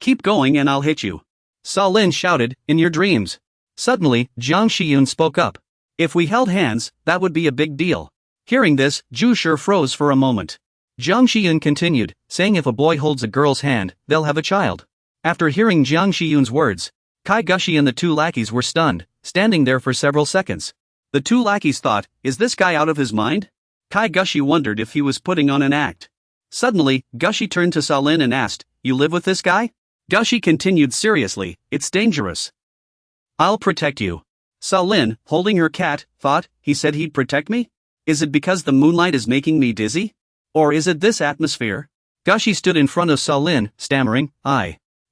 Keep going and I'll hit you. Sa-lin shouted, in your dreams. Suddenly, Jiang Shiyun spoke up. If we held hands, that would be a big deal. Hearing this, Zhu Shi froze for a moment. Jiang Shiyun continued, saying if a boy holds a girl's hand, they'll have a child. After hearing Jiang Shiyun's words, Kai Gushi and the two lackeys were stunned, standing there for several seconds. The two lackeys thought, is this guy out of his mind? Kai Gushi wondered if he was putting on an act. Suddenly, Gushi turned to Sa-lin and asked, you live with this guy? Gushi continued seriously, it's dangerous. I'll protect you. Sa-lin, holding her cat, thought, he said he'd protect me? Is it because the moonlight is making me dizzy? Or is it this atmosphere? Gushi stood in front of Sa-lin, stammering,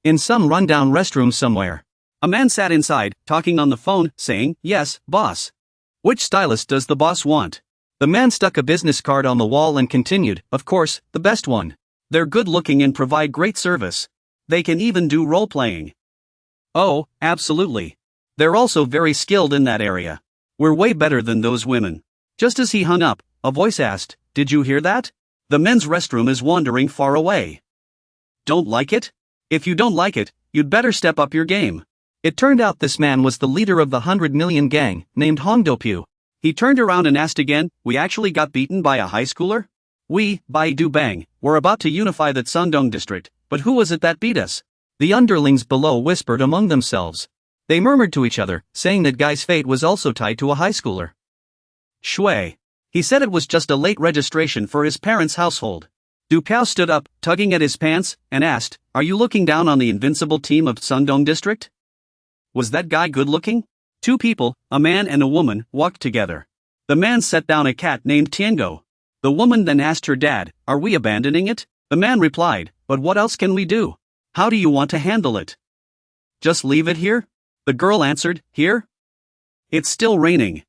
in some rundown restroom somewhere. A man sat inside, talking on the phone, saying, yes, boss. Which stylist does the boss want? The man stuck a business card on the wall and continued, of course, the best one. They're good looking and provide great service. They can even do role-playing. Oh, absolutely. They're also very skilled in that area. We're way better than those women. Just as he hung up, a voice asked, did you hear that? The men's restroom is wandering far away. Don't like it? If you don't like it, you'd better step up your game. It turned out this man was the leader of the 100 Million gang, named Hongdopyu. He turned around and asked again, we actually got beaten by a high schooler? We, Bai Du Bang, were about to unify the Sundong district, but who was it that beat us? The underlings below whispered among themselves. They murmured to each other, saying that Guy's fate was also tied to a high schooler. Shui. He said it was just a late registration for his parents' household. Du Piao stood up, tugging at his pants, and asked, are you looking down on the invincible team of Sundong district? Was that guy good looking? Two people, a man and a woman, walked together. The man set down a cat named Tiango. The woman then asked her dad, are we abandoning it? The man replied, but what else can we do? How do you want to handle it? Just leave it here? The girl answered, here? It's still raining.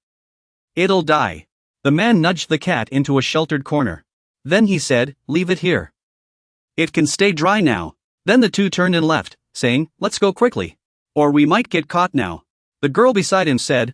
It'll die. The man nudged the cat into a sheltered corner. Then he said, leave it here. It can stay dry now. Then the two turned and left, saying, let's go quickly. Or we might get caught now. The girl beside him said,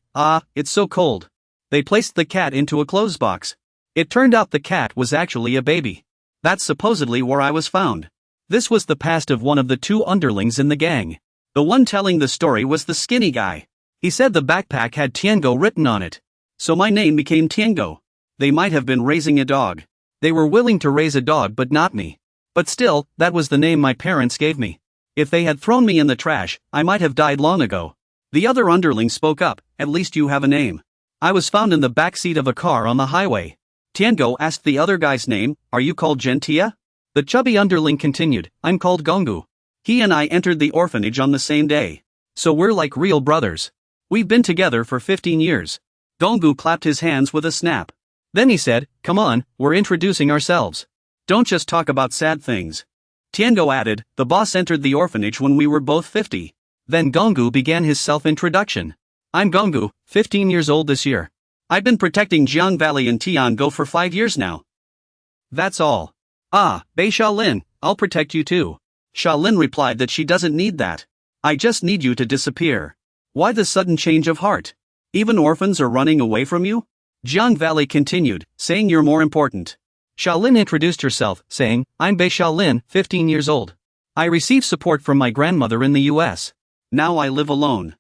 it's so cold. They placed the cat into a clothes box. It turned out the cat was actually a baby. That's supposedly where I was found. This was the past of one of the two underlings in the gang. The one telling the story was the skinny guy. He said the backpack had Tiango written on it. So my name became Tiango. They might have been raising a dog. They were willing to raise a dog but not me. But still, that was the name my parents gave me. If they had thrown me in the trash, I might have died long ago. The other underling spoke up, at least you have a name. I was found in the backseat of a car on the highway. Tiango asked the other guy's name, are you called Gentia? The chubby underling continued, I'm called Gonggu. He and I entered the orphanage on the same day. So we're like real brothers. We've been together for 15 years. Gonggu clapped his hands with a snap. Then he said, come on, we're introducing ourselves. Don't just talk about sad things. Tiango added, the boss entered the orphanage when we were both 50. Then Gonggu began his self-introduction. I'm Gonggu, 15 years old this year. I've been protecting Jiang Valley and Tiango for 5 years now. That's all. Bei Shaolin, I'll protect you too. Shaolin replied that she doesn't need that. I just need you to disappear. Why the sudden change of heart? Even orphans are running away from you? Jiang Valley continued, saying you're more important. Shaolin introduced herself, saying, I'm Bei Shaolin, 15 years old. I received support from my grandmother in the US. Now I live alone.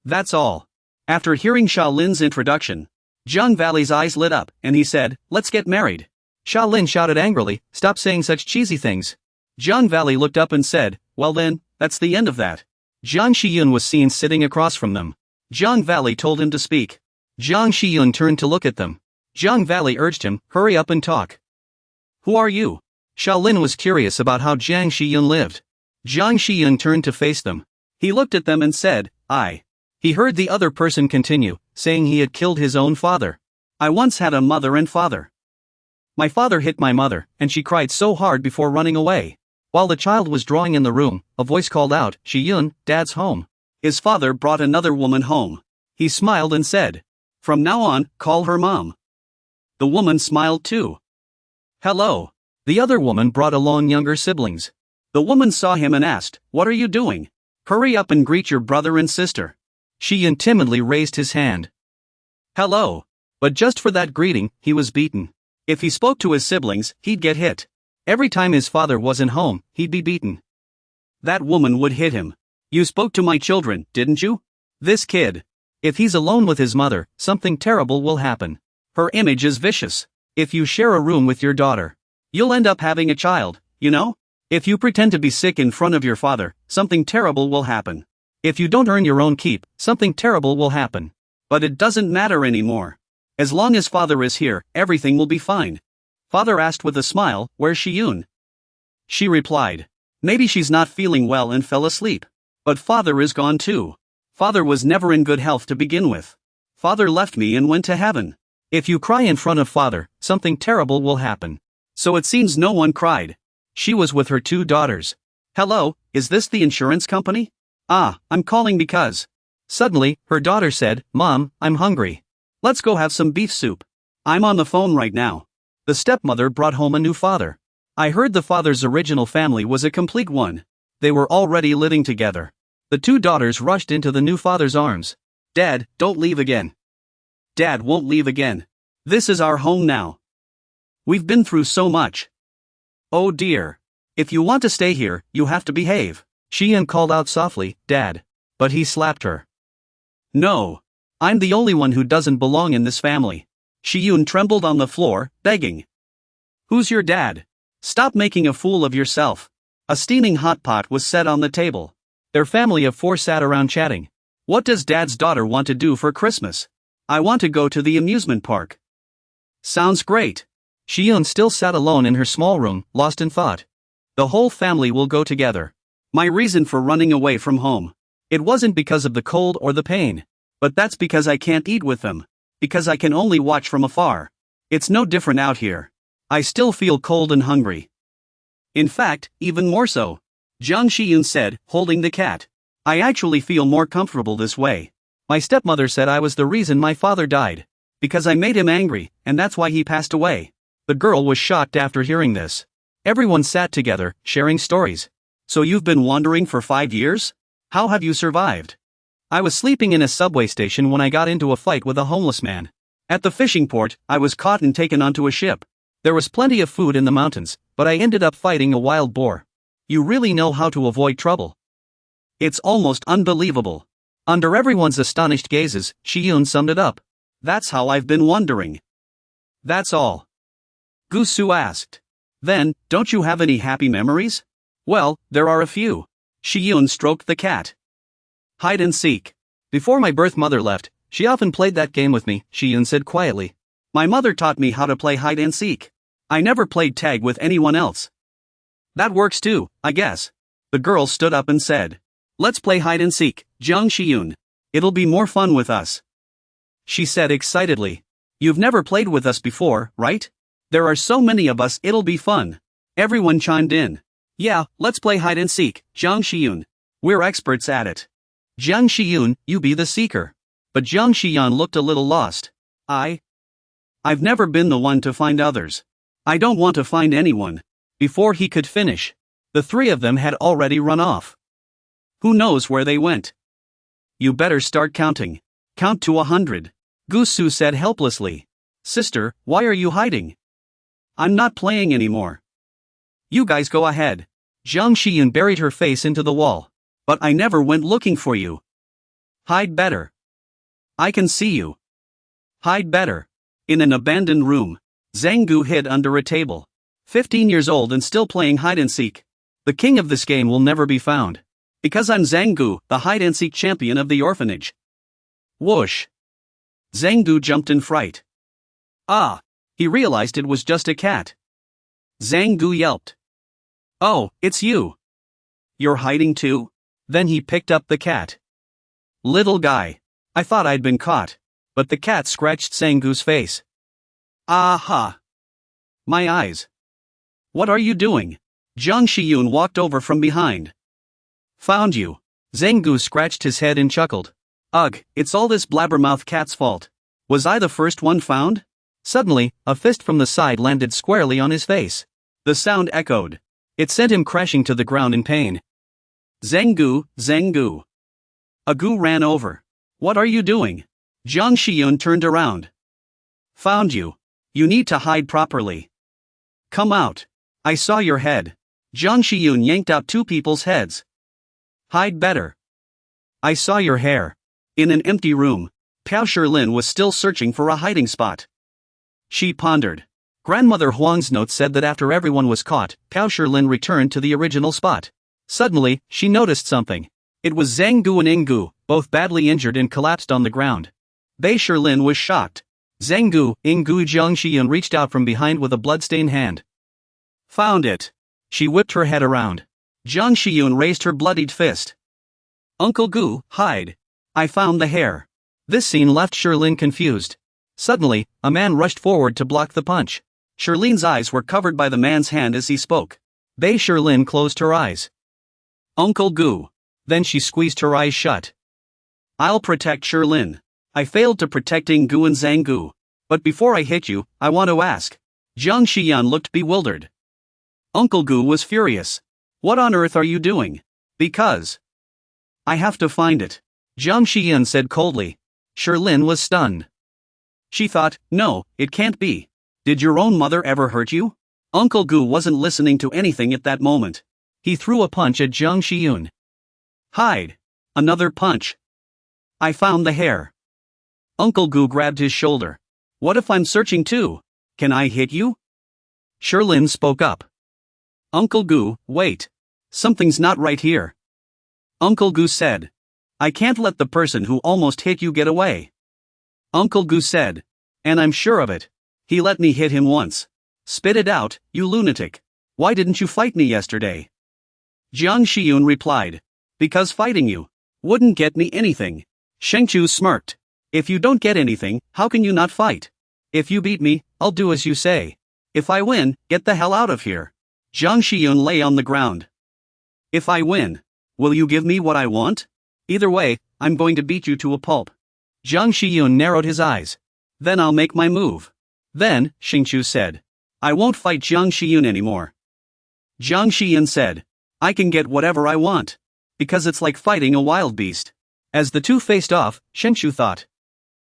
That's all. After hearing Shaolin's introduction, Jiang Valley's eyes lit up, and he said, let's get married. Shaolin shouted angrily, stop saying such cheesy things. Jiang Valley looked up and said, well then, that's the end of that. Jiang Shiyun was seen sitting across from them. Jiang Valley told him to speak. Jiang Shiyun turned to look at them. Jiang Valley urged him, hurry up and talk. Who are you? Shaolin was curious about how Jiang Shiyun lived. Jiang Shiyun turned to face them. He looked at them and said, I. He heard the other person continue, saying he had killed his own father. I once had a mother and father. My father hit my mother, and she cried so hard before running away. While the child was drawing in the room, a voice called out, Shiyun, Dad's home. His father brought another woman home. He smiled and said, from now on, call her mom. The woman smiled too. Hello. The other woman brought along younger siblings. The woman saw him and asked, what are you doing? Hurry up and greet your brother and sister. Shiyun timidly raised his hand. Hello. But just for that greeting, he was beaten. If he spoke to his siblings, he'd get hit. Every time his father wasn't home, he'd be beaten. That woman would hit him. You spoke to my children, didn't you? This kid. If he's alone with his mother, something terrible will happen. Her image is vicious. If you share a room with your daughter, you'll end up having a child, you know? If you pretend to be sick in front of your father, something terrible will happen. If you don't earn your own keep, something terrible will happen. But it doesn't matter anymore. As long as father is here, everything will be fine. Father asked with a smile, "Where's Shiyun?" She replied, "Maybe she's not feeling well and fell asleep. But father is gone too. Father was never in good health to begin with. Father left me and went to heaven. If you cry in front of father, something terrible will happen." So it seems no one cried. She was with her 2 daughters. "Hello, is this the insurance company? Ah, I'm calling because..." Suddenly, her daughter said, "Mom, I'm hungry. Let's go have some beef soup. I'm on the phone right now." The stepmother brought home a new father. I heard the father's original family was a complete one. They were already living together. The 2 daughters rushed into the new father's arms. "Dad, don't leave again. Dad won't leave again. This is our home now. We've been through so much. Oh dear. If you want to stay here, you have to behave." Shiyun called out softly, "Dad." But he slapped her. "No. I'm the only one who doesn't belong in this family." Shiyun trembled on the floor, begging. "Who's your dad? Stop making a fool of yourself." A steaming hot pot was set on the table. Their family of 4 sat around chatting. "What does Dad's daughter want to do for Christmas?" "I want to go to the amusement park." "Sounds great." Shiyun still sat alone in her small room, lost in thought. "The whole family will go together." My reason for running away from home. It wasn't because of the cold or the pain. But that's because I can't eat with them. Because I can only watch from afar. It's no different out here. I still feel cold and hungry. In fact, even more so. Jiang Shiyun said, holding the cat. "I actually feel more comfortable this way. My stepmother said I was the reason my father died. Because I made him angry, and that's why he passed away." The girl was shocked after hearing this. Everyone sat together, sharing stories. "So you've been wandering for 5 years? How have you survived?" "I was sleeping in a subway station when I got into a fight with a homeless man. At the fishing port, I was caught and taken onto a ship. There was plenty of food in the mountains, but I ended up fighting a wild boar." You really know how to avoid trouble. It's almost unbelievable. Under everyone's astonished gazes, Shiyun summed it up. "That's how I've been wondering." "That's all?" Gusu asked. "Then, don't you have any happy memories?" "Well, there are a few." Shiyun stroked the cat. "Hide and seek. Before my birth mother left, she often played that game with me," Shiyun said quietly. "My mother taught me how to play hide and seek. I never played tag with anyone else." "That works too, I guess." The girl stood up and said. "Let's play hide and seek, Jiang Shiyun. It'll be more fun with us." She said excitedly. "You've never played with us before, right? There are so many of us, it'll be fun." Everyone chimed in. "Yeah, let's play hide and seek, Jiang Shiyun. We're experts at it." "Jiang Shiyun, you be the seeker." But Jiang Xiyan looked a little lost. I've never been the one to find others. I don't want to find anyone." Before he could finish, the 3 of them had already run off. Who knows where they went? "You better start counting. Count to 100. Gusu said helplessly. "Sister, why are you hiding?" "I'm not playing anymore." "You guys go ahead." Jiang Shiyun buried her face into the wall. "But I never went looking for you." "Hide better. I can see you." "Hide better." In an abandoned room, Zhang Gu hid under a table. 15 years old and still playing hide and seek. The king of this game will never be found. Because I'm Zhang Gu, the hide and seek champion of the orphanage. Whoosh. Zhang Gu jumped in fright. Ah! He realized it was just a cat. Zhang Gu yelped. "Oh, it's you. You're hiding too?" Then he picked up the cat. "Little guy. I thought I'd been caught." But the cat scratched Zhang Gu's face. "Aha! My eyes. What are you doing?" Jiang Shiyun walked over from behind. "Found you." Zhang Gu scratched his head and chuckled. "Ugh, it's all this blabbermouth cat's fault. Was I the first one found?" Suddenly, a fist from the side landed squarely on his face. The sound echoed. It sent him crashing to the ground in pain. "Zhang Gu, Zhang Gu." Agu ran over. "What are you doing?" Jiang Shiyun turned around. "Found you. You need to hide properly. Come out. I saw your head." Jiang Shiyun yanked out 2 people's heads. Hide better. I saw your hair. In an empty room, Piao Shilin was still searching for a hiding spot. She pondered. Grandmother Huang's note said that after everyone was caught, Piao Shilin returned to the original spot. Suddenly, she noticed something. It was Zhang Gu and Inggu, both badly injured and collapsed on the ground. Bei Shilin was shocked. Zhang Gu, Inggu Jiang Xiyun reached out from behind with a bloodstained hand. Found it. She whipped her head around. Jiang Xiyun raised her bloodied fist. Uncle Gu, hide. I found the hair. This scene left Shilin confused. Suddenly, a man rushed forward to block the punch. Shirlin's eyes were covered by the man's hand as he spoke. Bei Shilin closed her eyes. Uncle Gu. Then she squeezed her eyes shut. I'll protect Shilin. I failed to protect Inggu and Zhang Gu. But before I hit you, I want to ask. Jiang Xiyan looked bewildered. Uncle Gu was furious. What on earth are you doing? Because I have to find it. Jiang Xiyan said coldly. Shilin was stunned. She thought, no, it can't be. Did your own mother ever hurt you? Uncle Gu wasn't listening to anything at that moment. He threw a punch at Jiang Xiyun. Hide. Another punch. I found the hair. Uncle Gu grabbed his shoulder. What if I'm searching too? Can I hit you? Shilin spoke up. Uncle Gu, wait. Something's not right here. Uncle Gu said. I can't let the person who almost hit you get away. Uncle Gu said. And I'm sure of it. He let me hit him once. Spit it out, you lunatic. Why didn't you fight me yesterday? Jiang Xiyun replied. Because fighting you wouldn't get me anything. Shengchu smirked. If you don't get anything, how can you not fight? If you beat me, I'll do as you say. If I win, get the hell out of here. Jiang Xiyun lay on the ground. If I win, will you give me what I want? Either way, I'm going to beat you to a pulp. Jiang Xiyun narrowed his eyes. Then I'll make my move. Then, Shengchu said. I won't fight Jiang Xiyun anymore. Jiang Xiyun said. I can get whatever I want. Because it's like fighting a wild beast. As the two faced off, Shengchu thought.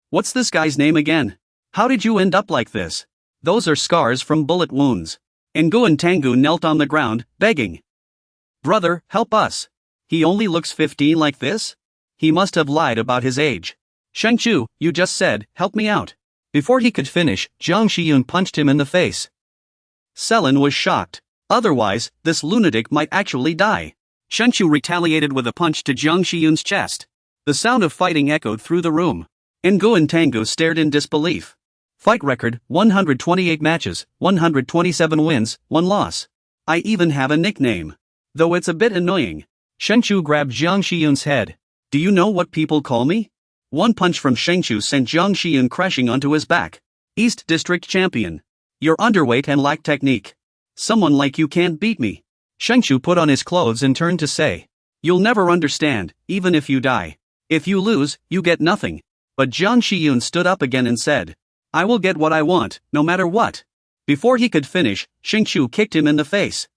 What's this guy's name again? How did you end up like this? Those are scars from bullet wounds. Ngu and Tangu knelt on the ground, begging. Brother, help us. He only looks 15 like this? He must have lied about his age. Shengchu, you just said, help me out. Before he could finish, Jiang Xiyun punched him in the face. Selin was shocked. Otherwise, this lunatic might actually die. Shengchu retaliated with a punch to Jiang Xiyun's chest. The sound of fighting echoed through the room. Ngu and Tangu stared in disbelief. Fight record, 128 matches, 127 wins, 1 loss. I even have a nickname. Though it's a bit annoying. Shengchu grabbed Jiang Xiyun's head. Do you know what people call me? One punch from Shengchu sent Jiang Xiyun crashing onto his back. East District Champion. You're underweight and lack technique. Someone like you can't beat me. Shengchu put on his clothes and turned to say. You'll never understand, even if you die. If you lose, you get nothing. But Jiang Xiyun stood up again and said. I will get what I want, no matter what. Before he could finish, Shengchu kicked him in the face.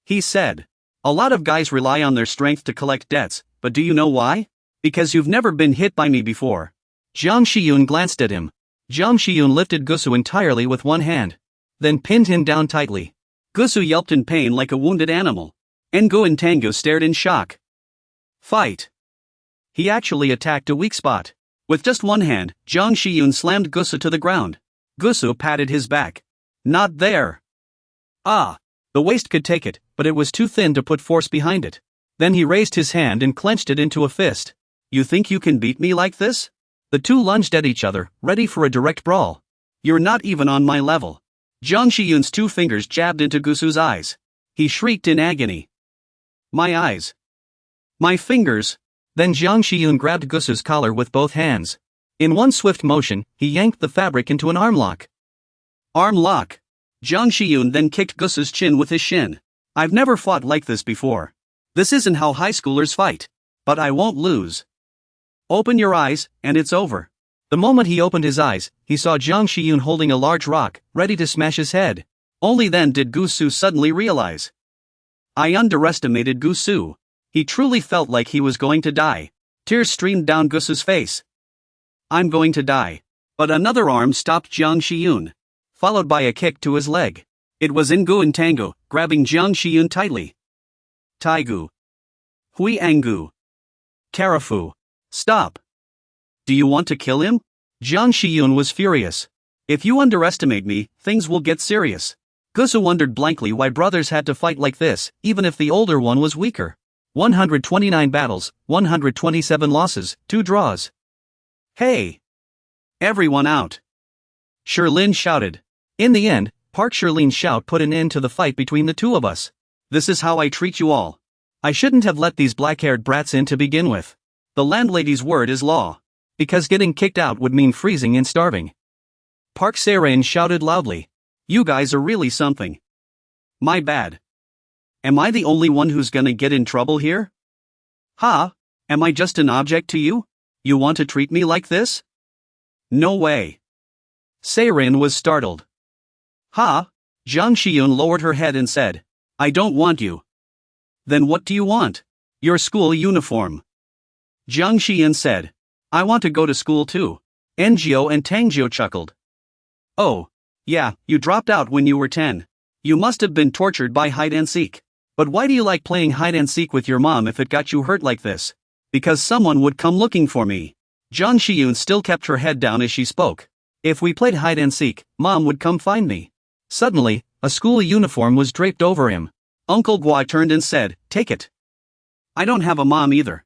He said. A lot of guys rely on their strength to collect debts, but do you know why? Because you've never been hit by me before. Jiang Xiyun glanced at him. Jiang Xiyun lifted Gusu entirely with one hand. Then pinned him down tightly. Gusu yelped in pain like a wounded animal. Ngu and Tangu stared in shock. Fight. He actually attacked a weak spot. With just one hand, Jiang Xiyun slammed Gusu to the ground. Gusu patted his back. Not there. Ah. The waist could take it, but it was too thin to put force behind it. Then he raised his hand and clenched it into a fist. You think you can beat me like this? The two lunged at each other, ready for a direct brawl. You're not even on my level. Jiang Xiyun's 2 fingers jabbed into Gusu's eyes. He shrieked in agony. My eyes. My fingers. Then Jiang Xiyun grabbed Gusu's collar with both hands. In one swift motion, he yanked the fabric into an arm lock. Arm lock. Jiang Xiyun then kicked Gusu's chin with his shin. I've never fought like this before. This isn't how high schoolers fight. But I won't lose. Open your eyes, and it's over. The moment he opened his eyes, he saw Jiang Xiyun holding a large rock, ready to smash his head. Only then did Gusu suddenly realize. I underestimated Gusu. He truly felt like he was going to die. Tears streamed down Gusu's face. I'm going to die. But another arm stopped Jiang Xiyun. Followed by a kick to his leg. It was Ngu and Tangu, grabbing Jiang Xiyun tightly. Taigu. Hui Angu. Karafu. Stop. Do you want to kill him? Jiang Shiyun was furious. If you underestimate me, things will get serious. Gusu wondered blankly why brothers had to fight like this, even if the older one was weaker. 129 battles, 127 losses, 2 draws. Hey! Everyone out! Sherlin shouted. In the end, Park Sherlin's shout put an end to the fight between the two of us. This is how I treat you all. I shouldn't have let these black-haired brats in to begin with. The landlady's word is law. Because getting kicked out would mean freezing and starving. Park Serain shouted loudly. You guys are really something. My bad. Am I the only one who's gonna get in trouble here? Ha? Am I just an object to you? You want to treat me like this? No way. Seirin was startled. Ha? Jiang Shiyun lowered her head and said. I don't want you. Then what do you want? Your school uniform. Jiang Shiyun said. I want to go to school too. Ngo and Tangjio chuckled. Oh. Yeah, you dropped out when you were 10. You must have been tortured by hide and seek. But why do you like playing hide and seek with your mom if it got you hurt like this? Because someone would come looking for me. Jiang Shiyun still kept her head down as she spoke. If we played hide and seek, Mom would come find me. Suddenly, a school uniform was draped over him. Uncle Gua turned and said, Take it. I don't have a mom either.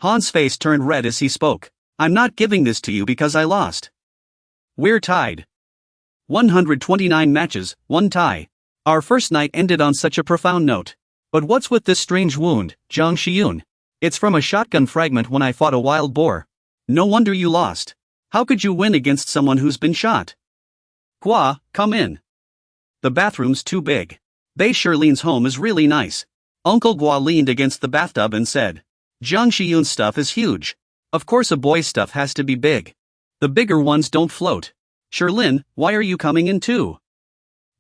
Han's face turned red as he spoke. I'm not giving this to you because I lost. We're tied. 129 matches, 1 tie. Our first night ended on such a profound note. But what's with this strange wound, Jiang Shiyun? It's from a shotgun fragment when I fought a wild boar. No wonder you lost. How could you win against someone who's been shot? Gua, come in. The bathroom's too big. Bei Sherlin's home is really nice. Uncle Gua leaned against the bathtub and said. Jiang Shiyun's stuff is huge. Of course a boy's stuff has to be big. The bigger ones don't float. Sherlin, why are you coming in too?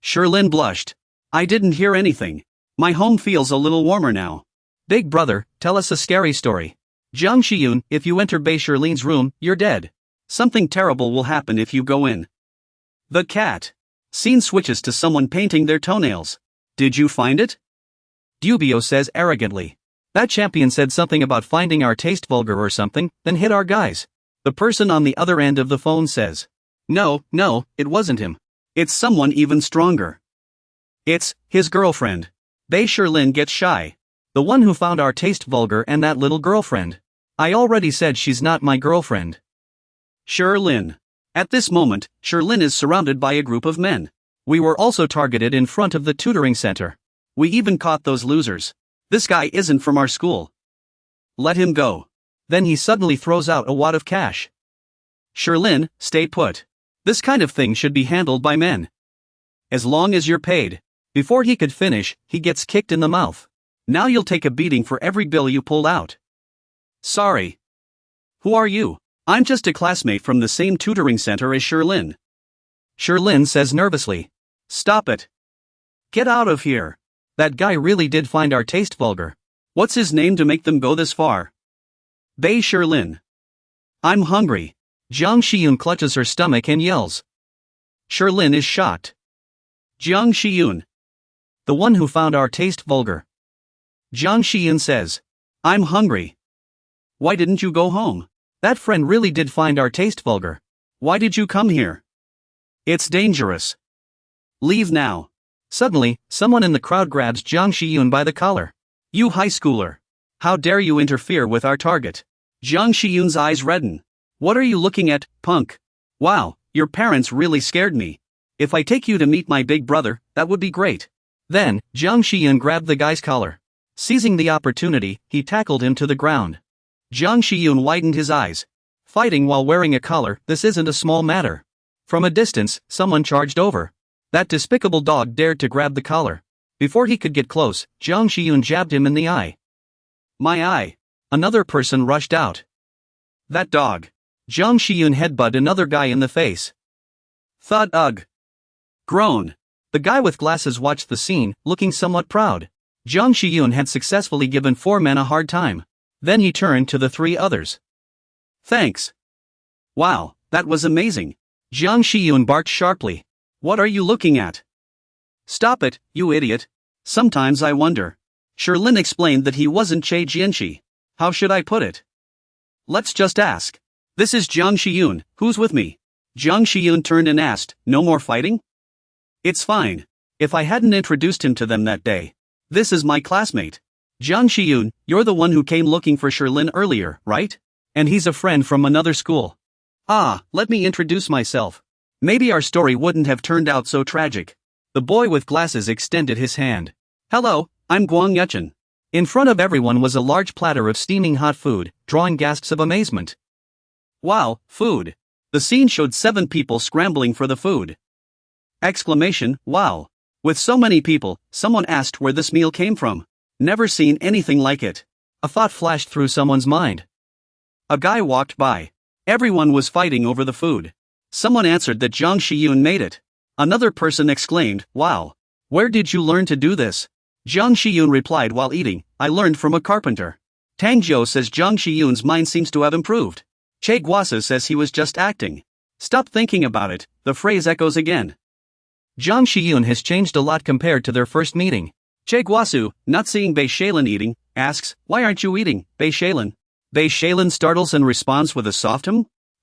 Sherlin blushed. I didn't hear anything. My home feels a little warmer now. Big brother, tell us a scary story. Jiang Shiyun, if you enter Bei Sherlin's room, you're dead. Something terrible will happen if you go in. The cat. Scene switches to someone painting their toenails. Did you find it? Dubio says arrogantly. That champion said something about finding our taste vulgar or something, then hit our guys. The person on the other end of the phone says. No, it wasn't him. It's someone even stronger. It's his girlfriend. Bei Sherlin gets shy. The one who found our taste vulgar and that little girlfriend. I already said she's not my girlfriend. Sherlin. At this moment, Sherlin is surrounded by a group of men. We were also targeted in front of the tutoring center. We even caught those losers. This guy isn't from our school. Let him go. Then he suddenly throws out a wad of cash. Sherlin, stay put. This kind of thing should be handled by men. As long as you're paid. Before he could finish, he gets kicked in the mouth. Now you'll take a beating for every bill you pulled out. Sorry. Who are you? I'm just a classmate from the same tutoring center as Sherlin. Sherlin says nervously. Stop it. Get out of here. That guy really did find our taste vulgar. What's his name to make them go this far? Bei Sherlin. I'm hungry. Jiang Shiyun clutches her stomach and yells. Sherlin is shocked. Jiang Shiyun. The one who found our taste vulgar. Jiang Shiyun says. I'm hungry. Why didn't you go home? That friend really did find our taste vulgar. Why did you come here? It's dangerous. Leave now. Suddenly, someone in the crowd grabs Jiang Shiyun by the collar. You high schooler. How dare you interfere with our target? Jiang Shiyun's eyes redden. What are you looking at, punk? Wow, your parents really scared me. If I take you to meet my big brother, that would be great. Then, Jiang Shiyun grabbed the guy's collar. Seizing the opportunity, he tackled him to the ground. Jiang Shiyun widened his eyes. Fighting while wearing a collar, this isn't a small matter. From a distance, someone charged over. That despicable dog dared to grab the collar. Before he could get close, Jiang Shiyun jabbed him in the eye. My eye. Another person rushed out. That dog. Jiang Shiyun headbutted another guy in the face. Thud ugh. Groan. The guy with glasses watched the scene, looking somewhat proud. Jiang Shiyun had successfully given 4 men a hard time. Then he turned to the 3 others. Thanks. Wow, that was amazing. Jiang Shiyun barked sharply. What are you looking at? Stop it, you idiot. Sometimes I wonder. Sherlin explained that he wasn't Che Jianxi. How should I put it? Let's just ask. This is Jiang Shiyun, who's with me? Jiang Shiyun turned and asked, no more fighting? It's fine. If I hadn't introduced him to them that day. This is my classmate. Jiang Shiyun, you're the one who came looking for Sherlin earlier, right? And he's a friend from another school. Ah, let me introduce myself. Maybe our story wouldn't have turned out so tragic. The boy with glasses extended his hand. Hello, I'm Guang Yuchen. In front of everyone was a large platter of steaming hot food, drawing gasps of amazement. Wow, food. The scene showed 7 people scrambling for the food. Exclamation, wow. With so many people, someone asked where this meal came from. Never seen anything like it. A thought flashed through someone's mind. A guy walked by. Everyone was fighting over the food. Someone answered that Jiang Shiyun made it. Another person exclaimed, wow. Where did you learn to do this? Jiang Shiyun replied while eating, I learned from a carpenter. Tang Zhou says Jiang Shiyun's mind seems to have improved. Che Guasu says he was just acting. Stop thinking about it, the phrase echoes again. Jiang Shiyun has changed a lot compared to their first meeting. Che Guasu, not seeing Bei Shailin eating, asks, why aren't you eating, Bei Shailin? Bei Shailin startles and responds with a soft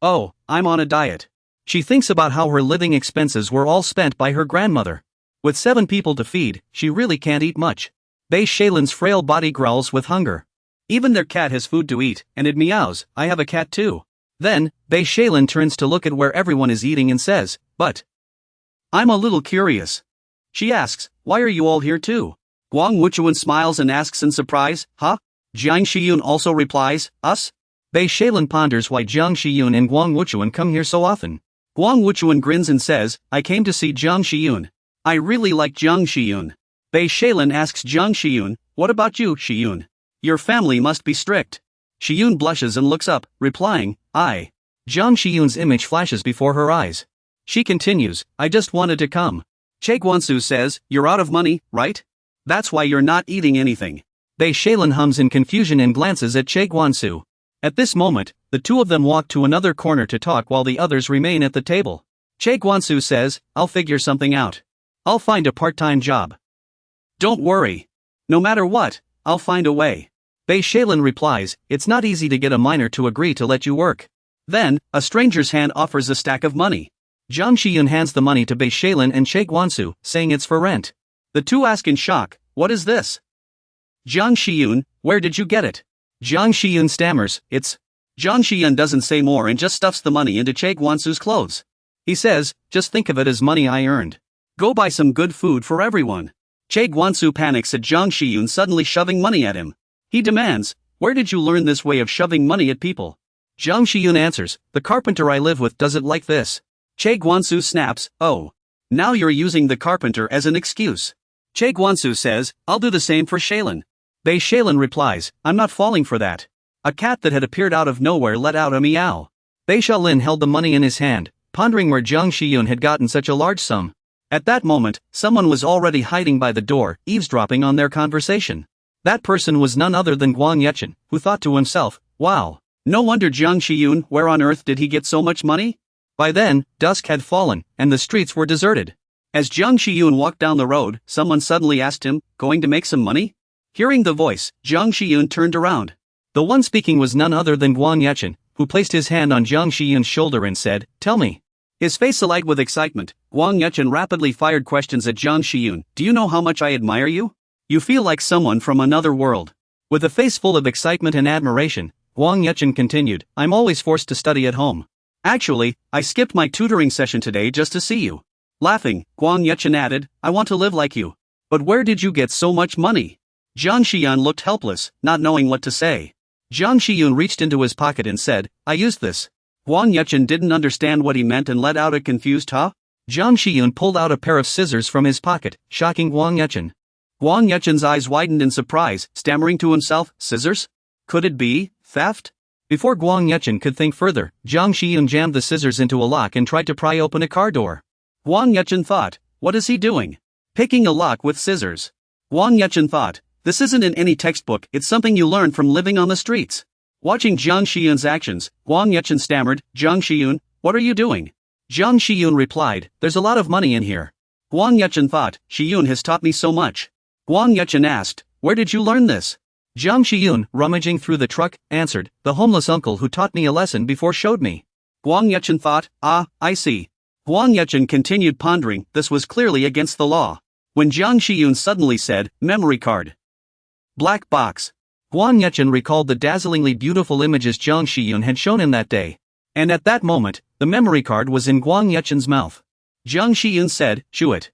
Oh, I'm on a diet. She thinks about how her living expenses were all spent by her grandmother. With 7 people to feed, she really can't eat much. Bei Shailin's frail body growls with hunger. Even their cat has food to eat, and it meows, I have a cat too. Then, Bei Shailin turns to look at where everyone is eating and says, but I'm a little curious. She asks, why are you all here too? Guang Wuchuan smiles and asks in surprise, huh? Jiang Shiyun also replies, us? Bei Shailin ponders why Jiang Shiyun and Guang Wuchuan come here so often. Guang Wuchuan grins and says, I came to see Jiang Shiyun. I really like Jiang Shiyun. Bei Shailin asks Jiang Shiyun, what about you, Shiyun? Your family must be strict. Shiyun blushes and looks up, replying, I. Jiang Shiyun's image flashes before her eyes. She continues, I just wanted to come. Che Guansu says, you're out of money, right? That's why you're not eating anything. Bei Shailin hums in confusion and glances at Che Guansu. At this moment, the two of them walk to another corner to talk while the others remain at the table. Che Guansu says, I'll figure something out. I'll find a part-time job. Don't worry. No matter what, I'll find a way. Bei Shailin replies, it's not easy to get a miner to agree to let you work. Then, a stranger's hand offers a stack of money. Jiang Shiyun hands the money to Bei Shailin and Che Guansu, saying it's for rent. The two ask in shock, what is this? Jiang Shiyun, where did you get it? Jiang Shiyun stammers, it's. Jiang Shiyun doesn't say more and just stuffs the money into Che Guansu's clothes. He says, just think of it as money I earned. Go buy some good food for everyone. Che Guansu panics at Jiang Shiyun suddenly shoving money at him. He demands, where did you learn this way of shoving money at people? Jiang Shiyun answers, the carpenter I live with does it like this. Che Guansu snaps, oh. Now you're using the carpenter as an excuse. Che Guansu says, I'll do the same for Shailin. Bei Shailin replies, I'm not falling for that. A cat that had appeared out of nowhere let out a meow. Bei Shailin held the money in his hand, pondering where Jiang Shiyun had gotten such a large sum. At that moment, someone was already hiding by the door, eavesdropping on their conversation. That person was none other than Guang Yuchen, who thought to himself, wow, no wonder Jiang Shiyun, where on earth did he get so much money? By then, dusk had fallen, and the streets were deserted. As Jiang Shiyun walked down the road, someone suddenly asked him, going to make some money? Hearing the voice, Jiang Shiyun turned around. The one speaking was none other than Guang Yuchen, who placed his hand on Jiang Shiyun's shoulder and said, tell me. His face alight with excitement, Guang Yuchen rapidly fired questions at Jiang Shiyun. Do you know how much I admire you? You feel like someone from another world. With a face full of excitement and admiration, Guang Yuchen continued, I'm always forced to study at home. Actually, I skipped my tutoring session today just to see you. Laughing, Guang Yuchen added, I want to live like you. But where did you get so much money? Jiang Shiyun looked helpless, not knowing what to say. Jiang Shiyun reached into his pocket and said, I used this. Guang Yuchen didn't understand what he meant and let out a confused huh? Jiang Shiyun pulled out a pair of scissors from his pocket, shocking Guang Yuchen. Guang Yuchen's eyes widened in surprise, stammering to himself, scissors? Could it be theft? Before Guang Yuchen could think further, Jiang Shiyun jammed the scissors into a lock and tried to pry open a car door. Guang Yuchen thought, what is he doing? Picking a lock with scissors. Guang Yuchen thought, this isn't in any textbook, it's something you learn from living on the streets. Watching Jiang Shiyun's actions, Guang Yuchen stammered, Jiang Shiyun, what are you doing? Jiang Shiyun replied, there's a lot of money in here. Guang Yuchen thought, Shiyun has taught me so much. Guang Yuchen asked, Where did you learn this? Jiang Shiyun, rummaging through the truck, answered, the homeless uncle who taught me a lesson before showed me. Guang Yuchen thought, I see. Guang Yuchen continued pondering, this was clearly against the law. When Jiang Shiyun suddenly said, memory card. Black box. Guang Yuchen recalled the dazzlingly beautiful images Jiang Shiyun had shown him that day. And at that moment, the memory card was in Guang Yuchen's mouth. Jiang Shiyun said, chew it.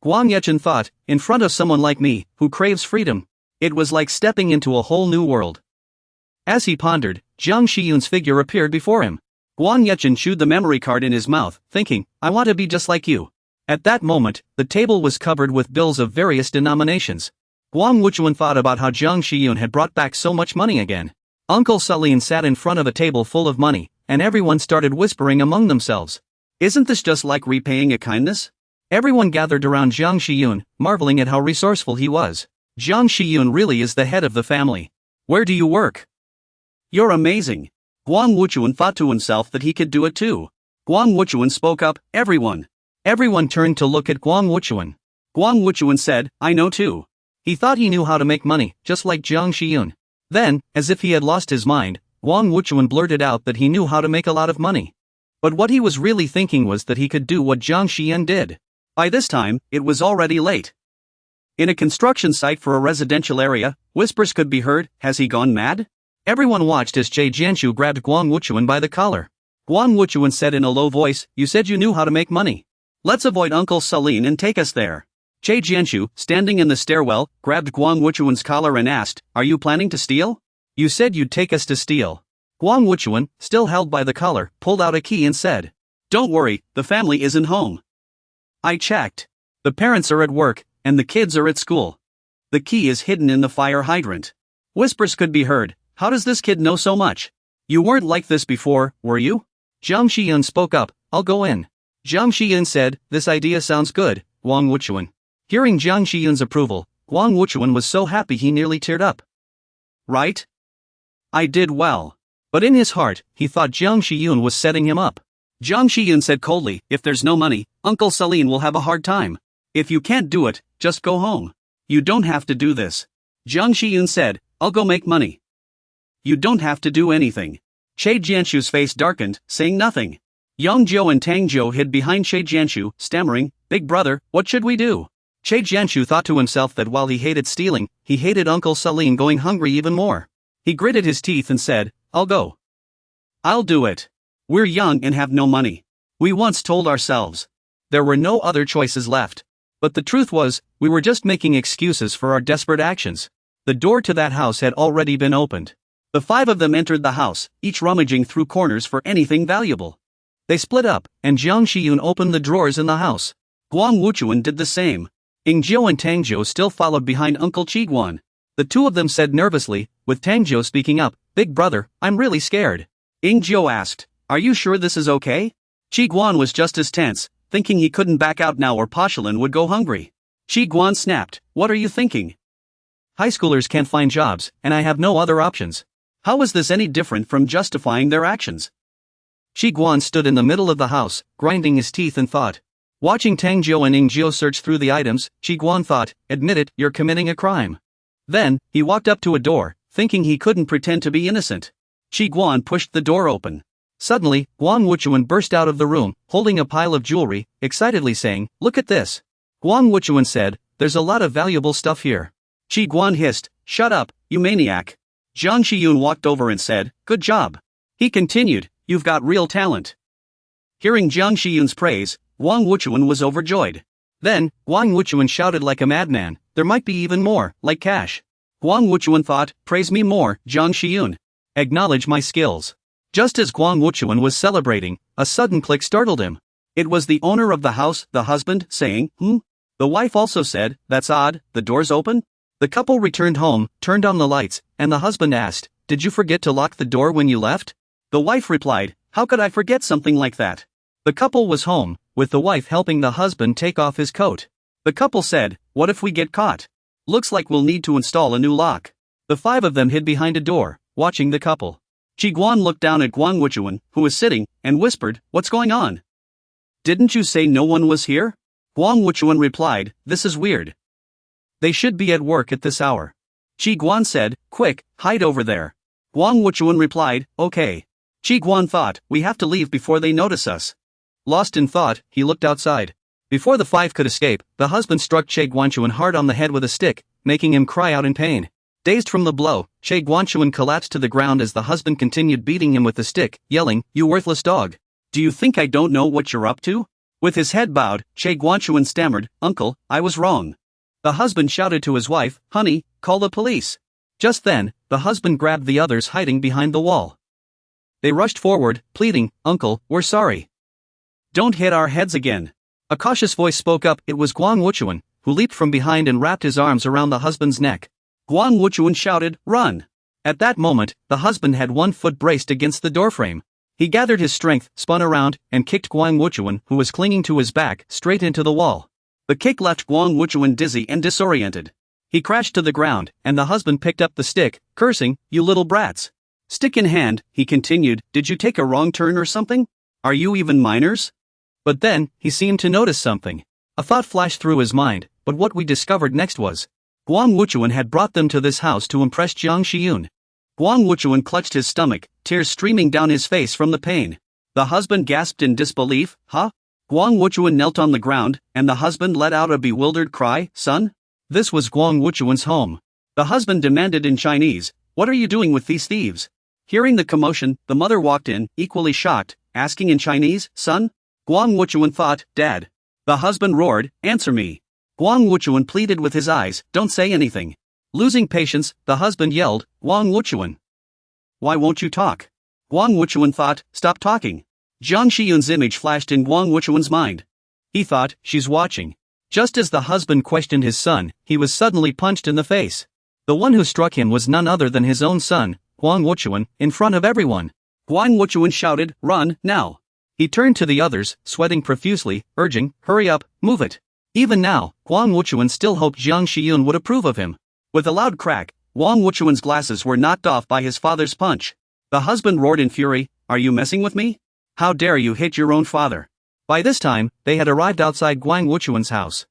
Guang Yuchen thought, in front of someone like me, who craves freedom. It was like stepping into a whole new world. As he pondered, Jiang Shiyun's figure appeared before him. Guang Yuchen chewed the memory card in his mouth, thinking, I want to be just like you. At that moment, the table was covered with bills of various denominations. Guang Wuchuan thought about how Jiang Shiyun had brought back so much money again. Uncle Celine sat in front of a table full of money, and everyone started whispering among themselves. Isn't this just like repaying a kindness? Everyone gathered around Jiang Shiyun, marveling at how resourceful he was. Jiang Shiyun really is the head of the family. Where do you work? You're amazing. Guang Wuchuan thought to himself that he could do it too. Guang Wuchuan spoke up, everyone. Everyone turned to look at Guang Wuchuan. Guang Wuchuan said, I know too. He thought he knew how to make money, just like Jiang Shiyun. Then, as if he had lost his mind, Guang Wuchuan blurted out that he knew how to make a lot of money. But what he was really thinking was that he could do what Jiang Shiyun did. By this time, it was already late. In a construction site for a residential area, whispers could be heard, has he gone mad? Everyone watched as Che Jianshu grabbed Guang Wuchuan by the collar. Guang Wuchuan said in a low voice, you said you knew how to make money. Let's avoid Uncle Celine and take us there. Che Jianshu, standing in the stairwell, grabbed Guang Wuchuan's collar and asked, are you planning to steal? You said you'd take us to steal. Guang Wuchuan, still held by the collar, pulled out a key and said, don't worry, the family isn't home. I checked. The parents are at work, and the kids are at school. The key is hidden in the fire hydrant. Whispers could be heard, how does this kid know so much? You weren't like this before, were you? Jiang Shiyun spoke up, I'll go in. Jiang Shiyun said, this idea sounds good, Guang Wuchuan. Hearing Jiang Shiyun's approval, Guang Wuchuan was so happy he nearly teared up. Right? I did well. But in his heart, he thought Jiang Shiyun was setting him up. Jiang Shiyun said coldly, if there's no money, Uncle Celine will have a hard time. If you can't do it, just go home. You don't have to do this. Jiang Shiyun said, I'll go make money. You don't have to do anything. Che Jianshu's face darkened, saying nothing. Yang Zhou and Tang Zhou hid behind Che Jianshu, stammering, Big brother, what should we do? Che Jianshu thought to himself that while he hated stealing, he hated Uncle Celine going hungry even more. He gritted his teeth and said, I'll go. I'll do it. We're young and have no money. We once told ourselves. There were no other choices left. But the truth was, we were just making excuses for our desperate actions. The door to that house had already been opened. The five of them entered the house, each rummaging through corners for anything valuable. They split up, and Jiang Shiyun opened the drawers in the house. Guang Wuchuan did the same. Yingzhou and Tangzhou still followed behind Uncle Qiguan. The two of them said nervously, with Tangzhou speaking up, Big brother, I'm really scared. Yingzhou asked, are you sure this is okay? Qiguan was just as tense, thinking he couldn't back out now or Pashalin would go hungry. Qiguan snapped, what are you thinking? High schoolers can't find jobs, and I have no other options. How is this any different from justifying their actions? Qiguan stood in the middle of the house, grinding his teeth and thought. Watching Tangzhou and Yingzhou search through the items, Qiguan thought, admit it, you're committing a crime. Then, he walked up to a door, thinking he couldn't pretend to be innocent. Qiguan pushed the door open. Suddenly, Guang Wuchuan burst out of the room, holding a pile of jewelry, excitedly saying, look at this. Guang Wuchuan said, there's a lot of valuable stuff here. Qiguan hissed, shut up, you maniac. Jiang Shiyun walked over and said, good job. He continued, you've got real talent. Hearing Jiang Shiyun's praise, Guang Wuchuan was overjoyed. Then, Guang Wuchuan shouted like a madman, there might be even more, like cash. Guang Wuchuan thought, praise me more, Jiang Shiyun. Acknowledge my skills. Just as Guang Wuchuan was celebrating, a sudden click startled him. It was the owner of the house, the husband, saying, The wife also said, that's odd, the door's open? The couple returned home, turned on the lights, and the husband asked, did you forget to lock the door when you left? The wife replied, how could I forget something like that? The couple was home, with the wife helping the husband take off his coat. The couple said, what if we get caught? Looks like we'll need to install a new lock. The five of them hid behind a door, watching the couple. Qiguan looked down at Guang Wuchuan, who was sitting, and whispered, what's going on? Didn't you say no one was here? Guang Wuchuan replied, this is weird. They should be at work at this hour. Chi Guan said, quick, hide over there. Guang Wuchuan replied, okay. Chi Guan thought, we have to leave before they notice us. Lost in thought, he looked outside. Before the five could escape, the husband struck Che Guanchuan hard on the head with a stick, making him cry out in pain. Dazed from the blow, Che Guanchuan collapsed to the ground as the husband continued beating him with the stick, yelling, you worthless dog. Do you think I don't know what you're up to? With his head bowed, Che Guanchuan stammered, Uncle, I was wrong. The husband shouted to his wife, honey, call the police. Just then, the husband grabbed the others hiding behind the wall. They rushed forward, pleading, Uncle, we're sorry. Don't hit our heads again. A cautious voice spoke up. It was Guang Wuchuan, who leaped from behind and wrapped his arms around the husband's neck. Guang Wuchuan shouted, run! At that moment, the husband had one foot braced against the doorframe. He gathered his strength, spun around, and kicked Guang Wuchuan, who was clinging to his back, straight into the wall. The kick left Guang Wuchuan dizzy and disoriented. He crashed to the ground, and the husband picked up the stick, cursing, you little brats. Stick in hand, he continued, did you take a wrong turn or something? Are you even minors? But then, he seemed to notice something. A thought flashed through his mind, but what we discovered next was, Guang Wuchuan had brought them to this house to impress Jiang Shiyun. Guang Wuchuan clutched his stomach, tears streaming down his face from the pain. The husband gasped in disbelief, huh? Guang Wuchuan knelt on the ground, and the husband let out a bewildered cry, son? This was Guang Wuchuan's home. The husband demanded in Chinese, what are you doing with these thieves? Hearing the commotion, the mother walked in, equally shocked, asking in Chinese, son? Guang Wuchuan thought, Dad. The husband roared, answer me. Guang Wuchuan pleaded with his eyes, don't say anything. Losing patience, the husband yelled, Guang Wuchuan. Why won't you talk? Guang Wuchuan thought, stop talking. Jiang Shiyun's image flashed in Guang Wuchuan's mind. He thought, she's watching. Just as the husband questioned his son, he was suddenly punched in the face. The one who struck him was none other than his own son, Guang Wuchuan, in front of everyone. Guang Wuchuan shouted, run, now. He turned to the others, sweating profusely, urging, hurry up, move it. Even now, Guang Wuchuan still hoped Jiang Shiyun would approve of him. With a loud crack, Guang Wuchuan's glasses were knocked off by his father's punch. The husband roared in fury, are you messing with me? How dare you hit your own father? By this time, they had arrived outside Guang Wuchuan's house.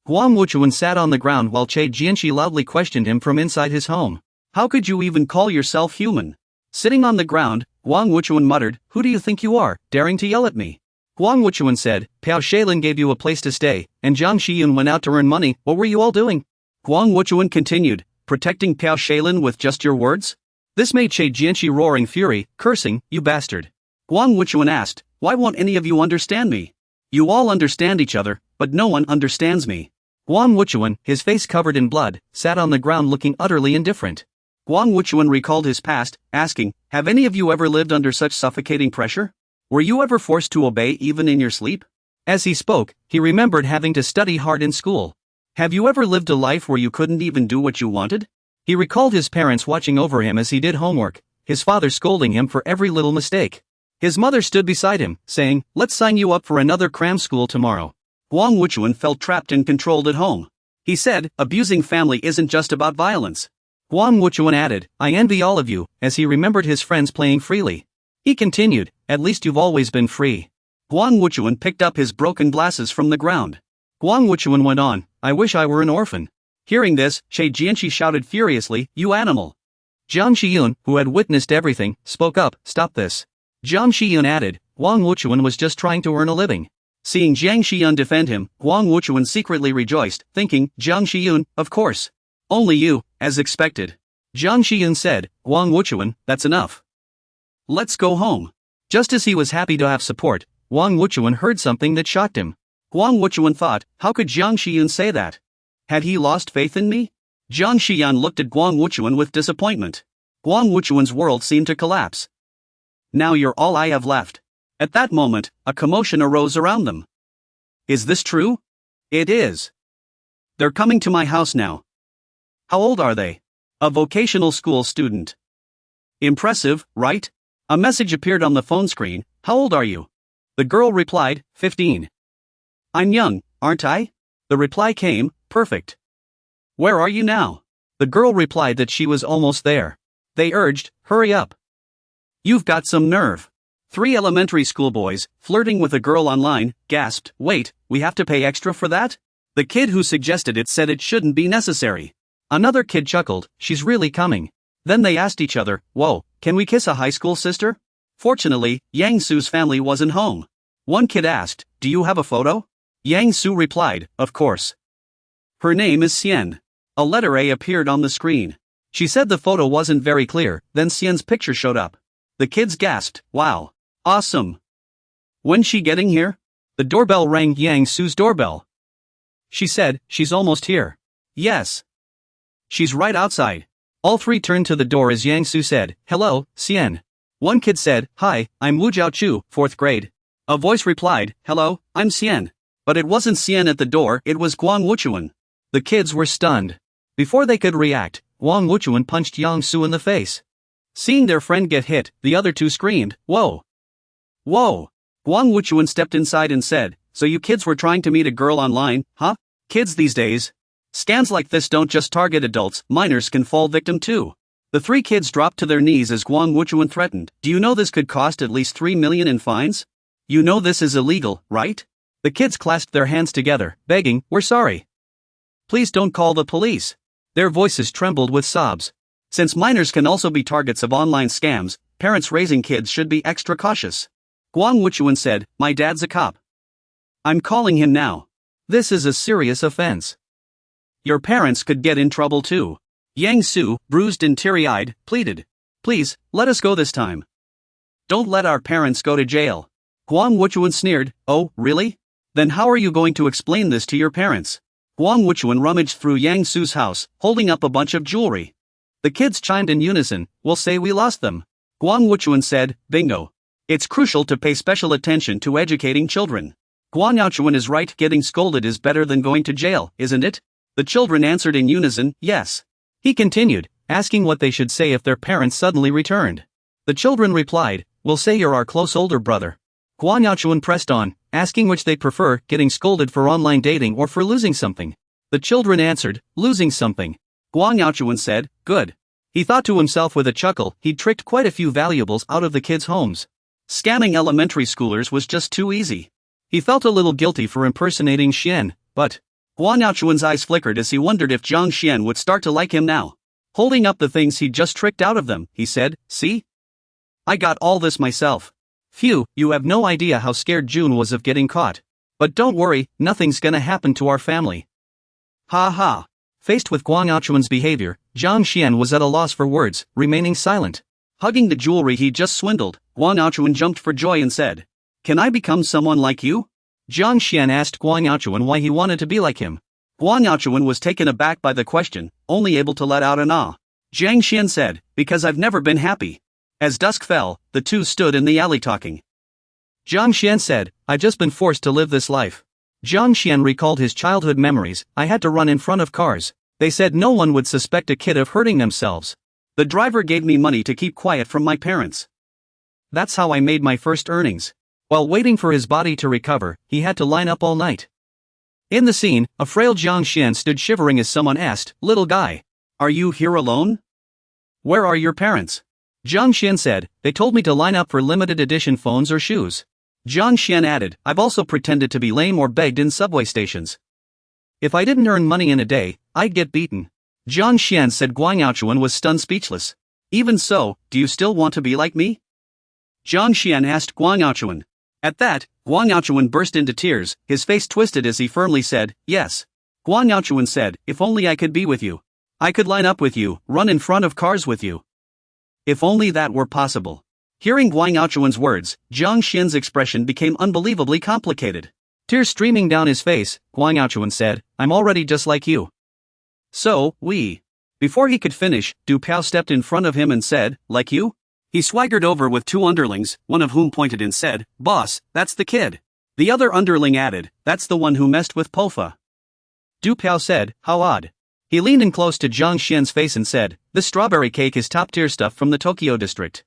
Guang Wuchuan sat on the ground while Che Jianxi loudly questioned him from inside his home. How could you even call yourself human? Sitting on the ground, Guang Wuchuan muttered, who do you think you are, daring to yell at me? Guang Wuchuan said, Piao Shailin gave you a place to stay, and Jiang Shiyun went out to earn money, what were you all doing? Guang Wuchuan continued, protecting Piao Shailin with just your words? This made Che Jianxi roar in fury, cursing, you bastard. Guang Wuchuan asked, why won't any of you understand me? You all understand each other, but no one understands me. Guang Wuchuan, his face covered in blood, sat on the ground looking utterly indifferent. Guang Wuchuan recalled his past, asking, have any of you ever lived under such suffocating pressure? Were you ever forced to obey even in your sleep? As he spoke, he remembered having to study hard in school. Have you ever lived a life where you couldn't even do what you wanted? He recalled his parents watching over him as he did homework, his father scolding him for every little mistake. His mother stood beside him, saying, let's sign you up for another cram school tomorrow. Guang Wuchuan felt trapped and controlled at home. He said, abusing family isn't just about violence. Guang Wuchuan added, I envy all of you, as he remembered his friends playing freely. He continued, at least you've always been free. Guang Wuchuan picked up his broken glasses from the ground. Guang Wuchuan went on, I wish I were an orphan. Hearing this, Che Jianxi shouted furiously, you animal. Jiang Shiyun, who had witnessed everything, spoke up, stop this. Jiang Shiyun added, Guang Wuchuan was just trying to earn a living. Seeing Jiang Shiyun defend him, Guang Wuchuan secretly rejoiced, thinking, Jiang Shiyun, of course. Only you, as expected. Jiang Shiyun said, Guang Wuchuan, that's enough. Let's go home. Just as he was happy to have support, Guang Wuchuan heard something that shocked him. Guang Wuchuan thought, how could Jiang Shiyun say that? Had he lost faith in me? Jiang Shiyun looked at Guang Wuchuan with disappointment. Guang Wuchuan's world seemed to collapse. Now you're all I have left. At that moment, a commotion arose around them. Is this true? It is. They're coming to my house now. How old are they? A vocational school student. Impressive, right? A message appeared on the phone screen, how old are you? The girl replied, 15. I'm young, aren't I? The reply came, perfect. Where are you now? The girl replied that she was almost there. They urged, hurry up. You've got some nerve. 3 elementary school boys, flirting with a girl online, gasped, wait, we have to pay extra for that? The kid who suggested it said it shouldn't be necessary. Another kid chuckled, she's really coming. Then they asked each other, whoa, can we kiss a high school sister? Fortunately, Yang Su's family wasn't home. One kid asked, do you have a photo? Yang Su replied, of course. Her name is Xian. A letter A appeared on the screen. She said the photo wasn't very clear, then Xian's picture showed up. The kids gasped, wow. Awesome. When's she getting here? The doorbell rang. Yang Su's doorbell. She said, she's almost here. Yes. She's right outside. All three turned to the door as Yang Su said, hello, Xian. One kid said, hi, I'm Wu Jiaochu, 4th grade. A voice replied, hello, I'm Xian. But it wasn't Xian at the door, it was Guang Wuchuan. The kids were stunned. Before they could react, Guang Wuchuan punched Yang Su in the face. Seeing their friend get hit, the other two screamed, whoa. Whoa. Guang Wuchuan stepped inside and said, so you kids were trying to meet a girl online, huh? Kids these days. Scams like this don't just target adults, minors can fall victim too. The three kids dropped to their knees as Guang Wuchuan threatened, do you know this could cost at least 3 million in fines? You know this is illegal, right? The kids clasped their hands together, begging, we're sorry. Please don't call the police. Their voices trembled with sobs. Since minors can also be targets of online scams, parents raising kids should be extra cautious. Guang Wuchuan said, my dad's a cop. I'm calling him now. This is a serious offense. Your parents could get in trouble too. Yang Su, bruised and teary-eyed, pleaded. Please, let us go this time. Don't let our parents go to jail. Guang Wuchuan sneered, oh, really? Then how are you going to explain this to your parents? Guang Wuchuan rummaged through Yang Su's house, holding up a bunch of jewelry. The kids chimed in unison, we'll say we lost them. Guang Wuchuan said, bingo. It's crucial to pay special attention to educating children. Guang Wuchuan is right, getting scolded is better than going to jail, isn't it? The children answered in unison, yes. He continued, asking what they should say if their parents suddenly returned. The children replied, we'll say you're our close older brother. Guang Wuchuan pressed on, asking which they prefer, getting scolded for online dating or for losing something. The children answered, losing something. Guang Wuchuan said, good. He thought to himself with a chuckle, he'd tricked quite a few valuables out of the kids' homes. Scamming elementary schoolers was just too easy. He felt a little guilty for impersonating Xian, but Guang Wuchuan's eyes flickered as he wondered if Zhang Xian would start to like him now. Holding up the things he'd just tricked out of them, he said, see? I got all this myself. Phew, you have no idea how scared June was of getting caught. But don't worry, nothing's gonna happen to our family. Ha ha. Faced with Guang Wuchuan's behavior, Zhang Xian was at a loss for words, remaining silent. Hugging the jewelry he just swindled, Guang Wuchuan jumped for joy and said, can I become someone like you? Zhang Xian asked Guang Wuchuan why he wanted to be like him. Guang Wuchuan was taken aback by the question, only able to let out an ah. Zhang Xian said, because I've never been happy. As dusk fell, the two stood in the alley talking. Zhang Xian said, I've just been forced to live this life. Zhang Xian recalled his childhood memories, I had to run in front of cars. They said no one would suspect a kid of hurting themselves. The driver gave me money to keep quiet from my parents. That's how I made my first earnings. While waiting for his body to recover, he had to line up all night. In the scene, a frail Zhang Xian stood shivering as someone asked, little guy, are you here alone? Where are your parents? Zhang Xian said, they told me to line up for limited edition phones or shoes. Zhang Xian added, I've also pretended to be lame or begged in subway stations. If I didn't earn money in a day, I'd get beaten. Zhang Xian said. Guang Wuchuan was stunned speechless. Even so, do you still want to be like me? Zhang Xian asked Guang Wuchuan. At that, Guang Wuchuan burst into tears, his face twisted as he firmly said, yes. Guang Wuchuan said, if only I could be with you. I could line up with you, run in front of cars with you. If only that were possible. Hearing Guang Wuchuan's words, Zhang Xian's expression became unbelievably complicated. Tears streaming down his face, Guang Wuchuan said, I'm already just like you. So, we. Before he could finish, Du Piao stepped in front of him and said, like you? He swaggered over with two underlings, one of whom pointed and said, boss, that's the kid. The other underling added, that's the one who messed with Pofa. Du Piao said, how odd. He leaned in close to Zhang Xian's face and said, this strawberry cake is top-tier stuff from the Tokyo district.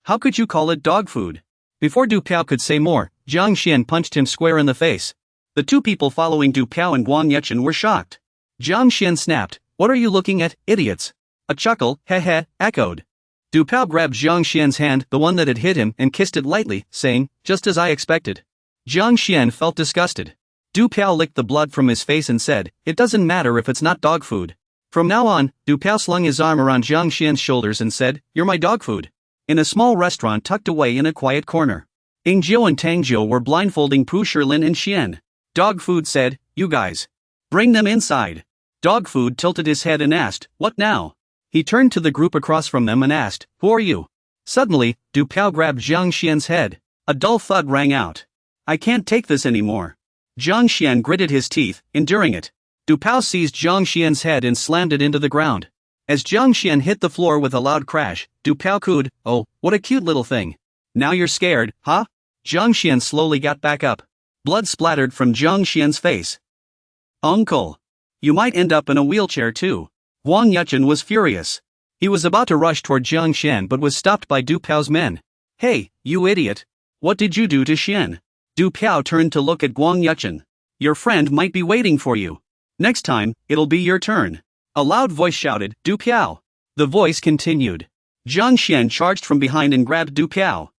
How could you call it dog food? Before Du Piao could say more, Zhang Xian punched him square in the face. The two people following Du Piao and Guang Wuchuan were shocked. Zhang Xian snapped, what are you looking at, idiots? A chuckle, heh, echoed. Du Piao grabbed Zhang Xian's hand, the one that had hit him, and kissed it lightly, saying, just as I expected. Zhang Xian felt disgusted. Du Piao licked the blood from his face and said, "It doesn't matter if it's not dog food." From now on, Du Piao slung his arm around Jiang Xian's shoulders and said, "You're my dog food." In a small restaurant tucked away in a quiet corner, Ying Jiu and Tang Jiu were blindfolding Pu Shilin and Xian. Dog food said, "You guys. Bring them inside." Dog food tilted his head and asked, "What now?" He turned to the group across from them and asked, "Who are you?" Suddenly, Du Piao grabbed Jiang Xian's head. A dull thud rang out. "I can't take this anymore." Jiang Xian gritted his teeth, enduring it. Du Piao seized Jiang Xian's head and slammed it into the ground. As Jiang Xian hit the floor with a loud crash, Du Piao cooed, "Oh, what a cute little thing. Now you're scared, huh?" Jiang Xian slowly got back up. Blood splattered from Jiang Xian's face. "Uncle. You might end up in a wheelchair too." Wang Yuchen was furious. He was about to rush toward Jiang Xian but was stopped by Du Piao's men. "Hey, you idiot. What did you do to Xian?" Du Piao turned to look at Wang Yuchen. "Your friend might be waiting for you. Next time, it'll be your turn." A loud voice shouted, "Du Piao." The voice continued. Jiang Xian charged from behind and grabbed Du Piao.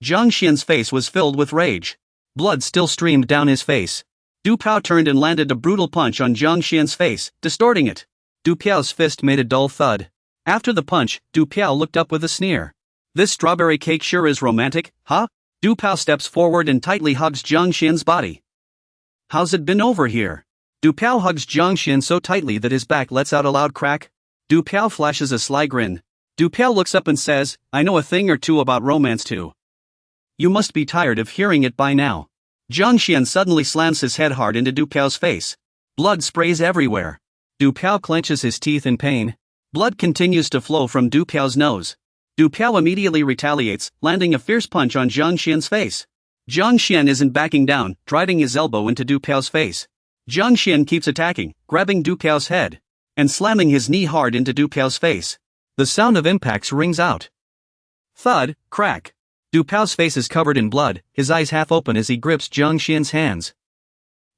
Jiang Xian's face was filled with rage. Blood still streamed down his face. Du Piao turned and landed a brutal punch on Jiang Xian's face, distorting it. Du Piao's fist made a dull thud. After the punch, Du Piao looked up with a sneer. "This strawberry cake sure is romantic, huh?" Du Piao steps forward and tightly hugs Jiang Xian's body. "How's it been over here?" Du Piao hugs Jiang Xian so tightly that his back lets out a loud crack. Du Piao flashes a sly grin. Du Piao looks up and says, "I know a thing or two about romance too. You must be tired of hearing it by now." Jiang Xian suddenly slams his head hard into Du Piao's face. Blood sprays everywhere. Du Piao clenches his teeth in pain. Blood continues to flow from Du Piao's nose. Du Piao immediately retaliates, landing a fierce punch on Jiang Xian's face. Jiang Xian isn't backing down, driving his elbow into Du Piao's face. Jiang Xian keeps attacking, grabbing Du Piao's head and slamming his knee hard into Du Piao's face. The sound of impacts rings out. Thud, crack. Du Piao's face is covered in blood, his eyes half open as he grips Jiang Xian's hands.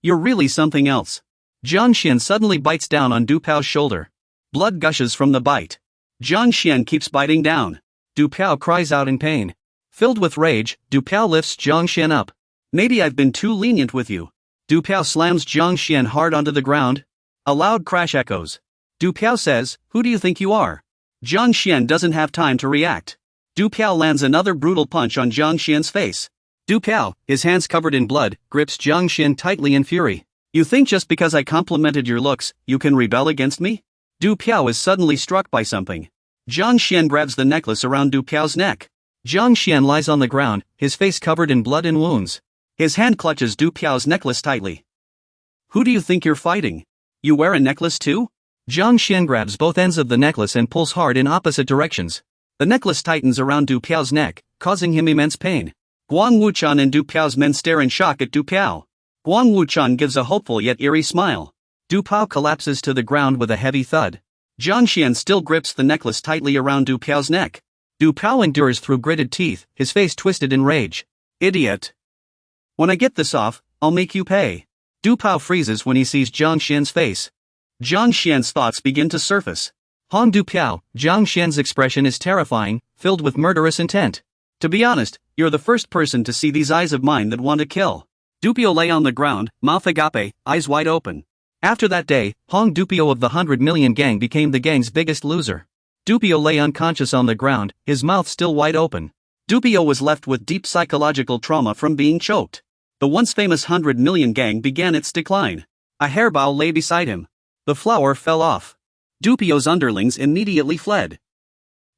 "You're really something else." Jiang Xian suddenly bites down on Du Piao's shoulder. Blood gushes from the bite. Jiang Xian keeps biting down. Du Piao cries out in pain. Filled with rage, Du Piao lifts Jiang Xian up. "Maybe I've been too lenient with you." Du Piao slams Jiang Xian hard onto the ground. A loud crash echoes. Du Piao says, "Who do you think you are?" Jiang Xian doesn't have time to react. Du Piao lands another brutal punch on Jiang Xian's face. Du Piao, his hands covered in blood, grips Jiang Xian tightly in fury. "You think just because I complimented your looks, you can rebel against me?" Du Piao is suddenly struck by something. Jiang Xian grabs the necklace around Du Piao's neck. Jiang Xian lies on the ground, his face covered in blood and wounds. His hand clutches Du Piao's necklace tightly. "Who do you think you're fighting? You wear a necklace too?" Jiang Xian grabs both ends of the necklace and pulls hard in opposite directions. The necklace tightens around Du Piao's neck, causing him immense pain. Guang Wuchan and Du Piao's men stare in shock at Du Piao. Guang Wuchan gives a hopeful yet eerie smile. Du Piao collapses to the ground with a heavy thud. Jiang Xian still grips the necklace tightly around Du Piao's neck. Du Piao endures through gritted teeth, his face twisted in rage. "Idiot. When I get this off, I'll make you pay." Du Piao freezes when he sees Jiang Xian's face. Jiang Xian's thoughts begin to surface. Hong Du Piao, Jiang Xian's expression is terrifying, filled with murderous intent. "To be honest, you're the first person to see these eyes of mine that want to kill." Du Piao lay on the ground, mouth agape, eyes wide open. After that day, Hong Du Piao of the 100 Million Gang became the gang's biggest loser. Du Piao lay unconscious on the ground, his mouth still wide open. Du Piao was left with deep psychological trauma from being choked. The once famous 100 Million Gang began its decline. A hairbow lay beside him. The flower fell off. Du Piao's underlings immediately fled.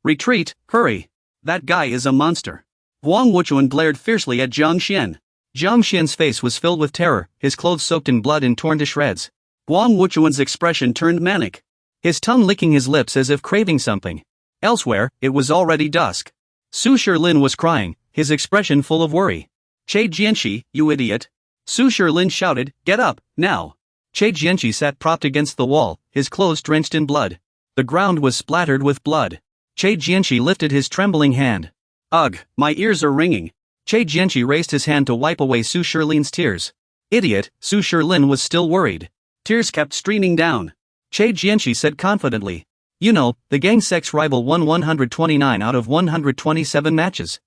"Retreat, hurry. That guy is a monster." Guang Wuchuan glared fiercely at Jiang Xian. Jiang Xian's face was filled with terror, his clothes soaked in blood and torn to shreds. Guang Wuchuan's expression turned manic. His tongue licking his lips as if craving something. Elsewhere, it was already dusk. Su Shilin was crying, his expression full of worry. "Che Jianxi, you idiot." Su Shilin shouted, "Get up, now." Che Jianxi sat propped against the wall, his clothes drenched in blood. The ground was splattered with blood. Che Jianxi lifted his trembling hand. "Ugh, my ears are ringing." Che Jianxi raised his hand to wipe away Su Shilin's tears. "Idiot," Su Shilin was still worried. Tears kept streaming down. Che Jianxi said confidently, "You know, the gang's sex rival won 129 out of 127 matches.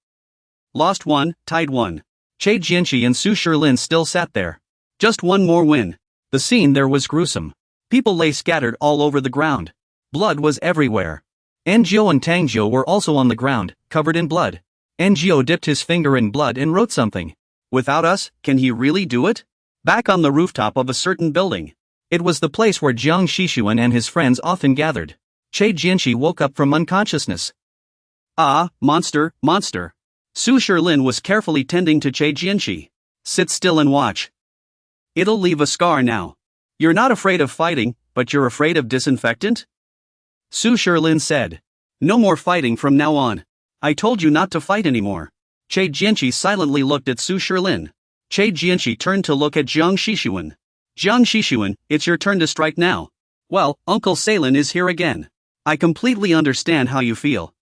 Lost one, tied one." Che Jianxi and Su Shilin still sat there. Just one more win. The scene there was gruesome. People lay scattered all over the ground. Blood was everywhere. Ngo and Tangjo were also on the ground, covered in blood. Ngo dipped his finger in blood and wrote something. Without us, can he really do it? Back on the rooftop of a certain building. It was the place where Jiang Shishuan and his friends often gathered. Che Jianxi woke up from unconsciousness. Ah, monster, monster. Su Shilin was carefully tending to Che Jianxi. Sit still and watch. It'll leave a scar now. You're not afraid of fighting, but you're afraid of disinfectant? Su Shilin said. No more fighting from now on. I told you not to fight anymore. Che Jianxi silently looked at Su Shilin. Che Jianxi turned to look at Jiang Shishuan. Jiang Shishuan, it's your turn to strike now. Well, Uncle Salin is here again. I completely understand how you feel.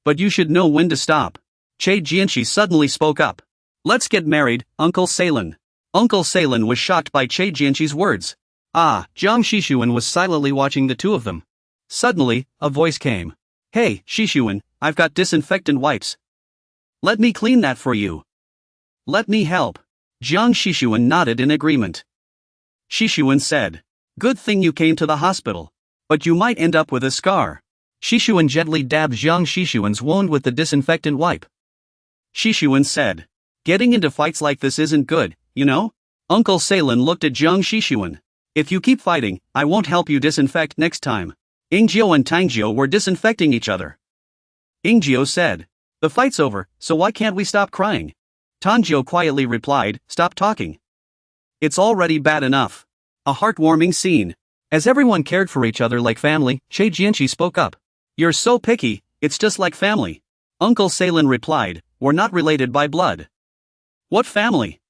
But you should know when to stop. Che Jianxi suddenly spoke up. Let's get married, Uncle Salin. Uncle Salin was shocked by Che Jianxi's words. Ah, Jiang Shishuan was silently watching the two of them. Suddenly, a voice came. Hey, Shishuan, I've got disinfectant wipes. Let me clean that for you. Let me help. Jiang Shishuan nodded in agreement. Shishuan said. Good thing you came to the hospital. But you might end up with a scar. Shishuan gently dabbed Jiang Shishuan's wound with the disinfectant wipe. Shishuan said. Getting into fights like this isn't good, you know? Uncle Salin looked at Jiang Shishuan. If you keep fighting, I won't help you disinfect next time. Ingjiu and Tangjiu were disinfecting each other. Ingjiu said. The fight's over, so why can't we stop crying? Tangjiu quietly replied, stop talking. It's already bad enough. A heartwarming scene. As everyone cared for each other like family, Che Jianxi spoke up. You're so picky, it's just like family. Uncle Salin replied, we're not related by blood. What family?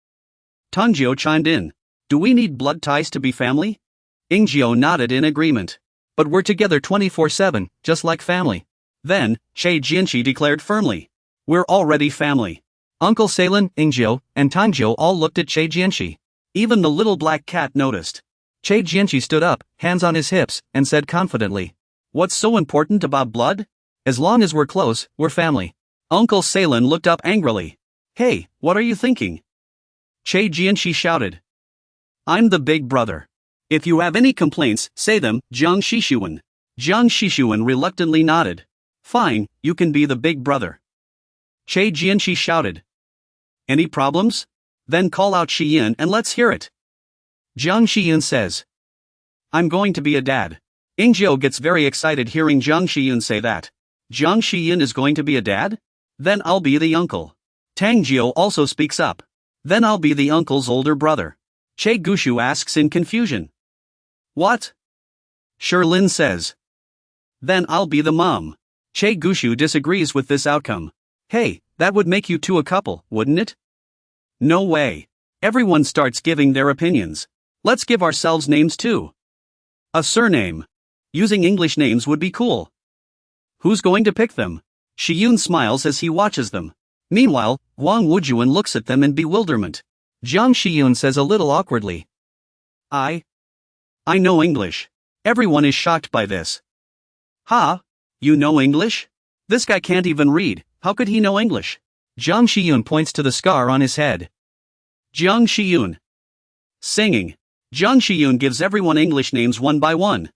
Tangjiu chimed in. Do we need blood ties to be family? Ingjiu nodded in agreement. But we're together 24/7, just like family. Then, Che Jianxi declared firmly. We're already family. Uncle Salin, Ingjiu, and Tangjiu all looked at Che Jianxi. Even the little black cat noticed. Che Jianxi stood up, hands on his hips, and said confidently. What's so important about blood? As long as we're close, we're family. Uncle Salin looked up angrily. Hey, what are you thinking? Che Jianxi shouted. I'm the big brother. If you have any complaints, say them, Jiang Shishuan. Jiang Shishuan reluctantly nodded. Fine, you can be the big brother. Che Jianxi shouted. Any problems? Then call out Xiyin and let's hear it. Jiang Xiyin says. I'm going to be a dad. Ingjiu gets very excited hearing Jiang Xiyin say that. Jiang Xiyin is going to be a dad? Then I'll be the uncle. Tangjiu also speaks up. Then I'll be the uncle's older brother. Che Gushu asks in confusion. What? Shilin says. Then I'll be the mom. Che Gushu disagrees with this outcome. Hey, that would make you two a couple, wouldn't it? No way. Everyone starts giving their opinions. Let's give ourselves names too. A surname. Using English names would be cool. Who's going to pick them? Shiyun smiles as he watches them. Meanwhile, Wang Wujuan looks at them in bewilderment. Jiang Shiyun says a little awkwardly. I know English. Everyone is shocked by this. Ha? You know English? This guy can't even read, how could he know English? Jiang Shiyun points to the scar on his head. Jiang Shiyun. Singing. Jiang Shiyun gives everyone English names one by one.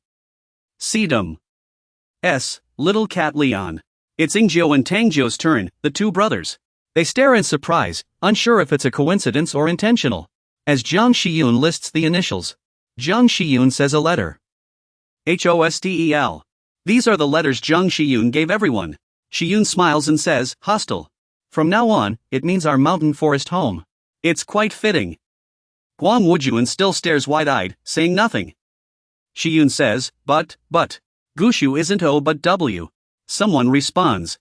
Sedum. S. Little Cat Leon. It's Ingjiu and Tangjiu's turn, the two brothers. They stare in surprise, unsure if it's a coincidence or intentional. As Jiang Shiyun lists the initials. Jiang Shiyun says a letter. Hostel. These are the letters Jiang Shiyun gave everyone. Shiyun smiles and says, hostel. From now on, it means our mountain forest home. It's quite fitting. Guang Wujuan still stares wide-eyed, saying nothing. Shiyun says, but, Gushu isn't O but W. Someone responds.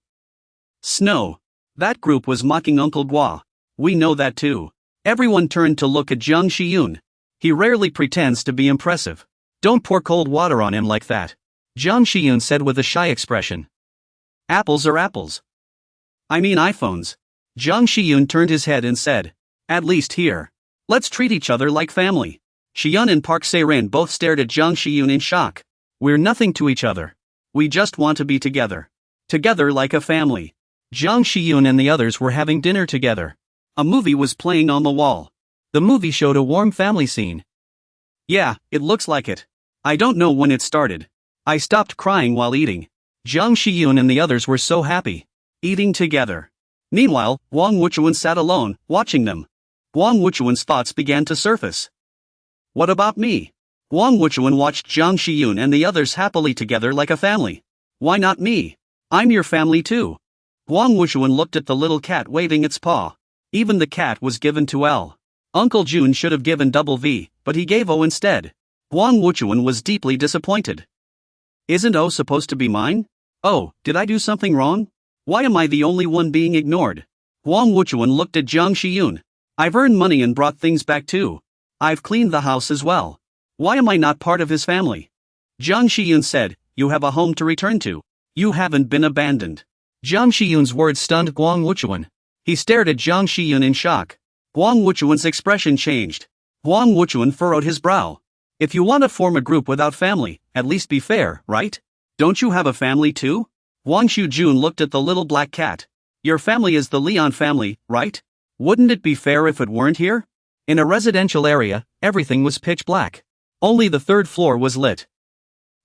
Snow. That group was mocking Uncle Gua. We know that too. Everyone turned to look at Jiang Shiyun. He rarely pretends to be impressive. Don't pour cold water on him like that. Jiang Shiyun said with a shy expression. Apples are apples. I mean iPhones. Jiang Shiyun turned his head and said. At least here. Let's treat each other like family. Shiyun and Park Se-rin both stared at Jiang Shiyun in shock. We're nothing to each other. We just want to be together. Together like a family. Jiang Shiyun and the others were having dinner together. A movie was playing on the wall. The movie showed a warm family scene. Yeah, it looks like it. I don't know when it started. I stopped crying while eating. Jiang Shiyun and the others were so happy. Eating together. Meanwhile, Wang Wuchuan sat alone, watching them. Wang Wuchuan's thoughts began to surface. What about me? Wang Wuchuan watched Jiang Shiyun and the others happily together like a family. Why not me? I'm your family too. Wang Wuchuan looked at the little cat waving its paw. Even the cat was given to L. Uncle Jun should have given double V, but he gave O instead. Wang Wuchuan was deeply disappointed. Isn't O supposed to be mine? Oh, did I do something wrong? Why am I the only one being ignored? Wang Wuchuan looked at Jiang Shiyun. I've earned money and brought things back too. I've cleaned the house as well. Why am I not part of his family? Jiang Shiyun said, you have a home to return to. You haven't been abandoned. Jiang Shiyun's words stunned Wang Wuchuan. He stared at Jiang Shiyun in shock. Wang Wuchuan's expression changed. Wang Wuchuan furrowed his brow. If you want to form a group without family, at least be fair, right? Don't you have a family too? Wang Shujun looked at the little black cat. Your family is the Leon family, right? Wouldn't it be fair if it weren't here? In a residential area, everything was pitch black. Only the third floor was lit.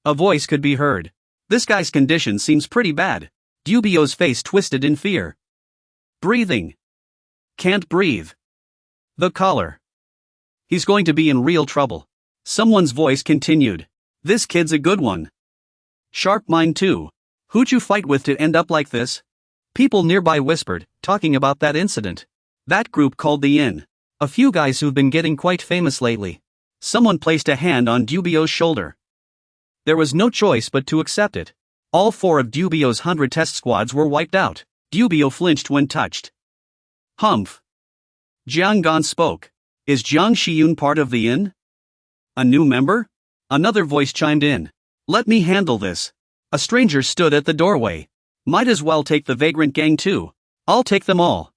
A voice could be heard. This guy's condition seems pretty bad. Dubio's face twisted in fear. Breathing. Can't breathe. The collar. He's going to be in real trouble. Someone's voice continued. This kid's a good one. Sharp mind too. Who'd you fight with to end up like this? People nearby whispered, talking about that incident. That group called the Inn. A few guys who've been getting quite famous lately. Someone placed a hand on Dubio's shoulder. There was no choice but to accept it. All 4 of Dubio's 100 test squads were wiped out. Dubio flinched when touched. Humph. Jiang Gan spoke. Is Jiang Shiyun part of the Inn? A new member? Another voice chimed in. Let me handle this. A stranger stood at the doorway. Might as well take the vagrant gang too. I'll take them all.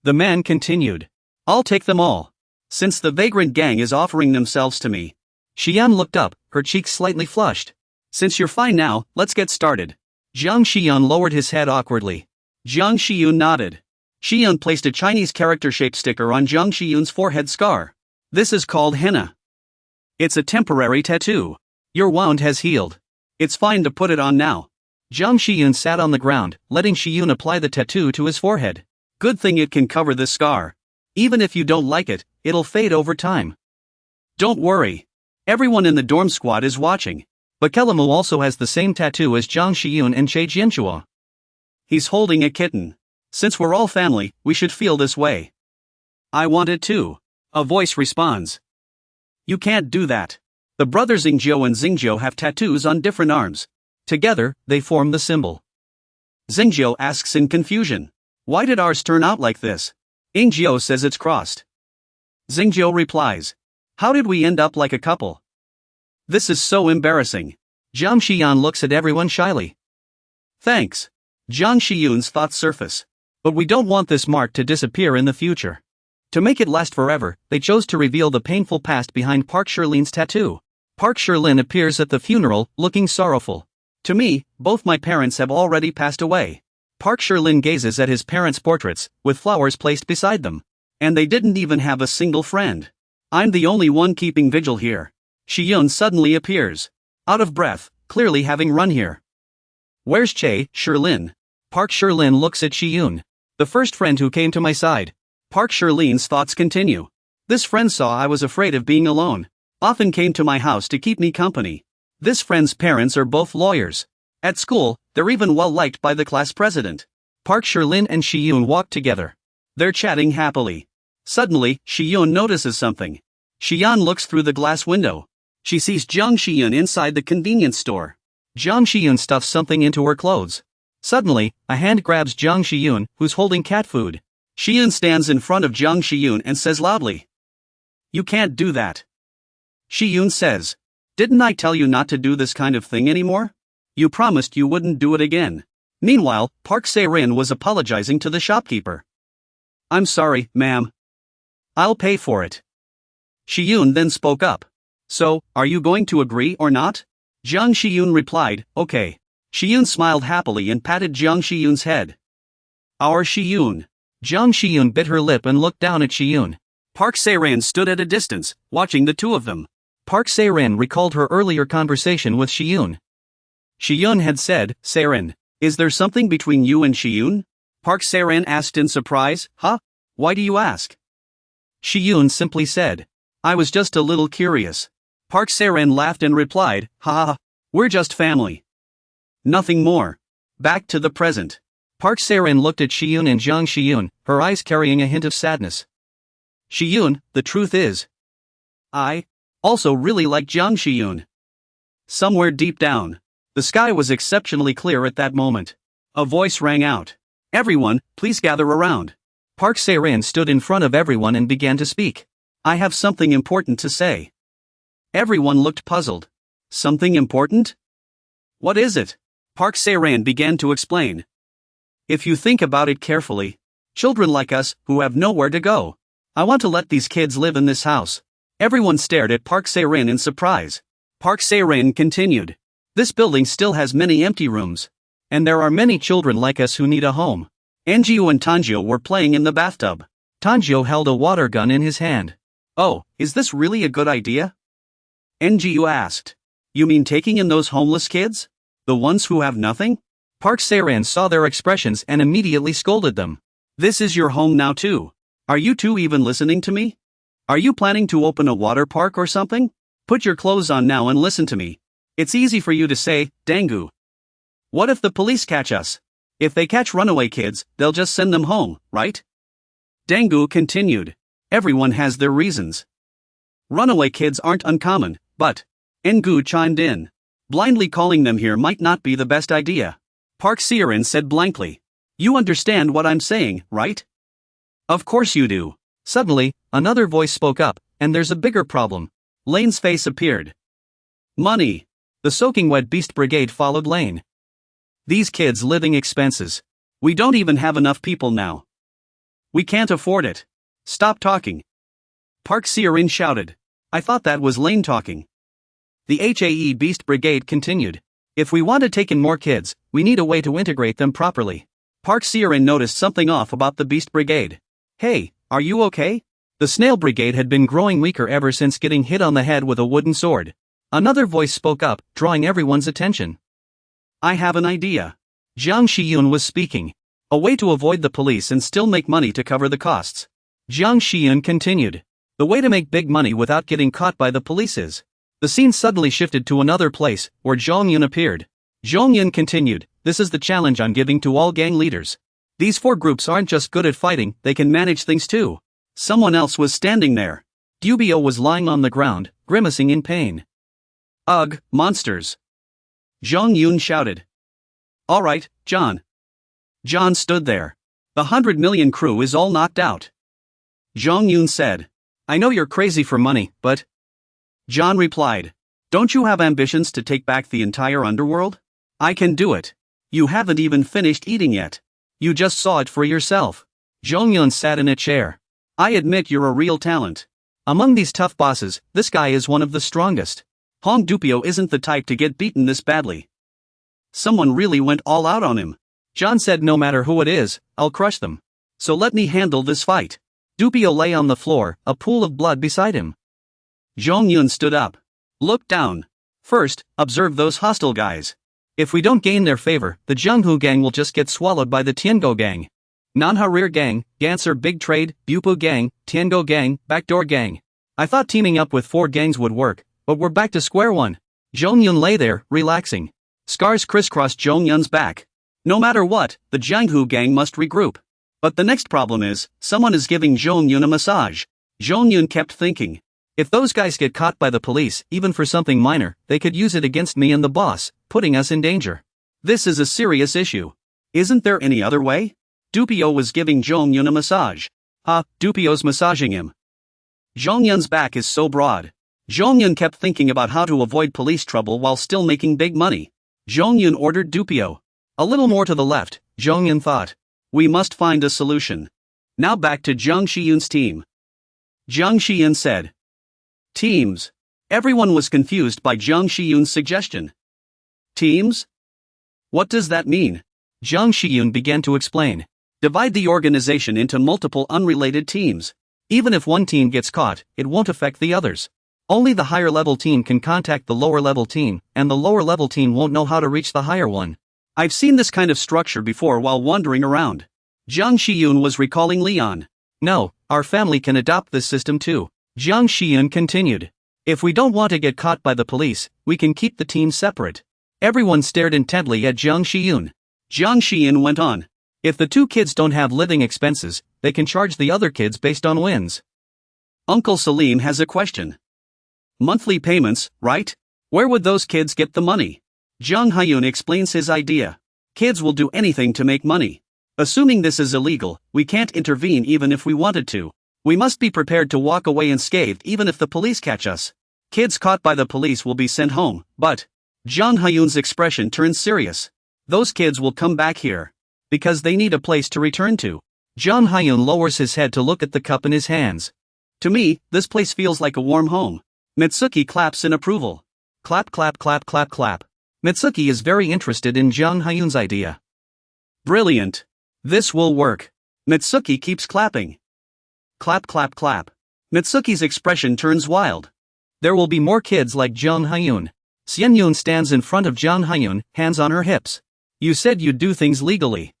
The man continued. I'll take them all. Since the vagrant gang is offering themselves to me. Xian looked up, her cheeks slightly flushed. Since you're fine now, let's get started. Jiang Xian lowered his head awkwardly. Jiang Shiyun nodded. Xian placed a Chinese character-shaped sticker on Jiang Shiyun's forehead scar. This is called henna. It's a temporary tattoo. Your wound has healed. It's fine to put it on now. Jiang Shiyun sat on the ground, letting Shiyun apply the tattoo to his forehead. Good thing it can cover this scar. Even if you don't like it, it'll fade over time. Don't worry. Everyone in the dorm squad is watching. Bakelamu also has the same tattoo as Jiang Shiyun and Che Jianchua. He's holding a kitten. Since we're all family, we should feel this way. I want it too. A voice responds. You can't do that. The brothers Xingjiu and Xingjiu have tattoos on different arms. Together, they form the symbol. Xingjiu asks in confusion. Why did ours turn out like this? Xingjiu says it's crossed. Xingjiu replies. How did we end up like a couple? This is so embarrassing. Jiang Xian looks at everyone shyly. Thanks. Jiang Shiyun's thoughts surface. But we don't want this mark to disappear in the future. To make it last forever, they chose to reveal the painful past behind Park Sherlin's tattoo. Park Sherlin appears at the funeral, looking sorrowful. To me, both my parents have already passed away. Park Sherlin gazes at his parents' portraits, with flowers placed beside them. And they didn't even have a single friend. I'm the only one keeping vigil here. Shiyun suddenly appears. Out of breath, clearly having run here. Where's Che, Sherlin? Park Sherlin looks at Shiyun. The first friend who came to my side. Park Sherlin's thoughts continue. This friend saw I was afraid of being alone. Often came to my house to keep me company. This friend's parents are both lawyers. At school, they're even well liked by the class president. Park Sherlin and Shiyun walk together. They're chatting happily. Suddenly, Shiyun notices something. Xian looks through the glass window. She sees Jiang Shiyun inside the convenience store. Jiang Shiyun stuffs something into her clothes. Suddenly, a hand grabs Jiang Shiyun, who's holding cat food. Xian stands in front of Jiang Shiyun and says loudly. You can't do that. Shiyun says. Didn't I tell you not to do this kind of thing anymore? You promised you wouldn't do it again. Meanwhile, Park Se-rin was apologizing to the shopkeeper. I'm sorry, ma'am. I'll pay for it. Shiyun then spoke up. So, are you going to agree or not? Jiang Shiyun replied, okay. Shiyun smiled happily and patted Jiang Shiyun's head. Our Shiyun. Jiang Shiyun bit her lip and looked down at Shiyun. Park Se-ran stood at a distance, watching the two of them. Park Se-ran recalled her earlier conversation with Shi-yoon. Shi-yoon had said, "Se-ran, is there something between you and Shi-yoon?" Park Se-ran asked in surprise. "Huh? Why do you ask?" Shi-yoon simply said, "I was just a little curious." Park Se-ran laughed and replied, "Ha ha, we're just family. Nothing more." Back to the present. Park Se-ran looked at Shi-yoon and Jang Shi-yoon, her eyes carrying a hint of sadness. "Shi-yoon, the truth is, I also really like Jang Shi-yoon." Somewhere deep down, the sky was exceptionally clear at that moment. A voice rang out. "Everyone, please gather around." Park Se-ran stood in front of everyone and began to speak. "I have something important to say." Everyone looked puzzled. "Something important? What is it?" Park Se-ran began to explain. "If you think about it carefully, children like us, who have nowhere to go, I want to let these kids live in this house." Everyone stared at Park Se-ran in surprise. Park Se-ran continued. "This building still has many empty rooms. And there are many children like us who need a home." Enjio and Tanjio were playing in the bathtub. Tanjio held a water gun in his hand. "Oh, is this really a good idea?" Enjio asked. "You mean taking in those homeless kids? The ones who have nothing?" Park Se-ran saw their expressions and immediately scolded them. "This is your home now too. Are you two even listening to me? Are you planning to open a water park or something? Put your clothes on now and listen to me. It's easy for you to say, Dangu. What if the police catch us? If they catch runaway kids, they'll just send them home, right?" Dangu continued. "Everyone has their reasons. Runaway kids aren't uncommon, but..." Engu chimed in. "Blindly calling them here might not be the best idea." Park Se-ran said blankly. "You understand what I'm saying, right?" "Of course you do." Suddenly, another voice spoke up, "And there's a bigger problem." Lane's face appeared. "Money." The soaking wet beast brigade followed Lane. "These kids' living expenses. We don't even have enough people now. We can't afford it. Stop talking." Park Se-ran shouted. "I thought that was Lane talking." The HAE Beast Brigade continued. "If we want to take in more kids, we need a way to integrate them properly." Park Se-ran noticed something off about the Beast Brigade. "Hey, are you okay?" The Snail Brigade had been growing weaker ever since getting hit on the head with a wooden sword. Another voice spoke up, drawing everyone's attention. "I have an idea." Jiang Shi-yoon was speaking. "A way to avoid the police and still make money to cover the costs." Jiang Shi-yoon continued. "The way to make big money without getting caught by the police is..." The scene suddenly shifted to another place, where Jong-yun appeared. Jong-yun continued. "This is the challenge I'm giving to all gang leaders. These four groups aren't just good at fighting, they can manage things too." Someone else was standing there. Dubio was lying on the ground, grimacing in pain. "Ugh, monsters!" Jong-yun shouted. "All right, John." John stood there. "The 100 million crew is all knocked out." Jong-yun said. "I know you're crazy for money, but..." John replied. "Don't you have ambitions to take back the entire underworld? I can do it. You haven't even finished eating yet. You just saw it for yourself." Jong-yun sat in a chair. "I admit you're a real talent. Among these tough bosses, this guy is one of the strongest. Hong Dupio isn't the type to get beaten this badly. Someone really went all out on him." John said, "No matter who it is, I'll crush them. So let me handle this fight." Dupio lay on the floor, a pool of blood beside him. Jong-yun stood up. "Look down. First, observe those hostile guys. If we don't gain their favor, the Junghu gang will just get swallowed by the Tiango gang. Manhwa Rear Gang, Gangster Big Trade, Bupu Gang, Tiango Gang, Backdoor Gang. I thought teaming up with 4 gangs would work, but we're back to square one." Jong-yun lay there, relaxing. Scars crisscrossed Jong-yun's back. No matter what, the Junghu gang must regroup. But the next problem is, someone is giving Jong-yun a massage. Jong-yun kept thinking. If those guys get caught by the police, even for something minor, they could use it against me and the boss, putting us in danger. This is a serious issue. Isn't there any other way? Dupio was giving Jong-yun a massage. Dupio's massaging him. Jong-yun's back is so broad. Jong-yun kept thinking about how to avoid police trouble while still making big money. Jong-yun ordered Dupio. A little more to the left, Jong-yun thought. We must find a solution. Now back to Jiang Shi-yun's team. Jiang Shi-yun said. Teams. Everyone was confused by Jiang Shi-yun's suggestion. Teams? What does that mean? Jiang Shi-yun began to explain. Divide the organization into multiple unrelated teams. Even if one team gets caught, it won't affect the others. Only the higher level team can contact the lower level team, and the lower level team won't know how to reach the higher one. I've seen this kind of structure before while wandering around. Jiang Shiyun was recalling Leon. No, our family can adopt this system too. Jiang Shiyun continued. If we don't want to get caught by the police, we can keep the teams separate. Everyone stared intently at Jiang Shiyun. Jiang Shiyun went on. If the two kids don't have living expenses, they can charge the other kids based on wins. Uncle Salim has a question. Monthly payments, right? Where would those kids get the money? Jiang Hyun explains his idea. Kids will do anything to make money. Assuming this is illegal, we can't intervene even if we wanted to. We must be prepared to walk away unscathed even if the police catch us. Kids caught by the police will be sent home, but... Jiang Hyun's expression turns serious. Those kids will come back here. Because they need a place to return to. Jiang Hyun lowers his head to look at the cup in his hands. To me, this place feels like a warm home. Mitsuki claps in approval. Clap clap clap clap clap. Mitsuki is very interested in Jiang Hyun's idea. Brilliant. This will work. Mitsuki keeps clapping. Clap clap clap. Mitsuki's expression turns wild. There will be more kids like Jiang Hyun. Xianyun stands in front of Jiang Hyun, hands on her hips. You said you'd do things legally.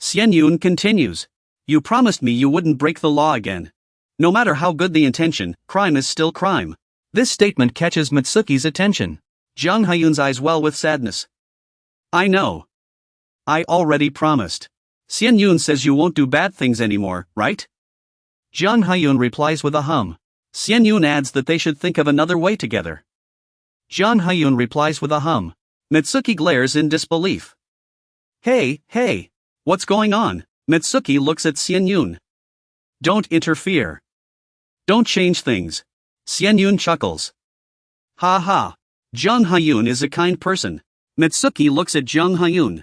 Xianyun continues. You promised me you wouldn't break the law again. No matter how good the intention, crime is still crime. This statement catches Mitsuki's attention. Jiang Hyun's eyes well with sadness. I know. I already promised. Xianyun says you won't do bad things anymore, right? Jiang Hyun replies with a hum. Xianyun adds that they should think of another way together. Jiang Hyun replies with a hum. Mitsuki glares in disbelief. Hey, what's going on? Mitsuki looks at Xianyun. Don't interfere. Don't change things. Xianyun chuckles. Ha ha. Jiang Hyun is a kind person. Mitsuki looks at Jiang Hyun.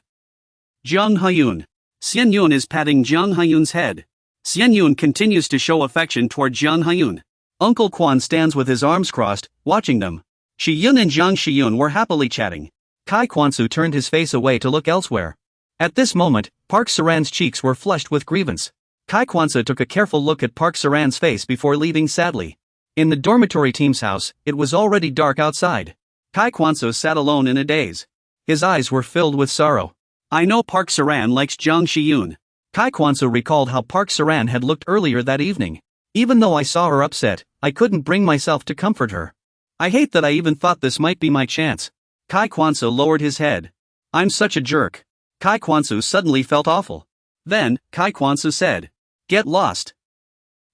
Jiang Hyun. Xianyun is patting Jiang Hyun's head. Xianyun continues to show affection toward Jiang Hyun. Uncle Quan stands with his arms crossed, watching them. Shiyun and Jiang Shiyun were happily chatting. Kai Kwansu turned his face away to look elsewhere. At this moment, Park Saran's cheeks were flushed with grievance. Kai Kwansu took a careful look at Park Saran's face before leaving sadly. In the dormitory team's house, it was already dark outside. Kai Kwansu sat alone in a daze. His eyes were filled with sorrow. I know Park Saran likes Jiang Shiyun. Kai Kwansu recalled how Park Saran had looked earlier that evening. Even though I saw her upset, I couldn't bring myself to comfort her. I hate that I even thought this might be my chance. Kai Kwansu lowered his head. I'm such a jerk. Kai Kwansu suddenly felt awful. Then, Kai Kwansu said, Get lost.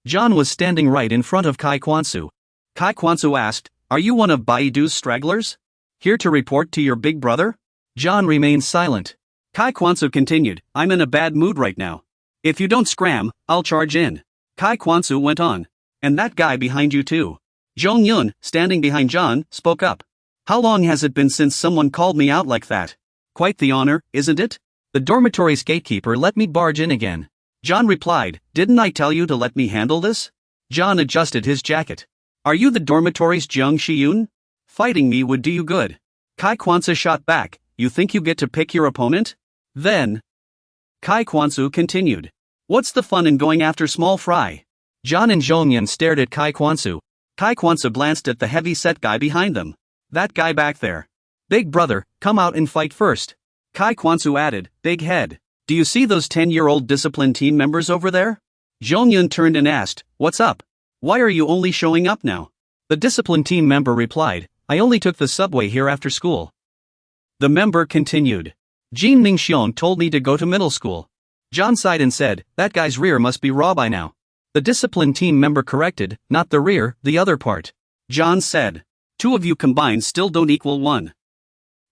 John was standing right in front of Kai Kwansu. Kai Kwansu asked, Are you one of Baidu's stragglers? Here to report to your big brother? John remained silent. Kai Kwansu continued, I'm in a bad mood right now. If you don't scram, I'll charge in. Kai Kwansu went on. And that guy behind you too. Zhong Yun, standing behind John, spoke up. How long has it been since someone called me out like that? Quite the honor, isn't it? The dormitory's gatekeeper let me barge in again. John replied, Didn't I tell you to let me handle this? John adjusted his jacket. Are you the dormitory's Jiang Shiyun? Fighting me would do you good. Kai Kwansu shot back, You think you get to pick your opponent? Then. Kai Kwansu continued. What's the fun in going after small fry? John and Zhongyan stared at Kai Kwansu. Kai Kwansu glanced at the heavy-set guy behind them. That guy back there. Big brother, come out and fight first. Kai Kwansu added, Big head. Do you see those 10-year-old discipline team members over there? Zhongyun turned and asked, What's up? Why are you only showing up now? The discipline team member replied, I only took the subway here after school. The member continued. Jin Mingxiong told me to go to middle school. John sighed and said, That guy's rear must be raw by now. The discipline team member corrected, Not the rear, the other part. John said. 2 of you combined still don't equal 1.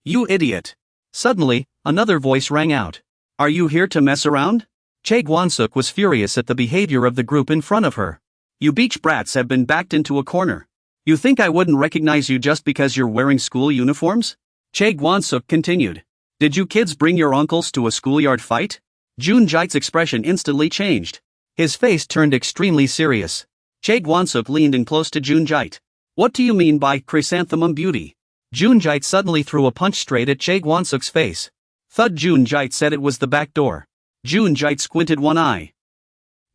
You idiot. Suddenly, another voice rang out. Are you here to mess around? Chae Gwansuk was furious at the behavior of the group in front of her. You beach brats have been backed into a corner. You think I wouldn't recognize you just because you're wearing school uniforms? Chae Gwansuk continued. Did you kids bring your uncles to a schoolyard fight? Jun Jait's expression instantly changed. His face turned extremely serious. Chae Gwansuk leaned in close to Jun Jait. What do you mean by chrysanthemum beauty? Jun Jait suddenly threw a punch straight at Chae Gwansuk's face. Thud. Jun Jait said it was the back door. Jun Jait squinted one eye.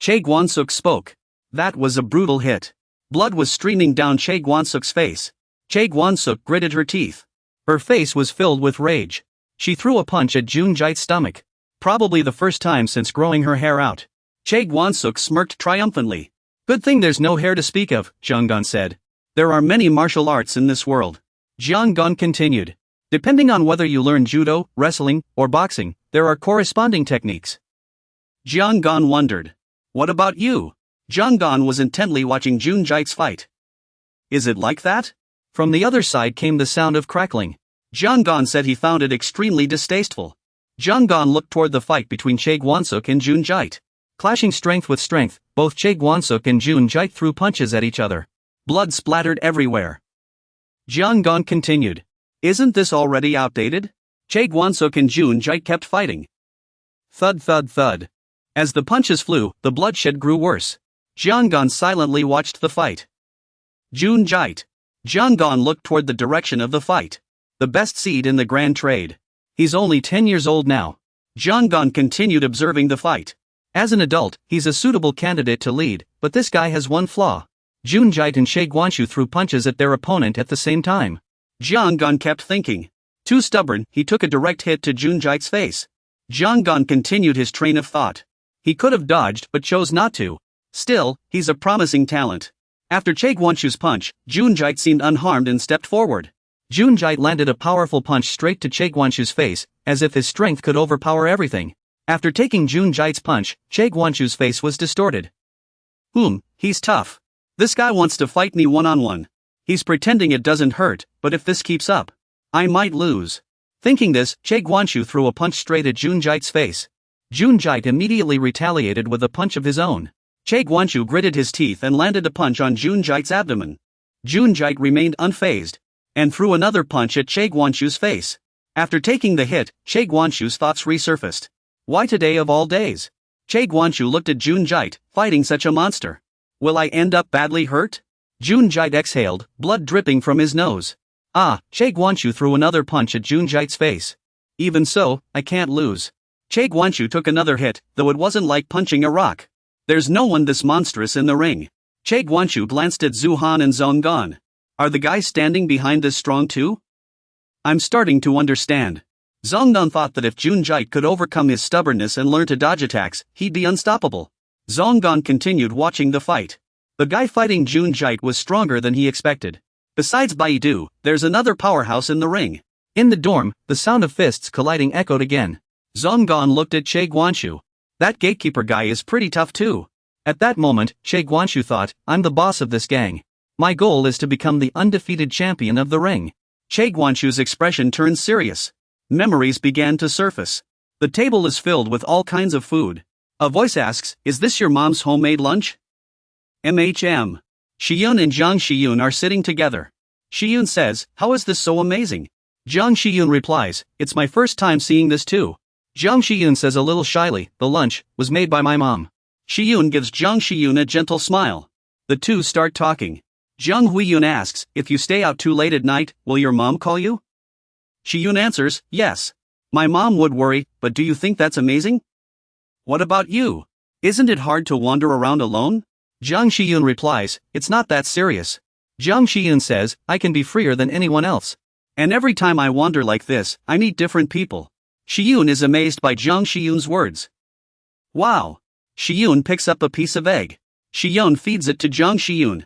Chae Gwansuk spoke. That was a brutal hit. Blood was streaming down Chae Gwansuk's face. Chae Gwansuk gritted her teeth. Her face was filled with rage. She threw a punch at Jun Jait's stomach. Probably the first time since growing her hair out. Chae Gwansuk smirked triumphantly. Good thing there's no hair to speak of, Jeonggun said. There are many martial arts in this world. Jeonggun continued. Depending on whether you learn judo, wrestling, or boxing, there are corresponding techniques. Jeonggun wondered. What about you? Jeonggun was intently watching Jun Jait's fight. Is it like that? From the other side came the sound of crackling. Jeonggun said he found it extremely distasteful. Jeonggun looked toward the fight between Chae Gwansuk and Jun Jait. Clashing strength with strength, both Chae Gwansuk and Jun Jait threw punches at each other. Blood splattered everywhere. Jeonggun continued. Isn't this already outdated? Chae Gwansuk and Jun Jait kept fighting. Thud thud thud. As the punches flew, the bloodshed grew worse. Jeonggun silently watched the fight. Jun Jait. Jeonggun looked toward the direction of the fight. The best seed in the grand trade. He's only 10 years old now. Jeonggun continued observing the fight. As an adult, he's a suitable candidate to lead, but this guy has one flaw. Jun Jait and Chae Gwanshu threw punches at their opponent at the same time. Jeonggun kept thinking. Too stubborn, he took a direct hit to Jun Jait's face. Jeonggun continued his train of thought. He could have dodged but chose not to. Still, he's a promising talent. After Chae Gwanshu's punch, Jun Jait seemed unharmed and stepped forward. Jun Jait landed a powerful punch straight to Chae Gwanshu's face, as if his strength could overpower everything. After taking Jun Jait's punch, Chae Gwanshu's face was distorted. He's tough. This guy wants to fight me one-on-one. He's pretending it doesn't hurt, but if this keeps up, I might lose. Thinking this, Chae Gwanshu threw a punch straight at Jun Jait's face. Jun Jait immediately retaliated with a punch of his own. Chae Gwanshu gritted his teeth and landed a punch on Jun Jait's abdomen. Jun Jait remained unfazed and threw another punch at Chae Gwanshu's face. After taking the hit, Chae Gwanshu's thoughts resurfaced. Why today of all days? Chae Gwanshu looked at Jun Jait, fighting such a monster. Will I end up badly hurt? Jun Jait exhaled, blood dripping from his nose. Chae Gwanshu threw another punch at Jun Jait's face. Even so, I can't lose. Chae Gwanshu took another hit, though it wasn't like punching a rock. There's no one this monstrous in the ring. Chae Gwanshu glanced at Zhu Han and Zonggan. Are the guys standing behind this strong too? I'm starting to understand. Zongnan thought that if Jun Jait could overcome his stubbornness and learn to dodge attacks, he'd be unstoppable. Zonggan continued watching the fight. The guy fighting Jun Jait was stronger than he expected. Besides Baidu, there's another powerhouse in the ring. In the dorm, the sound of fists colliding echoed again. Zonggan looked at Chae Gwanshu. That gatekeeper guy is pretty tough too. At that moment, Chae Gwanshu thought, I'm the boss of this gang. My goal is to become the undefeated champion of the ring. Chae Gwanshu's expression turned serious. Memories began to surface. The table is filled with all kinds of food. A voice asks, is this your mom's homemade lunch? MHM. Shiyun and Jiang Shiyun are sitting together. Shiyun says, how is this so amazing? Jiang Shiyun replies, it's my first time seeing this too. Jiang Shiyun says a little shyly, the lunch was made by my mom. Shiyun gives Jiang Shiyun a gentle smile. The two start talking. Jiang Huiyun asks, if you stay out too late at night, will your mom call you? Shiyun answers, yes. My mom would worry, but do you think that's amazing? What about you? Isn't it hard to wander around alone? Jiang Shiyun replies, it's not that serious. Jiang Shiyun says, I can be freer than anyone else. And every time I wander like this, I meet different people. Shiyun is amazed by Jiang Shiyun's words. Wow! Shiyun picks up a piece of egg. Shiyun feeds it to Jiang Shiyun.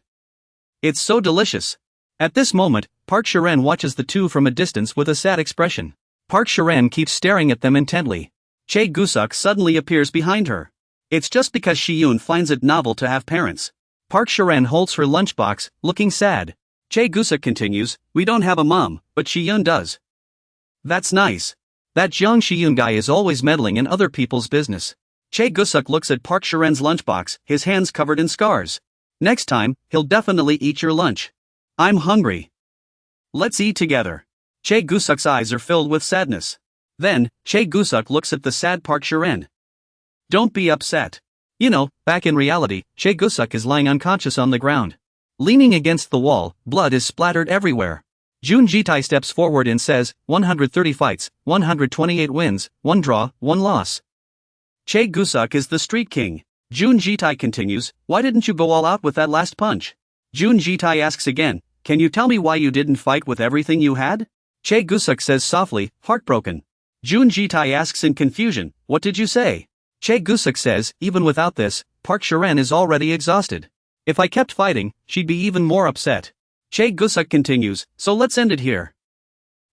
It's so delicious. At this moment, Park Shiren watches the two from a distance with a sad expression. Park Shiren keeps staring at them intently. Chae Gusuk suddenly appears behind her. It's just because Shiyun finds it novel to have parents. Park Shiren holds her lunchbox, looking sad. Chae Gusuk continues, we don't have a mom, but Shiyun does. That's nice. That Jiang Shiyun guy is always meddling in other people's business. Chae Gusuk looks at Park Shiren's lunchbox, his hands covered in scars. Next time, he'll definitely eat your lunch. I'm hungry. Let's eat together. Chae Gusuk's eyes are filled with sadness. Then, Chae Gusuk looks at the sad Park Shiren. Don't be upset. Back in reality, Chae Gusuk is lying unconscious on the ground. Leaning against the wall, blood is splattered everywhere. Jun Jitai steps forward and says, 130 fights, 128 wins, 1 draw, 1 loss. Chae Gusuk is the street king. Jun Jitai continues, why didn't you go all out with that last punch? Jun Jitai asks again, can you tell me why you didn't fight with everything you had? Che Gusuk says softly, heartbroken. Jun Jitai asks in confusion, what did you say? Che Gusuk says, even without this, Park Shiren is already exhausted. If I kept fighting, she'd be even more upset. Che Gusuk continues, so let's end it here.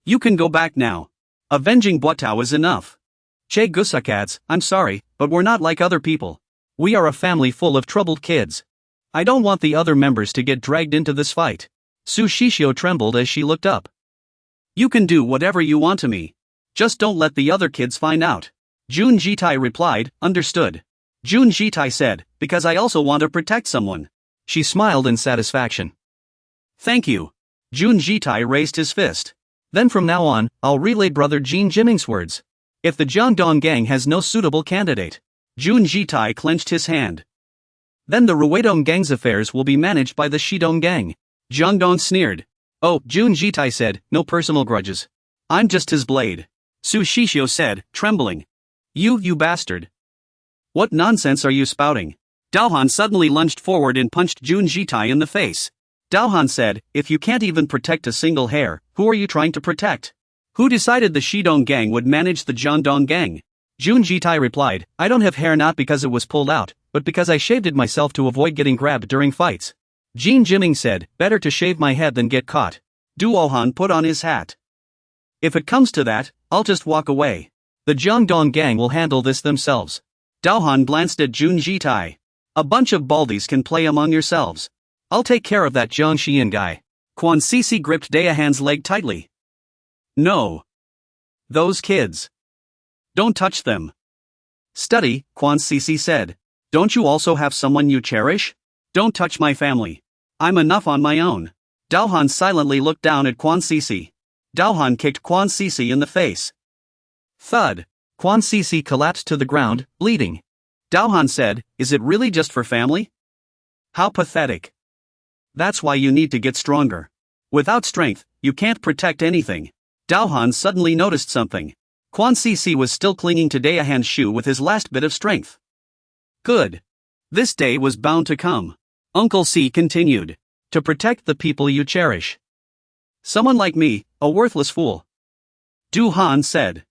You can go back now. Avenging Buatao is enough. Che Gusuk adds, I'm sorry, but we're not like other people. We are a family full of troubled kids. I don't want the other members to get dragged into this fight. Su Shishio trembled as she looked up. You can do whatever you want to me. Just don't let the other kids find out. Jun Jitai replied, understood. Jun Jitai said, because I also want to protect someone. She smiled in satisfaction. Thank you. Jun Jitai raised his fist. Then from now on, I'll relay brother Jin Jiming's words. If the Jiangdong gang has no suitable candidate. Jun Jitai clenched his hand. Then the Ruidong gang's affairs will be managed by the Shidong gang. Jiangdong sneered. Oh, Jun Jitai said, no personal grudges. I'm just his blade. Su Shishio said, trembling. You bastard. What nonsense are you spouting? Daohan suddenly lunged forward and punched Jun Jitai in the face. Daohan said, if you can't even protect a single hair, who are you trying to protect? Who decided the Shidong gang would manage the Jiangdong gang? Jun Jitai replied, I don't have hair not because it was pulled out, but because I shaved it myself to avoid getting grabbed during fights. Jin Jiming said, better to shave my head than get caught. Duohan put on his hat. If it comes to that, I'll just walk away. The Jiangdong gang will handle this themselves. Daohan glanced at Jun Jitai. A bunch of baldies can play among yourselves. I'll take care of that Jiang Xian guy. Quan Sisi gripped Daohan's leg tightly. No. Those kids. Don't touch them. Study, Quan Sisi said. Don't you also have someone you cherish? Don't touch my family. I'm enough on my own. Daohan silently looked down at Quan Sisi. Daohan kicked Quan Sisi in the face. Thud. Quan Sisi collapsed to the ground, bleeding. Daohan said, is it really just for family? How pathetic. That's why you need to get stronger. Without strength, you can't protect anything. Daohan suddenly noticed something. Quan Sisi was still clinging to Daohan's shoe with his last bit of strength. Good. This day was bound to come. Uncle C continued. To protect the people you cherish. Someone like me, a worthless fool. Du-Han said.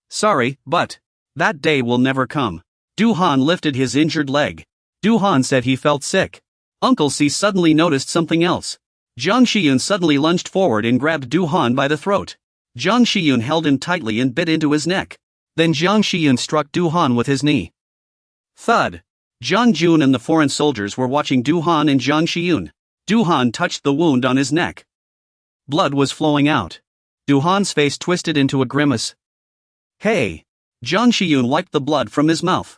Sorry, but that day will never come. Du-Han lifted his injured leg. Du-Han said he felt sick. Uncle C suddenly noticed something else. Jiang Shiyun suddenly lunged forward and grabbed Du-Han by the throat. Jiang Shiyun held him tightly and bit into his neck. Then Jiang Shiyun struck Du-Han with his knee. Thud. Jiang Jun and the foreign soldiers were watching Du-Han and Jiang Shiyun. Du-Han touched the wound on his neck. Blood was flowing out. Du-Han's face twisted into a grimace. Hey! Jiang Shiyun wiped the blood from his mouth.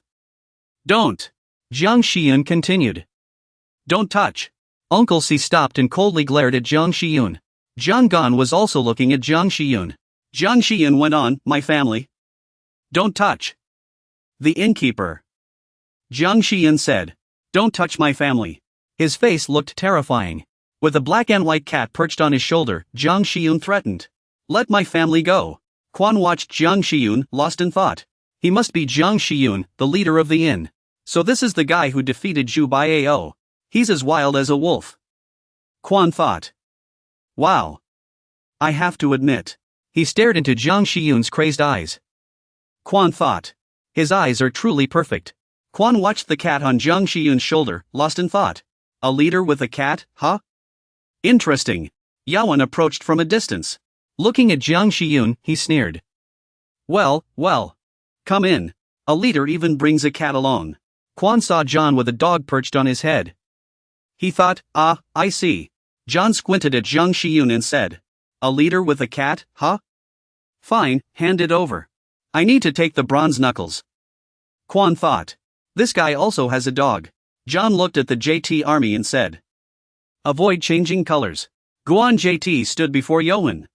Don't! Jiang Shiyun continued. Don't touch! Uncle C stopped and coldly glared at Jiang Shiyun. Jiang Gan was also looking at Jiang Shiyun. Jiang Shiyun went on, my family. Don't touch! The innkeeper. Jiang Shiyun said. Don't touch my family. His face looked terrifying. With a black and white cat perched on his shoulder, Jiang Shiyun threatened. Let my family go. Quan watched Jiang Shiyun, lost in thought. He must be Jiang Shiyun, the leader of the inn. So this is the guy who defeated Zhu Baiao. He's as wild as a wolf. Quan thought. Wow. I have to admit. He stared into Jiang Shiyun's crazed eyes. Quan thought. His eyes are truly perfect. Quan watched the cat on Jiang Shiyun's shoulder, lost in thought. A leader with a cat, huh? Interesting. Yawan approached from a distance. Looking at Jiang Shiyun, he sneered. Well. Come in. A leader even brings a cat along. Quan saw John with a dog perched on his head. He thought, I see. John squinted at Jiang Shiyun and said. A leader with a cat, huh? Fine, hand it over. I need to take the bronze knuckles. Quan thought. This guy also has a dog. John looked at the JT army and said. Avoid changing colors. Guan JT stood before Yohan.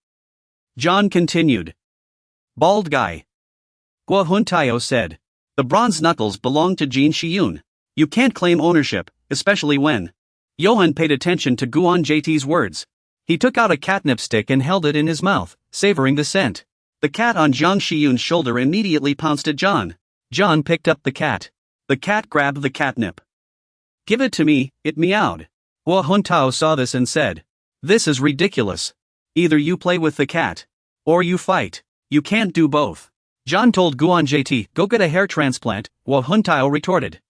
John continued. Bald guy. Gua Huntayo said. The bronze knuckles belong to Jin Shiyun. You can't claim ownership, especially when. Yohan paid attention to Guan JT's words. He took out a catnip stick and held it in his mouth, savoring the scent. The cat on Jiang Shiyun's shoulder immediately pounced at John. John picked up the cat. The cat grabbed the catnip. Give it to me, it meowed. Hua Huntao saw this and said, "This is ridiculous. Either you play with the cat, or you fight. You can't do both." John told Guan JT, "Go get a hair transplant," Hua Huntao retorted.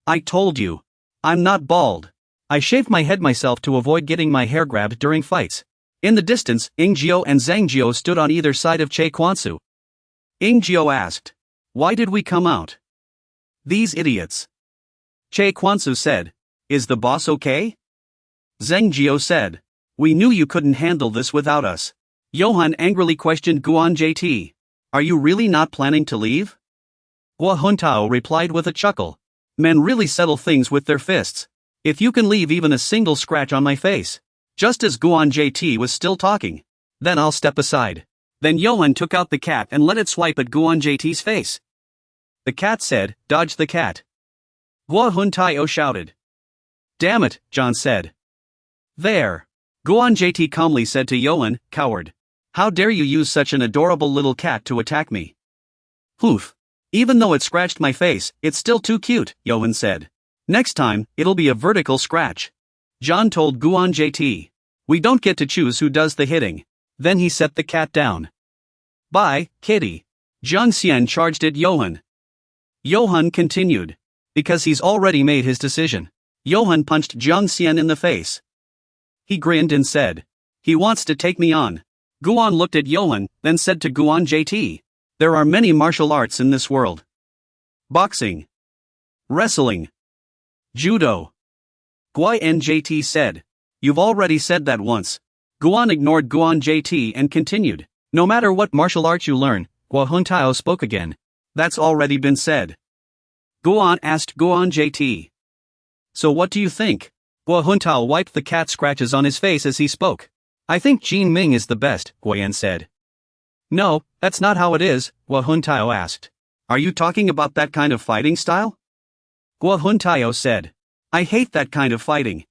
"I told you. I'm not bald. I shaved my head myself to avoid getting my hair grabbed during fights." In the distance, Ingjiu and Zhangjiu stood on either side of Che Kwansu. Ingjiu asked, "Why did we come out?" "These idiots." Che Kwansu said, "Is the boss okay?" Zhangjiu said, "We knew you couldn't handle this without us." Johan angrily questioned Guan JT, "Are you really not planning to leave?" Hua Huntao replied with a chuckle, "Men really settle things with their fists. If you can leave even a single scratch on my face." Just as Guan JT was still talking, "Then I'll step aside." Then Johan took out the cat and let it swipe at Guan JT's face. The cat said, "Dodge the cat." Hua Huntao shouted. "Damn it," John said. "There." Guan JT calmly said to Johan, "Coward. How dare you use such an adorable little cat to attack me?" "Oof. Even though it scratched my face, it's still too cute," Johan said. "Next time, it'll be a vertical scratch." John told Guan JT, "We don't get to choose who does the hitting." Then he set the cat down. "Bye, kitty." Jiang Xian charged at Johan. Johan continued. Because he's already made his decision. Johan punched Jiang Xian in the face. He grinned and said, "He wants to take me on." Guan looked at Johan, then said to Guan JT, "There are many martial arts in this world. Boxing. Wrestling. Judo." Guan JT said, "You've already said that once." Guan ignored Guan JT and continued, "No matter what martial arts you learn," Hua Huntao spoke again. "That's already been said." Guan asked Guan JT, "So what do you think?" Hua Huntao wiped the cat scratches on his face as he spoke. "I think Jin Ming is the best," Guan said. "No, that's not how it is," Hua Huntao asked. "Are you talking about that kind of fighting style?" Hua Huntao said, "I hate that kind of fighting."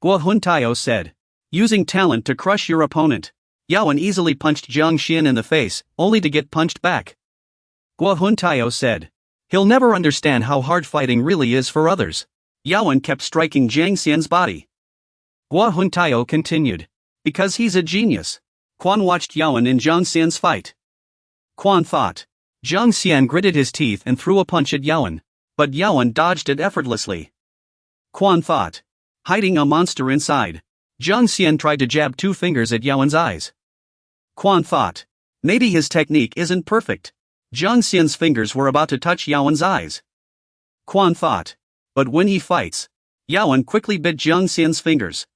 Hua Huntao said, "Using talent to crush your opponent." Yaoan easily punched Jiang Xian in the face, only to get punched back. Hua Huntao said, "He'll never understand how hard fighting really is for others." Yaoan kept striking Jiang Xian's body. Hua Huntao continued, "Because he's a genius." Quan watched Yaoan and Jiang Xian's fight. Quan thought. Jiang Xian gritted his teeth and threw a punch at Yaoan, but Yaoan dodged it effortlessly. Quan thought. Hiding a monster inside. Jiang Xian tried to jab 2 fingers at Yaoan's eyes. Quan thought. Maybe his technique isn't perfect. Jiang Xian's fingers were about to touch Yaoan's eyes. Quan thought. But when he fights, Yaoan quickly bit Jiang Xian's fingers.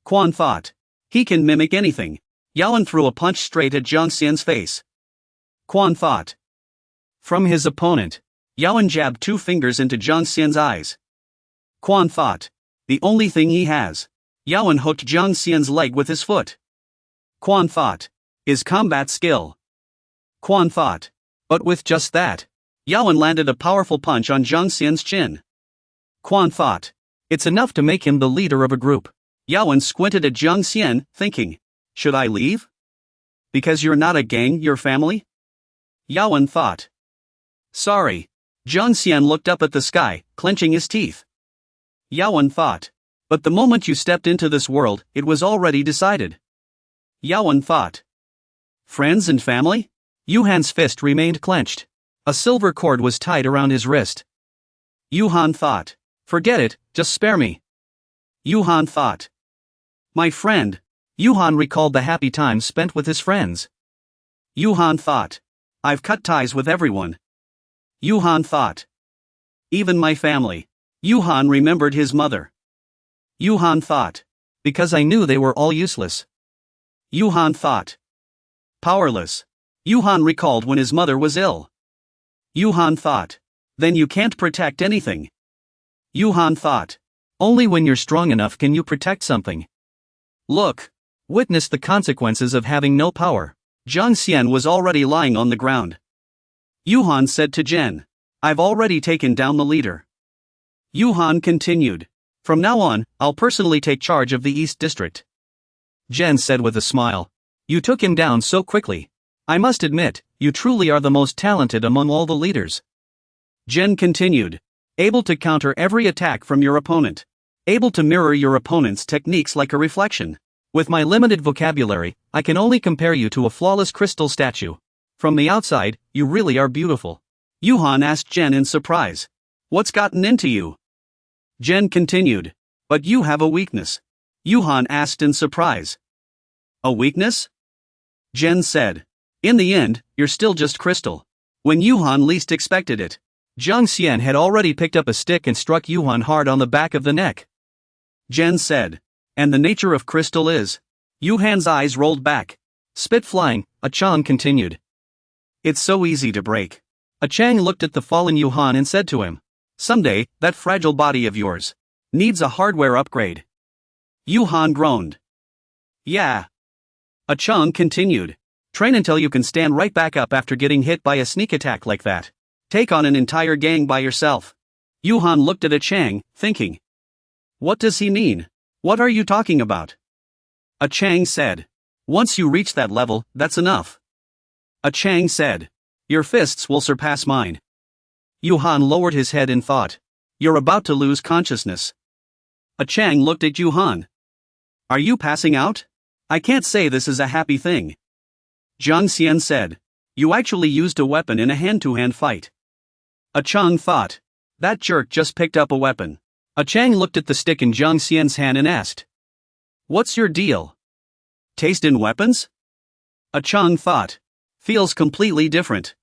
Quan thought. He can mimic anything. Yaoan threw a punch straight at Jiang Xian's face. Quan thought. From his opponent, Yaoan jabbed 2 fingers into Jiang Xian's eyes. Quan thought. The only thing he has. Yaoan hooked Jiang Xian's leg with his foot. Quan thought. Is combat skill. Quan thought. But with just that, Yaoan landed a powerful punch on Jiang Xian's chin. Quan thought. It's enough to make him the leader of a group. Yaoan squinted at Jiang Xian, thinking, should I leave? Because you're not a gang, you're family? Yaoan thought. Sorry. Jiang Xian looked up at the sky, clenching his teeth. Yaoan thought. But the moment you stepped into this world, it was already decided. Yaoan thought. Friends and family? Yuhan's fist remained clenched. A silver cord was tied around his wrist. Yuhan thought. Forget it, just spare me. Yuhan thought. My friend. Yuhan recalled the happy times spent with his friends. Yuhan thought. I've cut ties with everyone. Yuhan thought. Even my family. Yuhan remembered his mother. Yuhan thought. Because I knew they were all useless. Yuhan thought. Powerless. Yuhan recalled when his mother was ill. Yuhan thought. Then you can't protect anything. Yuhan thought. Only when you're strong enough can you protect something. Look. Witness the consequences of having no power. Jiang Xian was already lying on the ground. Yuhan said to Jen. I've already taken down the leader. Yuhan continued. From now on, I'll personally take charge of the East District. Jen said with a smile. You took him down so quickly. I must admit, you truly are the most talented among all the leaders. Jen continued. Able to counter every attack from your opponent. Able to mirror your opponent's techniques like a reflection. With my limited vocabulary, I can only compare you to a flawless crystal statue. From the outside, you really are beautiful. Yuhan asked Jen in surprise. What's gotten into you? Jen continued. But you have a weakness. Yuhan asked in surprise. A weakness? Jen said. In the end, you're still just crystal. When Yuhan least expected it, Jiang Xian had already picked up a stick and struck Yuhan hard on the back of the neck. Jen said. And the nature of crystal is? Yuhan's eyes rolled back. Spit flying, A Chang continued. It's so easy to break. A Chang looked at the fallen Yuhan and said to him. Someday, that fragile body of yours needs a hardware upgrade. Yuhan groaned. Yeah. A Chang continued. Train until you can stand right back up after getting hit by a sneak attack like that. Take on an entire gang by yourself. Yuhan looked at A Chang, thinking. What does he mean? What are you talking about? A Chang said. Once you reach that level, that's enough. A Chang said. Your fists will surpass mine. Yuhan lowered his head in thought. You're about to lose consciousness. A Chang looked at Yuhan. Are you passing out? I can't say this is a happy thing. Jiang Xian said. You actually used a weapon in a hand-to-hand fight. A Chang thought. That jerk just picked up a weapon. A Chang looked at the stick in Jiang Xian's hand and asked. What's your deal? Taste in weapons? A Chang thought. Feels completely different.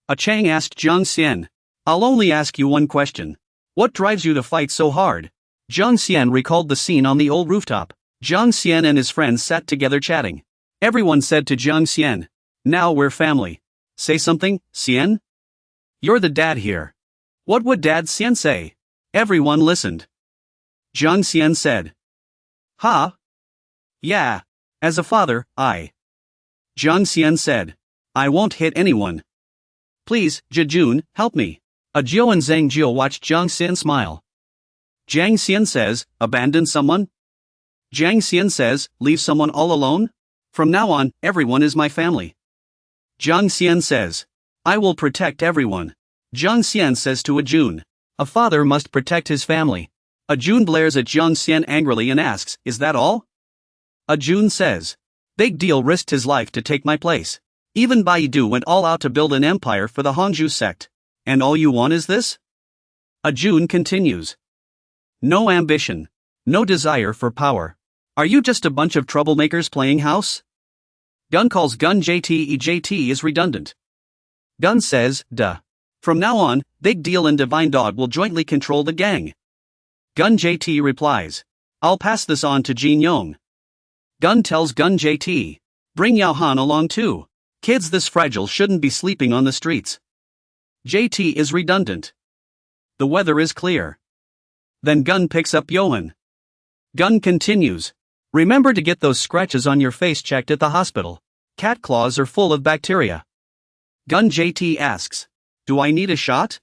A Chang asked Jiang Xian. I'll only ask you one question. What drives you to fight so hard? Jiang Xian recalled the scene on the old rooftop. Jiang Xian and his friends sat together chatting. Everyone said to Jiang Xian. Now we're family. Say something, Xian? You're the dad here. What would Dad Xian say? Everyone listened. Jiang Xian said. Huh? Yeah. As a father, I. Jiang Xian said. I won't hit anyone. Please, Jejun, help me. A Jiao and Zhang Jiao watched Jiang Xian smile. Jiang Xian says, abandon someone? Jiang Xian says, leave someone all alone? From now on, everyone is my family. Jiang Xian says. I will protect everyone. Jiang Xian says to A Jun. A father must protect his family. A Jun blares at Jiang Xian angrily and asks, is that all? A Jun says. Big deal risked his life to take my place. Even Baidu went all out to build an empire for the Hongzhu sect. And all you want is this? A Jun continues. No ambition. No desire for power. Are you just a bunch of troublemakers playing house? Gun calls Gun JT. JT is redundant. Gun says, duh. From now on, Big Deal and Divine Dog will jointly control the gang. Gun JT replies. I'll pass this on to Jin Yong. Gun tells Gun JT. Bring Yao Han along too. Kids this fragile shouldn't be sleeping on the streets. JT is redundant. The weather is clear. Then Gun picks up Johan. Gun continues. Remember to get those scratches on your face checked at the hospital. Cat claws are full of bacteria. Gun JT asks. Do I need a shot?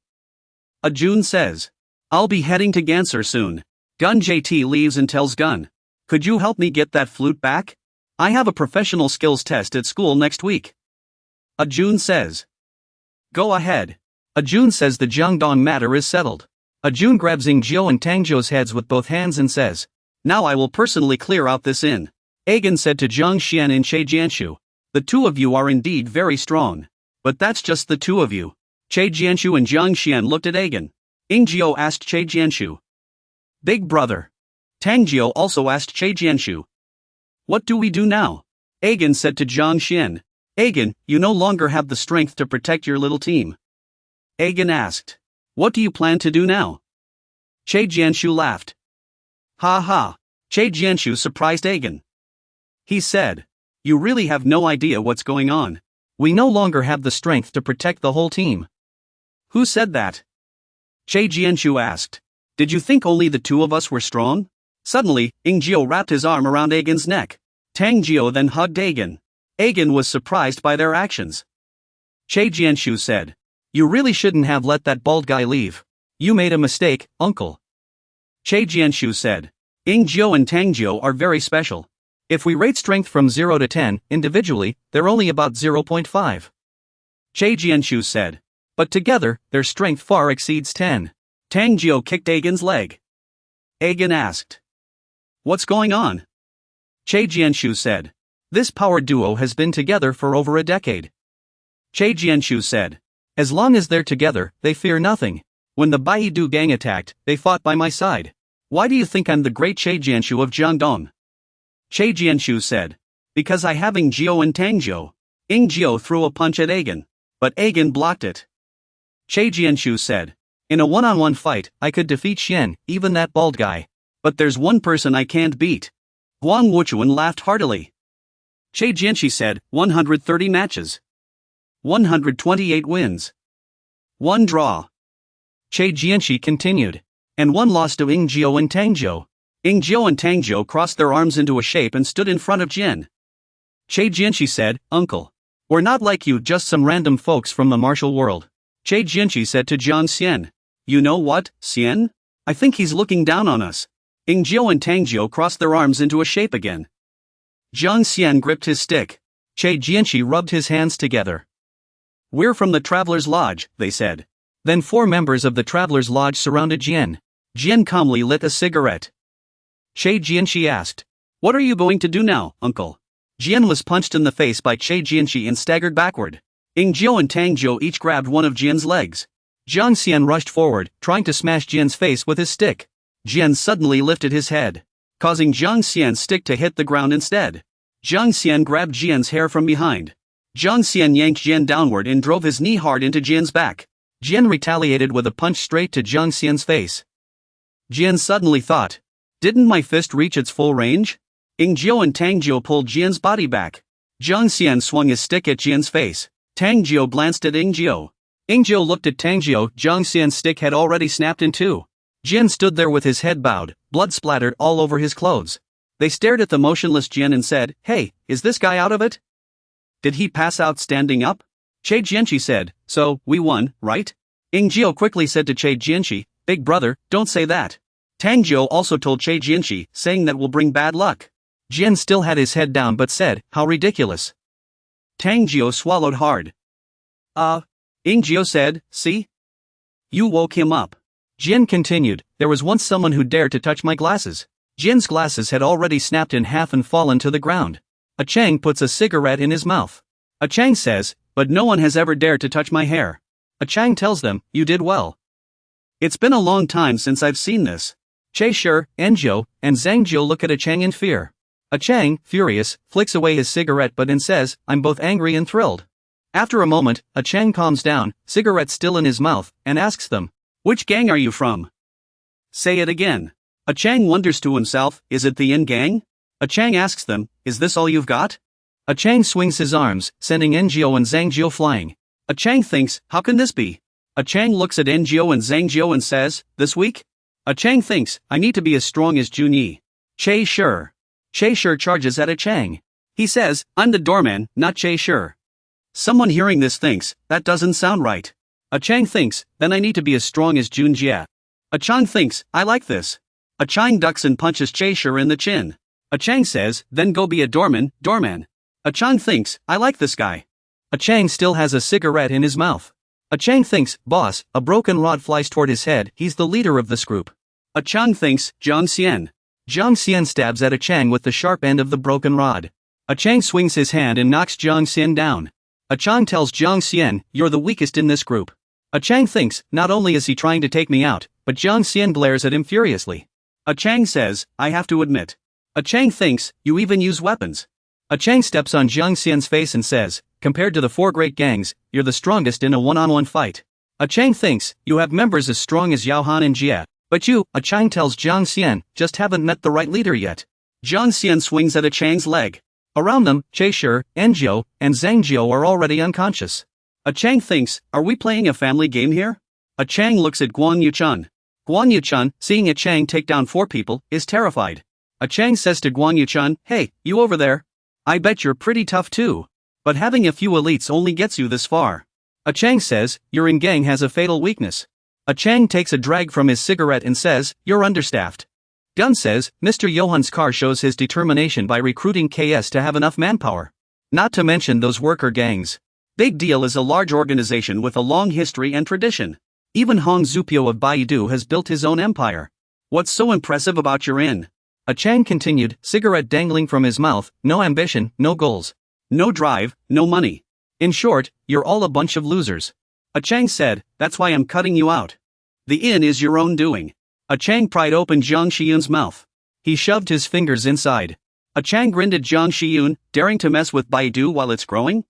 A Jun says. I'll be heading to Gangster soon. Gun JT leaves and tells Gun. Could you help me get that flute back? I have a professional skills test at school next week. A Jun says. Go ahead. A Jun says the Jiangdong matter is settled. A Jun grabs Ying Jiao and Tang Jiao's heads with both hands and says. Now I will personally clear out this inn. Agan said to Jiang Xian and Che Jianshu. The two of you are indeed very strong. But that's just the two of you. Che Jianshu and Jiang Xian looked at Agan. Ying Jiao asked Che Jianshu. Big brother. Tang Jiao also asked Che Jianshu. What do we do now? Agan said to Jiang Xian. Agan, you no longer have the strength to protect your little team. Agan asked. What do you plan to do now? Che Jianshu laughed. Ha ha. Che Jianshu surprised Agan. He said. You really have no idea what's going on. We no longer have the strength to protect the whole team. Who said that? Che Jianshu asked. Did you think only the two of us were strong? Suddenly, Ying Jiao wrapped his arm around Agan's neck. Tang Jiao then hugged Agan. Agan was surprised by their actions. Che Jianshu said. You really shouldn't have let that bald guy leave. You made a mistake, uncle. Che Jianshu said. Ying Jiao and Tang Jiao are very special. If we rate strength from 0 to 10, individually, they're only about 0.5. Che Jianshu said. but together, their strength far exceeds 10. Tang Jiao kicked Agen's leg. Agen asked, "What's going on?" Che Jianshu said, "This power duo has been together for over a decade." Che Jianshu said, "As long as they're together, they fear nothing. When the Baidu gang attacked, they fought by my side. Why do you think I'm the great Che Jianshu of Jiangdong?" Che Jianshu said, "Because I have Ing Jiao and Tang Jiao." Ing Jiao threw a punch at Agen, but Agen blocked it. Che Jianshu said, "In a one-on-one fight, I could defeat Xian, even that bald guy. But there's one person I can't beat." Huang Wuchuan laughed heartily. Che Jianshi said, 130 matches. 128 wins. 1 draw. Che Jianshi continued. And 1 loss to Ing Jiao and Tang Jiao. Ing Jiao and Tang Jiao crossed their arms into a shape and stood in front of Jian. Che Jianshi said, "Uncle. We're not like you, just some random folks from the martial world." Che Jianshi said to Jiang Xian, "You know what, Xian? I think he's looking down on us." Ing Jiao and Tang Jiao crossed their arms into a shape again. Jiang Xian gripped his stick. Che Jianshi rubbed his hands together. "We're from the Traveler's Lodge," they said. Then 4 members of the Traveler's Lodge surrounded Jian. Jian calmly lit a cigarette. Che Jianshi asked, "What are you going to do now, uncle?" Jian was punched in the face by Che Jianshi and staggered backward. Ing Jiao and Tang Jiao each grabbed one of Jian's legs. Jiang Xian rushed forward, trying to smash Jian's face with his stick. Jian suddenly lifted his head, causing Jiang Xian's stick to hit the ground instead. Jiang Xian grabbed Jian's hair from behind. Jiang Xian yanked Jian downward and drove his knee hard into Jian's back. Jian retaliated with a punch straight to Jiang Xian's face. Jian suddenly thought, "Didn't my fist reach its full range?" Ing Jiao and Tang Jiao pulled Jian's body back. Jiang Xian swung his stick at Jian's face. Tang Jiao glanced at Ing Jiao. Ing Jiao looked at Tang Jiao. Jiang Xian's stick had already snapped in two. Jian stood there with his head bowed, blood splattered all over his clothes. They stared at the motionless Jian and said, "Hey, is this guy out of it? Did he pass out standing up?" Che Jianshi said, "So, we won, right?" Ing Jiao quickly said to Che Jianshi, "Big brother, don't say that." Tang Jiao also told Che Jianshi, saying that will bring bad luck. Jian still had his head down but said, "How ridiculous." Tang Jiao swallowed hard. Ing Jiao said, "See? You woke him up." Jian continued, "There was once someone who dared to touch my glasses." Jian's glasses had already snapped in half and fallen to the ground. A Chang puts a cigarette in his mouth. A Chang says, "But no one has ever dared to touch my hair." A Chang tells them, "You did well. It's been a long time since I've seen this." Che Shi, Enjiao, and Zhang Jiao look at A Chang in fear. A Chang, furious, flicks away his cigarette but says, "I'm both angry and thrilled." After a moment, A Chang calms down, cigarette still in his mouth, and asks them, "Which gang are you from?" "Say it again." A Chang wonders to himself, "Is it the Yin gang?" A Chang asks them, "Is this all you've got?" A Chang swings his arms, sending Enjiao and Zhang Jiao flying. A Chang thinks, "How can this be?" A Chang looks at Enjiao and Zhang Jiao and says, "This week?" A Chang thinks, "I need to be as strong as Junyi." Che Shi. Che Shi charges at A Chang. He says, "I'm the doorman, not Che Shi." Someone hearing this thinks, "That doesn't sound right." A Chang thinks, "Then I need to be as strong as Jun Jia." A Chang thinks, "I like this." A Chang ducks and punches Che Shi in the chin. A Chang says, "Then go be a doorman." A Chang thinks, "I like this guy." A Chang still has a cigarette in his mouth. A Chang thinks, "Boss," a broken rod flies toward his head, he's the leader of this group. A Chang thinks, "Jiang Xian." Jiang Xian stabs at A Chang with the sharp end of the broken rod. A Chang swings his hand and knocks Jiang Xian down. A Chang tells Jiang Xian, "You're the weakest in this group." A Chang thinks, "Not only is he trying to take me out, but Jiang Xian glares at him furiously." A Chang says, "I have to admit." A Chang thinks, "You even use weapons." A Chang steps on Jiang Xian's face and says, "Compared to the 4 great gangs, you're the strongest in a one-on-one fight." A Chang thinks, "You have members as strong as Yao Han and Jia. But you," A Chang tells Jiang Xian, "just haven't met the right leader yet." Jiang Xian swings at A Chang's leg. Around them, Che Shi, Enjiao, and Zhang Jiao are already unconscious. A Chang thinks, "Are we playing a family game here?" A Chang looks at Guan Yuchun. Guan Yuchun, seeing A Chang take down 4 people, is terrified. A Chang says to Guan Yuchun, "Hey, you over there. I bet you're pretty tough too. But having a few elites only gets you this far." A Chang says, "Your in-gang has a fatal weakness." A Chang takes a drag from his cigarette and says, "You're understaffed." Gun says, "Mr. Johan's car shows his determination by recruiting KS to have enough manpower. Not to mention those worker gangs. Big Deal is a large organization with a long history and tradition. Even Hong Zupio of Baidu has built his own empire. What's so impressive about your inn? A Chang continued, cigarette dangling from his mouth, no ambition, no goals. No drive, no money. In short, you're all a bunch of losers. A Chang said, that's why I'm cutting you out. The inn is your own doing. A Chang pried open Jiang Shiyun's mouth. He shoved his fingers inside. A Chang grinned at Jiang Shiyun, daring to mess with Baidu while it's growing?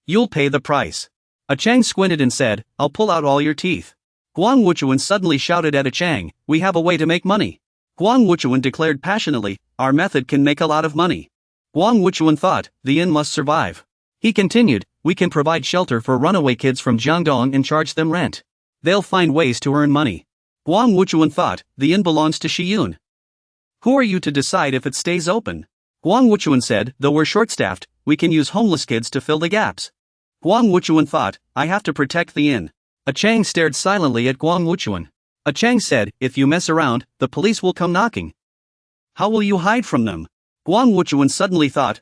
You'll pay the price. A Chang squinted and said, I'll pull out all your teeth. Guang Wuchuan suddenly shouted at A Chang, we have a way to make money. Guang Wuchuan declared passionately, our method can make a lot of money. Guang Wuchuan thought, the inn must survive. He continued, we can provide shelter for runaway kids from Jiangdong and charge them rent. They'll find ways to earn money. Guang Wuchuan thought, the inn belongs to Shiyun. Who are you to decide if it stays open? Guang Wuchuan said, though we're short-staffed, we can use homeless kids to fill the gaps. Guang Wuchuan thought, I have to protect the inn. A Chang stared silently at Guang Wuchuan. A Chang said, if you mess around, the police will come knocking. How will you hide from them? Guang Wuchuan suddenly thought,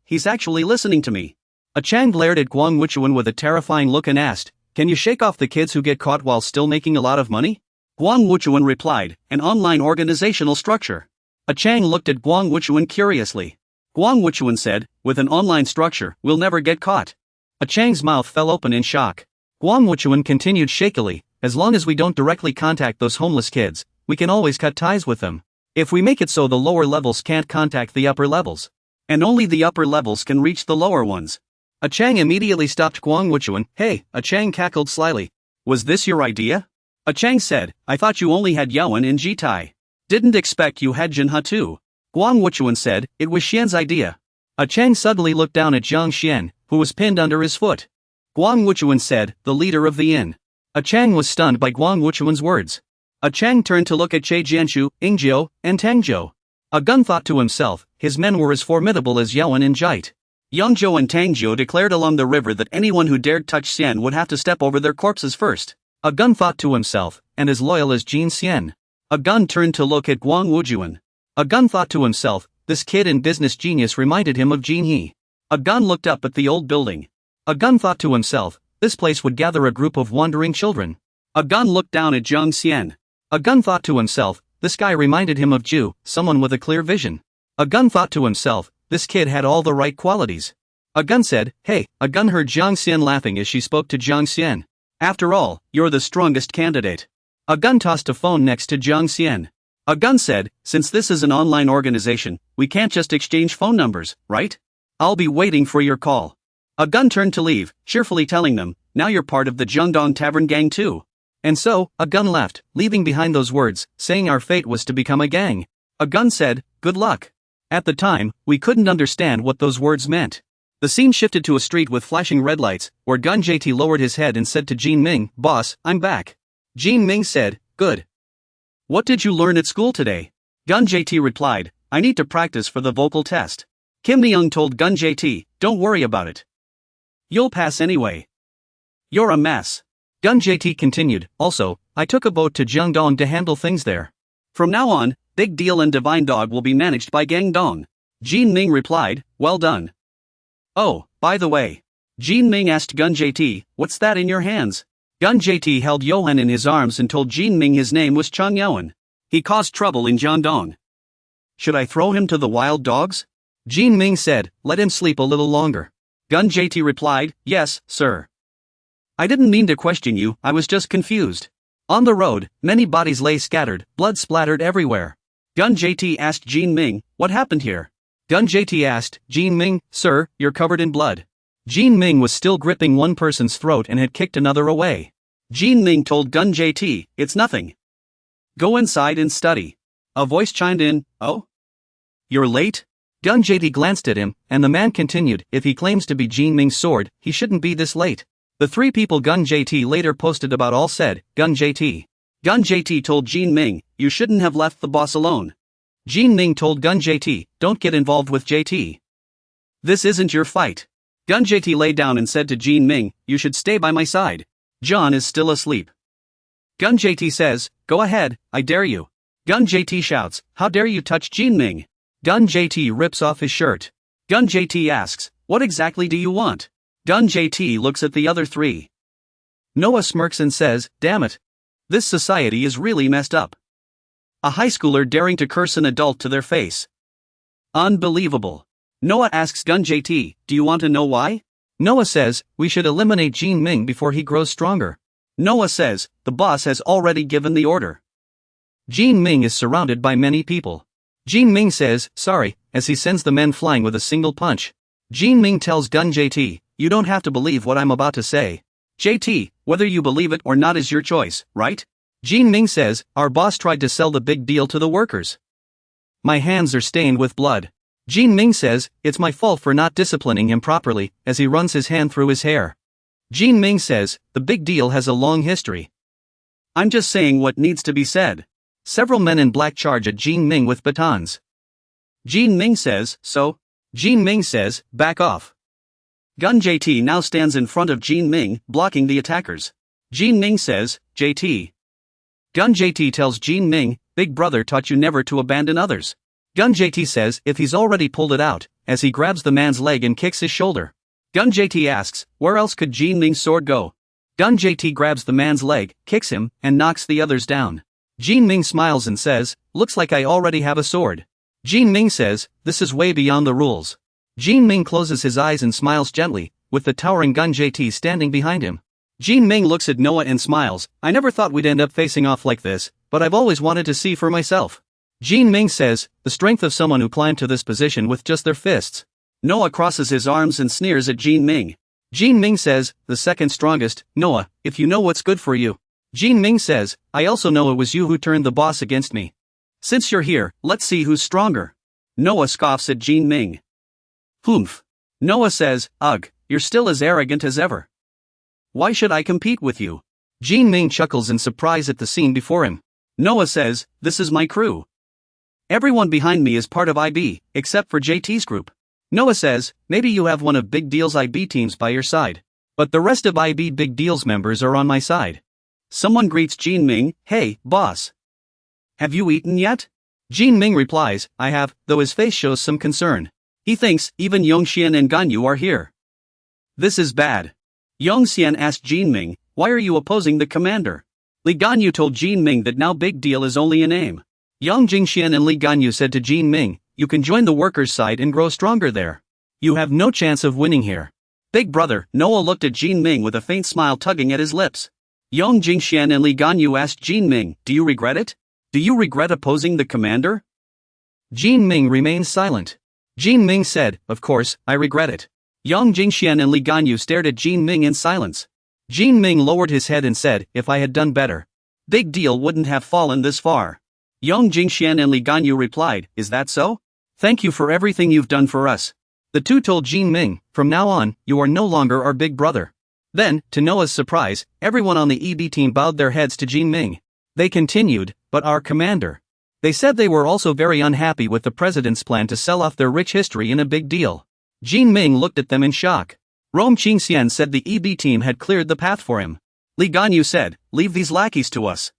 he's actually listening to me. A Chang glared at Guang Wuchuan with a terrifying look and asked, can you shake off the kids who get caught while still making a lot of money? Guang Wuchuan replied, an online organizational structure. A Chang looked at Guang Wuchuan curiously. Guang Wuchuan said, with an online structure, we'll never get caught. A Chang's mouth fell open in shock. Guang Wuchuan continued shakily, as long as we don't directly contact those homeless kids, we can always cut ties with them. If we make it so the lower levels can't contact the upper levels. And only the upper levels can reach the lower ones. A Chang immediately stopped Guang Wuchuan. Hey, A Chang cackled slyly. Was this your idea? A Chang said, I thought you only had Yaowen and Jitai. Didn't expect you had Jinha too. Guang Wuchuan said, it was Xian's idea. A Chang suddenly looked down at Jiang Xian, who was pinned under his foot. Guang Wuchuan said, the leader of the inn. A Chang was stunned by Guang Wuchuan's words. A Chang turned to look at Che Jianshu, Ingjiu, and Tangzhou. A Gun thought to himself, his men were as formidable as Yaowen and Jite. Yangzhou and Tangzhou declared along the river that anyone who dared touch Xian would have to step over their corpses first. A Gun thought to himself, and as loyal as Jin Xian. A Gun turned to look at Guang Wuchuan. A Gun thought to himself, this kid and business genius reminded him of Jin He. A Gun looked up at the old building. A Gun thought to himself, this place would gather a group of wandering children. A Gun looked down at Jiang Xian. A Gun thought to himself, this guy reminded him of Ju, someone with a clear vision. A Gun thought to himself, this kid had all the right qualities. A Gun said, hey. A Gun heard Jiang Xian laughing as she spoke to Jiang Xian. After all, you're the strongest candidate. A Gun tossed a phone next to Jiang Xian. A Gun said, since this is an online organization, we can't just exchange phone numbers, right? I'll be waiting for your call. A Gun turned to leave, cheerfully telling them, now you're part of the Jiangdong Tavern gang too. And so, A Gun left, leaving behind those words, saying our fate was to become a gang. A Gun said, good luck. At the time, we couldn't understand what those words meant. The scene shifted to a street with flashing red lights, where Gun JT lowered his head and said to Jin Ming, boss, I'm back. Jin Ming said, good. What did you learn at school today? Gun JT replied, I need to practice for the vocal test. Kim Myung told Gun JT, don't worry about it. You'll pass anyway. You're a mess. Gun JT continued, also, I took a boat to Jiangdong to handle things there. From now on, Big Deal and Divine Dog will be managed by Gangdong. Jin Ming replied, well done. Oh, by the way. Jin Ming asked Gun JT, what's that in your hands? Gun JT held Yohan in his arms and told Jin Ming his name was Chang Yaowen. He caused trouble in Jiangdong. Should I throw him to the wild dogs? Jin Ming said, let him sleep a little longer. Gun JT replied, yes, sir. I didn't mean to question you, I was just confused. On the road, many bodies lay scattered, blood splattered everywhere. Gun JT asked Jin Ming, what happened here? Gun JT asked, Jin Ming, sir, you're covered in blood. Jin Ming was still gripping one person's throat and had kicked another away. Jin Ming told Gun JT, it's nothing. Go inside and study. A voice chimed in, oh? You're late? Gun JT glanced at him, and the man continued, if he claims to be Jin Ming's sword, he shouldn't be this late. The three people Gun JT later posted about all said, Gun JT. Gun JT told Jin Ming, you shouldn't have left the boss alone. Jin Ming told Gun JT, don't get involved with JT. This isn't your fight. Gun JT lay down and said to Jin Ming, you should stay by my side. John is still asleep. Gun JT says, go ahead, I dare you. Gun JT shouts, how dare you touch Jin Ming? Gun JT rips off his shirt. Gun JT asks, what exactly do you want? Gun JT looks at the other three. Noah smirks and says, damn it. This society is really messed up. A high schooler daring to curse an adult to their face. Unbelievable. Noah asks Gun JT, do you want to know why? Noah says, we should eliminate Jin Ming before he grows stronger. Noah says, the boss has already given the order. Jin Ming is surrounded by many people. Jin Ming says, sorry, as he sends the men flying with a single punch. Jin Ming tells Gun JT, you don't have to believe what I'm about to say. JT, whether you believe it or not is your choice, right? Jin Ming says, our boss tried to sell the big deal to the workers. My hands are stained with blood. Jin Ming says, it's my fault for not disciplining him properly, as he runs his hand through his hair. Jin Ming says, the big deal has a long history. I'm just saying what needs to be said. Several men in black charge at Jin Ming with batons. Jin Ming says, so? Jin Ming says, back off. Gun JT now stands in front of Jin Ming, blocking the attackers. Jin Ming says, JT. Gun JT tells Jin Ming, Big Brother taught you never to abandon others. Gun JT says if he's already pulled it out, as he grabs the man's leg and kicks his shoulder. Gun JT asks, where else could Jin Ming's sword go? Gun JT grabs the man's leg, kicks him, and knocks the others down. Jin Ming smiles and says, looks like I already have a sword. Jin Ming says, this is way beyond the rules. Jin Ming closes his eyes and smiles gently, with the towering Gun JT standing behind him. Jin Ming looks at Noah and smiles, I never thought we'd end up facing off like this, but I've always wanted to see for myself. Jin Ming says, the strength of someone who climbed to this position with just their fists. Noah crosses his arms and sneers at Jin Ming. Jin Ming says, the second strongest, Noah, if you know what's good for you. Jin Ming says, I also know it was you who turned the boss against me. Since you're here, let's see who's stronger. Noah scoffs at Jin Ming. Humph. Noah says, ugh, you're still as arrogant as ever. Why should I compete with you? Jin Ming chuckles in surprise at the scene before him. Noah says, this is my crew. Everyone behind me is part of IB, except for JT's group. Noah says, maybe you have one of Big Deal's IB teams by your side. But the rest of IB Big Deal's members are on my side. Someone greets Jin Ming, hey, boss. Have you eaten yet? Jin Ming replies, I have, though his face shows some concern. He thinks even Yongxian and Ganyu are here. This is bad. Yongxian asked Jin Ming, why are you opposing the commander? Li Ganyu told Jin Ming that now Big Deal is only a name. Yang Jingxian and Li Ganyu said to Jin Ming, you can join the workers' side and grow stronger there. You have no chance of winning here. Big brother, Noah looked at Jin Ming with a faint smile tugging at his lips. Yang Jingxian and Li Ganyu asked Jin Ming, do you regret it? Do you regret opposing the commander? Jin Ming remained silent. Jin Ming said, of course, I regret it. Yang Jingxian and Li Ganyu stared at Jin Ming in silence. Jin Ming lowered his head and said, if I had done better, Big Deal wouldn't have fallen this far. Yang Jingxian and Li Ganyu replied, is that so? Thank you for everything you've done for us. The two told Jin Ming, from now on, you are no longer our big brother. Then, to Noah's surprise, everyone on the EB team bowed their heads to Jin Ming. They continued, but our commander. They said they were also very unhappy with the president's plan to sell off their rich history in a big deal. Jin Ming looked at them in shock. Rome Qingxian said the EB team had cleared the path for him. Li Ganyu said, leave these lackeys to us.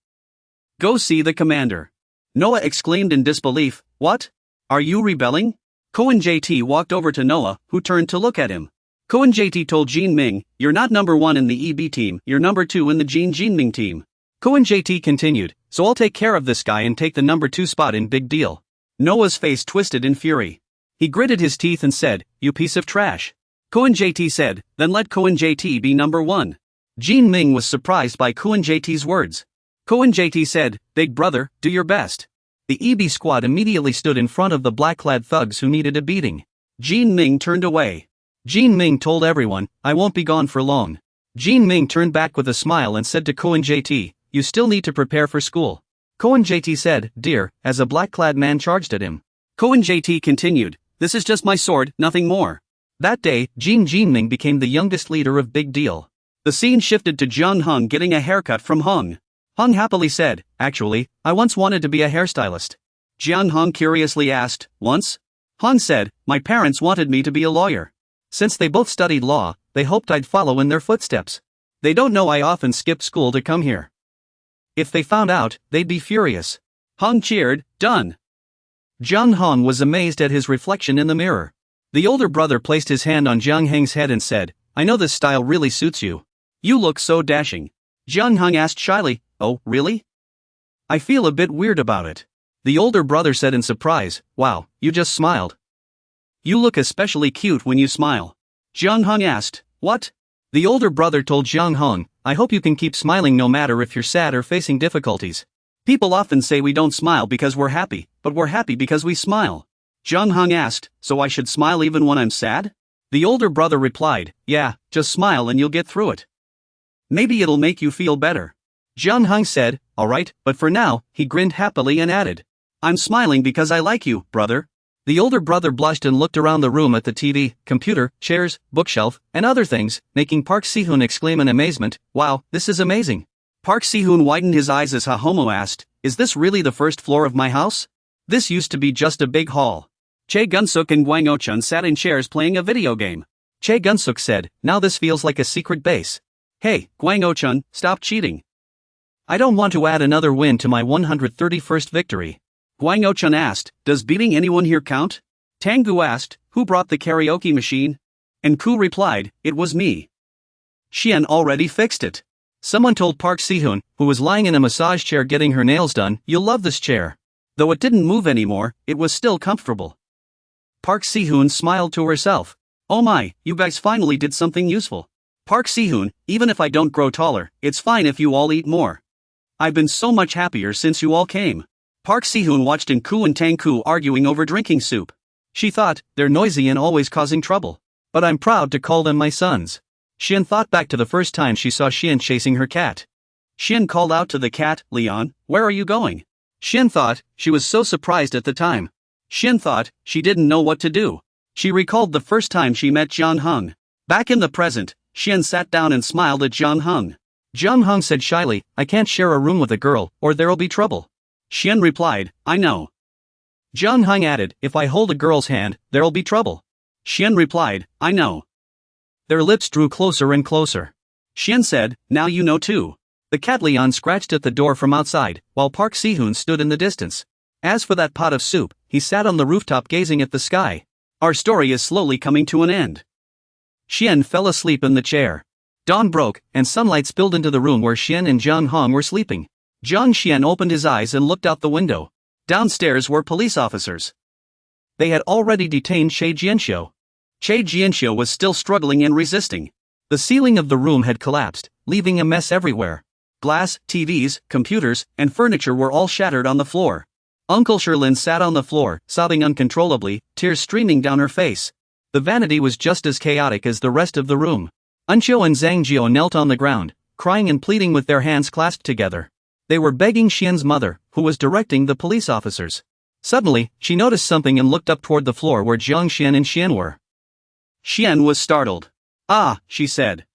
Go see the commander. Noah exclaimed in disbelief, what? Are you rebelling? Koen JT walked over to Noah, who turned to look at him. Koen JT told Jin Ming, you're not number 1 in the EB team, you're number 2 in the Jin Ming team. Koen JT continued, so I'll take care of this guy and take the number 2 spot in Big Deal. Noah's face twisted in fury. He gritted his teeth and said, you piece of trash. Koen JT said, then let Koen JT be number 1. Jin Ming was surprised by Koen JT's words. Koen JT said, big brother, do your best. The EB squad immediately stood in front of the black-clad thugs who needed a beating. Jin Ming turned away. Jin Ming told everyone, I won't be gone for long. Jin Ming turned back with a smile and said to Koen JT, you still need to prepare for school. Koen JT said, dear, as a black-clad man charged at him. Koen JT continued, this is just my sword, nothing more. That day, Jin Ming became the youngest leader of Big Deal. The scene shifted to Jian Heng getting a haircut from Heng. Heng happily said, actually, I once wanted to be a hairstylist. Jian Heng curiously asked, once? Heng said, my parents wanted me to be a lawyer. Since they both studied law, they hoped I'd follow in their footsteps. They don't know I often skipped school to come here. If they found out, they'd be furious. Heng cheered, done. Jiang Heng was amazed at his reflection in the mirror. The older brother placed his hand on Jiang Heng's head and said, I know this style really suits you. You look so dashing. Jung Hung asked shyly, oh, really? I feel a bit weird about it. The older brother said in surprise, wow, you just smiled. You look especially cute when you smile. Jung Hung asked, what? The older brother told Jung Hung, I hope you can keep smiling no matter if you're sad or facing difficulties. People often say we don't smile because we're happy, but we're happy because we smile. Jung Hung asked, so I should smile even when I'm sad? The older brother replied, yeah, just smile and you'll get through it. Maybe it'll make you feel better. Jung Hung said, alright, but for now, he grinned happily and added, I'm smiling because I like you, brother. The older brother blushed and looked around the room at the TV, computer, chairs, bookshelf, and other things, making Park Si-hoon exclaim in amazement, wow, this is amazing. Park Si-hoon widened his eyes as Ha-homo asked, is this really the first floor of my house? This used to be just a big hall. Chae Gun-suk and Gwang Oh-chun sat in chairs playing a video game. Chae Gun-suk said, now this feels like a secret base. Hey, Gwang Oh-chun, stop cheating. I don't want to add another win to my 131st victory. Gwang Oh-chun asked, does beating anyone here count? Tang-gu asked, who brought the karaoke machine? And Ku replied, it was me. Xian already fixed it. Someone told Park Si-hoon, who was lying in a massage chair getting her nails done, you'll love this chair. Though it didn't move anymore, it was still comfortable. Park Si-hoon smiled to herself. Oh my, you guys finally did something useful. Park Si-hoon, even if I don't grow taller, it's fine if you all eat more. I've been so much happier since you all came. Park Si-hoon watched Ku and Tang-ku arguing over drinking soup. She thought, they're noisy and always causing trouble. But I'm proud to call them my sons. Xian thought back to the first time she saw Xian chasing her cat. Xian called out to the cat, Leon, where are you going? Xian thought, she was so surprised at the time. Xian thought, she didn't know what to do. She recalled the first time she met Jung Hung. Back in the present, Xian sat down and smiled at Jung Hung. Jung Hung said shyly, I can't share a room with a girl, or there'll be trouble. Xian replied, I know. Jung Hung added, if I hold a girl's hand, there'll be trouble. Xian replied, I know. Their lips drew closer and closer. Xian said, now you know too. The cat Leon scratched at the door from outside, while Park Si-hoon stood in the distance. As for that pot of soup, he sat on the rooftop gazing at the sky. Our story is slowly coming to an end. Xian fell asleep in the chair. Dawn broke, and sunlight spilled into the room where Xian and Jung Hong were sleeping. Zhang Xian opened his eyes and looked out the window. Downstairs were police officers. They had already detained Chae Jianxiu. Chae Jianxiu was still struggling and resisting. The ceiling of the room had collapsed, leaving a mess everywhere. Glass, TVs, computers, and furniture were all shattered on the floor. Uncle Sherlin sat on the floor, sobbing uncontrollably, tears streaming down her face. The vanity was just as chaotic as the rest of the room. Unqiu and Zhang Jiao knelt on the ground, crying and pleading with their hands clasped together. They were begging Xian's mother, who was directing the police officers. Suddenly, she noticed something and looked up toward the floor where Jiang Xian and Xian were. Xian was startled. Ah, she said.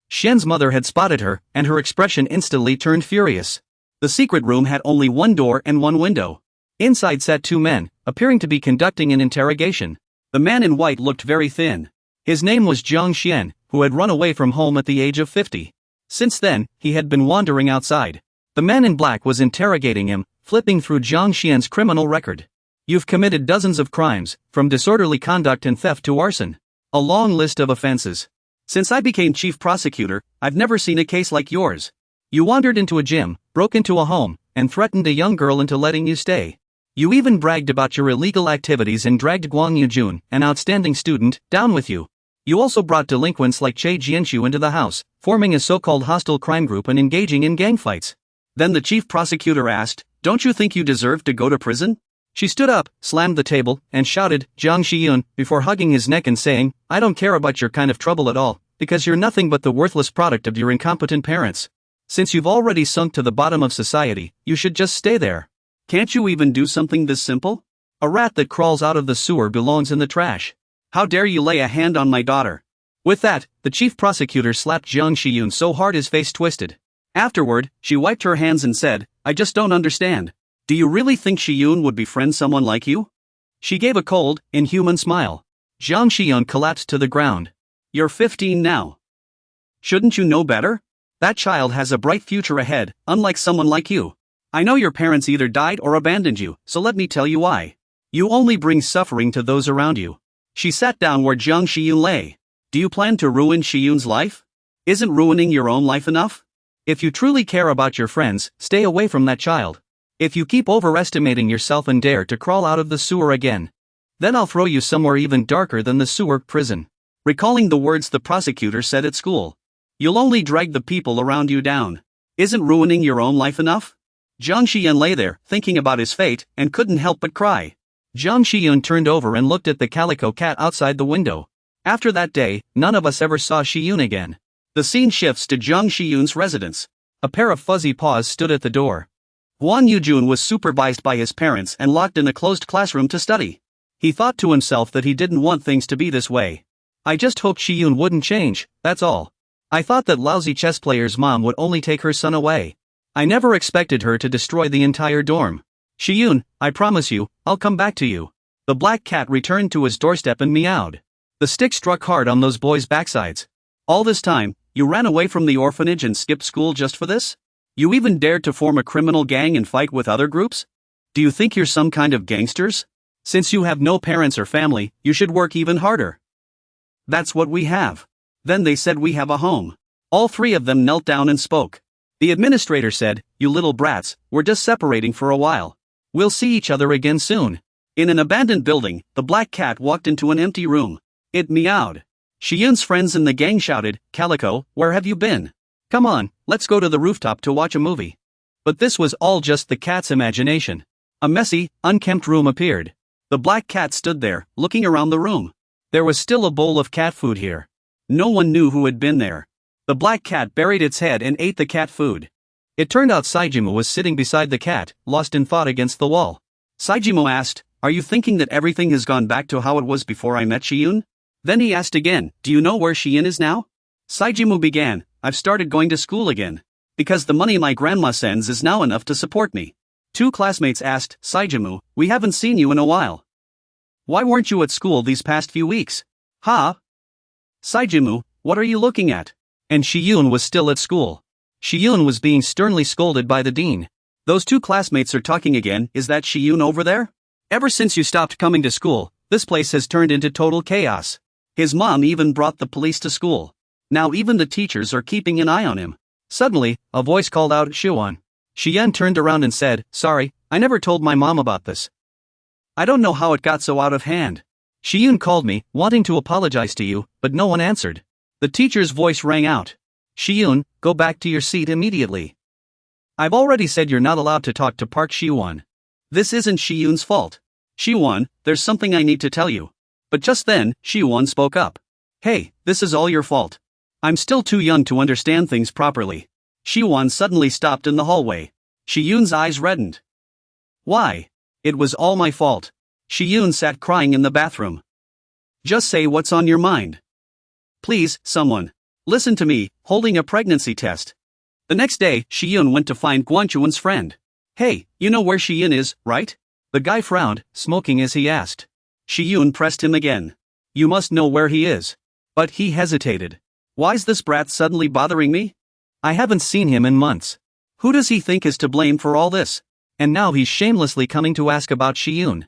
Xian's mother had spotted her, and her expression instantly turned furious. The secret room had only one door and one window. Inside sat two men, appearing to be conducting an interrogation. The man in white looked very thin. His name was Jiang Xian, who had run away from home at the age of 50. Since then, he had been wandering outside. The man in black was interrogating him, flipping through Jiang Xian's criminal record. You've committed dozens of crimes, from disorderly conduct and theft to arson. A long list of offenses. Since I became chief prosecutor, I've never seen a case like yours. You wandered into a gym, broke into a home, and threatened a young girl into letting you stay. You even bragged about your illegal activities and dragged Guang Yujun, an outstanding student, down with you. You also brought delinquents like Chae Jianxiu into the house, forming a so-called hostile crime group and engaging in gang fights. Then the chief prosecutor asked, don't you think you deserve to go to prison? She stood up, slammed the table, and shouted, Jiang Xiyun, before hugging his neck and saying, I don't care about your kind of trouble at all, because you're nothing but the worthless product of your incompetent parents. Since you've already sunk to the bottom of society, you should just stay there. Can't you even do something this simple? A rat that crawls out of the sewer belongs in the trash. How dare you lay a hand on my daughter? With that, the chief prosecutor slapped Jiang Xiyun so hard his face twisted. Afterward, she wiped her hands and said, I just don't understand. Do you really think Xiyun would befriend someone like you? She gave a cold, inhuman smile. Jiang Xiyun collapsed to the ground. You're 15 now. Shouldn't you know better? That child has a bright future ahead, unlike someone like you. I know your parents either died or abandoned you, so let me tell you why. You only bring suffering to those around you. She sat down where Jiang Xiyun lay. Do you plan to ruin Shiyun's life? Isn't ruining your own life enough? If you truly care about your friends, stay away from that child. If you keep overestimating yourself and dare to crawl out of the sewer again, then I'll throw you somewhere even darker than the sewer prison. Recalling the words the prosecutor said at school. You'll only drag the people around you down. Isn't ruining your own life enough? Jiang Xian lay there, thinking about his fate, and couldn't help but cry. Jiang Xian turned over and looked at the calico cat outside the window. After that day, none of us ever saw Shiyun again. The scene shifts to Jiang Xiyun's residence. A pair of fuzzy paws stood at the door. Huan Yujun was supervised by his parents and locked in a closed classroom to study. He thought to himself that he didn't want things to be this way. I just hoped Shiyun wouldn't change, that's all. I thought that lousy chess player's mom would only take her son away. I never expected her to destroy the entire dorm. Shiyun, I promise you, I'll come back to you. The black cat returned to his doorstep and meowed. The stick struck hard on those boys' backsides. All this time, you ran away from the orphanage and skipped school just for this? You even dared to form a criminal gang and fight with other groups? Do you think you're some kind of gangsters? Since you have no parents or family, you should work even harder. That's what we have. Then they said we have a home. All three of them knelt down and spoke. The administrator said, you little brats, we're just separating for a while. We'll see each other again soon. In an abandoned building, the black cat walked into an empty room. It meowed. Shiyun's friends in the gang shouted, Calico, where have you been? Come on, let's go to the rooftop to watch a movie. But this was all just the cat's imagination. A messy, unkempt room appeared. The black cat stood there, looking around the room. There was still a bowl of cat food here. No one knew who had been there. The black cat buried its head and ate the cat food. It turned out Saijimu was sitting beside the cat, lost in thought against the wall. Saijimu asked, are you thinking that everything has gone back to how it was before I met Shiyun? Then he asked again, do you know where Shiyun is now? Saijimu began, I've started going to school again. Because the money my grandma sends is now enough to support me. Two classmates asked, Saijimu, we haven't seen you in a while. Why weren't you at school these past few weeks? Huh? Saijimu, what are you looking at? And Shiyun was still at school. Shiyun was being sternly scolded by the dean. Those two classmates are talking again, is that Shiyun over there? Ever since you stopped coming to school, this place has turned into total chaos. His mom even brought the police to school. Now even the teachers are keeping an eye on him. Suddenly, a voice called out Shuan. Shiyun turned around and said, sorry, I never told my mom about this. I don't know how it got so out of hand. Shiyun called me, wanting to apologize to you, but no one answered. The teacher's voice rang out. Shiyun, go back to your seat immediately. I've already said you're not allowed to talk to Park Shiwon. This isn't Shiyun's fault. Shiwon, there's something I need to tell you. But just then, Shiwon spoke up. Hey, this is all your fault. I'm still too young to understand things properly. Shiwon suddenly stopped in the hallway. Shiyun's eyes reddened. Why? It was all my fault. Shiyun sat crying in the bathroom. Just say what's on your mind. Please, someone. Listen to me, holding a pregnancy test. The next day, Shiyun went to find Guanchuan's friend. Hey, you know where Shiyun is, right? The guy frowned, smoking as he asked. Shiyun pressed him again. You must know where he is. But he hesitated. Why's this brat suddenly bothering me? I haven't seen him in months. Who does he think is to blame for all this? And now he's shamelessly coming to ask about Shiyun.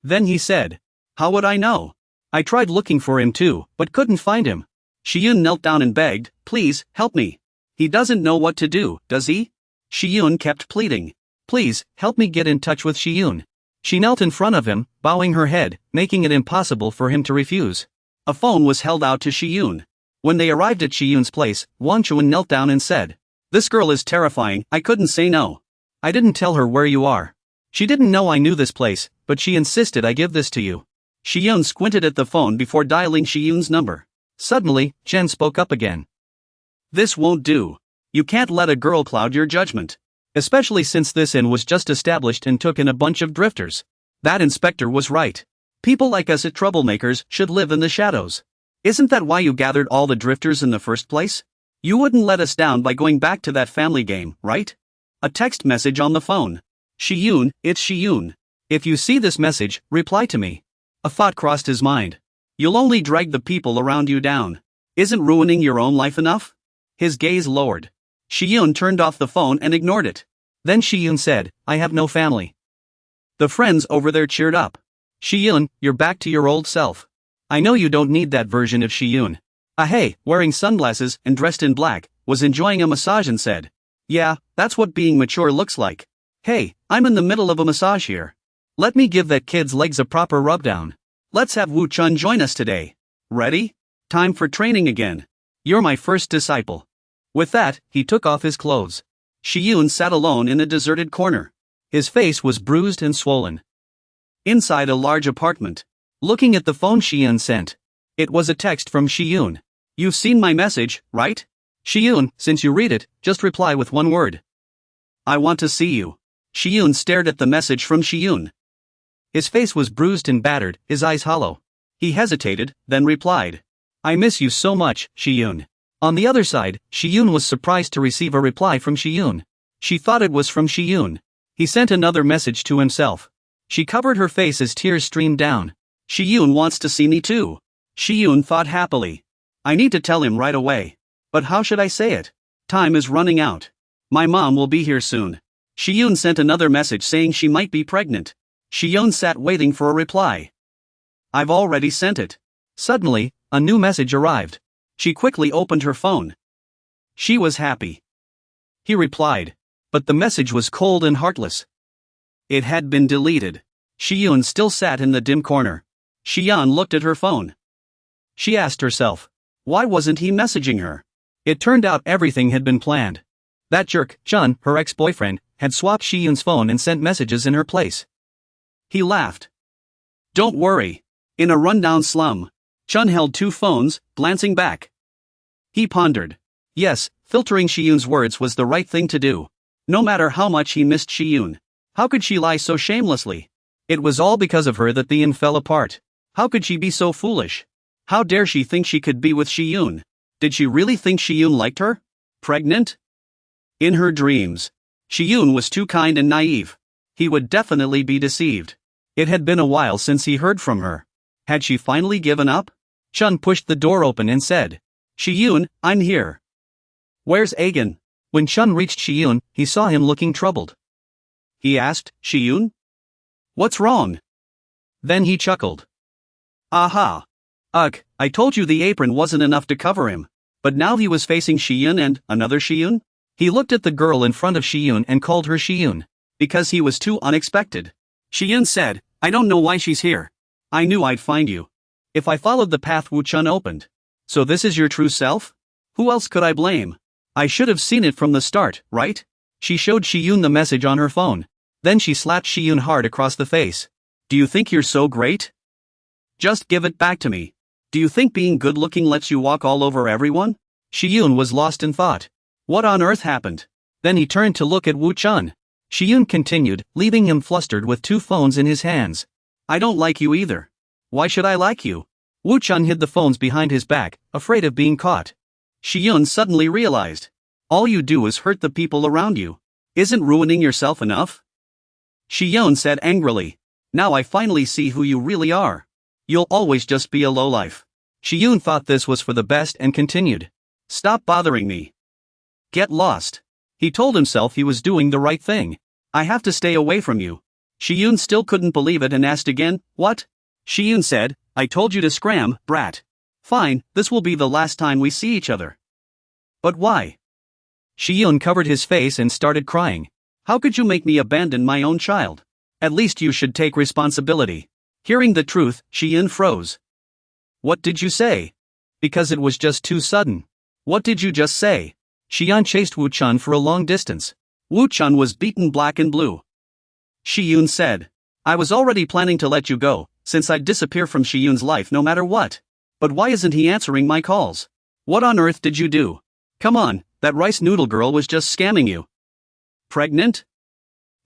Then he said, how would I know? I tried looking for him too, but couldn't find him. Shiyun knelt down and begged, please, help me. He doesn't know what to do, does he? Shiyun kept pleading. Please, help me get in touch with Shiyun. She knelt in front of him, bowing her head, making it impossible for him to refuse. A phone was held out to Shiyun. When they arrived at Shiyun's place, Wanchuan knelt down and said, this girl is terrifying, I couldn't say no. I didn't tell her where you are. She didn't know I knew this place, but she insisted I give this to you. Shiyun squinted at the phone before dialing Shiyun's number. Suddenly, Jen spoke up again. This won't do. You can't let a girl cloud your judgment. Especially since this inn was just established and took in a bunch of drifters. That inspector was right. People like us at Troublemakers should live in the shadows. Isn't that why you gathered all the drifters in the first place? You wouldn't let us down by going back to that family game, right? A text message on the phone. Shiyun, it's Shiyun. If you see this message, reply to me. A thought crossed his mind. You'll only drag the people around you down. Isn't ruining your own life enough? His gaze lowered. Shiyun turned off the phone and ignored it. Then Shiyun said, I have no family. The friends over there cheered up. Shiyun, you're back to your old self. I know you don't need that version of Shiyun. Hey, wearing sunglasses and dressed in black, was enjoying a massage and said, "Yeah, that's what being mature looks like. Hey, I'm in the middle of a massage here. Let me give that kid's legs a proper rubdown. Let's have Wu-chun join us today. Ready? Time for training again. You're my first disciple." With that, he took off his clothes. Shiyun sat alone in a deserted corner. His face was bruised and swollen. Inside a large apartment. Looking at the phone Shiyun sent. It was a text from Shiyun. "You've seen my message, right? Shiyun, since you read it, just reply with one word. I want to see you." Shiyun stared at the message from Shiyun. His face was bruised and battered, his eyes hollow. He hesitated, then replied. "I miss you so much, Shiyun." On the other side, Shiyun was surprised to receive a reply from Shiyun. She thought it was from Shiyun. He sent another message to himself. She covered her face as tears streamed down. "Shiyun wants to see me too." Shiyun thought happily. "I need to tell him right away. But how should I say it? Time is running out. My mom will be here soon." Shiyun sent another message saying she might be pregnant. Shiyun sat waiting for a reply. "I've already sent it." Suddenly, a new message arrived. She quickly opened her phone. She was happy. He replied. But the message was cold and heartless. It had been deleted. Shiyun still sat in the dim corner. Shiyun looked at her phone. She asked herself, why wasn't he messaging her? It turned out everything had been planned. That jerk, Chun, her ex-boyfriend, had swapped Shiyun's phone and sent messages in her place. He laughed. "Don't worry." In a rundown slum, Chun held two phones, glancing back. He pondered. Yes, filtering Shiyun's words was the right thing to do. No matter how much he missed Shiyun. How could she lie so shamelessly? It was all because of her that the inn fell apart. How could she be so foolish? How dare she think she could be with Shiyun? Did she really think Shiyun liked her? Pregnant? In her dreams, Shiyun was too kind and naive. He would definitely be deceived. It had been a while since he heard from her. Had she finally given up? Chun pushed the door open and said, "Shiyun, I'm here." "Where's Agan?" When Chun reached Shiyun, he saw him looking troubled. He asked, "Shiyun? What's wrong?" Then he chuckled. "Aha! Ugh, I told you the apron wasn't enough to cover him. But now he was facing Shiyun and another Shiyun?" He looked at the girl in front of Shiyun and called her Shiyun. Because he was too unexpected. Shiyun said, "I don't know why she's here. I knew I'd find you. If I followed the path Wu-chun opened. So this is your true self? Who else could I blame? I should have seen it from the start, right?" She showed Shiyun the message on her phone. Then she slapped Shiyun hard across the face. "Do you think you're so great? Just give it back to me. Do you think being good-looking lets you walk all over everyone?" Shiyun was lost in thought. What on earth happened? Then he turned to look at Wu-chun. Shiyun continued, leaving him flustered with two phones in his hands. "I don't like you either. Why should I like you?" Wu-chun hid the phones behind his back, afraid of being caught. Shiyun suddenly realized. All you do is hurt the people around you. Isn't ruining yourself enough? Shiyun said angrily. "Now I finally see who you really are. You'll always just be a lowlife." Shiyun thought this was for the best and continued. "Stop bothering me. Get lost." He told himself he was doing the right thing. "I have to stay away from you." Shiyun still couldn't believe it and asked again, "What?" Shiyun said, "I told you to scram, brat. Fine, this will be the last time we see each other." "But why?" Shiyun covered his face and started crying. "How could you make me abandon my own child? At least you should take responsibility." Hearing the truth, Shiyun froze. "What did you say?" Because it was just too sudden. "What did you just say?" Shiyun chased Wu-chun for a long distance. Wu-chun was beaten black and blue. Shiyun said, "I was already planning to let you go, since I'd disappear from Shiyun's life no matter what. But why isn't he answering my calls? What on earth did you do? Come on, that rice noodle girl was just scamming you." "Pregnant?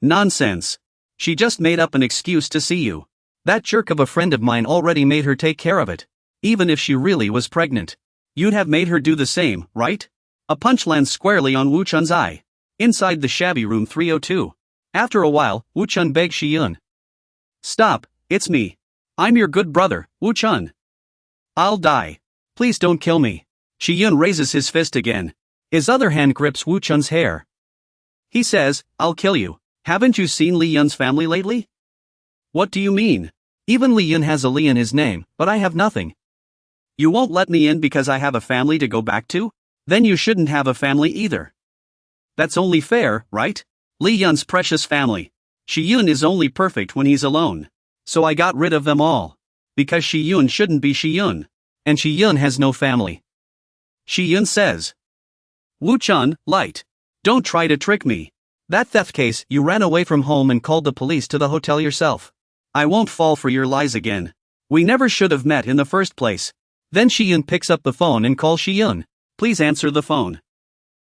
Nonsense. She just made up an excuse to see you. That jerk of a friend of mine already made her take care of it. Even if she really was pregnant. You'd have made her do the same, right?" A punch lands squarely on Wu-chun's eye. Inside the shabby room 302. After a while, Wu-chun begged Shiyun. "Stop, it's me. I'm your good brother, Wu-chun. I'll die. Please don't kill me." Shiyun raises his fist again. His other hand grips Wu-chun's hair. He says, "I'll kill you. Haven't you seen Li Yun's family lately?" "What do you mean?" Even Li Yun has a Li in his name, but I have nothing. You won't let me in because I have a family to go back to? Then you shouldn't have a family either. That's only fair, right? Li Yun's precious family. Shi Yun is only perfect when he's alone. So I got rid of them all. Because Shi Yun shouldn't be Shi Yun. And Shi Yun has no family. Shi Yun says. Wu Chun, light. Don't try to trick me. That theft case, you ran away from home and called the police to the hotel yourself. I won't fall for your lies again. We never should have met in the first place. Then Shi Yun picks up the phone and calls Shi Yun. Please answer the phone.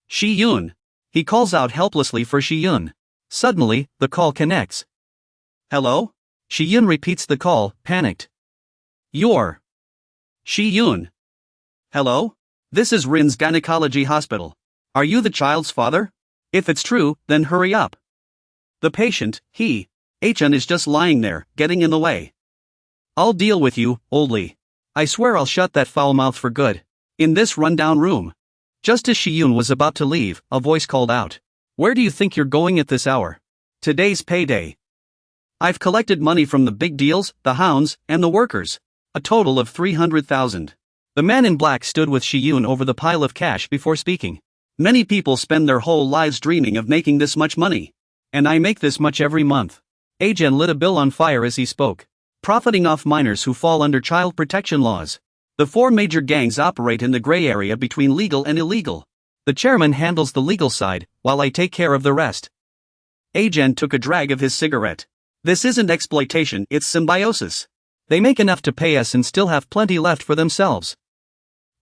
Shi Yun. He calls out helplessly for Shi Yun. Suddenly, the call connects. Hello? Shi Yun repeats the call, panicked. You're Shi Yun. Hello? This is Rin's gynecology hospital. Are you the child's father? If it's true, then hurry up. The patient, H.N. is just lying there, getting in the way. I'll deal with you, oldie. I swear I'll shut that foul mouth for good. In this rundown room. Just as Shi Yun was about to leave, a voice called out. Where do you think you're going at this hour? Today's payday. I've collected money from the big deals, the hounds, and the workers. A total of 300,000. The man in black stood with Shi Yun over the pile of cash before speaking. Many people spend their whole lives dreaming of making this much money. And I make this much every month. Agen lit a bill on fire as he spoke. Profiting off minors who fall under child protection laws. The 4 major gangs operate in the gray area between legal and illegal. The chairman handles the legal side, while I take care of the rest. Agen took a drag of his cigarette. This isn't exploitation, it's symbiosis. They make enough to pay us and still have plenty left for themselves.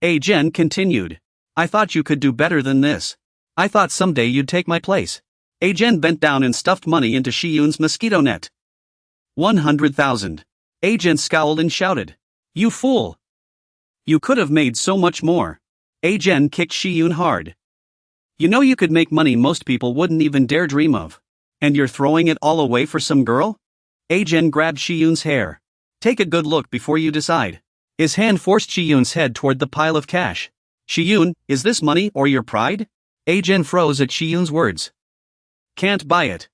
Agen continued. I thought you could do better than this. I thought someday you'd take my place. Agen bent down and stuffed money into Shi Yun's mosquito net. 100,000. Agen scowled and shouted. You fool! You could have made so much more. Agen kicked Shi Yun hard. You know you could make money most people wouldn't even dare dream of. And you're throwing it all away for some girl? Agen grabbed Shi Yun's hair. Take a good look before you decide. His hand forced Shi Yun's head toward the pile of cash. Shi Yun, is this money or your pride? Agen froze at Shi Yun's words. Can't buy it.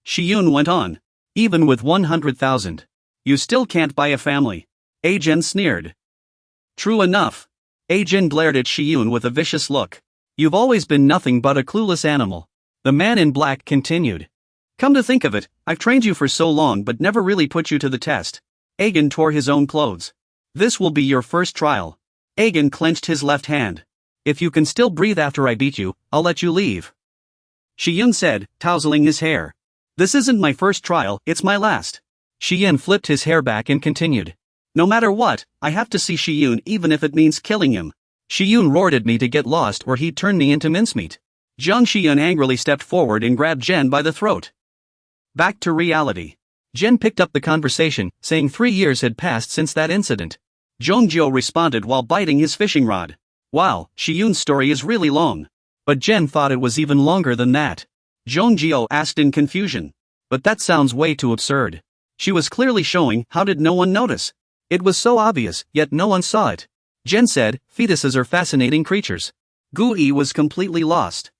Shi Yun went on. Even with 100,000. You still can't buy a family. Agen sneered. True enough. Agen glared at Shi Yun with a vicious look. You've always been nothing but a clueless animal. The man in black continued. Come to think of it, I've trained you for so long but never really put you to the test. Agen tore his own clothes. This will be your first trial. Agen clenched his left hand. If you can still breathe after I beat you, I'll let you leave. Shi Yun said, tousling his hair. This isn't my first trial, it's my last. Shi Yun flipped his hair back and continued. No matter what, I have to see Shi Yun even if it means killing him. Shi Yun roared at me to get lost or he'd turn me into mincemeat. Zhang Shiyun angrily stepped forward and grabbed Jen by the throat. Back to reality. Jen picked up the conversation, saying 3 years had passed since that incident. Zhongjio responded while biting his fishing rod. Wow, Shiyun's story is really long. But Jen thought it was even longer than that. Zhongjio asked in confusion. But that sounds way too absurd. She was clearly showing, how did no one notice? It was so obvious, yet no one saw it. Jen said, fetuses are fascinating creatures. Gui was completely lost.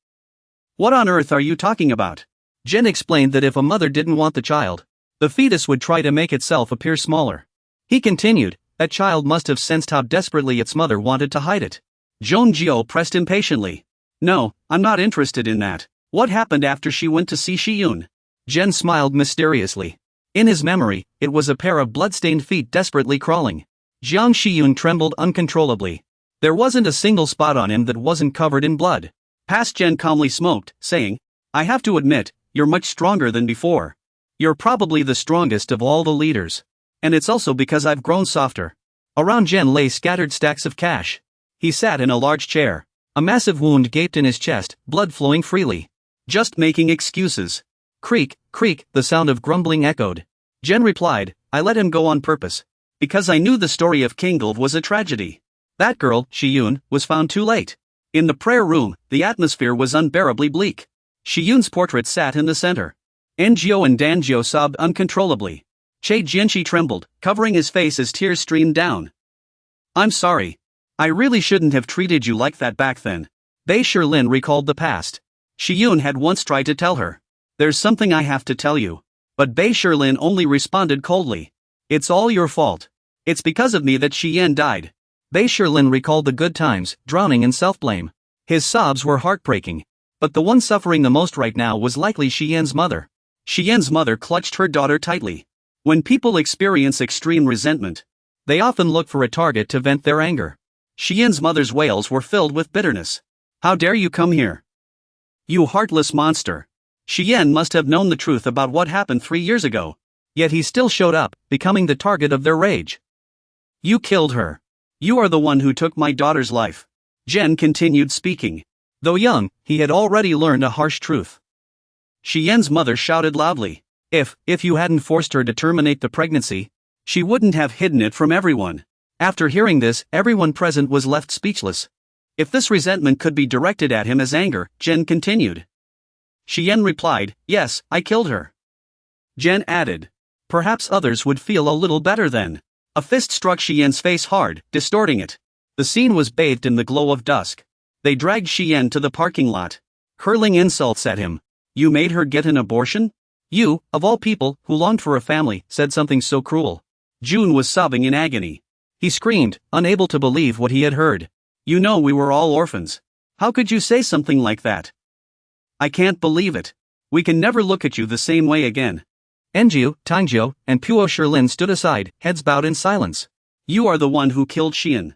What on earth are you talking about? Jen explained that if a mother didn't want the child, the fetus would try to make itself appear smaller. He continued, that child must have sensed how desperately its mother wanted to hide it. Zhongjio pressed impatiently. No, I'm not interested in that. What happened after she went to see Shi Yun? Jen smiled mysteriously. In his memory, it was a pair of blood-stained feet desperately crawling. Jiang Shiyun trembled uncontrollably. There wasn't a single spot on him that wasn't covered in blood. Past Jen calmly smoked, saying, I have to admit, you're much stronger than before. You're probably the strongest of all the leaders. And it's also because I've grown softer. Around Jen lay scattered stacks of cash. He sat in a large chair. A massive wound gaped in his chest, blood flowing freely. Just making excuses. Creak, creak, the sound of grumbling echoed. Jen replied, I let him go on purpose. Because I knew the story of Kingolv was a tragedy. That girl, Shiyun, was found too late. In the prayer room, the atmosphere was unbearably bleak. Shiyun's portrait sat in the center. Njio and Danjio sobbed uncontrollably. Che Jianxi trembled, covering his face as tears streamed down. I'm sorry. I really shouldn't have treated you like that back then. Bei Shilin recalled the past. Shiyun had once tried to tell her. There's something I have to tell you. But Bei Shilin only responded coldly. It's all your fault. It's because of me that Xian died. Bei Shilin recalled the good times, drowning in self-blame. His sobs were heartbreaking. But the one suffering the most right now was likely Xian's mother. Xian's mother clutched her daughter tightly. When people experience extreme resentment, they often look for a target to vent their anger. Xian's mother's wails were filled with bitterness. How dare you come here? You heartless monster. Xian must have known the truth about what happened 3 years ago. Yet he still showed up, becoming the target of their rage. You killed her. You are the one who took my daughter's life. Zhen continued speaking. Though young, he had already learned a harsh truth. Xian's mother shouted loudly. If you hadn't forced her to terminate the pregnancy, she wouldn't have hidden it from everyone. After hearing this, everyone present was left speechless. If this resentment could be directed at him as anger, Zhen continued. Xian replied, yes, I killed her. Zhen added. Perhaps others would feel a little better then. A fist struck Xian's face hard, distorting it. The scene was bathed in the glow of dusk. They dragged Xian to the parking lot, hurling insults at him. You made her get an abortion? You, of all people, who longed for a family, said something so cruel. June was sobbing in agony. He screamed, unable to believe what he had heard. You know we were all orphans. How could you say something like that? I can't believe it. We can never look at you the same way again. Enjiu, Tangjiu, and Puo Shilin stood aside, heads bowed in silence. You are the one who killed Xian.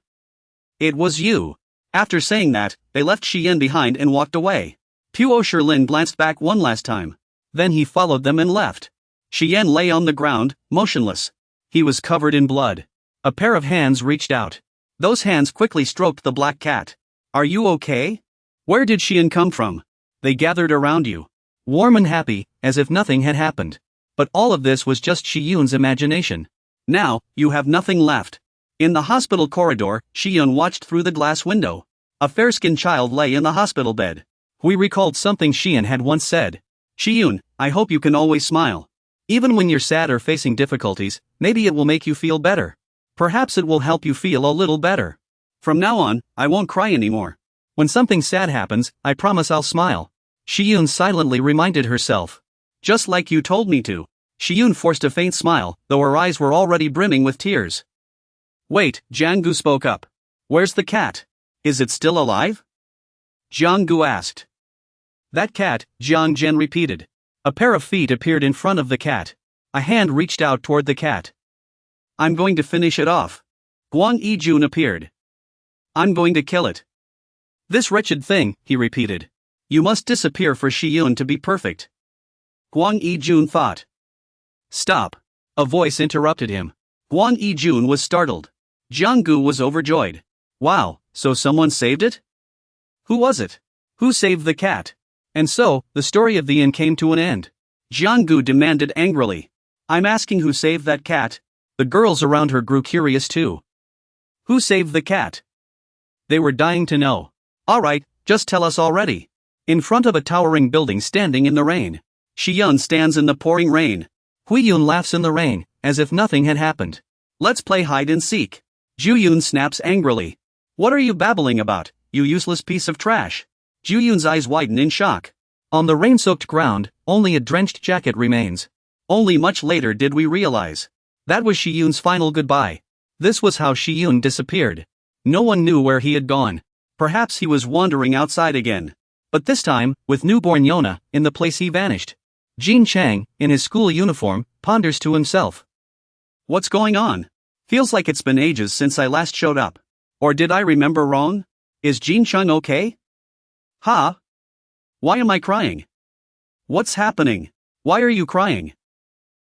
It was you. After saying that, they left Xian behind and walked away. Puo Shilin glanced back one last time. Then he followed them and left. Xian lay on the ground, motionless. He was covered in blood. A pair of hands reached out. Those hands quickly stroked the black cat. Are you okay? Where did Xian come from? They gathered around you, warm and happy, as if nothing had happened. But all of this was just Shiyun's imagination. Now, you have nothing left. In the hospital corridor, Shiyun watched through the glass window. A fair-skinned child lay in the hospital bed. We recalled something Xian had once said. Shiyun, I hope you can always smile. Even when you're sad or facing difficulties, maybe it will make you feel better. Perhaps it will help you feel a little better. From now on, I won't cry anymore. When something sad happens, I promise I'll smile. Shiyun silently reminded herself. Just like you told me to. Shiyun forced a faint smile, though her eyes were already brimming with tears. Wait, Jianggu spoke up. Where's the cat? Is it still alive? Jianggu asked. That cat, Jiang Zhen repeated. A pair of feet appeared in front of the cat. A hand reached out toward the cat. I'm going to finish it off. Guang Yijun appeared. I'm going to kill it. This wretched thing, he repeated. You must disappear for Shiyun to be perfect. Guang Yijun thought. Stop. A voice interrupted him. Guang Yijun was startled. Jianggu was overjoyed. Wow, so someone saved it? Who was it? Who saved the cat? And so, the story of the inn came to an end. Jianggu demanded angrily. I'm asking who saved that cat. The girls around her grew curious too. Who saved the cat? They were dying to know. Alright, just tell us already. In front of a towering building standing in the rain. Shiyun stands in the pouring rain. Huiyun laughs in the rain, as if nothing had happened. Let's play hide and seek. Juyun snaps angrily. What are you babbling about, you useless piece of trash? Juyun's eyes widen in shock. On the rain-soaked ground, only a drenched jacket remains. Only much later did we realize. That was Shiyun's final goodbye. This was how Shiyun disappeared. No one knew where he had gone. Perhaps he was wandering outside again. But this time, with newborn Yona, in the place he vanished. Jin Chang, in his school uniform, ponders to himself. What's going on? Feels like it's been ages since I last showed up. Or did I remember wrong? Is Jin Chang okay? Huh? Why am I crying? What's happening? Why are you crying?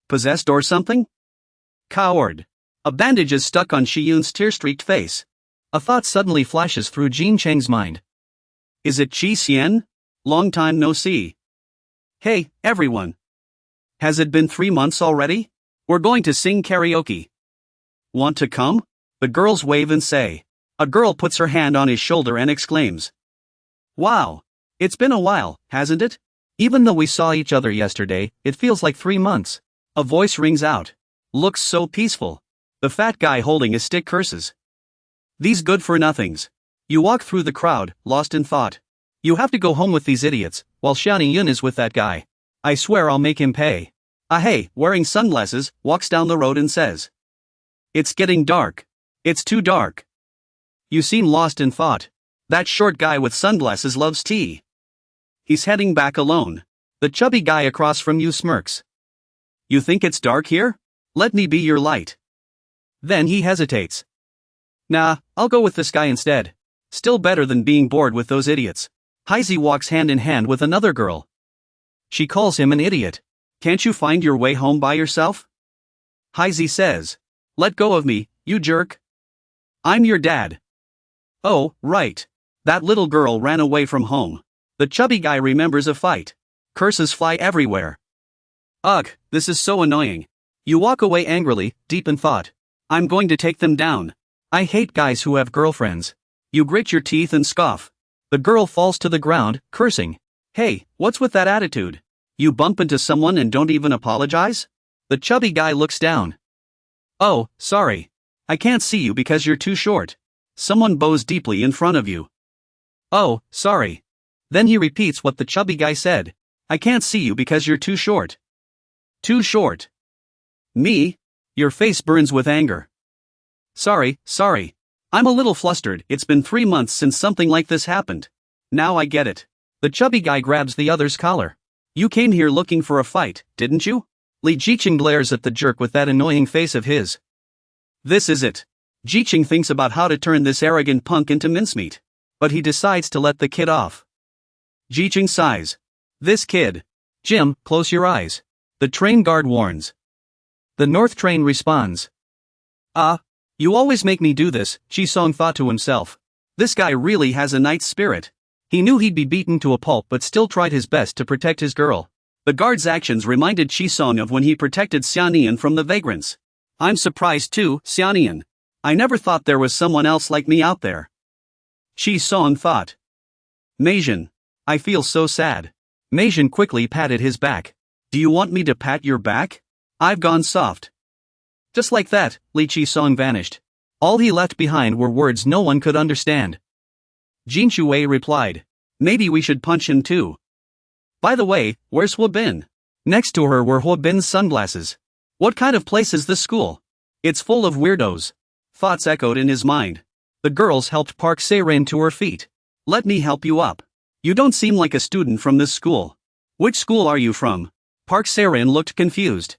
Possessed or something? Coward. A bandage is stuck on Shiyun's tear-streaked face. A thought suddenly flashes through Jin Chang's mind. Is it Qi Xian? Long time no see. Hey, everyone. Has it been 3 months already? We're going to sing karaoke. Want to come? The girls wave and say. A girl puts her hand on his shoulder and exclaims. Wow. It's been a while, hasn't it? Even though we saw each other yesterday, it feels like 3 months. A voice rings out. Looks so peaceful. The fat guy holding a stick curses. These good-for-nothings. You walk through the crowd, lost in thought. You have to go home with these idiots, while Xiaoni Yun is with that guy. I swear I'll make him pay. Ahei, wearing sunglasses, walks down the road and says. It's getting dark. It's too dark. You seem lost in thought. That short guy with sunglasses loves tea. He's heading back alone. The chubby guy across from you smirks. You think it's dark here? Let me be your light. Then he hesitates. Nah, I'll go with this guy instead. Still better than being bored with those idiots. Heisey walks hand in hand with another girl. She calls him an idiot. Can't you find your way home by yourself? Heisey says. Let go of me, you jerk. I'm your dad. Oh, right. That little girl ran away from home. The chubby guy remembers a fight. Curses fly everywhere. Ugh, this is so annoying. You walk away angrily, deep in thought. I'm going to take them down. I hate guys who have girlfriends. You grit your teeth and scoff. The girl falls to the ground, cursing. Hey, what's with that attitude? You bump into someone and don't even apologize? The chubby guy looks down. Oh, sorry. I can't see you because you're too short. Someone bows deeply in front of you. Oh, sorry. Then he repeats what the chubby guy said. I can't see you because you're too short. Too short. Me? Your face burns with anger. Sorry. I'm a little flustered. It's been 3 months since something like this happened. Now I get it. The chubby guy grabs the other's collar. You came here looking for a fight, didn't you? Li Jiqing glares at the jerk with that annoying face of his. This is it. Jiqing thinks about how to turn this arrogant punk into mincemeat. But he decides to let the kid off. Jiqing sighs. This kid. Jim, close your eyes. The train guard warns. The north train responds. You always make me do this, Chi-song thought to himself. This guy really has a knight's spirit. He knew he'd be beaten to a pulp but still tried his best to protect his girl. The guard's actions reminded Chi-song of when he protected Xianian from the vagrants. I'm surprised too, Xianian. I never thought there was someone else like me out there. Chi-song thought. Meijin. I feel so sad. Meijin quickly patted his back. Do you want me to pat your back? I've gone soft. Just like that, Li Chi-song vanished. All he left behind were words no one could understand. Jin Shui replied. Maybe we should punch him too. By the way, where's Huobin? Next to her were Huobin's sunglasses. What kind of place is this school? It's full of weirdos. Thoughts echoed in his mind. The girls helped Park Se-rin to her feet. Let me help you up. You don't seem like a student from this school. Which school are you from? Park Se-rin looked confused.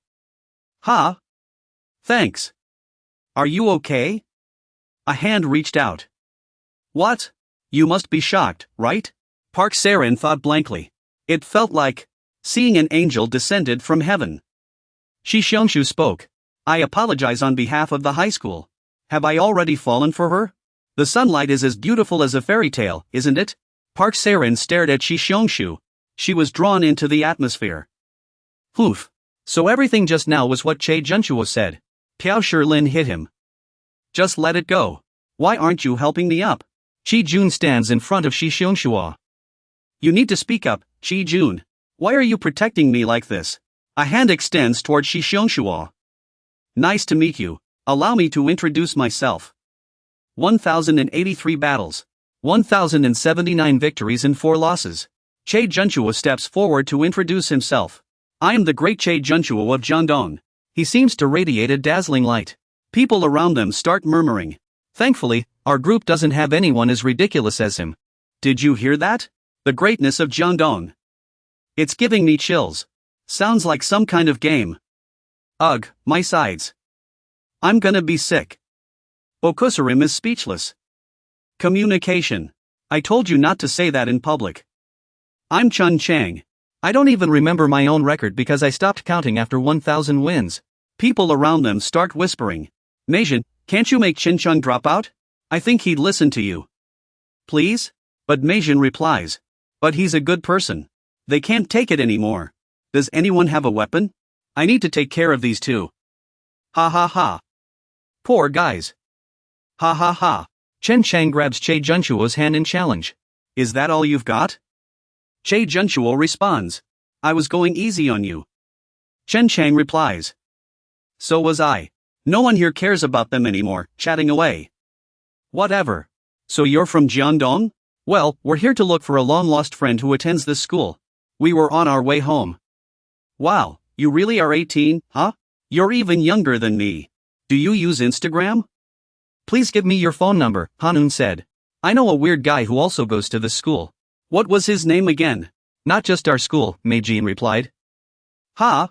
Ha? Thanks. Are you okay? A hand reached out. What? You must be shocked, right? Park Se-rin thought blankly. It felt like seeing an angel descended from heaven. Shi Xiangshu spoke. I apologize on behalf of the high school. Have I already fallen for her? The sunlight is as beautiful as a fairy tale, isn't it? Park Se-rin stared at Shi Xiangshu. She was drawn into the atmosphere. Poof. So everything just now was what Che Junchuo said. Piao Shilin hit him. Just let it go. Why aren't you helping me up? Chi Jun stands in front of Shi Xiangshu. You need to speak up, Chi Jun. Why are you protecting me like this? A hand extends toward Shi Xiangshu. Nice to meet you. Allow me to introduce myself. 1083 battles. 1079 victories and 4 losses. Che Junchuo steps forward to introduce himself. I am the great Che Junchuo of Jiangdong. He seems to radiate a dazzling light. People around them start murmuring. Thankfully, our group doesn't have anyone as ridiculous as him. Did you hear that? The greatness of Jiangdong. It's giving me chills. Sounds like some kind of game. Ugh, my sides. I'm gonna be sick. Okusarim is speechless. Communication. I told you not to say that in public. I'm Chun Chang. I don't even remember my own record because I stopped counting after 1,000 wins. People around them start whispering. Meijin, can't you make Chin Chung drop out? I think he'd listen to you. Please? But Meijin replies. But he's a good person. They can't take it anymore. Does anyone have a weapon? I need to take care of these two. Ha ha ha. Poor guys. Ha ha ha. Chen Chang grabs Che Junchuo's hand in challenge. Is that all you've got? Che Junchuo responds. I was going easy on you. Chen Chang replies. So was I. No one here cares about them anymore, chatting away. Whatever. So you're from Jiangdong? Well, we're here to look for a long-lost friend who attends this school. We were on our way home. Wow, you really are 18, huh? You're even younger than me. Do you use Instagram? Please give me your phone number, Hanun said. I know a weird guy who also goes to this school. What was his name again? Not just our school, Meijin replied. Ha?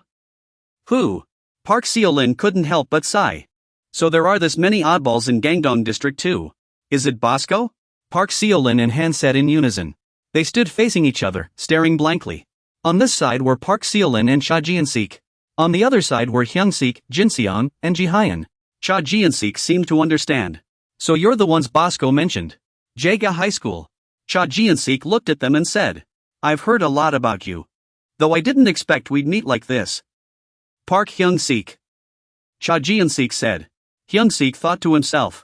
Who? Park Seolin couldn't help but sigh. So there are this many oddballs in Gangdong district too. Is it Bosco? Park Seolin and Han said in unison. They stood facing each other, staring blankly. On this side were Park Seolin and Cha Jian-sik. On the other side were Hyung-sik, Jin-seon, and Ji-hyun. Cha Jian-sik seemed to understand. So you're the ones Bosco mentioned. Jaga High School. Cha Jian-sik looked at them and said. I've heard a lot about you. Though I didn't expect we'd meet like this. Park Hyung-sik. Cha Jian-sik said. Hyung-sik thought to himself.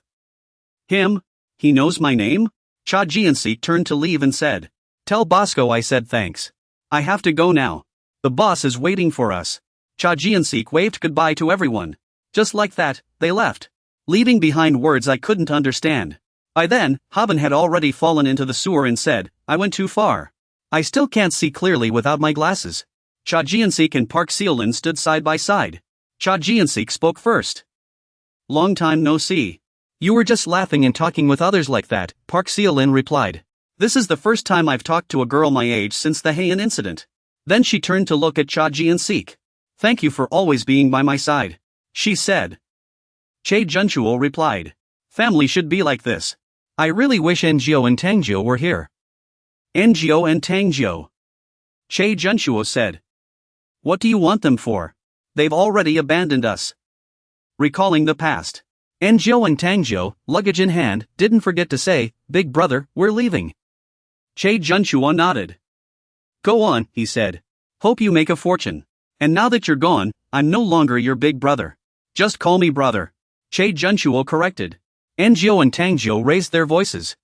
Him? He knows my name? Cha Jian-sik turned to leave and said. Tell Bosco I said thanks. I have to go now. The boss is waiting for us. Cha Jian-sik waved goodbye to everyone. Just like that, they left. Leaving behind words I couldn't understand. By then, Haben had already fallen into the sewer and said, I went too far. I still can't see clearly without my glasses. Cha Jian-sik and Park Seolin stood side by side. Cha Jian-sik spoke first. Long time no see. You were just laughing and talking with others like that, Park Seolin replied. This is the first time I've talked to a girl my age since the Heian incident. Then she turned to look at Cha Jian-sik. Thank you for always being by my side, she said. Che Junchuo replied. Family should be like this. I really wish Ngo and Tangjio were here. Ngo and Tangjio. Che Junchuo said. What do you want them for? They've already abandoned us. Recalling the past. Ngo and Tangjio, luggage in hand, didn't forget to say, Big brother, we're leaving. Che Junchuo nodded. Go on, he said. Hope you make a fortune. And now that you're gone, I'm no longer your big brother. Just call me brother. Che Junchuo corrected. Ngo and Tangjio raised their voices.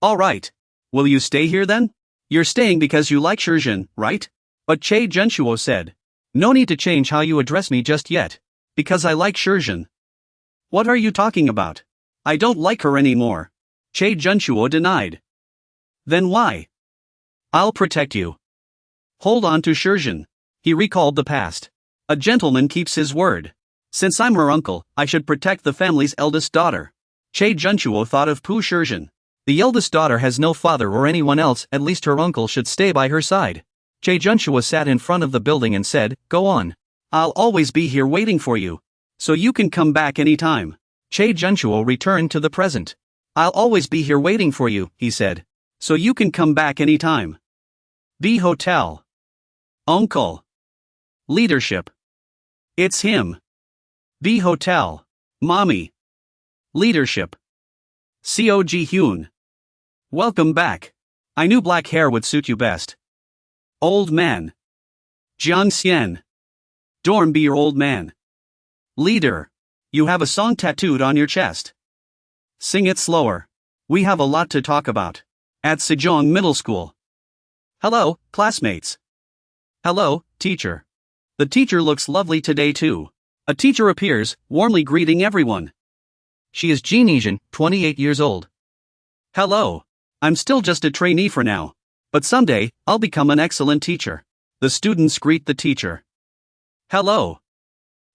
All right. Will you stay here then? You're staying because you like Shurjin, right? But Che Junchuo said. No need to change how you address me just yet. Because I like Shurjin. What are you talking about? I don't like her anymore. Che Junchuo denied. Then why? I'll protect you. Hold on to Shurjin. He recalled the past. A gentleman keeps his word. Since I'm her uncle, I should protect the family's eldest daughter. Che Junchuo thought of Pu Shurjin. The eldest daughter has no father or anyone else, at least her uncle should stay by her side. Che Junchuo sat in front of the building and said, Go on. I'll always be here waiting for you. So you can come back anytime. Che Junchuo returned to the present. I'll always be here waiting for you, he said. So you can come back anytime. B Hotel. Uncle. Leadership. It's him. B Hotel. Mommy. Leadership. Seo Ji-hyun. Welcome back. I knew black hair would suit you best. Old man. Jiang Xian. Dorm be your old man. Leader. You have a song tattooed on your chest. Sing it slower. We have a lot to talk about. At Sejong Middle School. Hello, classmates. Hello, teacher. The teacher looks lovely today too. A teacher appears, warmly greeting everyone. She is Jean Asian, 28 years old. Hello. I'm still just a trainee for now. But someday, I'll become an excellent teacher. The students greet the teacher. Hello.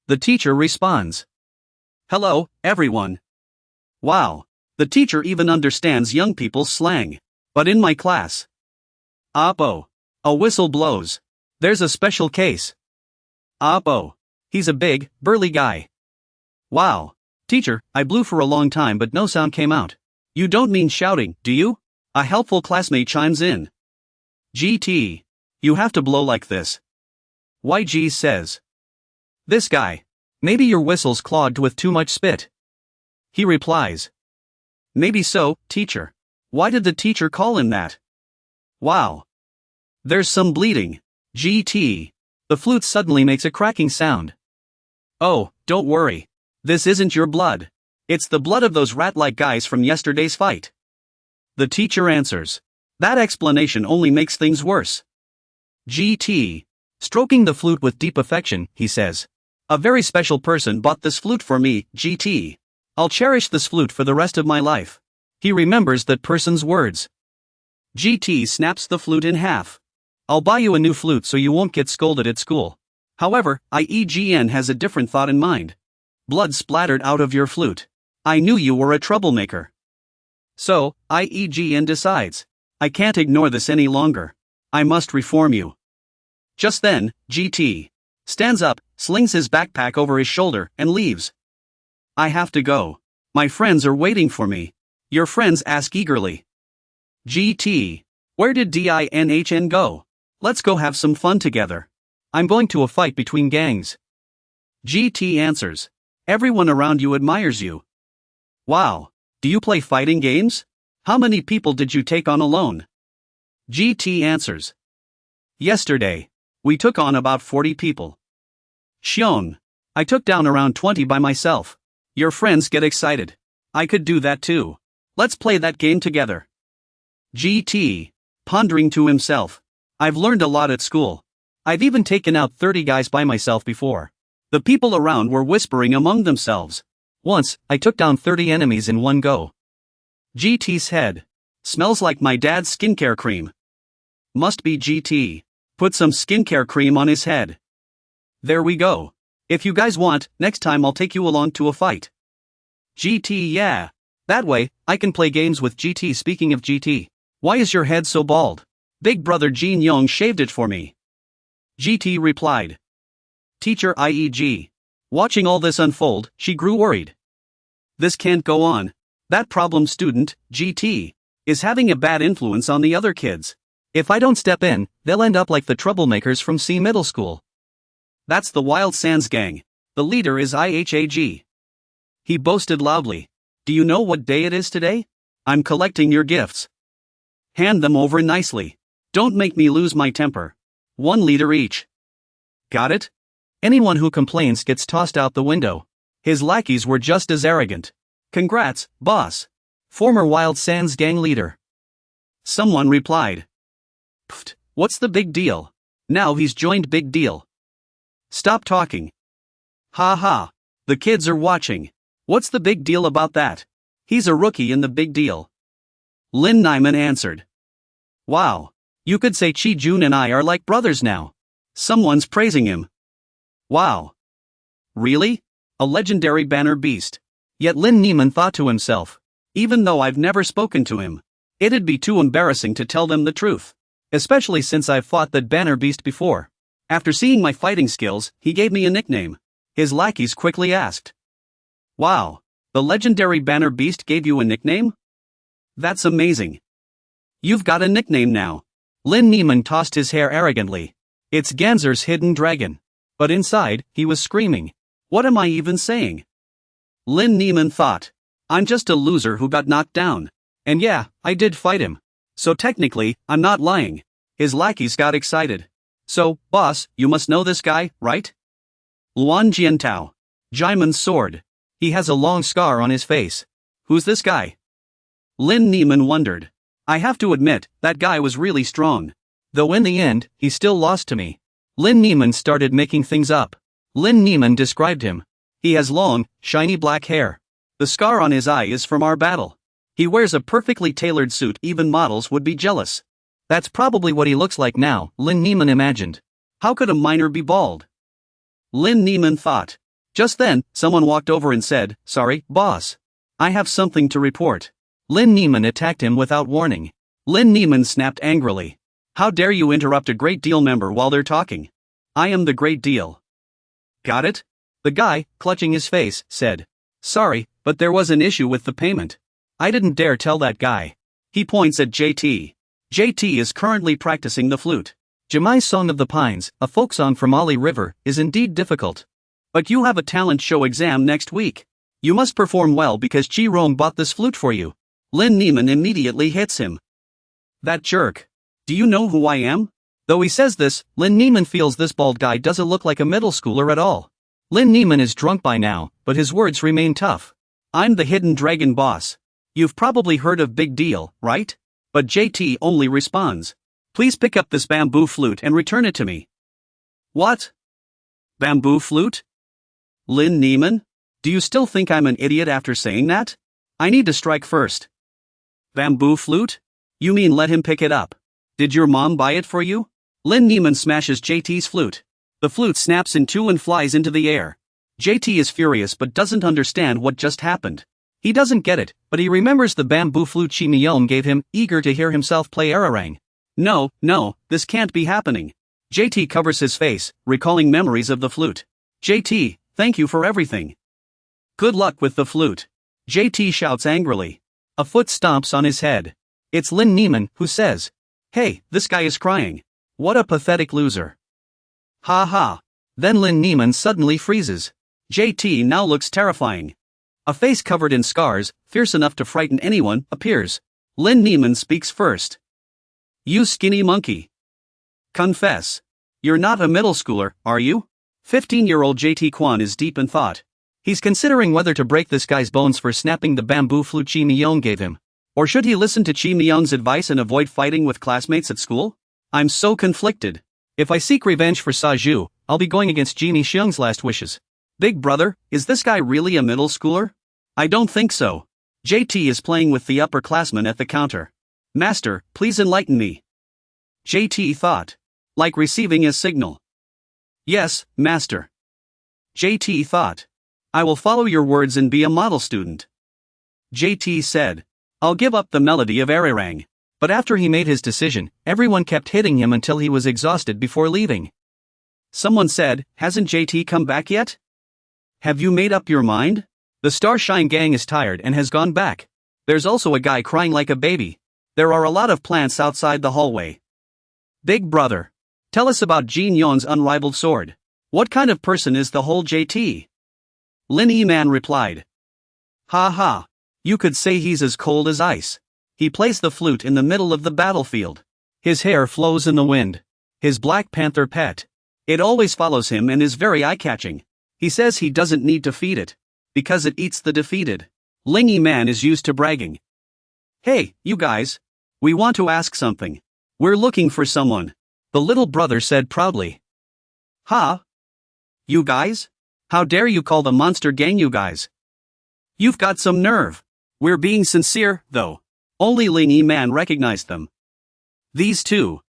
The teacher responds. Hello, everyone. Wow. The teacher even understands young people's slang. But in my class. Oppo. A whistle blows. There's a special case. Oppo. He's a big, burly guy. Wow. Teacher, I blew for a long time but no sound came out. You don't mean shouting, do you? A helpful classmate chimes in. GT. You have to blow like this. YG says. This guy. Maybe your whistle's clogged with too much spit. He replies. Maybe so, teacher. Why did the teacher call him that? Wow. There's some bleeding. GT. The flute suddenly makes a cracking sound. Oh, don't worry. This isn't your blood. It's the blood of those rat-like guys from yesterday's fight. The teacher answers. That explanation only makes things worse. GT. Stroking the flute with deep affection, he says. A very special person bought this flute for me, GT. I'll cherish this flute for the rest of my life. He remembers that person's words. GT snaps the flute in half. I'll buy you a new flute so you won't get scolded at school. However, IEGN has a different thought in mind. Blood splattered out of your flute. I knew you were a troublemaker. So, IEGN decides. I can't ignore this any longer. I must reform you. Just then, GT stands up, slings his backpack over his shoulder, and leaves. I have to go. My friends are waiting for me. Your friends ask eagerly. GT. Where did DINHN go? Let's go have some fun together. I'm going to a fight between gangs. GT answers. Everyone around you admires you. Wow. Do you play fighting games? How many people did you take on alone? GT answers. Yesterday. We took on about 40 people. Xion. I took down around 20 by myself. Your friends get excited. I could do that too. Let's play that game together. GT. Pondering to himself. I've learned a lot at school. I've even taken out 30 guys by myself before. The people around were whispering among themselves. Once, I took down 30 enemies in one go. GT's head. Smells like my dad's skincare cream. Must be GT. Put some skincare cream on his head. There we go. If you guys want, next time I'll take you along to a fight. GT, yeah. That way, I can play games with GT. Speaking of GT, why is your head so bald? Big brother Jin Young shaved it for me. GT replied. Teacher IEG. Watching all this unfold, she grew worried. This can't go on. That problem student, GT, is having a bad influence on the other kids. If I don't step in, they'll end up like the troublemakers from C Middle School. That's the Wild Sands gang. The leader is IHAG. He boasted loudly. Do you know what day it is today? I'm collecting your gifts. Hand them over nicely. Don't make me lose my temper. 1 liter each. Got it? Anyone who complains gets tossed out the window. His lackeys were just as arrogant. Congrats, boss. Former Wild Sands gang leader. Someone replied. Pfft, what's the big deal? Now he's joined Big Deal. Stop talking. Ha ha. The kids are watching. What's the big deal about that? He's a rookie in the Big Deal. Lin Nyman answered. Wow. You could say Chi Jun and I are like brothers now. Someone's praising him. Wow. Really? A legendary banner beast. Yet Lin Neiman thought to himself. Even though I've never spoken to him, it'd be too embarrassing to tell them the truth. Especially since I've fought that banner beast before. After seeing my fighting skills, he gave me a nickname. His lackeys quickly asked. Wow. The legendary banner beast gave you a nickname? That's amazing. You've got a nickname now. Lin Neiman tossed his hair arrogantly. It's Ganzer's hidden dragon. But inside, he was screaming. What am I even saying? Lin Neiman thought. I'm just a loser who got knocked down. And yeah, I did fight him. So technically, I'm not lying. His lackeys got excited. So, boss, you must know this guy, right? Luan Jiantao. Jaimin's sword. He has a long scar on his face. Who's this guy? Lin Neiman wondered. I have to admit, that guy was really strong. Though in the end, he still lost to me. Lin Neiman started making things up. Lin Neiman described him. He has long, shiny black hair. The scar on his eye is from our battle. He wears a perfectly tailored suit, even models would be jealous. That's probably what he looks like now, Lin Neiman imagined. How could a minor be bald? Lin Neiman thought. Just then, someone walked over and said, Sorry, boss. I have something to report. Lin Neiman attacked him without warning. Lin Neiman snapped angrily. How dare you interrupt a Great Deal member while they're talking? I am the Great Deal. Got it? The guy, clutching his face, said. Sorry, but there was an issue with the payment. I didn't dare tell that guy. He points at JT. JT is currently practicing the flute. Jamai's Song of the Pines, a folk song from Ali River, is indeed difficult. But you have a talent show exam next week. You must perform well because Chi Rong bought this flute for you. Lin Neiman immediately hits him. That jerk. Do you know who I am? Though he says this, Lin Neiman feels this bald guy doesn't look like a middle schooler at all. Lin Neiman is drunk by now, but his words remain tough. I'm the hidden dragon boss. You've probably heard of Big Deal, right? But JT only responds. Please pick up this bamboo flute and return it to me. What? Bamboo flute? Lin Neiman? Do you still think I'm an idiot after saying that? I need to strike first. Bamboo flute? You mean let him pick it up? Did your mom buy it for you? Lin Neiman smashes JT's flute. The flute snaps in two and flies into the air. JT is furious but doesn't understand what just happened. He doesn't get it, but he remembers the bamboo flute Chi Myung gave him, eager to hear himself play Ararang. No, this can't be happening. JT covers his face, recalling memories of the flute. JT, thank you for everything. Good luck with the flute. JT shouts angrily. A foot stomps on his head. It's Lin Neiman, who says, "Hey, this guy is crying. What a pathetic loser." Ha ha. Then Lin Neiman suddenly freezes. JT now looks terrifying. A face covered in scars, fierce enough to frighten anyone, appears. Lin Neiman speaks first. "You skinny monkey. Confess. You're not a middle schooler, are you?" 15-year-old JT Kwan is deep in thought. He's considering whether to break this guy's bones for snapping the bamboo flute Chi Myung gave him. Or should he listen to Chi Myung's advice and avoid fighting with classmates at school? I'm so conflicted. If I seek revenge for Saju, I'll be going against Jimmy Xiang's last wishes. Big brother, is this guy really a middle schooler? I don't think so. JT is playing with the upperclassman at the counter. Master, please enlighten me. JT thought. Like receiving a signal. Yes, master. JT thought. I will follow your words and be a model student. JT said. I'll give up the melody of Arirang. But after he made his decision, everyone kept hitting him until he was exhausted before leaving. Someone said, hasn't JT come back yet? Have you made up your mind? The Starshine gang is tired and has gone back. There's also a guy crying like a baby. There are a lot of plants outside the hallway. Big brother. Tell us about Jin Yon's unrivaled sword. What kind of person is the whole JT? Lin Yiman replied. Ha ha. You could say he's as cold as ice. He plays the flute in the middle of the battlefield. His hair flows in the wind. His Black Panther pet. It always follows him and is very eye-catching. He says he doesn't need to feed it, because it eats the defeated. Ling Yiman is used to bragging. Hey, you guys. We want to ask something. We're looking for someone. The little brother said proudly. Ha? You guys? How dare you call the monster gang you guys? You've got some nerve. We're being sincere, though. Only Ling Yiman recognized them. These two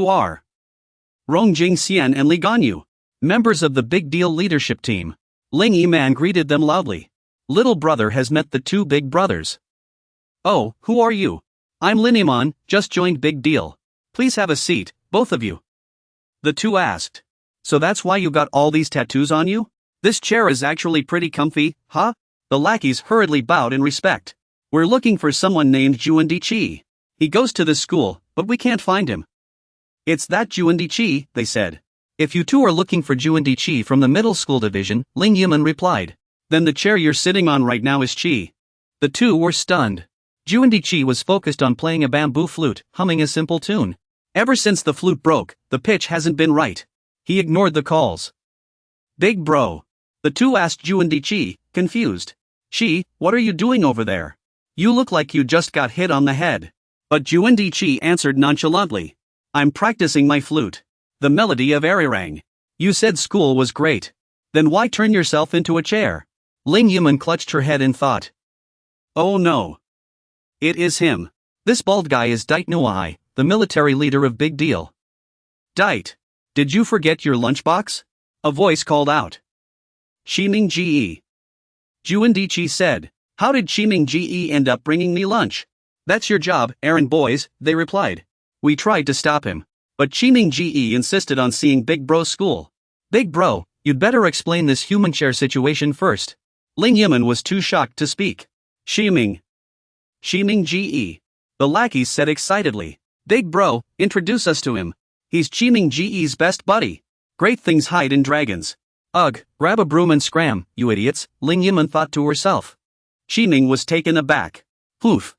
are Rong Jingxian and Li Ganyu, members of the Big Deal leadership team. Ling Yiman greeted them loudly. Little brother has met the two big brothers. Oh, who are you? I'm Lin Yiman, just joined Big Deal. Please have a seat, both of you. The two asked. So that's why you got all these tattoos on you? This chair is actually pretty comfy, huh? The lackeys hurriedly bowed in respect. We're looking for someone named Juandi Chi. He goes to this school, but we can't find him. It's that Juandi Chi, they said. If you two are looking for Juandi Chi from the middle school division, Ling Yiman replied. Then the chair you're sitting on right now is Chi. The two were stunned. Juandi Chi was focused on playing a bamboo flute, humming a simple tune. Ever since the flute broke, the pitch hasn't been right. He ignored the calls. Big bro. The two asked Juandi Chi, confused. Chi, what are you doing over there? You look like you just got hit on the head. But Juandi Chi answered nonchalantly. I'm practicing my flute. The melody of Arirang. You said school was great. Then why turn yourself into a chair? Ling Yiman clutched her head in thought. Oh no. It is him. This bald guy is Dite Nuai, the military leader of Big Deal. Dite. Did you forget your lunchbox? A voice called out. Shiming Ge. Juandi Chi said. How did Shiming Ge end up bringing me lunch? That's your job, errand boys, they replied. We tried to stop him. But Shiming Ge insisted on seeing Big Bro's school. Big Bro, you'd better explain this human chair situation first. Ling Yiman was too shocked to speak. Shiming Ge. The lackeys said excitedly. Big Bro, introduce us to him. He's Shiming Ge's best buddy. Great things hide in dragons. Ugh, grab a broom and scram, you idiots, Ling Yiman thought to herself. Shiming was taken aback. Poof.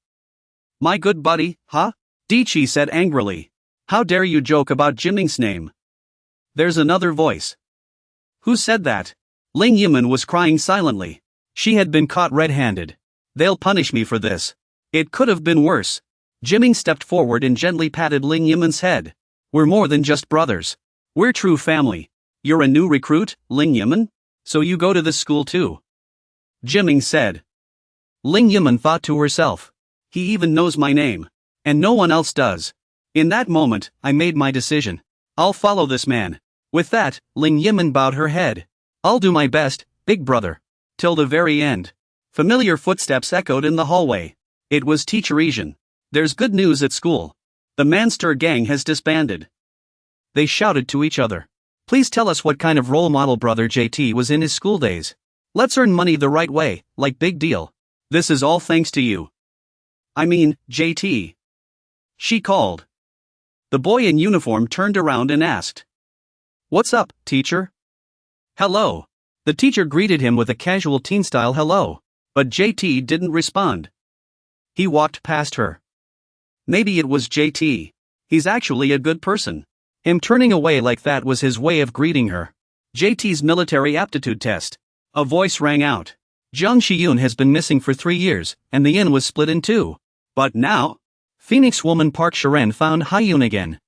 My good buddy, huh? Dichi said angrily. How dare you joke about Jiming's name? There's another voice. Who said that? Ling Yiman was crying silently. She had been caught red-handed. They'll punish me for this. It could have been worse. Jiming stepped forward and gently patted Ling Yiman's head. We're more than just brothers. We're true family. You're a new recruit, Ling Yiman? So you go to this school too? Jiming said. Ling Yiman thought to herself. He even knows my name. And no one else does. In that moment, I made my decision. I'll follow this man. With that, Ling Yiman bowed her head. I'll do my best, Big brother. Till the very end. Familiar footsteps echoed in the hallway. It was Teacher Asian. There's good news at school. The Manster gang has disbanded. They shouted to each other. Please tell us what kind of role model brother JT was in his school days. Let's earn money the right way, like big deal. This is all thanks to you. I mean, JT. She called. The boy in uniform turned around and asked. What's up, teacher? Hello. The teacher greeted him with a casual teen-style hello, but JT didn't respond. He walked past her. Maybe it was JT. He's actually a good person. Him turning away like that was his way of greeting her. JT's military aptitude test. A voice rang out. Jang Shi-yoon has been missing for 3 years, and the inn was split in two. But now? Phoenix woman Park Sharon found Hyun again.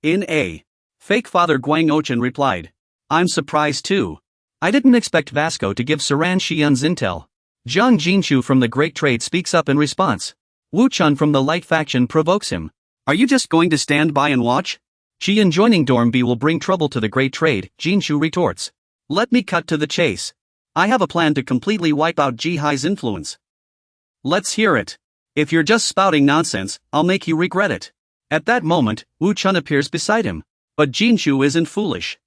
In A. Fake father Gwang Ochan replied. I'm surprised too. I didn't expect Vasco to give Saran Shiyun's intel. Jang Jinchu from the Great Trade speaks up in response. Wu Chun from the Light faction provokes him. Are you just going to stand by and watch? Shiyun joining Dorm B will bring trouble to the Great Trade, Jinchu retorts. Let me cut to the chase. I have a plan to completely wipe out Ji-Hai's influence. Let's hear it. If you're just spouting nonsense, I'll make you regret it. At that moment, Wu Chun appears beside him. But Jinchu isn't foolish.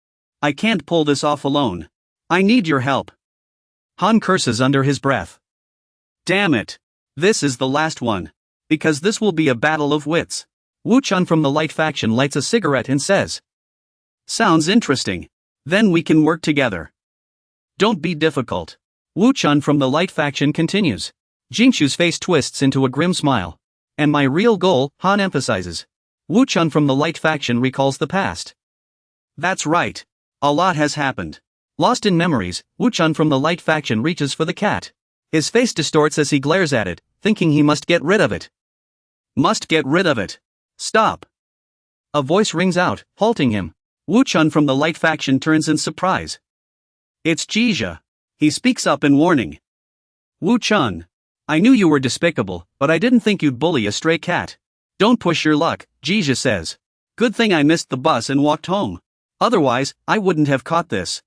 I can't pull this off alone. I need your help. Han curses under his breath. Damn it. This is the last one. Because this will be a battle of wits. Wu Chun from the Light faction lights a cigarette and says. Sounds interesting. Then we can work together. Don't be difficult. Wu Chun from the Light faction continues. Jinchu's face twists into a grim smile. And my real goal, Han emphasizes. Wu Chun from the Light faction recalls the past. That's right. A lot has happened. Lost in memories, Wu Chun from the Light faction reaches for the cat. His face distorts as he glares at it, thinking he must get rid of it. Must get rid of it. Stop. A voice rings out, halting him. Wu Chun from the Light faction turns in surprise. It's Jija. He speaks up in warning. Wu Chun. I knew you were despicable, but I didn't think you'd bully a stray cat. Don't push your luck, Jija says. Good thing I missed the bus and walked home. Otherwise, I wouldn't have caught this.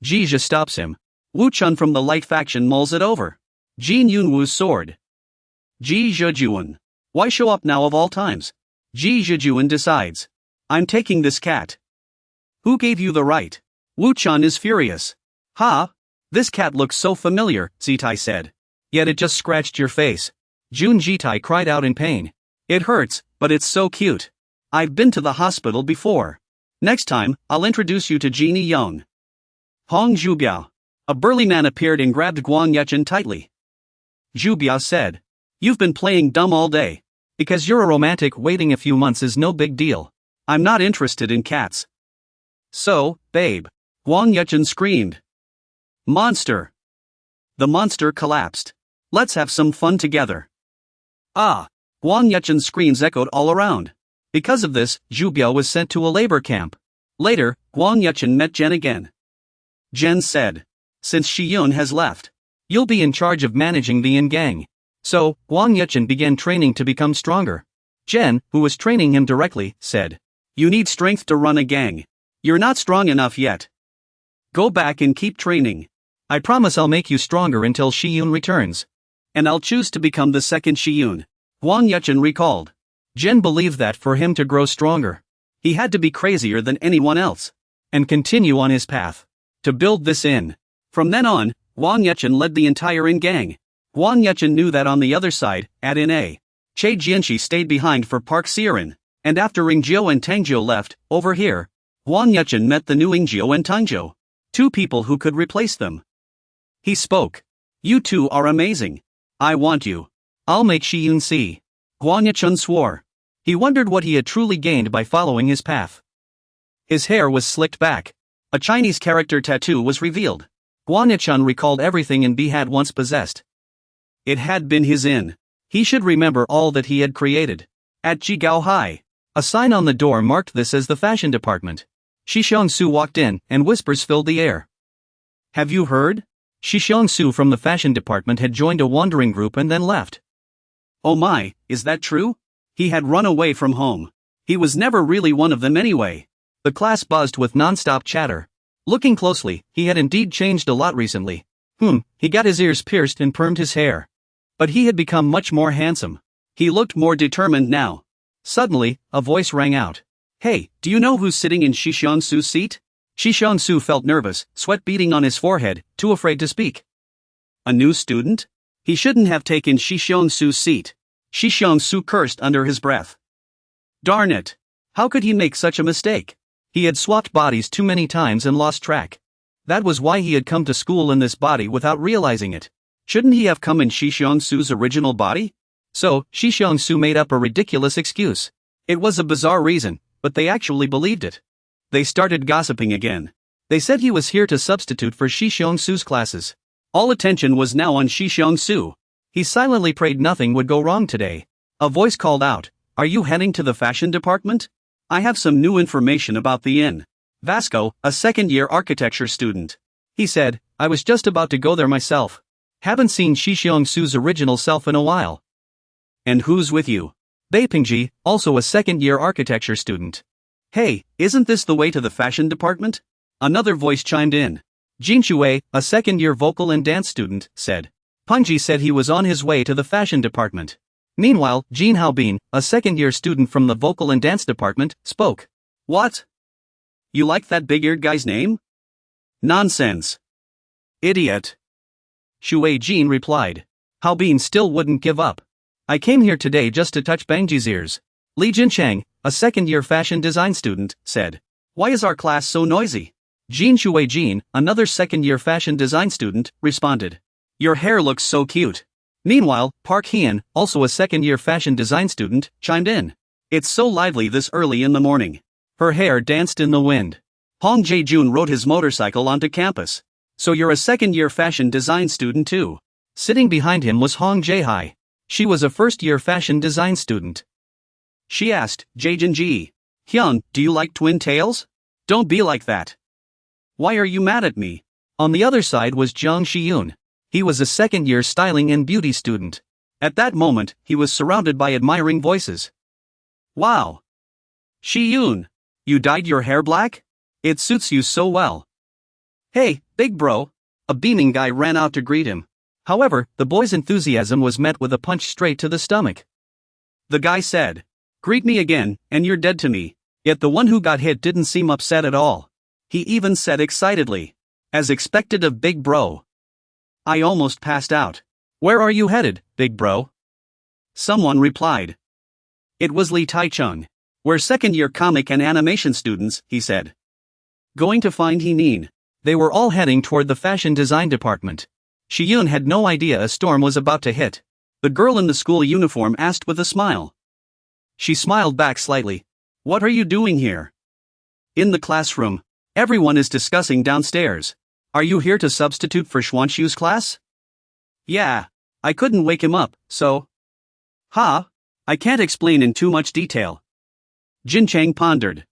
Jija stops him. Wu Chun from the Light faction mulls it over. Jin Yunwoo's sword. Ji Zhejuan. Why show up now of all times? Ji Zhejuan decides. I'm taking this cat. Who gave you the right? Wu Chun is furious. Ha! This cat looks so familiar, Zitai said. Yet it just scratched your face. Jun Jitai cried out in pain. It hurts, but it's so cute. I've been to the hospital before. Next time, I'll introduce you to Jeannie Young. Hong Zhubiao. A burly man appeared and grabbed Guang Yechan tightly. Zhubiao said. You've been playing dumb all day. Because you're a romantic, waiting a few months is no big deal. I'm not interested in cats. So, babe. Guang Yechan screamed. Monster. The monster collapsed. Let's have some fun together. Ah. Guang Yechan's screams echoed all around. Because of this, Zhubiao was sent to a labor camp. Later, Guang Yechan met Jen again. Jen said. Since Shiyun has left, you'll be in charge of managing the Yin gang. So, Guang Yechan began training to become stronger. Jen, who was training him directly, said. You need strength to run a gang. You're not strong enough yet. Go back and keep training. I promise I'll make you stronger until Shiyun returns. And I'll choose to become the second Shiyun. Guang Yechan recalled. Jen believed that for him to grow stronger, he had to be crazier than anyone else. And continue on his path. To build this inn. From then on, Guang Yechan led the entire Inn gang. Guang Yechan knew that on the other side, at Inn A, Che Jianxi stayed behind for Park Sierin, and after Ringjiu and Tangjiu left, over here, Guang Yechan met the new Ingjiu and Tangjiu. 2 people who could replace them. He spoke. You two are amazing. I want you. I'll make Shiyun see. Guang Yechan swore. He wondered what he had truly gained by following his path. His hair was slicked back. A Chinese character tattoo was revealed. Guang Yechan recalled everything In B had once possessed. It had been his inn. He should remember all that he had created. At Jigao High, a sign on the door marked this as the fashion department. Shi Xiongsu walked in, and whispers filled the air. Have you heard? Shi Xiongsu from the fashion department had joined a wandering group and then left. Oh my, is that true? He had run away from home. He was never really one of them anyway. The class buzzed with non-stop chatter. Looking closely, he had indeed changed a lot recently. He got his ears pierced and permed his hair. But he had become much more handsome. He looked more determined now. Suddenly, a voice rang out. Hey, do you know who's sitting in Shixiangsu's seat? Shixiangsu felt nervous, sweat beading on his forehead, too afraid to speak. A new student? He shouldn't have taken Shixiangsu's seat. Shixiangsu cursed under his breath. Darn it! How could he make such a mistake? He had swapped bodies too many times and lost track. That was why he had come to school in this body without realizing it. Shouldn't he have come in Shixiangsu's original body? So, Shixiangsu made up a ridiculous excuse. It was a bizarre reason, but they actually believed it. They started gossiping again. They said he was here to substitute for Shixiangsu's classes. All attention was now on Shixiangsu. He silently prayed nothing would go wrong today. A voice called out, "Are you heading to the fashion department? I have some new information about the inn." Vasco, a second-year architecture student. He said, "I was just about to go there myself. Haven't seen Shixiangsu's original self in a while." "And who's with you?" Beipingji, also a second-year architecture student. "Hey, isn't this the way to the fashion department?" Another voice chimed in. Jin Shui, a second-year vocal and dance student, said. Pengji said he was on his way to the fashion department. Meanwhile, Jin Haobin, a second-year student from the vocal and dance department, spoke. "What? You like that big-eared guy's name?" "Nonsense. Idiot." Shui Jin replied. Haobin still wouldn't give up. "I came here today just to touch Bangji's ears." Li Jinchang, a second-year fashion design student, said. "Why is our class so noisy?" Jin Shui Jin, another second-year fashion design student, responded. "Your hair looks so cute." Meanwhile, Park Hien, also a second-year fashion design student, chimed in. "It's so lively this early in the morning." Her hair danced in the wind. Hong Jae-jun rode his motorcycle onto campus. "So you're a second-year fashion design student too?" Sitting behind him was Hong Jae-hai. She was a first-year fashion design student. She asked, "Jaejin-ji, Hyun, do you like twin tails? Don't be like that. Why are you mad at me?" On the other side was Jiang Shiyun. He was a second-year styling and beauty student. At that moment, he was surrounded by admiring voices. "Wow! Shiyun, you dyed your hair black? It suits you so well." "Hey, big bro!" A beaming guy ran out to greet him. However, the boy's enthusiasm was met with a punch straight to the stomach. The guy said, "Greet me again, and you're dead to me." Yet the one who got hit didn't seem upset at all. He even said excitedly, as expected of big bro. "I almost passed out." "Where are you headed, big bro?" Someone replied. It was Li Taichung. "We're second-year comic and animation students," he said. "Going to find Henin." They were all heading toward the fashion design department. Shiyun had no idea a storm was about to hit. The girl in the school uniform asked with a smile. She smiled back slightly. "What are you doing here?" "In the classroom. Everyone is discussing downstairs." "Are you here to substitute for Xuanxiu's class?" "Yeah. I couldn't wake him up, so." I can't explain in too much detail." Jin Chang pondered.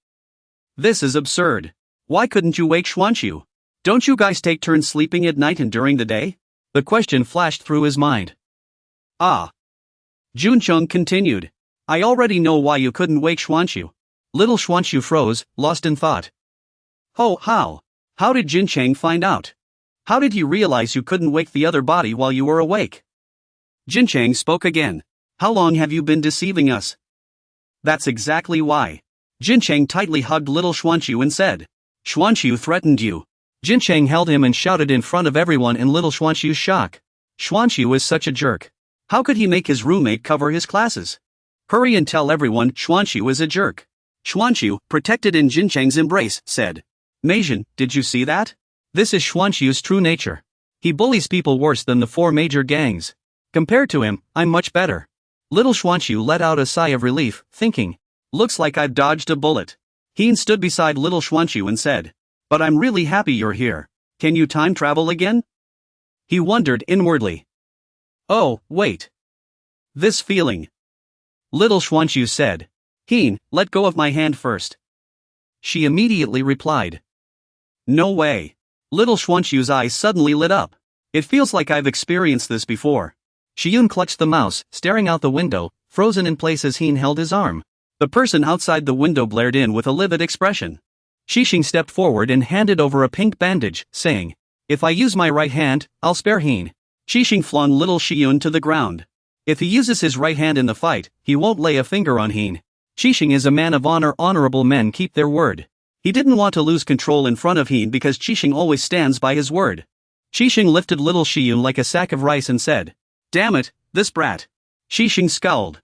"This is absurd. Why couldn't you wake Xuanxiu? Don't you guys take turns sleeping at night and during the day?" The question flashed through his mind. Jun Chung continued. "I already know why you couldn't wake Xuanxiu." Little Xuanxiu froze, lost in thought. "Oh, how? How did Jin Chang find out? How did he realize you couldn't wake the other body while you were awake?" Jin Chang spoke again. "How long have you been deceiving us?" "That's exactly why." Jin Chang tightly hugged little Xuanxiu and said. "Xuanxiu threatened you." Jin Chang held him and shouted in front of everyone in little Xuanxiu's shock. "Xuanxiu is such a jerk. How could he make his roommate cover his classes? Hurry and tell everyone Xuanxiu is a jerk." Xuanxiu, protected in Jin Chang's embrace, said. "Meijin, did you see that? This is Xuanxiu's true nature. He bullies people worse than the 4 major gangs. Compared to him, I'm much better." Little Xuanxiu let out a sigh of relief, thinking, "Looks like I've dodged a bullet." Heen stood beside little Xuanxiu and said, "But I'm really happy you're here. Can you time travel again?" He wondered inwardly. "Oh, wait. This feeling." Little Xuanxiu said. "Heen, let go of my hand first." She immediately replied. "No way." Little Xuanxiu's eyes suddenly lit up. "It feels like I've experienced this before." Shiyun clutched the mouse, staring out the window, frozen in place as Heen held his arm. The person outside the window blared in with a livid expression. Xixing stepped forward and handed over a pink bandage, saying, "If I use my right hand, I'll spare Heen." Xixing flung little Xiyun to the ground. If he uses his right hand in the fight, he won't lay a finger on Heen. Xixing is a man of honor. Honorable men keep their word. He didn't want to lose control in front of Heen because Xixing always stands by his word. Xixing lifted little Xiyun like a sack of rice and said, "Damn it, this brat." Xixing scowled.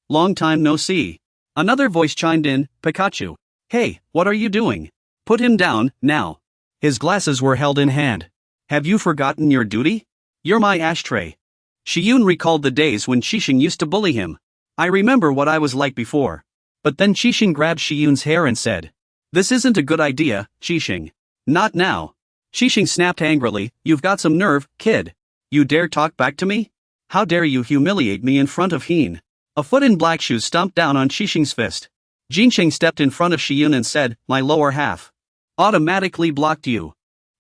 "Long time no see." Another voice chimed in, "Pikachu. Hey, what are you doing? Put him down, now." His glasses were held in hand. "Have you forgotten your duty? You're my ashtray." Xiyun recalled the days when Xixing used to bully him. "I remember what I was like before." But then Xixing grabbed Xiyun's hair and said, "This isn't a good idea, Xixing. Not now." Xixing snapped angrily, "You've got some nerve, kid. You dare talk back to me? How dare you humiliate me in front of Heen?" A foot in black shoes stomped down on Xixing's fist. Jinsheng stepped in front of Xiyun and said, "My lower half automatically blocked you."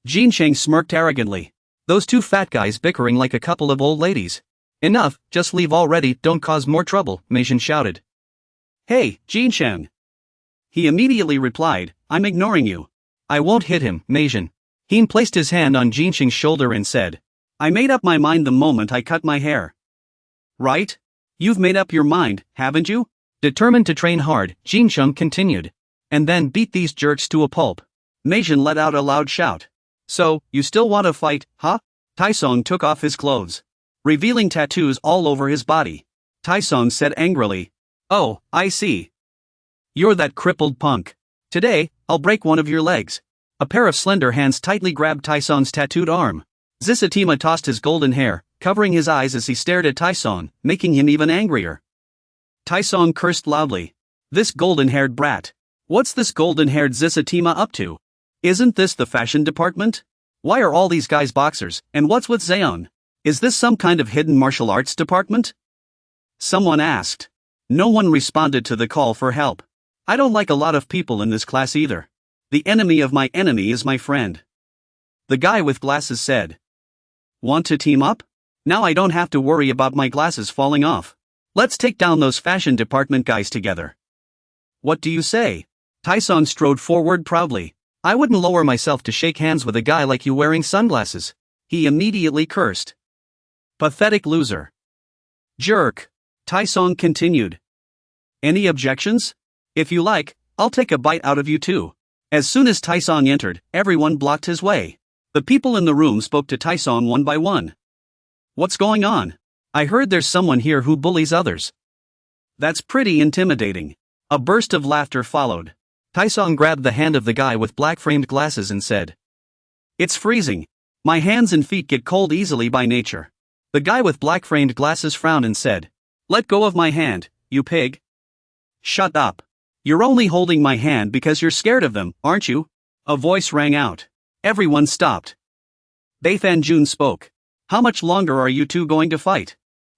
Jinsheng smirked arrogantly. "Those two fat guys bickering like a couple of old ladies. Enough, just leave already, don't cause more trouble," Meishan shouted. "Hey, Jinsheng." He immediately replied, "I'm ignoring you." "I won't hit him, Meishan." Heen placed his hand on Jinsheng's shoulder and said, "I made up my mind the moment I cut my hair." "Right? You've made up your mind, haven't you?" Determined to train hard, Jinsheng continued. "And then beat these jerks to a pulp." Meishan let out a loud shout. "So, you still want to fight, huh?" Taisong took off his clothes, revealing tattoos all over his body. Taisong said angrily, "Oh, I see. You're that crippled punk. Today, I'll break one of your legs." A pair of slender hands tightly grabbed Taisong's tattooed arm. Zisatima tossed his golden hair, covering his eyes as he stared at Taisong, making him even angrier. Taisong cursed loudly. "This golden-haired brat. What's this golden-haired Zisatima up to? Isn't this the fashion department? Why are all these guys boxers, and what's with Zeon? Is this some kind of hidden martial arts department?" Someone asked. No one responded to the call for help. "I don't like a lot of people in this class either. The enemy of my enemy is my friend," the guy with glasses said. "Want to team up? Now I don't have to worry about my glasses falling off. Let's take down those fashion department guys together." "What do you say?" Taisong strode forward proudly. "I wouldn't lower myself to shake hands with a guy like you wearing sunglasses." He immediately cursed. "Pathetic loser." "Jerk." Taisong continued. "Any objections? If you like, I'll take a bite out of you too." As soon as Taisong entered, everyone blocked his way. The people in the room spoke to Taisong one by one. "What's going on? I heard there's someone here who bullies others." "That's pretty intimidating." A burst of laughter followed. Taisong grabbed the hand of the guy with black-framed glasses and said, "It's freezing. My hands and feet get cold easily by nature." The guy with black-framed glasses frowned and said, "Let go of my hand, you pig." "Shut up. You're only holding my hand because you're scared of them, aren't you?" A voice rang out. Everyone stopped. Beifan Jun spoke. "How much longer are you two going to fight?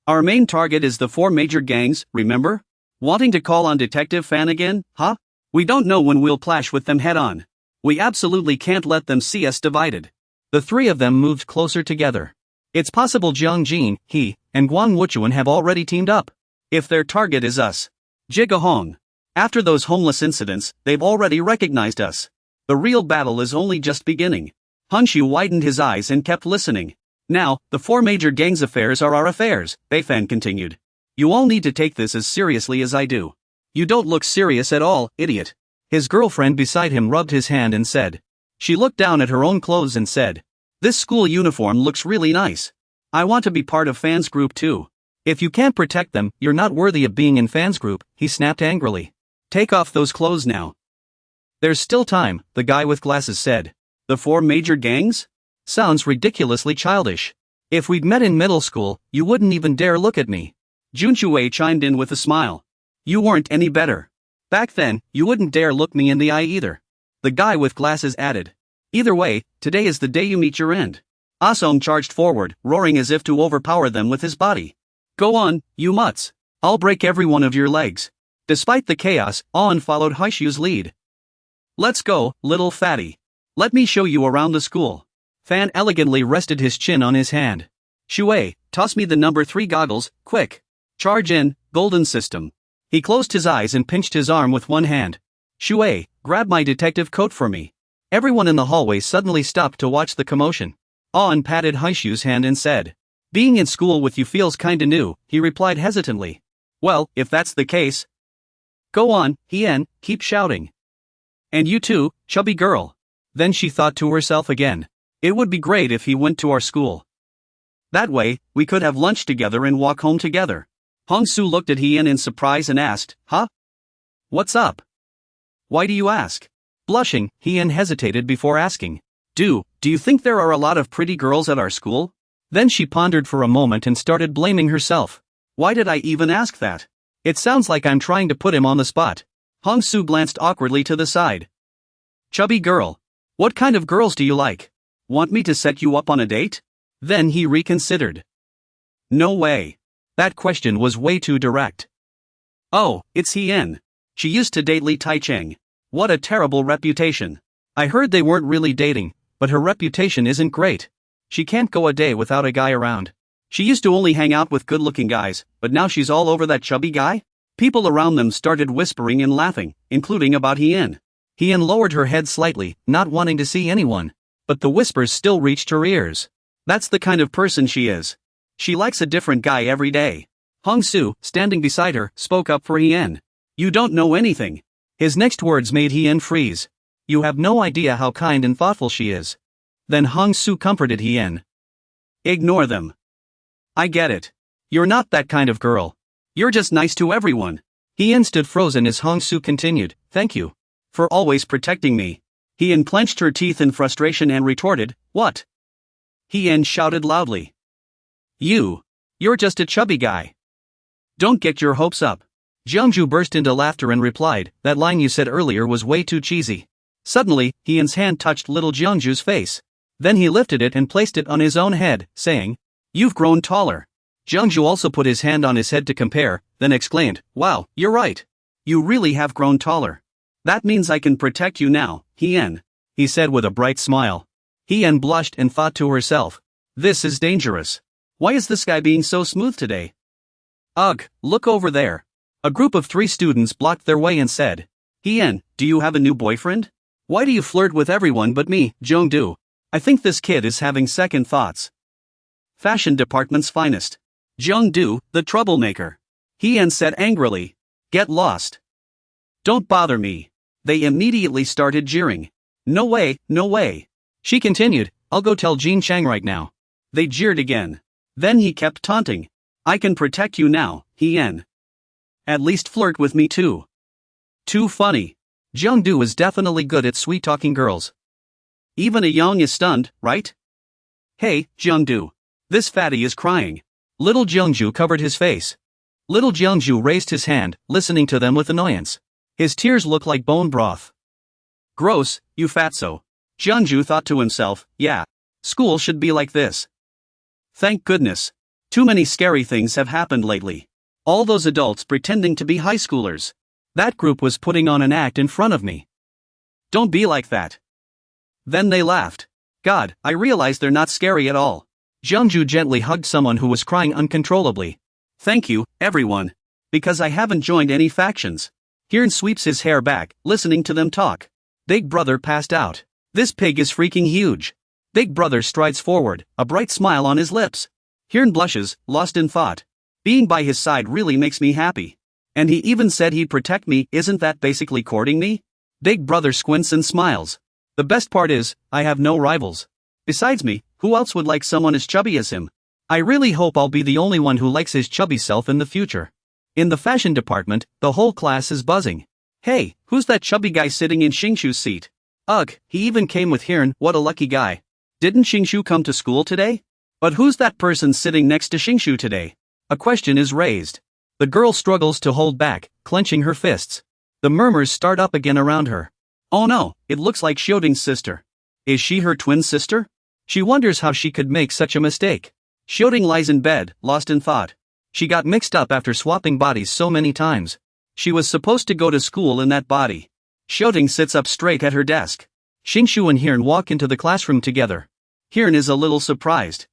Our main target is the 4 major gangs, remember? Wanting to call on Detective Fan again, huh? We don't know when we'll clash with them head-on. We absolutely can't let them see us divided." The three of them moved closer together. It's possible Jiang Jin, he, and Guang Wuchuan have already teamed up. If their target is us. Jigahong. After those homeless incidents, they've already recognized us. The real battle is only just beginning. Honshu widened his eyes and kept listening. "Now, the 4 major gangs' affairs are our affairs," Beifan continued. "You all need to take this as seriously as I do." "You don't look serious at all, idiot." His girlfriend beside him rubbed his hand and said. She looked down at her own clothes and said, "This school uniform looks really nice. I want to be part of Fan's group too." "If you can't protect them, you're not worthy of being in Fan's group," he snapped angrily. "Take off those clothes now." "There's still time," the guy with glasses said. "The 4 major gangs? Sounds ridiculously childish. If we'd met in middle school, you wouldn't even dare look at me." Junchuei chimed in with a smile. "You weren't any better. Back then, you wouldn't dare look me in the eye either." The guy with glasses added. "Either way, today is the day you meet your end." Asong charged forward, roaring as if to overpower them with his body. "Go on, you mutts. I'll break every one of your legs." Despite the chaos, On followed Haishu's lead. "Let's go, little fatty. Let me show you around the school." Fan elegantly rested his chin on his hand. "Shuei, toss me the number 3 goggles, quick. Charge in, golden system." He closed his eyes and pinched his arm with one hand. Shui, grab my detective coat for me. Everyone in the hallway suddenly stopped to watch the commotion. An patted Haishu's hand and said, "Being in school with you feels kinda new," he replied hesitantly. "Well, if that's the case. Go on, Hien, keep shouting. And you too, chubby girl." Then she thought to herself again. It would be great if he went to our school. That way, we could have lunch together and walk home together. Hongsu looked at Hien in surprise and asked, "Huh? What's up? Why do you ask?" Blushing, Hien hesitated before asking, Do you think there are a lot of pretty girls at our school?" Then she pondered for a moment and started blaming herself. Why did I even ask that? It sounds like I'm trying to put him on the spot. Hongsu glanced awkwardly to the side. "Chubby girl. What kind of girls do you like? Want me to set you up on a date?" Then he reconsidered. No way. That question was way too direct. Oh, it's Hien. She used to date Li Taicheng. What a terrible reputation. I heard they weren't really dating, but her reputation isn't great. She can't go a day without a guy around. She used to only hang out with good-looking guys, but now she's all over that chubby guy? People around them started whispering and laughing, including about Hien. Hien lowered her head slightly, not wanting to see anyone. But the whispers still reached her ears. That's the kind of person she is. She likes a different guy every day. Hongsu, standing beside her, spoke up for Hien. "You don't know anything." His next words made Hien freeze. "You have no idea how kind and thoughtful she is." Then Hongsu comforted Hien. "Ignore them. I get it. You're not that kind of girl. You're just nice to everyone." Hien stood frozen as Hongsu continued, "Thank you for always protecting me." Hien clenched her teeth in frustration and retorted, "What?" Hien shouted loudly. You're just a chubby guy. Don't get your hopes up." Jiangju burst into laughter and replied, "That line you said earlier was way too cheesy." Suddenly, Hien's hand touched little Jiangju's face. Then he lifted it and placed it on his own head, saying, "You've grown taller." Jiangju also put his hand on his head to compare, then exclaimed, "Wow, you're right. You really have grown taller. That means I can protect you now, Hien," he said with a bright smile. Hien blushed and thought to herself, "This is dangerous. Why is this guy being so smooth today?" Ugh, look over there. A group of 3 students blocked their way and said, "Hien, do you have a new boyfriend? Why do you flirt with everyone but me, Jongdu? I think this kid is having second thoughts." Fashion department's finest. Jongdu, the troublemaker. Hien said angrily, "Get lost. Don't bother me." They immediately started jeering. No way, no way. She continued, "I'll go tell Jean Chang right now." They jeered again. Then he kept taunting. "I can protect you now, Hien. At least flirt with me too." Too funny. Jungdu is definitely good at sweet-talking girls. Even a young is stunned, right? "Hey, Jungdu. This fatty is crying." Little Jungju covered his face. Little Jungju raised his hand, listening to them with annoyance. His tears looked like bone broth. "Gross, you fatso." Jungju thought to himself, "Yeah. School should be like this. Thank goodness. Too many scary things have happened lately. All those adults pretending to be high schoolers. That group was putting on an act in front of me. Don't be like that." Then they laughed. God, I realize they're not scary at all. Jungju gently hugged someone who was crying uncontrollably. "Thank you, everyone. Because I haven't joined any factions." Hirn sweeps his hair back, listening to them talk. Big Brother passed out. "This pig is freaking huge." Big Brother strides forward, a bright smile on his lips. Hirn blushes, lost in thought. Being by his side really makes me happy. And he even said he'd protect me, isn't that basically courting me? Big Brother squints and smiles. The best part is, I have no rivals. Besides me, who else would like someone as chubby as him? I really hope I'll be the only one who likes his chubby self in the future. In the fashion department, the whole class is buzzing. Hey, who's that chubby guy sitting in Xingshu's seat? Ugh, he even came with Hirn, what a lucky guy. Didn't Xingshu come to school today? But who's that person sitting next to Xingshu today? A question is raised. The girl struggles to hold back, clenching her fists. The murmurs start up again around her. Oh no, it looks like Xiaoding's sister. Is she her twin sister? She wonders how she could make such a mistake. Xiaoding lies in bed, lost in thought. She got mixed up after swapping bodies so many times. She was supposed to go to school in that body. Xiaoding sits up straight at her desk. Xingshu and Hirn walk into the classroom together. Hirn is a little surprised.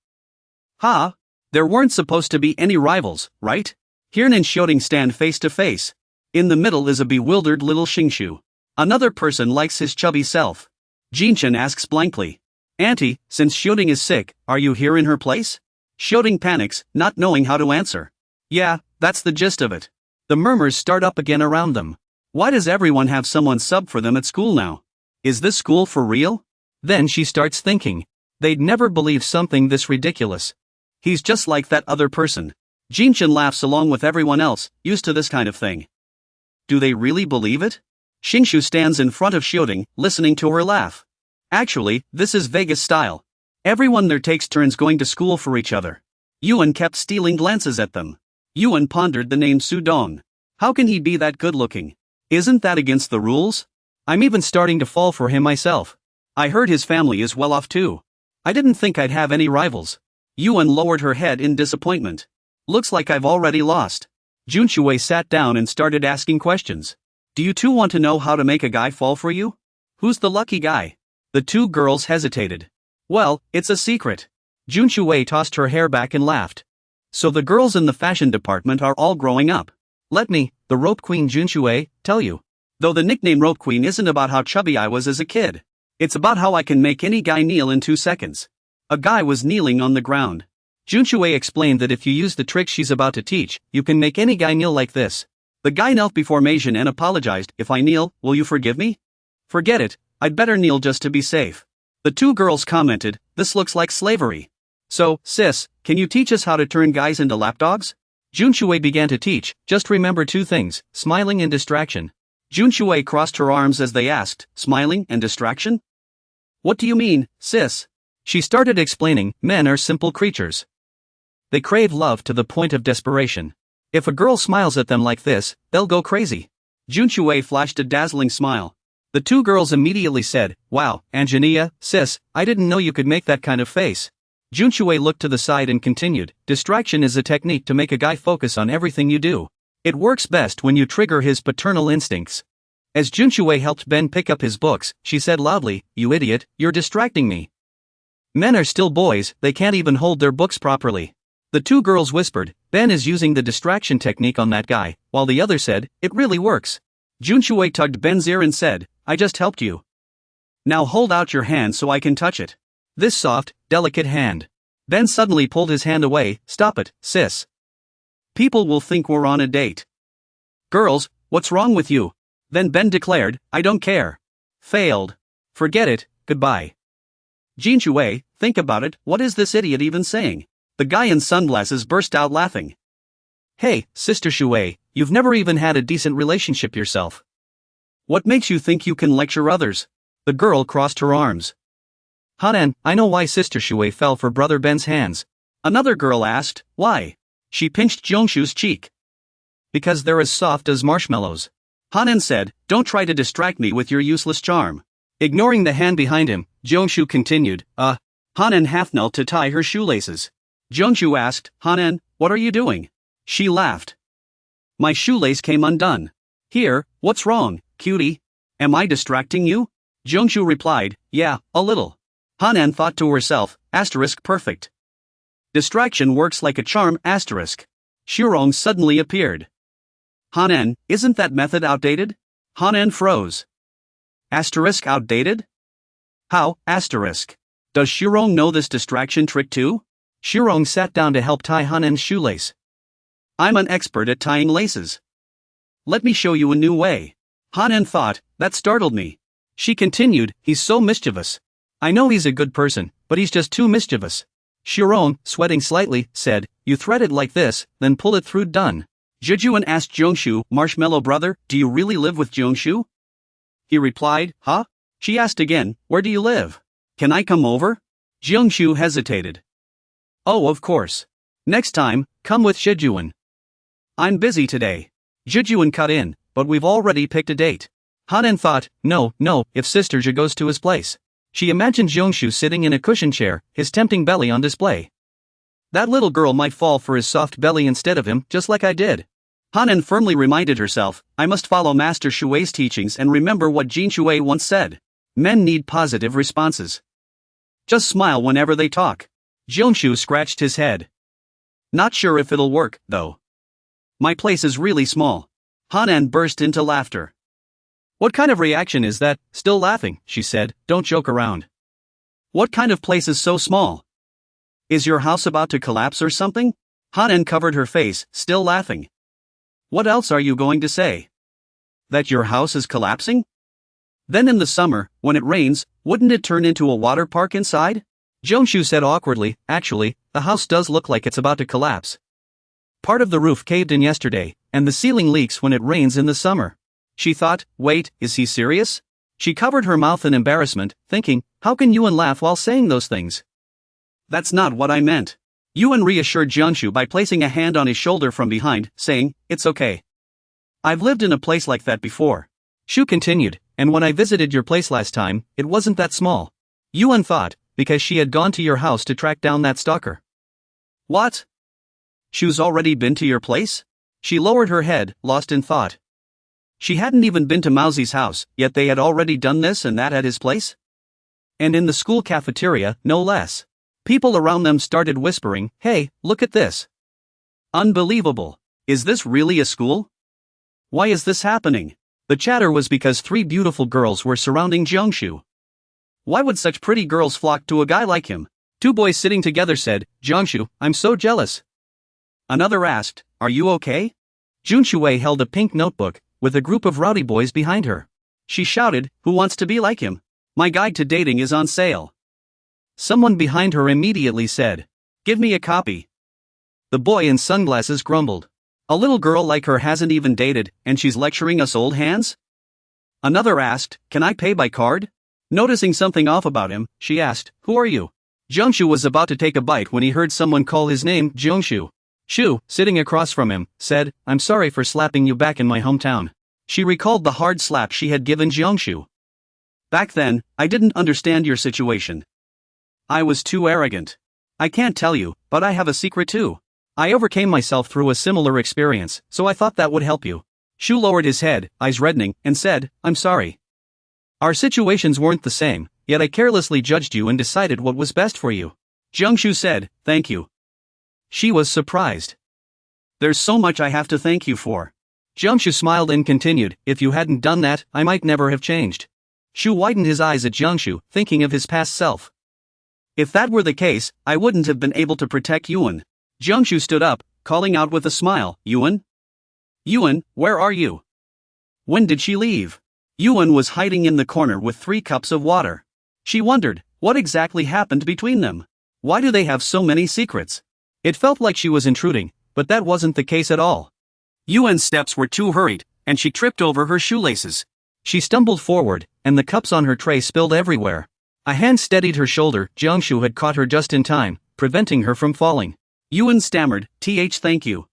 Ha! There weren't supposed to be any rivals, right? Hirn and Xiaoding stand face to face. In the middle is a bewildered little Xingshu. Another person likes his chubby self. Jinshin asks blankly. Auntie, since Shooting is sick, are you here in her place? Shooting panics, not knowing how to answer. Yeah, that's the gist of it. The murmurs start up again around them. Why does everyone have someone sub for them at school now? Is this school for real? Then she starts thinking. They'd never believe something this ridiculous. He's just like that other person. Jinshin laughs along with everyone else, used to this kind of thing. Do they really believe it? Shinshu stands in front of Shooting, listening to her laugh. Actually, this is Vegas style. Everyone there takes turns going to school for each other. Yuan kept stealing glances at them. Yuan pondered the name Sudong. How can he be that good-looking? Isn't that against the rules? I'm even starting to fall for him myself. I heard his family is well off too. I didn't think I'd have any rivals. Yuan lowered her head in disappointment. Looks like I've already lost. Junshui sat down and started asking questions. Do you two want to know how to make a guy fall for you? Who's the lucky guy? The two girls hesitated. Well, it's a secret. Junshui tossed her hair back and laughed. So the girls in the fashion department are all growing up. Let me, the Rope Queen Junshui, tell you. Though the nickname Rope Queen isn't about how chubby I was as a kid. It's about how I can make any guy kneel in 2 seconds. A guy was kneeling on the ground. Junshui explained that if you use the trick she's about to teach, you can make any guy kneel like this. The guy knelt before Meijin and apologized. If I kneel, will you forgive me? Forget it, I'd better kneel just to be safe. The two girls commented, this looks like slavery. So, sis, can you teach us how to turn guys into lapdogs? Junshui began to teach, just remember 2 things, smiling and distraction. Junshui crossed her arms as they asked, smiling and distraction? What do you mean, sis? She started explaining, men are simple creatures. They crave love to the point of desperation. If a girl smiles at them like this, they'll go crazy. Junshui flashed a dazzling smile. The two girls immediately said, wow, Anjania, sis, I didn't know you could make that kind of face. Junshui looked to the side and continued, distraction is a technique to make a guy focus on everything you do. It works best when you trigger his paternal instincts. As Junshui helped Ben pick up his books, she said loudly, you idiot, you're distracting me. Men are still boys, they can't even hold their books properly. The two girls whispered, Ben is using the distraction technique on that guy, while the other said, it really works. Junshui tugged Ben's ear and said, I just helped you. Now hold out your hand so I can touch it. This soft, delicate hand. Ben suddenly pulled his hand away, stop it, sis. People will think we're on a date. Girls, what's wrong with you? Then Ben declared, I don't care. Failed. Forget it, goodbye. Jinshui, think about it, what is this idiot even saying? The guy in sunglasses burst out laughing. Hey, Sister Shui, you've never even had a decent relationship yourself. What makes you think you can lecture others? The girl crossed her arms. Hanan, I know why Sister Shui fell for Brother Ben's hands. Another girl asked, why? She pinched Jongshu's cheek. Because they're as soft as marshmallows. Hanan said, don't try to distract me with your useless charm. Ignoring the hand behind him, Jongshu continued, Hanan half knelt to tie her shoelaces. Jongshu asked, Hanan, what are you doing? She laughed. My shoelace came undone. Here, what's wrong, cutie? Am I distracting you? Jongshu replied, yeah, a little. Hanan thought to herself, perfect. Distraction works like a charm, Shirong suddenly appeared. Hanan, isn't that method outdated? Hanan froze. Outdated? How, Does Shirong know this distraction trick too? Shirong sat down to help tie Hanan's shoelace. I'm an expert at tying laces. Let me show you a new way. Hanan thought, that startled me. She continued, he's so mischievous. I know he's a good person, but he's just too mischievous. Shirong, sweating slightly, said, you thread it like this, then pull it through done. Jujuan asked Jongshu, Marshmallow brother, do you really live with Jongshu? He replied, huh? She asked again, where do you live? Can I come over? Jongshu hesitated. Oh, of course. Next time, come with Shijuan. I'm busy today. Jujuan cut in, but we've already picked a date. Hanan thought, no, if Sister Zhe goes to his place. She imagined Jongshu sitting in a cushion chair, his tempting belly on display. That little girl might fall for his soft belly instead of him, just like I did. Hanan firmly reminded herself, I must follow Master Shui's teachings and remember what Jin Shui once said. Men need positive responses. Just smile whenever they talk. Jongshu scratched his head. Not sure if it'll work, though. My place is really small. Hanan burst into laughter. What kind of reaction is that? Still laughing, she said, don't joke around. What kind of place is so small? Is your house about to collapse or something? Hanan covered her face, still laughing. What else are you going to say? That your house is collapsing? Then in the summer, when it rains, wouldn't it turn into a water park inside? Jongshu said awkwardly, actually, the house does look like it's about to collapse. Part of the roof caved in yesterday, and the ceiling leaks when it rains in the summer. She thought, wait, is he serious? She covered her mouth in embarrassment, thinking, how can Yuan laugh while saying those things? That's not what I meant. Yuan reassured Jiangshu by placing a hand on his shoulder from behind, saying, it's okay. I've lived in a place like that before. Shu continued, and when I visited your place last time, it wasn't that small. Yuan thought, because she had gone to your house to track down that stalker. What? Shu's already been to your place? She lowered her head, lost in thought. She hadn't even been to Mauzi's house, yet they had already done this and that at his place? And in the school cafeteria, no less. People around them started whispering, hey, look at this. Unbelievable. Is this really a school? Why is this happening? The chatter was because 3 beautiful girls were surrounding Jiangshu. Why would such pretty girls flock to a guy like him? 2 boys sitting together said, Jiangshu, I'm so jealous. Another asked, are you okay? Junshui held a pink notebook, with a group of rowdy boys behind her. She shouted, who wants to be like him? My guide to dating is on sale. Someone behind her immediately said, give me a copy. The boy in sunglasses grumbled. A little girl like her hasn't even dated, and she's lecturing us old hands? Another asked, can I pay by card? Noticing something off about him, she asked, who are you? Jiangshu was about to take a bite when he heard someone call his name, Jiangshu. Shu, sitting across from him, said, I'm sorry for slapping you back in my hometown. She recalled the hard slap she had given Jiangshu. Back then, I didn't understand your situation. I was too arrogant. I can't tell you, but I have a secret too. I overcame myself through a similar experience, so I thought that would help you. Shu lowered his head, eyes reddening, and said, I'm sorry. Our situations weren't the same, yet I carelessly judged you and decided what was best for you. Jiangshu said, thank you. She was surprised. There's so much I have to thank you for. Jiangshu smiled and continued, if you hadn't done that, I might never have changed. Shu widened his eyes at Jiangshu, thinking of his past self. If that were the case, I wouldn't have been able to protect Yuan. Jiangshu stood up, calling out with a smile, Yuan? Yuan, where are you? When did she leave? Yuan was hiding in the corner with 3 cups of water. She wondered, what exactly happened between them? Why do they have so many secrets? It felt like she was intruding, but that wasn't the case at all. Yuan's steps were too hurried, and she tripped over her shoelaces. She stumbled forward, and the cups on her tray spilled everywhere. A hand steadied her shoulder. Jiangshu had caught her just in time, preventing her from falling. Yuan stammered, thank you.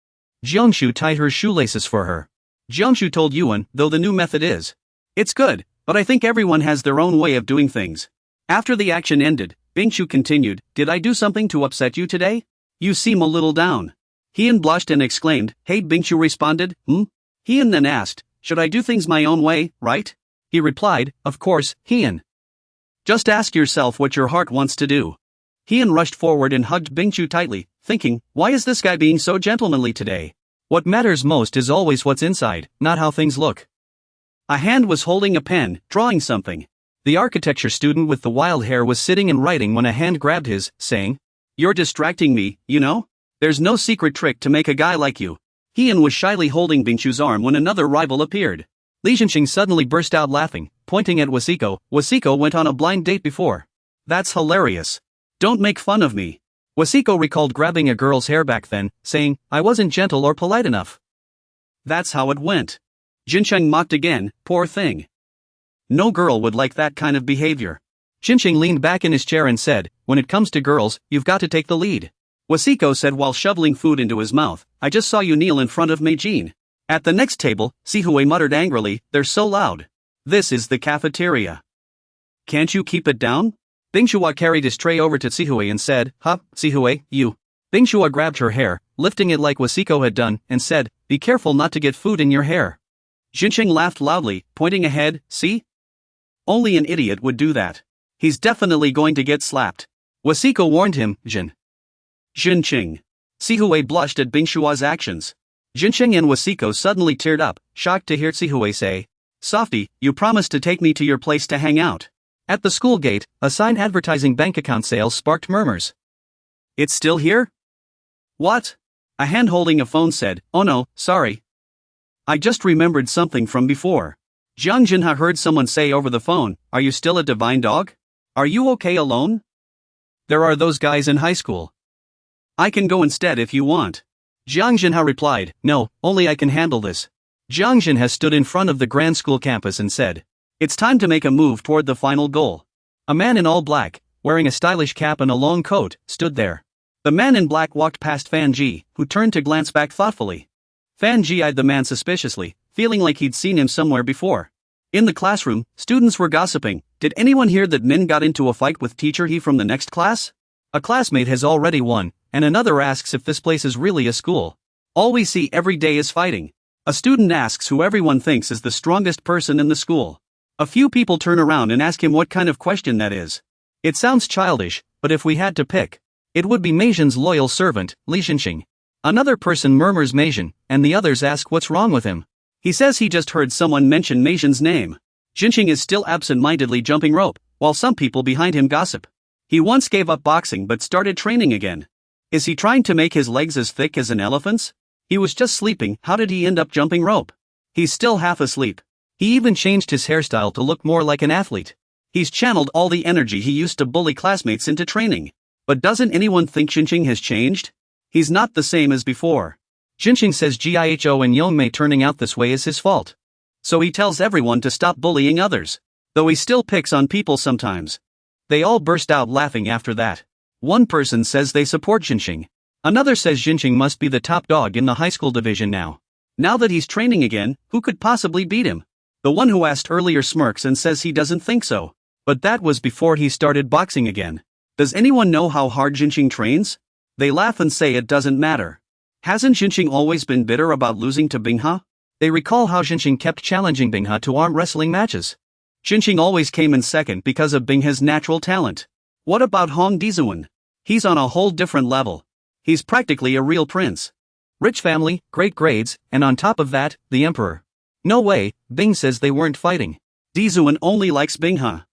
Jiangshu tied her shoelaces for her. Jiangshu told Yuan, though the new method is. It's good, but I think everyone has their own way of doing things. After the action ended, Bingshu continued, did I do something to upset you today? You seem a little down. Heian blushed and exclaimed, hey, Bingshu responded, Heian then asked, should I do things my own way, right? He replied, of course, Heian. Just ask yourself what your heart wants to do. Heian rushed forward and hugged Bingshu tightly, thinking, why is this guy being so gentlemanly today? What matters most is always what's inside, not how things look. A hand was holding a pen, drawing something. The architecture student with the wild hair was sitting and writing when a hand grabbed his, saying, you're distracting me, you know? There's no secret trick to make a guy like you. Heian was shyly holding Bingshu's arm when another rival appeared. Li Zhenxing suddenly burst out laughing, pointing at Wasiko. Wasiko went on a blind date before. That's hilarious. Don't make fun of me. Wasiko recalled grabbing a girl's hair back then, saying, I wasn't gentle or polite enough. That's how it went. Zhenxing mocked again, poor thing. No girl would like that kind of behavior. Zhenxing leaned back in his chair and said, when it comes to girls, you've got to take the lead. Wasiko said while shoveling food into his mouth, I just saw you kneel in front of Meijin. At the next table, Sihue muttered angrily, they're so loud. This is the cafeteria. Can't you keep it down? Bingshua carried his tray over to Sihue and said, Sihue, you. Bingshua grabbed her hair, lifting it like Wasiko had done, and said, be careful not to get food in your hair. Zhenxing laughed loudly, pointing ahead, see? Only an idiot would do that. He's definitely going to get slapped. Wasiko warned him, Zhenxing. Sihue blushed at Bingshua's actions. Zhenxing and Wasiko suddenly teared up, shocked to hear Sihue say, Softy, you promised to take me to your place to hang out. At the school gate, a sign advertising bank account sales sparked murmurs. It's still here? What? A hand holding a phone said, oh no, sorry. I just remembered something from before. Jiang Jinha heard someone say over the phone, are you still a divine dog? Are you okay alone? There are those guys in high school. I can go instead if you want. Jiang Jinha replied, no, only I can handle this. Jiang Jinha stood in front of the grand school campus and said, it's time to make a move toward the final goal. A man in all black, wearing a stylish cap and a long coat, stood there. The man in black walked past Fan Ji, who turned to glance back thoughtfully. Fan Ji eyed the man suspiciously, feeling like he'd seen him somewhere before. In the classroom, students were gossiping. Did anyone hear that Min got into a fight with teacher He from the next class? A classmate has already won, and another asks if this place is really a school. All we see every day is fighting. A student asks who everyone thinks is the strongest person in the school. A few people turn around and ask him what kind of question that is. It sounds childish, but if we had to pick, it would be Meijin's loyal servant, Li Xinxing. Another person murmurs Meijin, and the others ask what's wrong with him. He says he just heard someone mention Meijin's name. Xinxing is still absent-mindedly jumping rope, while some people behind him gossip. He once gave up boxing but started training again. Is he trying to make his legs as thick as an elephant's? He was just sleeping, how did he end up jumping rope? He's still half asleep. He even changed his hairstyle to look more like an athlete. He's channeled all the energy he used to bully classmates into training. But doesn't anyone think Xinxing has changed? He's not the same as before. Xinxing says Giho and Yongmei turning out this way is his fault. So he tells everyone to stop bullying others. Though he still picks on people sometimes. They all burst out laughing after that. One person says they support Xinxing. Another says Xinxing must be the top dog in the high school division now. Now that he's training again, who could possibly beat him? The one who asked earlier smirks and says he doesn't think so. But that was before he started boxing again. Does anyone know how hard Xinxing trains? They laugh and say it doesn't matter. Hasn't Xinxing always been bitter about losing to Bingha? They recall how Xinxing kept challenging Bingha to arm wrestling matches. Xinxing always came in second because of Bingha's natural talent. What about Hong Dizuan? He's on a whole different level. He's practically a real prince. Rich family, great grades, and on top of that, the emperor. No way, Bing says they weren't fighting. Dizuan only likes Bingha.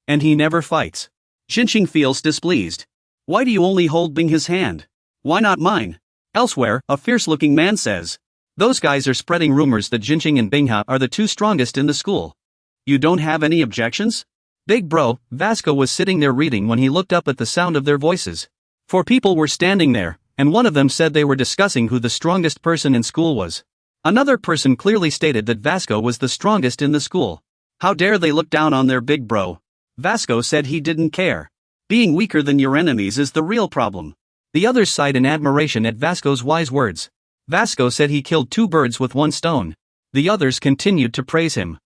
And he never fights. Xinxing feels displeased. Why do you only hold Bingha's hand? Why not mine? Elsewhere, a fierce-looking man says. Those guys are spreading rumors that Xinxing and Bingha are the two strongest in the school. You don't have any objections? Big bro, Vasco was sitting there reading when he looked up at the sound of their voices. 4 people were standing there, and one of them said they were discussing who the strongest person in school was. Another person clearly stated that Vasco was the strongest in the school. How dare they look down on their big bro? Vasco said he didn't care. Being weaker than your enemies is the real problem. The others sighed in admiration at Vasco's wise words. Vasco said he killed 2 birds with 1 stone. The others continued to praise him.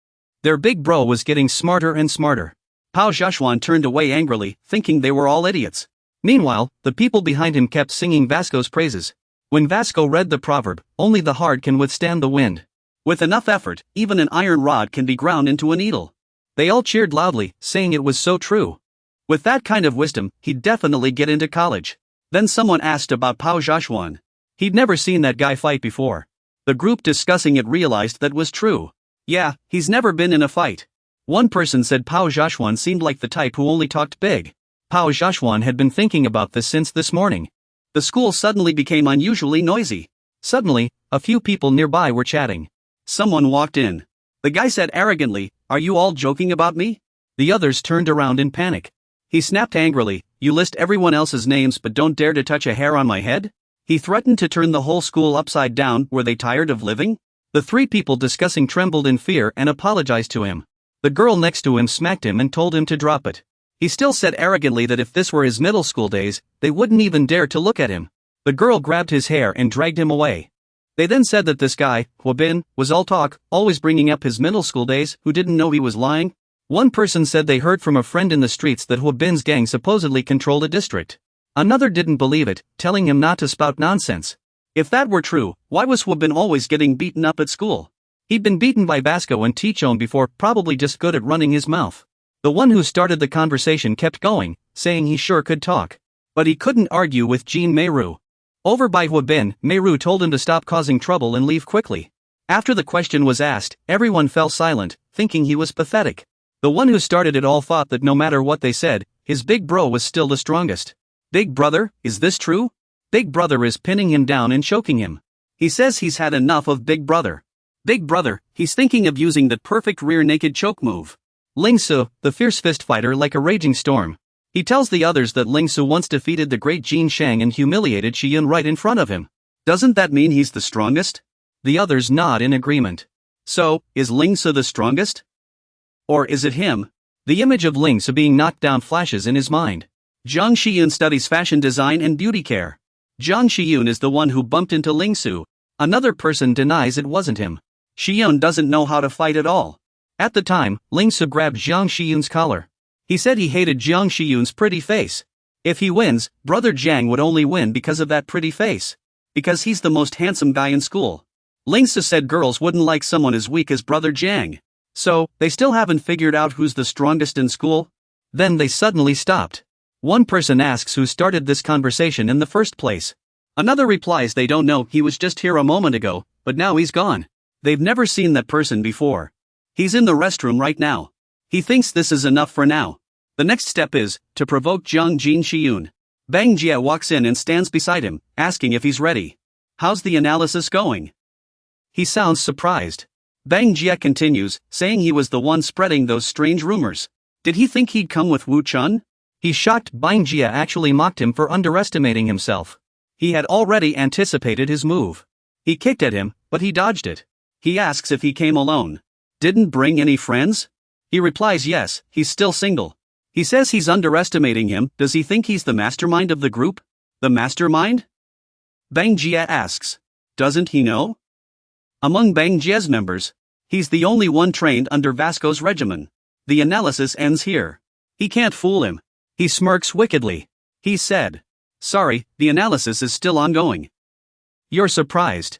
Their big bro was getting smarter and smarter. Pao Zhashuan turned away angrily, thinking they were all idiots. Meanwhile, the people behind him kept singing Vasco's praises. When Vasco read the proverb, only the hard can withstand the wind. With enough effort, even an iron rod can be ground into a needle. They all cheered loudly, saying it was so true. With that kind of wisdom, he'd definitely get into college. Then someone asked about Pao Zhashuan. He'd never seen that guy fight before. The group discussing it realized that was true. Yeah, he's never been in a fight. One person said Pao Zhashuan seemed like the type who only talked big. Pao Zhashuan had been thinking about this since this morning. The school suddenly became unusually noisy. Suddenly, a few people nearby were chatting. Someone walked in. The guy said arrogantly, "Are you all joking about me?" The others turned around in panic. He snapped angrily, "You list everyone else's names but don't dare to touch a hair on my head?" He threatened to turn the whole school upside down. Were they tired of living? The 3 people discussing trembled in fear and apologized to him. The girl next to him smacked him and told him to drop it. He still said arrogantly that if this were his middle school days, they wouldn't even dare to look at him. The girl grabbed his hair and dragged him away. They then said that this guy, Huobin, was all talk, always bringing up his middle school days, who didn't know he was lying. One person said they heard from a friend in the streets that Huobin's gang supposedly controlled a district. Another didn't believe it, telling him not to spout nonsense. If that were true, why was Huobin always getting beaten up at school? He'd been beaten by Vasco and Tichon before, probably just good at running his mouth. The one who started the conversation kept going, saying he sure could talk. But he couldn't argue with Jean Meiru. Over by Huobin, Meiru told him to stop causing trouble and leave quickly. After the question was asked, everyone fell silent, thinking he was pathetic. The one who started it all thought that no matter what they said, his big bro was still the strongest. Big brother, is this true? Big brother is pinning him down and choking him. He says he's had enough of big brother. Big brother, he's thinking of using that perfect rear naked choke move. Ling Su, the fierce fist fighter like a raging storm. He tells the others that Ling Su once defeated the great Jin Shang and humiliated Shiyun right in front of him. Doesn't that mean he's the strongest? The others nod in agreement. So, is Ling Su the strongest? Or is it him? The image of Ling Su being knocked down flashes in his mind. Zhang Shiyun studies fashion design and beauty care. Zhang Shiyun is the one who bumped into Ling Su. Another person denies it wasn't him. Shiyun doesn't know how to fight at all. At the time, Ling Su grabbed Zhang Shiyun's collar. He said he hated Zhang Shiyun's pretty face. If he wins, brother Jiang would only win because of that pretty face. Because he's the most handsome guy in school. Ling Su said girls wouldn't like someone as weak as brother Jiang. So, they still haven't figured out who's the strongest in school? Then they suddenly stopped. One person asks who started this conversation in the first place. Another replies they don't know, he was just here a moment ago, but now he's gone. They've never seen that person before. He's in the restroom right now. He thinks this is enough for now. The next step is to provoke Zhang Jin Shiyun. Bang Jia walks in and stands beside him, asking if he's ready. How's the analysis going? He sounds surprised. Bang Jia continues, saying he was the one spreading those strange rumors. Did he think he'd come with Wu Chun? He's shocked Bang Jia actually mocked him for underestimating himself. He had already anticipated his move. He kicked at him, but he dodged it. He asks if he came alone. Didn't bring any friends? He replies yes, he's still single. He says he's underestimating him. Does he think he's the mastermind of the group? The mastermind? Bang Jia asks. Doesn't he know? Among Bang Jia's members, he's the only one trained under Vasco's regimen. The analysis ends here. He can't fool him. He smirks wickedly. He said, sorry, the analysis is still ongoing. You're surprised.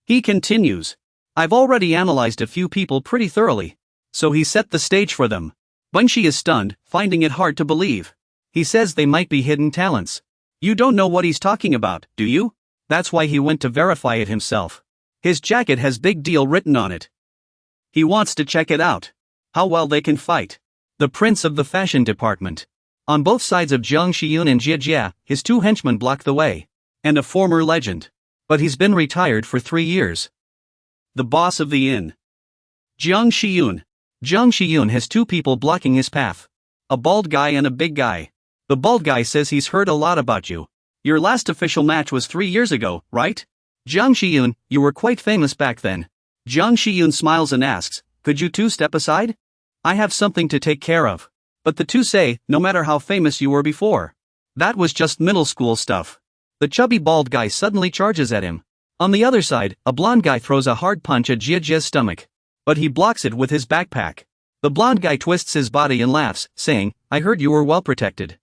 He continues, I've already analyzed a few people pretty thoroughly. So he set the stage for them. Bunshi is stunned, finding it hard to believe. He says they might be hidden talents. You don't know what he's talking about, do you? That's why he went to verify it himself. His jacket has big deal written on it. He wants to check it out. How well they can fight. The prince of the fashion department. On both sides of Zhang Shiyun and Jia Jia, his two henchmen block the way. And a former legend. But he's been retired for 3 years. The boss of the inn. Zhang Shiyun. Zhang Shiyun has two people blocking his path. A bald guy and a big guy. The bald guy says he's heard a lot about you. Your last official match was 3 years ago, right? Zhang Shiyun, you were quite famous back then. Zhang Shiyun smiles and asks, could you two step aside? I have something to take care of. But the two say, no matter how famous you were before. That was just middle school stuff. The chubby bald guy suddenly charges at him. On the other side, a blonde guy throws a hard punch at Jia Jia's stomach. But he blocks it with his backpack. The blonde guy twists his body and laughs, saying, I heard you were well protected.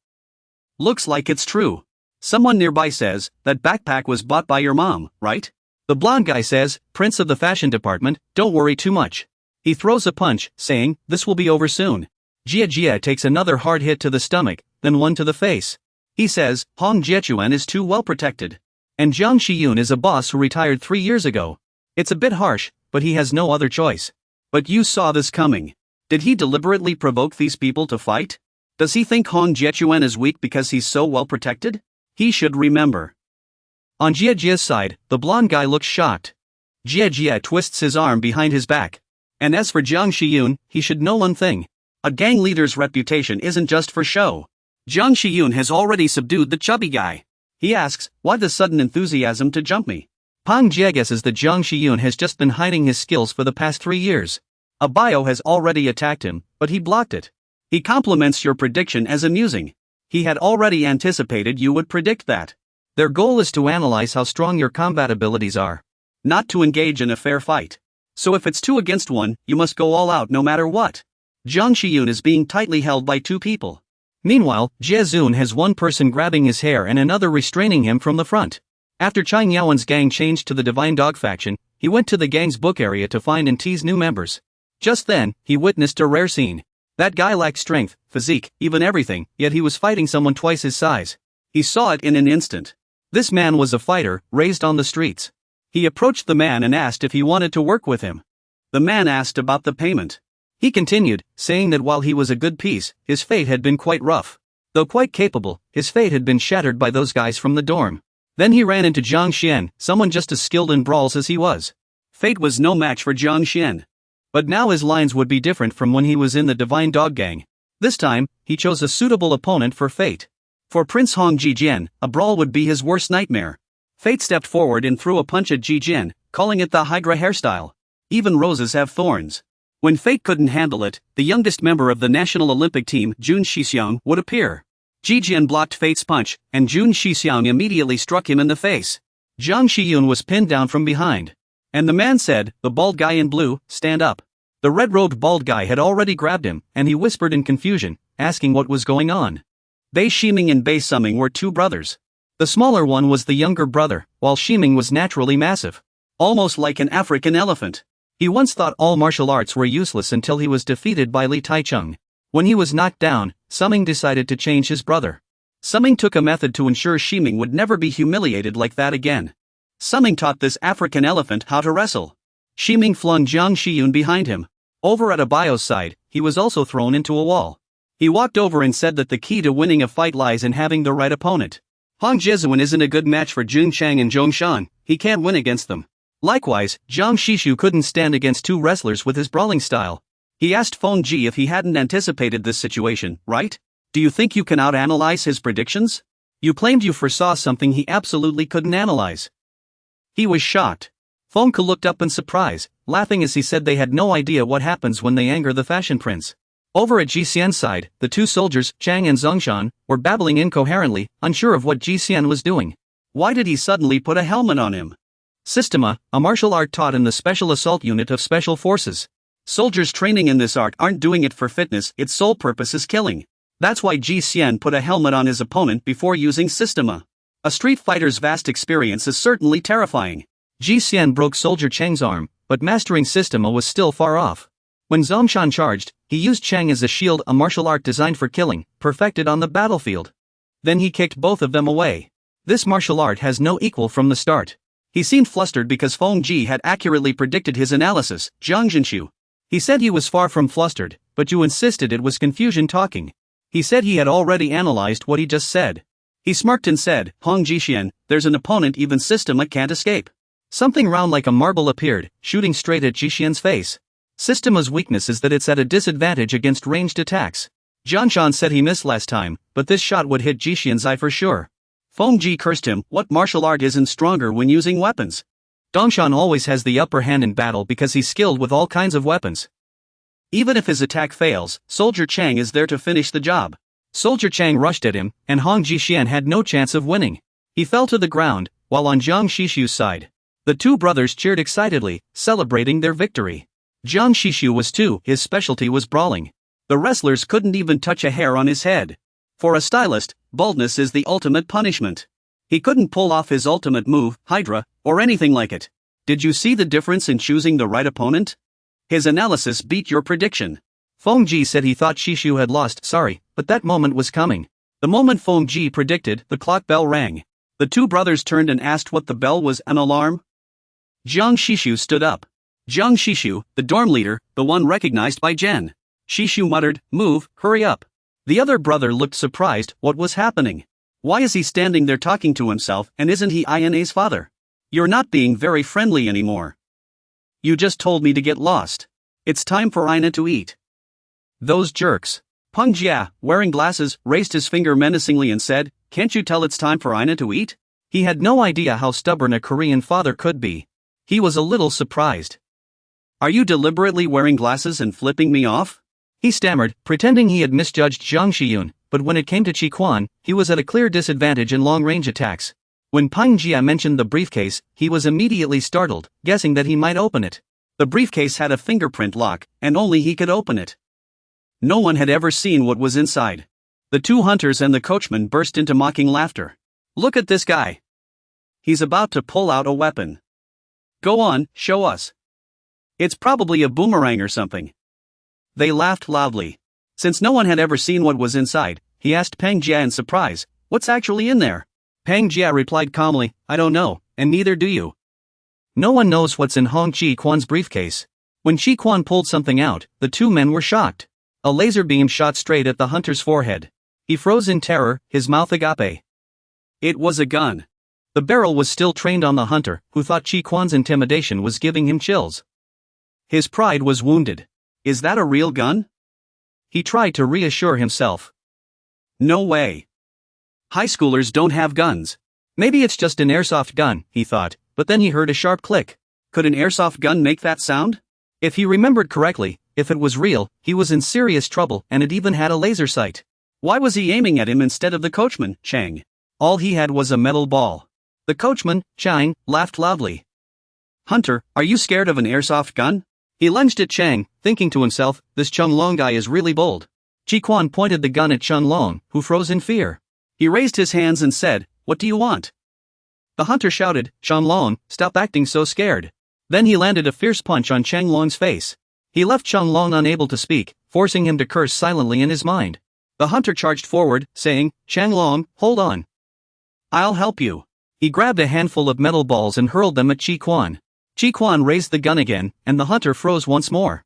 Looks like it's true. Someone nearby says, that backpack was bought by your mom, right? The blonde guy says, prince of the fashion department, don't worry too much. He throws a punch, saying, this will be over soon. Jia Jia takes another hard hit to the stomach, then one to the face. He says, Hong Jiechuan is too well protected. And Zhang Shiyun is a boss who retired 3 years ago. It's a bit harsh, but he has no other choice. But you saw this coming. Did he deliberately provoke these people to fight? Does he think Hong Jiechuan is weak because he's so well protected? He should remember. On Jia Jia's side, the blonde guy looks shocked. Jia Jia twists his arm behind his back. And as for Zhang Shiyun, he should know one thing. A gang leader's reputation isn't just for show. Zhang Shiyun has already subdued the chubby guy. He asks, why the sudden enthusiasm to jump me? Pang Jia guesses that Zhang Shiyun has just been hiding his skills for the past 3 years. A bio has already attacked him, but he blocked it. He compliments your prediction as amusing. He had already anticipated you would predict that. Their goal is to analyze how strong your combat abilities are. Not to engage in a fair fight. So if it's 2 against 1, you must go all out no matter what. Zhang Shiyun is being tightly held by 2 people. Meanwhile, Jie Zun has one person grabbing his hair and another restraining him from the front. After Chang Yaowen's gang changed to the Divine Dog faction, he went to the gang's book area to find and tease new members. Just then, he witnessed a rare scene. That guy lacked strength, physique, even everything, yet he was fighting someone twice his size. He saw it in an instant. This man was a fighter, raised on the streets. He approached the man and asked if he wanted to work with him. The man asked about the payment. He continued, saying that while he was a good piece, his fate had been quite rough. Though quite capable, his fate had been shattered by those guys from the dorm. Then he ran into Jiang Xian, someone just as skilled in brawls as he was. Fate was no match for Jiang Xian. But now his lines would be different from when he was in the Divine Dog Gang. This time, he chose a suitable opponent for Fate. For Prince Hong Jijian, a brawl would be his worst nightmare. Fate stepped forward and threw a punch at Jijian, calling it the Hydra hairstyle. Even roses have thorns. When Fate couldn't handle it, the youngest member of the National Olympic team, Jun Shixiang, would appear. Jijian blocked Fate's punch, and Jun Shixiang immediately struck him in the face. Jiang Shiyun was pinned down from behind. And the man said, "The bald guy in blue, stand up." The red-robed bald guy had already grabbed him, and he whispered in confusion, asking what was going on. Bei Shiming and Bei Summing were two brothers. The smaller one was the younger brother, while Shiming was naturally massive. Almost like an African elephant. He once thought all martial arts were useless until he was defeated by Li Taichung. When he was knocked down, Summing decided to change his brother. Summing took a method to ensure Shiming would never be humiliated like that again. Summing taught this African elephant how to wrestle. Shiming flung Jiang Shiyun behind him. Over at Abayo's side, he was also thrown into a wall. He walked over and said that the key to winning a fight lies in having the right opponent. Hong Jizuan isn't a good match for Jun Chang and Zhong Shan, he can't win against them. Likewise, Jiang Shishu couldn't stand against two wrestlers with his brawling style. He asked Feng Ji if he hadn't anticipated this situation, right? Do you think you can out-analyze his predictions? You claimed you foresaw something he absolutely couldn't analyze. He was shocked. Feng Ke looked up in surprise, laughing as he said they had no idea what happens when they anger the fashion prince. Over at Ji Xian's side, the two soldiers, Chang and Zongshan, were babbling incoherently, unsure of what Ji Xian was doing. Why did he suddenly put a helmet on him? Systema, a martial art taught in the Special Assault Unit of Special Forces. Soldiers training in this art aren't doing it for fitness, its sole purpose is killing. That's why Ji Xian put a helmet on his opponent before using Systema. A street fighter's vast experience is certainly terrifying. Ji Xian broke Soldier Chang's arm, but mastering Systema was still far off. When Zongshan charged, he used Chang as a shield, a martial art designed for killing, perfected on the battlefield. Then he kicked both of them away. This martial art has no equal from the start. He seemed flustered because Feng Ji had accurately predicted his analysis, Zhang Jinshu. He said he was far from flustered, but you insisted it was confusion talking. He said he had already analyzed what he just said. He smirked and said, Hong Jixian, there's an opponent even Systema can't escape. Something round like a marble appeared, shooting straight at Jixian's face. Systema's weakness is that it's at a disadvantage against ranged attacks. Jianshan said he missed last time, but this shot would hit Jixian's eye for sure. Feng Ji cursed him, what martial art isn't stronger when using weapons? Dongshan always has the upper hand in battle because he's skilled with all kinds of weapons. Even if his attack fails, Soldier Chang is there to finish the job. Soldier Chang rushed at him, and Hong Jixian had no chance of winning. He fell to the ground, while on Jiang Shishu's side, the two brothers cheered excitedly, celebrating their victory. Jiang Shishu was too, his specialty was brawling. The wrestlers couldn't even touch a hair on his head. For a stylist, baldness is the ultimate punishment. He couldn't pull off his ultimate move, Hydra, or anything like it. Did you see the difference in choosing the right opponent? His analysis beat your prediction. Feng Ji said he thought Shishu had lost, sorry, but that moment was coming. The moment Feng Ji predicted, the clock bell rang. The two brothers turned and asked what the bell was, an alarm? Jiang Shishu stood up. Jiang Shishu, the dorm leader, the one recognized by Jen. Shishu muttered, move, hurry up. The other brother looked surprised, what was happening? Why is he standing there talking to himself, and isn't he Ina's father? You're not being very friendly anymore. You just told me to get lost. It's time for Ina to eat. Those jerks. Peng Jia, wearing glasses, raised his finger menacingly and said, can't you tell it's time for Ina to eat? He had no idea how stubborn a Korean father could be. He was a little surprised. Are you deliberately wearing glasses and flipping me off? He stammered, pretending he had misjudged Zhang Shiyun, but when it came to Chi Quan, he was at a clear disadvantage in long-range attacks. When Peng Jia mentioned the briefcase, he was immediately startled, guessing that he might open it. The briefcase had a fingerprint lock, and only he could open it. No one had ever seen what was inside. The two hunters and the coachman burst into mocking laughter. Look at this guy. He's about to pull out a weapon. Go on, show us. It's probably a boomerang or something. They laughed loudly. Since no one had ever seen what was inside, he asked Peng Jia in surprise, what's actually in there? Peng Jia replied calmly, I don't know, and neither do you. No one knows what's in Hong Chi-kwan's briefcase. When Chi-kwan pulled something out, the two men were shocked. A laser beam shot straight at the hunter's forehead. He froze in terror, his mouth agape. It was a gun. The barrel was still trained on the hunter, who thought Chi-kwan's intimidation was giving him chills. His pride was wounded. Is that a real gun? He tried to reassure himself. No way. High schoolers don't have guns. Maybe it's just an airsoft gun, he thought, but then he heard a sharp click. Could an airsoft gun make that sound? If he remembered correctly, if it was real, he was in serious trouble and it even had a laser sight. Why was he aiming at him instead of the coachman, Chang? All he had was a metal ball. The coachman, Chang, laughed loudly. Hunter, are you scared of an airsoft gun? He lunged at Chang, thinking to himself, this Chung Long guy is really bold. Chi-kwan pointed the gun at Chung Long, who froze in fear. He raised his hands and said, what do you want? The hunter shouted, Chung Long, stop acting so scared. Then he landed a fierce punch on Chang Long's face. He left Chung Long unable to speak, forcing him to curse silently in his mind. The hunter charged forward, saying, Chang Long, hold on. I'll help you. He grabbed a handful of metal balls and hurled them at Chi-kwan. Chi-kwan raised the gun again, and the hunter froze once more.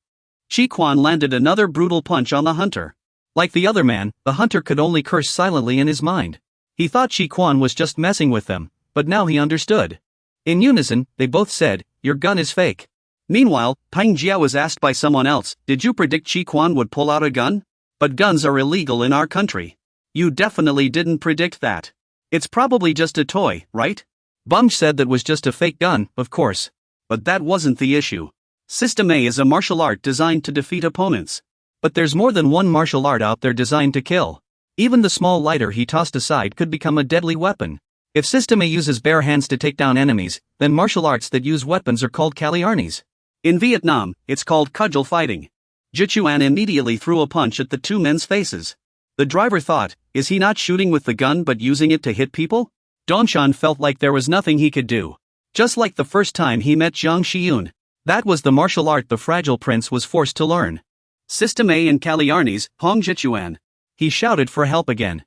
Chi-kwan landed another brutal punch on the hunter. Like the other man, the hunter could only curse silently in his mind. He thought Chi-kwan was just messing with them, but now he understood. In unison, they both said, your gun is fake. Meanwhile, Pang Jia was asked by someone else, did you predict Chi-kwan would pull out a gun? But guns are illegal in our country. You definitely didn't predict that. It's probably just a toy, right? Bumj said that was just a fake gun, of course. But that wasn't the issue. System A is a martial art designed to defeat opponents. But there's more than one martial art out there designed to kill. Even the small lighter he tossed aside could become a deadly weapon. If System A uses bare hands to take down enemies, then martial arts that use weapons are called kaliarnis. In Vietnam, it's called cudgel fighting. Jichuan immediately threw a punch at the two men's faces. The driver thought, is he not shooting with the gun but using it to hit people? Dongshan felt like there was nothing he could do. Just like the first time he met Jiang Shiyun. That was the martial art the fragile prince was forced to learn. System A and Kaliarnis, Hong Jichuan. He shouted for help again.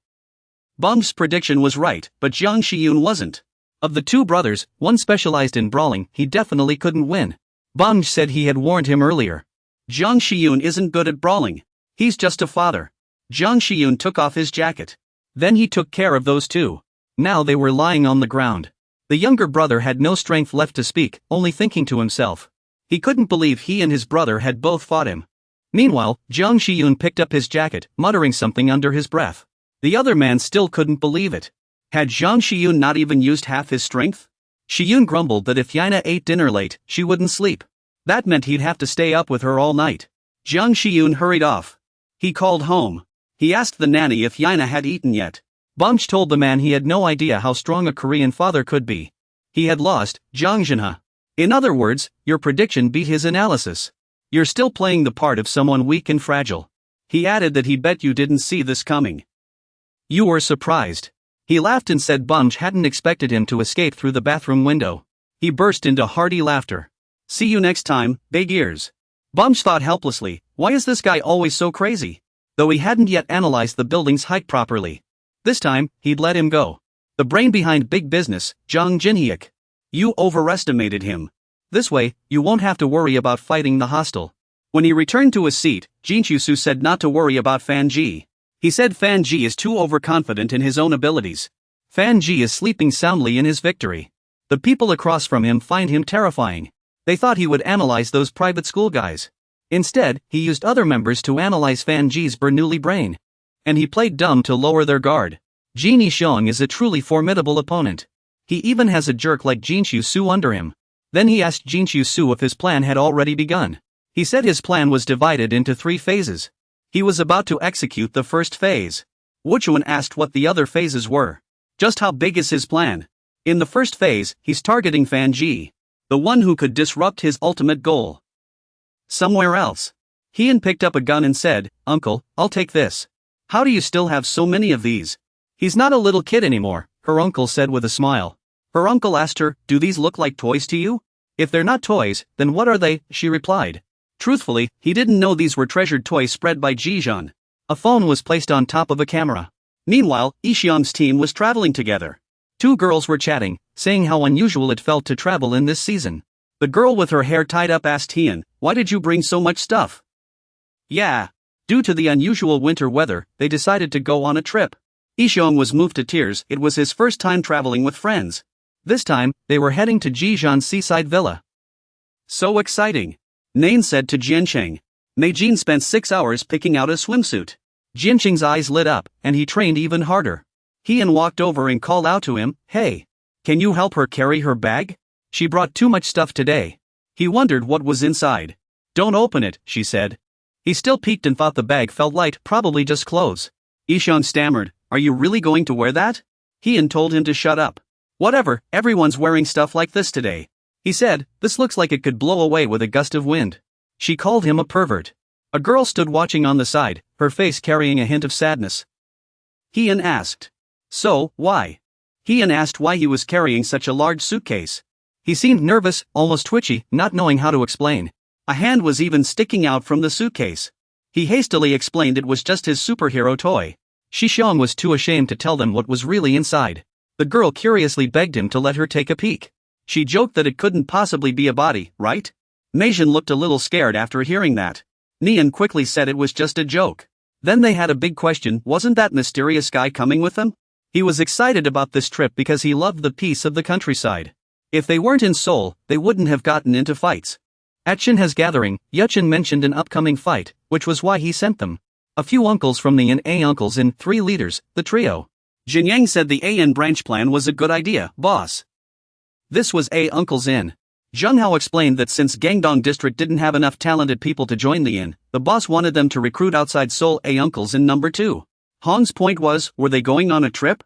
Bum's prediction was right, but Jiang Shiyun wasn't. Of the two brothers, one specialized in brawling, he definitely couldn't win. Bum said he had warned him earlier. Jiang Shiyun isn't good at brawling. He's just a father. Jiang Shiyun took off his jacket. Then he took care of those two. Now they were lying on the ground. The younger brother had no strength left to speak, only thinking to himself. He couldn't believe he and his brother had both fought him. Meanwhile, Jiang Shiyun picked up his jacket, muttering something under his breath. The other man still couldn't believe it. Had Jiang Shiyun not even used half his strength? Shiyun grumbled that if Yaina ate dinner late, she wouldn't sleep. That meant he'd have to stay up with her all night. Jiang Shiyun hurried off. He called home. He asked the nanny if Yaina had eaten yet. Bumch told the man he had no idea how strong a Korean father could be. He had lost, Jiang Jinha. In other words, your prediction beat his analysis. You're still playing the part of someone weak and fragile. He added that he bet you didn't see this coming. You were surprised. He laughed and said Bumch hadn't expected him to escape through the bathroom window. He burst into hearty laughter. See you next time, big ears. Bumch thought helplessly, why is this guy always so crazy? Though he hadn't yet analyzed the building's height properly. This time, he'd let him go. The brain behind big business, Zhang Jinhyuk. You overestimated him. This way, you won't have to worry about fighting the hostile. When he returned to his seat, Jinchusu said not to worry about Fan Ji. He said Fan Ji is too overconfident in his own abilities. Fan Ji is sleeping soundly in his victory. The people across from him find him terrifying. They thought he would analyze those private school guys. Instead, he used other members to analyze Fan Ji's Bernoulli brain. And he played dumb to lower their guard. Jin Yishong is a truly formidable opponent. He even has a jerk like Jinshu Su under him. Then he asked Jinshu Su if his plan had already begun. He said his plan was divided into 3 phases. He was about to execute the first phase. Wuchuan asked what the other phases were. Just how big is his plan? In the first phase, he's targeting Fan Ji. The one who could disrupt his ultimate goal. Somewhere else. Heian picked up a gun and said, Uncle, I'll take this. How do you still have so many of these? He's not a little kid anymore, her uncle said with a smile. Her uncle asked her, do these look like toys to you? If they're not toys, then what are they? She replied. Truthfully, he didn't know these were treasured toys spread by Jijan. A phone was placed on top of a camera. Meanwhile, Ishiam's team was traveling together. 2 girls were chatting, saying how unusual it felt to travel in this season. The girl with her hair tied up asked Hien, "Why did you bring so much stuff?" "Yeah. Due to the unusual winter weather, they decided to go on a trip." Ishiong was moved to tears. It was his first time traveling with friends. This time, they were heading to Jijeon's seaside villa. "So exciting," Nain said to Jiancheng. Meijin spent 6 hours picking out a swimsuit. Jiancheng's eyes lit up, and he trained even harder. Hien walked over and called out to him, "Hey, can you help her carry her bag? She brought too much stuff today." He wondered what was inside. "Don't open it," she said. He still peeked and thought the bag felt light, probably just clothes. Ishiong stammered, "Are you really going to wear that?" Hien told him to shut up. "Whatever, everyone's wearing stuff like this today," he said. "This looks like it could blow away with a gust of wind." She called him a pervert. A girl stood watching on the side, her face carrying a hint of sadness. Hien asked, "So, why?" Hien asked why he was carrying such a large suitcase. He seemed nervous, almost twitchy, not knowing how to explain. A hand was even sticking out from the suitcase. He hastily explained it was just his superhero toy. Shixiong was too ashamed to tell them what was really inside. The girl curiously begged him to let her take a peek. She joked that it couldn't possibly be a body, right? Meijin looked a little scared after hearing that. Nian quickly said it was just a joke. Then they had a big question, wasn't that mysterious guy coming with them? He was excited about this trip because he loved the peace of the countryside. If they weren't in Seoul, they wouldn't have gotten into fights. At Shinha's gathering, Yuchin mentioned an upcoming fight, which was why he sent them. A few uncles from the A uncles and 3 leaders, the trio. Jinyang said the AN branch plan was a good idea, boss. This was A uncles in. Zheng Hao explained that since Gangdong district didn't have enough talented people to join the inn, the boss wanted them to recruit outside Seoul A uncles in number 2. Hong's point was, were they going on a trip?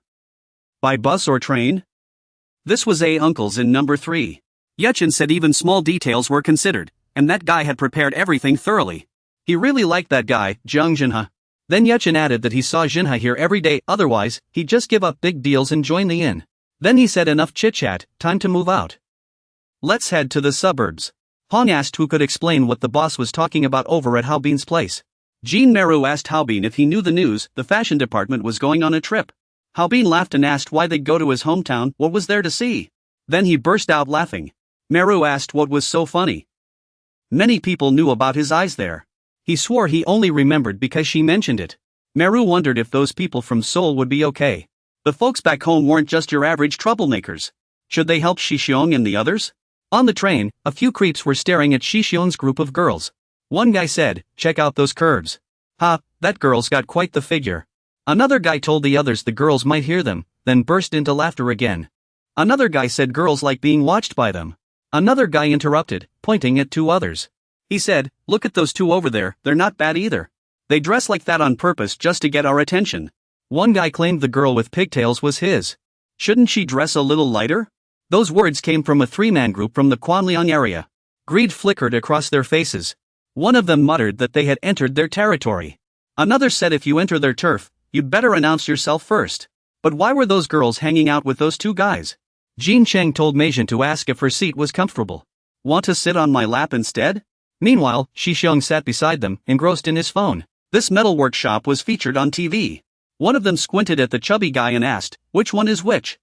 By bus or train? This was A uncles in number 3. Yuchin said even small details were considered, and that guy had prepared everything thoroughly. He really liked that guy, Zhang Jinha. Then Yuchin added that he saw Jinha here every day, otherwise, he'd just give up big deals and join the inn. Then he said enough chit-chat, time to move out. Let's head to the suburbs. Hong asked who could explain what the boss was talking about over at Haobin's place. Jean Meru asked Haobin if he knew the news, the fashion department was going on a trip. Haobin laughed and asked why they'd go to his hometown, what was there to see? Then he burst out laughing. Meru asked what was so funny. Many people knew about his eyes there. He swore he only remembered because she mentioned it. Meru wondered if those people from Seoul would be okay. The folks back home weren't just your average troublemakers. Should they help Shixiong and the others? On the train, a few creeps were staring at Shixiong's group of girls. One guy said, "Check out those curves. Ha, that girl's got quite the figure." Another guy told the others the girls might hear them, then burst into laughter again. Another guy said girls like being watched by them. Another guy interrupted, pointing at 2 others. He said, "Look at those 2 over there, they're not bad either. They dress like that on purpose just to get our attention." One guy claimed the girl with pigtails was his. "Shouldn't she dress a little lighter?" Those words came from a 3-man group from the Kwanliang area. Greed flickered across their faces. One of them muttered that they had entered their territory. Another said if you enter their turf, you'd better announce yourself first. But why were those girls hanging out with those 2 guys? Jean Cheng told Meijin to ask if her seat was comfortable. "Want to sit on my lap instead?" Meanwhile, Shixiong sat beside them, engrossed in his phone. This metal workshop was featured on TV. One of them squinted at the chubby guy and asked, "Which one is which?"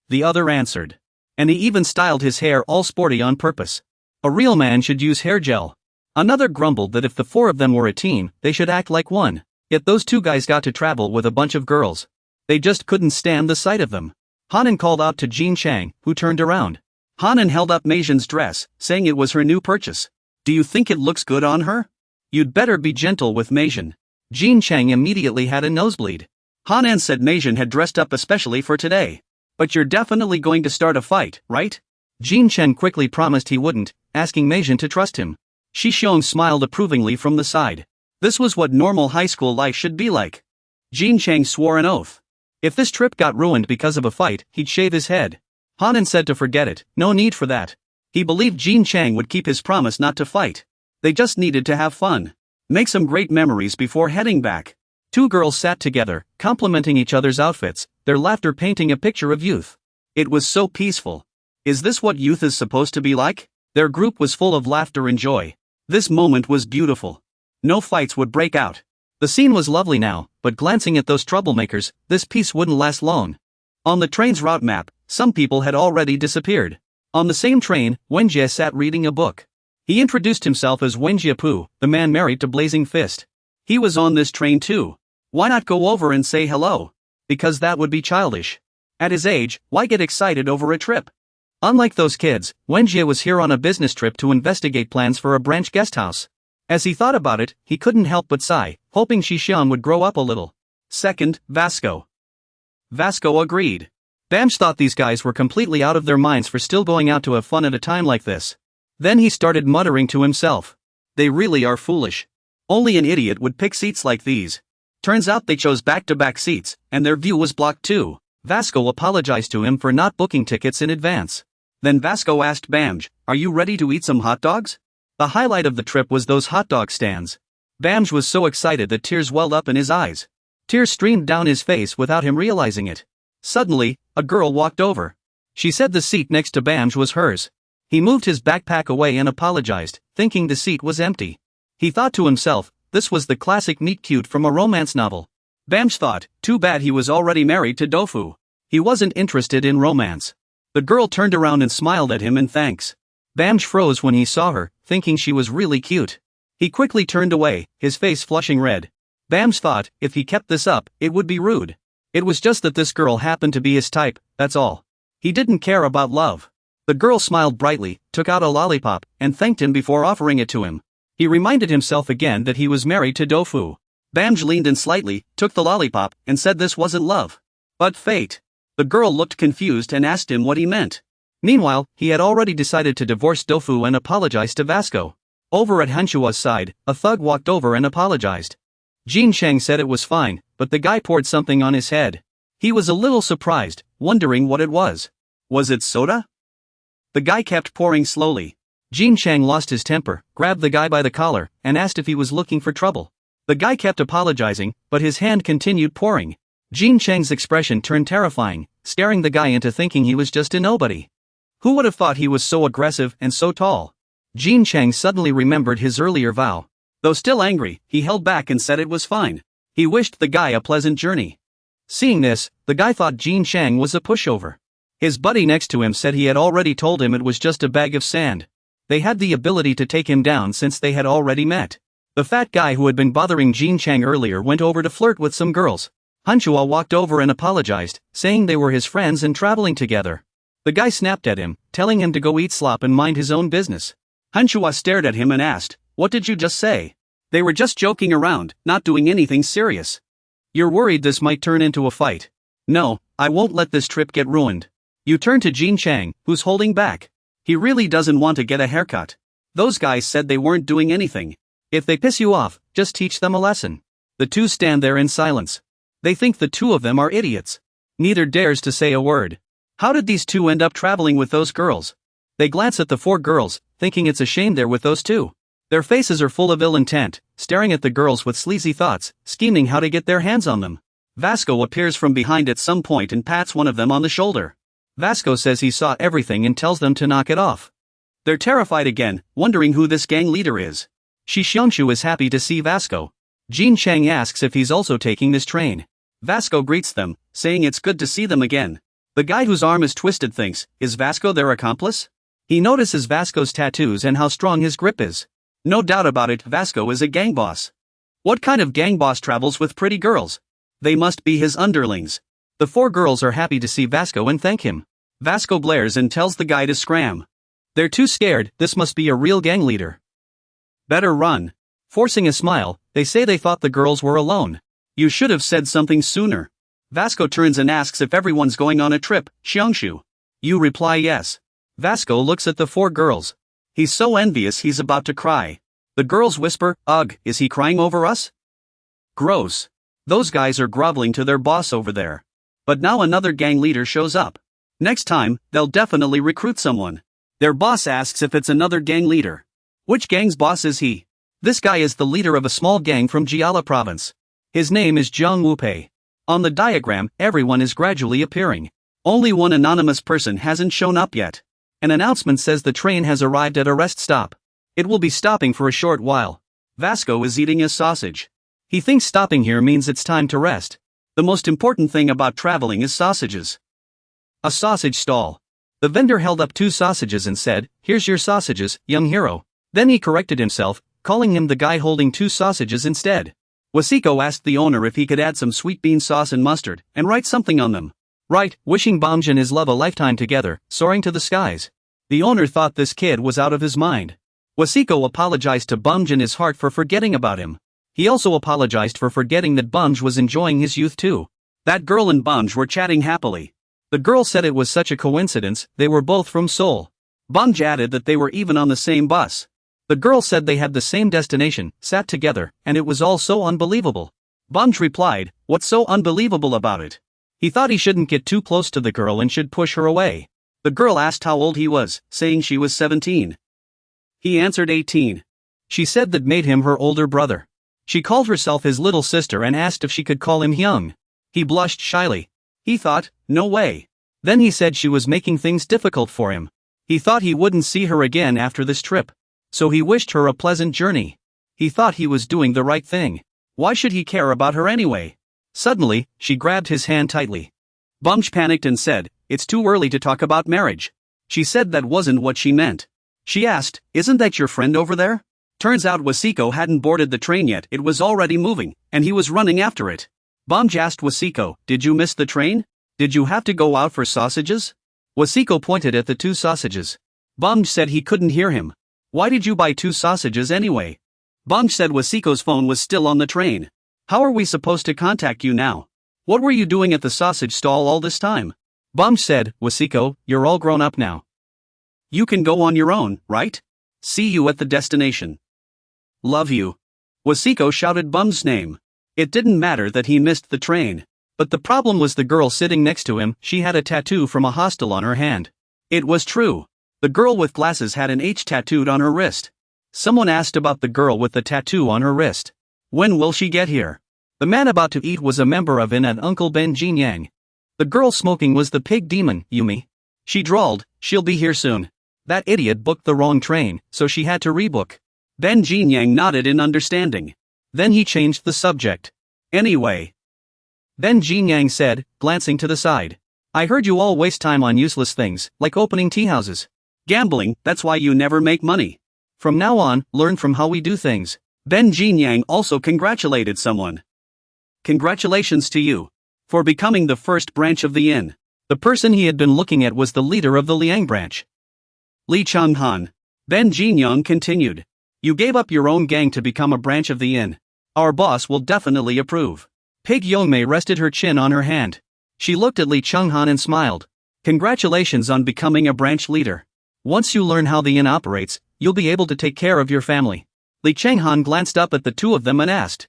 The other answered. And he even styled his hair all sporty on purpose. A real man should use hair gel. Another grumbled that if the 4 of them were a team, they should act like one. Yet those 2 guys got to travel with a bunch of girls. They just couldn't stand the sight of them. Hanan called out to Jean Chang, who turned around. Hanan held up Meijin's dress, saying it was her new purchase. "Do you think it looks good on her? You'd better be gentle with Meijin." Jean Chang immediately had a nosebleed. Hanan said Meijin had dressed up especially for today. "But you're definitely going to start a fight, right?" Jean Chen quickly promised he wouldn't, asking Meijin to trust him. Shixiong smiled approvingly from the side. This was what normal high school life should be like. Jean Chang swore an oath. If this trip got ruined because of a fight, he'd shave his head. Hanan said to forget it, no need for that. He believed Jean Chang would keep his promise not to fight. They just needed to have fun. Make some great memories before heading back. 2 girls sat together, complimenting each other's outfits, their laughter painting a picture of youth. It was so peaceful. Is this what youth is supposed to be like? Their group was full of laughter and joy. This moment was beautiful. No fights would break out. The scene was lovely now, but glancing at those troublemakers, this peace wouldn't last long. On the train's route map, some people had already disappeared. On the same train, Wenjie sat reading a book. He introduced himself as Wenjie Pu, the man married to Blazing Fist. He was on this train too. Why not go over and say hello? Because that would be childish. At his age, why get excited over a trip? Unlike those kids, Wenjie was here on a business trip to investigate plans for a branch guest house. As he thought about it, he couldn't help but sigh, hoping Shixiang would grow up a little. Second, Vasco. Vasco agreed. Bamj thought these guys were completely out of their minds for still going out to have fun at a time like this. Then he started muttering to himself. They really are foolish. Only an idiot would pick seats like these. Turns out they chose back-to-back seats, and their view was blocked too. Vasco apologized to him for not booking tickets in advance. Then Vasco asked Bamj, "Are you ready to eat some hot dogs?" The highlight of the trip was those hot dog stands. Bamj was so excited that tears welled up in his eyes. Tears streamed down his face without him realizing it. Suddenly, a girl walked over. She said the seat next to Bamj was hers. He moved his backpack away and apologized, thinking the seat was empty. He thought to himself, this was the classic meet cute from a romance novel. Bamj thought, too bad he was already married to Dofu. He wasn't interested in romance. The girl turned around and smiled at him in thanks. Bamj froze when he saw her, thinking she was really cute. He quickly turned away, his face flushing red. Bamj thought, if he kept this up, it would be rude. It was just that this girl happened to be his type, that's all. He didn't care about love. The girl smiled brightly, took out a lollipop, and thanked him before offering it to him. He reminded himself again that he was married to Dofu. Bamj leaned in slightly, took the lollipop, and said this wasn't love, but fate. The girl looked confused and asked him what he meant. Meanwhile, he had already decided to divorce Dofu and apologize to Vasco. Over at Hanchua's side, a thug walked over and apologized. Jin Cheng said it was fine, but the guy poured something on his head. He was a little surprised, wondering what it was. Was it soda? The guy kept pouring slowly. Jin Cheng lost his temper, grabbed the guy by the collar, and asked if he was looking for trouble. The guy kept apologizing, but his hand continued pouring. Jin Cheng's expression turned terrifying, scaring the guy into thinking he was just a nobody. Who would have thought he was so aggressive and so tall? Jin Cheng suddenly remembered his earlier vow. Though still angry, he held back and said it was fine. He wished the guy a pleasant journey. Seeing this, the guy thought Jin Cheng was a pushover. His buddy next to him said he had already told him it was just a bag of sand. They had the ability to take him down since they had already met. The fat guy who had been bothering Jin Cheng earlier went over to flirt with some girls. Hanchua walked over and apologized, saying they were his friends and traveling together. The guy snapped at him, telling him to go eat slop and mind his own business. Hanchua stared at him and asked, "What did you just say?" "They were just joking around, not doing anything serious." "You're worried this might turn into a fight?" "No, I won't let this trip get ruined." You turn to Jin Cheng, who's holding back. He really doesn't want to get a haircut. Those guys said they weren't doing anything. If they piss you off, just teach them a lesson. The two stand there in silence. They think the two of them are idiots. Neither dares to say a word. How did these two end up traveling with those girls? They glance at the four girls, thinking it's a shame they're with those two. Their faces are full of ill intent, staring at the girls with sleazy thoughts, scheming how to get their hands on them. Vasco appears from behind at some point and pats one of them on the shoulder. Vasco says he saw everything and tells them to knock it off. They're terrified again, wondering who this gang leader is. Shi Xiangshu is happy to see Vasco. Jin Cheng asks if he's also taking this train. Vasco greets them, saying it's good to see them again. The guy whose arm is twisted thinks, is Vasco their accomplice? He notices Vasco's tattoos and how strong his grip is. No doubt about it, Vasco is a gang boss. What kind of gang boss travels with pretty girls? They must be his underlings. The four girls are happy to see Vasco and thank him. Vasco blares and tells the guy to scram. They're too scared, this must be a real gang leader. Better run. Forcing a smile, they say they thought the girls were alone. You should have said something sooner. Vasco turns and asks if everyone's going on a trip, Xiangshu. You reply yes. Vasco looks at the four girls. He's so envious he's about to cry. The girls whisper, "Ugh, is he crying over us?" Gross. Those guys are groveling to their boss over there. But now another gang leader shows up. Next time, they'll definitely recruit someone. Their boss asks if it's another gang leader. Which gang's boss is he? This guy is the leader of a small gang from Jiala province. His name is Jiang Wupei. On the diagram, everyone is gradually appearing. Only one anonymous person hasn't shown up yet. An announcement says the train has arrived at a rest stop. It will be stopping for a short while. Vasco is eating a sausage. He thinks stopping here means it's time to rest. The most important thing about traveling is sausages. A sausage stall. The vendor held up 2 sausages and said, "Here's your sausages, young hero." Then he corrected himself, calling him the guy holding 2 sausages instead. Wasiko asked the owner if he could add some sweet bean sauce and mustard, and write something on them. Right, wishing Bomj and his love a lifetime together, soaring to the skies. The owner thought this kid was out of his mind. Wasiko apologized to Bomj in his heart for forgetting about him. He also apologized for forgetting that Bomj was enjoying his youth too. That girl and Bomj were chatting happily. The girl said it was such a coincidence, they were both from Seoul. Bomj added that they were even on the same bus. The girl said they had the same destination, sat together, and it was all so unbelievable. Bomj replied, "What's so unbelievable about it?" He thought he shouldn't get too close to the girl and should push her away. The girl asked how old he was, saying she was 17. He answered 18. She said that made him her older brother. She called herself his little sister and asked if she could call him Hyung. He blushed shyly. He thought, no way. Then he said she was making things difficult for him. He thought he wouldn't see her again after this trip. So he wished her a pleasant journey. He thought he was doing the right thing. Why should he care about her anyway? Suddenly, she grabbed his hand tightly. Bomj panicked and said, "It's too early to talk about marriage." She said that wasn't what she meant. She asked, "Isn't that your friend over there?" Turns out Wasiko hadn't boarded the train yet, it was already moving, and he was running after it. Bomj asked Wasiko, "Did you miss the train? Did you have to go out for sausages?" Wasiko pointed at the 2 sausages. Bomj said he couldn't hear him. "Why did you buy 2 sausages anyway?" Bomj said Wasiko's phone was still on the train. "How are we supposed to contact you now? What were you doing at the sausage stall all this time?" Bomj said, "Wasiko, you're all grown up now. You can go on your own, right? See you at the destination. Love you." Wasiko shouted Bomj's name. It didn't matter that he missed the train. But the problem was the girl sitting next to him, she had a tattoo from a hostel on her hand. It was true. The girl with glasses had an H tattooed on her wrist. Someone asked about the girl with the tattoo on her wrist. When will she get here? The man about to eat was a member of In and Uncle Ben Jin Yang. The girl smoking was the pig demon, Yumi. She drawled, "She'll be here soon." That idiot booked the wrong train, so she had to rebook. Ben Jin Yang nodded in understanding. Then he changed the subject. "Anyway." Then Jin Yang said, glancing to the side. "I heard you all waste time on useless things, like opening tea houses. Gambling, that's why you never make money. From now on, learn from how we do things." Ben Jin Yang also congratulated someone. "Congratulations to you. For becoming the first branch of the inn." The person he had been looking at was the leader of the Liang branch. Lee Chang-han. Ben Jin Yang continued. "You gave up your own gang to become a branch of the inn. Our boss will definitely approve." Pig Yongmei rested her chin on her hand. She looked at Lee Chang-han and smiled. "Congratulations on becoming a branch leader. Once you learn how the inn operates, you'll be able to take care of your family." Lee Chang-han glanced up at the 2 of them and asked.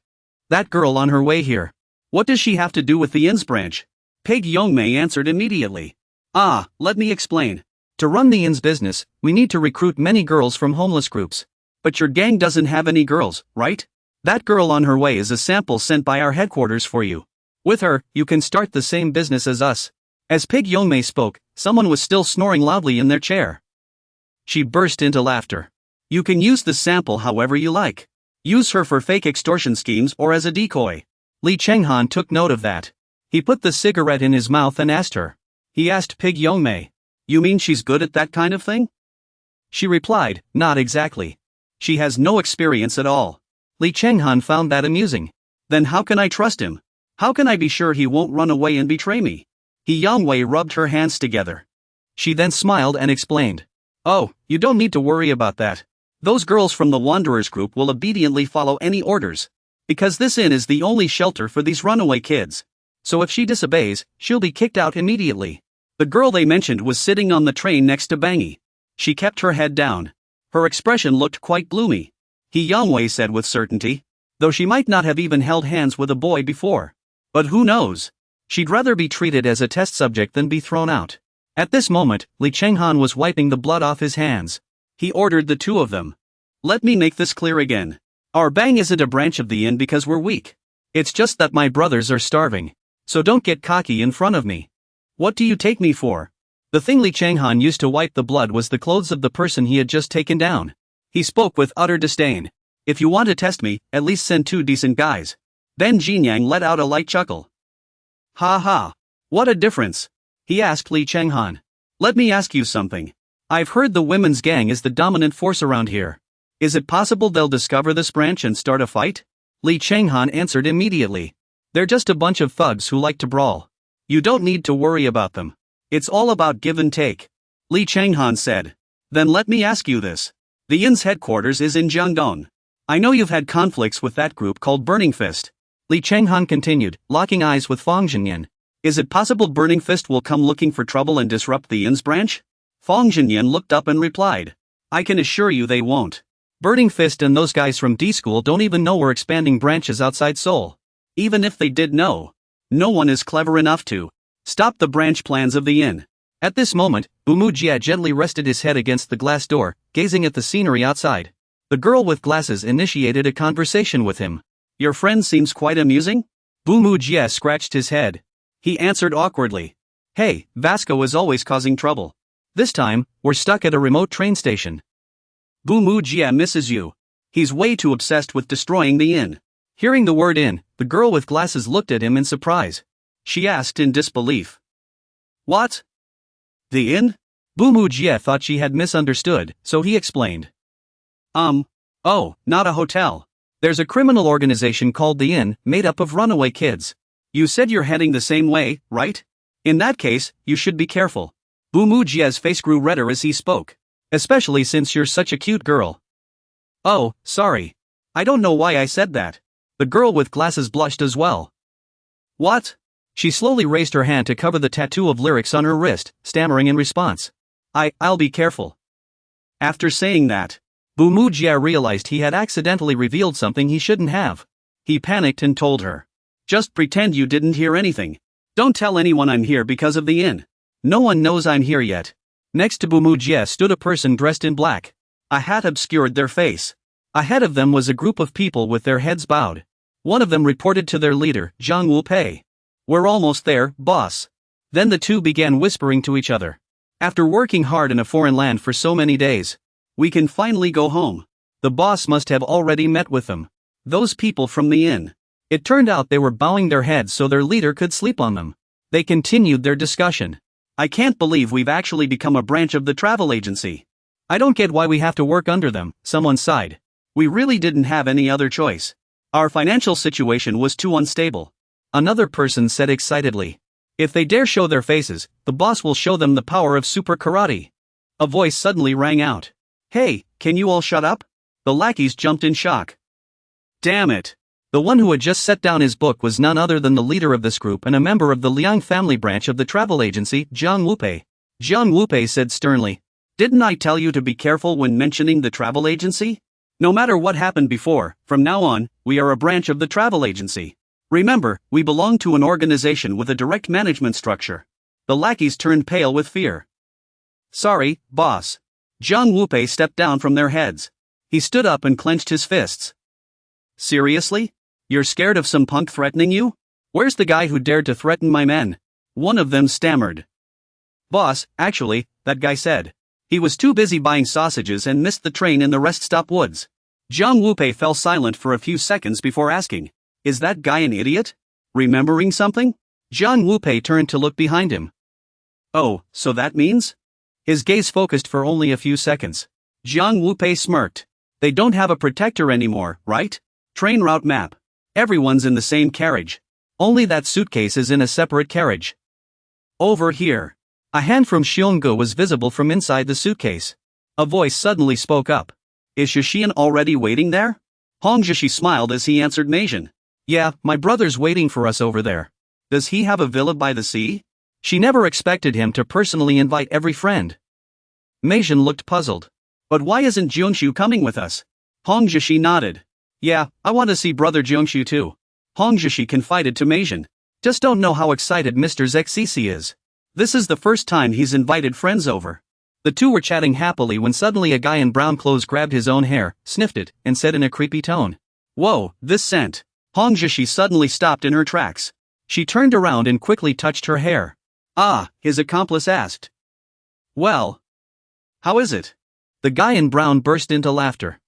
"That girl on her way here. What does she have to do with the inn's branch?" Pig Yongmei answered immediately. "Ah, let me explain. To run the inn's business, we need to recruit many girls from homeless groups. But your gang doesn't have any girls, right? That girl on her way is a sample sent by our headquarters for you. With her, you can start the same business as us." As Pig Yongmei spoke, someone was still snoring loudly in their chair. She burst into laughter. "You can use the sample however you like. Use her for fake extortion schemes or as a decoy." Lee Chang-han took note of that. He put the cigarette in his mouth and asked her. He asked Pig Yongmei, "You mean she's good at that kind of thing?" She replied, "Not exactly. She has no experience at all." Lee Chang-han found that amusing. "Then how can I trust him? How can I be sure he won't run away and betray me?" Yongwei rubbed her hands together. She then smiled and explained. "Oh, you don't need to worry about that. Those girls from the Wanderers group will obediently follow any orders. Because this inn is the only shelter for these runaway kids. So if she disobeys, she'll be kicked out immediately." The girl they mentioned was sitting on the train next to Bangi. She kept her head down. Her expression looked quite gloomy. Yongwei said with certainty. Though she might not have even held hands with a boy before. But who knows? She'd rather be treated as a test subject than be thrown out. At this moment, Lee Chang-han was wiping the blood off his hands. He ordered the 2 of them. "Let me make this clear again. Our bang isn't a branch of the inn because we're weak. It's just that my brothers are starving. So don't get cocky in front of me. What do you take me for?" The thing Lee Chang-han used to wipe the blood was the clothes of the person he had just taken down. He spoke with utter disdain. "If you want to test me, at least send 2 decent guys." Ben Jin Yang let out a light chuckle. "Ha ha. What a difference?" he asked Lee Chang-han. Let me ask you something. I've heard the women's gang is the dominant force around here. Is it possible they'll discover this branch and start a fight? Li Changhan answered immediately. They're just a bunch of thugs who like to brawl. You don't need to worry about them. It's all about give and take. Li Changhan said. Then let me ask you this. The Yin's headquarters is in Jiangdong. I know you've had conflicts with that group called Burning Fist. Li Changhan continued, locking eyes with Fang Zhenyan. Is it possible Burning Fist will come looking for trouble and disrupt the Yin's branch? Fang Zhenyan looked up and replied. I can assure you they won't. Burning Fist and those guys from D-School don't even know we're expanding branches outside Seoul. Even if they did know, no one is clever enough to stop the branch plans of the Yin. At this moment, Bumu Jia gently rested his head against the glass door, gazing at the scenery outside. The girl with glasses initiated a conversation with him. Your friend seems quite amusing? Bumu Jia scratched his head. He answered awkwardly. Hey, Vasco is always causing trouble. This time, we're stuck at a remote train station. Bumu Jia misses you. He's way too obsessed with destroying the Inn. Hearing the word Inn, the girl with glasses looked at him in surprise. She asked in disbelief. What? The Inn? Bumu Jia thought she had misunderstood, so he explained. Oh, not a hotel. There's a criminal organization called the Inn, made up of runaway kids. You said you're heading the same way, right? In that case, you should be careful. Bumu Jia's face grew redder as he spoke. Especially since you're such a cute girl. Oh, sorry. I don't know why I said that. The girl with glasses blushed as well. What? She slowly raised her hand to cover the tattoo of lyrics on her wrist, stammering in response. I'll be careful. After saying that, Bumu Jia realized he had accidentally revealed something he shouldn't have. He panicked and told her. Just pretend you didn't hear anything. Don't tell anyone I'm here because of the Inn. No one knows I'm here yet. Next to Bumu Jia stood a person dressed in black. A hat obscured their face. Ahead of them was a group of people with their heads bowed. One of them reported to their leader, Zhang Wupei. We're almost there, boss. Then the two began whispering to each other. After working hard in a foreign land for so many days, we can finally go home. The boss must have already met with them. Those people from the inn. It turned out they were bowing their heads so their leader could sleep on them. They continued their discussion. I can't believe we've actually become a branch of the travel agency. I don't get why we have to work under them, someone sighed. We really didn't have any other choice. Our financial situation was too unstable. Another person said excitedly. If they dare show their faces, the boss will show them the power of super karate. A voice suddenly rang out. Hey, can you all shut up? The lackeys jumped in shock. Damn it. The one who had just set down his book was none other than the leader of this group and a member of the Liang family branch of the travel agency, Zhang Wupei. Zhang Wupei said sternly. Didn't I tell you to be careful when mentioning the travel agency? No matter what happened before, from now on, we are a branch of the travel agency. Remember, we belong to an organization with a direct management structure. The lackeys turned pale with fear. Sorry, boss. Zhang Wupei stepped down from their heads. He stood up and clenched his fists. Seriously? You're scared of some punk threatening you? Where's the guy who dared to threaten my men? One of them stammered. Boss, actually, that guy said. He was too busy buying sausages and missed the train in the rest stop woods. Zhang Wupei fell silent for a few seconds before asking, is that guy an idiot? Remembering something? Zhang Wupei turned to look behind him. Oh, so that means? His gaze focused for only a few seconds. Zhang Wupei smirked. They don't have a protector anymore, right? Train route map. Everyone's in the same carriage. Only that suitcase is in a separate carriage. Over here. A hand from Xionggu was visible from inside the suitcase. A voice suddenly spoke up. Is Shishian already waiting there? Hong Zhishi smiled as he answered Meijin. Yeah, my brother's waiting for us over there. Does he have a villa by the sea? She never expected him to personally invite every friend. Meijin looked puzzled. But why isn't Jiangshu coming with us? Hong Zhishi nodded. Yeah, I want to see brother Jiangshu too. Hong Zhishi confided to Meijin. Just don't know how excited Mr. Zexisi is. This is the first time he's invited friends over. The two were chatting happily when suddenly a guy in brown clothes grabbed his own hair, sniffed it, and said in a creepy tone. Whoa, this scent. Hong Zhishi suddenly stopped in her tracks. She turned around and quickly touched her hair. Ah, his accomplice asked. Well, how is it? The guy in brown burst into laughter.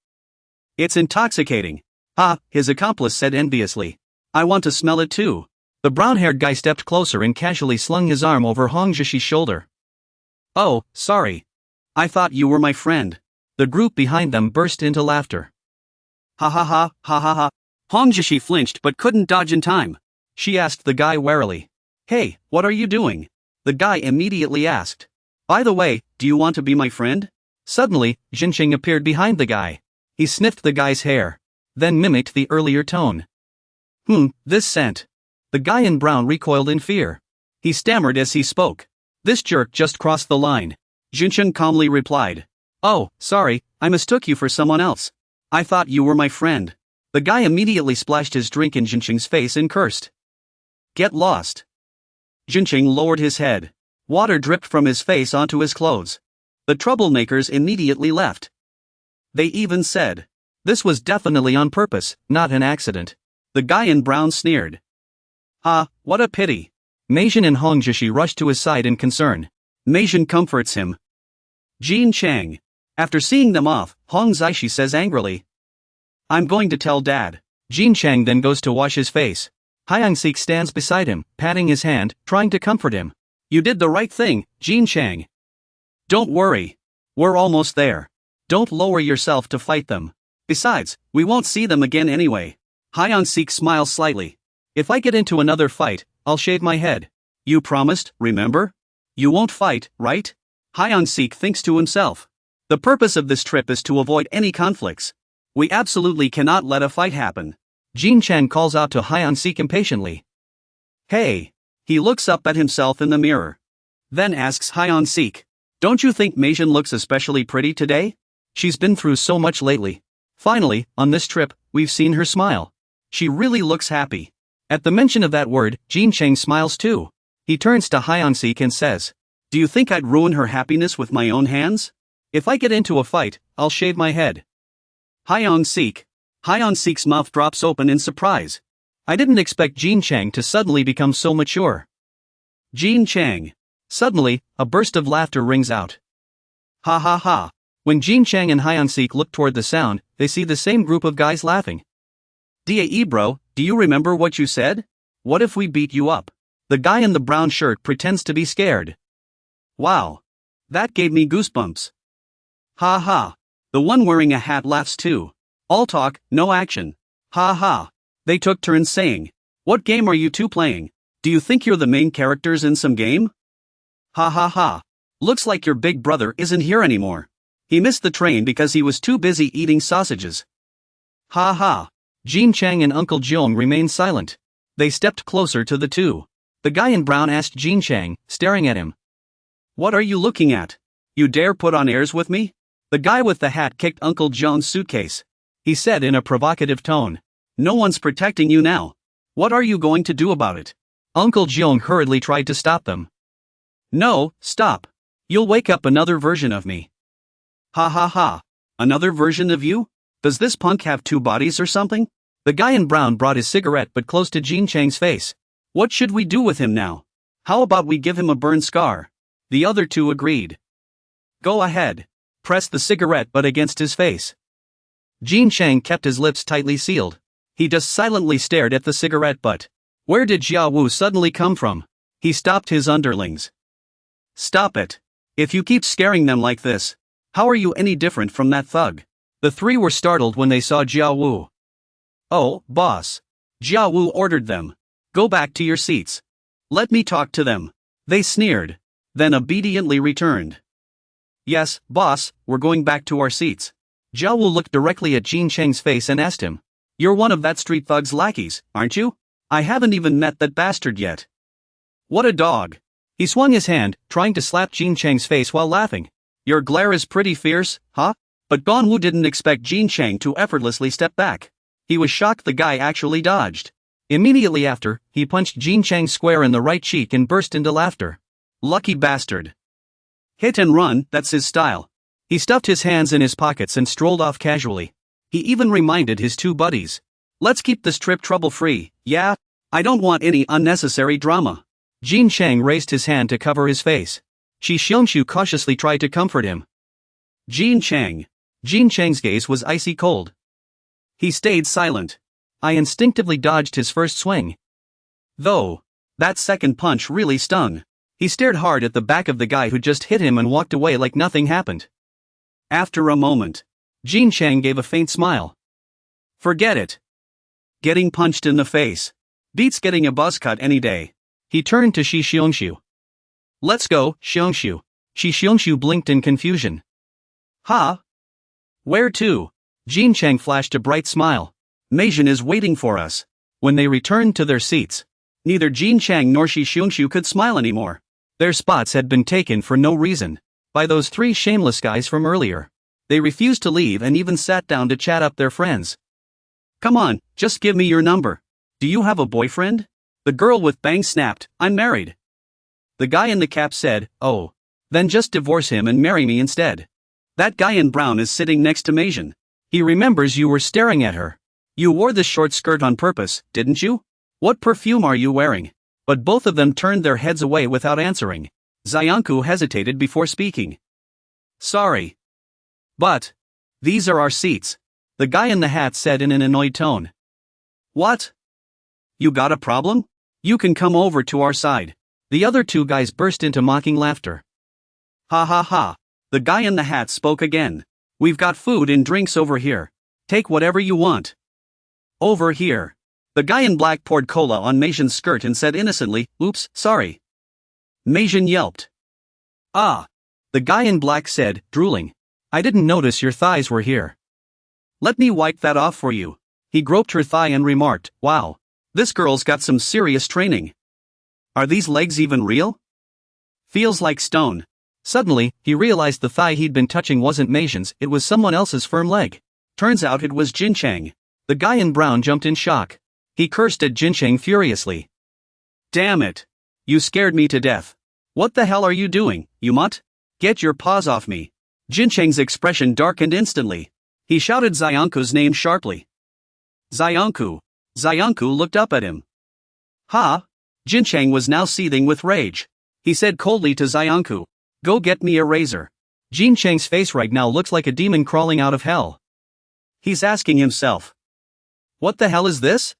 It's intoxicating. Ah, his accomplice said enviously. I want to smell it too. The brown-haired guy stepped closer and casually slung his arm over Hong Zhishi's shoulder. Oh, sorry. I thought you were my friend. The group behind them burst into laughter. Ha ha ha, ha ha ha. Hongjishi flinched but couldn't dodge in time. She asked the guy warily. Hey, what are you doing? The guy immediately asked. By the way, do you want to be my friend? Suddenly, Jincheng appeared behind the guy. He sniffed the guy's hair. Then mimicked the earlier tone. This scent. The guy in brown recoiled in fear. He stammered as he spoke. This jerk just crossed the line. Jincheng calmly replied. Oh, sorry, I mistook you for someone else. I thought you were my friend. The guy immediately splashed his drink in Jincheng's face and cursed. Get lost. Jincheng lowered his head. Water dripped from his face onto his clothes. The troublemakers immediately left. They even said, this was definitely on purpose, not an accident. The guy in brown sneered. What a pity. Meijin and Hongjishi rushed to his side in concern. Meijin comforts him. Jin Chang. After seeing them off, Hong Zaishi says angrily. I'm going to tell Dad. Jin Chang then goes to wash his face. Hyang-sik stands beside him, patting his hand, trying to comfort him. You did the right thing, Jin Chang. Don't worry. We're almost there. Don't lower yourself to fight them. Besides, we won't see them again anyway. Hyang-sik smiles slightly. If I get into another fight, I'll shave my head. You promised, remember? You won't fight, right? Hyang-sik thinks to himself. The purpose of this trip is to avoid any conflicts. We absolutely cannot let a fight happen. Jin Chang calls out to Hyang-sik impatiently. Hey! He looks up at himself in the mirror. Then asks Hyang-sik. Don't you think Meijin looks especially pretty today? She's been through so much lately. Finally, on this trip, we've seen her smile. She really looks happy. At the mention of that word, Jin Chang smiles too. He turns to Hyang-sik and says, do you think I'd ruin her happiness with my own hands? If I get into a fight, I'll shave my head. Hyang-sik's mouth drops open in surprise. I didn't expect Jin Chang to suddenly become so mature. Jin Chang. Suddenly, a burst of laughter rings out. Ha ha ha. When Jin Chang and Hyang-sik look toward the sound, they see the same group of guys laughing. Dae bro, do you remember what you said? What if we beat you up? The guy in the brown shirt pretends to be scared. Wow. That gave me goosebumps. Ha ha. The one wearing a hat laughs too. All talk, no action. Ha ha. They took turns saying, what game are you two playing? Do you think you're the main characters in some game? Ha ha ha. Looks like your big brother isn't here anymore. He missed the train because he was too busy eating sausages. Ha ha. Jin Chang and Uncle Jeong remained silent. They stepped closer to the two. The guy in brown asked Jin Chang, staring at him. What are you looking at? You dare put on airs with me? The guy with the hat kicked Uncle Jeong's suitcase. He said in a provocative tone. No one's protecting you now. What are you going to do about it? Uncle Jeong hurriedly tried to stop them. No, stop. You'll wake up another version of me. Ha ha ha. Another version of you? Does this punk have two bodies or something? The guy in brown brought his cigarette but close to Jin Chang's face. What should we do with him now? How about we give him a burn scar? The other two agreed. Go ahead. Press the cigarette butt against his face. Jin Chang kept his lips tightly sealed. He just silently stared at the cigarette butt. Where did Jia Wu suddenly come from? He stopped his underlings. Stop it. If you keep scaring them like this, how are you any different from that thug? The three were startled when they saw Jia Wu. Oh, boss. Jia Wu ordered them. Go back to your seats. Let me talk to them. They sneered, then obediently returned. Yes, boss, we're going back to our seats. Jia Wu looked directly at Jin Chang's face and asked him. You're one of that street thug's lackeys, aren't you? I haven't even met that bastard yet. What a dog. He swung his hand, trying to slap Jin Chang's face while laughing. Your glare is pretty fierce, huh? But Gongwu didn't expect Jin Chang to effortlessly step back. He was shocked the guy actually dodged. Immediately after, he punched Jin Chang square in the right cheek and burst into laughter. Lucky bastard. Hit and run, that's his style. He stuffed his hands in his pockets and strolled off casually. He even reminded his two buddies. Let's keep this trip trouble-free, yeah? I don't want any unnecessary drama. Jin Chang raised his hand to cover his face. Shi Xiangshu cautiously tried to comfort him. Jin Chang. Jin Chang's gaze was icy cold. He stayed silent. I instinctively dodged his first swing. Though, that second punch really stung. He stared hard at the back of the guy who just hit him and walked away like nothing happened. After a moment, Jin Chang gave a faint smile. Forget it. Getting punched in the face beats getting a buzz cut any day. He turned to Shi Xiongxiu. Let's go, Xiongxiu. Shi Xiongxiu blinked in confusion. Huh? Where to? Jin Chang flashed a bright smile. Meijin is waiting for us. When they returned to their seats, neither Jin Chang nor Shi Xiongxiu could smile anymore. Their spots had been taken for no reason by those three shameless guys from earlier. They refused to leave and even sat down to chat up their friends. Come on, just give me your number. Do you have a boyfriend? The girl with bangs snapped, I'm married. The guy in the cap said, oh. Then just divorce him and marry me instead. That guy in brown is sitting next to Meijin. He remembers you were staring at her. You wore this short skirt on purpose, didn't you? What perfume are you wearing? But both of them turned their heads away without answering. Xianku hesitated before speaking. Sorry. But these are our seats, the guy in the hat said in an annoyed tone. What? You got a problem? You can come over to our side. The other two guys burst into mocking laughter. Ha ha ha. The guy in the hat spoke again. We've got food and drinks over here. Take whatever you want. Over here. The guy in black poured cola on Meijin's skirt and said innocently, oops, sorry. Meijin yelped. Ah. The guy in black said, drooling. I didn't notice your thighs were here. Let me wipe that off for you. He groped her thigh and remarked, wow. This girl's got some serious training. Are these legs even real? Feels like stone. Suddenly, he realized the thigh he'd been touching wasn't Meijin's, it was someone else's firm leg. Turns out it was Jin Chang. The guy in brown jumped in shock. He cursed at Jin Chang furiously. Damn it. You scared me to death. What the hell are you doing, you mutt? Get your paws off me. Jin Chang's expression darkened instantly. He shouted Xianku's name sharply. Xianku. Xianku looked up at him. Ha? Jin Chang was now seething with rage. He said coldly to Xianku, go get me a razor. Jin Chang's face right now looks like a demon crawling out of hell. He's asking himself. What the hell is this?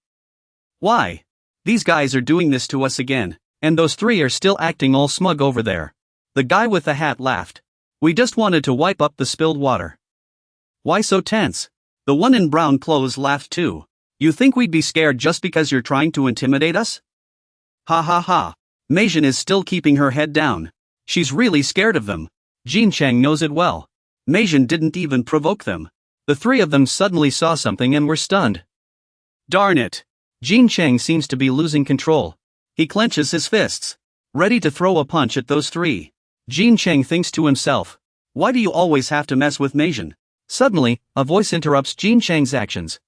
Why? These guys are doing this to us again, and those three are still acting all smug over there. The guy with the hat laughed. We just wanted to wipe up the spilled water. Why so tense? The one in brown clothes laughed too. You think we'd be scared just because you're trying to intimidate us? Ha ha ha. Meijin is still keeping her head down. She's really scared of them. Jin Chang knows it well. Meijin didn't even provoke them. The three of them suddenly saw something and were stunned. Darn it. Jin Chang seems to be losing control. He clenches his fists, ready to throw a punch at those three. Jin Chang thinks to himself, why do you always have to mess with Meijin? Suddenly, a voice interrupts Jin Chang's actions.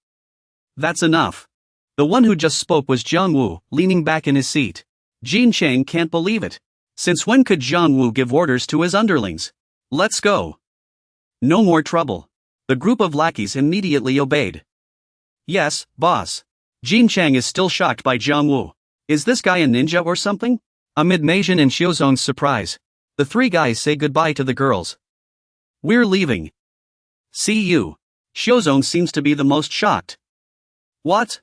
That's enough. The one who just spoke was Jiang Wu, leaning back in his seat. Jin Chang can't believe it. Since when could Jiang Wu give orders to his underlings? Let's go. No more trouble. The group of lackeys immediately obeyed. Yes, boss. Jin Chang is still shocked by Jiang Wu. Is this guy a ninja or something? Amid Meijin and Xiuzong's surprise, the three guys say goodbye to the girls. We're leaving. See you. Xiuzong seems to be the most shocked. What?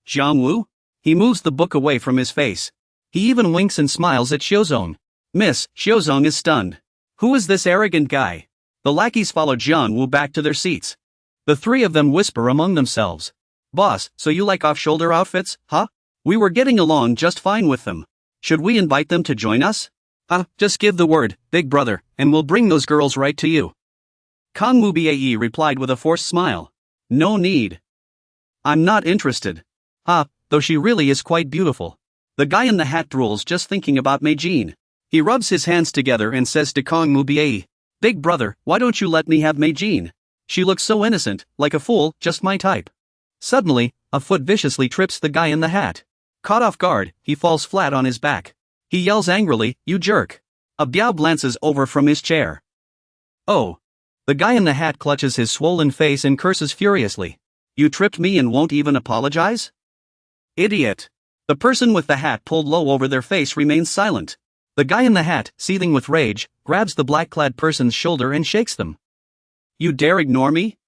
Jiang Wu? He moves the book away from his face. He even winks and smiles at Xiuzong. Miss, Xiuzong is stunned. Who is this arrogant guy? The lackeys follow Jiang Wu back to their seats. The three of them whisper among themselves. Boss, so you like off-shoulder outfits, huh? We were getting along just fine with them. Should we invite them to join us? Just give the word, big brother, and we'll bring those girls right to you. Kang Mu Bae replied with a forced smile. No need. I'm not interested. Though she really is quite beautiful. The guy in the hat drools just thinking about Meijin. He rubs his hands together and says to Kang Mu Bae, big brother, why don't you let me have Meijin? She looks so innocent, like a fool, just my type. Suddenly, a foot viciously trips the guy in the hat. Caught off guard, he falls flat on his back. He yells angrily, you jerk. A Biao glances over from his chair. Oh. The guy in the hat clutches his swollen face and curses furiously. You tripped me and won't even apologize? Idiot. The person with the hat pulled low over their face remains silent. The guy in the hat, seething with rage, grabs the black-clad person's shoulder and shakes them. You dare ignore me?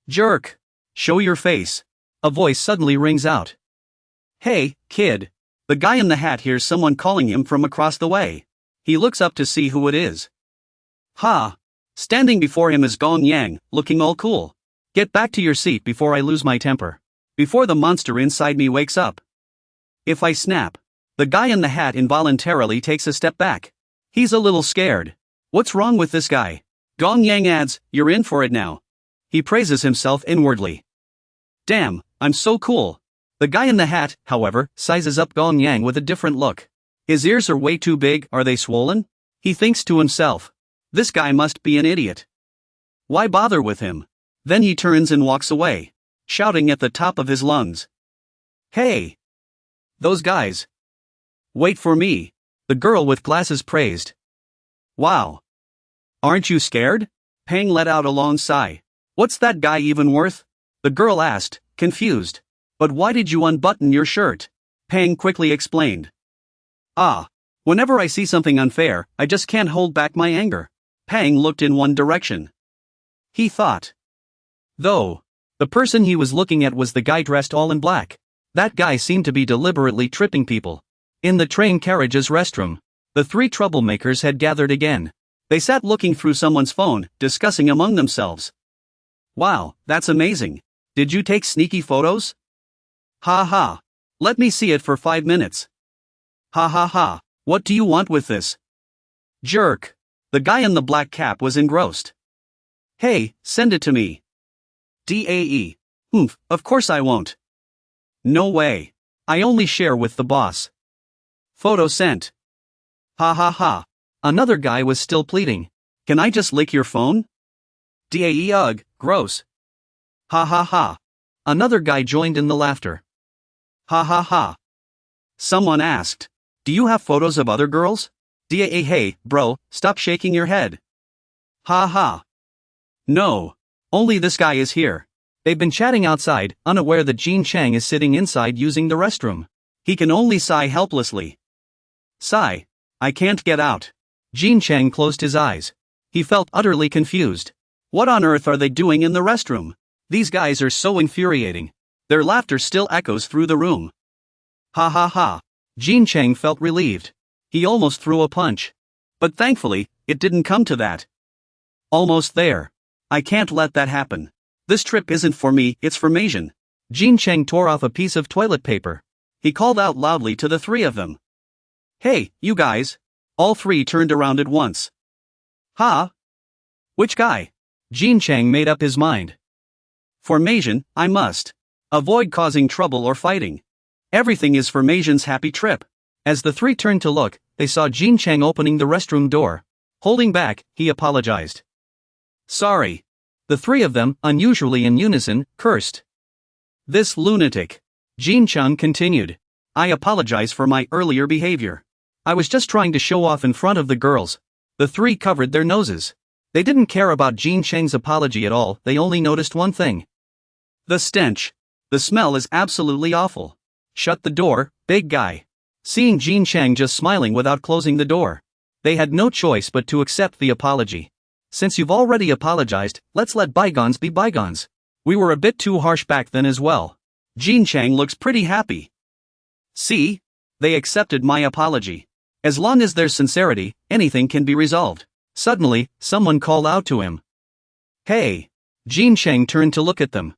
Jerk. Show your face. A voice suddenly rings out. Hey, kid. The guy in the hat hears someone calling him from across the way. He looks up to see who it is. Ha! Standing before him is Gong Yang, looking all cool. Get back to your seat before I lose my temper. Before the monster inside me wakes up. If I snap. The guy in the hat involuntarily takes a step back. He's a little scared. What's wrong with this guy? Gong Yang adds, you're in for it now. He praises himself inwardly. Damn, I'm so cool. The guy in the hat, however, sizes up Gong Yang with a different look. His ears are way too big, are they swollen? He thinks to himself. This guy must be an idiot. Why bother with him? Then he turns and walks away, shouting at the top of his lungs. Hey! Those guys. Wait for me, the girl with glasses praised. Wow. Aren't you scared? Pang let out a long sigh. What's that guy even worth? The girl asked, confused. But why did you unbutton your shirt? Pang quickly explained. Ah. Whenever I see something unfair, I just can't hold back my anger. Pang looked in one direction. He thought. Though, the person he was looking at was the guy dressed all in black. That guy seemed to be deliberately tripping people. In the train carriage's restroom, the three troublemakers had gathered again. They sat looking through someone's phone, discussing among themselves. Wow, that's amazing. Did you take sneaky photos? Ha ha. Let me see it for 5 minutes. Ha ha ha. What do you want with this? Jerk. The guy in the black cap was engrossed. Hey, send it to me. DAE. Of course I won't. No way. I only share with the boss. Photo sent. Ha ha ha. Another guy was still pleading. Can I just lick your phone? DAE ugh, gross. Ha ha ha. Another guy joined in the laughter. Ha ha ha. Someone asked. Do you have photos of other girls? DAE hey, bro, stop shaking your head. Ha ha. No. Only this guy is here. They've been chatting outside, unaware that Jean Chang is sitting inside using the restroom. He can only sigh helplessly. Sigh. I can't get out. Jean Chang closed his eyes. He felt utterly confused. What on earth are they doing in the restroom? These guys are so infuriating. Their laughter still echoes through the room. Ha ha ha. Jean Chang felt relieved. He almost threw a punch. But thankfully, it didn't come to that. Almost there. I can't let that happen. This trip isn't for me, it's for Meijin. Jean Chang tore off a piece of toilet paper. He called out loudly to the three of them. Hey, you guys. All three turned around at once. Huh? Which guy? Jean Chang made up his mind. For Meijin, I must avoid causing trouble or fighting. Everything is for Meijin's happy trip. As the three turned to look, they saw Jean Chang opening the restroom door. Holding back, he apologized. Sorry. The three of them, unusually in unison, cursed. This lunatic. Jean Chang continued. I apologize for my earlier behavior. I was just trying to show off in front of the girls. The three covered their noses. They didn't care about Jean Chang's apology at all, they only noticed one thing. The stench. The smell is absolutely awful. Shut the door, big guy. Seeing Jean Chang just smiling without closing the door. They had no choice but to accept the apology. Since you've already apologized, let's let bygones be bygones. We were a bit too harsh back then as well. Jean Chang looks pretty happy. See? They accepted my apology. As long as there's sincerity, anything can be resolved. Suddenly, someone called out to him. Hey! Jean Chang turned to look at them.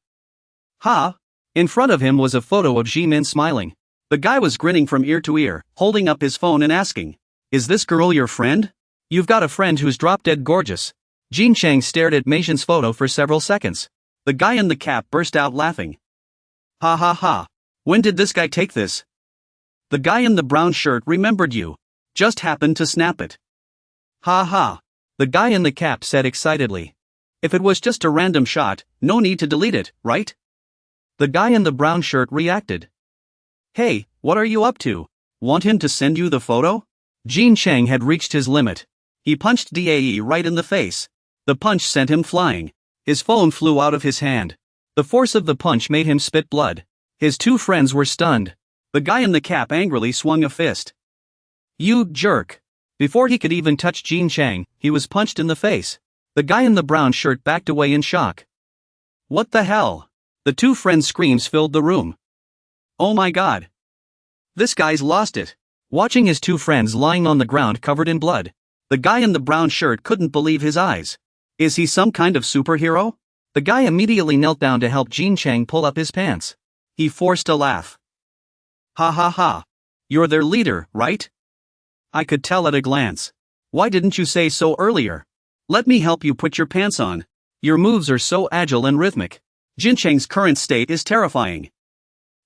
Ha! In front of him was a photo of Jimin smiling. The guy was grinning from ear to ear, holding up his phone and asking, Is this girl your friend? You've got a friend who's drop-dead gorgeous. Jean Chang stared at Meijin's photo for several seconds. The guy in the cap burst out laughing. Ha ha ha. When did this guy take this? The guy in the brown shirt remembered you. Just happened to snap it. Ha ha. The guy in the cap said excitedly. If it was just a random shot, no need to delete it, right? The guy in the brown shirt reacted. Hey, what are you up to? Want him to send you the photo? Jean Chang had reached his limit. He punched DAE right in the face. The punch sent him flying. His phone flew out of his hand. The force of the punch made him spit blood. His two friends were stunned. The guy in the cap angrily swung a fist. You jerk. Before he could even touch Jean Chang, he was punched in the face. The guy in the brown shirt backed away in shock. What the hell? The two friends' screams filled the room. Oh my god. This guy's lost it. Watching his two friends lying on the ground covered in blood, the guy in the brown shirt couldn't believe his eyes. Is he some kind of superhero? The guy immediately knelt down to help Jin Chang pull up his pants. He forced a laugh. Ha ha ha. You're their leader, right? I could tell at a glance. Why didn't you say so earlier? Let me help you put your pants on. Your moves are so agile and rhythmic. Jin Chang's current state is terrifying.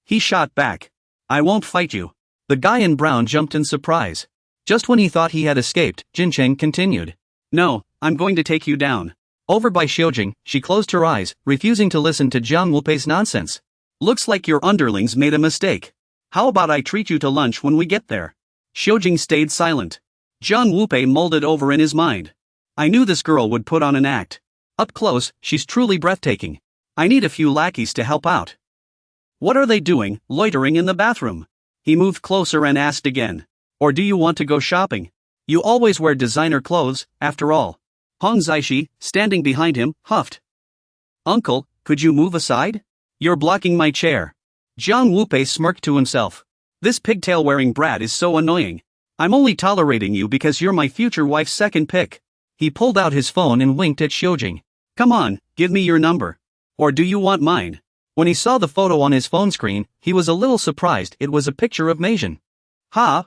He shot back. I won't fight you. The guy in brown jumped in surprise. Just when he thought he had escaped, Jin Chang continued. No, I'm going to take you down. Over by Xiujing, she closed her eyes, refusing to listen to Jiang Wupei's nonsense. Looks like your underlings made a mistake. How about I treat you to lunch when we get there? Xiujing stayed silent. Jiang Wupei mulled over in his mind. I knew this girl would put on an act. Up close, she's truly breathtaking. I need a few lackeys to help out. What are they doing, loitering in the bathroom? He moved closer and asked again. Or do you want to go shopping? You always wear designer clothes, after all. Hong Zaishi, standing behind him, huffed. Uncle, could you move aside? You're blocking my chair. Jiang Wupei smirked to himself. This pigtail-wearing brat is so annoying. I'm only tolerating you because you're my future wife's second pick. He pulled out his phone and winked at Xiujing. Come on, give me your number. Or do you want mine? When he saw the photo on his phone screen, he was a little surprised it was a picture of Meijin. Ha!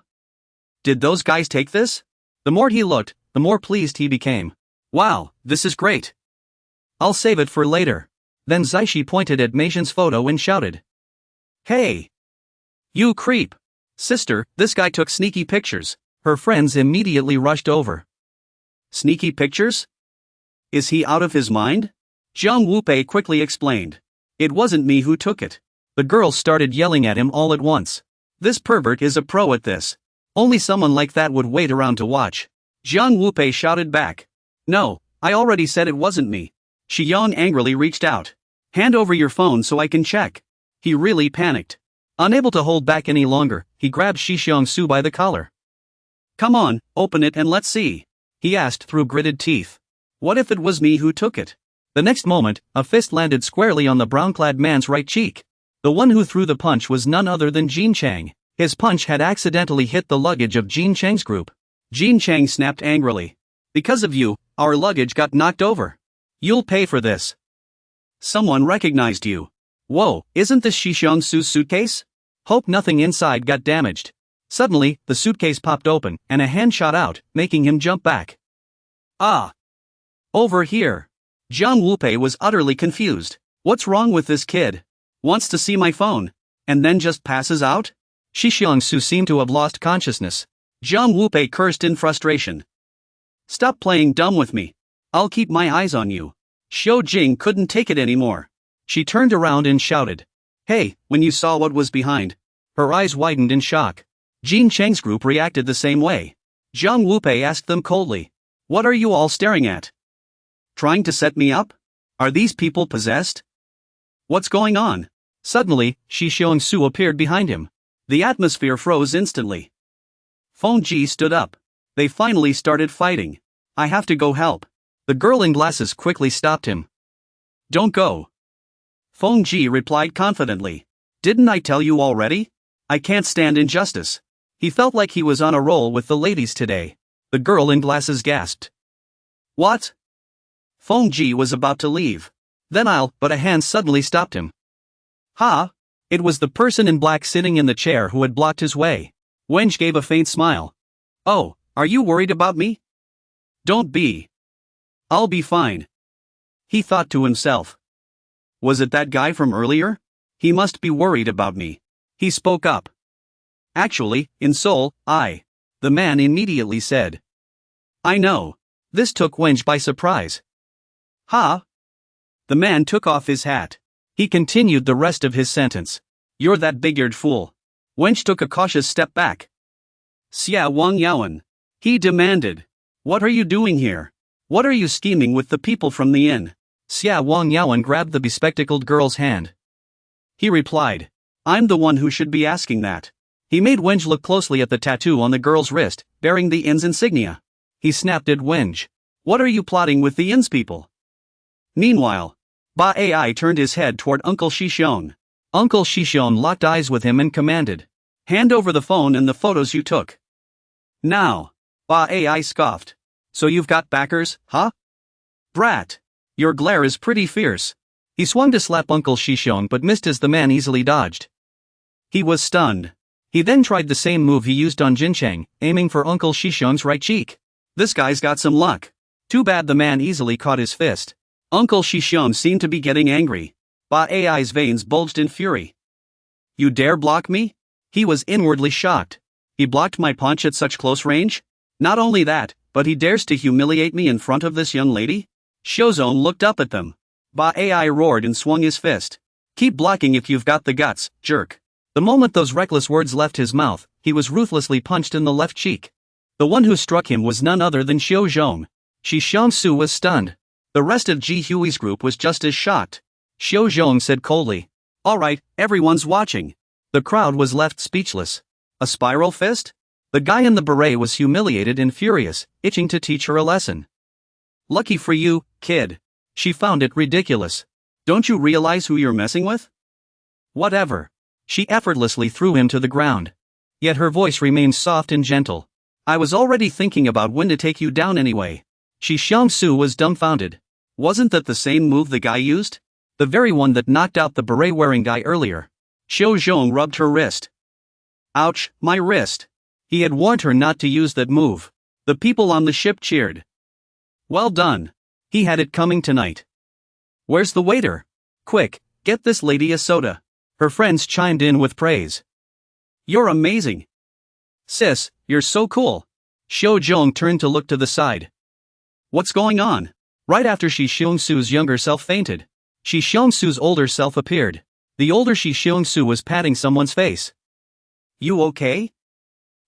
Did those guys take this? The more he looked, the more pleased he became. Wow, this is great. I'll save it for later. Then Zaishi pointed at Meijin's photo and shouted. Hey! You creep! Sister, this guy took sneaky pictures. Her friends immediately rushed over. Sneaky pictures? Is he out of his mind? Jiang Wupei quickly explained. It wasn't me who took it. The girls started yelling at him all at once. This pervert is a pro at this. Only someone like that would wait around to watch. Jiang Wupei shouted back. No, I already said it wasn't me. Shi Yang angrily reached out. Hand over your phone so I can check. He really panicked. Unable to hold back any longer, he grabbed Shi Xiangsu by the collar. Come on, open it and let's see. He asked through gritted teeth. What if it was me who took it? The next moment, a fist landed squarely on the brown-clad man's right cheek. The one who threw the punch was none other than Jin Chang. His punch had accidentally hit the luggage of Jin Chang's group. Jin Chang snapped angrily. Because of you, our luggage got knocked over. You'll pay for this. Someone recognized you. Whoa, isn't this Shi Xiangsu's suitcase? Hope nothing inside got damaged. Suddenly, the suitcase popped open, and a hand shot out, making him jump back. Ah! Over here. Jiang Wupei was utterly confused. What's wrong with this kid? Wants to see my phone, and then just passes out? Shi Xiangsu seemed to have lost consciousness. Jiang Wupei cursed in frustration. Stop playing dumb with me. I'll keep my eyes on you. Xiujing couldn't take it anymore. She turned around and shouted. Hey, when you saw what was behind. Her eyes widened in shock. Jin Chang's group reacted the same way. Jiang Wupei asked them coldly. What are you all staring at? Trying to set me up? Are these people possessed? What's going on? Suddenly, Shi Xiangsu appeared behind him. The atmosphere froze instantly. Feng Ji stood up. They finally started fighting. I have to go help. The girl in glasses quickly stopped him. Don't go. Feng Ji replied confidently. Didn't I tell you already? I can't stand injustice. He felt like he was on a roll with the ladies today. The girl in glasses gasped. What? Feng Ji was about to leave. Then but a hand suddenly stopped him. Ha! It was the person in black sitting in the chair who had blocked his way. Wenj gave a faint smile. Oh, are you worried about me? Don't be. I'll be fine. He thought to himself. Was it that guy from earlier? He must be worried about me. He spoke up. Actually, in Seoul, the man immediately said. I know. This took Wenj by surprise. Ha! The man took off his hat. He continued the rest of his sentence. You're that big-eared fool. Wenj took a cautious step back. Xia Wang Yaoan. He demanded. What are you doing here? What are you scheming with the people from the inn? Xia Wang Yaoan grabbed the bespectacled girl's hand. He replied. I'm the one who should be asking that. He made Wenj look closely at the tattoo on the girl's wrist, bearing the inn's insignia. He snapped at Wenj. What are you plotting with the inn's people? Meanwhile, Ba Ai turned his head toward Uncle Shishon. Uncle Shishon locked eyes with him and commanded. Hand over the phone and the photos you took. Now. Ba Ai scoffed. So you've got backers, huh? Brat. Your glare is pretty fierce. He swung to slap Uncle Shishong but missed as the man easily dodged. He was stunned. He then tried the same move he used on Jincheng, aiming for Uncle Shishong's right cheek. This guy's got some luck. Too bad the man easily caught his fist. Uncle Shishong seemed to be getting angry. Ba Ai's veins bulged in fury. You dare block me? He was inwardly shocked. He blocked my punch at such close range? Not only that, but he dares to humiliate me in front of this young lady? Shozong looked up at them. Ba Ai roared and swung his fist. Keep blocking if you've got the guts, jerk. The moment those reckless words left his mouth, he was ruthlessly punched in the left cheek. The one who struck him was none other than Shozong. Shishang-su was stunned. The rest of Ji Hui's group was just as shocked. Shozong said coldly. Alright, everyone's watching. The crowd was left speechless. A spiral fist? The guy in the beret was humiliated and furious, itching to teach her a lesson. Lucky for you, kid. She found it ridiculous. Don't you realize who you're messing with? Whatever. She effortlessly threw him to the ground. Yet her voice remained soft and gentle. I was already thinking about when to take you down anyway. Shishang-su was dumbfounded. Wasn't that the same move the guy used? The very one that knocked out the beret-wearing guy earlier. Shozong rubbed her wrist. Ouch, my wrist. He had warned her not to use that move. The people on the ship cheered. Well done. He had it coming tonight. Where's the waiter? Quick, get this lady a soda. Her friends chimed in with praise. You're amazing. Sis, you're so cool. Shozong turned to look to the side. What's going on? Right after Shishang-su's younger self fainted, Shishang-su's older self appeared. The older Shishang-su was patting someone's face. You okay?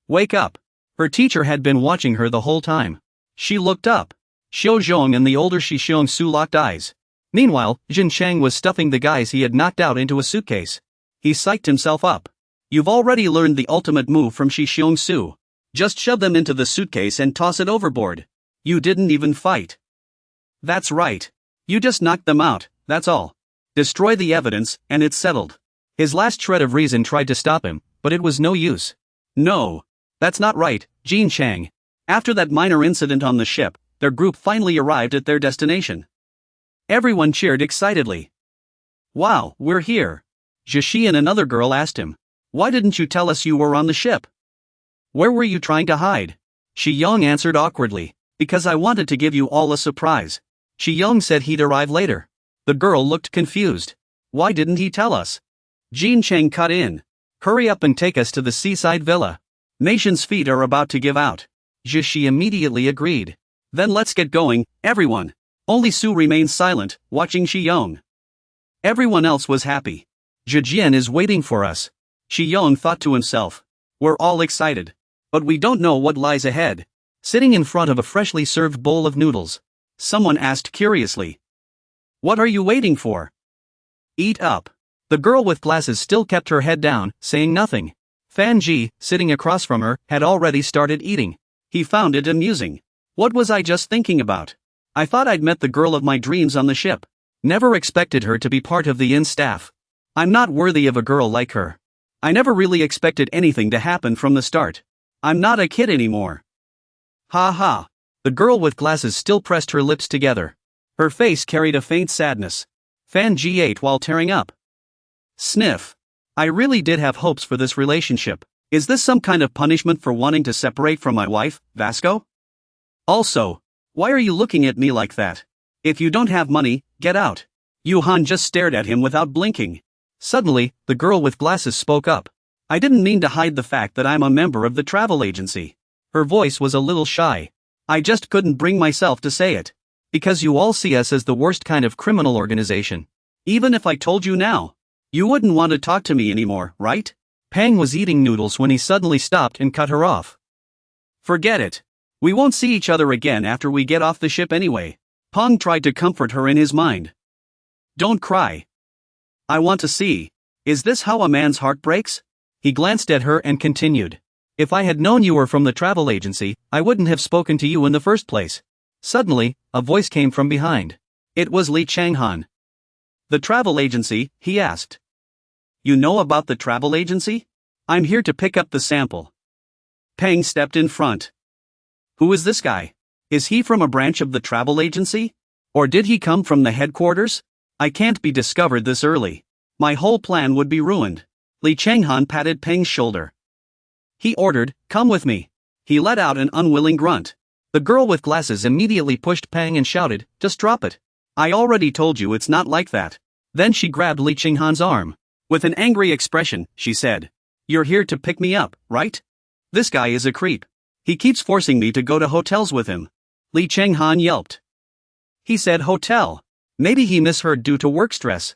Wake up. Her teacher had been watching her the whole time. She looked up. Shozong and the older Shishang-su locked eyes. Meanwhile, Jin Chang was stuffing the guys he had knocked out into a suitcase. He psyched himself up. You've already learned the ultimate move from Shishang-su. Just shove them into the suitcase and toss it overboard. You didn't even fight. That's right. You just knocked them out, that's all. Destroy the evidence, and it's settled. His last shred of reason tried to stop him, but it was no use. No. That's not right, Jin Chang. After that minor incident on the ship, their group finally arrived at their destination. Everyone cheered excitedly. Wow, we're here. Jishi and another girl asked him. Why didn't you tell us you were on the ship? Where were you trying to hide? Shi Yong answered awkwardly. Because I wanted to give you all a surprise. Shi Yong said he'd arrive later. The girl looked confused. Why didn't he tell us? Jin Chang cut in. Hurry up and take us to the seaside villa. Nation's feet are about to give out. Jishi immediately agreed. Then let's get going, everyone. Only Su remained silent, watching Shi Yong. Everyone else was happy. Zhejian is waiting for us. Shi Yong thought to himself. We're all excited. But we don't know what lies ahead. Sitting in front of a freshly served bowl of noodles, someone asked curiously. What are you waiting for? Eat up. The girl with glasses still kept her head down, saying nothing. Fan Ji, sitting across from her, had already started eating. He found it amusing. What was I just thinking about? I thought I'd met the girl of my dreams on the ship. Never expected her to be part of the inn staff. I'm not worthy of a girl like her. I never really expected anything to happen from the start. I'm not a kid anymore. Ha ha. The girl with glasses still pressed her lips together. Her face carried a faint sadness. Fan Ji ate while tearing up. Sniff. I really did have hopes for this relationship. Is this some kind of punishment for wanting to separate from my wife, Vasco? Also, why are you looking at me like that? If you don't have money, get out. Yuhan just stared at him without blinking. Suddenly, the girl with glasses spoke up. I didn't mean to hide the fact that I'm a member of the travel agency. Her voice was a little shy. I just couldn't bring myself to say it. Because you all see us as the worst kind of criminal organization. Even if I told you now, you wouldn't want to talk to me anymore, right? Pang was eating noodles when he suddenly stopped and cut her off. Forget it. We won't see each other again after we get off the ship anyway. Pang tried to comfort her in his mind. Don't cry. I want to see. Is this how a man's heart breaks? He glanced at her and continued. If I had known you were from the travel agency, I wouldn't have spoken to you in the first place. Suddenly, a voice came from behind. It was Li Changhan. The travel agency, he asked. You know about the travel agency? I'm here to pick up the sample. Peng stepped in front. Who is this guy? Is he from a branch of the travel agency? Or did he come from the headquarters? I can't be discovered this early. My whole plan would be ruined. Li Changhan patted Peng's shoulder. He ordered, "Come with me." He let out an unwilling grunt. The girl with glasses immediately pushed Peng and shouted, "Just drop it. I already told you it's not like that." Then she grabbed Li Changhan's arm. With an angry expression, she said, "You're here to pick me up, right? This guy is a creep. He keeps forcing me to go to hotels with him." Li Changhan yelped. He said hotel. Maybe he misheard due to work stress.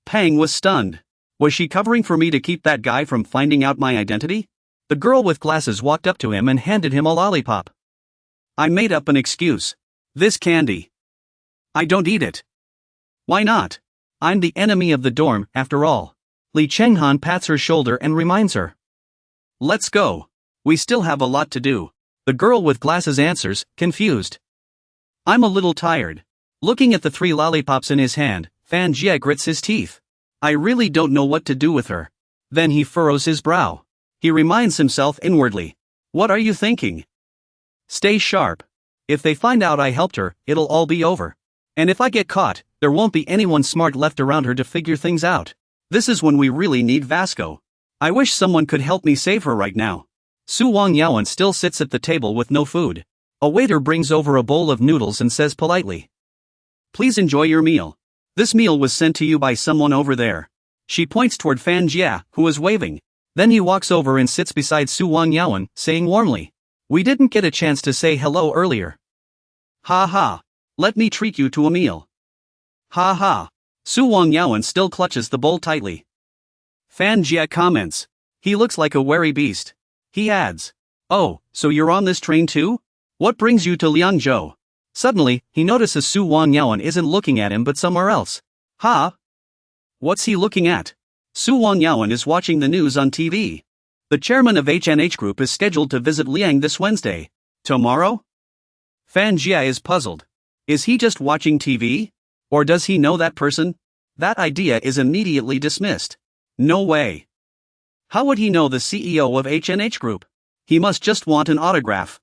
Peng was stunned. Was she covering for me to keep that guy from finding out my identity? The girl with glasses walked up to him and handed him a lollipop. I made up an excuse. This candy. I don't eat it. Why not? I'm the enemy of the dorm, after all. Li Changhan pats her shoulder and reminds her. Let's go. We still have a lot to do. The girl with glasses answers, confused. I'm a little tired. Looking at the 3 lollipops in his hand, Fan Jie grits his teeth. I really don't know what to do with her. Then he furrows his brow. He reminds himself inwardly. What are you thinking? Stay sharp. If they find out I helped her, it'll all be over. And if I get caught, there won't be anyone smart left around her to figure things out. This is when we really need Vasco. I wish someone could help me save her right now. Su Wang Yaoan still sits at the table with no food. A waiter brings over a bowl of noodles and says politely, "Please enjoy your meal. This meal was sent to you by someone over there." She points toward Fan Jia, who is waving. Then he walks over and sits beside Su Wang Yaoan, saying warmly, "We didn't get a chance to say hello earlier." Ha ha. Let me treat you to a meal. Ha ha. Su Wang Yaoan still clutches the bowl tightly. Fan Jia comments. He looks like a wary beast. He adds, "Oh, so you're on this train too? What brings you to Liangzhou?" Suddenly, he notices Su Wang Yaoan isn't looking at him but somewhere else. Ha? What's he looking at? Su Wang Yaoan is watching the news on TV. The chairman of HNH Group is scheduled to visit Liang this Wednesday. Tomorrow? Fan Jia is puzzled. Is he just watching TV? Or does he know that person? That idea is immediately dismissed. No way. How would he know the CEO of HNH Group? He must just want an autograph.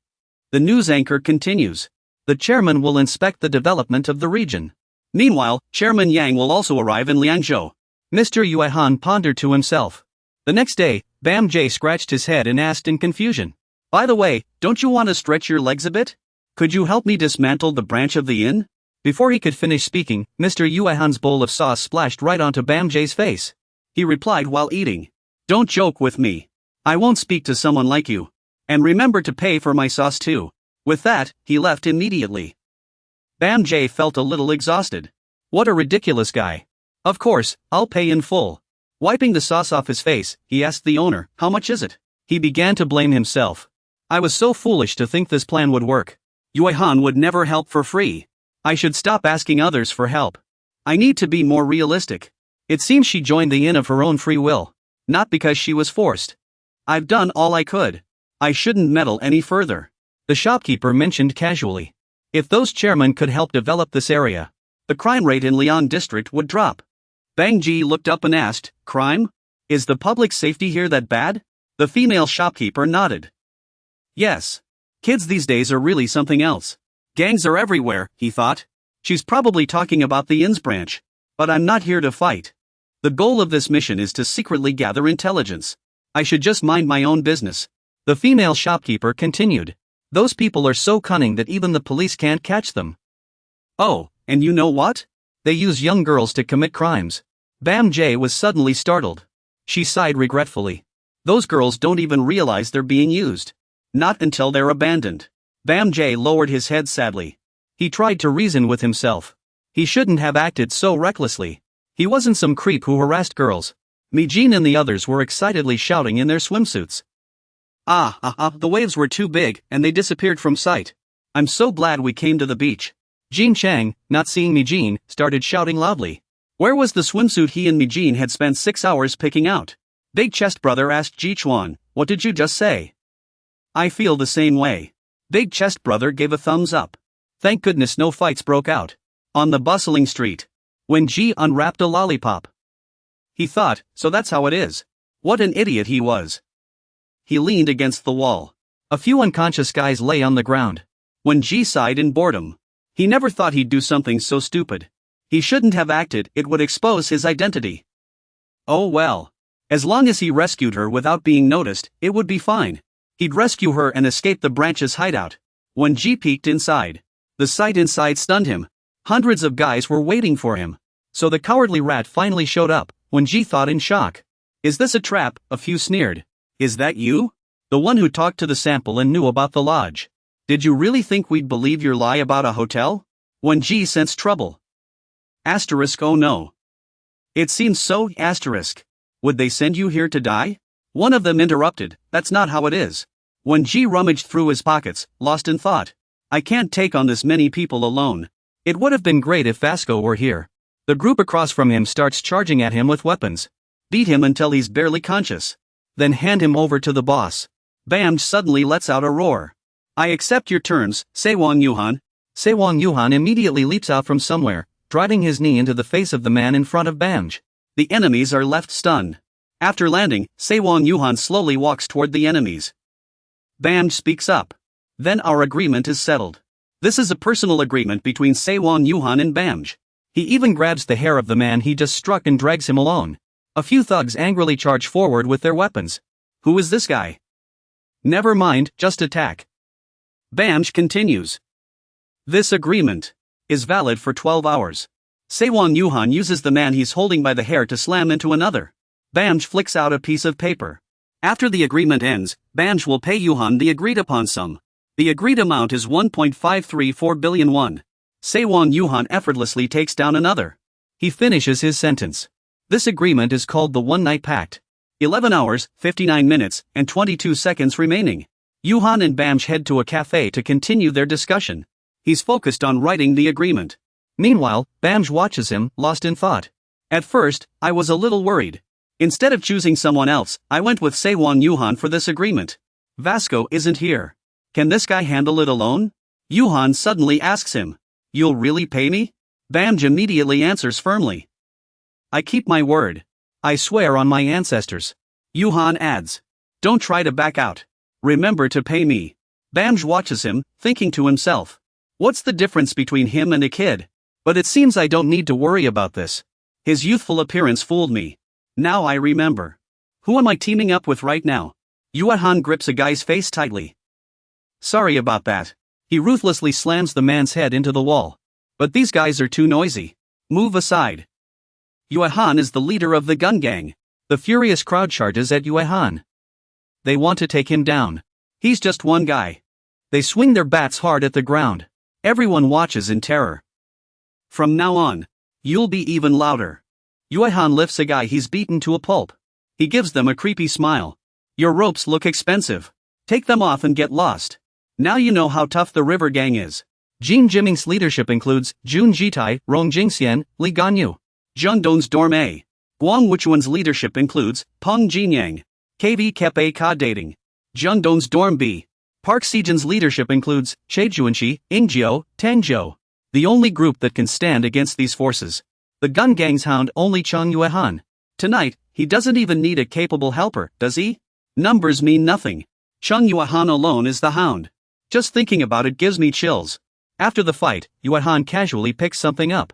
The news anchor continues. The chairman will inspect the development of the region. Meanwhile, Chairman Yang will also arrive in Liangzhou. Mr. Yuehan pondered to himself. The next day, Bam J scratched his head and asked in confusion. By the way, don't you want to stretch your legs a bit? Could you help me dismantle the branch of the inn? Before he could finish speaking, Mr. Yuehan's bowl of sauce splashed right onto Bam J's face. He replied while eating. Don't joke with me. I won't speak to someone like you. And remember to pay for my sauce too. With that, he left immediately. Bam J felt a little exhausted. What a ridiculous guy. Of course, I'll pay in full. Wiping the sauce off his face, he asked the owner, "How much is it?" He began to blame himself. I was so foolish to think this plan would work. Yuehan would never help for free. I should stop asking others for help. I need to be more realistic. It seems she joined the inn of her own free will. Not because she was forced. I've done all I could. I shouldn't meddle any further. The shopkeeper mentioned casually. If those chairmen could help develop this area, the crime rate in Liang district would drop. Bang Ji looked up and asked, "Crime? Is the public safety here that bad?" The female shopkeeper nodded. Yes. Kids these days are really something else. Gangs are everywhere, he thought. She's probably talking about the inn's branch. But I'm not here to fight. The goal of this mission is to secretly gather intelligence. I should just mind my own business. The female shopkeeper continued. Those people are so cunning that even the police can't catch them. Oh, and you know what? They use young girls to commit crimes. Bam J was suddenly startled. She sighed regretfully. Those girls don't even realize they're being used. Not until they're abandoned. Bam J lowered his head sadly. He tried to reason with himself. He shouldn't have acted so recklessly. He wasn't some creep who harassed girls. Mijin and the others were excitedly shouting in their swimsuits. The waves were too big and they disappeared from sight. I'm so glad we came to the beach. Jin Chang, not seeing Mijin, started shouting loudly. Where was the swimsuit he and Mijin had spent 6 hours picking out? Big Chest Brother asked Ji Chuan, "What did you just say?" I feel the same way. Big Chest Brother gave a thumbs up. Thank goodness no fights broke out. On the bustling street. When Ji unwrapped a lollipop. He thought, so that's how it is. What an idiot he was. He leaned against the wall. A few unconscious guys lay on the ground. When Ji sighed in boredom. He never thought he'd do something so stupid. He shouldn't have acted, it would expose his identity. Oh well. As long as he rescued her without being noticed, it would be fine. He'd rescue her and escape the branch's hideout. When Ji peeked inside, the sight inside stunned him. Hundreds of guys were waiting for him. So the cowardly rat finally showed up, when Ji thought in shock. Is this a trap? A few sneered. Is that you? The one who talked to the sample and knew about the lodge. Did you really think we'd believe your lie about a hotel? When Ji sensed trouble. Asterisk oh no. It seems so, asterisk. Would they send you here to die? One of them interrupted, that's not how it is. When Ji rummaged through his pockets, lost in thought. I can't take on this many people alone. It would have been great if Vasco were here. The group across from him starts charging at him with weapons. Beat him until he's barely conscious. Then hand him over to the boss. Bamj suddenly lets out a roar. I accept your terms, Sewon Yuhan. Sewon Yuhan immediately leaps out from somewhere, driving his knee into the face of the man in front of Bamj. The enemies are left stunned. After landing, Sewon Yuhan slowly walks toward the enemies. Bamj speaks up. Then our agreement is settled. This is a personal agreement between Sewon Yuhan and Bamj. He even grabs the hair of the man he just struck and drags him alone. A few thugs angrily charge forward with their weapons. Who is this guy? Never mind, just attack. Bamj continues. This agreement is valid for 12 hours. Sewon Yuhan uses the man he's holding by the hair to slam into another. Bamj flicks out a piece of paper. After the agreement ends, Bamj will pay Yuhan the agreed upon sum. The agreed amount is 1.534 billion won. Sewon Yuhan effortlessly takes down another. He finishes his sentence. This agreement is called the One Night Pact. 11 hours, 59 minutes, and 22 seconds remaining. Yuhan and Bamj head to a cafe to continue their discussion. He's focused on writing the agreement. Meanwhile, Bamj watches him, lost in thought. At first, I was a little worried. Instead of choosing someone else, I went with Sewon Yuhan for this agreement. Vasco isn't here. Can this guy handle it alone? Yuhan suddenly asks him. You'll really pay me? Bamj immediately answers firmly. I keep my word. I swear on my ancestors. Yuhan adds. Don't try to back out. Remember to pay me. Bamj watches him, thinking to himself. What's the difference between him and a kid? But it seems I don't need to worry about this. His youthful appearance fooled me. Now I remember. Who am I teaming up with right now? Yuhan grips a guy's face tightly. Sorry about that. He ruthlessly slams the man's head into the wall. But these guys are too noisy. Move aside. Yuhan is the leader of the gun gang. The furious crowd charges at Yuhan. They want to take him down. He's just one guy. They swing their bats hard at the ground. Everyone watches in terror. From now on, you'll be even louder. Yuhan lifts a guy he's beaten to a pulp. He gives them a creepy smile. Your ropes look expensive. Take them off and get lost. Now you know how tough the river gang is. Jin Jiming's leadership includes Jun Jitai, Rong Jingxian, Li Ganyu. Zhengdong's Dorm A. Guang Wuchuan's leadership includes Peng Jinyang, KV Kepe Ka Dating. Zhengdong's Dorm B. Park Sejin's leadership includes Chejuanxi, Ingjiu, Tangzhou. The only group that can stand against these forces. The gun gang's hound only Cheng Yuhan. Tonight, he doesn't even need a capable helper, does he? Numbers mean nothing. Cheng Yuhan alone is the hound. Just thinking about it gives me chills. After the fight, Yuhan casually picks something up.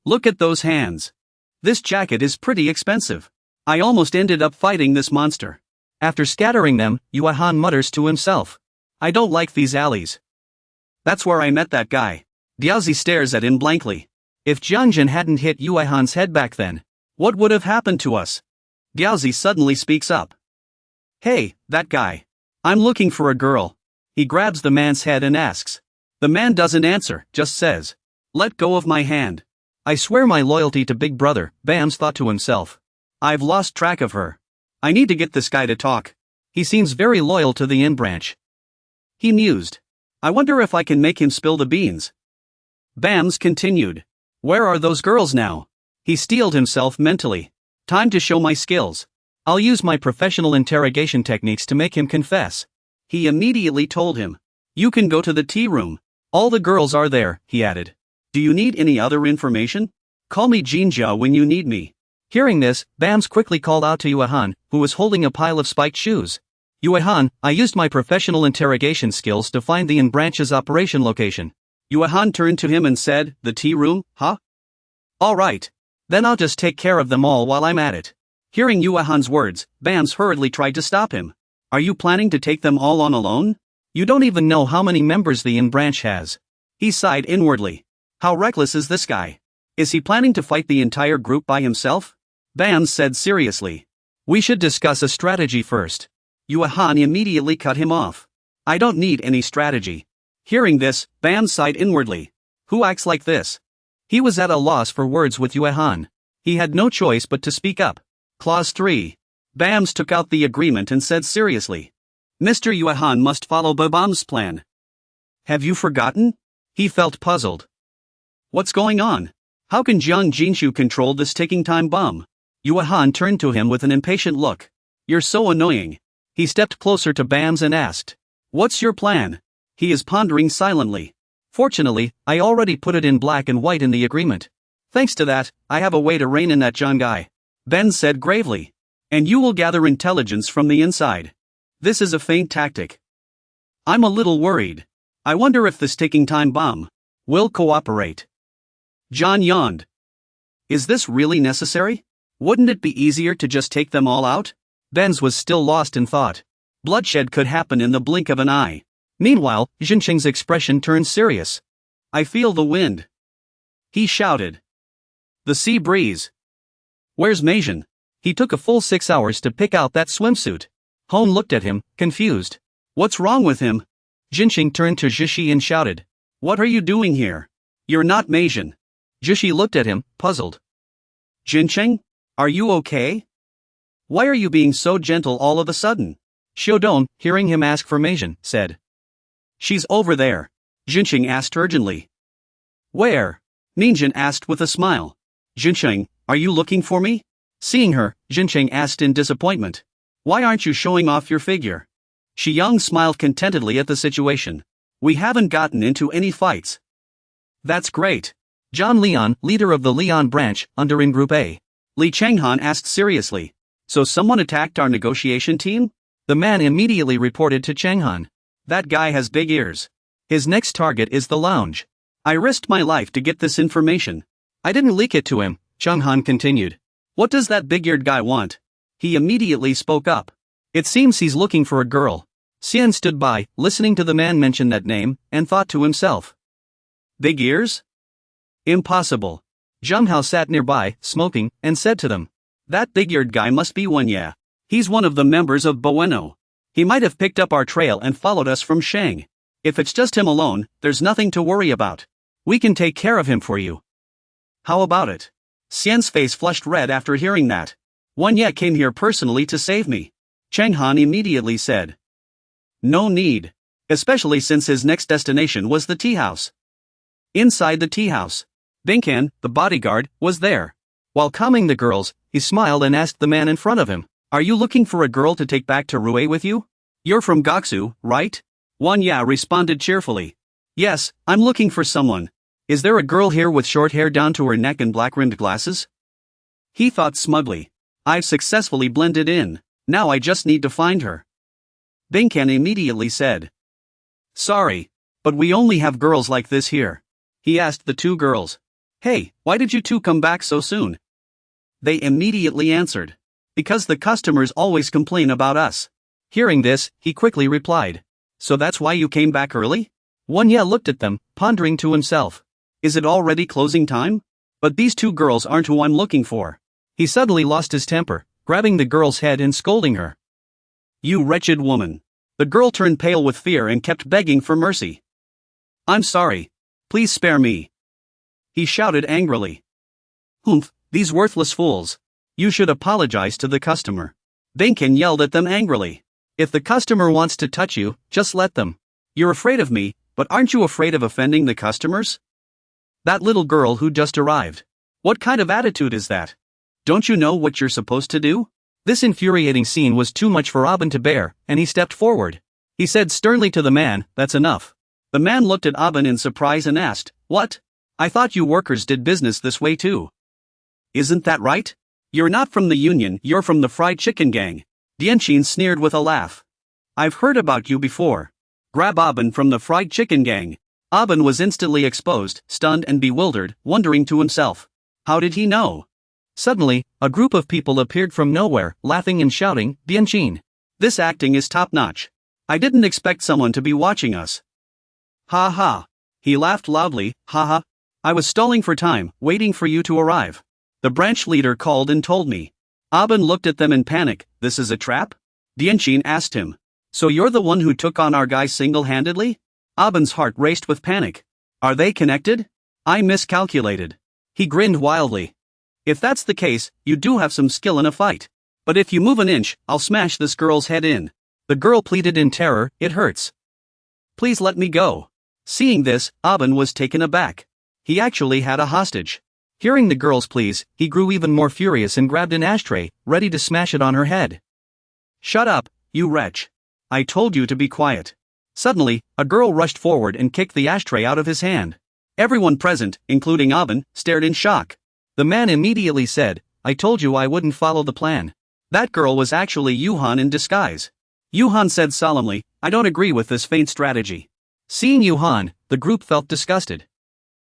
Look at those hands. This jacket is pretty expensive. I almost ended up fighting this monster. After scattering them, Yuhan mutters to himself. I don't like these alleys. That's where I met that guy. Diaozi stares at him blankly. If Jiangjin hadn't hit Yuhan's head back then, what would have happened to us? Diaozi suddenly speaks up. Hey, that guy. I'm looking for a girl. He grabs the man's head and asks. The man doesn't answer, just says. Let go of my hand. I swear my loyalty to Big Brother, Bams thought to himself. I've lost track of her. I need to get this guy to talk. He seems very loyal to the Yin branch. He mused. I wonder if I can make him spill the beans. Bams continued. Where are those girls now? He steeled himself mentally. Time to show my skills. I'll use my professional interrogation techniques to make him confess. He immediately told him. You can go to the tea room. All the girls are there, he added. Do you need any other information? Call me Jinjia when you need me. Hearing this, Bams quickly called out to Yuehan, who was holding a pile of spiked shoes. Yuehan, I used my professional interrogation skills to find the branch's operation location. Yuehan turned to him and said, the tea room, huh? Alright. Then I'll just take care of them all while I'm at it. Hearing Yuehan's words, Bams hurriedly tried to stop him. Are you planning to take them all on alone? You don't even know how many members the branch has. He sighed inwardly. How reckless is this guy? Is he planning to fight the entire group by himself? Bams said seriously. We should discuss a strategy first. Yuehan immediately cut him off. I don't need any strategy. Hearing this, Bams sighed inwardly. Who acts like this? He was at a loss for words with Yuehan. He had no choice but to speak up. Clause 3. Bams took out the agreement and said seriously. Mr. Yuehan must follow Babam's plan. Have you forgotten? He felt puzzled. What's going on? How can Jiang Jinshu control this ticking time bomb? Yuehan turned to him with an impatient look. You're so annoying. He stepped closer to Bams and asked. What's your plan? He is pondering silently. Fortunately, I already put it in black and white in the agreement. Thanks to that, I have a way to rein in that Jiang guy. Ben said gravely. And you will gather intelligence from the inside. This is a feint tactic. I'm a little worried. I wonder if this ticking time bomb will cooperate. John yawned. Is this really necessary? Wouldn't it be easier to just take them all out? Benz was still lost in thought. Bloodshed could happen in the blink of an eye. Meanwhile, Jinqing's expression turned serious. I feel the wind. He shouted. The sea breeze. Where's Meijin? He took a full 6 hours to pick out that swimsuit. Hone looked at him, confused. What's wrong with him? Jinqing turned to Zhishi and shouted. What are you doing here? You're not Meijin. Zhishi looked at him, puzzled. Jinqing? Are you okay? Why are you being so gentle all of a sudden? Xiaodong, hearing him ask for Meijin, said. She's over there. Jinqing asked urgently. Where? Meijin asked with a smile. Jinqing, are you looking for me? Seeing her, Jinqing asked in disappointment. Why aren't you showing off your figure? Xiyang smiled contentedly at the situation. We haven't gotten into any fights. That's great. John Leon, leader of the Leon branch, under in Group A. Li Changhan asked seriously. So someone attacked our negotiation team? The man immediately reported to Changhan. That guy has big ears. His next target is the lounge. I risked my life to get this information. I didn't leak it to him, Changhan continued. What does that big-eared guy want? He immediately spoke up. It seems he's looking for a girl. Xian stood by, listening to the man mention that name, and thought to himself. Big ears? Impossible. Zheng Hao sat nearby, smoking, and said to them. That big-eared guy must be one, yeah. He's one of the members of Bueno. He might have picked up our trail and followed us from Shang. If it's just him alone, there's nothing to worry about. We can take care of him for you. How about it? Xian's face flushed red after hearing that. One Ye came here personally to save me. Changhan immediately said. No need. Especially since his next destination was the tea house. Inside the tea house, Binkan, the bodyguard, was there. While calming the girls, he smiled and asked the man in front of him, Are you looking for a girl to take back to Rue with you? You're from Goksu, right? Wan Ya responded cheerfully. Yes, I'm looking for someone. Is there a girl here with short hair down to her neck and black-rimmed glasses? He thought smugly. I've successfully blended in. Now I just need to find her. Binkan immediately said. Sorry, but we only have girls like this here. He asked the two girls. Hey, why did you two come back so soon? They immediately answered. Because the customers always complain about us. Hearing this, he quickly replied. So that's why you came back early? One Ye looked at them, pondering to himself. Is it already closing time? But these two girls aren't who I'm looking for. He suddenly lost his temper, grabbing the girl's head and scolding her. You wretched woman. The girl turned pale with fear and kept begging for mercy. I'm sorry. Please spare me. He shouted angrily. Humph, these worthless fools. You should apologize to the customer. Binkan yelled at them angrily. If the customer wants to touch you, just let them. You're afraid of me, but aren't you afraid of offending the customers? That little girl who just arrived. What kind of attitude is that? Don't you know what you're supposed to do? This infuriating scene was too much for Aben to bear, and he stepped forward. He said sternly to the man, That's enough. The man looked at Aben in surprise and asked, What? I thought you workers did business this way too. Isn't that right? You're not from the union, you're from the fried chicken gang. Dianqin sneered with a laugh. I've heard about you before. Grab Aben from the fried chicken gang. Aben was instantly exposed, stunned and bewildered, wondering to himself. How did he know? Suddenly, a group of people appeared from nowhere, laughing and shouting, Dianqin. This acting is top-notch. I didn't expect someone to be watching us. Ha ha. He laughed loudly, ha ha. I was stalling for time, waiting for you to arrive. The branch leader called and told me. Aben looked at them in panic. This is a trap? Dianqin asked him. So you're the one who took on our guy single-handedly? Aben's heart raced with panic. Are they connected? I miscalculated. He grinned wildly. If that's the case, you do have some skill in a fight. But if you move an inch, I'll smash this girl's head in. The girl pleaded in terror, it hurts. Please let me go. Seeing this, Aben was taken aback. He actually had a hostage. Hearing the girl's pleas, he grew even more furious and grabbed an ashtray, ready to smash it on her head. Shut up, you wretch. I told you to be quiet. Suddenly, a girl rushed forward and kicked the ashtray out of his hand. Everyone present, including Aben, stared in shock. The man immediately said, I told you I wouldn't follow the plan. That girl was actually Yuhan in disguise. Yuhan said solemnly, I don't agree with this feint strategy. Seeing Yuhan, the group felt disgusted.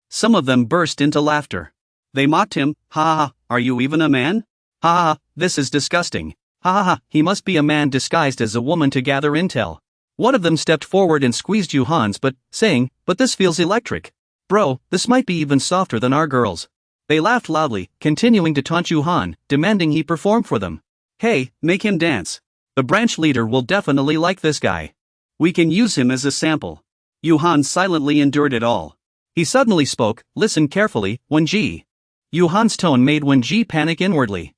Some of them burst into laughter. They mocked him, ha ha ha, are you even a man? Ha ha ha, this is disgusting. Ha ha ha, he must be a man disguised as a woman to gather intel. One of them stepped forward and squeezed Yuhan's butt, saying, but this feels electric. Bro, this might be even softer than our girls. They laughed loudly, continuing to taunt Yuhan, demanding he perform for them. Hey, make him dance. The branch leader will definitely like this guy. We can use him as a sample. Yuhan silently endured it all. He suddenly spoke, listen carefully, Wenji. Yuhan's tone made Wenji panic inwardly.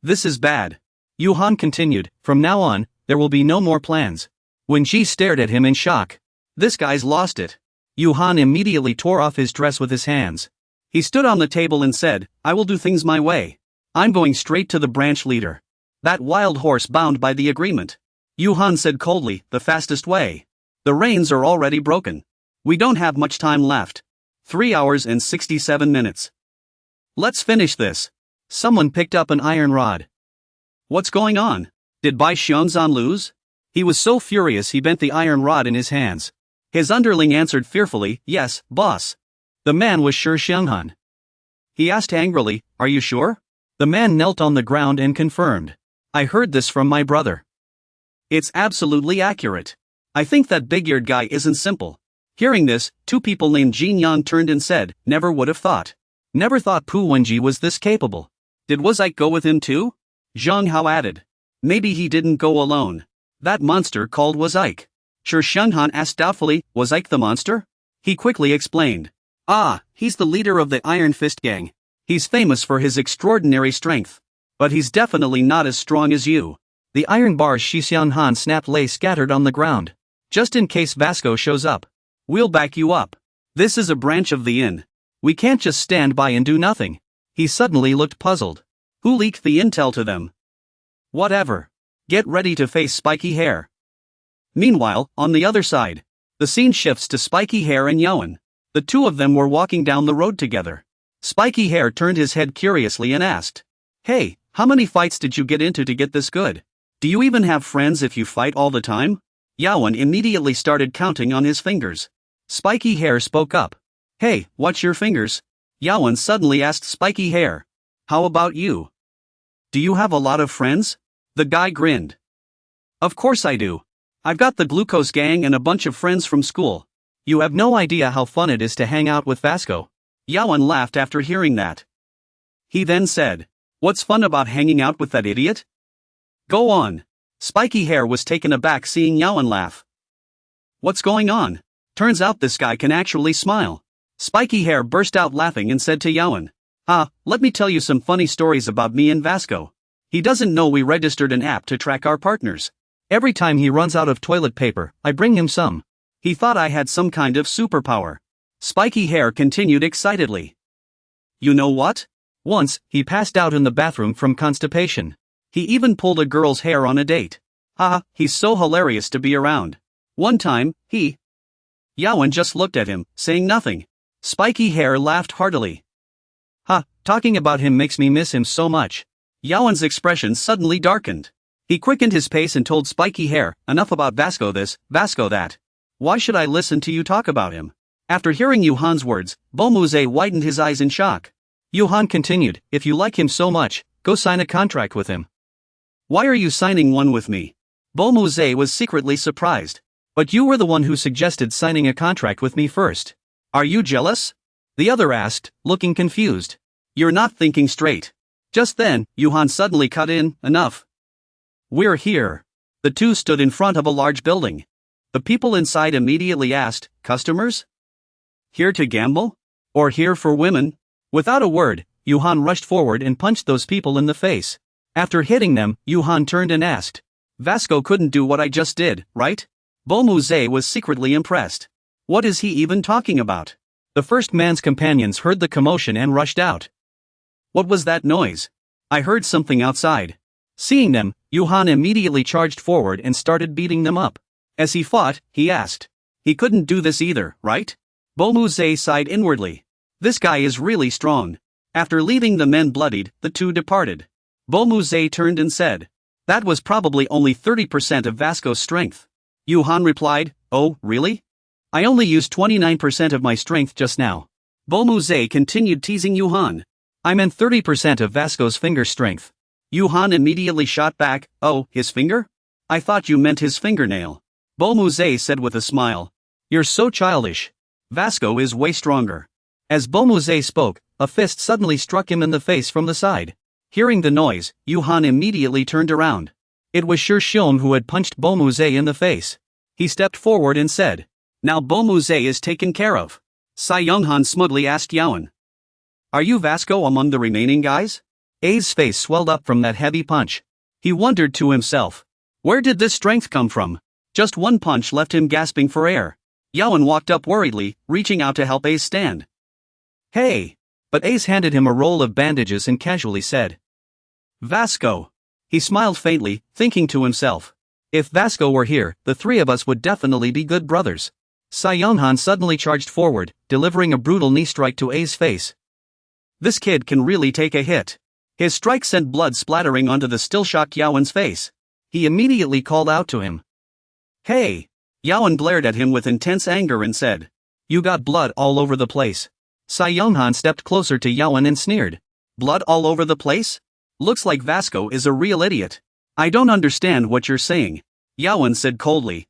This is bad. Yuhan continued, from now on, there will be no more plans. Wenji stared at him in shock. This guy's lost it. Yuhan immediately tore off his dress with his hands. He stood on the table and said, I will do things my way. I'm going straight to the branch leader. That wild horse bound by the agreement. Yuhan said coldly, the fastest way. The reins are already broken. We don't have much time left. 3 hours and 67 minutes. Let's finish this. Someone picked up an iron rod. What's going on? Did Bai Xiongzan lose? He was so furious he bent the iron rod in his hands. His underling answered fearfully, yes, boss. The man was sure Xionghan. He asked angrily, are you sure? The man knelt on the ground and confirmed. I heard this from my brother. It's absolutely accurate. I think that big-eared guy isn't simple. Hearing this, two people named Jin Yang turned and said, never would have thought. Never thought Pu Wenji was this capable. Did Wazike go with him too? Zhang Hao added. Maybe he didn't go alone. That monster called Wazike. Sure, Xionghan asked doubtfully, Wazike the monster? He quickly explained. Ah, he's the leader of the Iron Fist gang. He's famous for his extraordinary strength. But he's definitely not as strong as you. The iron bars Shi Xionghan snapped lay scattered on the ground. Just in case Vasco shows up. We'll back you up. This is a branch of the inn. We can't just stand by and do nothing. He suddenly looked puzzled. Who leaked the intel to them? Whatever. Get ready to face Spiky Hair. Meanwhile, on the other side, the scene shifts to Spiky Hair and Yowen. The two of them were walking down the road together. Spiky Hair turned his head curiously and asked, hey, how many fights did you get into to get this good? Do you even have friends if you fight all the time? Yowen immediately started counting on his fingers. Spiky Hair spoke up. Hey, watch your fingers. Yowen suddenly asked Spiky Hair. How about you? Do you have a lot of friends? The guy grinned. Of course I do. I've got the Glucose Gang and a bunch of friends from school. You have no idea how fun it is to hang out with Vasco. Yowen laughed after hearing that. He then said, what's fun about hanging out with that idiot? Go on. Spiky Hair was taken aback seeing Yowen laugh. What's going on? Turns out this guy can actually smile. Spiky Hair burst out laughing and said to Yowen, let me tell you some funny stories about me and Vasco. He doesn't know we registered an app to track our partners. Every time he runs out of toilet paper, I bring him some. He thought I had some kind of superpower. Spiky Hair continued excitedly. You know what? Once, he passed out in the bathroom from constipation. He even pulled a girl's hair on a date. He's so hilarious to be around. One time, Yowen just looked at him, saying nothing. Spiky Hair laughed heartily. Talking about him makes me miss him so much. Yaoan's expression suddenly darkened. He quickened his pace and told Spiky Hair, enough about Vasco this, Vasco that. Why should I listen to you talk about him? After hearing Yuhan's words, Bomuze widened his eyes in shock. Yuhan continued, if you like him so much, go sign a contract with him. Why are you signing one with me? Bomuze was secretly surprised. But you were the one who suggested signing a contract with me first. Are you jealous? The other asked, looking confused. You're not thinking straight. Just then, Yuhan suddenly cut in, enough. We're here. The two stood in front of a large building. The people inside immediately asked, customers? Here to gamble? Or here for women? Without a word, Yuhan rushed forward and punched those people in the face. After hitting them, Yuhan turned and asked, Vasco couldn't do what I just did, right? Bomuze was secretly impressed. What is he even talking about? The first man's companions heard the commotion and rushed out. What was that noise? I heard something outside. Seeing them, Yuhan immediately charged forward and started beating them up. As he fought, he asked. He couldn't do this either, right? Bomuze sighed inwardly. This guy is really strong. After leaving the men bloodied, the two departed. Bomuze turned and said. That was probably only 30% of Vasco's strength. Yuhan replied, oh, really? I only used 29% of my strength just now. Bomuze continued teasing Yuhan. I meant 30% of Vasco's finger strength. Yuhan immediately shot back, oh, his finger? I thought you meant his fingernail. Bomuze said with a smile. You're so childish. Vasco is way stronger. As Bomuze spoke, a fist suddenly struck him in the face from the side. Hearing the noise, Yuhan immediately turned around. It was Shion who had punched Bomuze in the face. He stepped forward and said, now Bomuze is taken care of. Sai Younghan smugly asked Yaoan. Are you Vasco among the remaining guys? A's face swelled up from that heavy punch. He wondered to himself. Where did this strength come from? Just one punch left him gasping for air. Yaoan walked up worriedly, reaching out to help Ace stand. Hey! But Ace handed him a roll of bandages and casually said. Vasco! He smiled faintly, thinking to himself. If Vasco were here, the three of us would definitely be good brothers. Sai Younghan suddenly charged forward, delivering a brutal knee strike to A's face. This kid can really take a hit. His strike sent blood splattering onto the still shocked Yaoan's face. He immediately called out to him. Hey! Yaoan glared at him with intense anger and said. You got blood all over the place. Sai Younghan stepped closer to Yaoan and sneered. Blood all over the place? Looks like Vasco is a real idiot. I don't understand what you're saying. Yaoan said coldly.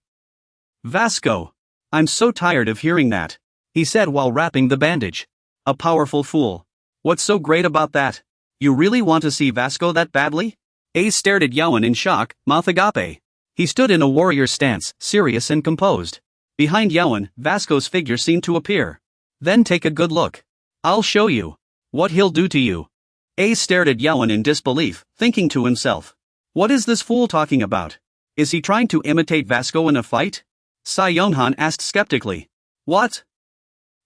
Vasco. I'm so tired of hearing that. He said while wrapping the bandage. A powerful fool. What's so great about that? You really want to see Vasco that badly? Ace stared at Yaoan in shock, mouth agape. He stood in a warrior stance, serious and composed. Behind Yaoan, Vasco's figure seemed to appear. Then take a good look. I'll show you what he'll do to you. Ace stared at Yaoan in disbelief, thinking to himself. What is this fool talking about? Is he trying to imitate Vasco in a fight? Sai Younghan asked skeptically. What?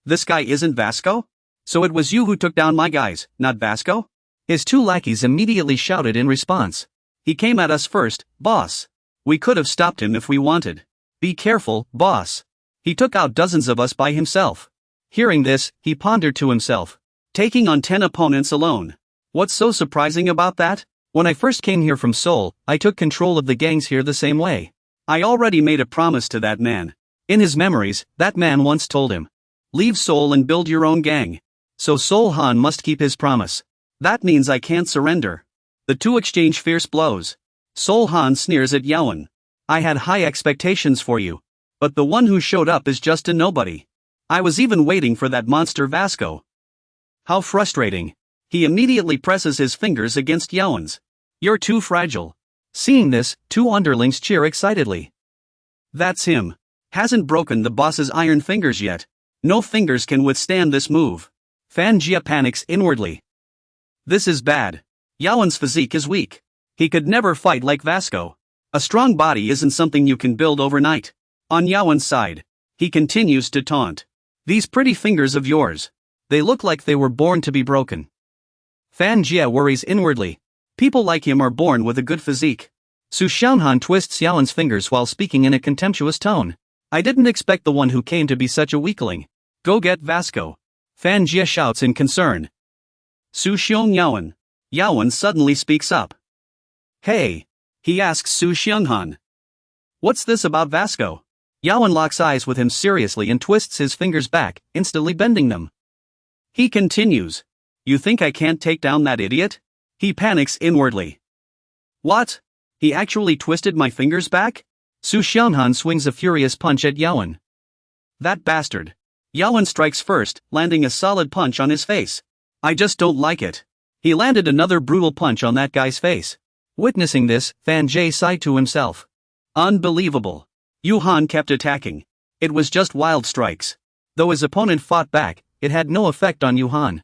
This guy isn't Vasco? So it was you who took down my guys, not Vasco? His two lackeys immediately shouted in response. He came at us first, boss. We could have stopped him if we wanted. Be careful, boss. He took out dozens of us by himself. Hearing this, he pondered to himself. Taking on 10 opponents alone. What's so surprising about that? When I first came here from Seoul, I took control of the gangs here the same way. I already made a promise to that man. In his memories, that man once told him. Leave Seoul and build your own gang. So Seoul Han must keep his promise. That means I can't surrender. The two exchange fierce blows. Seoul Han sneers at Yaoan. I had high expectations for you. But the one who showed up is just a nobody. I was even waiting for that monster Vasco. How frustrating. He immediately presses his fingers against Yaoan's. You're too fragile. Seeing this, two underlings cheer excitedly. That's him. Hasn't broken the boss's iron fingers yet. No fingers can withstand this move. Fan Jia panics inwardly. This is bad. Yaoan's physique is weak. He could never fight like Vasco. A strong body isn't something you can build overnight. On Yaoan's side, he continues to taunt. These pretty fingers of yours. They look like they were born to be broken. Fan Jia worries inwardly. People like him are born with a good physique. Su Xiaohan twists Yaoan's fingers while speaking in a contemptuous tone. I didn't expect the one who came to be such a weakling. Go get Vasco. Fan Jia shouts in concern. Su Xiong Yaoan. Yawen suddenly speaks up. Hey! He asks Su Xionghan. What's this about Vasco? Yawen locks eyes with him seriously and twists his fingers back, instantly bending them. He continues. You think I can't take down that idiot? He panics inwardly. What? He actually twisted my fingers back? Su Xionghan swings a furious punch at Yawen. That bastard. Yawen strikes first, landing a solid punch on his face. I just don't like it. He landed another brutal punch on that guy's face. Witnessing this, Fan Jie sighed to himself. Unbelievable. Yuhan kept attacking. It was just wild strikes. Though his opponent fought back, it had no effect on Yuhan.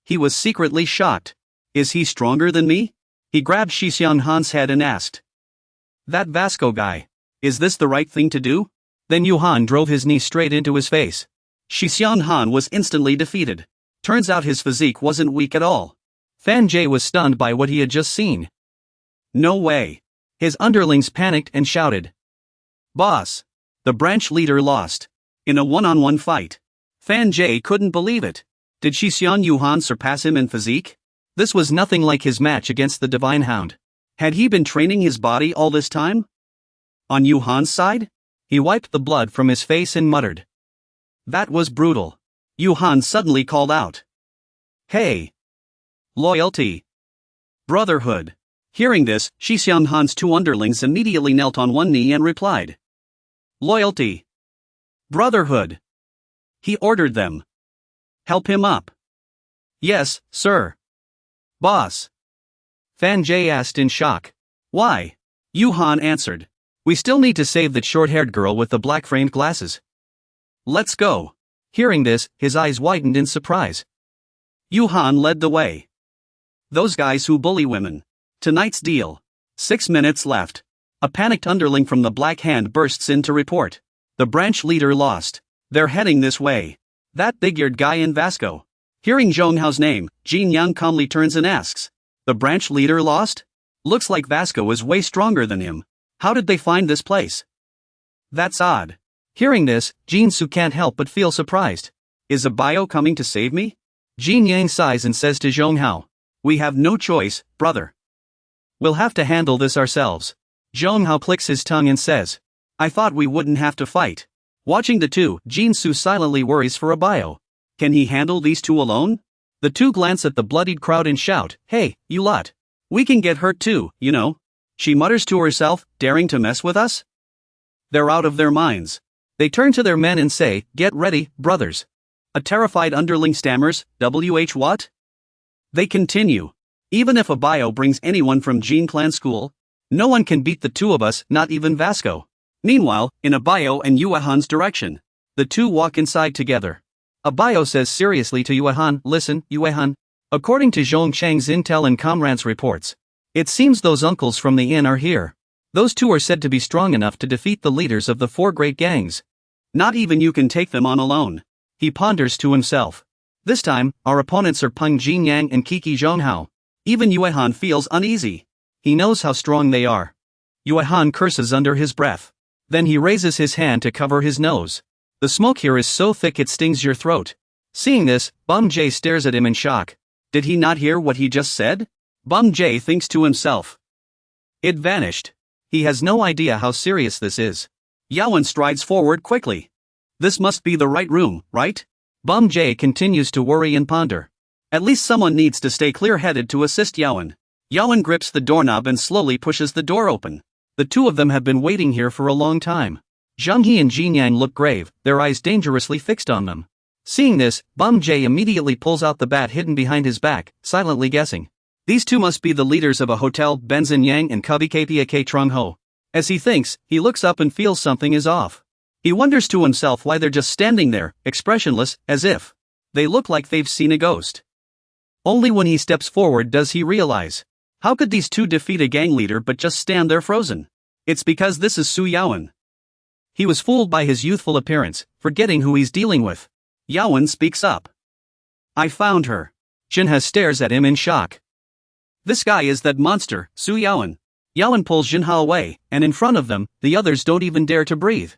He was secretly shocked. Is he stronger than me? He grabbed Shi Xionghan's head and asked. That Vasco guy. Is this the right thing to do? Then Yuhan drove his knee straight into his face. Shi Xionghan was instantly defeated. Turns out his physique wasn't weak at all. Fan Jie was stunned by what he had just seen. No way. His underlings panicked and shouted. Boss! The branch leader lost. In a one-on-one fight. Fan Jie couldn't believe it. Did Shi Xionghan surpass him in physique? This was nothing like his match against the Divine Hound. Had he been training his body all this time? On Yuhan's side? He wiped the blood from his face and muttered. That was brutal. Yuhan suddenly called out. Hey! Loyalty! Brotherhood! Hearing this, Shi Xionghan's two underlings immediately knelt on one knee and replied. Loyalty! Brotherhood! He ordered them. Help him up. Yes, sir. Boss. Fan Jie asked in shock. Why? Yuhan answered. We still need to save that short-haired girl with the black-framed glasses. Let's go. Hearing this, his eyes widened in surprise. Yuhan led the way. Those guys who bully women. Tonight's deal. 6 minutes left. A panicked underling from the Black Hand bursts in to report. The branch leader lost. They're heading this way. That big-eared guy in Vasco. Hearing Zhonghao's name, Jin Yang calmly turns and asks. The branch leader lost? Looks like Vasco is way stronger than him. How did they find this place? That's odd. Hearing this, Jin Su can't help but feel surprised. Is a bio coming to save me? Jin Yang sighs and says to Zhonghao. We have no choice, brother. We'll have to handle this ourselves. Zhonghao clicks his tongue and says. I thought we wouldn't have to fight. Watching the two, Jin Su silently worries for a bio. Can he handle these two alone? The two glance at the bloodied crowd and shout, Hey, you lot. We can get hurt too, you know. She mutters to herself, daring to mess with us? They're out of their minds. They turn to their men and say, Get ready, brothers. A terrified underling stammers, WH what? They continue. Even if a bio brings anyone from Jin Clan School, no one can beat the two of us, not even Vasco. Meanwhile, in a bio and Yuehan's direction, the two walk inside together. A bio says seriously to Yuehan, Listen, Yuehan. According to Zhong Chang's intel and comrades' reports, it seems those uncles from the inn are here. Those two are said to be strong enough to defeat the leaders of the 4 great gangs. Not even you can take them on alone. He ponders to himself. This time, our opponents are Peng Jinyang and Kiki Zhonghao. Even Yuehan feels uneasy. He knows how strong they are. Yuehan curses under his breath. Then he raises his hand to cover his nose. The smoke here is so thick it stings your throat. Seeing this, Bum Jay stares at him in shock. Did he not hear what he just said? Bum Jay thinks to himself. It vanished. He has no idea how serious this is. Yawen strides forward quickly. This must be the right room, right? Bum Jay continues to worry and ponder. At least someone needs to stay clear-headed to assist Yawen. Yawen grips the doorknob and slowly pushes the door open. The two of them have been waiting here for a long time. Zhang He and Jin Yang look grave, their eyes dangerously fixed on them. Seeing this, Bum Jay immediately pulls out the bat hidden behind his back, silently guessing. These two must be the leaders of a hotel, Benzin Yang and Cubby Kpa Trung Ho. As he thinks, he looks up and feels something is off. He wonders to himself why they're just standing there, expressionless, as if they look like they've seen a ghost. Only when he steps forward does he realize. How could these two defeat a gang leader but just stand there frozen? It's because this is Su Yawen. He was fooled by his youthful appearance, forgetting who he's dealing with. Yawen speaks up. I found her. Jinha stares at him in shock. This guy is that monster, Su Yawen. Yawen pulls Jinha away, and in front of them, the others don't even dare to breathe.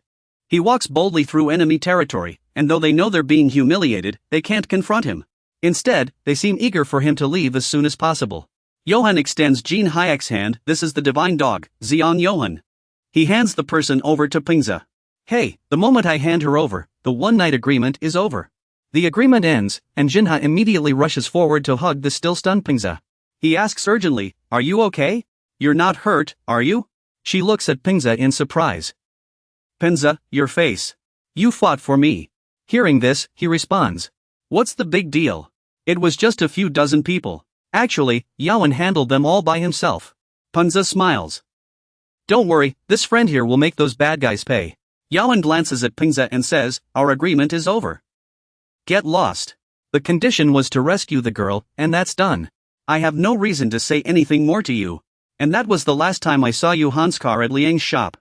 He walks boldly through enemy territory, and though they know they're being humiliated, they can't confront him. Instead, they seem eager for him to leave as soon as possible. Johan extends Jin Hayek's hand. This is the divine dog, Xiang Johan. He hands the person over to Pingza. Hey, the moment I hand her over, the one-night agreement is over. The agreement ends, and Jinha immediately rushes forward to hug the still stunned Pingza. He asks urgently, "Are you okay? You're not hurt, are you?" She looks at Pingza in surprise. "Pingza, your face. You fought for me." Hearing this, he responds, "What's the big deal? It was just a few dozen people. Actually, Yawan handled them all by himself." Pingza smiles. "Don't worry, this friend here will make those bad guys pay." Yawan glances at Pingza and says, "Our agreement is over. Get lost. The condition was to rescue the girl, and that's done. I have no reason to say anything more to you. And that was the last time I saw Yuhan's car at Liang's shop."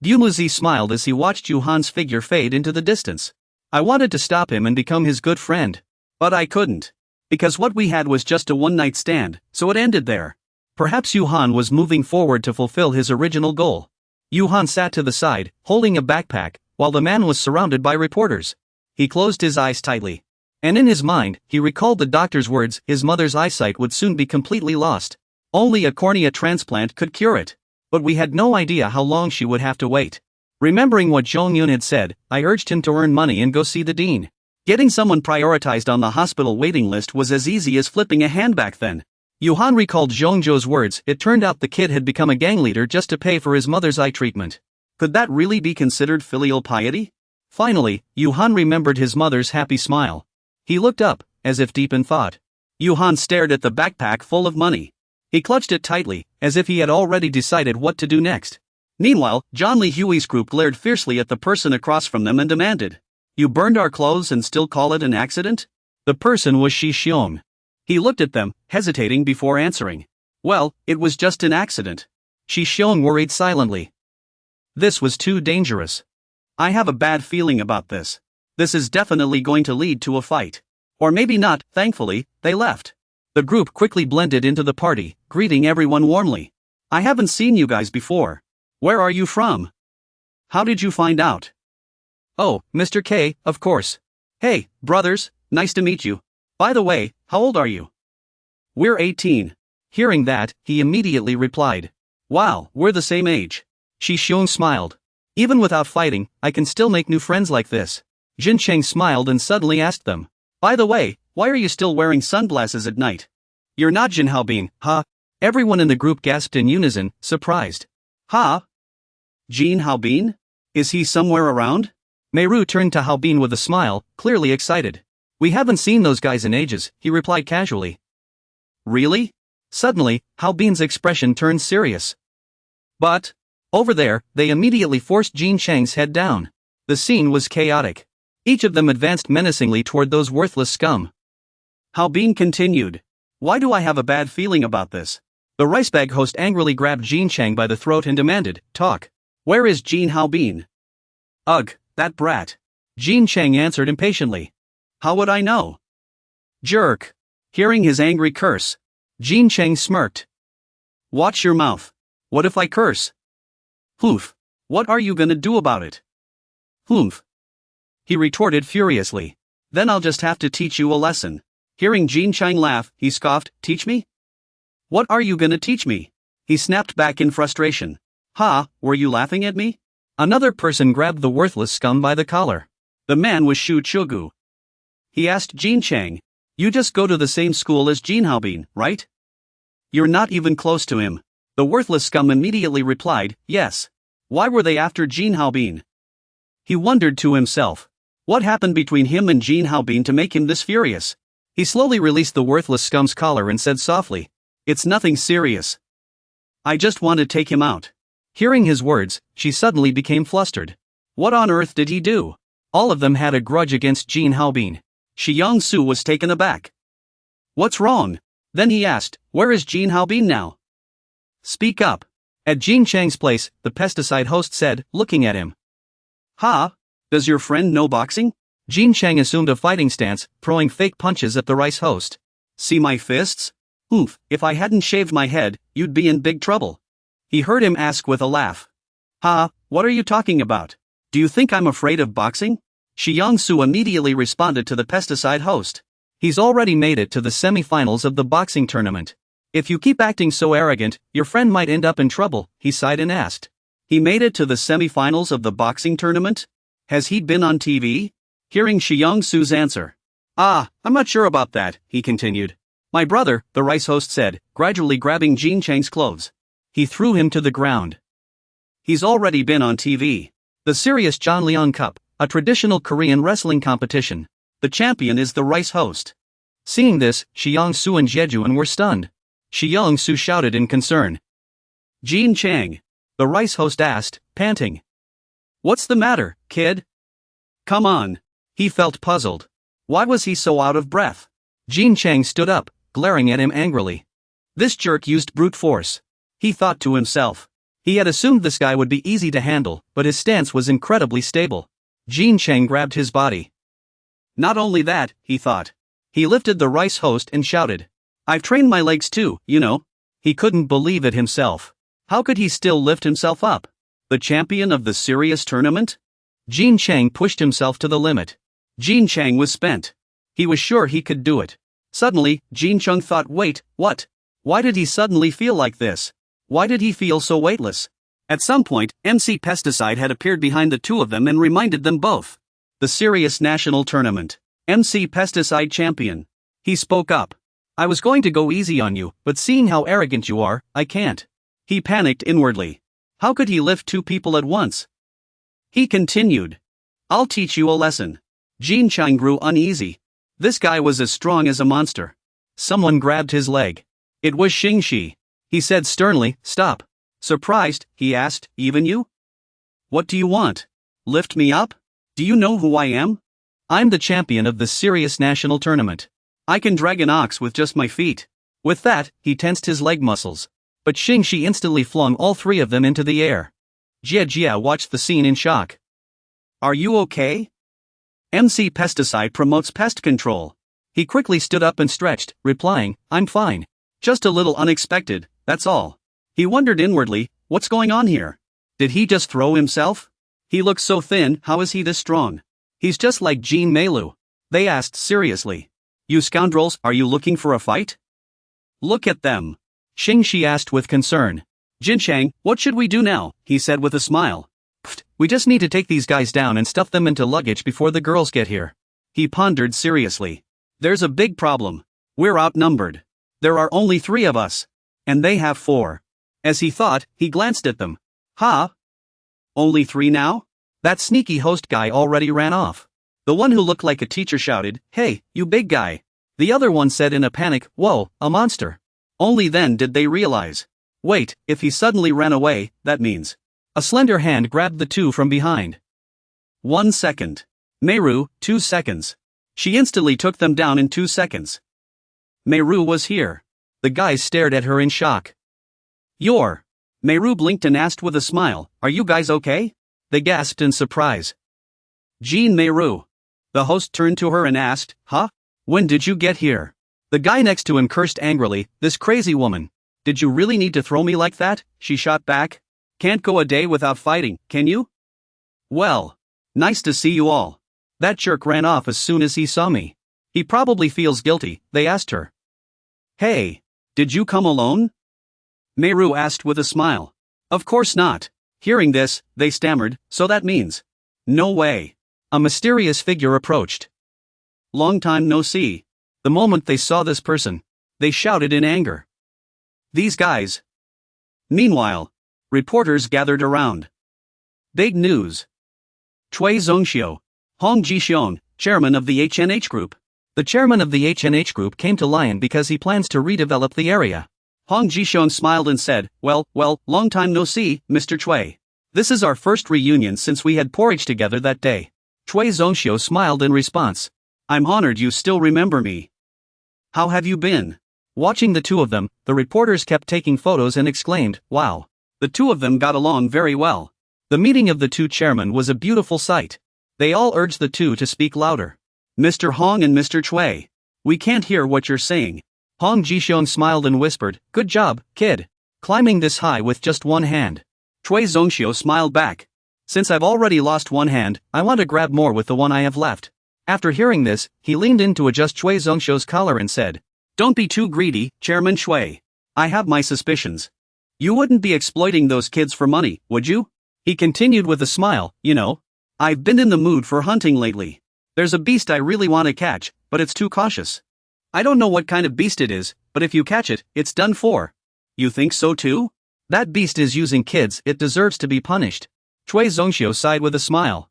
Dumuzi smiled as he watched Yuhan's figure fade into the distance. "I wanted to stop him and become his good friend. But I couldn't. Because what we had was just a one-night stand, so it ended there." Perhaps Yuhan was moving forward to fulfill his original goal. Yuhan sat to the side, holding a backpack, while the man was surrounded by reporters. He closed his eyes tightly. And in his mind, he recalled the doctor's words: his mother's eyesight would soon be completely lost. Only a cornea transplant could cure it. But we had no idea how long she would have to wait. Remembering what Zhong Yun had said, I urged him to earn money and go see the dean. Getting someone prioritized on the hospital waiting list was as easy as flipping a hand back then. Yuhan recalled Zhongzhou's words. It turned out the kid had become a gang leader just to pay for his mother's eye treatment. Could that really be considered filial piety? Finally, Yuhan remembered his mother's happy smile. He looked up, as if deep in thought. Yuhan stared at the backpack full of money. He clutched it tightly, as if he had already decided what to do next. Meanwhile, John Lee Huey's group glared fiercely at the person across from them and demanded, "You burned our clothes and still call it an accident?" The person was Shi Xiong. He looked at them, hesitating before answering. "Well, it was just an accident." Shi Xiong worried silently. This was too dangerous. "I have a bad feeling about this. This is definitely going to lead to a fight. Or maybe not." Thankfully, they left. The group quickly blended into the party, greeting everyone warmly. "I haven't seen you guys before. Where are you from? How did you find out?" "Oh, Mr. K, of course. Hey, brothers, nice to meet you. By the way, how old are you?" "We're 18. Hearing that, he immediately replied, "Wow, we're the same age." Shi Xiong smiled. "Even without fighting, I can still make new friends like this." Jin Cheng smiled and suddenly asked them, "By the way, why are you still wearing sunglasses at night? You're not Jin Haobin, huh?" Everyone in the group gasped in unison, surprised. "Huh? Jin Haobin? Is he somewhere around?" Meiru turned to Haobin with a smile, clearly excited. "We haven't seen those guys in ages," he replied casually. "Really?" Suddenly, Haobin's expression turned serious. "But..." Over there, they immediately forced Jin Cheng's head down. The scene was chaotic. Each of them advanced menacingly toward those worthless scum. Haobin continued, "Why do I have a bad feeling about this?" The rice bag host angrily grabbed Jin Cheng by the throat and demanded, "Talk. Where is Jin Haobin?" "Ugh, that brat." Jin Cheng answered impatiently. "How would I know?" "Jerk." Hearing his angry curse, Jin Cheng smirked. "Watch your mouth. What if I curse?" "Humph. What are you gonna do about it?" "Humph," he retorted furiously. "Then I'll just have to teach you a lesson." Hearing Jin Cheng laugh, he scoffed, "Teach me? What are you gonna teach me?" He snapped back in frustration. "Ha, were you laughing at me?" Another person grabbed the worthless scum by the collar. The man was Shu Chugu. He asked Jin Cheng, "You just go to the same school as Jin Haobin, right?" "You're not even close to him." The worthless scum immediately replied, "Yes." Why were they after Jin Haobin? He wondered to himself. What happened between him and Jin Haobin to make him this furious? He slowly released the worthless scum's collar and said softly, "It's nothing serious. I just want to take him out." Hearing his words, she suddenly became flustered. What on earth did he do? All of them had a grudge against Jin Haobin. Shi Yong-su was taken aback. "What's wrong?" Then he asked, "Where is Jin Haobin now? Speak up." At Jin Chang's place, the pesticide host said, looking at him. "Ha? Does your friend know boxing?" Jin Chang assumed a fighting stance, throwing fake punches at the rice host. "See my fists? Oof, if I hadn't shaved my head, you'd be in big trouble." He heard him ask with a laugh. "Ha, what are you talking about? Do you think I'm afraid of boxing?" Shi Yong-su immediately responded to the pesticide host. He's already made it to the semi-finals of the boxing tournament. If you keep acting so arrogant, your friend might end up in trouble, he sighed and asked. He made it to the semi-finals of the boxing tournament? Has he been on TV? Hearing Xiang-su's answer. I'm not sure about that, he continued. My brother, the rice host said, gradually grabbing Jin Chang's clothes. He threw him to the ground. He's already been on TV. The serious Jeonleon Cup, a traditional Korean wrestling competition. The champion is the rice host. Seeing this, Xiang-su and Jejuan were stunned. Xiang-su shouted in concern. Jin Chang. The rice host asked, panting. What's the matter, kid? Come on. He felt puzzled. Why was he so out of breath? Jin Chang stood up, glaring at him angrily. This jerk used brute force. He thought to himself. He had assumed this guy would be easy to handle, but his stance was incredibly stable. Jin Chang grabbed his body. Not only that, he thought. He lifted the rice host and shouted. I've trained my legs too, you know. He couldn't believe it himself. How could he still lift himself up? The champion of the serious tournament? Jin Chang pushed himself to the limit. Jin Chang was spent. He was sure he could do it. Suddenly, Jin Chang thought, wait, what? Why did he suddenly feel like this? Why did he feel so weightless? At some point, MC Pesticide had appeared behind the two of them and reminded them both. The serious national tournament. MC Pesticide champion. He spoke up. I was going to go easy on you, but seeing how arrogant you are, I can't. He panicked inwardly. How could he lift two people at once? He continued. I'll teach you a lesson. Jin Chang grew uneasy. This guy was as strong as a monster. Someone grabbed his leg. It was Xingxi. He said sternly, stop. Surprised, he asked, even you? What do you want? Lift me up? Do you know who I am? I'm the champion of the serious national tournament. I can drag an ox with just my feet. With that, he tensed his leg muscles. But Xingxi instantly flung all three of them into the air. Jia watched the scene in shock. Are you okay? MC Pesticide promotes pest control. He quickly stood up and stretched, replying, I'm fine. Just a little unexpected, that's all. He wondered inwardly, what's going on here? Did he just throw himself? He looks so thin, how is he this strong? He's just like Jean Meilu. They asked seriously. You scoundrels, are you looking for a fight? Look at them. Xingxi asked with concern. Jin Chang, what should we do now? He said with a smile. We just need to take these guys down and stuff them into luggage before the girls get here. He pondered seriously. There's a big problem. We're outnumbered. There are only 3 of us. And they have 4. As he thought, he glanced at them. Huh? Only 3 now? That sneaky host guy already ran off. The one who looked like a teacher shouted, Hey, you big guy. The other one said in a panic, Whoa, a monster. Only then did they realize. Wait, if he suddenly ran away, that means. A slender hand grabbed the two from behind. 1 second. Meiru, 2 seconds. She instantly took them down in 2 seconds. Meiru was here. The guys stared at her in shock. Meiru blinked and asked with a smile, Are you guys okay? They gasped in surprise. Jean Meiru. The host turned to her and asked, Huh? When did you get here? The guy next to him cursed angrily, This crazy woman. Did you really need to throw me like that? She shot back. Can't go a day without fighting, can you? Well. Nice to see you all. That jerk ran off as soon as he saw me. He probably feels guilty, they asked her. Hey. Did you come alone? Meiru asked with a smile. Of course not. Hearing this, they stammered, so that means. No way. A mysterious figure approached. Long time no see. The moment they saw this person, they shouted in anger. These guys. Meanwhile, reporters gathered around. Big news. Cui Zongxiu, Hong Jixiong, chairman of the HNH Group. The chairman of the HNH Group came to Lion because he plans to redevelop the area. Hong Jixiong smiled and said, Well, long time no see, Mr. Cui. This is our first reunion since we had porridge together that day. Cui Zongxiu smiled in response. I'm honored you still remember me. How have you been? Watching the two of them, the reporters kept taking photos and exclaimed, Wow. The two of them got along very well. The meeting of the two chairmen was a beautiful sight. They all urged the two to speak louder. Mr. Hong and Mr. Cui. We can't hear what you're saying. Hong Jixiong smiled and whispered, Good job, kid. Climbing this high with just one hand. Cui Zongxiu smiled back. Since I've already lost one hand, I want to grab more with the one I have left. After hearing this, he leaned in to adjust Chui Zongxiu's collar and said, "Don't be too greedy, Chairman Chui. I have my suspicions. You wouldn't be exploiting those kids for money, would you?" He continued with a smile, "You know, I've been in the mood for hunting lately. There's a beast I really want to catch, but it's too cautious. I don't know what kind of beast it is, but if you catch it, it's done for." "You think so too? That beast is using kids, it deserves to be punished." Chui Zongxiu sighed with a smile.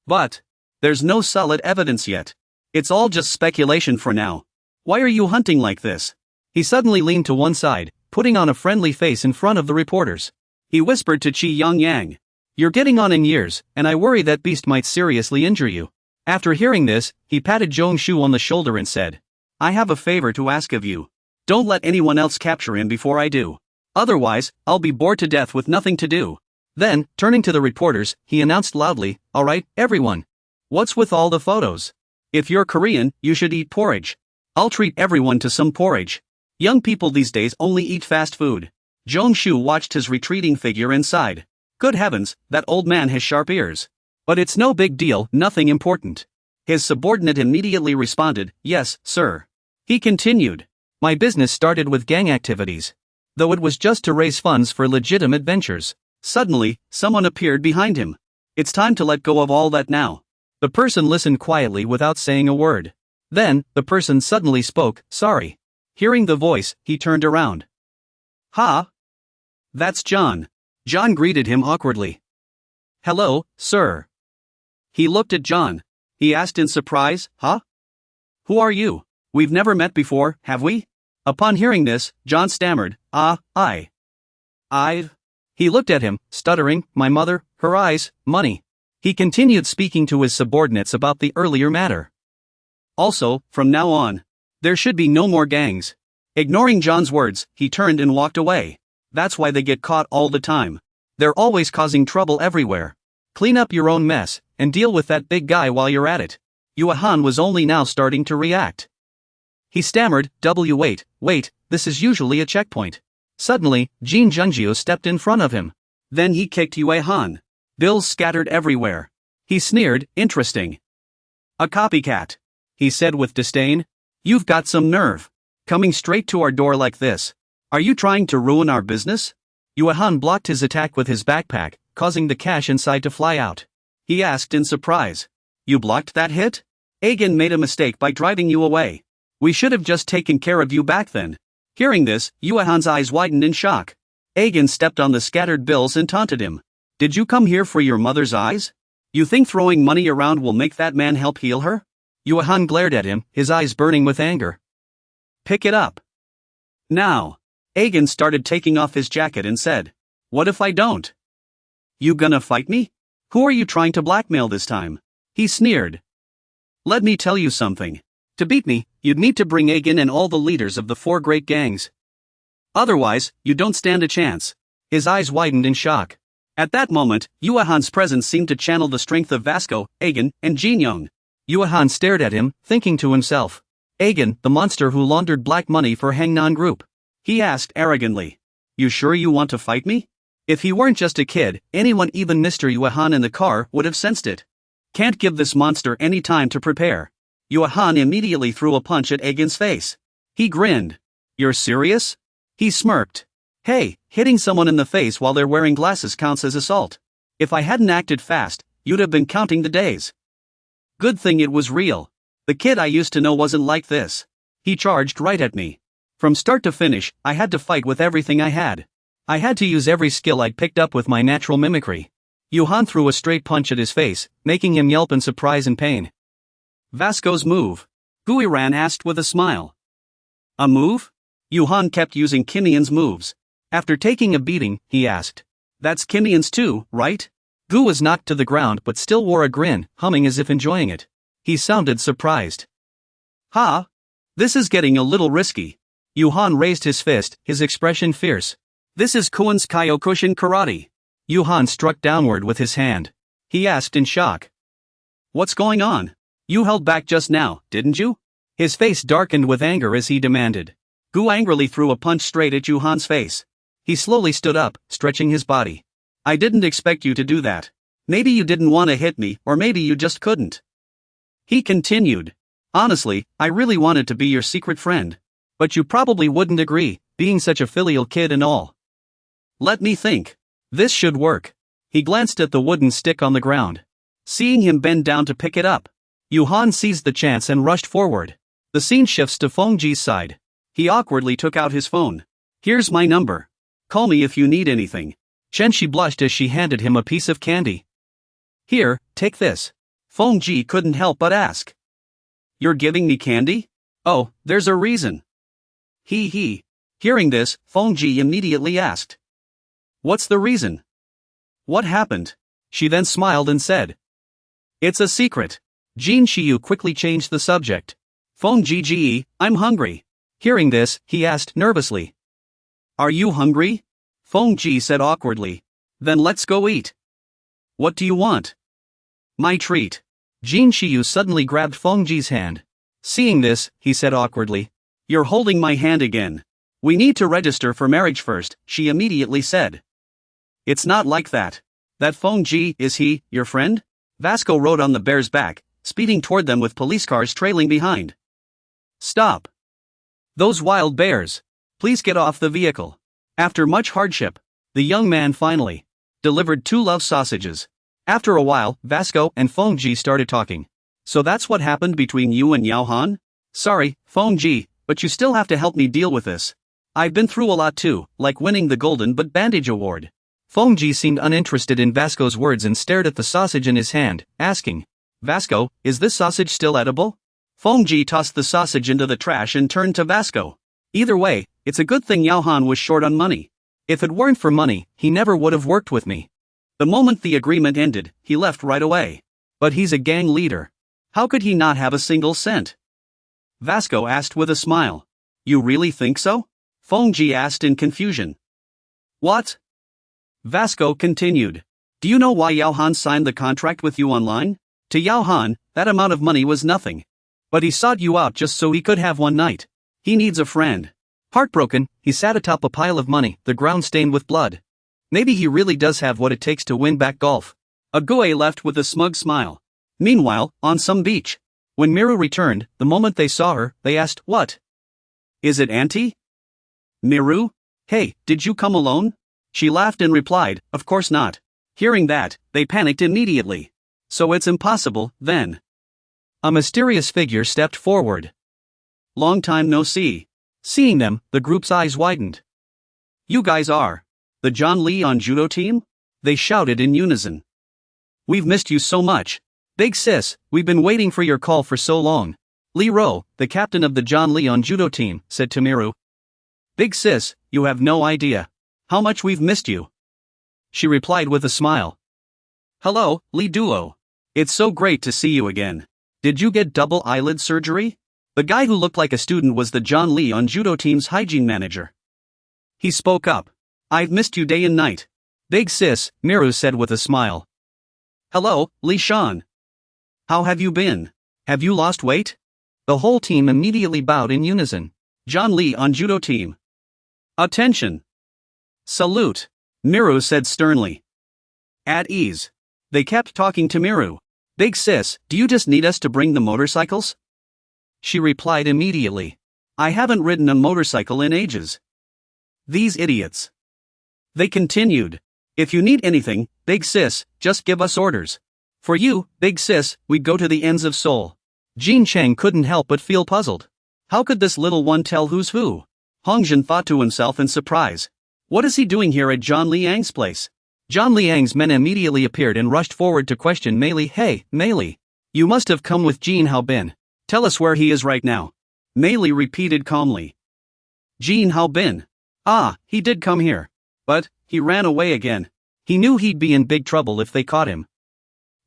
"But there's no solid evidence yet. It's all just speculation for now. Why are you hunting like this?" He suddenly leaned to one side, putting on a friendly face in front of the reporters. He whispered to Qi Yongyang, "You're getting on in years, and I worry that beast might seriously injure you." After hearing this, he patted Zhong Shu on the shoulder and said, "I have a favor to ask of you. Don't let anyone else capture him before I do. Otherwise, I'll be bored to death with nothing to do." Then, turning to the reporters, he announced loudly, "All right, everyone. What's with all the photos? If you're Korean, you should eat porridge. I'll treat everyone to some porridge. Young people these days only eat fast food." Zhong Shu watched his retreating figure and sighed. Good heavens, that old man has sharp ears. But it's no big deal, nothing important. His subordinate immediately responded, "Yes, sir." He continued, "My business started with gang activities. Though it was just to raise funds for legitimate ventures." Suddenly, someone appeared behind him. "It's time to let go of all that now." The person listened quietly without saying a word. Then, the person suddenly spoke, "Sorry." Hearing the voice, he turned around. "Ha! That's John." John greeted him awkwardly. "Hello, sir." He looked at John. He asked in surprise, "Huh? Who are you? We've never met before, have we?" Upon hearing this, John stammered, I've. He looked at him, stuttering, "My mother, her eyes, money." He continued speaking to his subordinates about the earlier matter. "Also, from now on, there should be no more gangs." Ignoring John's words, he turned and walked away. "That's why they get caught all the time. They're always causing trouble everywhere. Clean up your own mess, and deal with that big guy while you're at it." Yue Han was only now starting to react. He stammered, wait, this is usually a checkpoint." Suddenly, Jin Zhengjiu stepped in front of him. Then he kicked Yue Han. Bills scattered everywhere. He sneered, "Interesting. A copycat," he said with disdain. "You've got some nerve. Coming straight to our door like this. Are you trying to ruin our business?" Yue Han blocked his attack with his backpack, causing the cash inside to fly out. He asked in surprise, "You blocked that hit? Agen made a mistake by driving you away. We should have just taken care of you back then." Hearing this, Yue Han's eyes widened in shock. Agen stepped on the scattered bills and taunted him. "Did you come here for your mother's eyes? You think throwing money around will make that man help heal her?" Yue Han glared at him, his eyes burning with anger. "Pick it up. Now." Agen started taking off his jacket and said, "What if I don't? You gonna fight me? Who are you trying to blackmail this time?" He sneered. "Let me tell you something. To beat me, you'd need to bring Agen and all the leaders of the 4 great gangs. Otherwise, you don't stand a chance." His eyes widened in shock. At that moment, Yue Han's presence seemed to channel the strength of Vasco, Agen, and Jin Young. Yue Han stared at him, thinking to himself, "Agen, the monster who laundered black money for Hangnan Group." He asked arrogantly, "You sure you want to fight me?" If he weren't just a kid, anyone, even Mr. Yue Han in the car, would have sensed it. Can't give this monster any time to prepare. Yue Han immediately threw a punch at Agen's face. He grinned. "You're serious?" He smirked. "Hey, hitting someone in the face while they're wearing glasses counts as assault. If I hadn't acted fast, you'd have been counting the days. Good thing it was real. The kid I used to know wasn't like this." He charged right at me. From start to finish, I had to fight with everything I had. I had to use every skill I'd picked up with my natural mimicry. Yue Han threw a straight punch at his face, making him yelp in surprise and pain. "Vasco's move?" Guiran asked with a smile. "A move?" Yue Han kept using Kimian's moves. After taking a beating, he asked, "That's Kimian's too, right?" Gu was knocked to the ground but still wore a grin, humming as if enjoying it. He sounded surprised. "Ha! This is getting a little risky." Yue Han raised his fist, his expression fierce. "This is Kuin's Kyokushin Karate." Yue Han struck downward with his hand. He asked in shock, "What's going on? You held back just now, didn't you?" His face darkened with anger as he demanded. Gu angrily threw a punch straight at Yue Han's face. He slowly stood up, stretching his body. "I didn't expect you to do that. Maybe you didn't want to hit me, or maybe you just couldn't. He continued. Honestly, I really wanted to be your secret friend. But you probably wouldn't agree, being such a filial kid and all. Let me think. This should work. He glanced at the wooden stick on the ground. Seeing him bend down to pick it up, Yuhan seized the chance and rushed forward. The scene shifts to Fengji's side. He awkwardly took out his phone. Here's my number. Call me if you need anything. Shenshi blushed as she handed him a piece of candy. Here, take this. Fengji couldn't help but ask. You're giving me candy? Oh, there's a reason. He. Hearing this, Fengji immediately asked. What's the reason? What happened? She then smiled and said. It's a secret. Jin Shiyu quickly changed the subject. Fengji, I'm hungry. Hearing this, he asked nervously. Are you hungry? Fengji said awkwardly. Then let's go eat. What do you want? My treat. Jin Shiyu suddenly grabbed Fengji's hand. Seeing this, he said awkwardly. You're holding my hand again. We need to register for marriage first, she immediately said. It's not like that. That Fengji, is he, your friend? Vasco rode on the bear's back, speeding toward them with police cars trailing behind. Stop. Those wild bears. Please get off the vehicle. After much hardship, the young man finally delivered 2 love sausages. After a while, Vasco and Fengji started talking. So that's what happened between you and Yao Han? Sorry, Fengji, but you still have to help me deal with this. I've been through a lot too, like winning the Golden But Bandage Award. Fengji seemed uninterested in Vasco's words and stared at the sausage in his hand, asking, Vasco, is this sausage still edible? Fengji tossed the sausage into the trash and turned to Vasco. Either way, it's a good thing Yao Han was short on money. If it weren't for money, he never would have worked with me. The moment the agreement ended, he left right away. But he's a gang leader. How could he not have a single cent? Vasco asked with a smile. You really think so? Fengji asked in confusion. What? Vasco continued. Do you know why Yao Han signed the contract with you online? To Yao Han, that amount of money was nothing. But he sought you out just so he could have one night. He needs a friend. Heartbroken, he sat atop a pile of money, the ground stained with blood. Maybe he really does have what it takes to win back golf. Ague left with a smug smile. Meanwhile, on some beach. When Miru returned, the moment they saw her, they asked, What? Is it Auntie? Miru? Hey, did you come alone? She laughed and replied, Of course not. Hearing that, they panicked immediately. So it's impossible, then. A mysterious figure stepped forward. Long time no see. Seeing them, the group's eyes widened. You guys are the John Lee on judo team? They shouted in unison. We've missed you so much. Big sis, we've been waiting for your call for so long. Lee Ro, the captain of the John Lee on judo team, said to Miru. Big sis, you have no idea how much we've missed you. She replied with a smile. Hello, Lee Duo. It's so great to see you again. Did you get double eyelid surgery? The guy who looked like a student was the John Lee on judo team's hygiene manager. He spoke up. I've missed you day and night. Big sis, Miru said with a smile. Hello, Lee Shan. How have you been? Have you lost weight? The whole team immediately bowed in unison. John Lee on judo team. Attention. Salute. Miru said sternly. At ease. They kept talking to Miru. Big sis, do you just need us to bring the motorcycles? She replied immediately. I haven't ridden a motorcycle in ages. These idiots. They continued. If you need anything, big sis, just give us orders. For you, big sis, we'd go to the ends of Seoul. Jean Chang couldn't help but feel puzzled. How could this little one tell who's who? Hongjin thought to himself in surprise. What is he doing here at John Liang's place? John Liang's men immediately appeared and rushed forward to question Mei Li. Hey, Mei Li. You must have come with Jin Hao Bin. Tell us where he is right now. Mei Li repeated calmly. Jin Hao Bin. Ah, he did come here. But, he ran away again. He knew he'd be in big trouble if they caught him.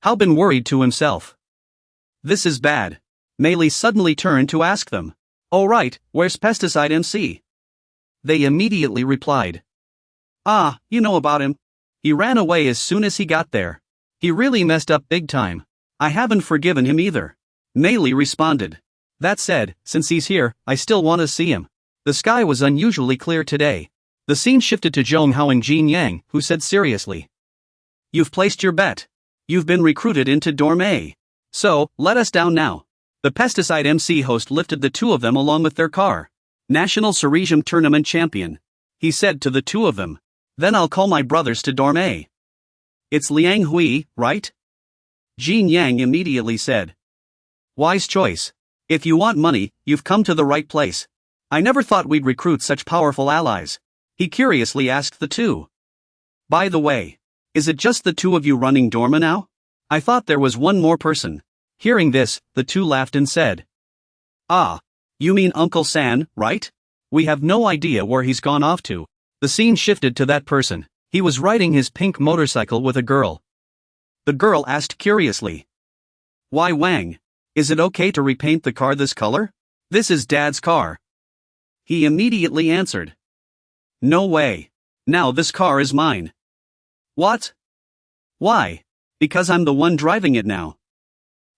Hao Bin worried to himself. This is bad. Mei Li suddenly turned to ask them. Oh right, where's Pesticide MC? They immediately replied. Ah, you know about him. He ran away as soon as he got there. He really messed up big time. I haven't forgiven him either. Mei Li responded. That said, since he's here, I still want to see him. The sky was unusually clear today. The scene shifted to Zhong Hao and Jin Yang, who said seriously. You've placed your bet. You've been recruited into Dorm A. So, let us down now. The pesticide MC host lifted the two of them along with their car. National Ceresium Tournament champion. He said to the two of them. Then I'll call my brothers to Dorm A. It's Liang Hui, right? Jin Yang immediately said. Wise choice. If you want money, you've come to the right place. I never thought we'd recruit such powerful allies. He curiously asked the two. By the way, is it just the two of you running Dorma now? I thought there was one more person. Hearing this, the two laughed and said. Ah, you mean Uncle San, right? We have no idea where he's gone off to. The scene shifted to that person. He was riding his pink motorcycle with a girl. The girl asked curiously. Why Wang? Is it okay to repaint the car this color? This is Dad's car. He immediately answered. No way. Now this car is mine. What? Why? Because I'm the one driving it now.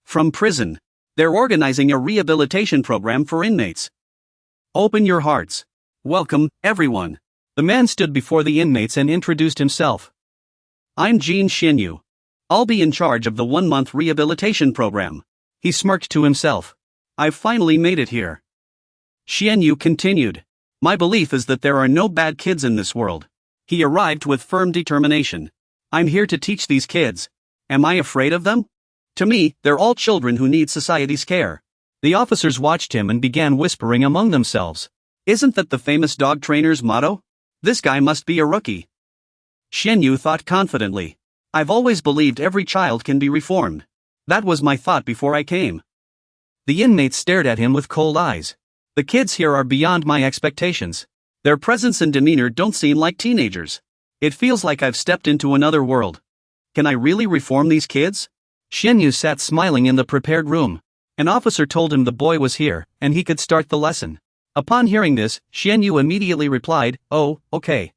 From prison. They're organizing a rehabilitation program for inmates. Open your hearts. Welcome, everyone. The man stood before the inmates and introduced himself. I'm Jin Xinyu. I'll be in charge of the 1-month rehabilitation program. He smirked to himself. I've finally made it here. Xianyu continued. My belief is that there are no bad kids in this world. He arrived with firm determination. I'm here to teach these kids. Am I afraid of them? To me, they're all children who need society's care. The officers watched him and began whispering among themselves. Isn't that the famous dog trainer's motto? This guy must be a rookie. Xianyu thought confidently. I've always believed every child can be reformed. That was my thought before I came. The inmates stared at him with cold eyes. The kids here are beyond my expectations. Their presence and demeanor don't seem like teenagers. It feels like I've stepped into another world. Can I really reform these kids? Xianyu sat smiling in the prepared room. An officer told him the boy was here, and he could start the lesson. Upon hearing this, Xianyu immediately replied, Oh, okay.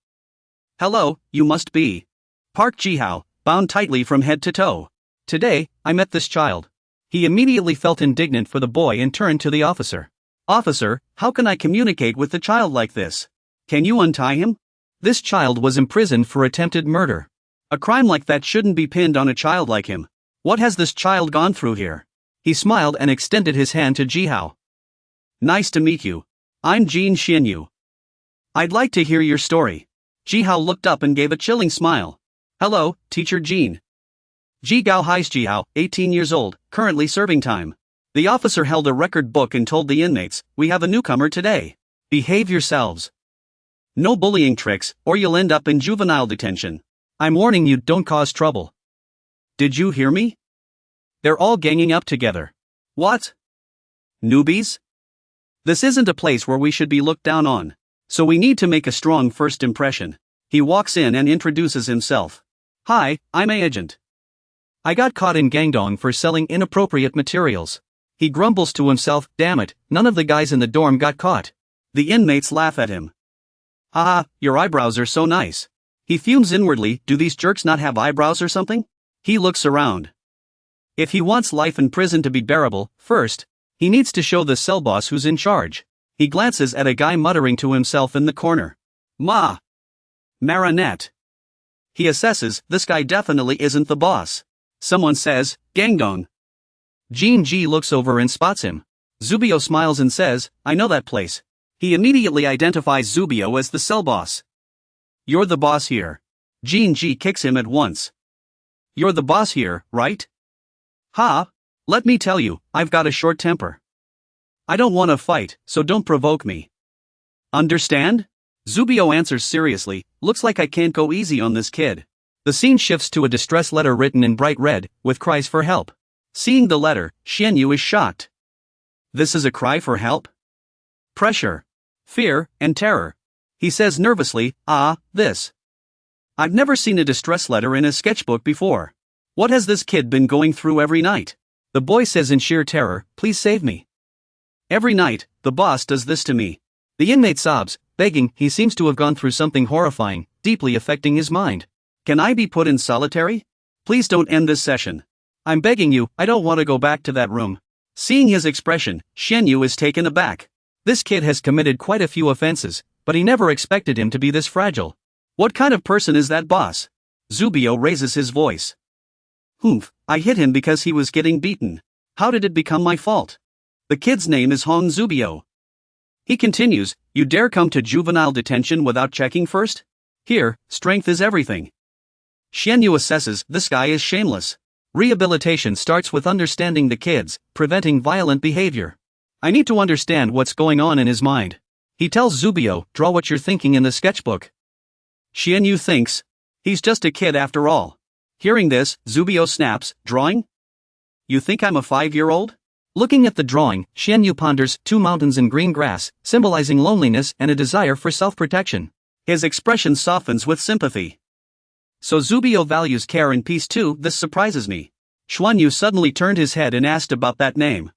Hello, you must be Park Jihao, bound tightly from head to toe. Today, I met this child. He immediately felt indignant for the boy and turned to the officer. Officer, how can I communicate with a child like this? Can you untie him? This child was imprisoned for attempted murder. A crime like that shouldn't be pinned on a child like him. What has this child gone through here? He smiled and extended his hand to Jihao. Nice to meet you. I'm Jin Xinyu. I'd like to hear your story. Jihao looked up and gave a chilling smile. Hello, Teacher Jin. Jigao Hai's Jihao, 18 years old, currently serving time. The officer held a record book and told the inmates, we have a newcomer today. Behave yourselves. No bullying tricks, or you'll end up in juvenile detention. I'm warning you, don't cause trouble. Did you hear me? They're all ganging up together. What? Newbies? This isn't a place where we should be looked down on. So we need to make a strong first impression. He walks in and introduces himself. Hi, I'm an agent. I got caught in Gangdong for selling inappropriate materials. He grumbles to himself, damn it, none of the guys in the dorm got caught. The inmates laugh at him. Haha, your eyebrows are so nice. He fumes inwardly, do these jerks not have eyebrows or something? He looks around. If he wants life in prison to be bearable, first, he needs to show the cell boss who's in charge. He glances at a guy muttering to himself in the corner. Ma! Marinette. He assesses, this guy definitely isn't the boss. Someone says, Gangdong. Jin Ji looks over and spots him. Zubio smiles and says, I know that place. He immediately identifies Zubio as the cell boss. You're the boss here. Jin Ji kicks him at once. You're the boss here, right? Ha! Let me tell you, I've got a short temper. I don't want to fight, so don't provoke me. Understand? Zubio answers seriously, looks like I can't go easy on this kid. The scene shifts to a distress letter written in bright red, with cries for help. Seeing the letter, Xianyu is shocked. This is a cry for help? Pressure, fear, and terror. He says nervously, this. I've never seen a distress letter in a sketchbook before. What has this kid been going through every night? The boy says in sheer terror, please save me. Every night, the boss does this to me. The inmate sobs, begging, he seems to have gone through something horrifying, deeply affecting his mind. Can I be put in solitary? Please don't end this session. I'm begging you, I don't want to go back to that room. Seeing his expression, Xianyu is taken aback. This kid has committed quite a few offenses, but he never expected him to be this fragile. What kind of person is that boss? Zubio raises his voice. Humph, I hit him because he was getting beaten. How did it become my fault? The kid's name is Hong Zubio. He continues, you dare come to juvenile detention without checking first? Here, strength is everything. Xianyu assesses, this guy is shameless. Rehabilitation starts with understanding the kids, preventing violent behavior. I need to understand what's going on in his mind. He tells Zubio, draw what you're thinking in the sketchbook. Xianyu thinks, he's just a kid after all. Hearing this, Zubio snaps, drawing? You think I'm a 5-year-old? Looking at the drawing, Xianyu ponders 2 mountains in green grass, symbolizing loneliness and a desire for self-protection. His expression softens with sympathy. So Zubio values care and peace too, this surprises me. Xuanyu suddenly turned his head and asked about that name.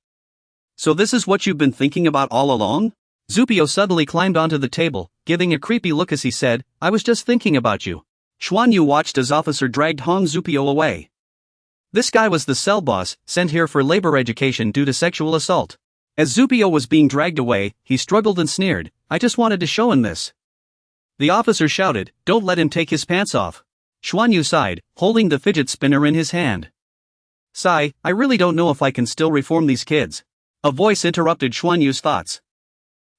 So this is what you've been thinking about all along? Zubio suddenly climbed onto the table, giving a creepy look as he said, I was just thinking about you. Xuanyu watched as officer dragged Hong Zubio away. This guy was the cell boss, sent here for labor education due to sexual assault. As Zubio was being dragged away, he struggled and sneered, I just wanted to show him this. The officer shouted, don't let him take his pants off. Xuanyu sighed, holding the fidget spinner in his hand. Sigh, I really don't know if I can still reform these kids. A voice interrupted Xuanyu's thoughts.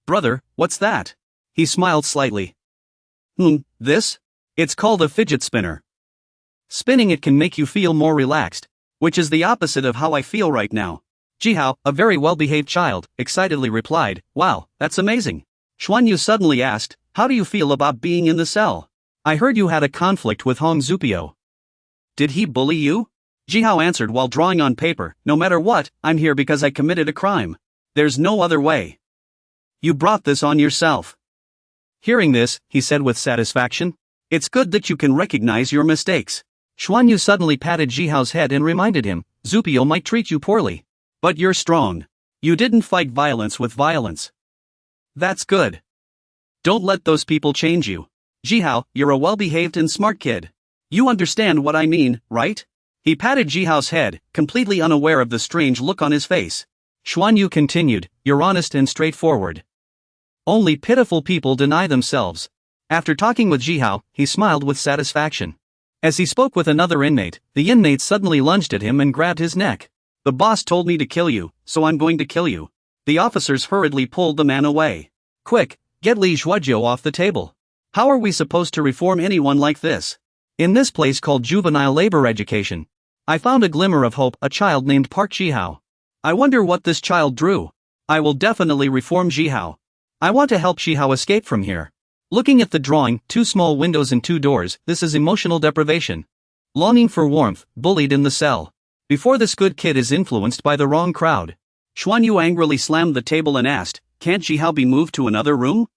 Brother, what's that? He smiled slightly. This? It's called a fidget spinner. Spinning it can make you feel more relaxed, which is the opposite of how I feel right now. Jihao, a very well-behaved child, excitedly replied, wow, that's amazing. Xuanyu suddenly asked, how do you feel about being in the cell? I heard you had a conflict with Hong Zubio. Did he bully you? Jihao answered while drawing on paper, no matter what, I'm here because I committed a crime. There's no other way. You brought this on yourself. Hearing this, he said with satisfaction, it's good that you can recognize your mistakes. Xuanyu suddenly patted Jihao's head and reminded him, Zubio might treat you poorly. But you're strong. You didn't fight violence with violence. That's good. Don't let those people change you. Jihao, you're a well-behaved and smart kid. You understand what I mean, right? He patted Jihao's head, completely unaware of the strange look on his face. Xuanyu continued, you're honest and straightforward. Only pitiful people deny themselves. After talking with Jihao, he smiled with satisfaction. As he spoke with another inmate, the inmate suddenly lunged at him and grabbed his neck. The boss told me to kill you, so I'm going to kill you. The officers hurriedly pulled the man away. Quick, get Li Zhuozhou off the table. How are we supposed to reform anyone like this? In this place called juvenile labor education, I found a glimmer of hope, a child named Park Jihao. I wonder what this child drew. I will definitely reform Jihao. I want to help Jihao escape from here. Looking at the drawing, 2 small windows and 2 doors, this is emotional deprivation. Longing for warmth, bullied in the cell. Before this good kid is influenced by the wrong crowd. Xuanyu angrily slammed the table and asked, can't Jihao be moved to another room?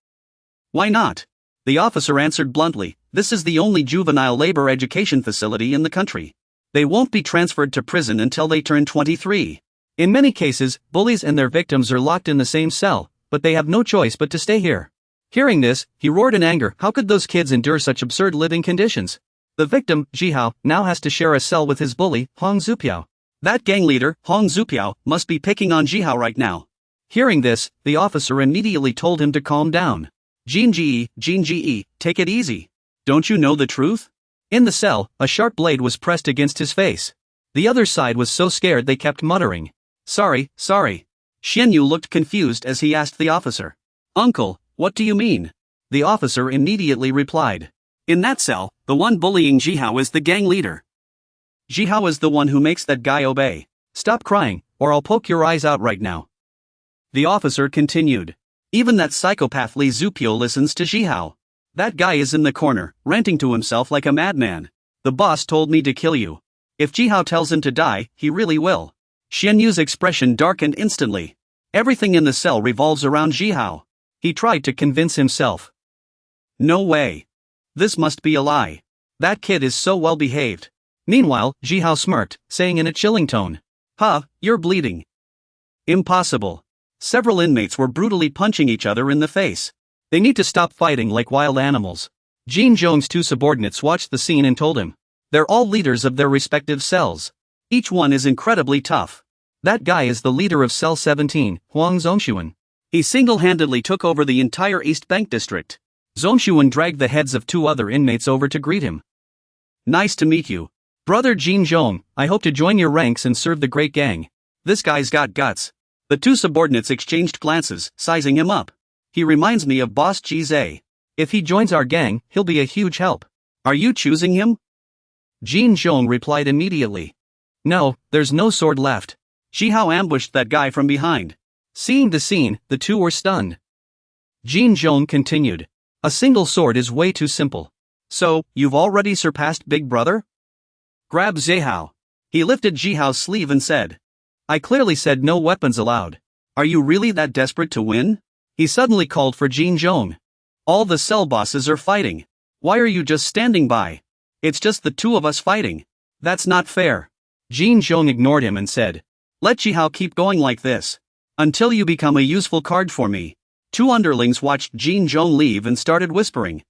Why not? The officer answered bluntly, this is the only juvenile labor education facility in the country. They won't be transferred to prison until they turn 23. In many cases, bullies and their victims are locked in the same cell, but they have no choice but to stay here. Hearing this, he roared in anger, how could those kids endure such absurd living conditions? The victim, Jihao, now has to share a cell with his bully, Hong Zupiao. That gang leader, Hong Zupiao, must be picking on Jihao right now. Hearing this, the officer immediately told him to calm down. Jinji, take it easy. Don't you know the truth? In the cell, a sharp blade was pressed against his face. The other side was so scared they kept muttering. Sorry. Xianyu looked confused as he asked the officer. Uncle, what do you mean? The officer immediately replied. In that cell, the one bullying Jihao is the gang leader. Jihao is the one who makes that guy obey. Stop crying, or I'll poke your eyes out right now. The officer continued. Even that psychopath Li Zupio listens to Jihao. That guy is in the corner, ranting to himself like a madman. The boss told me to kill you. If Jihao tells him to die, he really will. Xianyu's expression darkened instantly. Everything in the cell revolves around Jihao. He tried to convince himself. No way. This must be a lie. That kid is so well behaved. Meanwhile, Jihao smirked, saying in a chilling tone. You're bleeding. Impossible. Several inmates were brutally punching each other in the face. They need to stop fighting like wild animals. Jin Zhong's 2 subordinates watched the scene and told him. They're all leaders of their respective cells. Each one is incredibly tough. That guy is the leader of Cell 17, Huang Zongshuan. He single-handedly took over the entire East Bank district. Zongshuan dragged the heads of 2 other inmates over to greet him. Nice to meet you. Brother Jin Zhong, I hope to join your ranks and serve the great gang. This guy's got guts. The two subordinates exchanged glances, sizing him up. He reminds me of Boss Jize. If he joins our gang, he'll be a huge help. Are you choosing him? Jin Zhong replied immediately. No, there's no sword left. Jihao ambushed that guy from behind. Seeing the scene, the two were stunned. Jin Zhong continued. A single sword is way too simple. So, you've already surpassed Big Brother? Grab Zehao. He lifted Jihao's sleeve and said. I clearly said no weapons allowed. Are you really that desperate to win? He suddenly called for Jin Zhong. All the cell bosses are fighting. Why are you just standing by? It's just the two of us fighting. That's not fair. Jin Zhong ignored him and said. Let Jihao keep going like this. Until you become a useful card for me. Two underlings watched Jin Zhong leave and started whispering.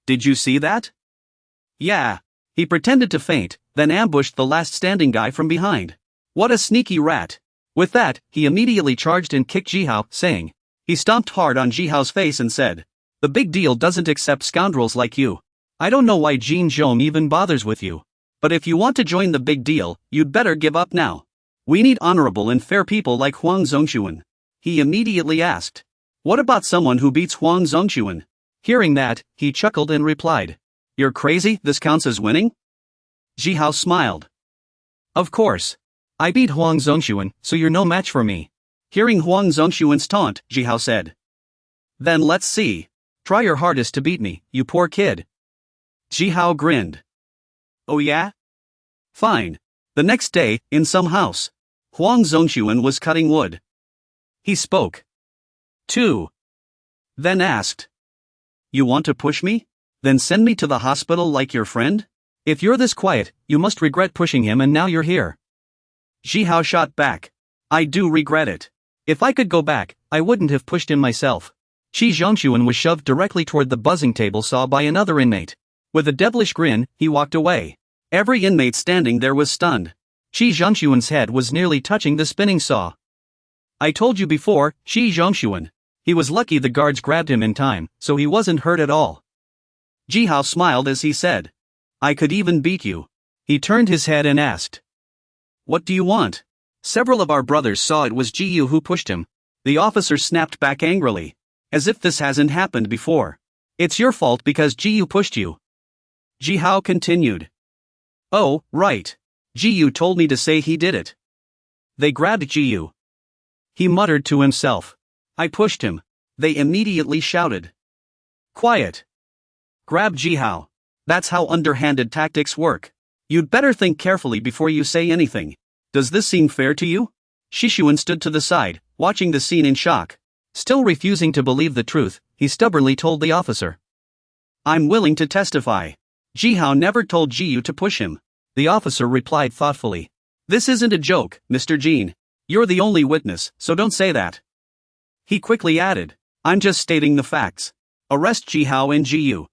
Did you see that? Yeah. He pretended to faint, then ambushed the last standing guy from behind. What a sneaky rat. With that, he immediately charged and kicked Jihao, saying. He stomped hard on Jihao's face and said. The big deal doesn't accept scoundrels like you. I don't know why Jin Zhong even bothers with you. But if you want to join the big deal, you'd better give up now. We need honorable and fair people like Huang Zongxuan. He immediately asked. What about someone who beats Huang Zongxuan? Hearing that, he chuckled and replied. You're crazy, this counts as winning? Jihao smiled. Of course. I beat Huang Zongxuan, so you're no match for me. Hearing Huang Zongxuan's taunt, Jihao said. Then let's see. Try your hardest to beat me, you poor kid. Jihao grinned. Oh yeah? Fine. The next day, in some house, Huang Zongxuan was cutting wood. He spoke. 2. Then asked. You want to push me? Then send me to the hospital like your friend? If you're this quiet, you must regret pushing him and now you're here. Jihao shot back. I do regret it. If I could go back, I wouldn't have pushed him myself. Qi Zhongxuan was shoved directly toward the buzzing table saw by another inmate. With a devilish grin, he walked away. Every inmate standing there was stunned. Qi Zhongxuan's head was nearly touching the spinning saw. I told you before, Qi Zhongxuan. He was lucky the guards grabbed him in time, so he wasn't hurt at all. Jihao smiled as he said. I could even beat you. He turned his head and asked. What do you want? Several of our brothers saw it was Jiyu who pushed him. The officer snapped back angrily. As if this hasn't happened before. It's your fault because Jiyu pushed you. Jihao continued. Oh, right. Jiyu told me to say he did it. They grabbed Jiyu. He muttered to himself. I pushed him. They immediately shouted. Quiet. Grab Jihao. That's how underhanded tactics work. You'd better think carefully before you say anything. Does this seem fair to you? Shishuan stood to the side, watching the scene in shock. Still refusing to believe the truth, he stubbornly told the officer. I'm willing to testify. Jihao never told Jiyu to push him. The officer replied thoughtfully. This isn't a joke, Mr. Jin. You're the only witness, so don't say that. He quickly added. I'm just stating the facts. Arrest Jihao and Jiyu.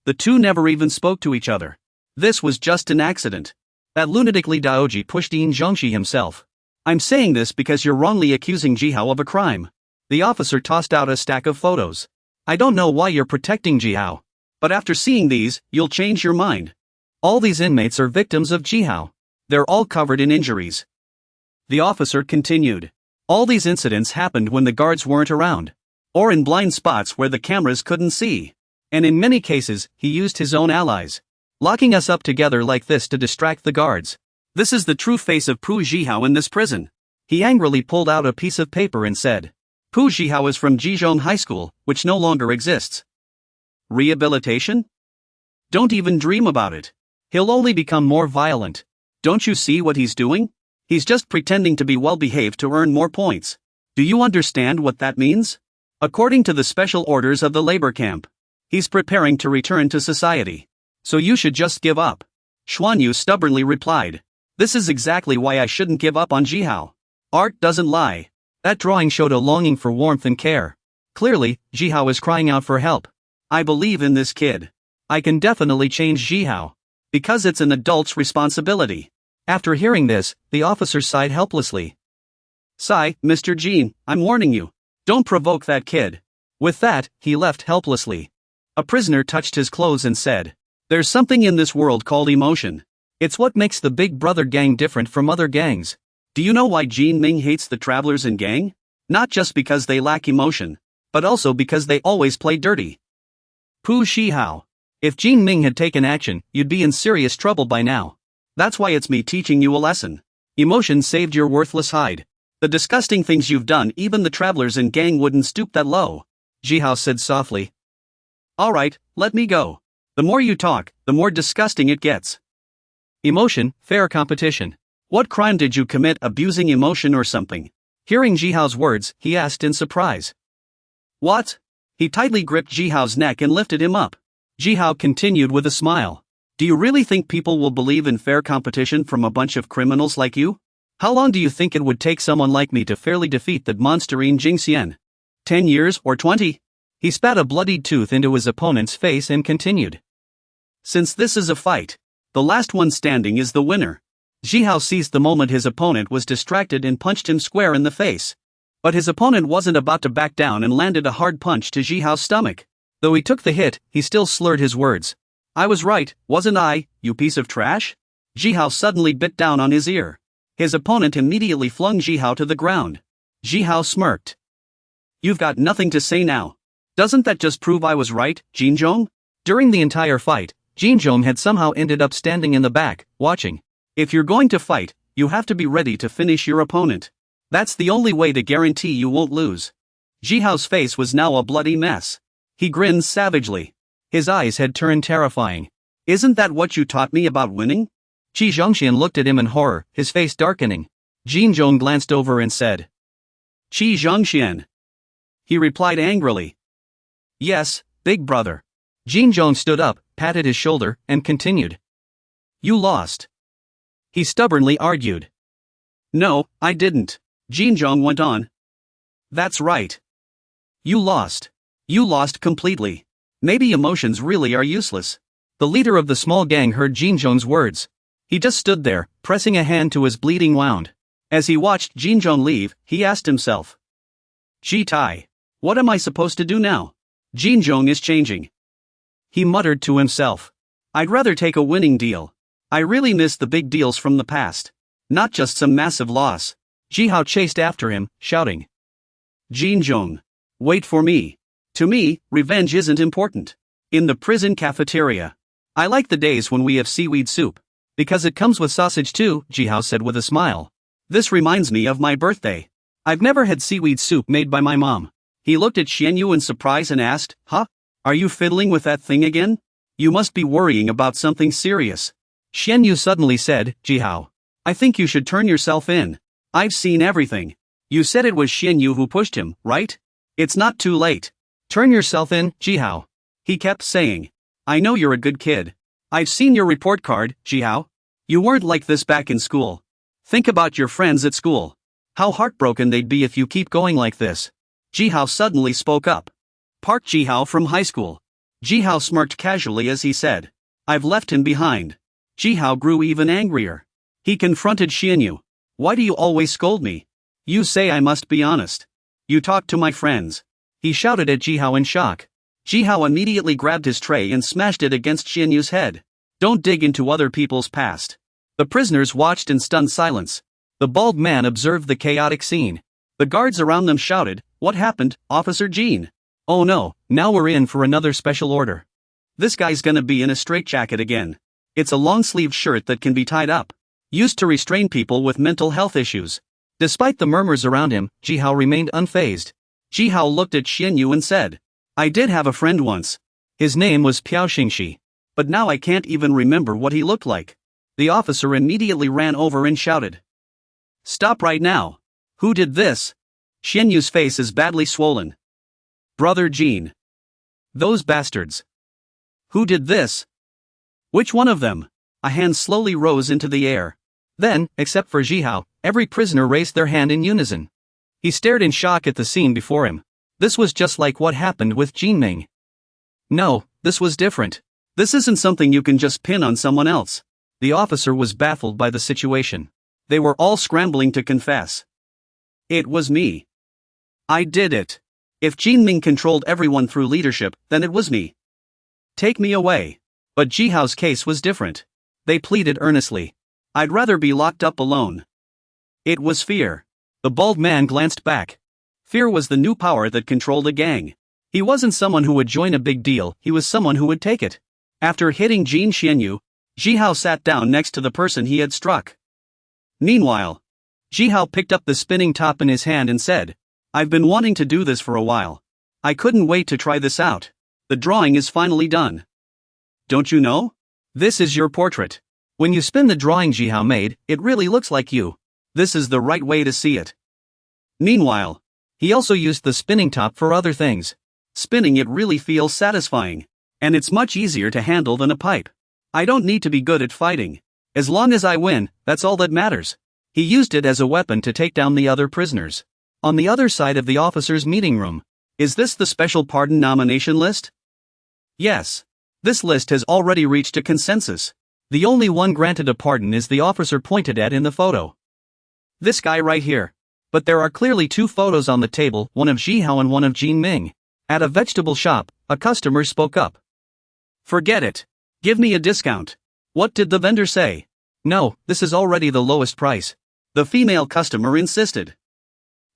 The two never even spoke to each other. This was just an accident. That lunatic Li Daoji pushed Yin Zhongxi himself. I'm saying this because you're wrongly accusing Jihao of a crime. The officer tossed out a stack of photos. I don't know why you're protecting Jihao. But after seeing these, you'll change your mind. All these inmates are victims of Jihao. They're all covered in injuries. The officer continued. All these incidents happened when the guards weren't around. Or in blind spots where the cameras couldn't see. And in many cases, he used his own allies. Locking us up together like this to distract the guards. This is the true face of Pu Jihao in this prison. He angrily pulled out a piece of paper and said. Pu Jihao is from Jizhong High School, which no longer exists. Rehabilitation? Don't even dream about it. He'll only become more violent. Don't you see what he's doing? He's just pretending to be well-behaved to earn more points. Do you understand what that means? According to the special orders of the labor camp, he's preparing to return to society. So you should just give up. Xuanyu stubbornly replied. This is exactly why I shouldn't give up on Jihao. Art doesn't lie. That drawing showed a longing for warmth and care. Clearly, Jihao is crying out for help. I believe in this kid. I can definitely change Jihao. Because it's an adult's responsibility. After hearing this, the officer sighed helplessly. Sigh, Mr. Jin, I'm warning you. Don't provoke that kid. With that, he left helplessly. A prisoner touched his clothes and said, There's something in this world called emotion. It's what makes the Big Brother gang different from other gangs. Do you know why Jin Ming hates the travelers in gang? Not just because they lack emotion, but also because they always play dirty. Pu Shihao. If Jin Ming had taken action, you'd be in serious trouble by now. That's why it's me teaching you a lesson. Emotion saved your worthless hide. The disgusting things you've done, even the travelers in gang wouldn't stoop that low, Jihao said softly. Alright, let me go. The more you talk, the more disgusting it gets. Emotion, fair competition. What crime did you commit, abusing emotion or something? Hearing Jihao's words, he asked in surprise. What? He tightly gripped Jihao's neck and lifted him up. Jihao continued with a smile. Do you really think people will believe in fair competition from a bunch of criminals like you? How long do you think it would take someone like me to fairly defeat that monster in Jingxian? 10 years or 20? He spat a bloodied tooth into his opponent's face and continued. Since this is a fight, the last one standing is the winner. Jihao seized the moment his opponent was distracted and punched him square in the face. But his opponent wasn't about to back down and landed a hard punch to Jihao's stomach. Though he took the hit, he still slurred his words. I was right, wasn't I, you piece of trash? Jihao suddenly bit down on his ear. His opponent immediately flung Jihao to the ground. Jihao smirked. You've got nothing to say now. Doesn't that just prove I was right, Jinzhong? During the entire fight, Jinzhong had somehow ended up standing in the back, watching. If you're going to fight, you have to be ready to finish your opponent. That's the only way to guarantee you won't lose. Jihao's face was now a bloody mess. He grinned savagely. His eyes had turned terrifying. Isn't that what you taught me about winning? Qi Zhongxian looked at him in horror, his face darkening. Jinzhong glanced over and said. Qi Zhongxian. He replied angrily. Yes, big brother. Jinzhong stood up, patted his shoulder, and continued. You lost. He stubbornly argued. No, I didn't. Jinzhong went on. That's right. You lost. You lost completely. Maybe emotions really are useless. The leader of the small gang heard Jinzhong's words. He just stood there, pressing a hand to his bleeding wound. As he watched Jinzhong leave, he asked himself. Ji Tai. What am I supposed to do now? Jinzhong is changing. He muttered to himself. I'd rather take a winning deal. I really miss the big deals from the past. Not just some massive loss. Jihao chased after him, shouting. Jinzhong. Wait for me. To me, revenge isn't important. In the prison cafeteria. I like the days when we have seaweed soup. Because it comes with sausage too, Jihao said with a smile. This reminds me of my birthday. I've never had seaweed soup made by my mom. He looked at Xianyu in surprise and asked, Huh? Are you fiddling with that thing again? You must be worrying about something serious. Xianyu suddenly said, Jihao. I think you should turn yourself in. I've seen everything. You said it was Xianyu who pushed him, right? It's not too late. Turn yourself in, Jihao. He kept saying. I know you're a good kid. I've seen your report card, Jihao. You weren't like this back in school. Think about your friends at school. How heartbroken they'd be if you keep going like this. Jihao suddenly spoke up. Park Jihao from high school. Jihao smirked casually as he said. I've left him behind. Jihao grew even angrier. He confronted Xianyu. Why do you always scold me? You say I must be honest. You talk to my friends. He shouted at Jihao in shock. Jihao immediately grabbed his tray and smashed it against Xianyu's head. Don't dig into other people's past. The prisoners watched in stunned silence. The bald man observed the chaotic scene. The guards around them shouted, What happened, Officer Jean? Oh no, now we're in for another special order. This guy's gonna be in a straitjacket again. It's a long-sleeved shirt that can be tied up. Used to restrain people with mental health issues. Despite the murmurs around him, Jihao remained unfazed. Jihao looked at Xianyu and said, I did have a friend once. His name was Piao Xingxi. But now I can't even remember what he looked like. The officer immediately ran over and shouted. Stop right now. Who did this? Xianyu's face is badly swollen. Brother Jean. Those bastards. Who did this? Which one of them? A hand slowly rose into the air. Then, except for Jihao, every prisoner raised their hand in unison. He stared in shock at the scene before him. This was just like what happened with Jinming. No, this was different. This isn't something you can just pin on someone else. The officer was baffled by the situation. They were all scrambling to confess. It was me. I did it. If Jinming controlled everyone through leadership, then it was me. Take me away. But Jihao's case was different. They pleaded earnestly. I'd rather be locked up alone. It was fear. The bald man glanced back. Fear was the new power that controlled a gang. He wasn't someone who would join a big deal, he was someone who would take it. After hitting Jin Xianyu, Jihao sat down next to the person he had struck. Meanwhile, Jihao picked up the spinning top in his hand and said, "I've been wanting to do this for a while. I couldn't wait to try this out. The drawing is finally done. Don't you know? This is your portrait. When you spin the drawing Jihao made, it really looks like you. This is the right way to see it." Meanwhile, he also used the spinning top for other things. Spinning it really feels satisfying. And it's much easier to handle than a pipe. I don't need to be good at fighting. As long as I win, that's all that matters. He used it as a weapon to take down the other prisoners. On the other side of the officers' meeting room. Is this the special pardon nomination list? Yes. This list has already reached a consensus. The only one granted a pardon is the officer pointed at in the photo. This guy right here. But there are clearly two photos on the table, one of Jihao and one of Jin Ming. At a vegetable shop, a customer spoke up. "Forget it. Give me a discount." What did the vendor say? "No, this is already the lowest price." The female customer insisted.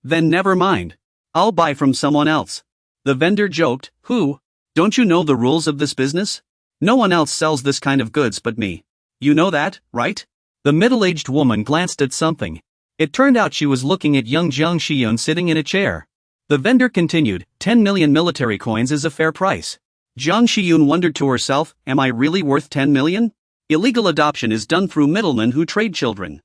"Then never mind. I'll buy from someone else." The vendor joked, "Who? Don't you know the rules of this business? No one else sells this kind of goods but me. You know that, right?" The middle-aged woman glanced at something. It turned out she was looking at young Jiang Xiyun sitting in a chair. The vendor continued, 10 million military coins is a fair price. Jiang Xiyun wondered to herself, am I really worth 10 million? Illegal adoption is done through middlemen who trade children.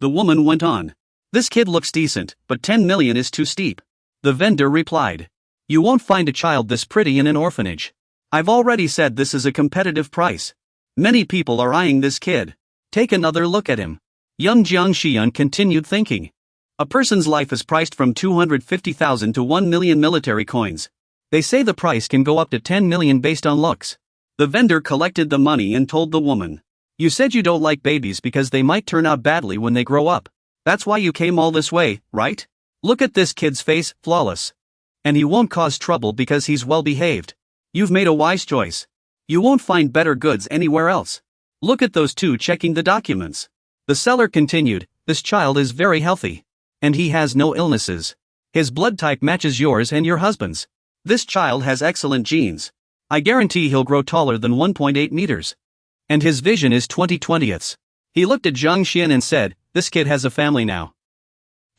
The woman went on. This kid looks decent, but 10 million is too steep. The vendor replied. You won't find a child this pretty in an orphanage. I've already said this is a competitive price. Many people are eyeing this kid. Take another look at him. Young Jiang Xiyun continued thinking. A person's life is priced from 250,000 to 1 million military coins. They say the price can go up to 10 million based on looks. The vendor collected the money and told the woman. You said you don't like babies because they might turn out badly when they grow up. That's why you came all this way, right? Look at this kid's face, flawless. And he won't cause trouble because he's well behaved. You've made a wise choice. You won't find better goods anywhere else. Look at those two checking the documents. The seller continued, this child is very healthy. And he has no illnesses. His blood type matches yours and your husband's. This child has excellent genes. I guarantee he'll grow taller than 1.8 meters. And his vision is 20/20ths. He looked at Zhang Xian and said, this kid has a family now.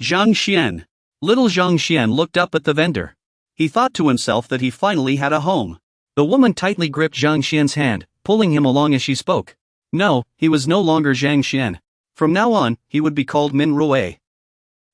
Zhang Xian. Little Zhang Xian looked up at the vendor. He thought to himself that he finally had a home. The woman tightly gripped Zhang Xian's hand, pulling him along as she spoke. No, he was no longer Zhang Xian. From now on, he would be called Min Rue.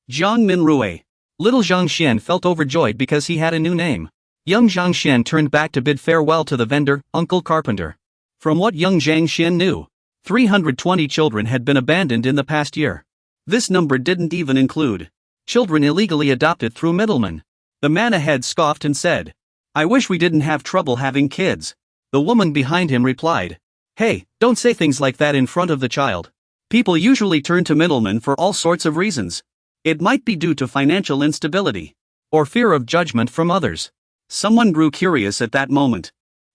Zhang Min Rue. Little Zhang Xian felt overjoyed because he had a new name. Young Zhang Xian turned back to bid farewell to the vendor, Uncle Carpenter. From what young Zhang Xian knew, 320 children had been abandoned in the past year. This number didn't even include children illegally adopted through middlemen. The man ahead scoffed and said, I wish we didn't have trouble having kids. The woman behind him replied, Hey, don't say things like that in front of the child. People usually turn to middlemen for all sorts of reasons. It might be due to financial instability or fear of judgment from others. Someone grew curious at that moment.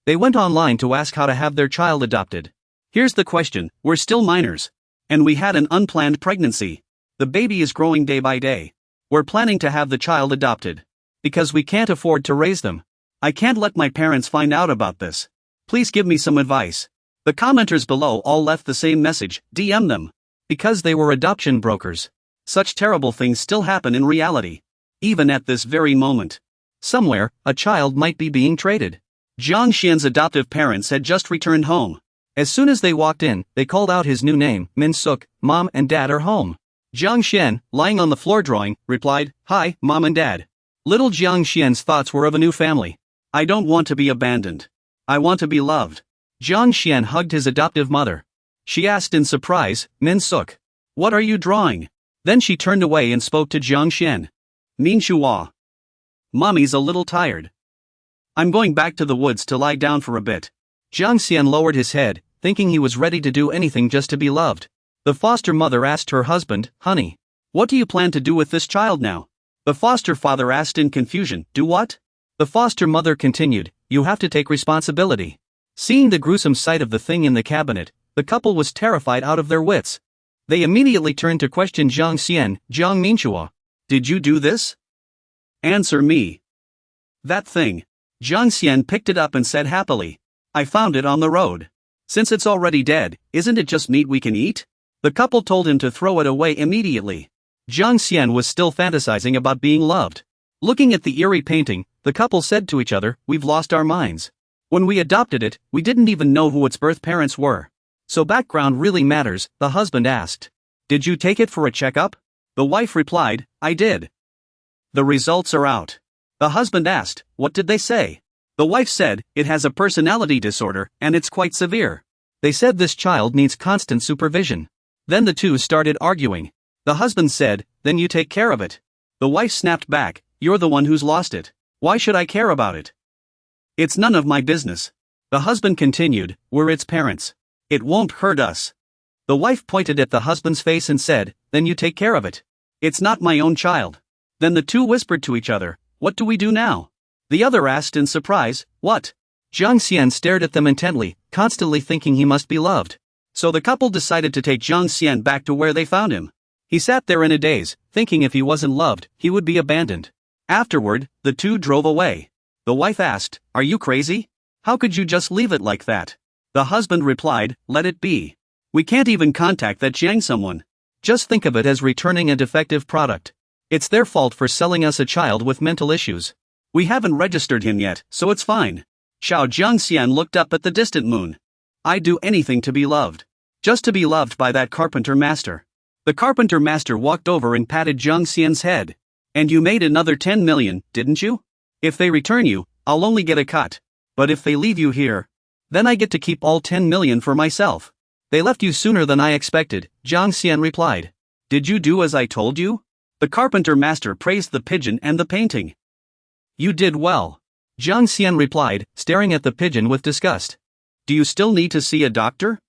They went online to ask how to have their child adopted. Here's the question, we're still minors. And we had an unplanned pregnancy. The baby is growing day by day. We're planning to have the child adopted. Because we can't afford to raise them. I can't let my parents find out about this. Please give me some advice. The commenters below all left the same message, DM them. Because they were adoption brokers. Such terrible things still happen in reality. Even at this very moment. Somewhere, a child might be being traded. Zhang Xian's adoptive parents had just returned home. As soon as they walked in, they called out his new name, Min Suk, Mom and Dad are home. Zhang Xian, lying on the floor drawing, replied, Hi, Mom and Dad. Little Zhang Xian's thoughts were of a new family. I don't want to be abandoned. I want to be loved. Zhang Xian hugged his adoptive mother. She asked in surprise, Min Suk. What are you drawing? Then she turned away and spoke to Zhang Xian. Min Shuwa. Mommy's a little tired. I'm going back to the woods to lie down for a bit. Zhang Xian lowered his head, thinking he was ready to do anything just to be loved. The foster mother asked her husband, Honey, what do you plan to do with this child now? The foster father asked in confusion, Do what? The foster mother continued, You have to take responsibility. Seeing the gruesome sight of the thing in the cabinet, the couple was terrified out of their wits. They immediately turned to question Jiang Xian. Jiang Minchua, did you do this? Answer me. That thing. Jiang Xian picked it up and said happily. I found it on the road. Since it's already dead, isn't it just meat we can eat? The couple told him to throw it away immediately. Jiang Xian was still fantasizing about being loved. Looking at the eerie painting, the couple said to each other, we've lost our minds. When we adopted it, we didn't even know who its birth parents were. So background really matters, the husband asked. Did you take it for a checkup? The wife replied, I did. The results are out. The husband asked, what did they say? The wife said, it has a personality disorder, and it's quite severe. They said this child needs constant supervision. Then the two started arguing. The husband said, then you take care of it. The wife snapped back, you're the one who's lost it. Why should I care about it? It's none of my business. The husband continued, we're its parents. It won't hurt us. The wife pointed at the husband's face and said, then you take care of it. It's not my own child. Then the two whispered to each other, what do we do now? The other asked in surprise, what? Jiang Xian stared at them intently, constantly thinking he must be loved. So the couple decided to take Jiang Xian back to where they found him. He sat there in a daze, thinking if he wasn't loved, he would be abandoned. Afterward, the two drove away. The wife asked, are you crazy? How could you just leave it like that? The husband replied, let it be. We can't even contact that Jiang someone. Just think of it as returning a defective product. It's their fault for selling us a child with mental issues. We haven't registered him yet, so it's fine. Jiang Xian looked up at the distant moon. I'd do anything to be loved. Just to be loved by that carpenter master. The carpenter master walked over and patted Jiang Xian's head. And you made another 10 million, didn't you? If they return you, I'll only get a cut. But if they leave you here, then I get to keep all 10 million for myself. They left you sooner than I expected, Jiang Xian replied. Did you do as I told you? The carpenter master praised the pigeon and the painting. You did well. Jiang Xian replied, staring at the pigeon with disgust. Do you still need to see a doctor?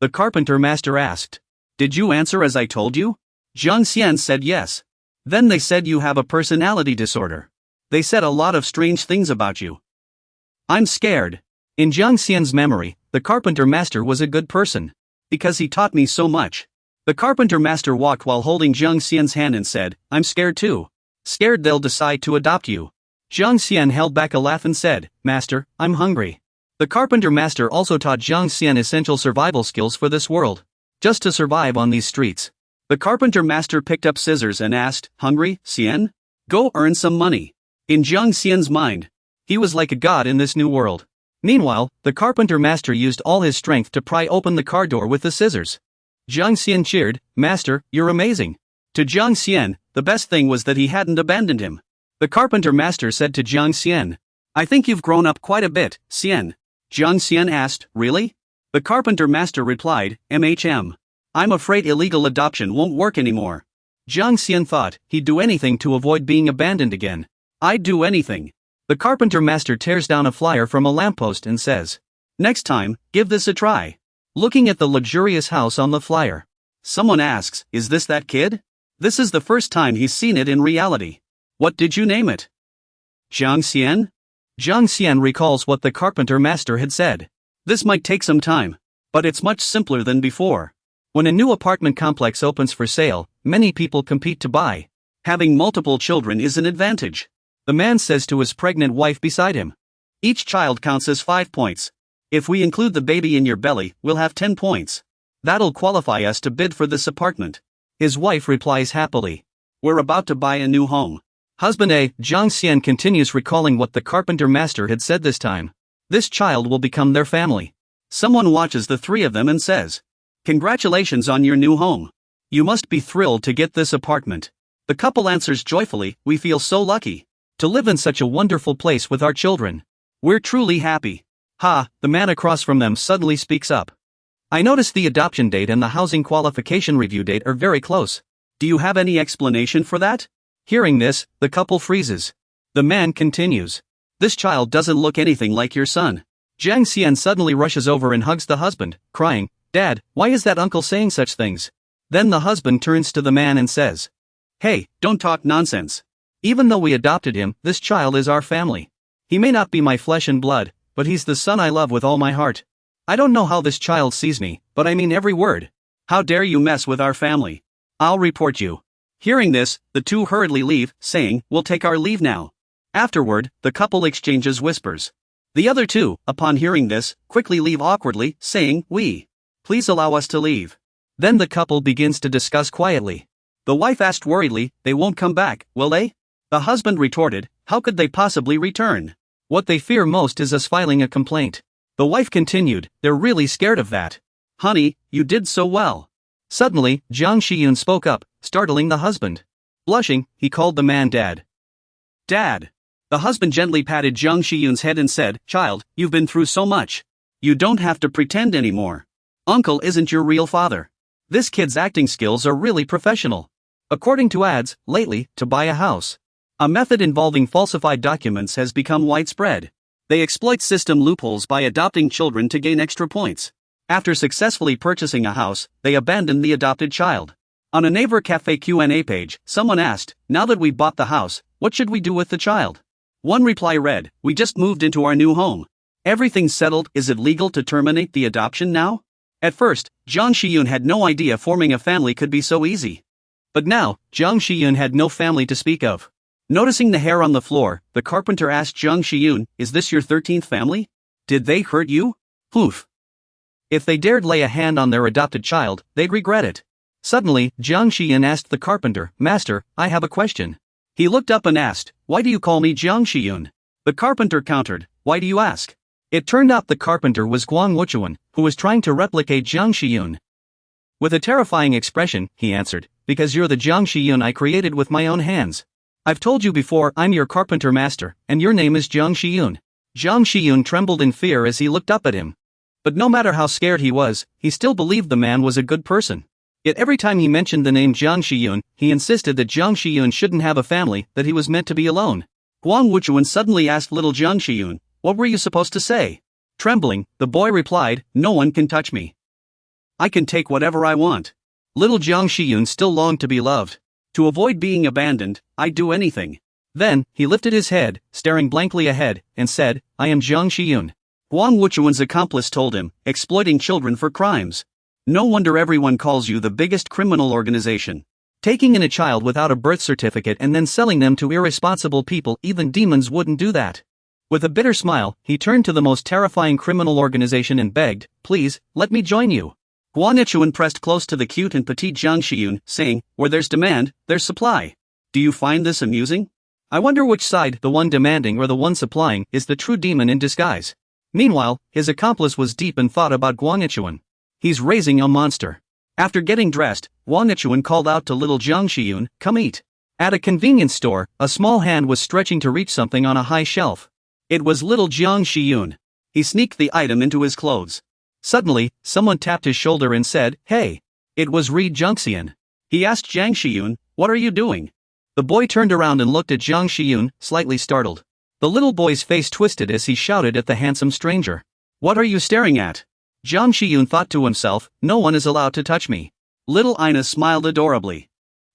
The carpenter master asked. Did you answer as I told you? Jiang Xian said yes. Then they said you have a personality disorder. They said a lot of strange things about you. I'm scared. In Jiang Xian's memory, the carpenter master was a good person. Because he taught me so much. The carpenter master walked while holding Jiang Xian's hand and said, I'm scared too. Scared they'll decide to adopt you. Jiang Xian held back a laugh and said, Master, I'm hungry. The carpenter master also taught Jiang Xian essential survival skills for this world. Just to survive on these streets. The carpenter master picked up scissors and asked, Hungry, Xian? Go earn some money. In Jiang Xian's mind, he was like a god in this new world. Meanwhile, the carpenter master used all his strength to pry open the car door with the scissors. Jiang Xian cheered, Master, you're amazing. To Jiang Xian, the best thing was that he hadn't abandoned him. The carpenter master said to Jiang Xian, I think you've grown up quite a bit, Xian. Jiang Xian asked, Really? The carpenter master replied, I'm afraid illegal adoption won't work anymore. Jiang Xian thought he'd do anything to avoid being abandoned again. I'd do anything. The carpenter master tears down a flyer from a lamppost and says, Next time, give this a try. Looking at the luxurious house on the flyer. Someone asks, Is this that kid? This is the first time he's seen it in reality. What did you name it? Jiang Xian? Jiang Xian recalls what the carpenter master had said. This might take some time, but it's much simpler than before. When a new apartment complex opens for sale, many people compete to buy. Having multiple children is an advantage. The man says to his pregnant wife beside him. Each child counts as 5 points. If we include the baby in your belly, we'll have 10 points. That'll qualify us to bid for this apartment. His wife replies happily. We're about to buy a new home. Husband A. Jiang Xian continues recalling what the carpenter master had said this time. This child will become their family. Someone watches the three of them and says, Congratulations on your new home. You must be thrilled to get this apartment. The couple answers joyfully, We feel so lucky to live in such a wonderful place with our children. We're truly happy. Ha, the man across from them suddenly speaks up. I noticed the adoption date and the housing qualification review date are very close. Do you have any explanation for that? Hearing this, the couple freezes. The man continues. This child doesn't look anything like your son. Jiang Xian suddenly rushes over and hugs the husband, crying, Dad, why is that uncle saying such things? Then the husband turns to the man and says, Hey, don't talk nonsense. Even though we adopted him, this child is our family. He may not be my flesh and blood, but he's the son I love with all my heart. I don't know how this child sees me, but I mean every word. How dare you mess with our family? I'll report you. Hearing this, the two hurriedly leave, saying, we'll take our leave now. Afterward, the couple exchanges whispers. The other two, upon hearing this, quickly leave awkwardly, saying, please allow us to leave. Then the couple begins to discuss quietly. The wife asked worriedly, they won't come back, will they? The husband retorted, how could they possibly return? What they fear most is us filing a complaint. The wife continued, they're really scared of that. Honey, you did so well. Suddenly, Jang Shiyun spoke up, startling the husband. Blushing, he called the man Dad. Dad. The husband gently patted Jang Shiyun's head and said, child, you've been through so much. You don't have to pretend anymore. Uncle isn't your real father. This kid's acting skills are really professional. According to ads, lately, to buy a house. A method involving falsified documents has become widespread. They exploit system loopholes by adopting children to gain extra points. After successfully purchasing a house, they abandon the adopted child. On a Naver Cafe Q&A page, someone asked, now that we've bought the house, what should we do with the child? One reply read, we just moved into our new home. Everything's settled, is it legal to terminate the adoption now? At first, Jang Shiyun had no idea forming a family could be so easy. But now, Jang Shiyun had no family to speak of. Noticing the hair on the floor, the carpenter asked Jang Shiyun, is this your 13th family? Did they hurt you? Poof. If they dared lay a hand on their adopted child, they'd regret it. Suddenly, Jang Shiyun asked the carpenter, Master, I have a question. He looked up and asked, why do you call me Jang Shiyun? The carpenter countered, why do you ask? It turned out the carpenter was Guang Wuchuan, who was trying to replicate Jang Shiyun. With a terrifying expression, he answered, because you're the Jang Shiyun I created with my own hands. I've told you before I'm your carpenter master, and your name is Jang Shiyun. Jang Shiyun trembled in fear as he looked up at him. But no matter how scared he was, he still believed the man was a good person. Yet every time he mentioned the name Jang Shiyun, he insisted that Jang Shiyun shouldn't have a family, that he was meant to be alone. Guang Wuchuan suddenly asked little Jang Shiyun, what were you supposed to say? Trembling, the boy replied, no one can touch me. I can take whatever I want. Little Jang Shiyun still longed to be loved. To avoid being abandoned, I'd do anything. Then, he lifted his head, staring blankly ahead, and said, I am Jang Shiyun. Guang Wuchuan's accomplice told him, exploiting children for crimes. No wonder everyone calls you the biggest criminal organization. Taking in a child without a birth certificate and then selling them to irresponsible people, even demons wouldn't do that. With a bitter smile, he turned to the most terrifying criminal organization and begged, please, let me join you. Guan Wuchuan pressed close to the cute and petite Jang Shiyun, saying, where there's demand, there's supply. Do you find this amusing? I wonder which side, the one demanding or the one supplying, is the true demon in disguise. Meanwhile, his accomplice was deep in thought about Guang Wuchuan. He's raising a monster. After getting dressed, Guang Wuchuan called out to little Jang Shiyun, come eat. At a convenience store, a small hand was stretching to reach something on a high shelf. It was little Jang Shiyun. He sneaked the item into his clothes. Suddenly, someone tapped his shoulder and said, hey. It was Ri Jungxian. He asked Jang Shiyun, what are you doing? The boy turned around and looked at Jang Shiyun, slightly startled. The little boy's face twisted as he shouted at the handsome stranger. What are you staring at? Jang Shiyun thought to himself, no one is allowed to touch me. Little Ina smiled adorably.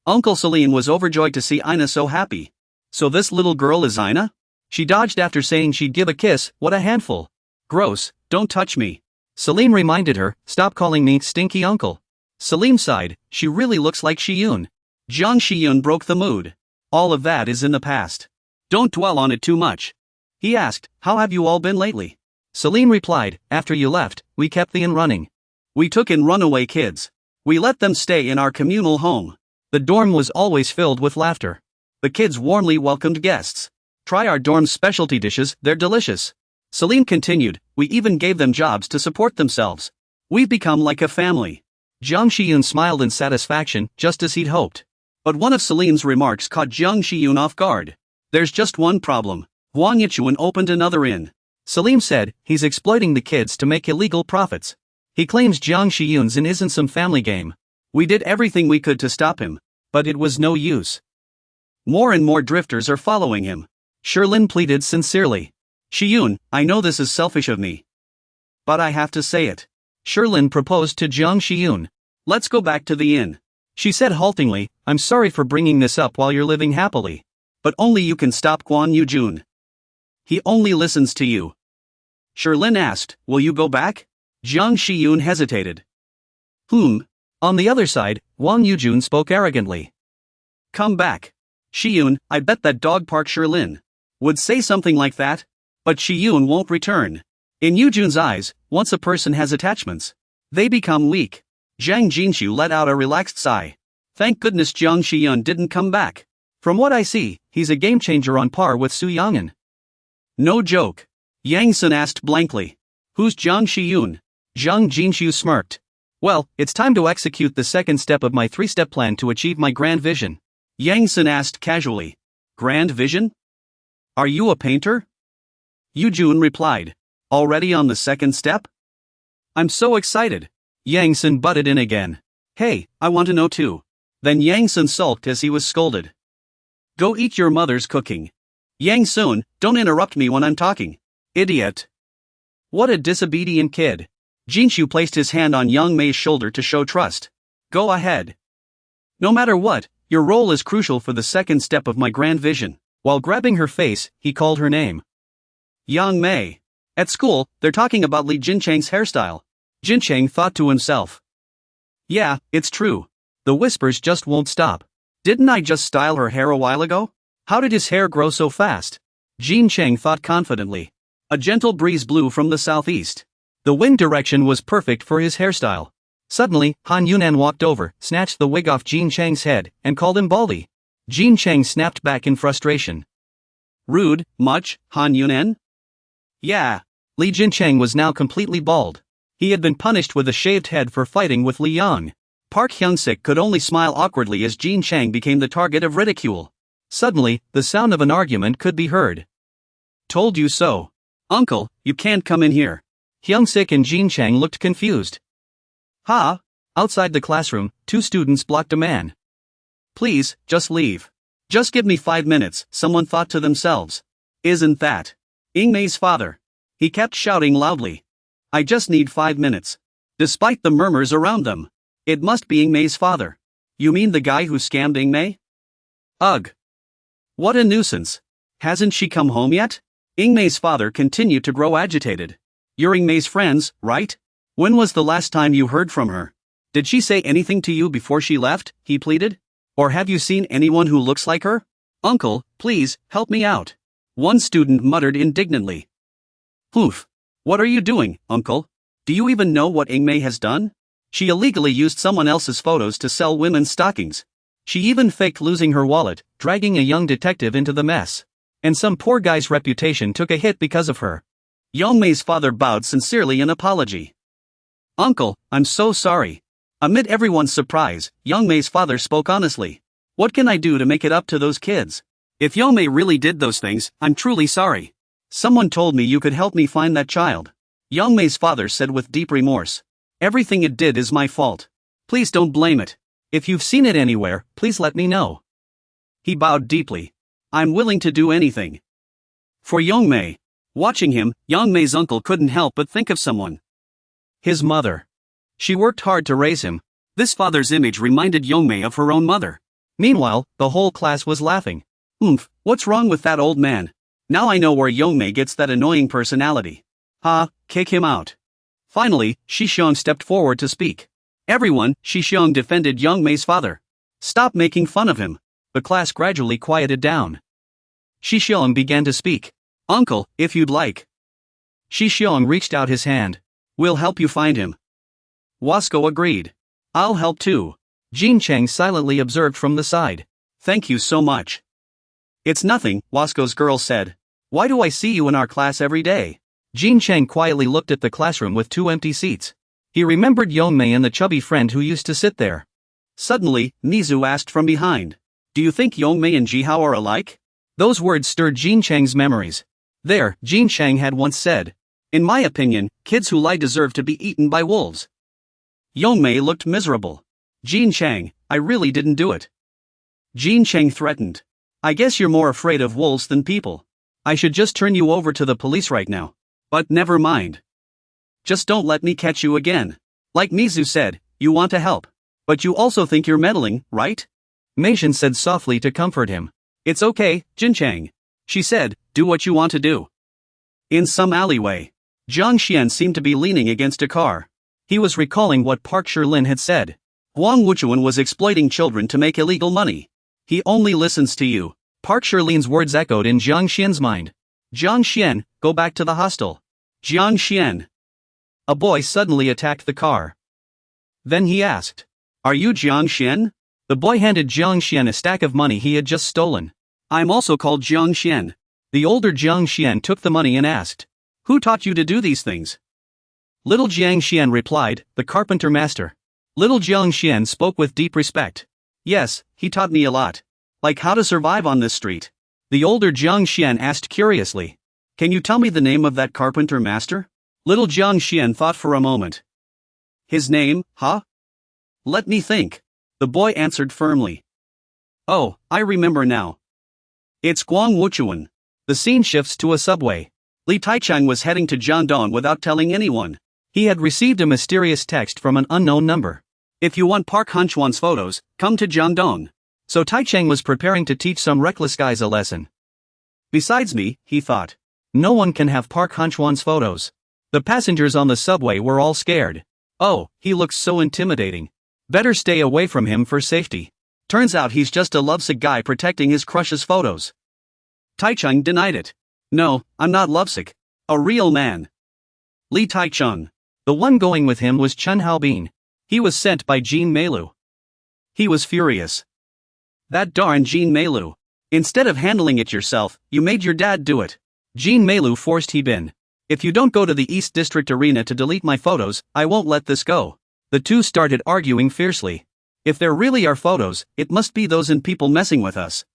Uncle Celine was overjoyed to see Ina so happy. So this little girl is Ina? She dodged after saying she'd give a kiss, what a handful. Gross, don't touch me. Celine reminded her, stop calling me stinky uncle. Celine sighed, she really looks like Shiyun. Jang Shiyun broke the mood. All of that is in the past. Don't dwell on it too much. He asked, how have you all been lately? Celine replied, after you left, we kept the inn running. We took in runaway kids. We let them stay in our communal home. The dorm was always filled with laughter. The kids warmly welcomed guests. Try our dorm's specialty dishes, they're delicious. Celine continued, we even gave them jobs to support themselves. We've become like a family. Jang Shiyun smiled in satisfaction, just as he'd hoped. But one of Celine's remarks caught Jang Shiyun off guard. There's just one problem. Guang Wuchuan opened another inn. Celine said, he's exploiting the kids to make illegal profits. He claims Jang Shiyun's inn isn't some family game. We did everything we could to stop him. But it was no use. More and more drifters are following him. Sherlin pleaded sincerely. Shiyun, I know this is selfish of me. But I have to say it. Sherlin proposed to Jang Shiyun. Let's go back to the inn. She said haltingly, I'm sorry for bringing this up while you're living happily. But only you can stop Guan Wuchuan. He only listens to you. Sherlin asked, will you go back? Jang Shiyun hesitated. On the other side, Wang Yujun spoke arrogantly. Come back. Shiyun, I bet that dog Park Sherlin would say something like that. But Shiyun won't return. In Yujun's eyes, once a person has attachments, they become weak. Zhang Jinshu let out a relaxed sigh. Thank goodness Jiang Shiyun didn't come back. From what I see, he's a game changer on par with Su Yang'an. No joke. Yang Sun asked blankly. Who's Jiang Shiyun? Zhang Jinshu smirked. Well, it's time to execute the second step of my three-step plan to achieve my grand vision. Yang Sun asked casually. Grand vision? Are you a painter? Yujun replied. Already on the second step? I'm so excited. Yang Sun butted in again. Hey, I want to know too. Then Yang Sun sulked as he was scolded. Go eat your mother's cooking. Yang Sun, don't interrupt me when I'm talking. Idiot. What a disobedient kid. Jinshu placed his hand on Yang Mei's shoulder to show trust. Go ahead. No matter what, your role is crucial for the second step of my grand vision. While grabbing her face, he called her name. Yang Mei. At school, they're talking about Li Jinchang's hairstyle. Jinchang thought to himself. Yeah, it's true. The whispers just won't stop. Didn't I just style her hair a while ago? How did his hair grow so fast? Jinchang thought confidently. A gentle breeze blew from the southeast. The wind direction was perfect for his hairstyle. Suddenly, Han Yunan walked over, snatched the wig off Jinchang's head, and called him Baldy. Jinchang snapped back in frustration. Rude, much, Han Yunan? Yeah. Li Jinchang was now completely bald. He had been punished with a shaved head for fighting with Li Yang. Park Hyung-sik could only smile awkwardly as Jinchang became the target of ridicule. Suddenly, the sound of an argument could be heard. Told you so. Uncle, you can't come in here. Hyung-sik and Jinchang looked confused. Ha! Outside the classroom, two students blocked a man. Please, just leave. Just give me 5 minutes, someone thought to themselves. Isn't that Ingmei's father? He kept shouting loudly. I just need 5 minutes. Despite the murmurs around them. It must be Ingmei's father. You mean the guy who scammed Ingmei? Ugh. What a nuisance. Hasn't she come home yet? Ingmei's father continued to grow agitated. You're Ingmei's friends, right? When was the last time you heard from her? Did she say anything to you before she left? He pleaded. Or have you seen anyone who looks like her? Uncle, please, help me out. One student muttered indignantly. Poof. What are you doing, uncle? Do you even know what Ingmei has done? She illegally used someone else's photos to sell women's stockings. She even faked losing her wallet, dragging a young detective into the mess. And some poor guy's reputation took a hit because of her. Yongmei's father bowed sincerely in apology. Uncle, I'm so sorry. Amid everyone's surprise, Yongmei's father spoke honestly. What can I do to make it up to those kids? If Yongmei really did those things, I'm truly sorry. Someone told me you could help me find that child. Yongmei's father said with deep remorse. Everything it did is my fault. Please don't blame it. If you've seen it anywhere, please let me know. He bowed deeply. I'm willing to do anything. For Yongmei. Watching him, Yongmei's uncle couldn't help but think of someone. His mother. She worked hard to raise him. This father's image reminded Yongmei of her own mother. Meanwhile, the whole class was laughing. What's wrong with that old man? Now I know where Yongmei gets that annoying personality. Kick him out. Finally, Shixiong stepped forward to speak. Everyone, Shixiong defended Yongmei's father. Stop making fun of him. The class gradually quieted down. Shixiong began to speak. Uncle, if you'd like. Shixiong reached out his hand. We'll help you find him. Wasco agreed. I'll help too. Jinchang silently observed from the side. Thank you so much. It's nothing, Wasco's girl said. Why do I see you in our class every day? Jinchang quietly looked at the classroom with 2 empty seats. He remembered Yongmei and the chubby friend who used to sit there. Suddenly, Mizu asked from behind. Do you think Yongmei and Jihao are alike? Those words stirred Jinchang's memories. There, Jinchang had once said. In my opinion, kids who lie deserve to be eaten by wolves. Yongmei looked miserable. Jinchang, I really didn't do it. Jinchang threatened. I guess you're more afraid of wolves than people. I should just turn you over to the police right now. But never mind. Just don't let me catch you again. Like Mizu said, you want to help. But you also think you're meddling, right? Meishin said softly to comfort him. It's okay, Jinchang. She said, do what you want to do. In some alleyway, Jiang Xian seemed to be leaning against a car. He was recalling what Park Sherlin had said. Guang Wuchuan was exploiting children to make illegal money. He only listens to you. Park Shirleen's words echoed in Jiang Xian's mind. Jiang Xian, go back to the hostel. Jiang Xian. A boy suddenly attacked the car. Then he asked, "Are you Jiang Xian?" The boy handed Jiang Xian a stack of money he had just stolen. "I'm also called Jiang Xian." The older Jiang Xian took the money and asked, "Who taught you to do these things?" Little Jiang Xian replied, "The carpenter master." Little Jiang Xian spoke with deep respect. "Yes, he taught me a lot. Like how to survive on this street." The older Jiang Xian asked curiously, "Can you tell me the name of that carpenter master?" Little Jiang Xian thought for a moment. "His name, huh? Let me think." The boy answered firmly. "Oh, I remember now. It's Guang Wuchuan." The scene shifts to a subway. Li Taichang was heading to Jiangdong without telling anyone. He had received a mysterious text from an unknown number. "If you want Park Hanchuan's photos, come to Jiangdong." So Taichang was preparing to teach some reckless guys a lesson. Besides me, he thought, no one can have Park Hanchuan's photos. The passengers on the subway were all scared. Oh, he looks so intimidating. Better stay away from him for safety. Turns out he's just a lovesick guy protecting his crush's photos. Taichung denied it. "No, I'm not lovesick. A real man." Li Taichung. The one going with him was Chen Haobin. He was sent by Jean Meilu. He was furious. "That darn Jean Meilu. Instead of handling it yourself, you made your dad do it." Jean Meilu forced Hebin. "If you don't go to the East District Arena to delete my photos, I won't let this go." The two started arguing fiercely. If there really are photos, it must be those in people messing with us.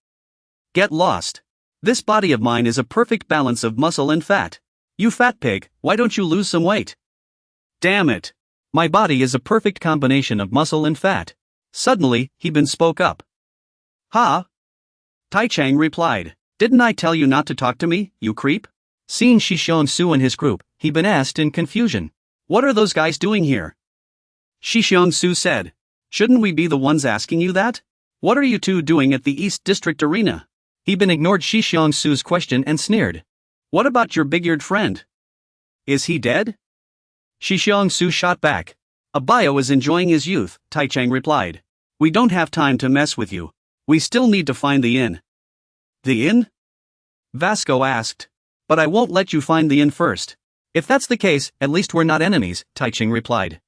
Get lost. This body of mine is a perfect balance of muscle and fat. You fat pig, why don't you lose some weight? Damn it. My body is a perfect combination of muscle and fat. Suddenly, Hebin spoke up. "Ha?" Taichang replied. "Didn't I tell you not to talk to me, you creep?" Seeing Shi Xiongsu and his group, Hebin asked in confusion. "What are those guys doing here?" Shi Xiongsu said. "Shouldn't we be the ones asking you that? What are you two doing at the East District Arena?" Hebin ignored Shi Xiongsu's question and sneered. "What about your big-eared friend? Is he dead?" Shi Xiongsu shot back. "Abaya is enjoying his youth," Taichang replied. "We don't have time to mess with you. We still need to find the inn." "The inn?" Vasco asked. "But I won't let you find the inn first." "If that's the case, at least we're not enemies," Taiching replied.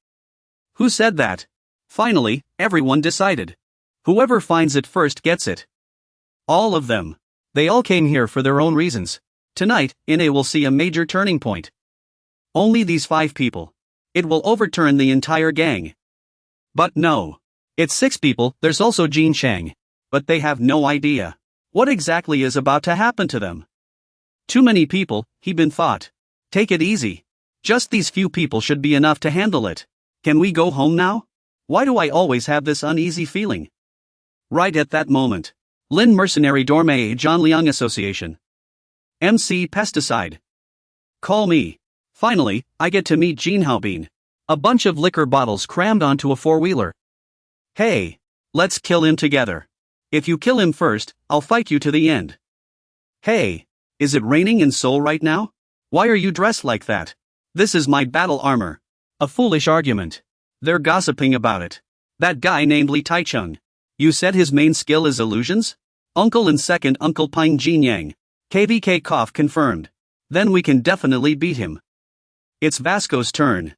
"Who said that?" Finally, everyone decided. Whoever finds it first gets it. All of them. They all came here for their own reasons. Tonight, NA will see a major turning point. Only these 5 people. It will overturn the entire gang. But no. It's 6 people, there's also Jean Chang. But they have no idea what exactly is about to happen to them. Too many people, Hebin thought. Take it easy. Just these few people should be enough to handle it. Can we go home now? Why do I always have this uneasy feeling? Right at that moment. Lin Mercenary Dorme John Liang Association. MC Pesticide. Call me. Finally, I get to meet Jean Haobin. A bunch of liquor bottles crammed onto a 4-wheeler. Hey. Let's kill him together. If you kill him first, I'll fight you to the end. Hey. Is it raining in Seoul right now? Why are you dressed like that? This is my battle armor. A foolish argument. They're gossiping about it. That guy named Li Taichung. You said his main skill is illusions? Uncle and second Uncle Pine Jin Yang. KVK cough confirmed. Then we can definitely beat him. It's Vasco's turn.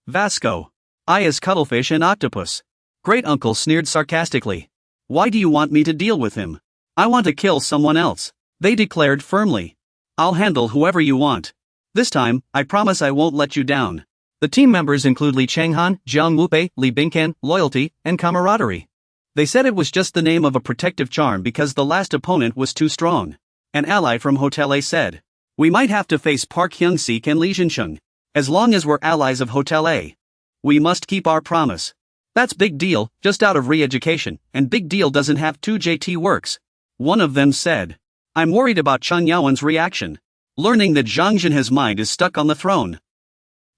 Vasco. I as cuttlefish and octopus. Great uncle sneered sarcastically. Why do you want me to deal with him? I want to kill someone else. They declared firmly. I'll handle whoever you want. This time, I promise I won't let you down. The team members include Li Changhan, Jiang Wupei, Li Bingkan, loyalty, and camaraderie. They said it was just the name of a protective charm because the last opponent was too strong. An ally from Hotel A said. We might have to face Park Hyung-sik and Li Jincheng. As long as we're allies of Hotel A. We must keep our promise. That's Big Deal, just out of re-education, and Big Deal doesn't have 2 JT works. One of them said. I'm worried about Cheng Yaowen's reaction. Learning that Zhang Jinhe's mind is stuck on the throne.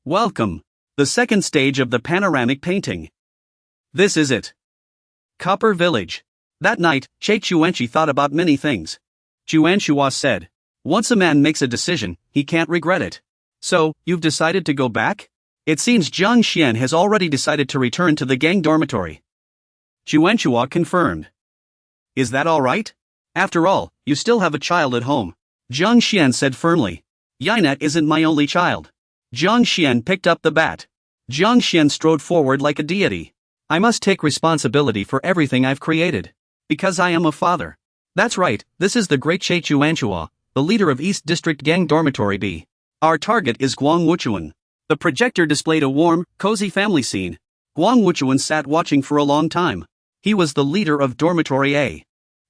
Welcome. The second stage of the panoramic painting. This is it. Copper Village. That night, Che Chuanchi thought about many things. Chuanchua said. Once a man makes a decision, he can't regret it. So, you've decided to go back? It seems Jiang Xian has already decided to return to the gang dormitory. Chuanchua confirmed. Is that alright? After all, you still have a child at home. Jiang Xian said firmly. Yinat isn't my only child. Jiang Xian picked up the bat. Jiang Xian strode forward like a deity. I must take responsibility for everything I've created. Because I am a father. That's right, this is the great Che Chuanchua, the leader of East District Gang Dormitory B. Our target is Guang Wuchuan. The projector displayed a warm, cozy family scene. Guang Wuchuan sat watching for a long time. He was the leader of Dormitory A.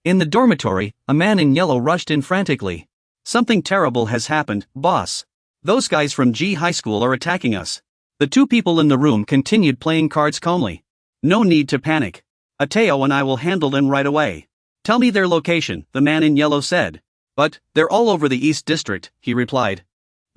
In the dormitory, a man in yellow rushed in frantically. Something terrible has happened, boss. Those guys from G High School are attacking us. The two people in the room continued playing cards calmly. No need to panic. Ateo and I will handle them right away. Tell me their location, the man in yellow said. But, they're all over the East District, he replied.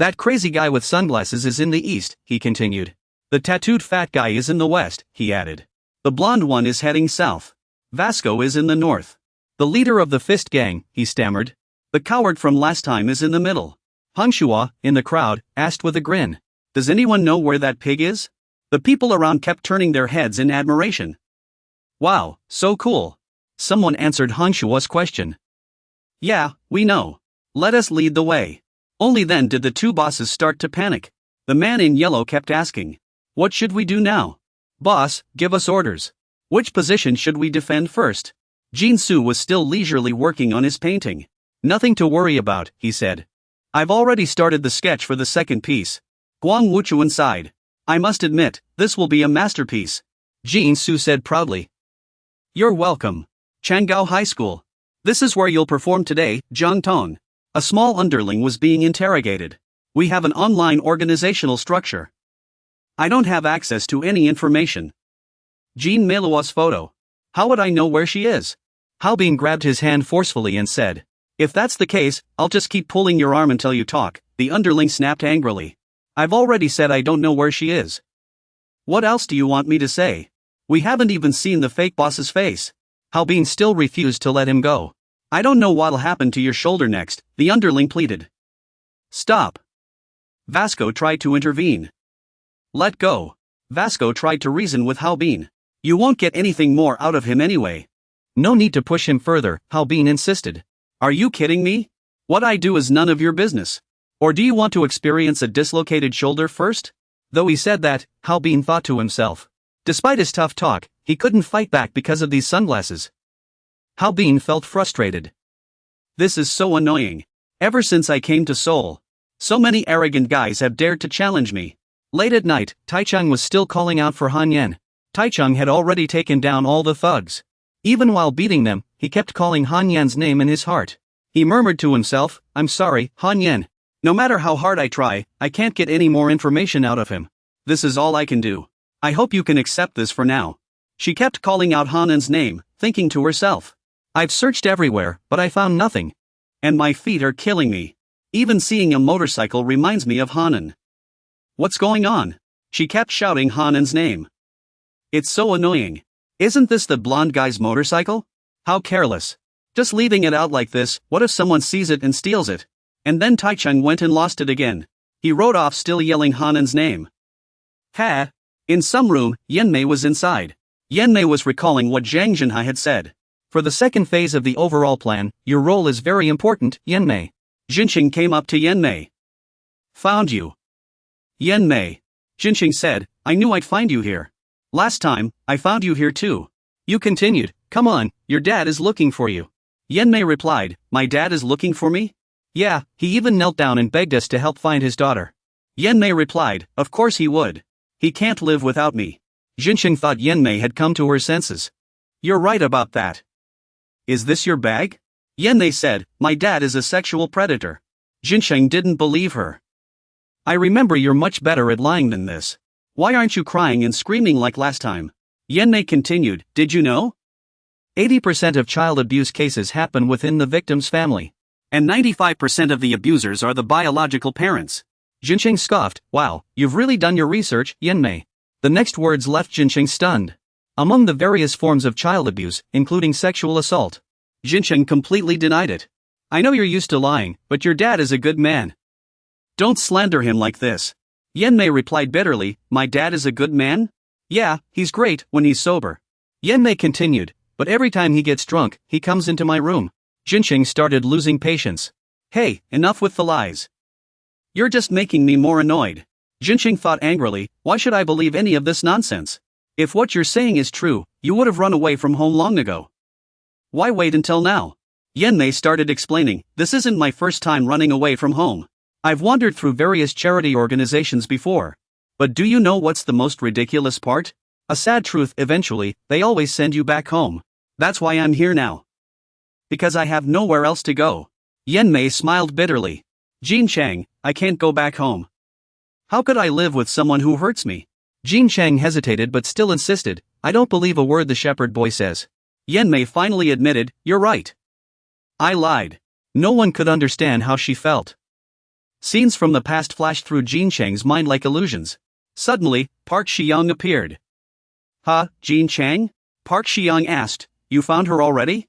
That crazy guy with sunglasses is in the East, he continued. The tattooed fat guy is in the West, he added. The blonde one is heading south. Vasco is in the North. The leader of the Fist Gang, he stammered. The coward from last time is in the middle. Hangshua, in the crowd, asked with a grin. Does anyone know where that pig is? The people around kept turning their heads in admiration. Wow, so cool. Someone answered Hangshua's question. Yeah, we know. Let us lead the way. Only then did the two bosses start to panic. The man in yellow kept asking. What should we do now? Boss, give us orders. Which position should we defend first? Jin Su was still leisurely working on his painting. Nothing to worry about, he said. I've already started the sketch for the second piece. Guang Wuchuan sighed. I must admit, this will be a masterpiece. Jin Su said proudly. You're welcome. Changgao High School. This is where you'll perform today, Jiang Tong. A small underling was being interrogated. We have an online organizational structure. I don't have access to any information. Jean Meiluo's photo. How would I know where she is? Haobin grabbed his hand forcefully and said. If that's the case, I'll just keep pulling your arm until you talk, the underling snapped angrily. I've already said I don't know where she is. What else do you want me to say? We haven't even seen the fake boss's face. Haobin still refused to let him go. I don't know what'll happen to your shoulder next, the underling pleaded. Stop. Vasco tried to intervene. Let go. Vasco tried to reason with Haobin. You won't get anything more out of him anyway. No need to push him further, Haobin insisted. Are you kidding me? What I do is none of your business. Or do you want to experience a dislocated shoulder first? Though he said that, Haobin thought to himself. Despite his tough talk, he couldn't fight back because of these sunglasses. Haobin felt frustrated. This is so annoying. Ever since I came to Seoul, so many arrogant guys have dared to challenge me. Late at night, Taichung was still calling out for Han Yen. Taichung had already taken down all the thugs. Even while beating them, he kept calling Han Yan's name in his heart. He murmured to himself, I'm sorry, Han Yen. No matter how hard I try, I can't get any more information out of him. This is all I can do. I hope you can accept this for now. She kept calling out Hanen's name, thinking to herself. I've searched everywhere, but I found nothing. And my feet are killing me. Even seeing a motorcycle reminds me of Hanen. What's going on? She kept shouting Hanen's name. It's so annoying. Isn't this the blonde guy's motorcycle? How careless. Just leaving it out like this, what if someone sees it and steals it? And then Taichung went and lost it again. He rode off still yelling Hanen's name. Ha! In some room, Yenmei was inside. Yenmei was recalling what Zhang Zhenhai had said. For the second phase of the overall plan, your role is very important, Yenmei. Jinxing came up to Yenmei. Found you. Yenmei. Jinxing said, I knew I'd find you here. Last time, I found you here too. You continued, come on, your dad is looking for you. Yenmei replied, my dad is looking for me? Yeah, he even knelt down and begged us to help find his daughter. Yenmei replied, of course he would. He can't live without me. Jinxing thought Yenmei had come to her senses. You're right about that. Is this your bag? Yenmei said, my dad is a sexual predator. Jinxing didn't believe her. I remember you're much better at lying than this. Why aren't you crying and screaming like last time? Yenmei continued, did you know? 80% of child abuse cases happen within the victim's family. And 95% of the abusers are the biological parents. Jinxing scoffed, wow, you've really done your research, Yenmei. The next words left Jinxing stunned. Among the various forms of child abuse, including sexual assault, Jinxing completely denied it. I know you're used to lying, but your dad is a good man. Don't slander him like this. Yenmei replied bitterly, my dad is a good man? Yeah, he's great when he's sober. Yenmei continued, but every time he gets drunk, he comes into my room. Jincheng started losing patience. Hey, enough with the lies. You're just making me more annoyed. Jincheng thought angrily, why should I believe any of this nonsense? If what you're saying is true, you would have run away from home long ago. Why wait until now? Yenmei started explaining, this isn't my first time running away from home. I've wandered through various charity organizations before. But do you know what's the most ridiculous part? A sad truth, eventually, they always send you back home. That's why I'm here now. Because I have nowhere else to go. Yenmei smiled bitterly. Jincheng, I can't go back home. How could I live with someone who hurts me? Jincheng hesitated but still insisted, I don't believe a word the shepherd boy says. Yenmei finally admitted, you're right. I lied. No one could understand how she felt. Scenes from the past flashed through Jincheng's mind like illusions. Suddenly, Park Shiyoung appeared. Huh, Jincheng? Park Shiyoung asked, you found her already?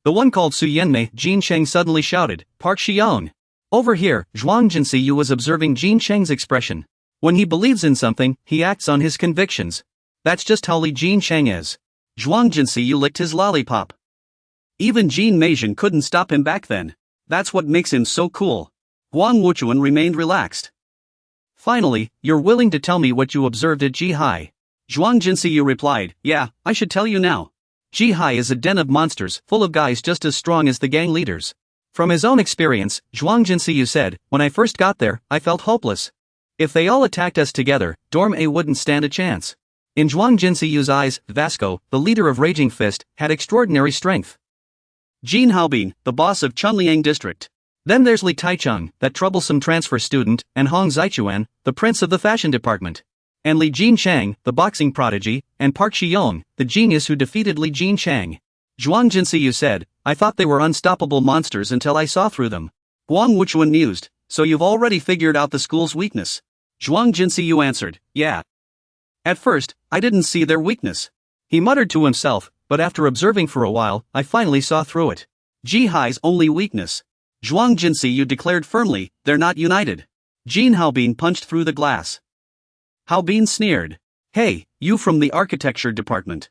The one called Su Yenmei, Jincheng suddenly shouted, Park Shiyoung. Over here, Zhuang Jinxiyu was observing Jincheng's expression. When he believes in something, he acts on his convictions. That's just how Li Jincheng is. Zhuang Jinxiyu licked his lollipop. Even Jin Meijin couldn't stop him back then. That's what makes him so cool. Huang Wuchuan remained relaxed. Finally, you're willing to tell me what you observed at Jihai. Zhuang Jinxiyu replied, yeah, I should tell you now. Jihai is a den of monsters, full of guys just as strong as the gang leaders. From his own experience, Zhuang Jinxiyu said, when I first got there, I felt hopeless. If they all attacked us together, Dorm A wouldn't stand a chance. In Zhuang Jinsiyu's eyes, Vasco, the leader of Raging Fist, had extraordinary strength. Jin Haobin, the boss of Chunliang district. Then there's Li Taichung, that troublesome transfer student, and Hong Zaichuan, the prince of the fashion department. And Li Jinchang, the boxing prodigy, and Park Shiyong, the genius who defeated Li Jinchang. Zhuang Jinxiyu said, I thought they were unstoppable monsters until I saw through them. Huang Wuchuan mused, so you've already figured out the school's weakness? Zhuang Jinxiyu answered, yeah. At first, I didn't see their weakness. He muttered to himself, but after observing for a while, I finally saw through it. Jihai's only weakness. Zhuang Jinxiyu declared firmly, they're not united. Jin Haobin punched through the glass. Haobin sneered. Hey, you from the architecture department.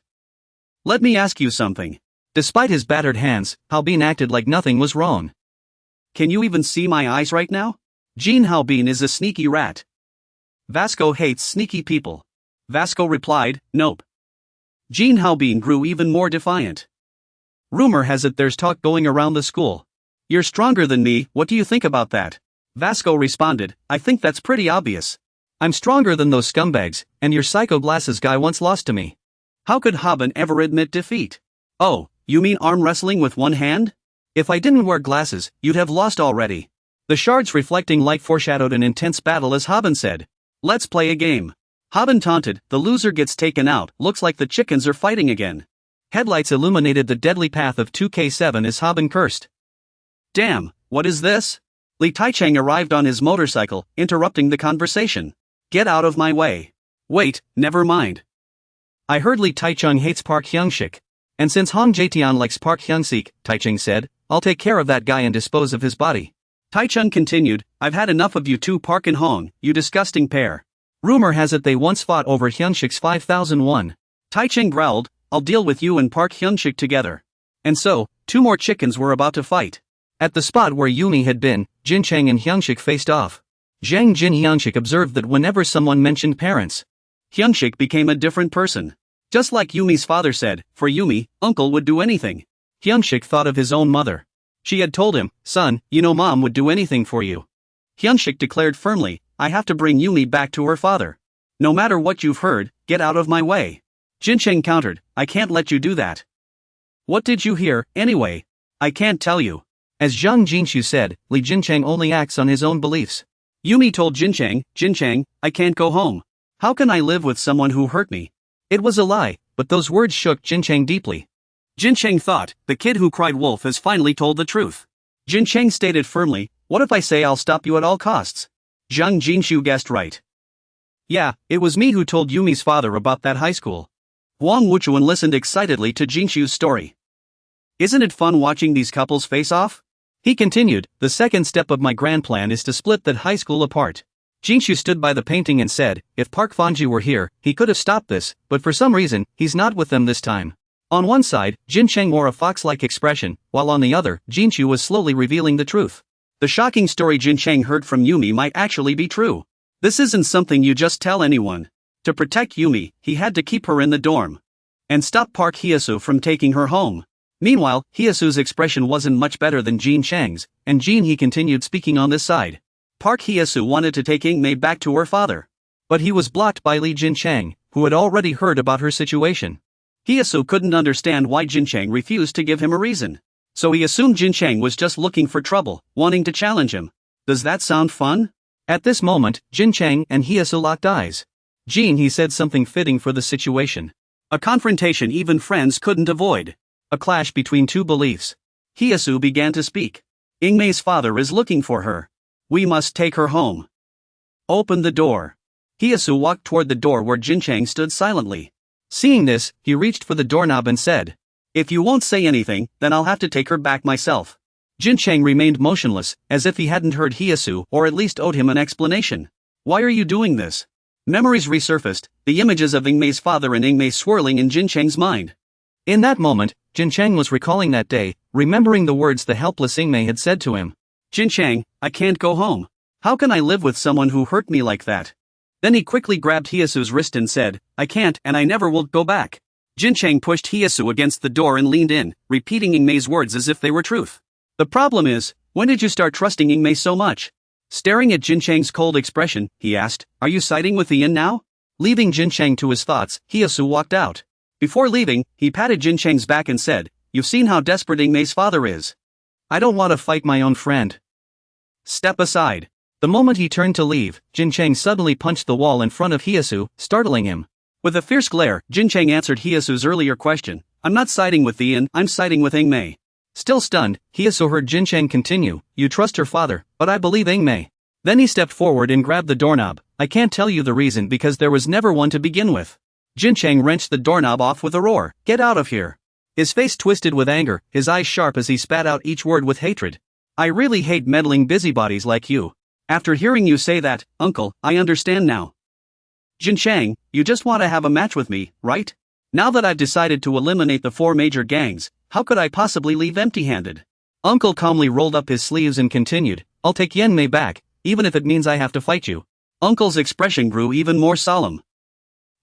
Let me ask you something. Despite his battered hands, Haobin acted like nothing was wrong. Can you even see my eyes right now? Jin Haobin is a sneaky rat. Vasco hates sneaky people. Vasco replied, nope. Jin Haobin grew even more defiant. Rumor has it there's talk going around the school. You're stronger than me, what do you think about that? Vasco responded, I think that's pretty obvious. I'm stronger than those scumbags, and your psycho glasses guy once lost to me. How could Haben ever admit defeat? Oh, you mean arm wrestling with one hand? If I didn't wear glasses, you'd have lost already. The shards reflecting light foreshadowed an intense battle as Haben said. Let's play a game. Haben taunted, the loser gets taken out, looks like the chickens are fighting again. Headlights illuminated the deadly path of 2K7 as Haben cursed. Damn, what is this? Li Taichang arrived on his motorcycle, interrupting the conversation. Get out of my way. Wait, never mind. I heard Li Taichung hates Park Hyungshik. And since Hong Jaetian likes Park Hyungsik, Taichung said, I'll take care of that guy and dispose of his body. Taichung continued, I've had enough of you two Park and Hong, you disgusting pair. Rumor has it they once fought over Hyungshik's 5001. Taichung growled, I'll deal with you and Park Hyungshik together. And so, two more chickens were about to fight. At the spot where Yumi had been, Jincheng and Hyungshik faced off. Zhang Jin Hyungshik observed that whenever someone mentioned parents, Hyungshik became a different person. Just like Yumi's father said, for Yumi, uncle would do anything. Hyungshik thought of his own mother. She had told him, son, you know mom would do anything for you. Hyungshik declared firmly, I have to bring Yumi back to her father. No matter what you've heard, get out of my way. Jincheng countered, I can't let you do that. What did you hear, anyway? I can't tell you. As Zhang Jinshu said, Li Jincheng only acts on his own beliefs. Yumi told Jincheng, I can't go home. How can I live with someone who hurt me? It was a lie, but those words shook Jincheng deeply. Jincheng thought, the kid who cried wolf has finally told the truth. Jincheng stated firmly, what if I say I'll stop you at all costs? Zhang Jinshu guessed right. Yeah, it was me who told Yumi's father about that high school. Huang Wuchuan listened excitedly to Jinshu's story. Isn't it fun watching these couples face off? He continued, the second step of my grand plan is to split that high school apart. Jinshu stood by the painting and said, if Park Fanji were here, he could have stopped this, but for some reason, he's not with them this time. On one side, Jin Cheng wore a fox-like expression, while on the other, Jinshu was slowly revealing the truth. The shocking story Jin Cheng heard from Yumi might actually be true. This isn't something you just tell anyone. To protect Yumi, he had to keep her in the dorm. And stop Park Hyesu from taking her home. Meanwhile, Hyesu's expression wasn't much better than Jin Cheng's, and he continued speaking on this side. Park Hyesu wanted to take Ingmei back to her father. But he was blocked by Li Jincheng, who had already heard about her situation. Hyesu couldn't understand why Jincheng refused to give him a reason. So he assumed Jincheng was just looking for trouble, wanting to challenge him. Does that sound fun? At this moment, Jincheng and Hyesu locked eyes. He said something fitting for the situation. A confrontation even friends couldn't avoid. A clash between two beliefs. Hyesu began to speak. Ingmei's father is looking for her. We must take her home. Open the door. Hyesu walked toward the door where Jincheng stood silently. Seeing this, he reached for the doorknob and said, if you won't say anything, then I'll have to take her back myself. Jincheng remained motionless, as if he hadn't heard Hyesu or at least owed him an explanation. Why are you doing this? Memories resurfaced, the images of Ingmei's father and Ingmei swirling in Jincheng's mind. In that moment, Jincheng was recalling that day, remembering the words the helpless Ingmei had said to him. Jincheng, I can't go home. How can I live with someone who hurt me like that? Then he quickly grabbed Hyesu's wrist and said, I can't and I never will go back. Jincheng pushed Hyesu against the door and leaned in, repeating Ingmei's words as if they were truth. The problem is, when did you start trusting Ingmei so much? Staring at Jincheng's cold expression, he asked, are you siding with Ian now? Leaving Jincheng to his thoughts, Hyesu walked out. Before leaving, he patted Jincheng's back and said, you've seen how desperate Ingmei's father is. I don't want to fight my own friend. Step aside. The moment he turned to leave, Jincheng suddenly punched the wall in front of Hyesu, startling him. With a fierce glare, Jincheng answered Hyesu's earlier question, I'm not siding with Ian, I'm siding with Ingmei. Still stunned, Hyesu heard Jincheng continue, you trust her father, but I believe Ingmei. Then he stepped forward and grabbed the doorknob. I can't tell you the reason because there was never one to begin with. Jincheng wrenched the doorknob off with a roar, get out of here. His face twisted with anger, his eyes sharp as he spat out each word with hatred. I really hate meddling busybodies like you. After hearing you say that, uncle, I understand now. Jincheng, you just want to have a match with me, right? Now that I've decided to eliminate the 4 major gangs, how could I possibly leave empty-handed? Uncle calmly rolled up his sleeves and continued, I'll take Yenmei back, even if it means I have to fight you. Uncle's expression grew even more solemn.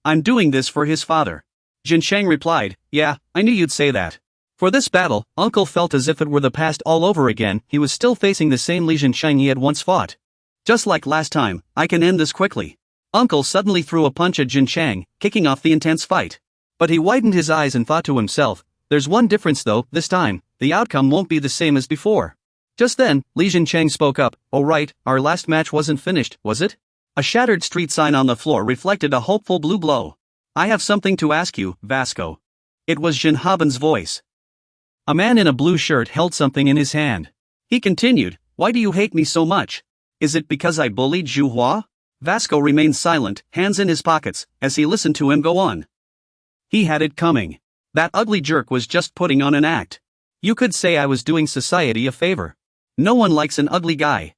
I'm doing this for his father. Jincheng replied, yeah, I knew you'd say that. For this battle, Uncle felt as if it were the past all over again, he was still facing the same Li Jincheng he had once fought. Just like last time, I can end this quickly. Uncle suddenly threw a punch at Jincheng, kicking off the intense fight. But he widened his eyes and thought to himself, there's one difference though, this time, the outcome won't be the same as before. Just then, Li Jincheng spoke up, oh right, our last match wasn't finished, was it? A shattered street sign on the floor reflected a hopeful blue glow. I have something to ask you, Vasco. It was Jinhaben's voice. A man in a blue shirt held something in his hand. He continued, why do you hate me so much? Is it because I bullied Zhu Hua? Vasco remained silent, hands in his pockets, as he listened to him go on. He had it coming. That ugly jerk was just putting on an act. You could say I was doing society a favor. No one likes an ugly guy.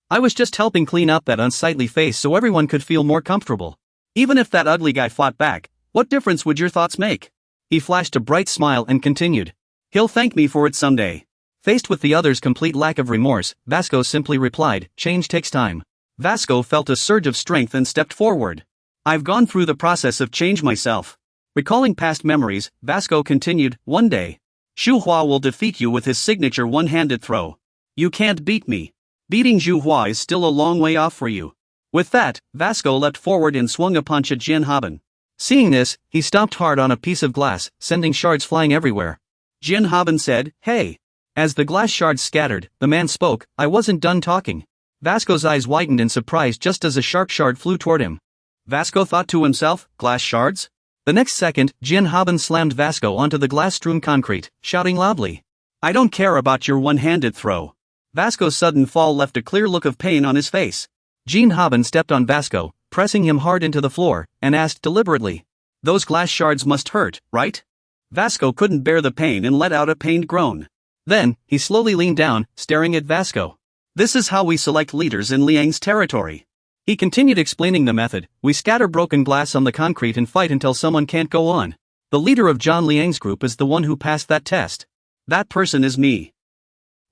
I was just helping clean up that unsightly face so everyone could feel more comfortable. Even if that ugly guy fought back, what difference would your thoughts make? He flashed a bright smile and continued. He'll thank me for it someday. Faced with the other's complete lack of remorse, Vasco simply replied, change takes time. Vasco felt a surge of strength and stepped forward. I've gone through the process of change myself. Recalling past memories, Vasco continued, one day, Zhu Hua will defeat you with his signature one-handed throw. You can't beat me. Beating Zhu Hua is still a long way off for you. With that, Vasco leapt forward and swung a punch at Jinhaben. Seeing this, he stomped hard on a piece of glass, sending shards flying everywhere. Jinhaben said, hey. As the glass shards scattered, the man spoke, I wasn't done talking. Vasco's eyes widened in surprise just as a sharp shard flew toward him. Vasco thought to himself, glass shards? The next second, Jinhaben slammed Vasco onto the glass-strewn concrete, shouting loudly. I don't care about your one-handed throw. Vasco's sudden fall left a clear look of pain on his face. Jinhaben stepped on Vasco, pressing him hard into the floor, and asked deliberately. Those glass shards must hurt, right? Vasco couldn't bear the pain and let out a pained groan. Then, he slowly leaned down, staring at Vasco. This is how we select leaders in Liang's territory. He continued explaining the method. We scatter broken glass on the concrete and fight until someone can't go on. The leader of John Liang's group is the one who passed that test. That person is me.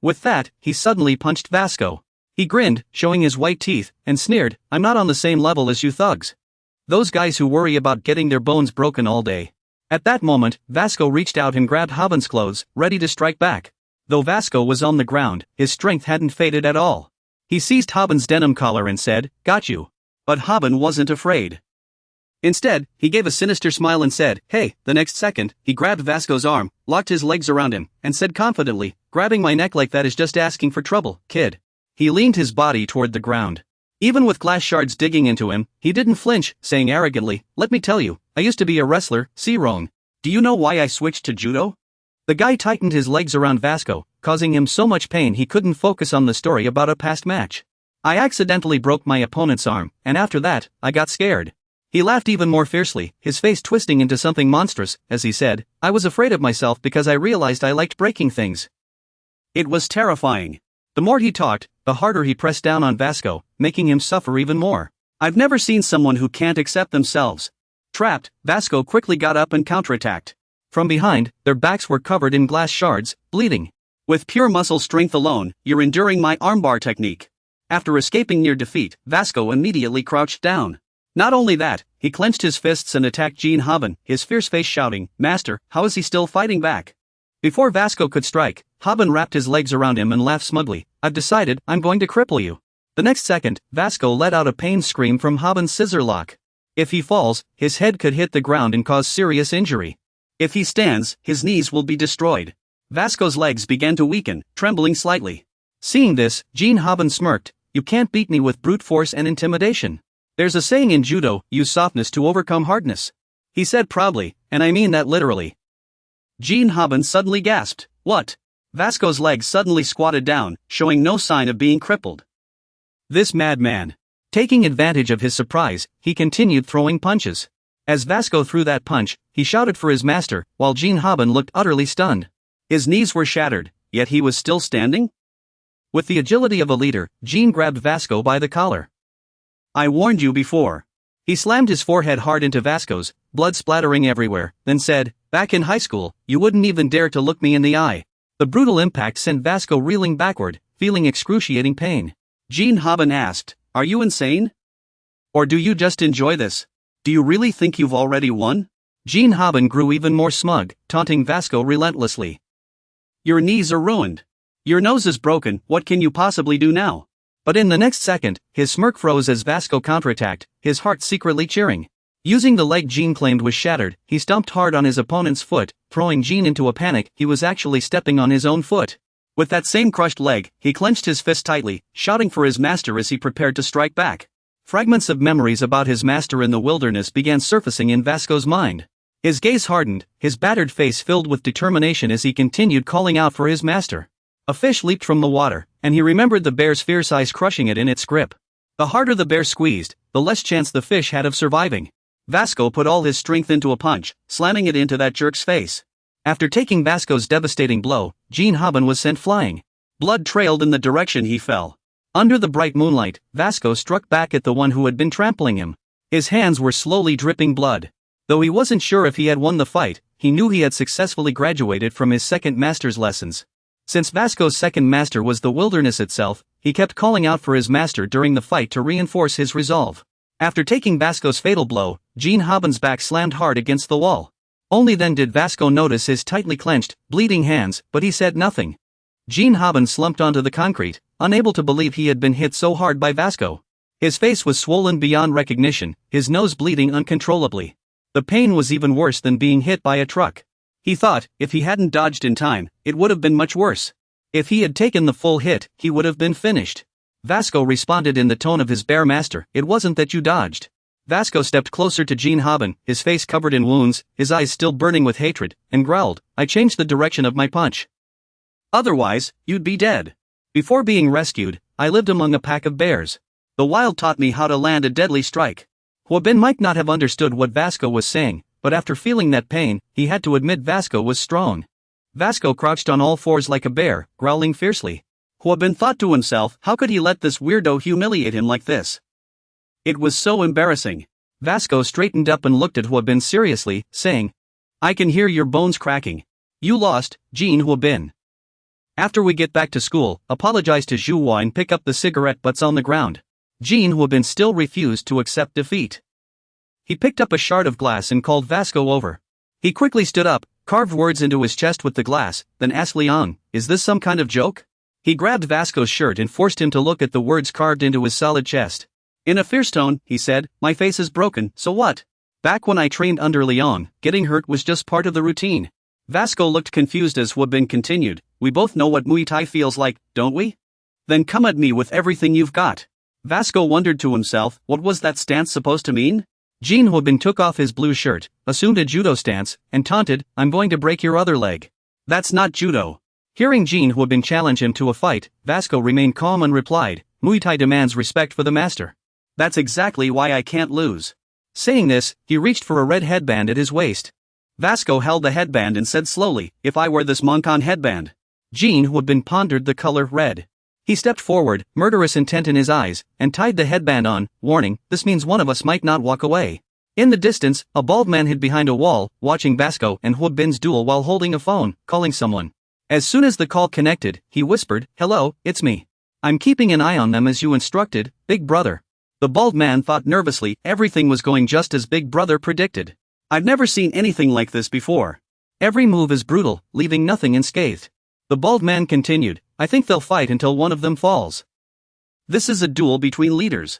With that, he suddenly punched Vasco. He grinned, showing his white teeth, and sneered, I'm not on the same level as you thugs. Those guys who worry about getting their bones broken all day. At that moment, Vasco reached out and grabbed Haben's clothes, ready to strike back. Though Vasco was on the ground, his strength hadn't faded at all. He seized Haben's denim collar and said, got you. But Haben wasn't afraid. Instead, he gave a sinister smile and said, hey. The next second, he grabbed Vasco's arm, locked his legs around him, and said confidently, grabbing my neck like that is just asking for trouble, kid. He leaned his body toward the ground. Even with glass shards digging into him, he didn't flinch, saying arrogantly, let me tell you, I used to be a wrestler, Sirong. Do you know why I switched to judo? The guy tightened his legs around Vasco, causing him so much pain he couldn't focus on the story about a past match. I accidentally broke my opponent's arm, and after that, I got scared. He laughed even more fiercely, his face twisting into something monstrous, as he said, I was afraid of myself because I realized I liked breaking things. It was terrifying. The more he talked, the harder he pressed down on Vasco, making him suffer even more. I've never seen someone who can't accept themselves. Trapped, Vasco quickly got up and counterattacked. From behind, their backs were covered in glass shards, bleeding. With pure muscle strength alone, you're enduring my armbar technique. After escaping near defeat, Vasco immediately crouched down. Not only that, he clenched his fists and attacked Jean Haben, his fierce face shouting, Master, how is he still fighting back? Before Vasco could strike, Haben wrapped his legs around him and laughed smugly, I've decided, I'm going to cripple you. The next second, Vasco let out a pain scream from Haben's scissor lock. If he falls, his head could hit the ground and cause serious injury. If he stands, his knees will be destroyed. Vasco's legs began to weaken, trembling slightly. Seeing this, Jean Haben smirked, you can't beat me with brute force and intimidation. There's a saying in judo, use softness to overcome hardness. He said proudly, and I mean that literally. Jean Haben suddenly gasped, what? Vasco's legs suddenly squatted down, showing no sign of being crippled. This madman. Taking advantage of his surprise, he continued throwing punches. As Vasco threw that punch, he shouted for his master, while Jean Haben looked utterly stunned. His knees were shattered, yet he was still standing? With the agility of a leader, Jean grabbed Vasco by the collar. I warned you before. He slammed his forehead hard into Vasco's, blood splattering everywhere, then said, back in high school, you wouldn't even dare to look me in the eye. The brutal impact sent Vasco reeling backward, feeling excruciating pain. Jean Haben asked, are you insane? Or do you just enjoy this? Do you really think you've already won? Jean Haben grew even more smug, taunting Vasco relentlessly. Your knees are ruined. Your nose is broken, what can you possibly do now? But in the next second, his smirk froze as Vasco counterattacked, his heart secretly cheering. Using the leg Jean claimed was shattered, he stomped hard on his opponent's foot, throwing Jean into a panic. He was actually stepping on his own foot. With that same crushed leg, he clenched his fist tightly, shouting for his master as he prepared to strike back. Fragments of memories about his master in the wilderness began surfacing in Vasco's mind. His gaze hardened, his battered face filled with determination as he continued calling out for his master. A fish leaped from the water, and he remembered the bear's fierce eyes crushing it in its grip. The harder the bear squeezed, the less chance the fish had of surviving. Vasco put all his strength into a punch, slamming it into that jerk's face. After taking Vasco's devastating blow, Jean Haben was sent flying. Blood trailed in the direction he fell. Under the bright moonlight, Vasco struck back at the one who had been trampling him. His hands were slowly dripping blood. Though he wasn't sure if he had won the fight, he knew he had successfully graduated from his second master's lessons. Since Vasco's second master was the wilderness itself, he kept calling out for his master during the fight to reinforce his resolve. After taking Vasco's fatal blow, Jean Haben's back slammed hard against the wall. Only then did Vasco notice his tightly clenched, bleeding hands, but he said nothing. Jean Haben slumped onto the concrete, unable to believe he had been hit so hard by Vasco. His face was swollen beyond recognition, his nose bleeding uncontrollably. The pain was even worse than being hit by a truck. He thought, if he hadn't dodged in time, it would have been much worse. If he had taken the full hit, he would have been finished. Vasco responded in the tone of his bear master, it wasn't that you dodged. Vasco stepped closer to Jean Haben, his face covered in wounds, his eyes still burning with hatred, and growled, I changed the direction of my punch. Otherwise, you'd be dead. Before being rescued, I lived among a pack of bears. The wild taught me how to land a deadly strike. Huabin might not have understood what Vasco was saying, but after feeling that pain, he had to admit Vasco was strong. Vasco crouched on all fours like a bear, growling fiercely. Huabin thought to himself, how could he let this weirdo humiliate him like this? It was so embarrassing. Vasco straightened up and looked at Huobin seriously, saying, I can hear your bones cracking. You lost, Jean Huobin. After we get back to school, apologize to Zhuhua and pick up the cigarette butts on the ground. Jean Huobin still refused to accept defeat. He picked up a shard of glass and called Vasco over. He quickly stood up, carved words into his chest with the glass, then asked Liang, is this some kind of joke? He grabbed Vasco's shirt and forced him to look at the words carved into his solid chest. In a fierce tone, he said, my face is broken, so what? Back when I trained under Liang, getting hurt was just part of the routine. Vasco looked confused as Huobin continued, we both know what Muay Thai feels like, don't we? Then come at me with everything you've got. Vasco wondered to himself, what was that stance supposed to mean? Jean Huobin took off his blue shirt, assumed a judo stance, and taunted, I'm going to break your other leg. That's not judo. Hearing Jean Huobin challenge him to a fight, Vasco remained calm and replied, Muay Thai demands respect for the master. That's exactly why I can't lose. Saying this, he reached for a red headband at his waist. Vasco held the headband and said slowly, if I wear this Monkan headband. Jean Huobin pondered the color red. He stepped forward, murderous intent in his eyes, and tied the headband on, warning, this means one of us might not walk away. In the distance, a bald man hid behind a wall, watching Vasco and Huobin's duel while holding a phone, calling someone. As soon as the call connected, he whispered, hello, it's me. I'm keeping an eye on them as you instructed, Big Brother. The bald man thought nervously everything was going just as Big Brother predicted. I've never seen anything like this before. Every move is brutal, leaving nothing unscathed. The bald man continued, I think they'll fight until one of them falls. This is a duel between leaders.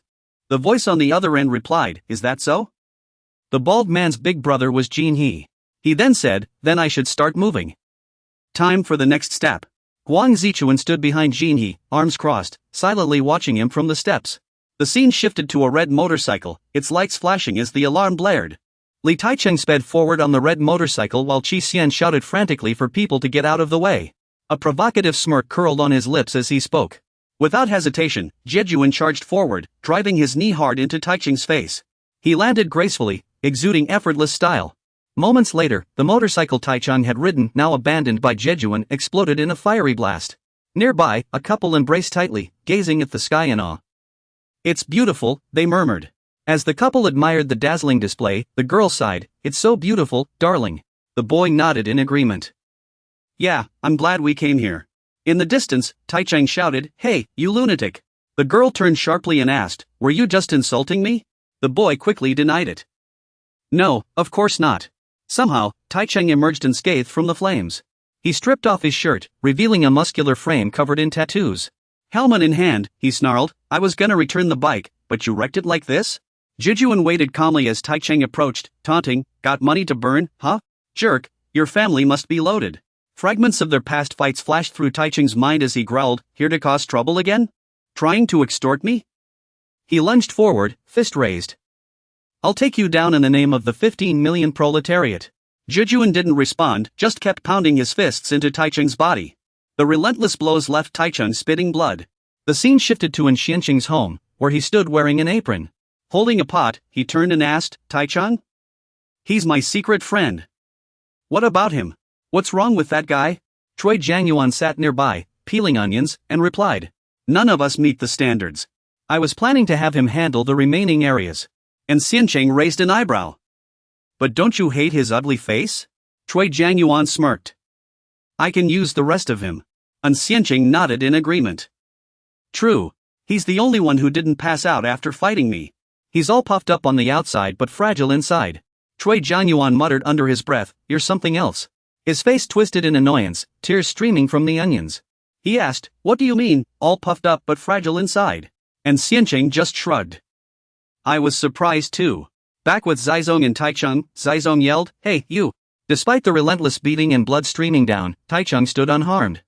The voice on the other end replied, is that so? The bald man's big brother was Jin He. He then said, then I should start moving. Time for the next step. Huang Zichuan stood behind Jin He, arms crossed, silently watching him from the steps. The scene shifted to a red motorcycle, its lights flashing as the alarm blared. Li Taicheng sped forward on the red motorcycle while Qi Xian shouted frantically for people to get out of the way. A provocative smirk curled on his lips as he spoke. Without hesitation, Jejuan charged forward, driving his knee hard into Taicheng's face. He landed gracefully, exuding effortless style. Moments later, the motorcycle Taicheng had ridden, now abandoned by Jejuan, exploded in a fiery blast. Nearby, a couple embraced tightly, gazing at the sky in awe. It's beautiful, they murmured. As the couple admired the dazzling display, the girl sighed, it's so beautiful, darling. The boy nodded in agreement. Yeah, I'm glad we came here. In the distance, Taicheng shouted, hey, you lunatic. The girl turned sharply and asked, were you just insulting me? The boy quickly denied it. No, of course not. Somehow, Taicheng emerged unscathed from the flames. He stripped off his shirt, revealing a muscular frame covered in tattoos. Helmet in hand, he snarled, I was gonna return the bike, but you wrecked it like this? Jijuan waited calmly as Taicheng approached, taunting, got money to burn, huh? Jerk, your family must be loaded. Fragments of their past fights flashed through Taicheng's mind as he growled, here to cause trouble again? Trying to extort me? He lunged forward, fist raised. I'll take you down in the name of the 15 million proletariat. Jijuan didn't respond, just kept pounding his fists into Taicheng's body. The relentless blows left Taicheng spitting blood. The scene shifted to Xianqing's home, where he stood wearing an apron. Holding a pot, he turned and asked, Taicheng? He's my secret friend. What about him? What's wrong with that guy? Choi Jiangyuan sat nearby, peeling onions, and replied. None of us meet the standards. I was planning to have him handle the remaining areas. And Xianqing raised an eyebrow. But don't you hate his ugly face? Choi Jiangyuan smirked. I can use the rest of him. And Xianqing nodded in agreement. True. He's the only one who didn't pass out after fighting me. He's all puffed up on the outside but fragile inside. Choi Jiangyuan muttered under his breath, you're something else. His face twisted in annoyance, tears streaming from the onions. He asked, what do you mean, all puffed up but fragile inside? And Xianqing just shrugged. I was surprised too. Back with Zizong and Taicheng, Zizong yelled, hey, you. Despite the relentless beating and blood streaming down, Taicheng stood unharmed.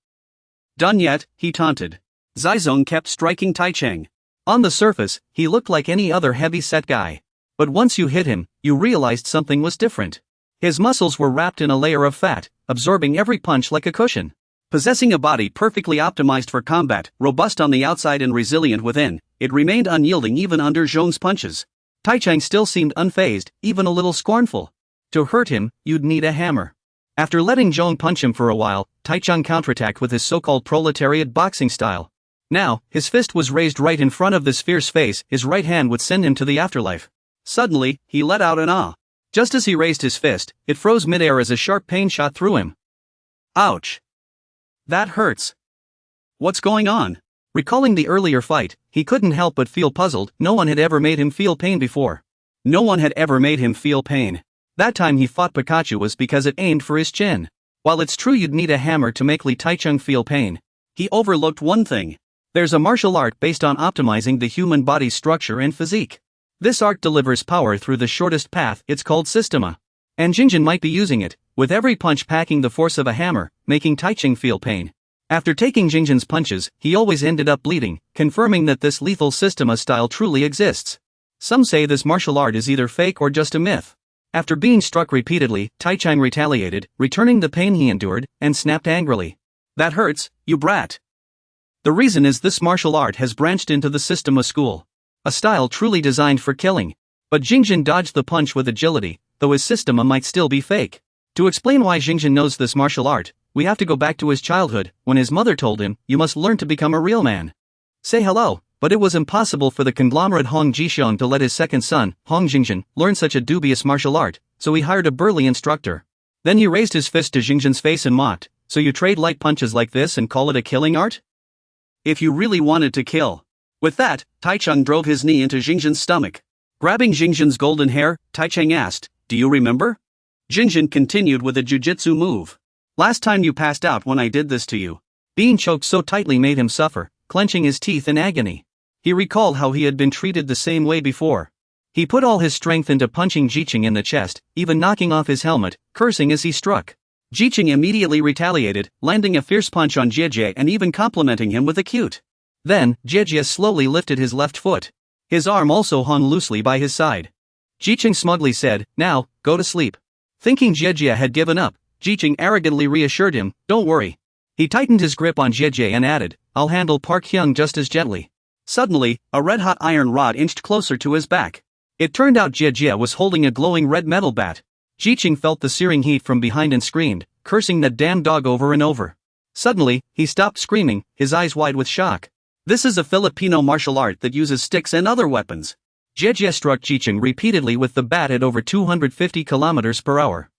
Done yet, he taunted. Zizong kept striking Taicheng. On the surface, he looked like any other heavy-set guy. But once you hit him, you realized something was different. His muscles were wrapped in a layer of fat, absorbing every punch like a cushion. Possessing a body perfectly optimized for combat, robust on the outside and resilient within, it remained unyielding even under Zhong's punches. Taicheng still seemed unfazed, even a little scornful. To hurt him, you'd need a hammer. After letting Zhong punch him for a while, Taicheng counterattacked with his so-called proletariat boxing style. Now, his fist was raised right in front of this fierce face. His right hand would send him to the afterlife. Suddenly, he let out an ah. Just as he raised his fist, it froze midair as a sharp pain shot through him. Ouch! That hurts. What's going on? Recalling the earlier fight, he couldn't help but feel puzzled. No one had ever made him feel pain before. No one had ever made him feel pain. That time he fought Pikachu was because it aimed for his chin. While it's true you'd need a hammer to make Li Taichung feel pain, he overlooked one thing. There's a martial art based on optimizing the human body's structure and physique. This art delivers power through the shortest path. It's called Systema. And Jinjin might be using it, with every punch packing the force of a hammer, making Taichung feel pain. After taking Jinjin's punches, he always ended up bleeding, confirming that this lethal Systema style truly exists. Some say this martial art is either fake or just a myth. After being struck repeatedly, Taichung retaliated, returning the pain he endured, and snapped angrily. That hurts, you brat. The reason is this martial art has branched into the Systema school. A style truly designed for killing. But Jinjin dodged the punch with agility, though his Systema might still be fake. To explain why Jinjin knows this martial art, we have to go back to his childhood, when his mother told him, you must learn to become a real man. Say hello. But it was impossible for the conglomerate Hong Jixiong to let his second son, Hong Jingjin, learn such a dubious martial art, so he hired a burly instructor. Then he raised his fist to Jingjin's face and mocked, so you trade light punches like this and call it a killing art? If you really wanted to kill. With that, Taichung drove his knee into Jingjin's stomach. Grabbing Jingjin's golden hair, Taichung asked, do you remember? Jingjin continued with a jujitsu move. Last time you passed out when I did this to you. Being choked so tightly made him suffer, clenching his teeth in agony. He recalled how he had been treated the same way before. He put all his strength into punching Jiching in the chest, even knocking off his helmet, cursing as he struck. Jiching immediately retaliated, landing a fierce punch on Jiejie and even complimenting him with a cute. Then, Jiejie slowly lifted his left foot. His arm also hung loosely by his side. Jiching smugly said, now, go to sleep. Thinking Jiejie had given up, Jiching arrogantly reassured him, don't worry. He tightened his grip on Jiejie and added, I'll handle Park Hyung just as gently. Suddenly, a red-hot iron rod inched closer to his back. It turned out Jiejie was holding a glowing red metal bat. Jiching felt the searing heat from behind and screamed, cursing that damn dog over and over. Suddenly, he stopped screaming, his eyes wide with shock. This is a Filipino martial art that uses sticks and other weapons. Jiejie struck Jiching repeatedly with the bat at over 250 kilometers per hour.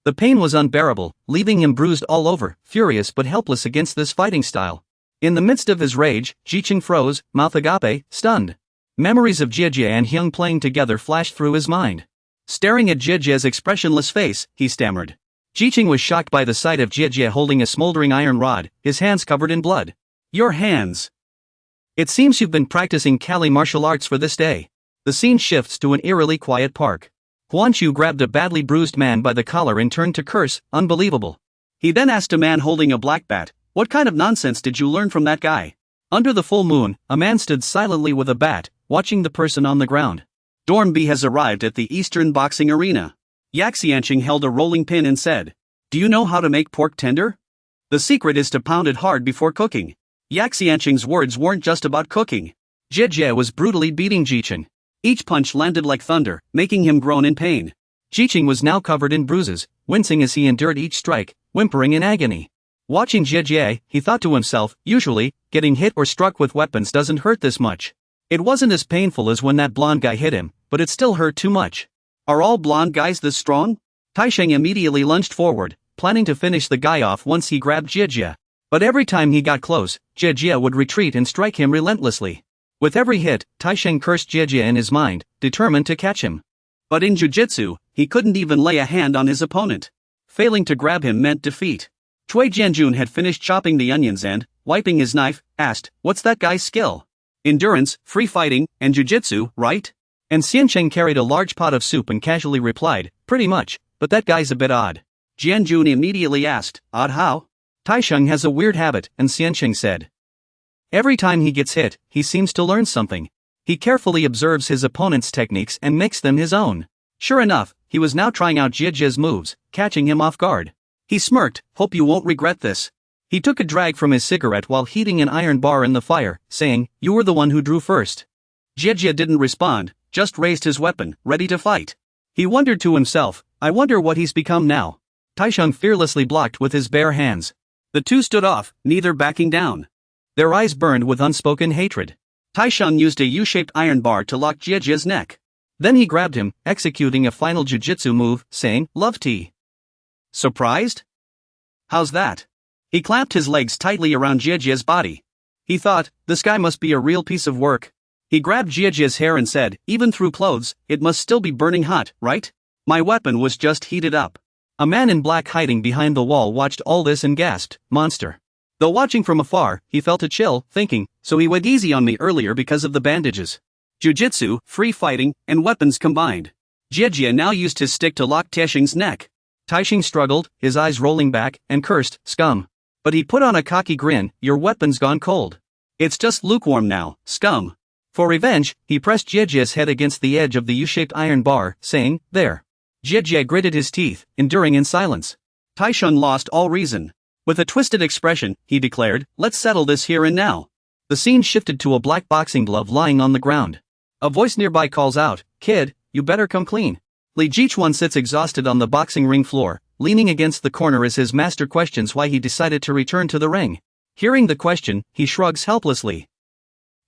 The pain was unbearable, leaving him bruised all over, furious but helpless against this fighting style. In the midst of his rage, Jiching froze, mouth agape, stunned. Memories of Jiejie and Hyung playing together flashed through his mind. Staring at Jiejie's expressionless face, he stammered. Jiching was shocked by the sight of Jiejie holding a smoldering iron rod, his hands covered in blood. Your hands. It seems you've been practicing Kali martial arts for this day. The scene shifts to an eerily quiet park. Huan Chu grabbed a badly bruised man by the collar and turned to curse, unbelievable. He then asked a man holding a black bat, what kind of nonsense did you learn from that guy? Under the full moon, a man stood silently with a bat, watching the person on the ground. Dornby has arrived at the Eastern Boxing Arena. Yak Xianqing held a rolling pin and said, do you know how to make pork tender? The secret is to pound it hard before cooking. Yak Xianqing's words weren't just about cooking. Jiejie was brutally beating Jiching. Each punch landed like thunder, making him groan in pain. Jiching was now covered in bruises, wincing as he endured each strike, whimpering in agony. Watching Jiejie, he thought to himself, usually, getting hit or struck with weapons doesn't hurt this much. It wasn't as painful as when that blonde guy hit him, but it still hurt too much. Are all blonde guys this strong? Taichung immediately lunged forward, planning to finish the guy off once he grabbed Jiejie. But every time he got close, Jiejie would retreat and strike him relentlessly. With every hit, Taichung cursed Jiejie in his mind, determined to catch him. But in jujitsu, he couldn't even lay a hand on his opponent. Failing to grab him meant defeat. Cui Jianjun had finished chopping the onions and, wiping his knife, asked, what's that guy's skill? Endurance, free fighting, and jujitsu, right? And Xiancheng carried a large pot of soup and casually replied, pretty much, but that guy's a bit odd. Jianjun immediately asked, odd how? Taichung has a weird habit, and Xiancheng said. Every time he gets hit, he seems to learn something. He carefully observes his opponent's techniques and makes them his own. Sure enough, he was now trying out Jiejie's moves, catching him off guard. He smirked, hope you won't regret this. He took a drag from his cigarette while heating an iron bar in the fire, saying, you were the one who drew first. Jiejie didn't respond, just raised his weapon, ready to fight. He wondered to himself, I wonder what he's become now. Taichung fearlessly blocked with his bare hands. The two stood off, neither backing down. Their eyes burned with unspoken hatred. Taisheng used a U-shaped iron bar to lock Jiejia's neck. Then he grabbed him, executing a final jujitsu move, saying, "Love tea." Surprised? How's that? He clamped his legs tightly around Jiejia's body. He thought, this guy must be a real piece of work. He grabbed Jiejia's hair and said, even through clothes, it must still be burning hot, right? My weapon was just heated up. A man in black hiding behind the wall watched all this and gasped, "Monster." Though watching from afar, he felt a chill, thinking, so he went easy on me earlier because of the bandages. Jiu-jitsu, free fighting, and weapons combined. Jiejia now used his stick to lock Taisheng's neck. Taisheng struggled, his eyes rolling back, and cursed, "Scum." But he put on a cocky grin, "Your weapon's gone cold. It's just lukewarm now, scum." For revenge, he pressed Jiejia's head against the edge of the U-shaped iron bar, saying, "There." Jiejia gritted his teeth, enduring in silence. Taisheng lost all reason. With a twisted expression, he declared, "Let's settle this here and now." The scene shifted to a black boxing glove lying on the ground. A voice nearby calls out, "Kid, you better come clean." Li Jichuan sits exhausted on the boxing ring floor, leaning against the corner as his master questions why he decided to return to the ring. Hearing the question, he shrugs helplessly.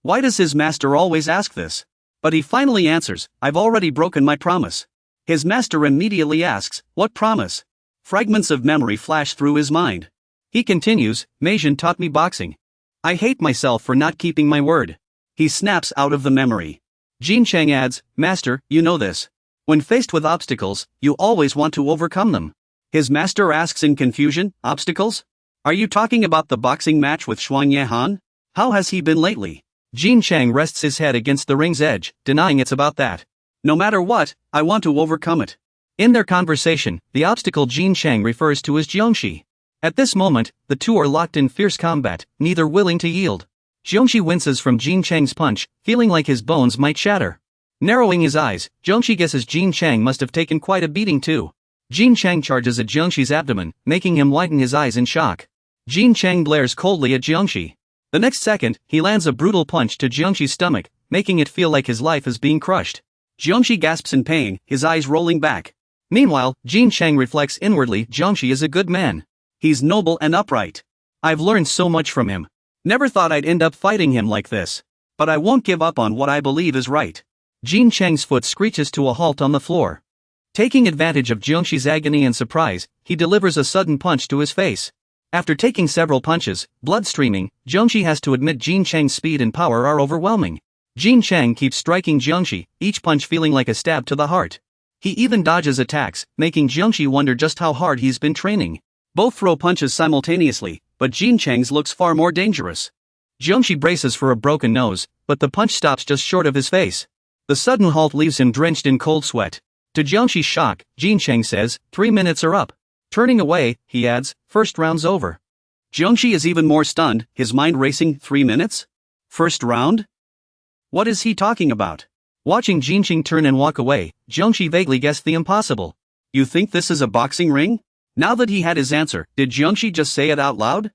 Why does his master always ask this? But he finally answers, "I've already broken my promise." His master immediately asks, "What promise?" Fragments of memory flash through his mind. He continues, "Meijin taught me boxing. I hate myself for not keeping my word." He snaps out of the memory. Jin Chang adds, "Master, you know this. When faced with obstacles, you always want to overcome them." His master asks in confusion, "Obstacles? Are you talking about the boxing match with Xuan Yehan? How has he been lately?" Jin Chang rests his head against the ring's edge, denying it's about that. "No matter what, I want to overcome it." In their conversation, the obstacle Jin Chang refers to as Jiangxi. At this moment, the two are locked in fierce combat, neither willing to yield. Jiangxi winces from Jin Chang's punch, feeling like his bones might shatter. Narrowing his eyes, Jiangxi guesses Jin Chang must have taken quite a beating too. Jin Chang charges at Jiangxi's abdomen, making him widen his eyes in shock. Jin Chang glares coldly at Jiangxi. The next second, he lands a brutal punch to Jiangxi's stomach, making it feel like his life is being crushed. Jiangxi gasps in pain, his eyes rolling back. Meanwhile, Jin Chang reflects inwardly, Jiangxi is a good man. He's noble and upright. I've learned so much from him. Never thought I'd end up fighting him like this. But I won't give up on what I believe is right. Jin Chang's foot screeches to a halt on the floor. Taking advantage of Jiangxi's agony and surprise, he delivers a sudden punch to his face. After taking several punches, blood streaming, Jiangxi has to admit Jin Chang's speed and power are overwhelming. Jin Chang keeps striking Jiangxi, each punch feeling like a stab to the heart. He even dodges attacks, making Jiangxi wonder just how hard he's been training. Both throw punches simultaneously, but Jin Chang's looks far more dangerous. Jiangxi braces for a broken nose, but the punch stops just short of his face. The sudden halt leaves him drenched in cold sweat. To Jiangxi's shock, Jin Chang says, 3 minutes are up. Turning away, he adds, first round's over. Jiangxi is even more stunned, his mind racing. 3 minutes? First round? What is he talking about? Watching Jin Chang turn and walk away, Jiangxi vaguely guessed the impossible. You think this is a boxing ring? Now that he had his answer, did Jiangxi just say it out loud?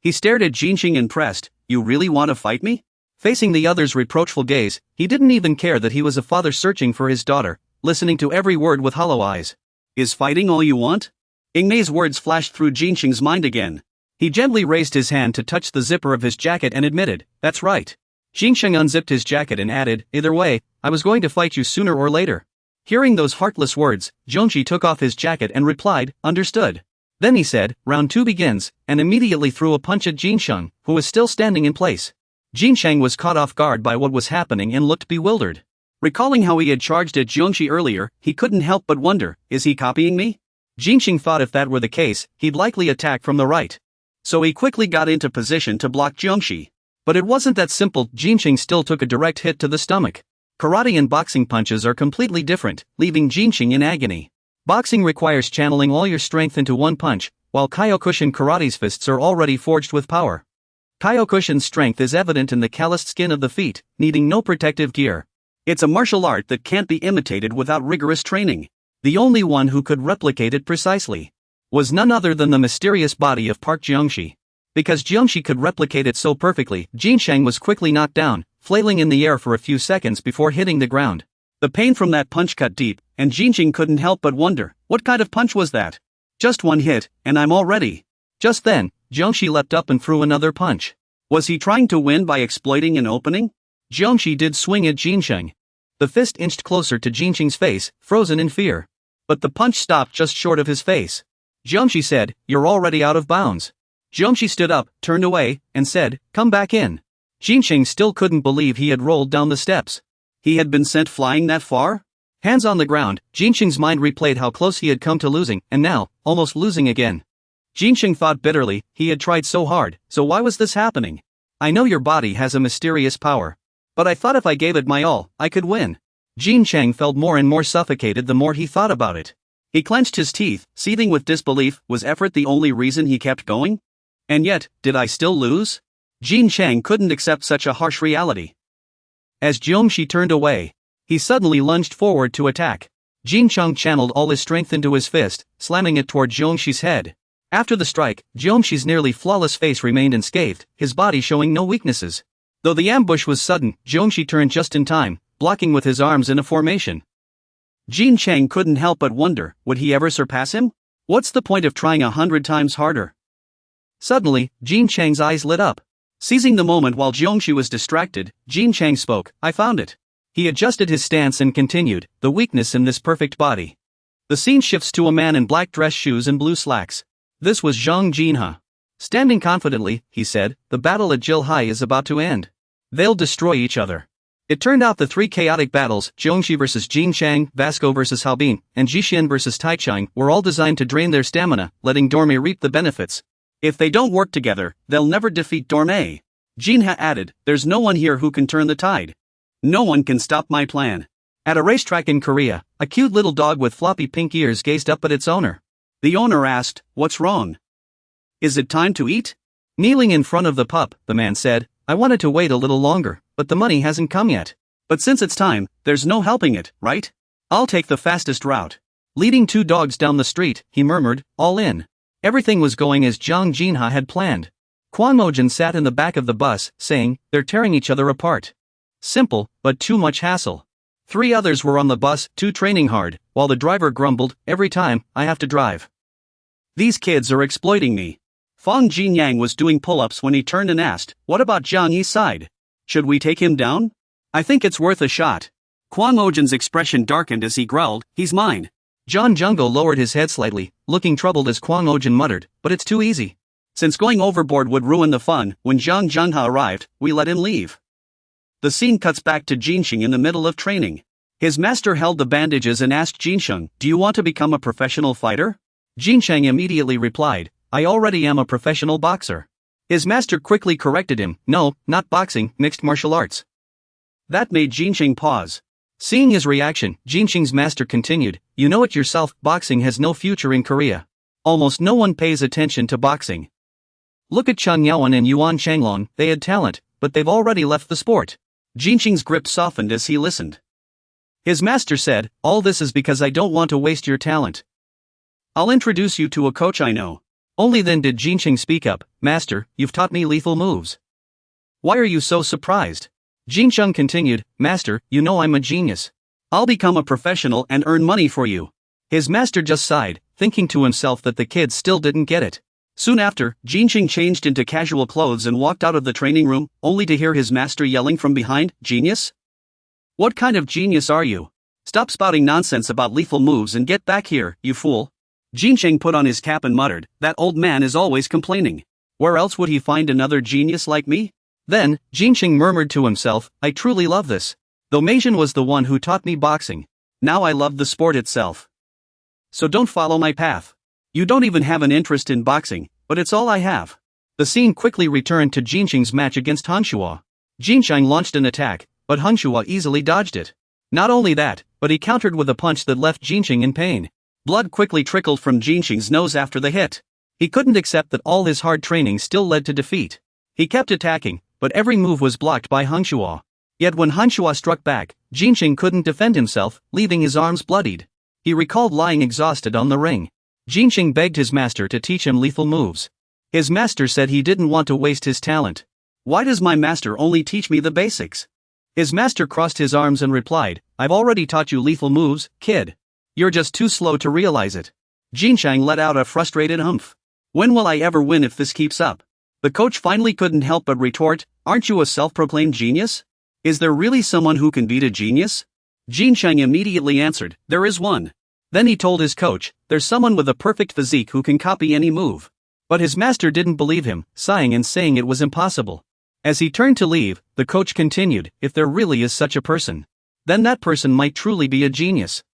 He stared at Jin Chang impressed. You really want to fight me? Facing the other's reproachful gaze, he didn't even care that he was a father searching for his daughter, listening to every word with hollow eyes. Is fighting all you want? Ingmei's words flashed through Jin Chang's mind again. He gently raised his hand to touch the zipper of his jacket and admitted, that's right. Jin Chang unzipped his jacket and added, either way, I was going to fight you sooner or later. Hearing those heartless words, Jiangxi took off his jacket and replied, understood. Then he said, round 2 begins, and immediately threw a punch at Jin Chang, who was still standing in place. Jin Chang was caught off guard by what was happening and looked bewildered. Recalling how he had charged at Jiangxi earlier, he couldn't help but wonder, is he copying me? Jin Chang thought if that were the case, he'd likely attack from the right. So he quickly got into position to block Jiangxi. But it wasn't that simple. Jin Chang still took a direct hit to the stomach. Karate and boxing punches are completely different, leaving Jin Chang in agony. Boxing requires channeling all your strength into one punch, while Kyokushin karate's fists are already forged with power. Kyokushin's strength is evident in the calloused skin of the feet, needing no protective gear. It's a martial art that can't be imitated without rigorous training. The only one who could replicate it precisely was none other than the mysterious body of Park Jiangxi. Because Jiangxi could replicate it so perfectly, Jin Chang was quickly knocked down, flailing in the air for a few seconds before hitting the ground. The pain from that punch cut deep, and Jin Chang couldn't help but wonder, what kind of punch was that? Just one hit, and I'm all ready. Just then, Jiangxi leapt up and threw another punch. Was he trying to win by exploiting an opening? Jiangxi did swing at Jincheng. The fist inched closer to Jincheng's face, frozen in fear. But the punch stopped just short of his face. Jiangxi said, "You're already out of bounds." Jiangxi stood up, turned away, and said, "Come back in." Jincheng still couldn't believe he had rolled down the steps. He had been sent flying that far? Hands on the ground, Jincheng's mind replayed how close he had come to losing, and now, almost losing again. Jincheng thought bitterly, he had tried so hard, so why was this happening? I know your body has a mysterious power. But I thought if I gave it my all, I could win. Jincheng felt more and more suffocated the more he thought about it. He clenched his teeth, seething with disbelief. Was effort the only reason he kept going? And yet, did I still lose? Jincheng couldn't accept such a harsh reality. As Jiangxi turned away, he suddenly lunged forward to attack. Jincheng channeled all his strength into his fist, slamming it toward Jiangxi's head. After the strike, Jiangxi's nearly flawless face remained unscathed, his body showing no weaknesses. Though the ambush was sudden, Jiangxi turned just in time, blocking with his arms in a formation. Jincheng couldn't help but wonder, would he ever surpass him? What's the point of trying 100 times harder? Suddenly, Jincheng's eyes lit up. Seizing the moment while Jiangxi was distracted, Jincheng spoke, "I found it." He adjusted his stance and continued, "The weakness in this perfect body." The scene shifts to a man in black dress shoes and blue slacks. This was Zhang Jinha. Standing confidently, he said, "The battle at Jilhai is about to end. They'll destroy each other." It turned out the three chaotic battles, Jiangxi vs Jincheng, Vasco vs Haobin, and Jixian vs Taichang, were all designed to drain their stamina, letting Dorme reap the benefits. If they don't work together, they'll never defeat Dorme. Jinha added, "There's no one here who can turn the tide. No one can stop my plan." At a racetrack in Korea, a cute little dog with floppy pink ears gazed up at its owner. The owner asked, "What's wrong? Is it time to eat?" Kneeling in front of the pup, the man said, "I wanted to wait a little longer, but the money hasn't come yet. But since it's time, there's no helping it, right? I'll take the fastest route." Leading two dogs down the street, he murmured, "All in." Everything was going as Zhang Jinha had planned. Kwon Mojin sat in the back of the bus, saying, "They're tearing each other apart. Simple, but too much hassle." Three others were on the bus, too training hard, while the driver grumbled, "Every time, I have to drive. These kids are exploiting me." Fang Jinyang was doing pull-ups when he turned and asked, "What about Zhang Yi's side? Should we take him down?" "I think it's worth a shot." Kwon Mojin's expression darkened as he growled, "He's mine." John Jungo lowered his head slightly, looking troubled as Kwon Mojin muttered, "But it's too easy. Since going overboard would ruin the fun, when Zhang Junha arrived, we let him leave." The scene cuts back to Jincheng in the middle of training. His master held the bandages and asked Jincheng, "Do you want to become a professional fighter?" Jincheng immediately replied, "I already am a professional boxer." His master quickly corrected him, "No, not boxing, mixed martial arts." That made Jincheng pause. Seeing his reaction, Jincheng's master continued, "You know it yourself, boxing has no future in Korea. Almost no one pays attention to boxing. Look at Chen Yaoan and Yuan Changlong, they had talent, but they've already left the sport." Jincheng's grip softened as he listened. His master said, "All this is because I don't want to waste your talent. I'll introduce you to a coach I know." Only then did Jincheng speak up, "Master, you've taught me lethal moves. Why are you so surprised?" Jincheng continued, "Master, you know I'm a genius. I'll become a professional and earn money for you." His master just sighed, thinking to himself that the kids still didn't get it. Soon after, Jincheng changed into casual clothes and walked out of the training room, only to hear his master yelling from behind, "Genius? What kind of genius are you? Stop spouting nonsense about lethal moves and get back here, you fool." Jincheng put on his cap and muttered, "That old man is always complaining. Where else would he find another genius like me?" Then, Jincheng murmured to himself, "I truly love this. Though Meijin was the one who taught me boxing, now I love the sport itself. So don't follow my path. You don't even have an interest in boxing, but it's all I have." The scene quickly returned to Jincheng's match against Hanshua. Jincheng launched an attack, but Hanshua easily dodged it. Not only that, but he countered with a punch that left Jincheng in pain. Blood quickly trickled from Jincheng's nose after the hit. He couldn't accept that all his hard training still led to defeat. He kept attacking, but every move was blocked by Hanshua. Yet when Hanshua struck back, Jincheng couldn't defend himself, leaving his arms bloodied. He recalled lying exhausted on the ring. Jincheng begged his master to teach him lethal moves. His master said he didn't want to waste his talent. "Why does my master only teach me the basics?" His master crossed his arms and replied, "I've already taught you lethal moves, kid. You're just too slow to realize it." Jincheng let out a frustrated humph. "When will I ever win if this keeps up?" The coach finally couldn't help but retort, aren't you a self-proclaimed genius? Is there really someone who can beat a genius? Jin Chang immediately answered, there is one. Then he told his coach, there's someone with a perfect physique who can copy any move. But his master didn't believe him, sighing and saying it was impossible. As he turned to leave, the coach continued, if there really is such a person, then that person might truly be a genius.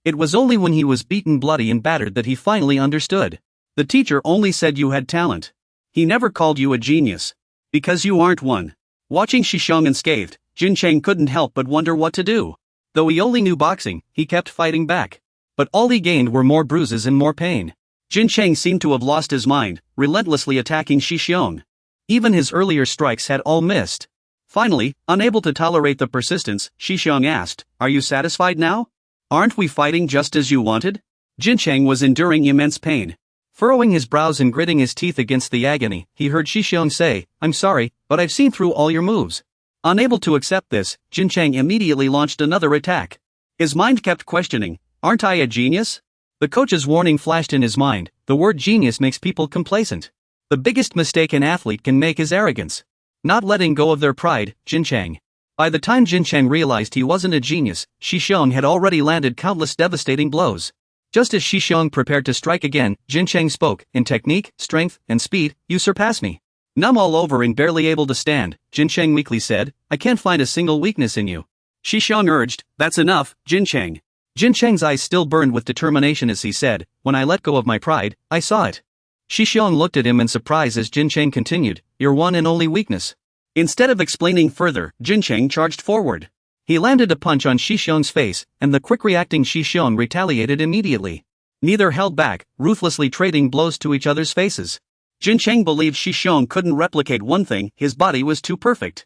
It was only when he was beaten bloody and battered that he finally understood. The teacher only said you had talent. He never called you a genius. Because you aren't one. Watching Shishong unscathed, Jin Chang couldn't help but wonder what to do. Though he only knew boxing, he kept fighting back. But all he gained were more bruises and more pain. Jin Chang seemed to have lost his mind, relentlessly attacking Shishong. Even his earlier strikes had all missed. Finally, unable to tolerate the persistence, Shishong asked, are you satisfied now? Aren't we fighting just as you wanted? Jin Chang was enduring immense pain. Furrowing his brows and gritting his teeth against the agony, he heard Shishong say, I'm sorry, but I've seen through all your moves. Unable to accept this, Jin Chang immediately launched another attack. His mind kept questioning, aren't I a genius? The coach's warning flashed in his mind, the word genius makes people complacent. The biggest mistake an athlete can make is arrogance. Not letting go of their pride, Jin Chang. By the time Jin Chang realized he wasn't a genius, Shishong had already landed countless devastating blows. Just as Shishong prepared to strike again, Jin Chang spoke, in technique, strength, and speed, you surpass me. Numb all over and barely able to stand, Jin Chang weakly said, I can't find a single weakness in you. Shishong urged, that's enough, Jin Chang. Jin Chang's eyes still burned with determination as he said, when I let go of my pride, I saw it. Shishong looked at him in surprise as Jin Chang continued, your one and only weakness. Instead of explaining further, Jin Chang charged forward. He landed a punch on Shishong's face, and the quick-reacting Shishong retaliated immediately. Neither held back, ruthlessly trading blows to each other's faces. Jin Chang believed Shishong couldn't replicate one thing, his body was too perfect.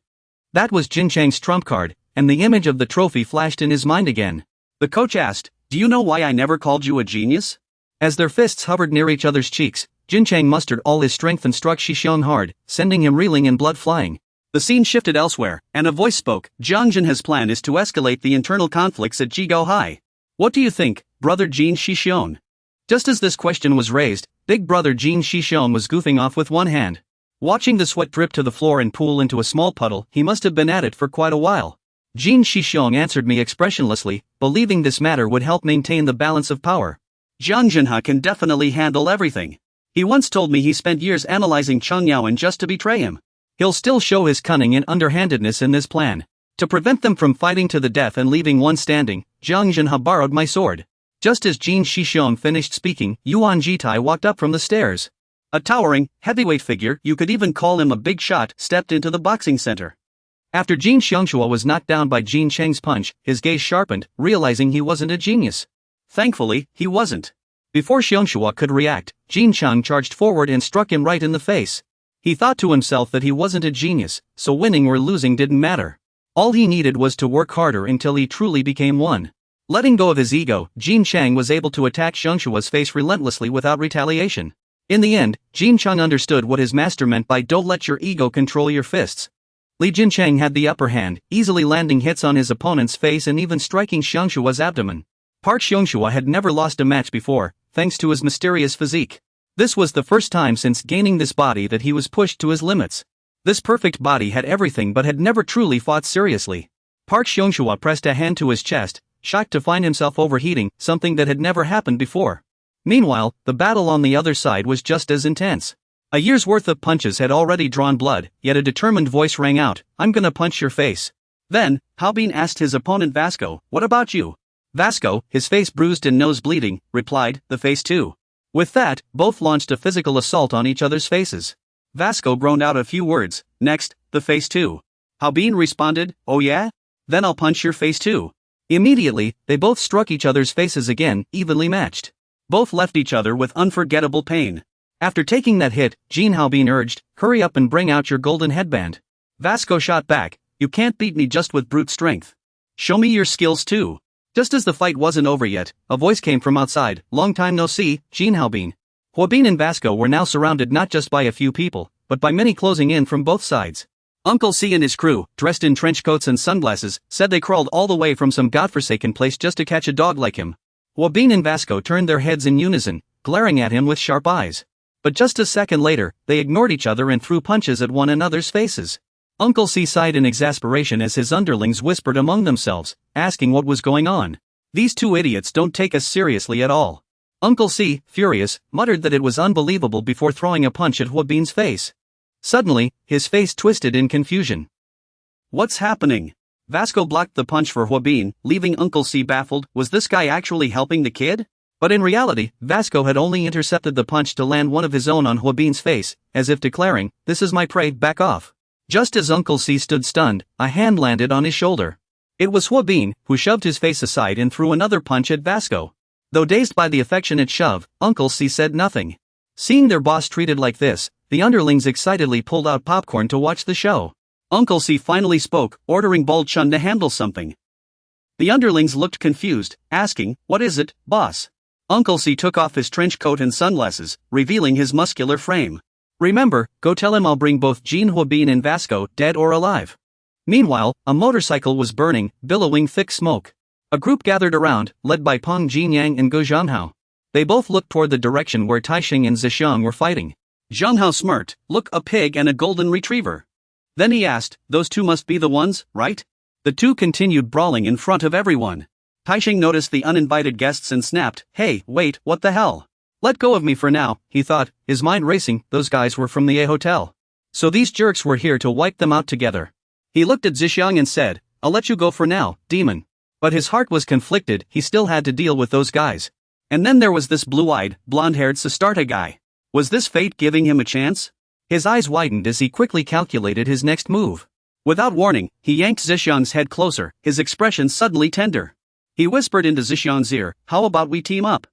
That was Jin Chang's trump card, and the image of the trophy flashed in his mind again. The coach asked, do you know why I never called you a genius? As their fists hovered near each other's cheeks, Jin Chang mustered all his strength and struck Shishong hard, sending him reeling and blood flying. The scene shifted elsewhere, and a voice spoke, Jiang Jinha's plan is to escalate the internal conflicts at Jigo High. What do you think, brother Jin Shishong? Just as this question was raised, big brother Jin Shishong was goofing off with one hand. Watching the sweat drip to the floor and pool into a small puddle, he must have been at it for quite a while. Jin Shishong answered me expressionlessly, believing this matter would help maintain the balance of power. Jiang Jinha can definitely handle everything. He once told me he spent years analyzing Cheng Yaoan just to betray him. He'll still show his cunning and underhandedness in this plan. To prevent them from fighting to the death and leaving one standing, Jiang Jinha borrowed my sword. Just as Jin Shishong finished speaking, Yuan Jitai walked up from the stairs. A towering, heavyweight figure, you could even call him a big shot, stepped into the boxing center. After Jin Xiangshua was knocked down by Jin Chang's punch, his gaze sharpened, realizing he wasn't a genius. Thankfully, he wasn't. Before Xiangshua could react, Jin Chang charged forward and struck him right in the face. He thought to himself that he wasn't a genius, so winning or losing didn't matter. All he needed was to work harder until he truly became one. Letting go of his ego, Jin Chang was able to attack Xiangshua's face relentlessly without retaliation. In the end, Jin Chang understood what his master meant by don't let your ego control your fists. Li Jin Chang had the upper hand, easily landing hits on his opponent's face and even striking Xiangshua's abdomen. Park Xiangshua had never lost a match before, thanks to his mysterious physique. This was the first time since gaining this body that he was pushed to his limits. This perfect body had everything but had never truly fought seriously. Park Xiangshua pressed a hand to his chest, shocked to find himself overheating, something that had never happened before. Meanwhile, the battle on the other side was just as intense. A year's worth of punches had already drawn blood, yet a determined voice rang out, I'm gonna punch your face. Then, Haobin asked his opponent Vasco, what about you? Vasco, his face bruised and nose bleeding, replied, the face too. With that, both launched a physical assault on each other's faces. Vasco groaned out a few words, next, the face too. Haobin responded, oh yeah? Then I'll punch your face too. Immediately, they both struck each other's faces again, evenly matched. Both left each other with unforgettable pain. After taking that hit, Jin Haobin urged, hurry up and bring out your golden headband. Vasco shot back, you can't beat me just with brute strength. Show me your skills too. Just as the fight wasn't over yet, a voice came from outside, long time no see, Jin Haobin. Haobin and Vasco were now surrounded not just by a few people, but by many closing in from both sides. Uncle C and his crew, dressed in trench coats and sunglasses, said they crawled all the way from some godforsaken place just to catch a dog like him. Haobin and Vasco turned their heads in unison, glaring at him with sharp eyes. But just a second later, they ignored each other and threw punches at one another's faces. Uncle C sighed in exasperation as his underlings whispered among themselves, asking what was going on. These two idiots don't take us seriously at all. Uncle C, furious, muttered that it was unbelievable before throwing a punch at Huabin's face. Suddenly, his face twisted in confusion. What's happening? Vasco blocked the punch for Huabin, leaving Uncle C baffled. Was this guy actually helping the kid? But in reality, Vasco had only intercepted the punch to land one of his own on Huabin's face, as if declaring, "This is my prey, back off." Just as Uncle C stood stunned, a hand landed on his shoulder. It was Huabin, who shoved his face aside and threw another punch at Vasco. Though dazed by the affectionate shove, Uncle C said nothing. Seeing their boss treated like this, the underlings excitedly pulled out popcorn to watch the show. Uncle C finally spoke, ordering Bald Chun to handle something. The underlings looked confused, asking, "What is it, boss?" Uncle C took off his trench coat and sunglasses, revealing his muscular frame. "Remember, go tell him I'll bring both Jean Huabin and Vasco, dead or alive." Meanwhile, a motorcycle was burning, billowing thick smoke. A group gathered around, led by Peng Jinyang and Ge Zhanghao. They both looked toward the direction where Taixing and Zhixiang were fighting. Zhanghao smirked, "Look, a pig and a golden retriever." Then he asked, "Those two must be the ones, right?" The two continued brawling in front of everyone. Taixing noticed the uninvited guests and snapped, "Hey, wait, what the hell? Let go of me for now," he thought, his mind racing. Those guys were from the A Hotel. So these jerks were here to wipe them out together. He looked at Zhixiang and said, "I'll let you go for now, demon." But his heart was conflicted, he still had to deal with those guys. And then there was this blue-eyed, blonde-haired Sestarta guy. Was this fate giving him a chance? His eyes widened as he quickly calculated his next move. Without warning, he yanked Zhixiang's head closer, his expression suddenly tender. He whispered into Zhixiang's ear, "How about we team up?"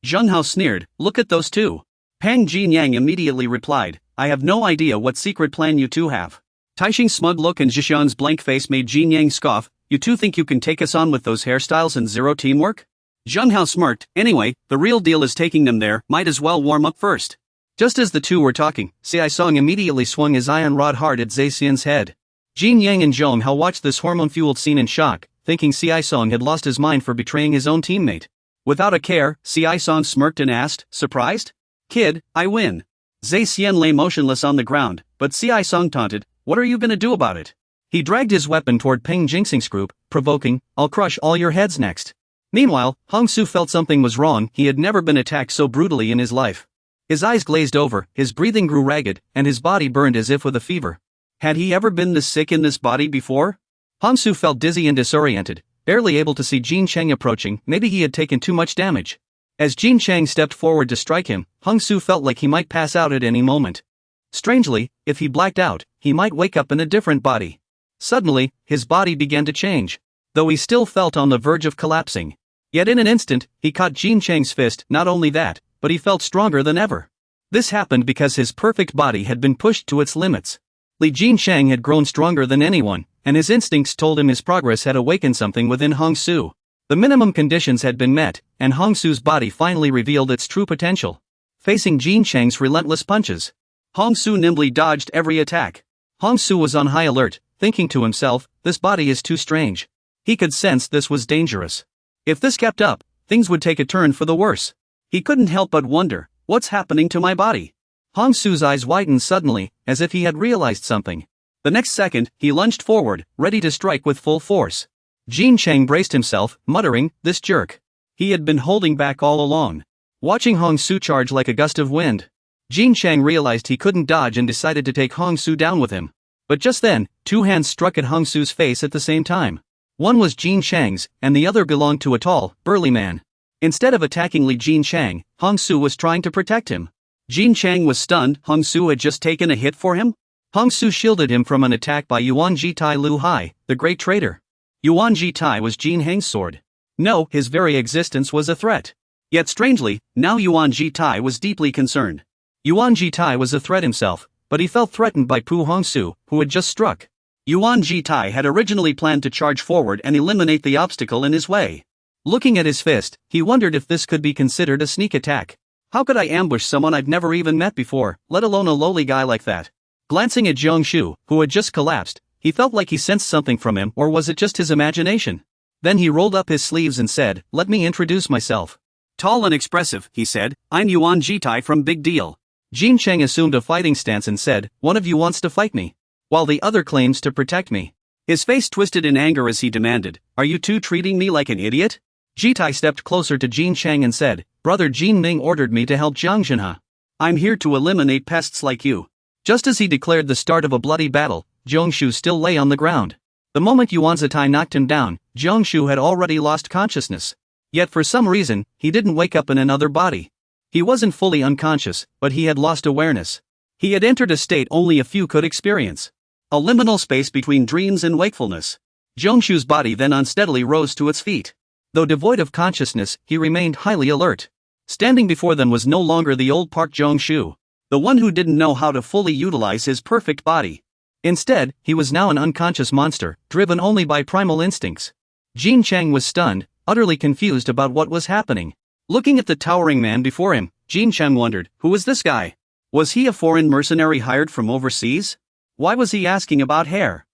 Zhanghao sneered, "Look at those two." Peng Jinyang immediately replied, "I have no idea what secret plan you two have." Taixing's smug look and Zhixiang's blank face made Jinyang scoff, "You two think you can take us on with those hairstyles and zero teamwork?" Zhanghao smirked, "Anyway, the real deal is taking them there, might as well warm up first." Just as the two were talking, Cai Song immediately swung his iron rod hard at Zhe Xian's head. Jinyang and Zhonghao watched this hormone-fueled scene in shock, thinking Cai Song had lost his mind for betraying his own teammate. Without a care, Cai Song smirked and asked, "Surprised? Kid, I win." Zhe Xian lay motionless on the ground, but Cai Song taunted, "What are you gonna do about it?" He dragged his weapon toward Peng Jingxing's group, provoking, "I'll crush all your heads next." Meanwhile, Hong Su felt something was wrong. He had never been attacked so brutally in his life. His eyes glazed over, his breathing grew ragged, and his body burned as if with a fever. Had he ever been this sick in this body before? Hong Su felt dizzy and disoriented, barely able to see Jin Cheng approaching. Maybe he had taken too much damage. As Jin Cheng stepped forward to strike him, Hong Su felt like he might pass out at any moment. Strangely, if he blacked out, he might wake up in a different body. Suddenly, his body began to change, though he still felt on the verge of collapsing. Yet in an instant, he caught Jin Cheng's fist. Not only that, but he felt stronger than ever. This happened because his perfect body had been pushed to its limits. Li Jin Cheng had grown stronger than anyone, and his instincts told him his progress had awakened something within Hong Su. The minimum conditions had been met, and Hong Su's body finally revealed its true potential. Facing Jin Cheng's relentless punches, Hong Su nimbly dodged every attack. Hong Su was on high alert, thinking to himself, "This body is too strange." He could sense this was dangerous. If this kept up, things would take a turn for the worse. He couldn't help but wonder, what's happening to my body? Hong Su's eyes widened suddenly, as if he had realized something. The next second, he lunged forward, ready to strike with full force. Jin Cheng braced himself, muttering, "This jerk." He had been holding back all along. Watching Hong Su charge like a gust of wind, Jin Cheng realized he couldn't dodge and decided to take Hong Su down with him. But just then, two hands struck at Hong Su's face at the same time. One was Jin Cheng's, and the other belonged to a tall, burly man. Instead of attacking Li Jin Cheng, Hong Su was trying to protect him. Jin Cheng was stunned. Hong Su had just taken a hit for him? Hong Su shielded him from an attack by Yuan Ji Tai Lu Hai, the great traitor. Yuan Ji Tai was Jin Heng's sword. No, his very existence was a threat. Yet strangely, now Yuan Ji Tai was deeply concerned. Yuan Ji Tai was a threat himself, but he felt threatened by Pu Hongsu, who had just struck. Yuan Ji Tai had originally planned to charge forward and eliminate the obstacle in his way. Looking at his fist, he wondered if this could be considered a sneak attack. How could I ambush someone I've never even met before, let alone a lowly guy like that? Glancing at Zhong Shu, who had just collapsed, he felt like he sensed something from him, or was it just his imagination? Then he rolled up his sleeves and said, "Let me introduce myself." Tall and expressive, he said, "I'm Yuan Ji Tai from Big Deal. Jin Cheng assumed a fighting stance and said, "One of you wants to fight me, while the other claims to protect me." His face twisted in anger as he demanded, "Are you two treating me like an idiot?" Jitai stepped closer to Jin Cheng and said, "Brother Jin Ming ordered me to help Jiang Jinha. I'm here to eliminate pests like you." Just as he declared the start of a bloody battle, Zhongshu still lay on the ground. The moment Yuan Zitai knocked him down, Zhongshu had already lost consciousness. Yet for some reason, he didn't wake up in another body. He wasn't fully unconscious, but he had lost awareness. He had entered a state only a few could experience. A liminal space between dreams and wakefulness. Zhongshu's body then unsteadily rose to its feet. Though devoid of consciousness, he remained highly alert. Standing before them was no longer the old Park Zhongshu, the one who didn't know how to fully utilize his perfect body. Instead, he was now an unconscious monster, driven only by primal instincts. Jin Cheng was stunned, utterly confused about what was happening. Looking at the towering man before him, Jin Cheng wondered, who was this guy? Was he a foreign mercenary hired from overseas? Why was he asking about hair?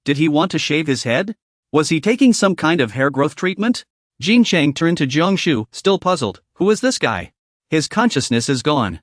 Did he want to shave his head? Was he taking some kind of hair growth treatment? Jin Cheng turned to Zhongshu, still puzzled. Who is this guy? His consciousness is gone.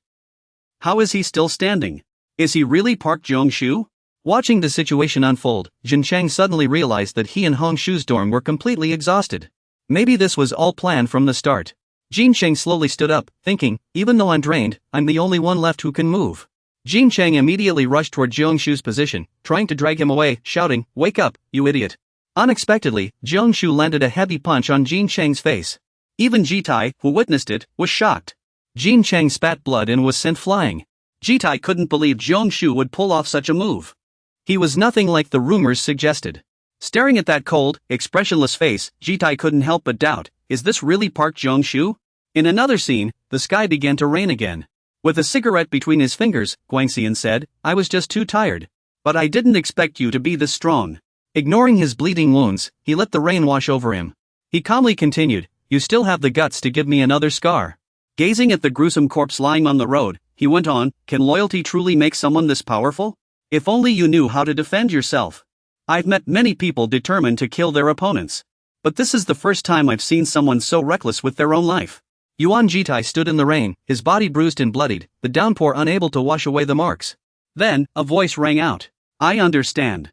How is he still standing? Is he really Park Zhongshu? Watching the situation unfold, Jin Cheng suddenly realized that he and Hong Shu's dorm were completely exhausted. Maybe this was all planned from the start. Jin Cheng slowly stood up, thinking, even though I'm drained, I'm the only one left who can move. Jin Cheng immediately rushed toward Zhongshu's position, trying to drag him away, shouting, "Wake up, you idiot." Unexpectedly, Zhongshu landed a heavy punch on Jin Cheng's face. Even Jitai, who witnessed it, was shocked. Jin Cheng spat blood and was sent flying. Jitai couldn't believe Zhongshu would pull off such a move. He was nothing like the rumors suggested. Staring at that cold, expressionless face, Jitai couldn't help but doubt, is this really Park Zhongshu? In another scene, the sky began to rain again. With a cigarette between his fingers, Guangxian said, "I was just too tired. But I didn't expect you to be this strong." Ignoring his bleeding wounds, he let the rain wash over him. He calmly continued, "You still have the guts to give me another scar." Gazing at the gruesome corpse lying on the road, he went on, "Can loyalty truly make someone this powerful? If only you knew how to defend yourself. I've met many people determined to kill their opponents. But this is the first time I've seen someone so reckless with their own life." Yuan Jitai stood in the rain, his body bruised and bloodied, the downpour unable to wash away the marks. Then, a voice rang out. "I understand.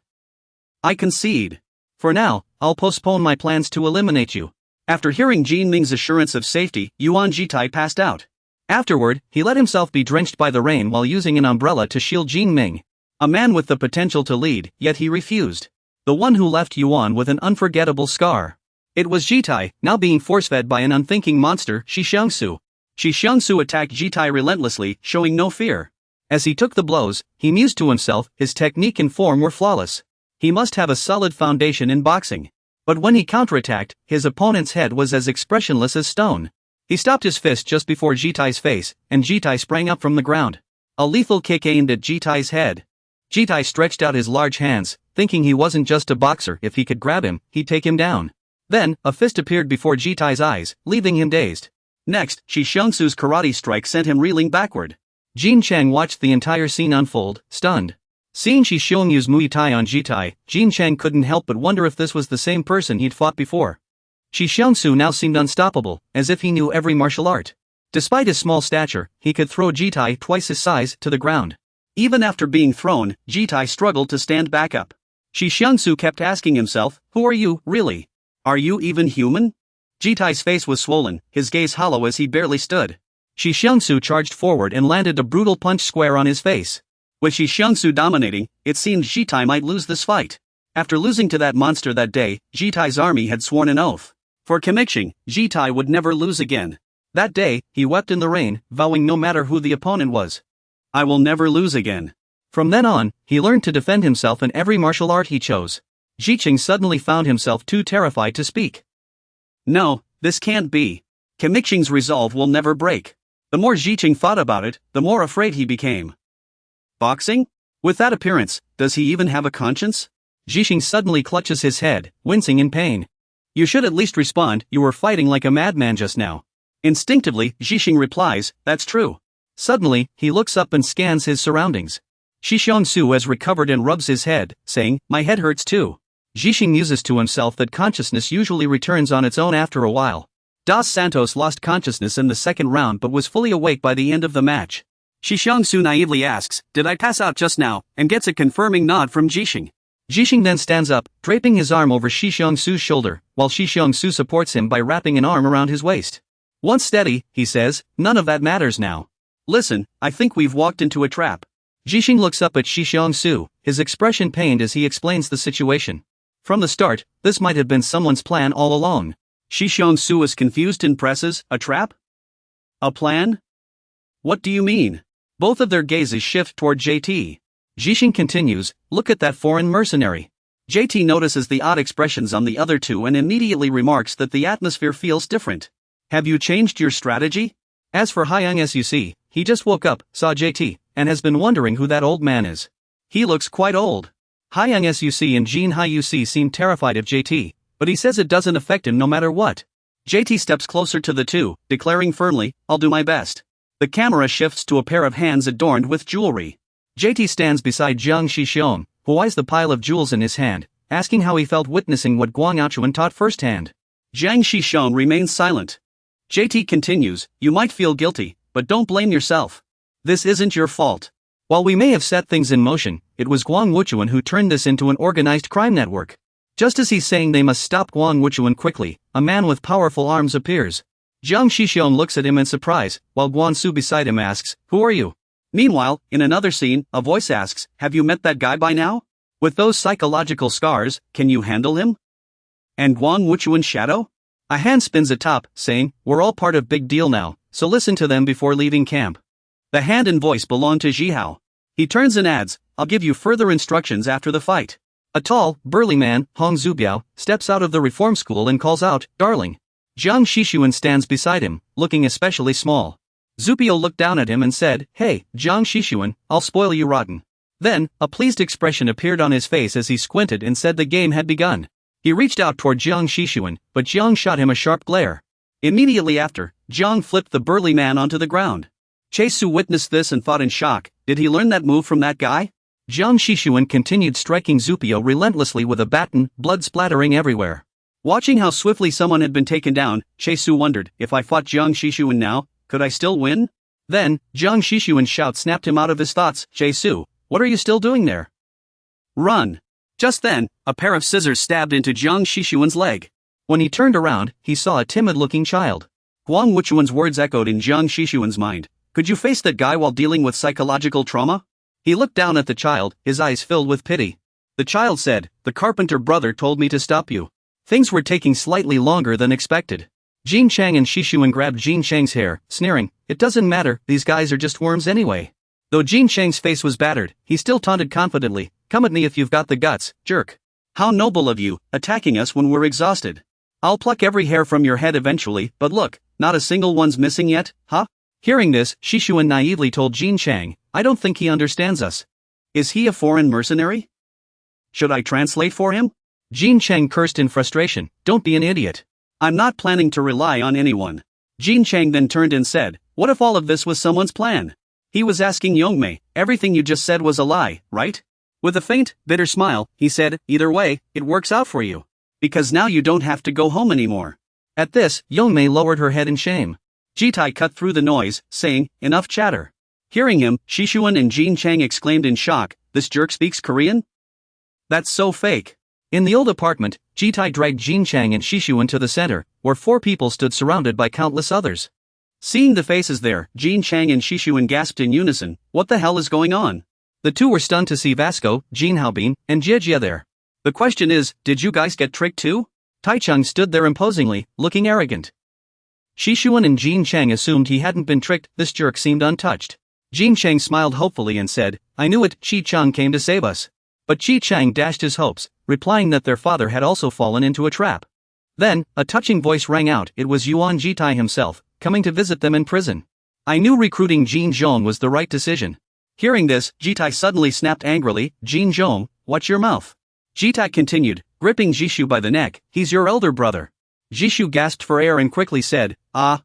I concede. For now, I'll postpone my plans to eliminate you." After hearing Jin Ming's assurance of safety, Yuan Jitai passed out. Afterward, he let himself be drenched by the rain while using an umbrella to shield Jin Ming. A man with the potential to lead, yet he refused. The one who left Yuan with an unforgettable scar. It was Jitai, now being force-fed by an unthinking monster, Shixiangsu. Shixiangsu attacked Jitai relentlessly, showing no fear. As he took the blows, he mused to himself, his technique and form were flawless. He must have a solid foundation in boxing. But when he counterattacked, his opponent's head was as expressionless as stone. He stopped his fist just before Jitai's face, and Jitai sprang up from the ground. A lethal kick aimed at Jitai's head. Jitai stretched out his large hands, thinking he wasn't just a boxer. If he could grab him, he'd take him down. Then, a fist appeared before Jitai's eyes, leaving him dazed. Next, Shixiangsu's karate strike sent him reeling backward. Jin Cheng watched the entire scene unfold, stunned. Seeing Shixiangsu's Muay Thai on Jitai, Jin Cheng couldn't help but wonder if this was the same person he'd fought before. Shixiangsu now seemed unstoppable, as if he knew every martial art. Despite his small stature, he could throw Jitai twice his size to the ground. Even after being thrown, Jitai struggled to stand back up. Shixiangsu kept asking himself, "Who are you, really? Are you even human?" Jitai's face was swollen, his gaze hollow as he barely stood. Shixiangsu charged forward and landed a brutal punch square on his face. With Shixiangsu dominating, it seemed Jitai might lose this fight. After losing to that monster that day, Jitai's army had sworn an oath. For Kamiqing, Jitai would never lose again. That day, he wept in the rain, vowing no matter who the opponent was, "I will never lose again." From then on, he learned to defend himself in every martial art he chose. Jiqing suddenly found himself too terrified to speak. "No, this can't be. Kamiqing's resolve will never break." The more Jiqing thought about it, the more afraid he became. Boxing? With that appearance, does he even have a conscience? Jiqing suddenly clutches his head, wincing in pain. "You should at least respond, you were fighting like a madman just now." Instinctively, Jiqing replies, "That's true." Suddenly, he looks up and scans his surroundings. Shixiangsu has recovered and rubs his head, saying, "My head hurts too." Jiqing muses to himself that consciousness usually returns on its own after a while. Dos Santos lost consciousness in the second round but was fully awake by the end of the match. Su naively asks, did I pass out just now, and gets a confirming nod from Jixing. Jixing then stands up, draping his arm over Su's shoulder, while Su supports him by wrapping an arm around his waist. Once steady, he says, none of that matters now. Listen, I think we've walked into a trap. Jixing looks up at Su, his expression pained as he explains the situation. From the start, this might have been someone's plan all along. Su is confused and presses, a trap? A plan? What do you mean? Both of their gazes shift toward JT. Jixing continues, look at that foreign mercenary. JT notices the odd expressions on the other two and immediately remarks that the atmosphere feels different. Have you changed your strategy? As for Hyung Suc, he just woke up, saw JT, and has been wondering who that old man is. He looks quite old. Hyung Suc and Jin Hyuc seem terrified of JT, but he says it doesn't affect him no matter what. JT steps closer to the two, declaring firmly, I'll do my best. The camera shifts to a pair of hands adorned with jewelry. JT stands beside Jiang Shixiong, who eyes the pile of jewels in his hand, asking how he felt witnessing what Guang Aochuan taught firsthand. Jiang Shixiong remains silent. JT continues, you might feel guilty, but don't blame yourself. This isn't your fault. While we may have set things in motion, it was Guang Wuchuan who turned this into an organized crime network. Just as he's saying they must stop Guang Wuchuan quickly, a man with powerful arms appears. Jiang Shixiong looks at him in surprise, while Guan Su beside him asks, who are you? Meanwhile, in another scene, a voice asks, have you met that guy by now? With those psychological scars, can you handle him? And Guang Wuchuan's shadow? A hand spins atop, saying, we're all part of Big Deal now, so listen to them before leaving camp. The hand and voice belong to Jihao. He turns and adds, I'll give you further instructions after the fight. A tall, burly man, Hong Zubiao, steps out of the reform school and calls out, darling. Jiang Shixiuan stands beside him, looking especially small. Zubiao looked down at him and said, hey, Jiang Shixiuan, I'll spoil you rotten. Then, a pleased expression appeared on his face as he squinted and said the game had begun. He reached out toward Jiang Shixiuan, but Jiang shot him a sharp glare. Immediately after, Jiang flipped the burly man onto the ground. Su witnessed this and thought in shock, did he learn that move from that guy? Jiang Shixiuan continued striking Zubiao relentlessly with a baton, blood splattering everywhere. Watching how swiftly someone had been taken down, Su wondered, if I fought Jiang Shixiuan now, could I still win? Then, Jiang Shixiuan's shout snapped him out of his thoughts, Su, what are you still doing there? Run! Just then, a pair of scissors stabbed into Jiang Shixiuan's leg. When he turned around, he saw a timid-looking child. Guang Wuchuan's words echoed in Jiang Shixiuan's mind, could you face that guy while dealing with psychological trauma? He looked down at the child, his eyes filled with pity. The child said, the carpenter brother told me to stop you. Things were taking slightly longer than expected. Jin Chang and Shixiuan grabbed Jin Chang's hair, sneering, it doesn't matter, these guys are just worms anyway. Though Jin Chang's face was battered, he still taunted confidently, come at me if you've got the guts, jerk. How noble of you, attacking us when we're exhausted. I'll pluck every hair from your head eventually, but look, not a single one's missing yet, huh? Hearing this, Shixiuan naively told Jin Chang, I don't think he understands us. Is he a foreign mercenary? Should I translate for him? Jin Chang cursed in frustration, don't be an idiot. I'm not planning to rely on anyone. Jin Chang then turned and said, what if all of this was someone's plan? He was asking Yongmei, everything you just said was a lie, right? With a faint, bitter smile, he said, either way, it works out for you. Because now you don't have to go home anymore. At this, Yongmei lowered her head in shame. Jitai cut through the noise, saying, enough chatter. Hearing him, Shixiuan and Jin Chang exclaimed in shock, this jerk speaks Korean? That's so fake. In the old apartment, Jitai dragged Jin Chang and Shixiuan to the center, where 4 people stood surrounded by countless others. Seeing the faces there, Jin Chang and Shixiuan gasped in unison, what the hell is going on? The two were stunned to see Vasco, Jin Haobin, and Jiejia there. The question is, did you guys get tricked too? Taichung stood there imposingly, looking arrogant. Shixiuan and Jin Chang assumed he hadn't been tricked, this jerk seemed untouched. Jin Chang smiled hopefully and said, I knew it, Chi Chang came to save us. But Chi Chang dashed his hopes, replying that their father had also fallen into a trap. Then, a touching voice rang out, it was Yuan Jitai himself, coming to visit them in prison. I knew recruiting Jin Zhong was the right decision. Hearing this, Jitai suddenly snapped angrily, Jin Zhong, watch your mouth. Jitai continued, gripping Jishu by the neck, he's your elder brother. Jishu gasped for air and quickly said, I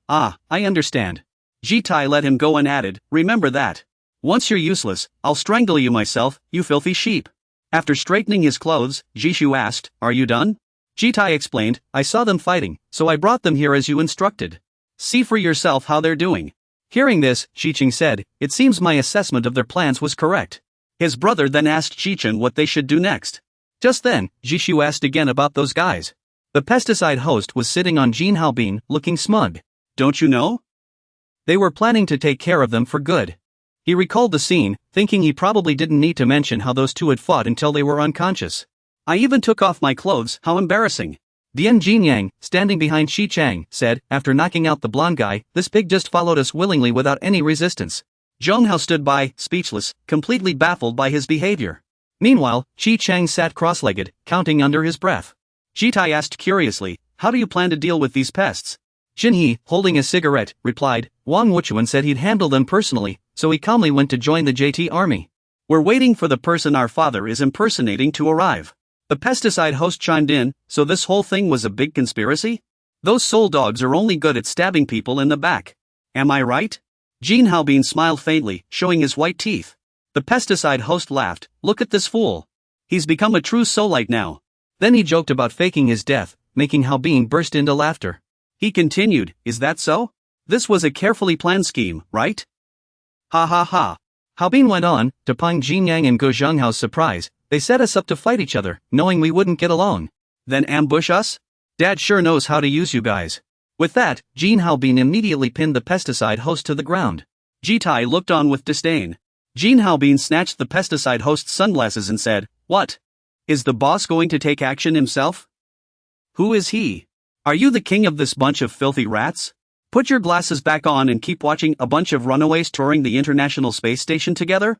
understand. Jitai let him go and added, remember that. Once you're useless, I'll strangle you myself, you filthy sheep. After straightening his clothes, Jishu asked, are you done? Jitai explained, I saw them fighting, so I brought them here as you instructed. See for yourself how they're doing. Hearing this, Xiqing said, "It seems my assessment of their plans was correct." His brother then asked Xiqing what they should do next. Just then, Jishu asked again about those guys. The pesticide host was sitting on Jin Haobin, looking smug. "Don't you know? They were planning to take care of them for good." He recalled the scene, thinking he probably didn't need to mention how those two had fought until they were unconscious. "I even took off my clothes, how embarrassing." Dian Jinyang, standing behind Shi Chang, said, after knocking out the blonde guy, "This pig just followed us willingly without any resistance." Zhong Hao stood by, speechless, completely baffled by his behavior. Meanwhile, Shi Chang sat cross-legged, counting under his breath. Jitai asked curiously, "How do you plan to deal with these pests?" Jin He, holding a cigarette, replied, "Wang Wuchuan said he'd handle them personally, so he calmly went to join the JT army. We're waiting for the person our father is impersonating to arrive." The pesticide host chimed in, "So this whole thing was a big conspiracy? Those soul dogs are only good at stabbing people in the back. Am I right?" Jin Haobin smiled faintly, showing his white teeth. The pesticide host laughed, "Look at this fool. He's become a true soulite now." Then he joked about faking his death, making Haobin burst into laughter. He continued, "Is that so? This was a carefully planned scheme, right? Ha ha ha." Haobin went on, to Peng Jinyang and Go Zhenghao's surprise, "They set us up to fight each other, knowing we wouldn't get along. Then ambush us? Dad sure knows how to use you guys." With that, Jin Haobin immediately pinned the pesticide host to the ground. Jitai looked on with disdain. Jin Haobin snatched the pesticide host's sunglasses and said, "What? Is the boss going to take action himself? Who is he? Are you the king of this bunch of filthy rats? Put your glasses back on and keep watching a bunch of runaways touring the International Space Station together?"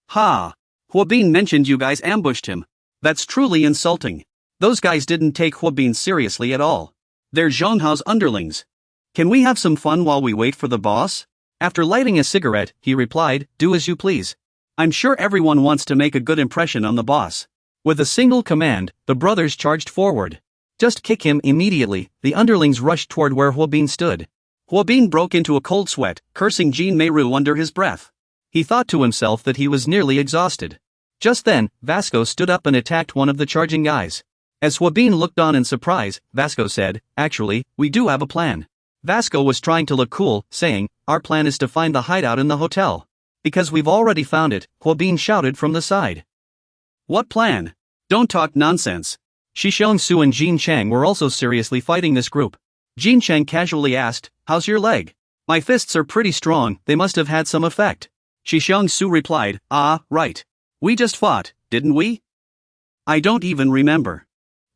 "Ha! Huobin mentioned you guys ambushed him. That's truly insulting. Those guys didn't take Huobin seriously at all. They're Zhonghao's underlings. Can we have some fun while we wait for the boss?" After lighting a cigarette, he replied, "Do as you please. I'm sure everyone wants to make a good impression on the boss." With a single command, the brothers charged forward. "Just kick him immediately," the underlings rushed toward where Huobin stood. Huobin broke into a cold sweat, cursing Jin Meiru under his breath. He thought to himself that he was nearly exhausted. Just then, Vasco stood up and attacked one of the charging guys. As Huobin looked on in surprise, Vasco said, "Actually, we do have a plan." Vasco was trying to look cool, saying, "Our plan is to find the hideout in the hotel." "Because we've already found it," Huobin shouted from the side. "What plan? Don't talk nonsense." Shi Xiongsu and Jin Chang were also seriously fighting this group. Jin Chang casually asked, "How's your leg?" "My fists are pretty strong, they must have had some effect." Shi Xiongsu replied, "Ah, right. We just fought, didn't we? I don't even remember."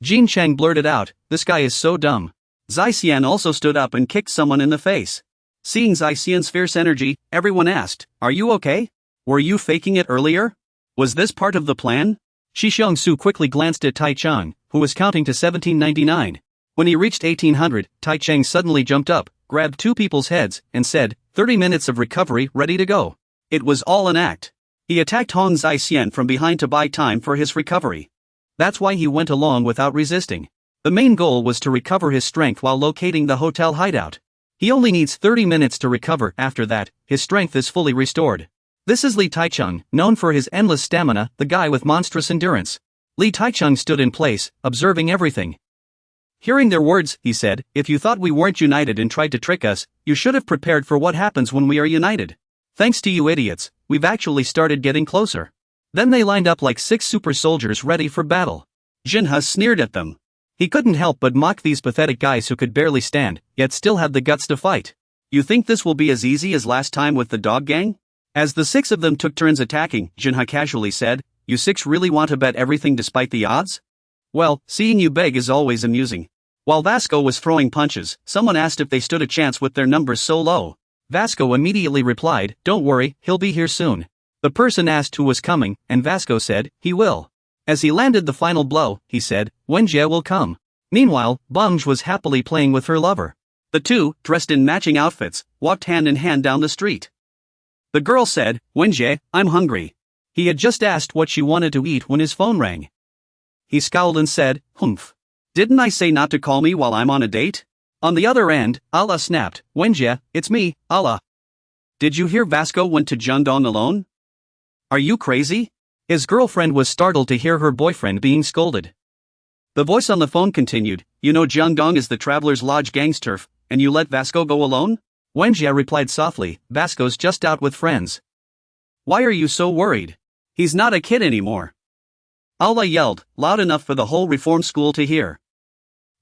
Jin Chang blurted out, "This guy is so dumb." Zai Xian also stood up and kicked someone in the face. Seeing Zai Xian's fierce energy, everyone asked, "Are you okay? Were you faking it earlier? Was this part of the plan?" Shi Xiongsu quickly glanced at Tai Chang, who was counting to 1799. When he reached 1800, Tai Chang suddenly jumped up, grabbed two people's heads, and said, 30 minutes of recovery ready to go. It was all an act. He attacked Hong Zai Xian from behind to buy time for his recovery. That's why he went along without resisting. The main goal was to recover his strength while locating the hotel hideout. He only needs 30 minutes to recover. After that, his strength is fully restored. This is Li Taichung, known for his endless stamina, the guy with monstrous endurance. Li Taichung stood in place, observing everything. Hearing their words, he said, "If you thought we weren't united and tried to trick us, you should have prepared for what happens when we are united. Thanks to you idiots, we've actually started getting closer." Then they lined up like 6 super soldiers ready for battle. Jinha sneered at them. He couldn't help but mock these pathetic guys who could barely stand, yet still had the guts to fight. "You think this will be as easy as last time with the dog gang?" As the 6 of them took turns attacking, Jinha casually said, "You 6 really want to bet everything despite the odds? Well, seeing you beg is always amusing." While Vasco was throwing punches, someone asked if they stood a chance with their numbers so low. Vasco immediately replied, "Don't worry, he'll be here soon." The person asked who was coming, and Vasco said, "He will." As he landed the final blow, he said, "Wenjie will come." Meanwhile, Bunge was happily playing with her lover. The two, dressed in matching outfits, walked hand in hand down the street. The girl said, "Wenjie, I'm hungry." He had just asked what she wanted to eat when his phone rang. He scowled and said, "Humph. Didn't I say not to call me while I'm on a date?" On the other end, Allah snapped, "Wenjie, it's me, Allah. Did you hear Vasco went to Jiangdong alone? Are you crazy?" His girlfriend was startled to hear her boyfriend being scolded. The voice on the phone continued, "You know Jiangdong is the Traveler's Lodge Gangster, and you let Vasco go alone? Wenjie replied softly, Vasco's just out with friends. Why are you so worried? He's not a kid anymore. Aula yelled, loud enough for the whole reform school to hear.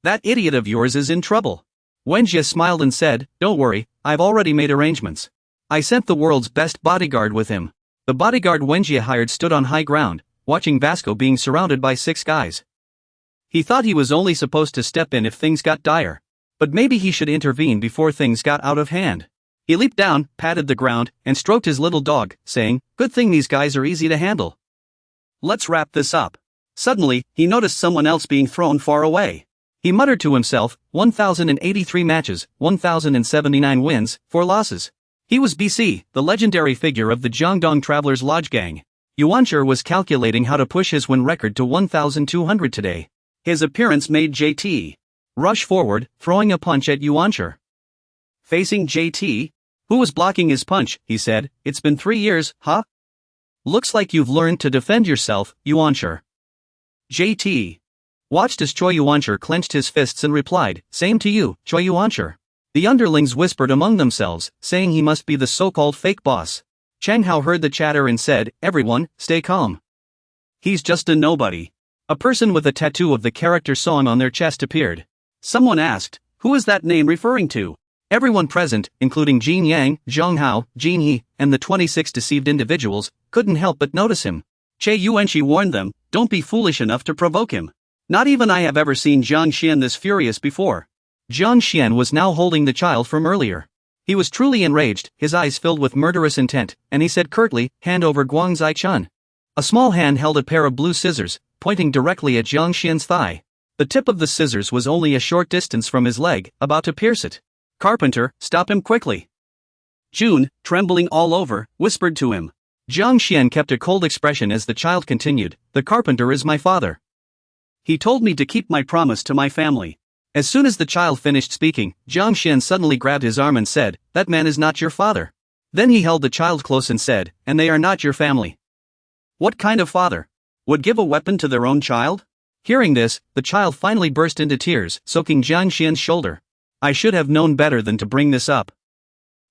That idiot of yours is in trouble. Wenjie smiled and said, don't worry, I've already made arrangements. I sent the world's best bodyguard with him. The bodyguard Wenjie hired stood on high ground, watching Vasco being surrounded by 6 guys. He thought he was only supposed to step in if things got dire. But maybe he should intervene before things got out of hand. He leaped down, patted the ground, and stroked his little dog, saying, good thing these guys are easy to handle. Let's wrap this up. Suddenly, he noticed someone else being thrown far away. He muttered to himself, 1,083 matches, 1,079 wins, 4 losses. He was BC, the legendary figure of the Jiangdong Travelers Lodge gang. Yuancher was calculating how to push his win record to 1,200 today. His appearance made JT rush forward, throwing a punch at Yuancher. Facing JT, who was blocking his punch, he said, it's been 3 years, huh? Looks like you've learned to defend yourself, Yuancher. JT watched as Choi Yuancher clenched his fists and replied, same to you, Choi Yuancher. The underlings whispered among themselves, saying he must be the so-called fake boss. Chang Hao heard the chatter and said, everyone, stay calm. He's just a nobody. A person with a tattoo of the character song on their chest appeared. Someone asked, who is that name referring to? Everyone present, including Jin Yang, Zhang Hao, Jin He, and the 26 deceived individuals, couldn't help but notice him. Che Yuanqi warned them, don't be foolish enough to provoke him. Not even I have ever seen Jiang Xian this furious before. Jiang Xian was now holding the child from earlier. He was truly enraged, his eyes filled with murderous intent, and he said curtly, hand over Guang Zai-chun. A small hand held a pair of blue scissors, pointing directly at Jiang Xian's thigh. The tip of the scissors was only a short distance from his leg, about to pierce it. Carpenter, stop him quickly. June, trembling all over, whispered to him. Jiang Xian kept a cold expression as the child continued, the carpenter is my father. He told me to keep my promise to my family. As soon as the child finished speaking, Jiang Xian suddenly grabbed his arm and said, that man is not your father. Then he held the child close and said, and they are not your family. What kind of father would give a weapon to their own child? Hearing this, the child finally burst into tears, soaking Jiang Xian's shoulder. I should have known better than to bring this up.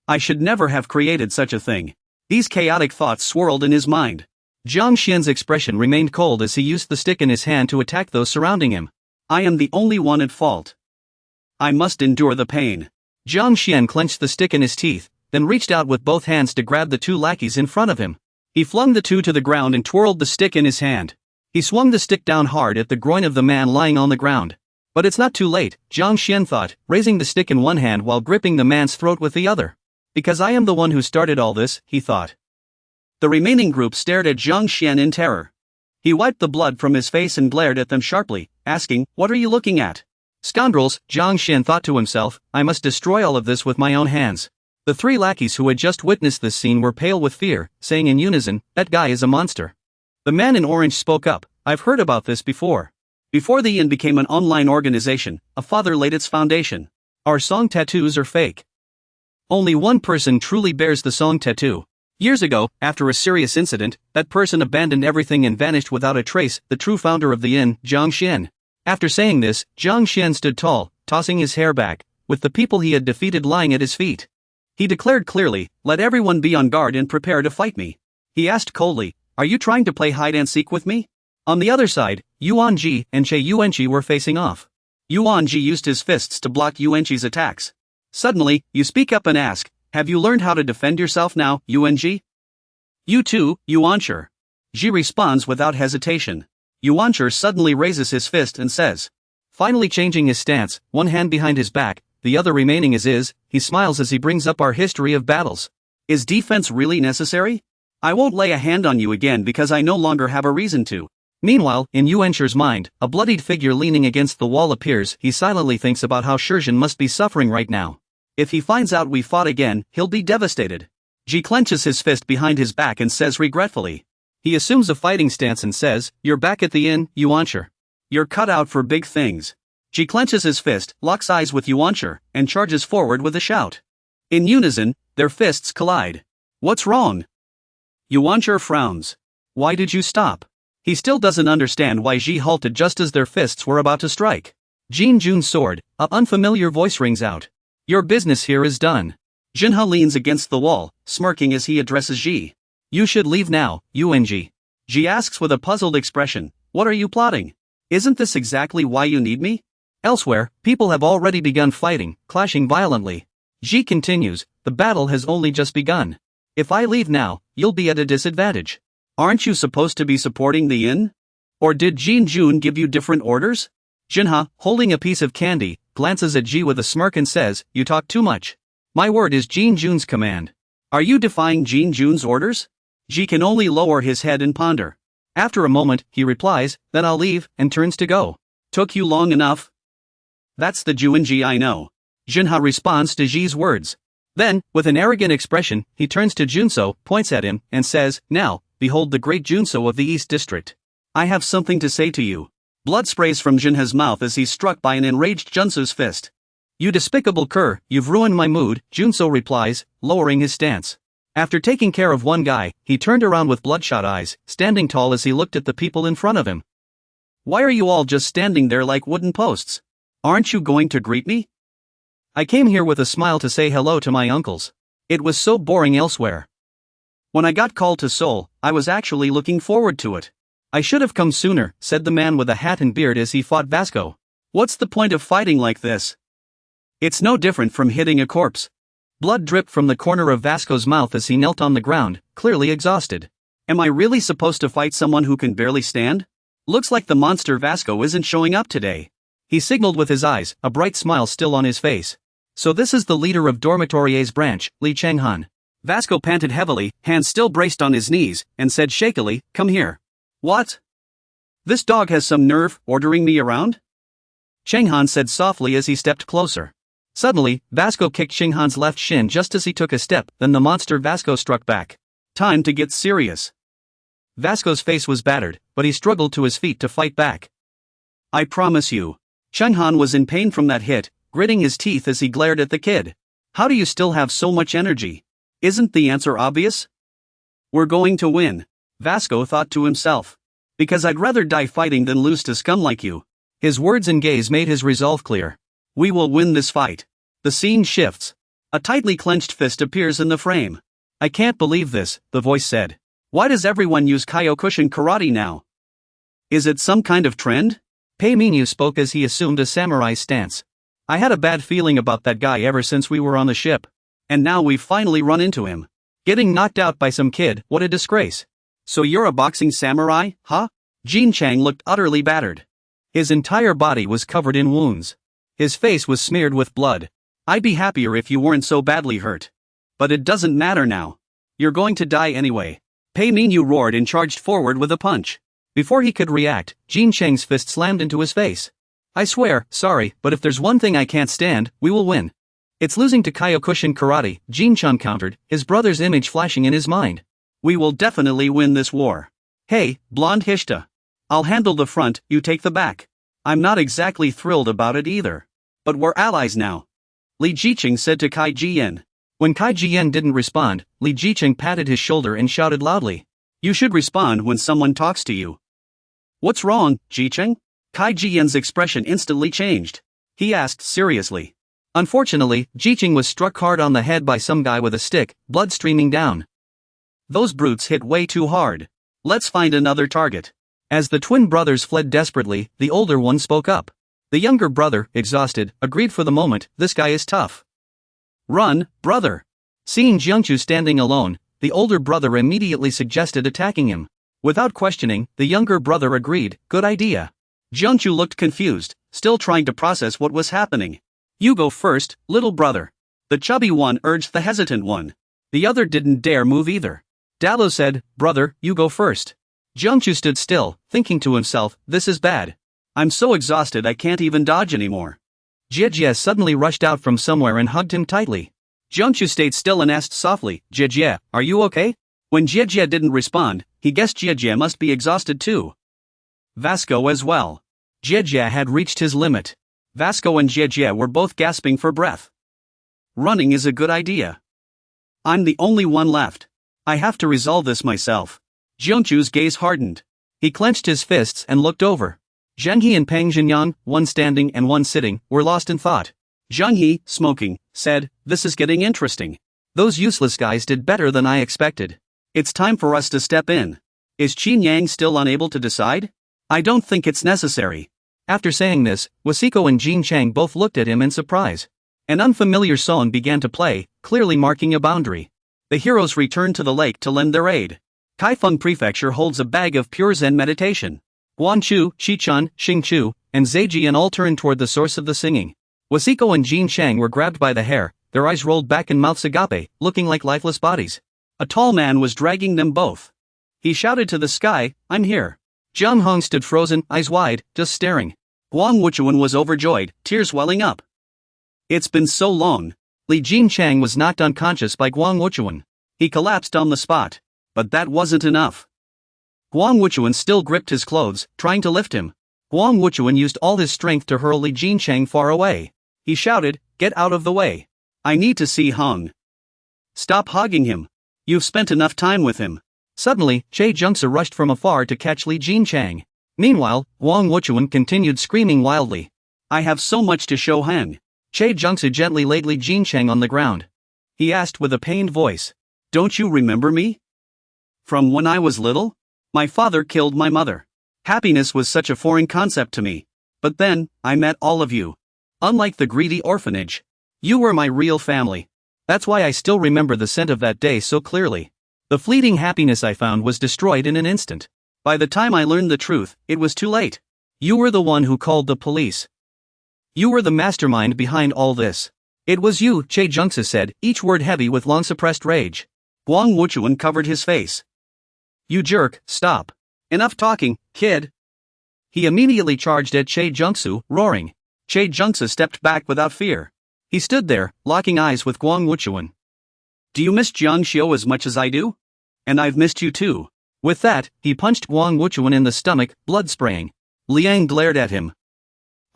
I should never have created such a thing. These chaotic thoughts swirled in his mind. Jiang Xian's expression remained cold as he used the stick in his hand to attack those surrounding him. I am the only one at fault. I must endure the pain. Jiang Xian clenched the stick in his teeth, then reached out with both hands to grab the 2 lackeys in front of him. He flung the 2 to the ground and twirled the stick in his hand. He swung the stick down hard at the groin of the man lying on the ground. But it's not too late, Jiang Xian thought, raising the stick in one hand while gripping the man's throat with the other. Because I am the one who started all this, he thought. The remaining group stared at Jiang Xian in terror. He wiped the blood from his face and glared at them sharply, asking, what are you looking at? Scoundrels, Jiang Xian thought to himself, I must destroy all of this with my own hands. The 3 lackeys who had just witnessed this scene were pale with fear, saying in unison, that guy is a monster. The man in orange spoke up, I've heard about this before. Before the Yin became an online organization, a father laid its foundation. Our song tattoos are fake. Only one person truly bears the song tattoo. Years ago, after a serious incident, that person abandoned everything and vanished without a trace, the true founder of the Yin, Jiang Xian. After saying this, Jiang Xian stood tall, tossing his hair back, with the people he had defeated lying at his feet. He declared clearly, let everyone be on guard and prepare to fight me. He asked coldly, are you trying to play hide-and-seek with me? On the other side, Yuan Ji and Che Yuanqi were facing off. Yuan Ji used his fists to block Yuanqi's attacks. Suddenly, you speak up and ask, have you learned how to defend yourself now, Yuan Ji? You too, Yuancher. Ji responds without hesitation. Yuancher suddenly raises his fist and says. Finally changing his stance, one hand behind his back, the other remaining as is, he smiles as he brings up our history of battles. Is defense really necessary? I won't lay a hand on you again because I no longer have a reason to. Meanwhile, in Yuancher's mind, a bloodied figure leaning against the wall appears. He silently thinks about how Shizhen must be suffering right now. If he finds out we fought again, he'll be devastated. Ji clenches his fist behind his back and says regretfully. He assumes a fighting stance and says, you're back at the inn, Yuancher. You're cut out for big things. Ji clenches his fist, locks eyes with Yuancher, and charges forward with a shout. In unison, their fists collide. What's wrong? Yuancher frowns. Why did you stop? He still doesn't understand why Ji halted just as their fists were about to strike. Jin Jun's sword, an unfamiliar voice rings out. Your business here is done. Jinha leans against the wall, smirking as he addresses Ji. You should leave now, Yung. Ji asks with a puzzled expression, what are you plotting? Isn't this exactly why you need me? Elsewhere, people have already begun fighting, clashing violently. Ji continues, the battle has only just begun. If I leave now, you'll be at a disadvantage. Aren't you supposed to be supporting the inn? Or did Jin Jun give you different orders? Jinha, holding a piece of candy, glances at Ji with a smirk and says, you talk too much. My word is Jin Jun's command. Are you defying Jin Jun's orders? Ji can only lower his head and ponder. After a moment, he replies, then I'll leave, and turns to go. Took you long enough? That's the Juinji I know. Jinha responds to Ji's words. Then, with an arrogant expression, he turns to Junso, points at him, and says, now, behold the great Junso of the East District. I have something to say to you. Blood sprays from Jinha's mouth as he's struck by an enraged Junso's fist. You despicable cur, you've ruined my mood, Junso replies, lowering his stance. After taking care of one guy, he turned around with bloodshot eyes, standing tall as he looked at the people in front of him. Why are you all just standing there like wooden posts? Aren't you going to greet me? I came here with a smile to say hello to my uncles. It was so boring elsewhere. When I got called to Seoul, I was actually looking forward to it. I should have come sooner, said the man with a hat and beard as he fought Vasco. What's the point of fighting like this? It's no different from hitting a corpse. Blood dripped from the corner of Vasco's mouth as he knelt on the ground, clearly exhausted. Am I really supposed to fight someone who can barely stand? Looks like the monster Vasco isn't showing up today. He signaled with his eyes, a bright smile still on his face. So this is the leader of Dormitory A's branch, Lee Changhan. Vasco panted heavily, hands still braced on his knees, and said shakily, come here. What? This dog has some nerve, ordering me around? Changhan said softly as he stepped closer. Suddenly, Vasco kicked Changhan's left shin just as he took a step, then the monster Vasco struck back. Time to get serious. Vasco's face was battered, but he struggled to his feet to fight back. I promise you. Changhan was in pain from that hit, gritting his teeth as he glared at the kid. How do you still have so much energy? Isn't the answer obvious? We're going to win, Vasco thought to himself. Because I'd rather die fighting than lose to scum like you. His words and gaze made his resolve clear. We will win this fight. The scene shifts. A tightly clenched fist appears in the frame. I can't believe this, the voice said. Why does everyone use Kyokushin karate now? Is it some kind of trend? Pei Minyu spoke as he assumed a samurai stance. I had a bad feeling about that guy ever since we were on the ship. And now we've finally run into him. Getting knocked out by some kid, what a disgrace. So you're a boxing samurai, huh? Jin Chang looked utterly battered. His entire body was covered in wounds. His face was smeared with blood. I'd be happier if you weren't so badly hurt. But it doesn't matter now. You're going to die anyway. Pei Minyu roared and charged forward with a punch. Before he could react, Jin Chang's fist slammed into his face. I swear, sorry, but if there's one thing I can't stand, we will win. It's losing to Kyokushin karate, Jin Chun countered, his brother's image flashing in his mind. We will definitely win this war. Hey, blonde Hishta. I'll handle the front, you take the back. I'm not exactly thrilled about it either. But we're allies now. Li Jiqing said to Kai Jian. When Kai Jian didn't respond, Li Jiqing patted his shoulder and shouted loudly. You should respond when someone talks to you. What's wrong, Jiqing? Kai Jian's expression instantly changed. He asked seriously. Unfortunately, Jiqing was struck hard on the head by some guy with a stick, blood streaming down. Those brutes hit way too hard. Let's find another target. As the twin brothers fled desperately, the older one spoke up. The younger brother, exhausted, agreed for the moment, this guy is tough. Run, brother. Seeing Jiangchu standing alone, the older brother immediately suggested attacking him. Without questioning, the younger brother agreed, good idea. Jiangchu looked confused, still trying to process what was happening. You go first, little brother. The chubby one urged the hesitant one. The other didn't dare move either. Dallo said, brother, you go first. Jiangchu stood still, thinking to himself, this is bad. I'm so exhausted I can't even dodge anymore. Jiejie suddenly rushed out from somewhere and hugged him tightly. Jiangchu stayed still and asked softly, Jiejie, are you okay? When Jiejie didn't respond, he guessed Jiejie must be exhausted too. Vasco as well. Jiejie had reached his limit. Vasco and Jiejie were both gasping for breath. Running is a good idea. I'm the only one left. I have to resolve this myself. Jiangchu's gaze hardened. He clenched his fists and looked over. Zheng He and Pang Zhenyang, one standing and one sitting, were lost in thought. Zheng He, smoking, said, "This is getting interesting. Those useless guys did better than I expected. It's time for us to step in. Is Qin Yang still unable to decide? I don't think it's necessary." After saying this, Wasiko and Jin Chang both looked at him in surprise. An unfamiliar song began to play, clearly marking a boundary. The heroes returned to the lake to lend their aid. Kaifeng Prefecture holds a bag of pure Zen meditation. Guanchu, Shichun, Xingchu, and Zhejian all turned toward the source of the singing. Wasiko and Jin Chang were grabbed by the hair, their eyes rolled back and mouths agape, looking like lifeless bodies. A tall man was dragging them both. He shouted to the sky, "I'm here." Jiang Hong stood frozen, eyes wide, just staring. Guang Wuchuan was overjoyed, tears welling up. "It's been so long." Li Jin Chang was knocked unconscious by Guang Wuchuan. He collapsed on the spot. But that wasn't enough. Guang Wuchuan still gripped his clothes, trying to lift him. Guang Wuchuan used all his strength to hurl Li Jin Chang far away. He shouted, "Get out of the way. I need to see Hong. Stop hogging him. You've spent enough time with him." Suddenly, Che Jungsa rushed from afar to catch Li Jin Chang. Meanwhile, Guang Wuchuan continued screaming wildly. "I have so much to show Hong." Che Jungsa gently laid Li Jin Chang on the ground. He asked with a pained voice, "Don't you remember me? From when I was little? My father killed my mother. Happiness was such a foreign concept to me. But then, I met all of you. Unlike the greedy orphanage. You were my real family. That's why I still remember the scent of that day so clearly. The fleeting happiness I found was destroyed in an instant. By the time I learned the truth, it was too late. You were the one who called the police. You were the mastermind behind all this. It was you," Che Jungsa said, each word heavy with long-suppressed rage. Guang Wuchuan covered his face. "You jerk, stop. Enough talking, kid." He immediately charged at Che Jungsu, roaring. Che Jungsa stepped back without fear. He stood there, locking eyes with Guang Wuchuan. "Do you miss Jiang Xiu as much as I do? And I've missed you too." With that, he punched Guang Wuchuan in the stomach, blood spraying. Liang glared at him.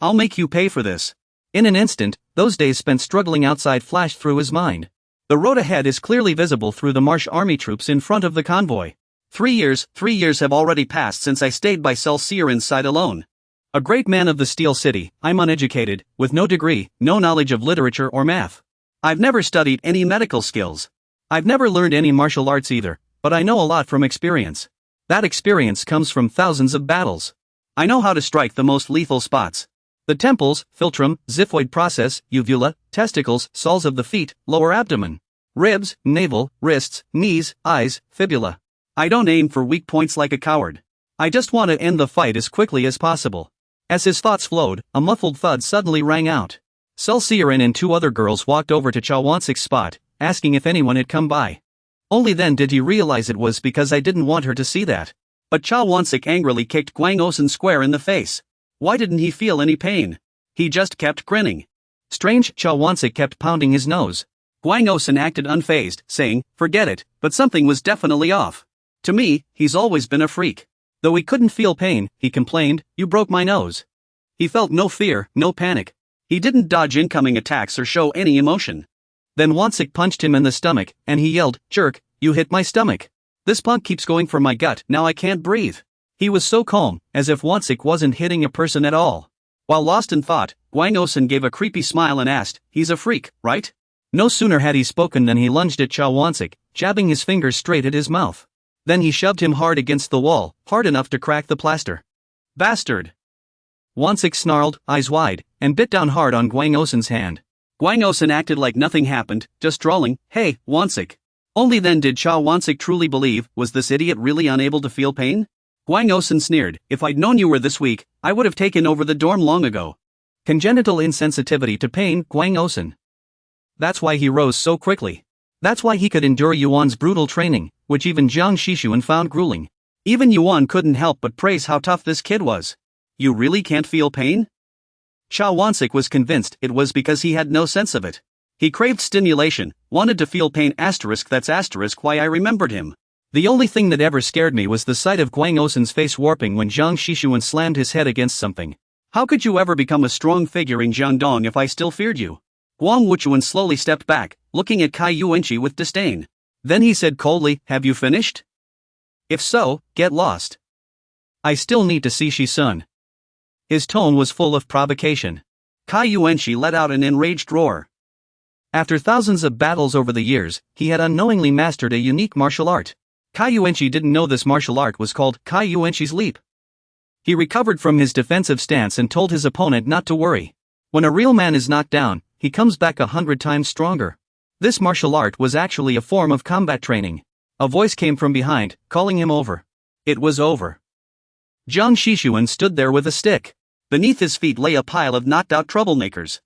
"I'll make you pay for this." In an instant, those days spent struggling outside flashed through his mind. The road ahead is clearly visible through the marsh army troops in front of the convoy. 3 years have already passed since I stayed by Celsior inside alone. A great man of the Steel City, I'm uneducated, with no degree, no knowledge of literature or math. I've never studied any medical skills. I've never learned any martial arts either, but I know a lot from experience. That experience comes from thousands of battles. I know how to strike the most lethal spots. The temples, philtrum, xiphoid process, uvula, testicles, soles of the feet, lower abdomen, ribs, navel, wrists, knees, eyes, fibula. I don't aim for weak points like a coward. I just want to end the fight as quickly as possible." As his thoughts flowed, a muffled thud suddenly rang out. Celsiran and 2 other girls walked over to Chawansik's spot, asking if anyone had come by. Only then did he realize it was because I didn't want her to see that. But Chawansik angrily kicked Guang Osen square in the face. Why didn't he feel any pain? He just kept grinning. Strange, Chawansik kept pounding his nose. Guang Osen acted unfazed, saying, "Forget it," but something was definitely off. To me, he's always been a freak. Though he couldn't feel pain, he complained, "You broke my nose." He felt no fear, no panic. He didn't dodge incoming attacks or show any emotion. Then Wansik punched him in the stomach, and he yelled, "Jerk, you hit my stomach. This punk keeps going for my gut, now I can't breathe." He was so calm, as if Wansik wasn't hitting a person at all. While lost in thought, Guang Osen gave a creepy smile and asked, "He's a freak, right?" No sooner had he spoken than he lunged at Chawansik, jabbing his fingers straight at his mouth. Then he shoved him hard against the wall, hard enough to crack the plaster. "Bastard!" Wansik snarled, eyes wide, and bit down hard on Guang Osen's hand. Guang Osen acted like nothing happened, just drawling, "Hey, Wansik." Only then did Chawansik truly believe, was this idiot really unable to feel pain? Guang Osen sneered, "If I'd known you were this weak, I would have taken over the dorm long ago." Congenital insensitivity to pain, Guang Osen. That's why he rose so quickly. That's why he could endure Yuan's brutal training, which even Jiang Shishuan found grueling. Even Yuan couldn't help but praise how tough this kid was. You really can't feel pain? Chawansik was convinced it was because he had no sense of it. He craved stimulation, wanted to feel pain *, that's * why I remembered him. The only thing that ever scared me was the sight of Guang Osen's face warping when Jiang Shishuan slammed his head against something. How could you ever become a strong figure in Jiangdong if I still feared you? Guang Wuchuan slowly stepped back, looking at Kai Yuanqi with disdain. Then he said coldly, "Have you finished? If so, get lost. I still need to see Shisun." His tone was full of provocation. Kai Yuanqi let out an enraged roar. After thousands of battles over the years, he had unknowingly mastered a unique martial art. Kaiyuenchi didn't know this martial art was called Kaiyuenchi's Leap. He recovered from his defensive stance and told his opponent not to worry. When a real man is knocked down, he comes back 100 times stronger. This martial art was actually a form of combat training. A voice came from behind, calling him over. It was over. Jiang Shishuan stood there with a stick. Beneath his feet lay a pile of knocked-out troublemakers.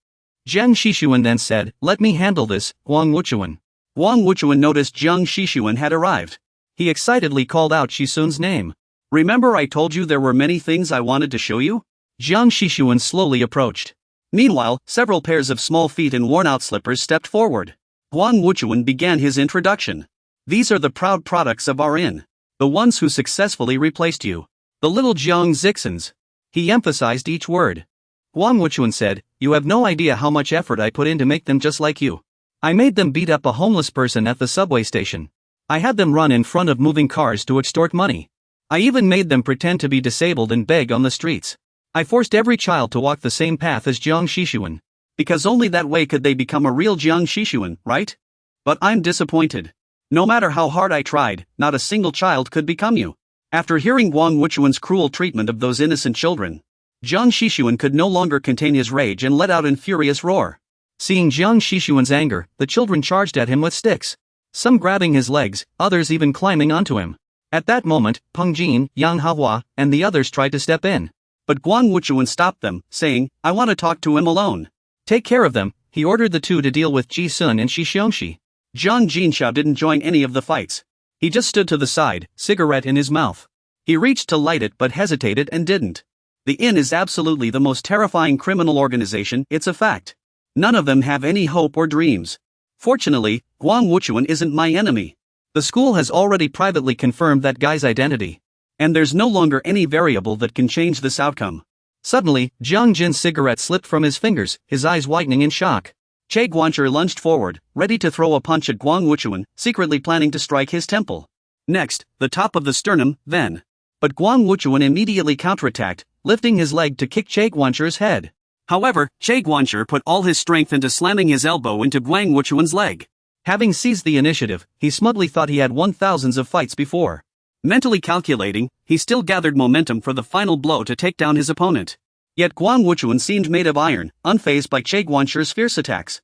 Jiang Shishuan then said, "Let me handle this, Wang Wuchuan." Wang Wuchuan noticed Jiang Shishuan had arrived. He excitedly called out Shisun's name. "Remember I told you there were many things I wanted to show you?" Jiang Shishuan slowly approached. Meanwhile, several pairs of small feet in worn-out slippers stepped forward. Wang Wuchuan began his introduction. "These are the proud products of our inn. The ones who successfully replaced you. The little Jiang Zixins." He emphasized each word. Wang Wuchuan said, "You have no idea how much effort I put in to make them just like you. I made them beat up a homeless person at the subway station. I had them run in front of moving cars to extort money. I even made them pretend to be disabled and beg on the streets. I forced every child to walk the same path as Jiang Shishuan. Because only that way could they become a real Jiang Shishuan, right? But I'm disappointed. No matter how hard I tried, not a single child could become you." After hearing Wang Wuchuan's cruel treatment of those innocent children, Jiang Shishuan could no longer contain his rage and let out a furious roar. Seeing Jiang Shishuan's anger, the children charged at him with sticks. Some grabbing his legs, others even climbing onto him. At that moment, Peng Jin, Yang Hahua, and the others tried to step in. But Wang Wuchuan stopped them, saying, "I want to talk to him alone." "Take care of them," he ordered the two to deal with Ji Sun and Shi Xiongxi. Jiang Jinxiao didn't join any of the fights. He just stood to the side, cigarette in his mouth. He reached to light it but hesitated and didn't. The inn is absolutely the most terrifying criminal organization, it's a fact. None of them have any hope or dreams. Fortunately, Wang Wuchuan isn't my enemy. The school has already privately confirmed that guy's identity. And there's no longer any variable that can change this outcome. Suddenly, Jiang Jin's cigarette slipped from his fingers, his eyes widening in shock. Che Guancher lunged forward, ready to throw a punch at Wang Wuchuan, secretly planning to strike his temple. Next, the top of the sternum, then. But Wang Wuchuan immediately counterattacked, lifting his leg to kick Che Guancher's head. However, Che Guancher put all his strength into slamming his elbow into Wang Wuchuan's leg. Having seized the initiative, he smugly thought he had won thousands of fights before. Mentally calculating, he still gathered momentum for the final blow to take down his opponent. Yet Wang Wuchuan seemed made of iron, unfazed by Che Guancher's fierce attacks.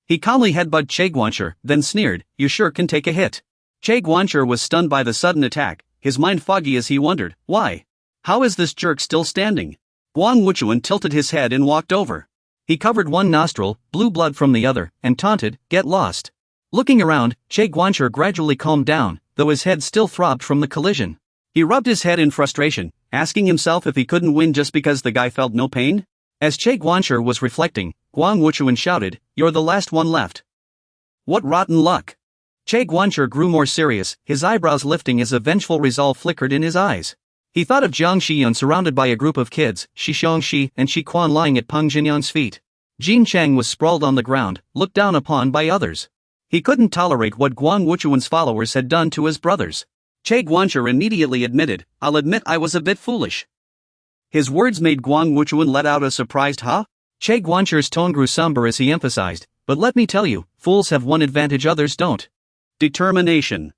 He calmly headbutted Che Guancher, then sneered, "You sure can take a hit." Che Guancher was stunned by the sudden attack, his mind foggy as he wondered, why? How is this jerk still standing? Wang Wuchuan tilted his head and walked over. He covered one nostril, blew blood from the other, and taunted, "Get lost." Looking around, Che Guancher gradually calmed down, though his head still throbbed from the collision. He rubbed his head in frustration, asking himself if he couldn't win just because the guy felt no pain. As Che Guancher was reflecting, Wang Wuchuan shouted, "You're the last one left." What rotten luck! Che Guancher grew more serious, his eyebrows lifting as a vengeful resolve flickered in his eyes. He thought of Jiang Xiyun surrounded by a group of kids, Shi Xiongxi and Shi Quan lying at Peng Jinyang's feet. Jin Chang was sprawled on the ground, looked down upon by others. He couldn't tolerate what Wang Wuchuan's followers had done to his brothers. Che Guancher immediately admitted, "I'll admit I was a bit foolish." His words made Wang Wuchuan let out a surprised "huh?" Che Guancher's tone grew somber as he emphasized, "But let me tell you, fools have one advantage others don't. Determination."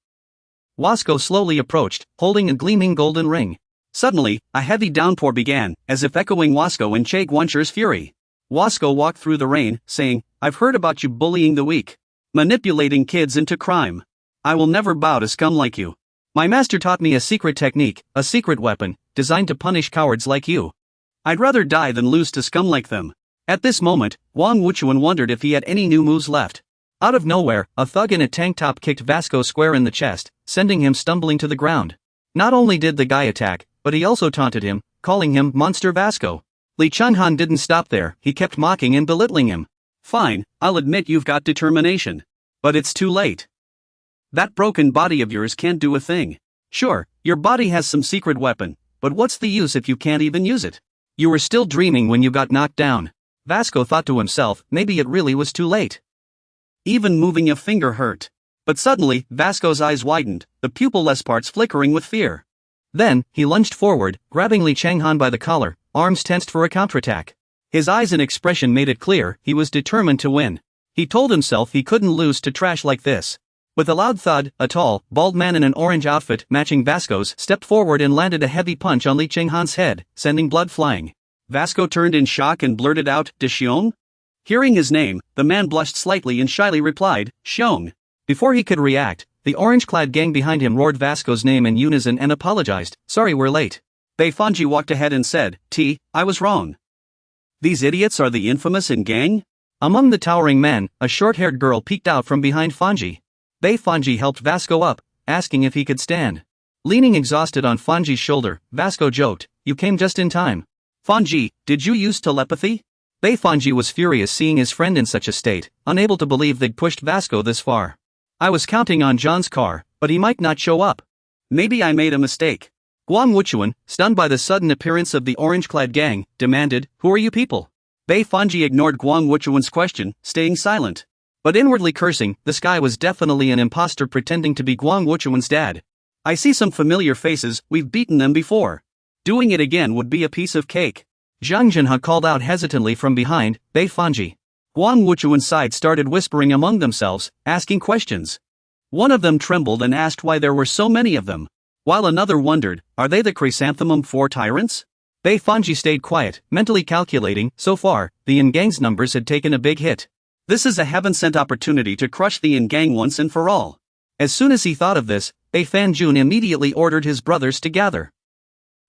Wasco slowly approached, holding a gleaming golden ring. Suddenly, a heavy downpour began, as if echoing Wasco and Che Guancher's fury. Wasco walked through the rain, saying, "I've heard about you bullying the weak. Manipulating kids into crime. I will never bow to scum like you. My master taught me a secret technique, a secret weapon, designed to punish cowards like you. I'd rather die than lose to scum like them." At this moment, Wang Wuchuan wondered if he had any new moves left. Out of nowhere, a thug in a tank top kicked Vasco square in the chest, sending him stumbling to the ground. Not only did the guy attack, but he also taunted him, calling him Monster Vasco. Li Changhan didn't stop there, he kept mocking and belittling him. "Fine, I'll admit you've got determination. But it's too late. That broken body of yours can't do a thing. Sure, your body has some secret weapon, but what's the use if you can't even use it? You were still dreaming when you got knocked down." Vasco thought to himself, maybe it really was too late. Even moving a finger hurt. But suddenly, Vasco's eyes widened, the pupilless parts flickering with fear. Then, he lunged forward, grabbing Li Changhan by the collar, arms tensed for a counterattack. His eyes and expression made it clear he was determined to win. He told himself he couldn't lose to trash like this. With a loud thud, a tall, bald man in an orange outfit matching Vasco's stepped forward and landed a heavy punch on Li Chenghan's head, sending blood flying. Vasco turned in shock and blurted out, "De Xiong?" Hearing his name, the man blushed slightly and shyly replied, "Xiong." Before he could react, the orange-clad gang behind him roared Vasco's name in unison and apologized, "Sorry we're late." Bei Fanji walked ahead and said, I was wrong. These idiots are the infamous in gang? Among the towering men, a short-haired girl peeked out from behind Fanji. Bei Fanji helped Vasco up, asking if he could stand. Leaning exhausted on Fanji's shoulder, Vasco joked, "You came just in time. Fanji, did you use telepathy?" Bei Fanji was furious seeing his friend in such a state, unable to believe they'd pushed Vasco this far. "I was counting on John's car, but he might not show up. Maybe I made a mistake." Guang Wuchuan, stunned by the sudden appearance of the orange-clad gang, demanded, "Who are you people?" Bei Fanji ignored Guang Wuchuan's question, staying silent. But inwardly cursing, this guy was definitely an imposter pretending to be Guang Wuchuan's dad. "I see some familiar faces, we've beaten them before. Doing it again would be a piece of cake." Zhang Jinha called out hesitantly from behind, Bei Fanji. Guang Wuchuan's side started whispering among themselves, asking questions. One of them trembled and asked why there were so many of them, while another wondered, are they the Chrysanthemum 4 tyrants? Bei Fanji stayed quiet, mentally calculating, so far, the Yin Gang's numbers had taken a big hit. This is a heaven-sent opportunity to crush the Yin Gang once and for all. As soon as he thought of this, Bei Fanjun immediately ordered his brothers to gather.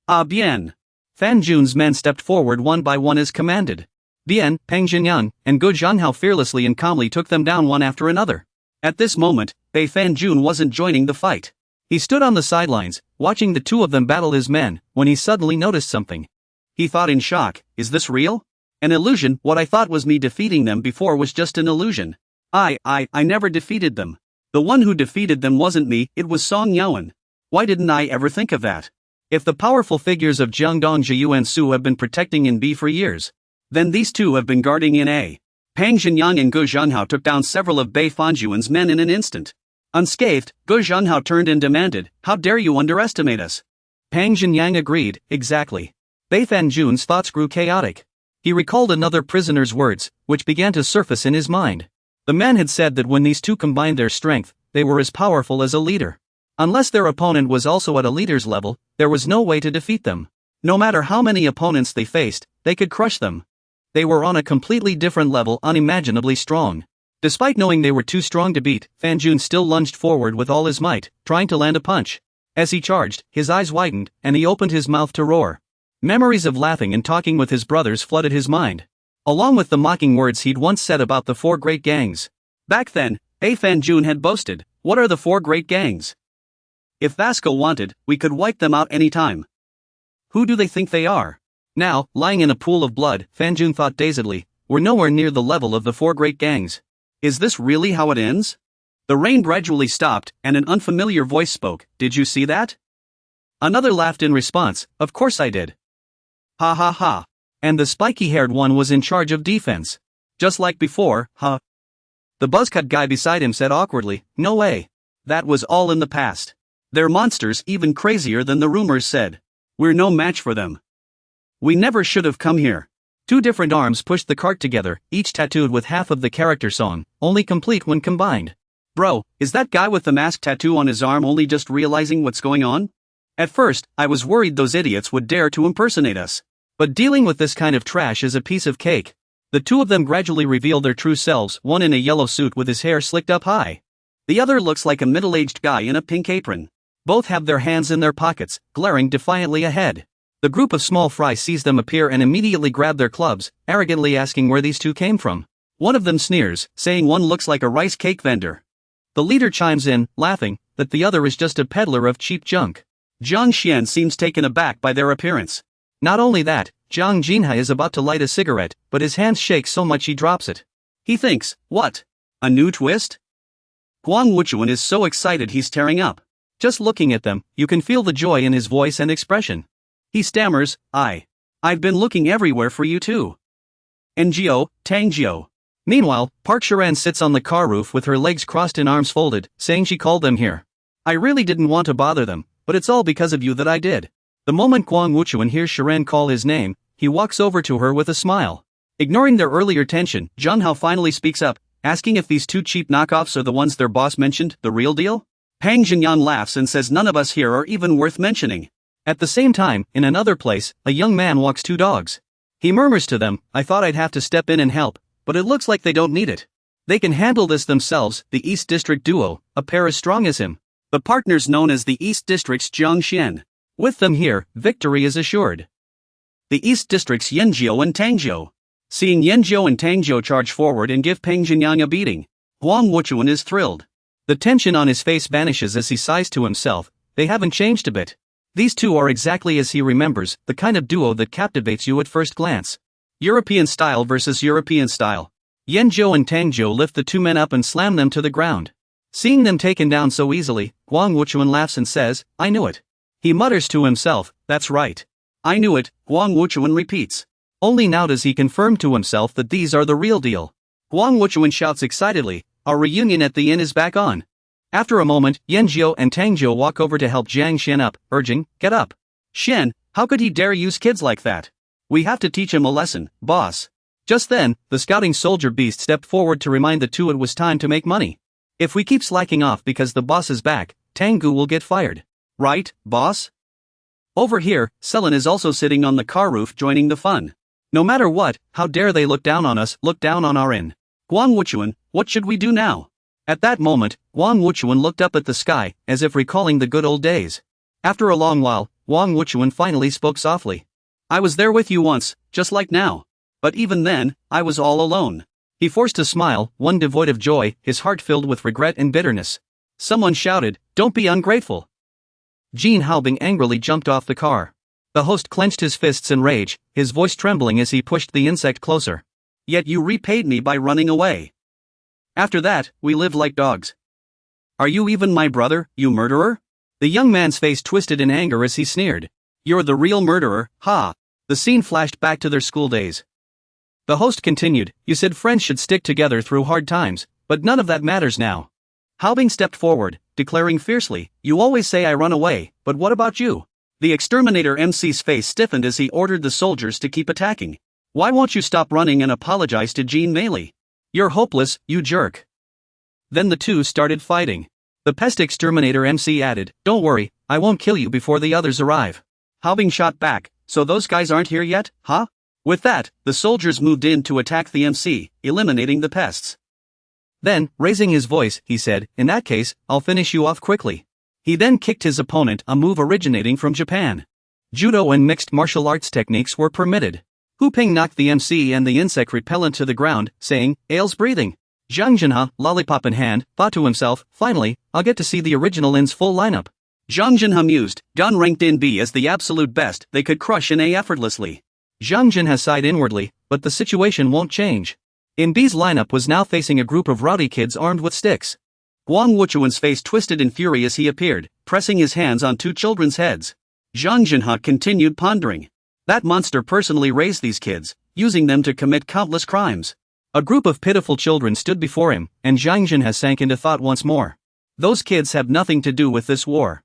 "Ah bien." Fanjun's men stepped forward one by one as commanded. Bien, Peng Jinyang, and Go Zhanghao fearlessly and calmly took them down one after another. At this moment, Bei Fanjun wasn't joining the fight. He stood on the sidelines, watching the two of them battle his men, when he suddenly noticed something. He thought in shock, is this real? An illusion? What I thought was me defeating them before was just an illusion. I never defeated them. The one who defeated them wasn't me, it was Song Yaoan. Why didn't I ever think of that? If the powerful figures of Jiangdong Jiyu and Su have been protecting in B for years, then these two have been guarding in A. Pang Jinyang and Go Zhanghao took down several of Bei Fanjuan's men in an instant. Unscathed, Go Zhanghao turned and demanded, "How dare you underestimate us?" Pang Jinyang agreed, exactly. Bei Fanjun's thoughts grew chaotic. He recalled another prisoner's words, which began to surface in his mind. The man had said that when these two combined their strength, they were as powerful as a leader. Unless their opponent was also at a leader's level, there was no way to defeat them. No matter how many opponents they faced, they could crush them. They were on a completely different level, unimaginably strong. Despite knowing they were too strong to beat, Fanjun still lunged forward with all his might, trying to land a punch. As he charged, his eyes widened, and he opened his mouth to roar. Memories of laughing and talking with his brothers flooded his mind, along with the mocking words he'd once said about the 4 great gangs. Back then, Bei Fanjun had boasted, "What are the 4 great gangs? If Vasco wanted, we could wipe them out any time. Who do they think they are?" Now, lying in a pool of blood, Fanjun thought dazedly, we're nowhere near the level of the 4 great gangs. Is this really how it ends? The rain gradually stopped, and an unfamiliar voice spoke, "Did you see that?" Another laughed in response, "Of course I did. Ha ha ha. And the spiky-haired one was in charge of defense. Just like before, huh?" The buzzcut guy beside him said awkwardly, "No way. That was all in the past. They're monsters even crazier than the rumors said. We're no match for them. We never should have come here." 2 different arms pushed the cart together, each tattooed with half of the character song, only complete when combined. "Bro, is that guy with the mask tattoo on his arm only just realizing what's going on? At first, I was worried those idiots would dare to impersonate us. But dealing with this kind of trash is a piece of cake." The 2 of them gradually revealed their true selves, one in a yellow suit with his hair slicked up high. The other looks like a middle-aged guy in a pink apron. Both have their hands in their pockets, glaring defiantly ahead. The group of small fry sees them appear and immediately grab their clubs, arrogantly asking where these 2 came from. One of them sneers, saying one looks like a rice cake vendor. The leader chimes in, laughing, that the other is just a peddler of cheap junk. Zhang Xian seems taken aback by their appearance. Not only that, Zhang Jinha is about to light a cigarette, but his hands shake so much he drops it. He thinks, what? A new twist? Guang Wuchuan is so excited he's tearing up. Just looking at them, you can feel the joy in his voice and expression. He stammers, I've been looking everywhere for you too. Ngo, Tangjio. Meanwhile, Park Sharan sits on the car roof with her legs crossed and arms folded, saying she called them here. "I really didn't want to bother them, but it's all because of you that I did." The moment Guang Wuchuan hears Sharan call his name, he walks over to her with a smile. Ignoring their earlier tension, Zhang Hao finally speaks up, asking if these two cheap knockoffs are the ones their boss mentioned, the real deal? Pang Jinyan laughs and says none of us here are even worth mentioning. At the same time, in another place, a young man walks two dogs. He murmurs to them, I thought I'd have to step in and help, but it looks like they don't need it. They can handle this themselves, the East District duo, a pair as strong as him. The partners known as the East District's Jiang Xian. With them here, victory is assured. The East District's Yanjiao and Tangjiao. Seeing Yanjiao and Tangjiao charge forward and give Peng Jinyang a beating, Huang Wuchuan is thrilled. The tension on his face vanishes as he sighs to himself, they haven't changed a bit. These two are exactly as he remembers, the kind of duo that captivates you at first glance. European style versus European style. Yanjiao and Tangjiao lift the two men up and slam them to the ground. Seeing them taken down so easily, Huang Wuchuan laughs and says, I knew it. He mutters to himself, that's right. I knew it, Huang Wuchuan repeats. Only now does he confirm to himself that these are the real deal. Huang Wuchuan shouts excitedly, our reunion at the inn is back on. After a moment, Yanjiao and Tangjiao walk over to help Jiang Xian up, urging, get up. Xian, how could he dare use kids like that? We have to teach him a lesson, boss. Just then, the scouting soldier beast stepped forward to remind the two it was time to make money. If we keep slacking off because the boss is back, Tangu will get fired. Right, boss? Over here, Selin is also sitting on the car roof joining the fun. No matter what, how dare they look down on us, look down on our inn. Huang Wuchuan, what should we do now? At that moment, Huang Wuchuan looked up at the sky, as if recalling the good old days. After a long while, Huang Wuchuan finally spoke softly. I was there with you once, just like now. But even then, I was all alone. He forced a smile, one devoid of joy, his heart filled with regret and bitterness. Someone shouted, don't be ungrateful. Jean Haobing angrily jumped off the car. The host clenched his fists in rage, his voice trembling as he pushed the insect closer. Yet you repaid me by running away. After that, we lived like dogs. Are you even my brother, you murderer? The young man's face twisted in anger as he sneered. You're the real murderer, ha! The scene flashed back to their school days. The host continued, you said friends should stick together through hard times, but none of that matters now. Haobing stepped forward, declaring fiercely, you always say I run away, but what about you? The exterminator MC's face stiffened as he ordered the soldiers to keep attacking. Why won't you stop running and apologize to Jean Meili? You're hopeless, you jerk. Then the two started fighting. The pest exterminator MC added, don't worry, I won't kill you before the others arrive. Haobing shot back, so those guys aren't here yet, huh? With that, the soldiers moved in to attack the MC, eliminating the pests. Then, raising his voice, he said, in that case, I'll finish you off quickly. He then kicked his opponent, a move originating from Japan. Judo and mixed martial arts techniques were permitted. Hu Ping knocked the MC and the insect repellent to the ground, saying, Ailes breathing. Zhang Jinha, lollipop in hand, thought to himself, finally, I'll get to see the original IN's full lineup. Zhang Jinha mused, Gun ranked in B as the absolute best they could crush in A effortlessly. Zhang Jinha sighed inwardly, but the situation won't change. In B's lineup was now facing a group of rowdy kids armed with sticks. Huang Wuchuan's face twisted in fury as he appeared, pressing his hands on two children's heads. Zhang Jinha continued pondering. That monster personally raised these kids, using them to commit countless crimes. A group of pitiful children stood before him, and Zhang Jinha sank into thought once more. Those kids have nothing to do with this war.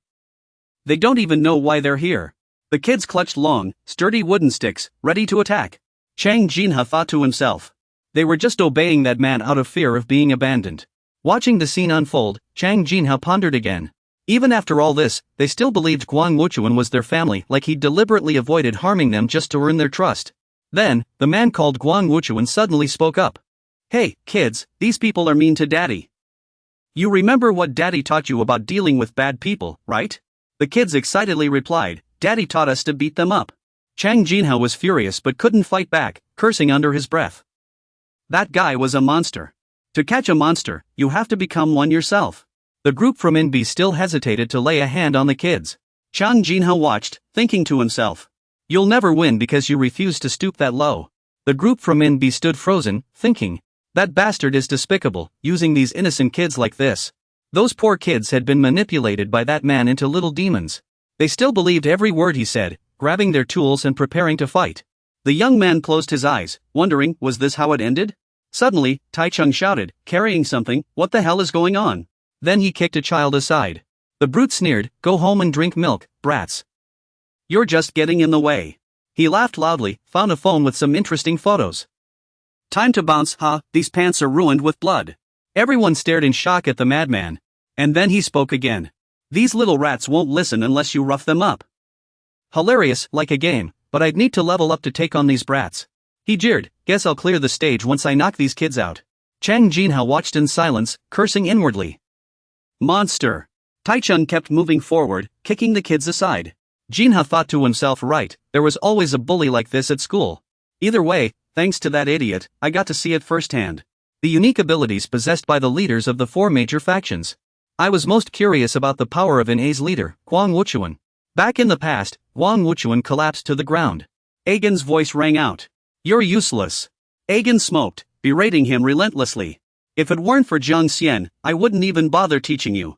They don't even know why they're here. The kids clutched long, sturdy wooden sticks, ready to attack. Chang Jinha thought to himself. They were just obeying that man out of fear of being abandoned. Watching the scene unfold, Chang Jinha pondered again. Even after all this, they still believed Huang Wuchuan was their family, like he'd deliberately avoided harming them just to earn their trust. Then, the man called Huang Wuchuan suddenly spoke up. Hey, kids, these people are mean to Daddy. You remember what Daddy taught you about dealing with bad people, right? The kids excitedly replied, Daddy taught us to beat them up. Chang Jinha was furious but couldn't fight back, cursing under his breath. That guy was a monster. To catch a monster, you have to become one yourself. The group from NB still hesitated to lay a hand on the kids. Chang Jinha watched, thinking to himself. You'll never win because you refuse to stoop that low. The group from NB stood frozen, thinking. That bastard is despicable, using these innocent kids like this. Those poor kids had been manipulated by that man into little demons. They still believed every word he said, grabbing their tools and preparing to fight. The young man closed his eyes, wondering, was this how it ended? Suddenly, Tai Chung shouted, carrying something, what the hell is going on? Then he kicked a child aside. The brute sneered, go home and drink milk, brats. You're just getting in the way. He laughed loudly, found a phone with some interesting photos. Time to bounce, huh? These pants are ruined with blood. Everyone stared in shock at the madman. And then he spoke again. These little rats won't listen unless you rough them up. Hilarious, like a game, but I'd need to level up to take on these brats. He jeered. Guess I'll clear the stage once I knock these kids out. Chang Jinha watched in silence, cursing inwardly. Monster. Taichung kept moving forward, kicking the kids aside. Jinha thought to himself, right, there was always a bully like this at school. Either way, thanks to that idiot, I got to see it firsthand. The unique abilities possessed by the leaders of the 4 major factions. I was most curious about the power of NA's leader, Huang Wuchuan. Back in the past, Huang Wuchuan collapsed to the ground. Agen's voice rang out. You're useless. Agen smoked, berating him relentlessly. If it weren't for Jiang Xian, I wouldn't even bother teaching you.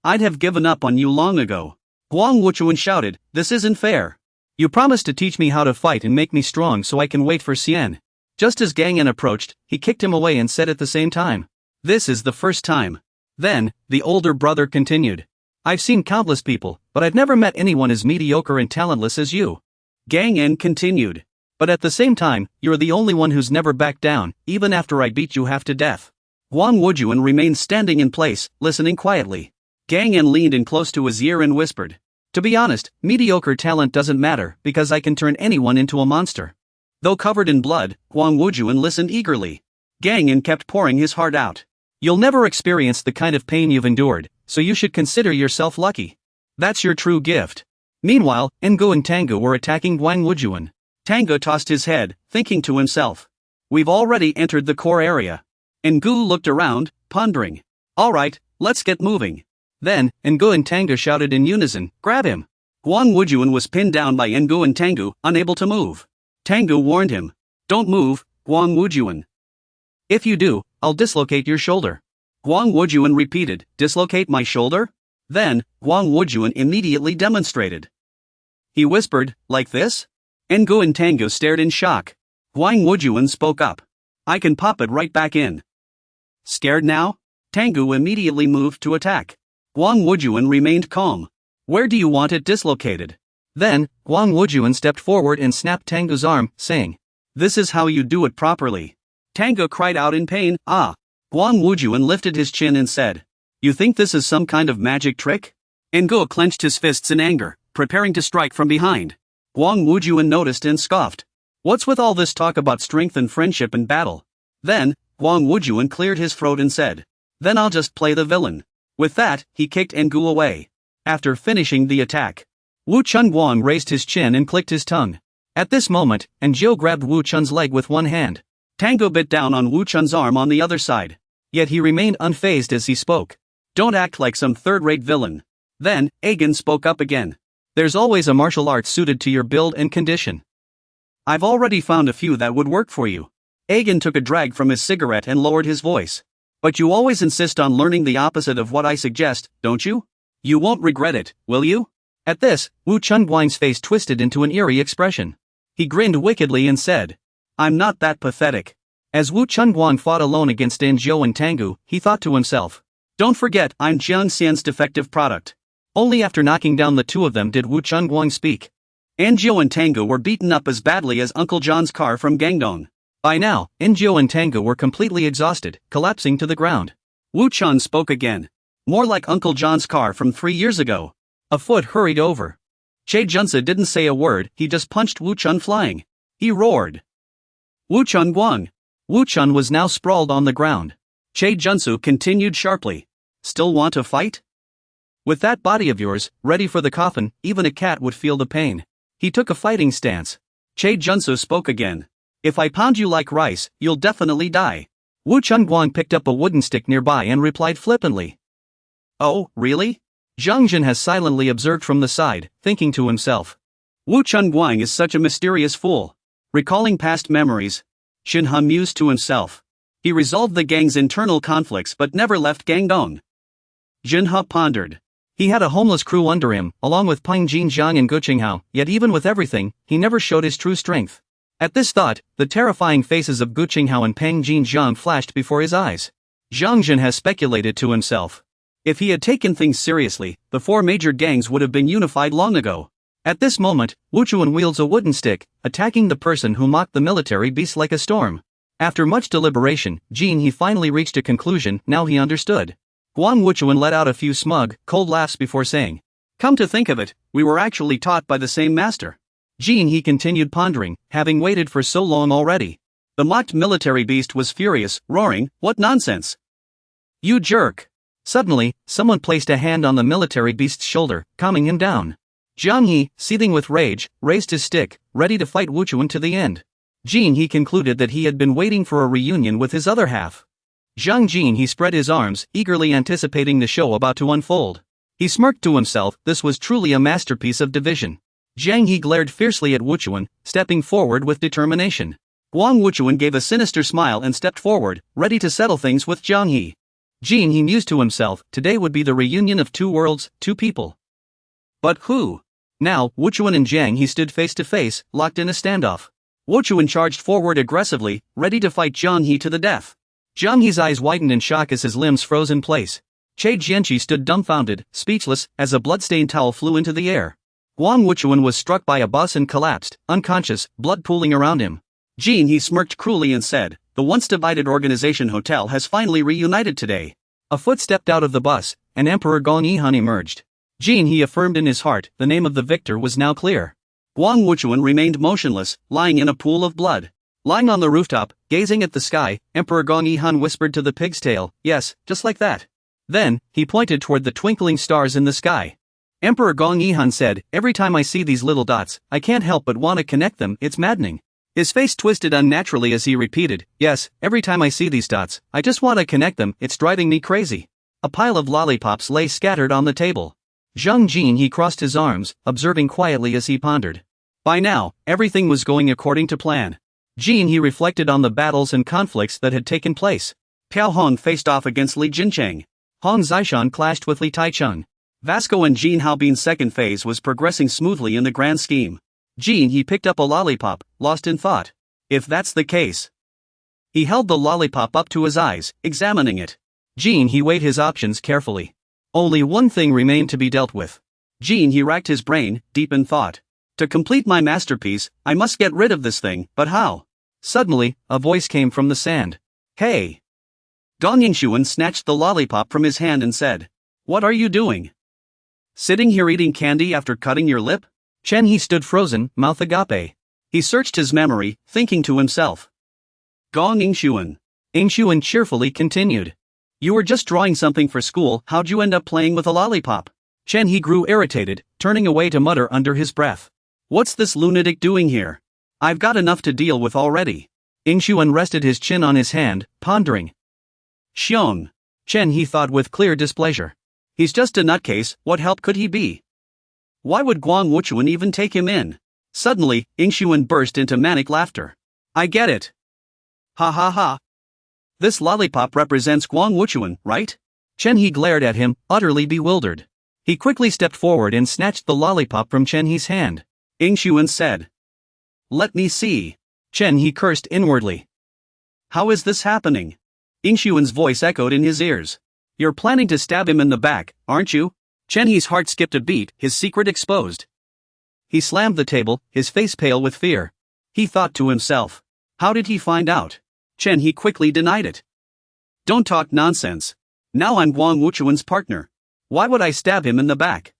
I'd have given up on you long ago. Huang Wuchuan shouted, this isn't fair. You promised to teach me how to fight and make me strong so I can wait for Xian. Just as Gang An approached, he kicked him away and said at the same time. This is the first time. Then, the older brother continued. I've seen countless people, but I've never met anyone as mediocre and talentless as you. Gang An continued. But at the same time, you're the only one who's never backed down, even after I beat you half to death. Huang Wujuan remained standing in place, listening quietly. Gang An leaned in close to his ear and whispered. To be honest, mediocre talent doesn't matter, because I can turn anyone into a monster. Though covered in blood, Huang Wujuan listened eagerly. Gang An kept pouring his heart out. You'll never experience the kind of pain you've endured, so you should consider yourself lucky. That's your true gift. Meanwhile, Ngu and Tangu were attacking Huang Wujuan. Tangu tossed his head, thinking to himself. We've already entered the core area. Ngu looked around, pondering. Alright, let's get moving. Then, Ngu and Tangu shouted in unison, grab him. Huang Wujuan was pinned down by Ngu and Tangu, unable to move. Tangu warned him. Don't move, Huang Wujuan. If you do, I'll dislocate your shoulder. Huang Wujuan repeated, dislocate my shoulder? Then, Huang Wujuan immediately demonstrated. He whispered, like this? Ngu and Tangu stared in shock. Huang Wujuan spoke up. I can pop it right back in. Scared now? Tangu immediately moved to attack. Huang Wujuan remained calm. Where do you want it dislocated? Then, Huang Wujuan stepped forward and snapped Tangu's arm, saying, this is how you do it properly. Tangu cried out in pain, ah. Huang Wujuan lifted his chin and said, you think this is some kind of magic trick? Ngu clenched his fists in anger, preparing to strike from behind. Huang Wujuan noticed and scoffed. What's with all this talk about strength and friendship and battle? Then, Huang Wujuan cleared his throat and said, then I'll just play the villain. With that, he kicked Ngu away. After finishing the attack, Wu Chunguang raised his chin and clicked his tongue. At this moment, Anjiu grabbed Wu Chun's leg with one hand. Tangu bit down on Wu Chun's arm on the other side. Yet he remained unfazed as he spoke. Don't act like some third-rate villain. Then, Agen spoke up again. There's always a martial art suited to your build and condition. I've already found a few that would work for you. Agen took a drag from his cigarette and lowered his voice. But you always insist on learning the opposite of what I suggest, don't you? You won't regret it, will you? At this, Wu Chunguang's face twisted into an eerie expression. He grinned wickedly and said, I'm not that pathetic. As Wu Chunguang fought alone against Anjiu and Tangu, he thought to himself, don't forget I'm Jiang Xian's defective product. Only after knocking down the two of them did Wu Chunguang speak. Anjiu and Tangu were beaten up as badly as Uncle John's car from Gangdong. By now, Anjiu and Tangu were completely exhausted, collapsing to the ground. Wu Chun spoke again. More like Uncle John's car from 3 years ago. A foot hurried over. Che Junsa didn't say a word, he just punched Wu Chun flying. He roared. Wu Chunguang. Wu Chun was now sprawled on the ground. Che Junsu continued sharply. Still want to fight? With that body of yours, ready for the coffin, even a cat would feel the pain. He took a fighting stance. Che Junsu spoke again. If I pound you like rice, you'll definitely die. Wu Chunguang picked up a wooden stick nearby and replied flippantly. Oh, really? Zhang Jin has silently observed from the side, thinking to himself. Wu Chunguang is such a mysterious fool. Recalling past memories, Shinha mused to himself. He resolved the gang's internal conflicts but never left Gangdong. Jinha pondered. He had a homeless crew under him, along with Peng Jinjiang and Guqinghao, yet even with everything, he never showed his true strength. At this thought, the terrifying faces of Guqinghao and Peng Jinjiang flashed before his eyes. Zhang Jin has speculated to himself. If he had taken things seriously, the 4 major gangs would have been unified long ago. At this moment, Wu Chuan wields a wooden stick, attacking the person who mocked the military beast like a storm. After much deliberation, he finally reached a conclusion. Now he understood. Guang Wuchuan let out a few smug, cold laughs before saying, "Come to think of it, we were actually taught by the same master." He continued pondering, having waited for so long already. The mocked military beast was furious, roaring, "What nonsense! You jerk!" Suddenly, someone placed a hand on the military beast's shoulder, calming him down. Jiang He, seething with rage, raised his stick, ready to fight Wuchuan to the end. He concluded that he had been waiting for a reunion with his other half. He spread his arms, eagerly anticipating the show about to unfold. He smirked to himself. This was truly a masterpiece of division. Jiang He glared fiercely at Wuchuan, stepping forward with determination. Guang Wuchuan gave a sinister smile and stepped forward, ready to settle things with Jiang He. He mused to himself, today would be the reunion of two worlds, two people. But who? Now, Wuchuan and Jiang He stood face to face, locked in a standoff. Wuchuan charged forward aggressively, ready to fight Jiang He to the death. Jiang He's eyes widened in shock as his limbs froze in place. Che Jianqi stood dumbfounded, speechless, as a blood-stained towel flew into the air. Guang Wuchuan was struck by a bus and collapsed, unconscious, blood pooling around him. He smirked cruelly and said, "The once-divided organization hotel has finally reunited today." A foot stepped out of the bus, and Emperor Gong Yihan emerged. He affirmed in his heart, the name of the victor was now clear. Guang Wuchuan remained motionless, lying in a pool of blood. Lying on the rooftop, gazing at the sky, Emperor Gong Yihan whispered to the pig's tail, "Yes, just like that." Then, he pointed toward the twinkling stars in the sky. Emperor Gong Yihan said, "Every time I see these little dots, I can't help but want to connect them, it's maddening." His face twisted unnaturally as he repeated, "Yes, every time I see these dots, I just want to connect them, it's driving me crazy." A pile of lollipops lay scattered on the table. He crossed his arms, observing quietly as he pondered. By now, everything was going according to plan. He reflected on the battles and conflicts that had taken place. Piao Hong faced off against Li Jincheng. Hong Zishan clashed with Li Taichung. Vasco and Jin Haobin's second phase was progressing smoothly in the grand scheme. He picked up a lollipop, lost in thought. If that's the case. He held the lollipop up to his eyes, examining it. He weighed his options carefully. Only one thing remained to be dealt with. He racked his brain, deep in thought. To complete my masterpiece, I must get rid of this thing, but how? Suddenly, a voice came from the sand. "Hey!" Gong Yingshuan snatched the lollipop from his hand and said, "What are you doing? Sitting here eating candy after cutting your lip?" Chen He stood frozen, mouth agape. He searched his memory, thinking to himself. Gong Yingshuan. Yingshuan cheerfully continued. "You were just drawing something for school, how'd you end up playing with a lollipop?" Chen He grew irritated, turning away to mutter under his breath. "What's this lunatic doing here? I've got enough to deal with already." Yingshuan rested his chin on his hand, pondering. "Xiong." Chen He thought with clear displeasure. "He's just a nutcase, what help could he be? Why would Guang Wuchuan even take him in?" Suddenly, Yingshuan burst into manic laughter. "I get it. Ha ha ha. This lollipop represents Guang Wuchuan, right?" Chen He glared at him, utterly bewildered. He quickly stepped forward and snatched the lollipop from Chen He's hand. Yingshuan said, "Let me see." Chen He cursed inwardly. "How is this happening?" Yingshuan's voice echoed in his ears. "You're planning to stab him in the back, aren't you?" Chen He's heart skipped a beat, his secret exposed. He slammed the table, his face pale with fear. He thought to himself. How did he find out? Chen He quickly denied it. "Don't talk nonsense. Now I'm Guang Wuchuan's partner. Why would I stab him in the back?"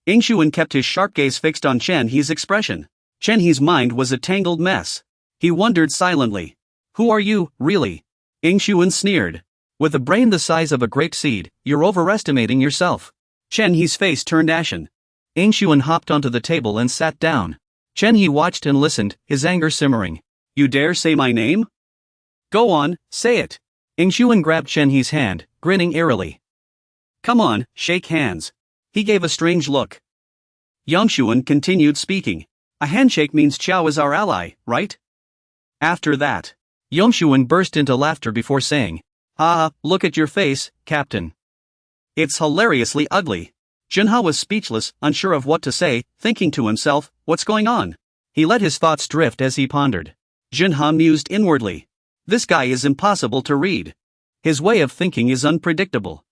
Yingshuan kept his sharp gaze fixed on Chen He's expression. Chen He's mind was a tangled mess. He wondered silently. "Who are you, really?" Yingshuan sneered. "With a brain the size of a grape seed, you're overestimating yourself." Chen He's face turned ashen. Yingshuan hopped onto the table and sat down. Chen He watched and listened, his anger simmering. "You dare say my name? Go on, say it." Yingshuan grabbed Chen He's hand, grinning eerily. "Come on, shake hands." He gave a strange look. Yingshuan continued speaking. "A handshake means Qiao is our ally, right?" After that, Yingshuan burst into laughter before saying, "Ah, look at your face, Captain. It's hilariously ugly." Jinha was speechless, unsure of what to say, thinking to himself, what's going on? He let his thoughts drift as he pondered. Jinha mused inwardly. This guy is impossible to read. His way of thinking is unpredictable.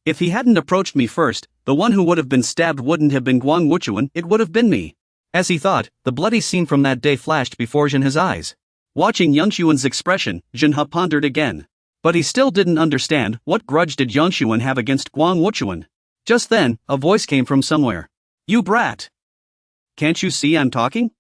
If he hadn't approached me first, the one who would have been stabbed wouldn't have been Guang Wuchuan, it would have been me. As he thought, the bloody scene from that day flashed before Jinha's eyes. Watching Youngshuan's expression, Jinha pondered again. But he still didn't understand what grudge did Youngshuan have against Guang Wuchuan. Just then, a voice came from somewhere. You brat! Can't you see I'm talking?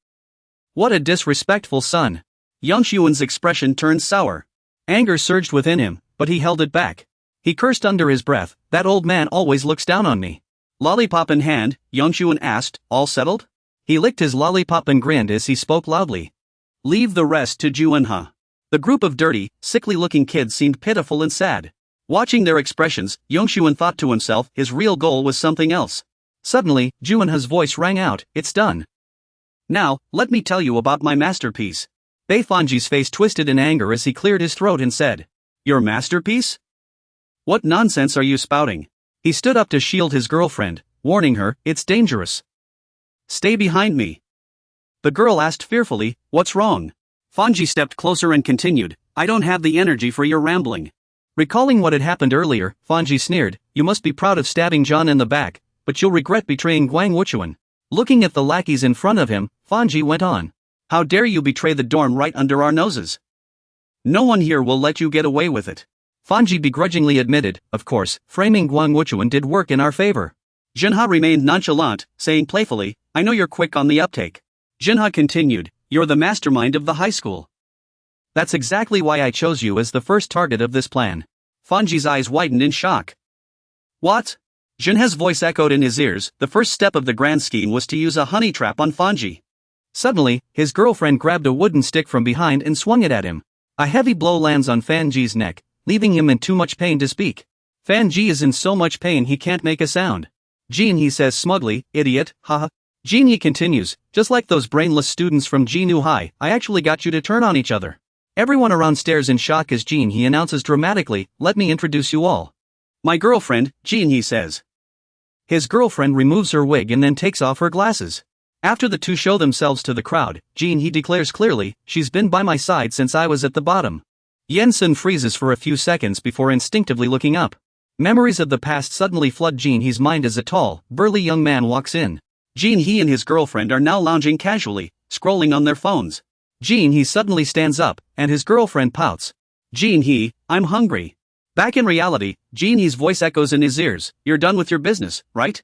What a disrespectful son! Youngshuan's expression turned sour. Anger surged within him, but he held it back. He cursed under his breath, that old man always looks down on me. Lollipop in hand, Youngshuan asked, all settled? He licked his lollipop and grinned as he spoke loudly. Leave the rest to Juanha. The group of dirty, sickly-looking kids seemed pitiful and sad. Watching their expressions, Youngshuan thought to himself his real goal was something else. Suddenly, Juanha's voice rang out, it's done. Now, let me tell you about my masterpiece. Beifanji's face twisted in anger as he cleared his throat and said, your masterpiece? What nonsense are you spouting? He stood up to shield his girlfriend, warning her, it's dangerous. Stay behind me. The girl asked fearfully, what's wrong? Fanji stepped closer and continued, I don't have the energy for your rambling. Recalling what had happened earlier, Fanji sneered, you must be proud of stabbing John in the back, but you'll regret betraying Guang Wuchuan. Looking at the lackeys in front of him, Fanji went on. How dare you betray the dorm right under our noses? No one here will let you get away with it. Fanji begrudgingly admitted, of course, framing Guang Wuchuan did work in our favor. Jinha remained nonchalant, saying playfully, I know you're quick on the uptake. Jinha continued, you're the mastermind of the high school. That's exactly why I chose you as the first target of this plan. Fanji's eyes widened in shock. What? Jinha's voice echoed in his ears, the first step of the grand scheme was to use a honey trap on Fanji. Suddenly, his girlfriend grabbed a wooden stick from behind and swung it at him. A heavy blow lands on Fanji's neck, leaving him in too much pain to speak. Fanji is in so much pain he can't make a sound. Jin, he says smugly, idiot, haha. Jin Yi continues, just like those brainless students from Jinu High, I actually got you to turn on each other. Everyone around stares in shock as Jin He announces dramatically, let me introduce you all. My girlfriend, Jin He says. His girlfriend removes her wig and then takes off her glasses. After the two show themselves to the crowd, Jin He declares clearly, she's been by my side since I was at the bottom. Yensun freezes for a few seconds before instinctively looking up. Memories of the past suddenly flood Jin He's mind as a tall, burly young man walks in. Jin He and his girlfriend are now lounging casually, scrolling on their phones. Jin He suddenly stands up, and his girlfriend pouts. Jin He, I'm hungry. Back in reality, Jin He's voice echoes in his ears, you're done with your business, right?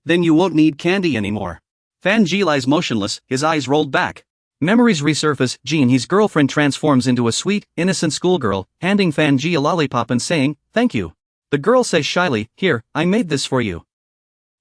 Then you won't need candy anymore. Fanji lies motionless, his eyes rolled back. Memories resurface, Jin He's girlfriend transforms into a sweet, innocent schoolgirl, handing Fanji a lollipop and saying, thank you. The girl says shyly, here, I made this for you.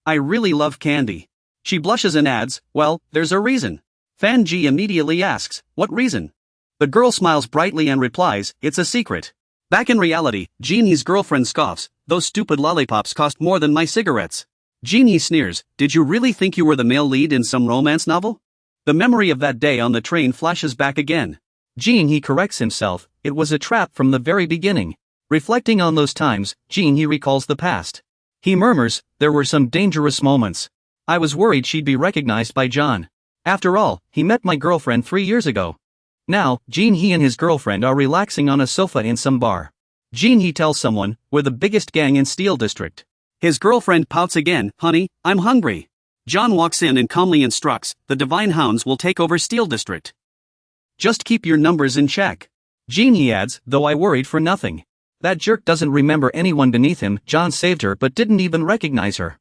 I really love candy. She blushes and adds, well, there's a reason. Fanji immediately asks, what reason? The girl smiles brightly and replies, it's a secret. Back in reality, Jin He's girlfriend scoffs, those stupid lollipops cost more than my cigarettes. Jin He sneers, did you really think you were the male lead in some romance novel? The memory of that day on the train flashes back again. Jin He corrects himself, it was a trap from the very beginning. Reflecting on those times, Jin He recalls the past. He murmurs, there were some dangerous moments. I was worried she'd be recognized by John. After all, he met my girlfriend 3 years ago. Now, Jin He and his girlfriend are relaxing on a sofa in some bar. Jin He tells someone, we're the biggest gang in Steel District. His girlfriend pouts again, honey, I'm hungry. John walks in and calmly instructs, the Divine Hounds will take over Steel District. Just keep your numbers in check. Jin He adds, though I worried for nothing. That jerk doesn't remember anyone beneath him, John saved her but didn't even recognize her.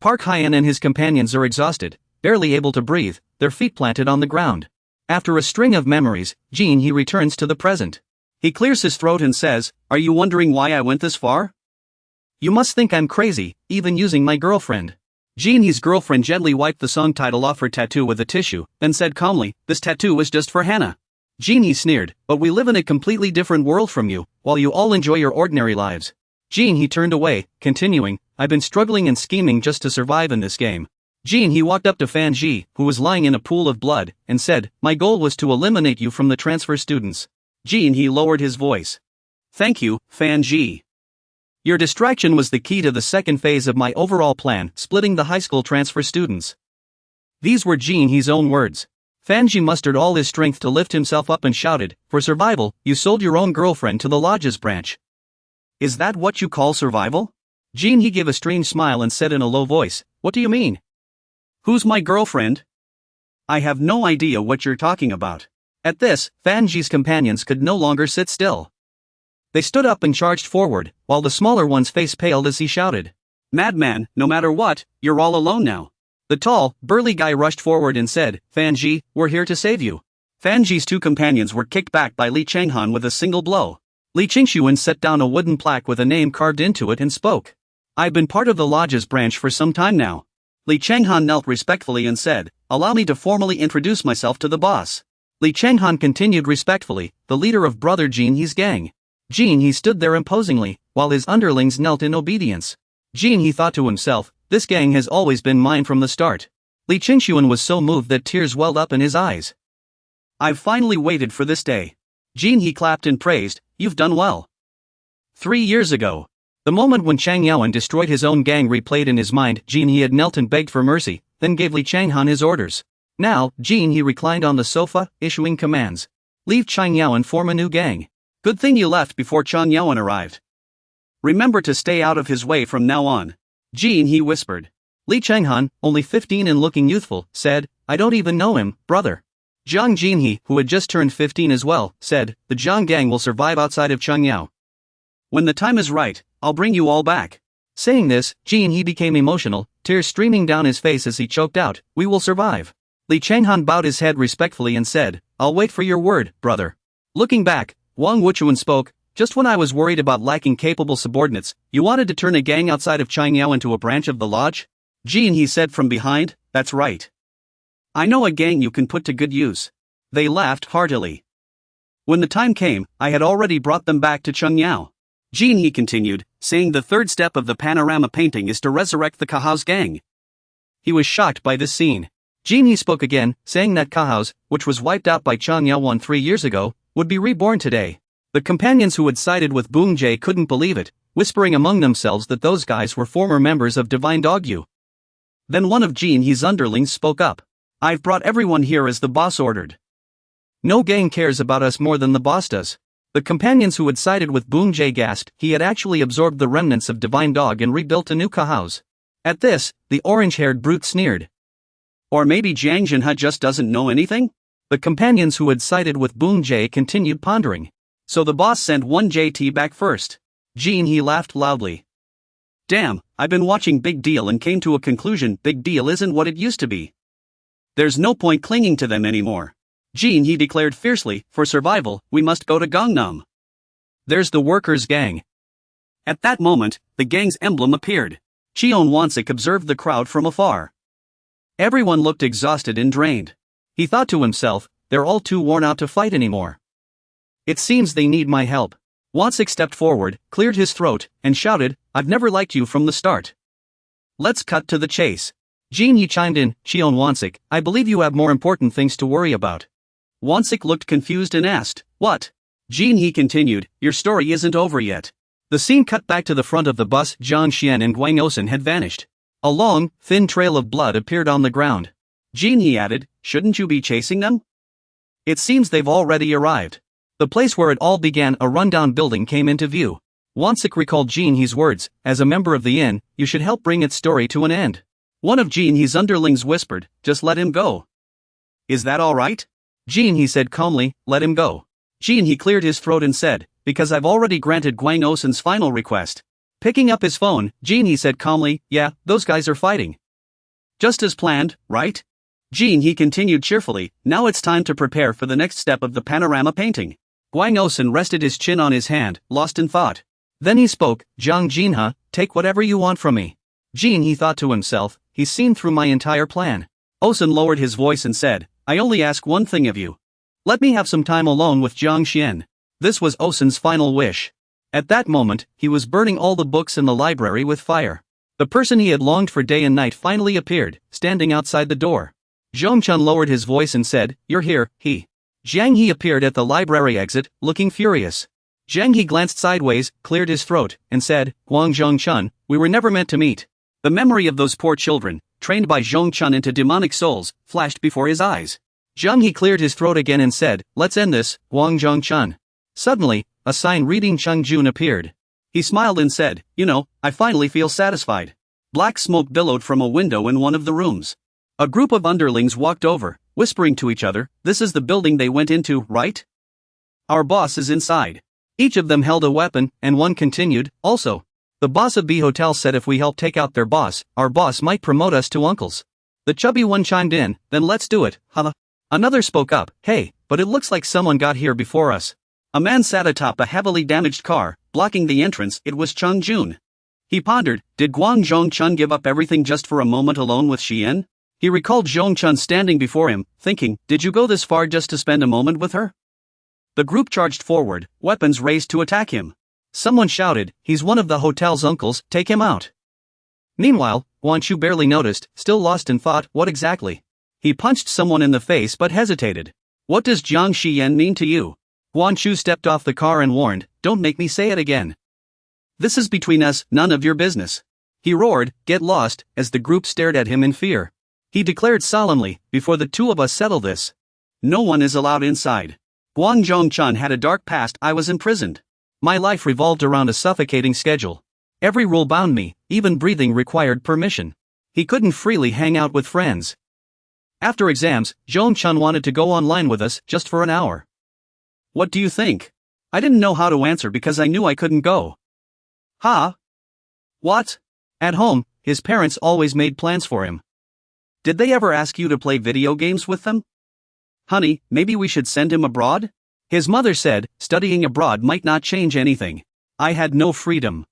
Park Hyen and his companions are exhausted, barely able to breathe, their feet planted on the ground. After a string of memories, Jin He returns to the present. He clears his throat and says, are you wondering why I went this far? You must think I'm crazy, even using my girlfriend. Jin He's girlfriend gently wiped the song title off her tattoo with a tissue, then said calmly, this tattoo was just for Hannah. Jin He sneered, but we live in a completely different world from you, while you all enjoy your ordinary lives. Jin He turned away, continuing, I've been struggling and scheming just to survive in this game. Jin He walked up to Fanji, who was lying in a pool of blood, and said, my goal was to eliminate you from the transfer students. Jin He lowered his voice. Thank you, Fanji. Your distraction was the key to the second phase of my overall plan, splitting the high school transfer students. These were Jin He's own words. Fanji mustered all his strength to lift himself up and shouted, for survival, you sold your own girlfriend to the lodge's branch. Is that what you call survival? Jin He gave a strange smile and said in a low voice, what do you mean? Who's my girlfriend? I have no idea what you're talking about. At this, Fanji's companions could no longer sit still. They stood up and charged forward, while the smaller one's face paled as he shouted, "Madman, no matter what, you're all alone now." The tall, burly guy rushed forward and said, "Fanji, we're here to save you." Fanji's two companions were kicked back by Li Changhan with a single blow. Li Qingxuan set down a wooden plaque with a name carved into it and spoke. "I've been part of the lodge's branch for some time now." Li Changhan knelt respectfully and said, "Allow me to formally introduce myself to the boss." Li Changhan continued respectfully, "The leader of Brother Jin He's gang." Jin He stood there imposingly, while his underlings knelt in obedience. Jin He thought to himself, "This gang has always been mine from the start." Li Qingxuan was so moved that tears welled up in his eyes. "I've finally waited for this day." Jin He clapped and praised, "You've done well." 3 years ago. The moment when Chang Yaoan destroyed his own gang replayed in his mind. Jin He had knelt and begged for mercy, then gave Li Changhan his orders. Now, Jin He reclined on the sofa, issuing commands. "Leave Chang Yao and form a new gang. Good thing you left before Chang Yaoan arrived. Remember to stay out of his way from now on." Jin He whispered. Li Changhan, only 15 and looking youthful, said, "I don't even know him, brother." Zhang Jinhe, who had just turned 15 as well, said, "The Zhang gang will survive outside of Changyao. When the time is right, I'll bring you all back." Saying this, Jin He became emotional, tears streaming down his face as he choked out, "We will survive." Li Changhan bowed his head respectfully and said, "I'll wait for your word, brother." Looking back, Wang Wuchuan spoke, "Just when I was worried about lacking capable subordinates, you wanted to turn a gang outside of Changyao into a branch of the lodge?" Jin He said from behind, "That's right. I know a gang you can put to good use." They laughed heartily. When the time came, I had already brought them back to Changyao. Jin He continued, saying the third step of the panorama painting is to resurrect the Kahao's gang. He was shocked by this scene. Jin He spoke again, saying that Kahao's, which was wiped out by Chang Yaoan 3 years ago, would be reborn today. The companions who had sided with Boong Jae couldn't believe it, whispering among themselves that those guys were former members of Divine Dogyu. Then one of Jin He's underlings spoke up. "I've brought everyone here as the boss ordered. No gang cares about us more than the boss does." The companions who had sided with Boong Jae gasped. He had actually absorbed the remnants of Divine Dog and rebuilt a new Kahao's. At this, the orange-haired brute sneered. "Or maybe Jiang Jinhe just doesn't know anything?" The companions who had sided with Boong Jae continued pondering. "So the boss sent one JT back first." Jin He laughed loudly. "Damn, I've been watching Big Deal and came to a conclusion. Big Deal isn't what it used to be. There's no point clinging to them anymore." Jin He declared fiercely, "For survival, we must go to Gangnam. There's the workers' gang." At that moment, the gang's emblem appeared. Cheon Wansik observed the crowd from afar. Everyone looked exhausted and drained. He thought to himself, "They're all too worn out to fight anymore. It seems they need my help." Wansik stepped forward, cleared his throat, and shouted, "I've never liked you from the start. Let's cut to the chase." Jin He chimed in, "Cheon Wansik, I believe you have more important things to worry about." Wansik looked confused and asked, "What?" Jin He continued, "Your story isn't over yet." The scene cut back to the front of the bus. Zhang Xian and Guang Osen had vanished. A long, thin trail of blood appeared on the ground. Jin He added, "Shouldn't you be chasing them? It seems they've already arrived." The place where it all began, a rundown building, came into view. Wansik recalled Jin He's words, "As a member of the inn, you should help bring its story to an end." One of Jin He's underlings whispered, "Just let him go." "Is that all right?" Jin He said calmly, "Let him go." Jin He cleared his throat and said, "Because I've already granted Guang Osen's final request." Picking up his phone, Jin He said calmly, "Yeah, those guys are fighting. Just as planned, right?" Jin He continued cheerfully, "Now it's time to prepare for the next step of the panorama painting." Guang Osen rested his chin on his hand, lost in thought. Then he spoke, "Zhang Jinhe, take whatever you want from me." Jin He thought to himself, "He's seen through my entire plan." Osen lowered his voice and said, "I only ask one thing of you. Let me have some time alone with Zhang Xian." This was Osen's final wish. At that moment, he was burning all the books in the library with fire. The person he had longed for day and night finally appeared, standing outside the door. Zhongchun lowered his voice and said, "You're here, he." Jiang He appeared at the library exit, looking furious. Jiang He glanced sideways, cleared his throat, and said, "Guang Zhongchun, we were never meant to meet." The memory of those poor children, trained by Zhongchun into demonic souls, flashed before his eyes. Jiang He cleared his throat again and said, "Let's end this, Guang Zhongchun." Suddenly, a sign reading Chungjun appeared. He smiled and said, "You know, I finally feel satisfied." Black smoke billowed from a window in one of the rooms. A group of underlings walked over, whispering to each other, "This is the building they went into, right? Our boss is inside." Each of them held a weapon, and one continued, "Also, the boss of B Hotel said if we help take out their boss, our boss might promote us to uncles." The chubby one chimed in, "Then let's do it, huh?" Another spoke up, "Hey, but it looks like someone got here before us." A man sat atop a heavily damaged car, blocking the entrance. It was Chung Jun. He pondered, did Guang Zhongchun give up everything just for a moment alone with Xian? He recalled Zhongchun standing before him, thinking, did you go this far just to spend a moment with her? The group charged forward, weapons raised to attack him. Someone shouted, "He's one of the hotel's uncles, take him out." Meanwhile, Guan Chu barely noticed, still lost in thought, what exactly? He punched someone in the face but hesitated. "What does Jiang Xian mean to you?" Guan Chu stepped off the car and warned, "Don't make me say it again. This is between us, none of your business." He roared, "Get lost," as the group stared at him in fear. He declared solemnly, "Before the two of us settle this, no one is allowed inside. Guang Zhongchun had a dark past. I was imprisoned. My life revolved around a suffocating schedule. Every rule bound me, even breathing required permission. He couldn't freely hang out with friends. After exams, Zhongchun wanted to go online with us just for an hour. What do you think? I didn't know how to answer because I knew I couldn't go." "Huh? What?" At home, his parents always made plans for him. "Did they ever ask you to play video games with them?" "Honey, maybe we should send him abroad?" His mother said, "Studying abroad might not change anything." I had no freedom.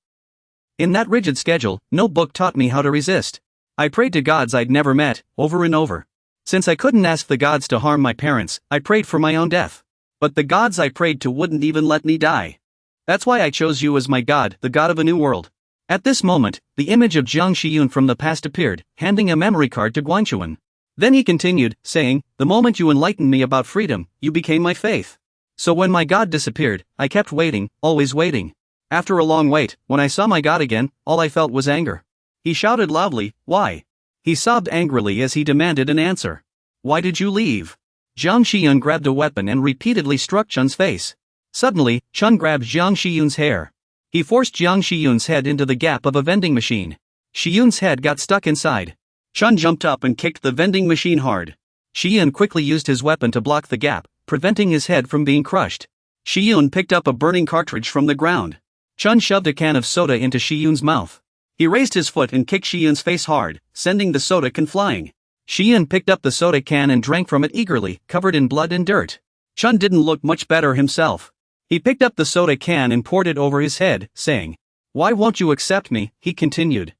In that rigid schedule, no book taught me how to resist. I prayed to gods I'd never met, over and over. Since I couldn't ask the gods to harm my parents, I prayed for my own death. But the gods I prayed to wouldn't even let me die. That's why I chose you as my god, the god of a new world." At this moment, the image of Jiang Shiyun from the past appeared, handing a memory card to Guanchuan. Then he continued, saying, "The moment you enlightened me about freedom, you became my faith. So when my god disappeared, I kept waiting, always waiting. After a long wait, when I saw my god again, all I felt was anger." He shouted loudly, "Why?" He sobbed angrily as he demanded an answer. "Why did you leave?" Jiang Shiyun grabbed a weapon and repeatedly struck Chun's face. Suddenly, Chun grabbed Jiang Shiyun's hair. He forced Jiang Shiyun's head into the gap of a vending machine. Shiyun's head got stuck inside. Chun jumped up and kicked the vending machine hard. Shiyun quickly used his weapon to block the gap, preventing his head from being crushed. Shiyun picked up a burning cartridge from the ground. Chun shoved a can of soda into Shiyun's mouth. He raised his foot and kicked Shiyun's face hard, sending the soda can flying. Shiyun picked up the soda can and drank from it eagerly, covered in blood and dirt. Chun didn't look much better himself. He picked up the soda can and poured it over his head, saying, "Why won't you accept me?" he continued.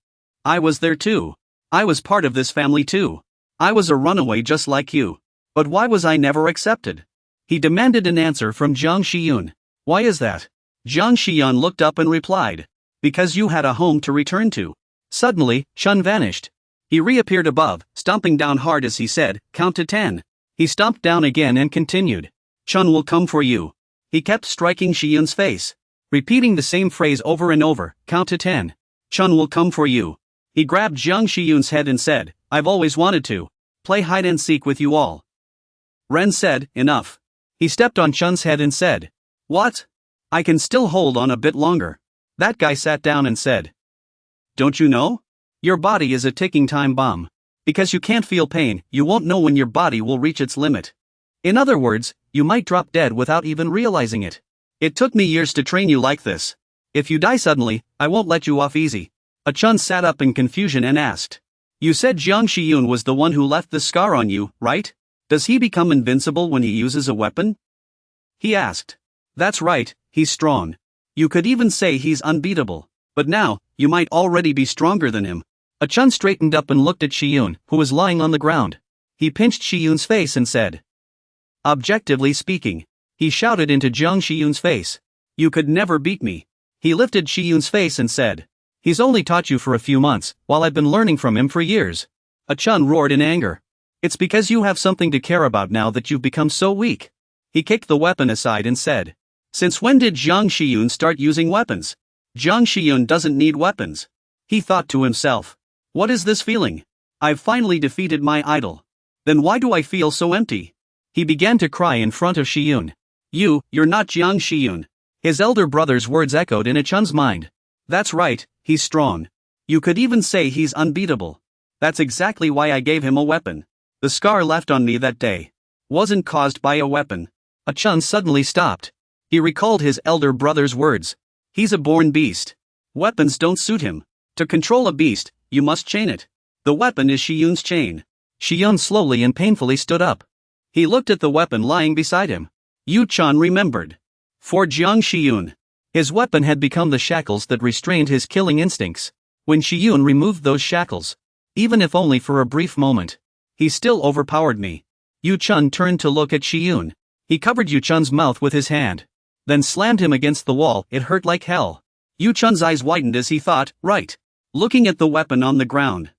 "I was there too. I was part of this family too. I was a runaway just like you. But why was I never accepted?" He demanded an answer from Jiang Shiyun. "Why is that?" Jiang Shiyun looked up and replied, "Because you had a home to return to." Suddenly, Chun vanished. He reappeared above, stomping down hard as he said, "Count to 10. He stomped down again and continued, "Chun will come for you." He kept striking Shiyun's face, repeating the same phrase over and over, "Count to 10. Chun will come for you." He grabbed Jiang Shiyun's head and said, "I've always wanted to play hide and seek with you all." Ren said, "Enough." He stepped on Chun's head and said, "What? I can still hold on a bit longer." That guy sat down and said, "Don't you know? Your body is a ticking time bomb. Because you can't feel pain, you won't know when your body will reach its limit. In other words, you might drop dead without even realizing it. It took me years to train you like this. If you die suddenly, I won't let you off easy." A Chun sat up in confusion and asked, "You said Jiang Shiyun was the one who left the scar on you, right? Does he become invincible when he uses a weapon?" He asked. "That's right, he's strong. You could even say he's unbeatable. But now, you might already be stronger than him." A Chun straightened up and looked at Shiyun, who was lying on the ground. He pinched Shiyun's face and said, "Objectively speaking," he shouted into Jiang Shiyun's face, "you could never beat me." He lifted Shiyun's face and said, "He's only taught you for a few months, while I've been learning from him for years." A Chun roared in anger. "It's because you have something to care about now that you've become so weak." He kicked the weapon aside and said, "Since when did Jiang Shiyun start using weapons? Jiang Shiyun doesn't need weapons." He thought to himself, "What is this feeling? I've finally defeated my idol. Then why do I feel so empty?" He began to cry in front of Shiyun. You're not Jiang Shiyun." His elder brother's words echoed in a Chun's mind. "That's right, he's strong. You could even say he's unbeatable. That's exactly why I gave him a weapon. The scar left on me that day wasn't caused by a weapon. Chun suddenly stopped. He recalled his elder brother's words. He's a born beast. Weapons don't suit him. To control a beast, you must chain it. The weapon is Shiyun's chain. Shiyun slowly and painfully stood up. He looked at the weapon lying beside him. Yu Chun remembered. For Jiang Shiyun, his weapon had become the shackles that restrained his killing instincts. When Shiyun removed those shackles, even if only for a brief moment, he still overpowered me. Yu Chun turned to look at Shiyun. He covered Yu Chun's mouth with his hand, then slammed him against the wall. It hurt like hell. Yu Chun's eyes widened as he thought, right. Looking at the weapon on the ground.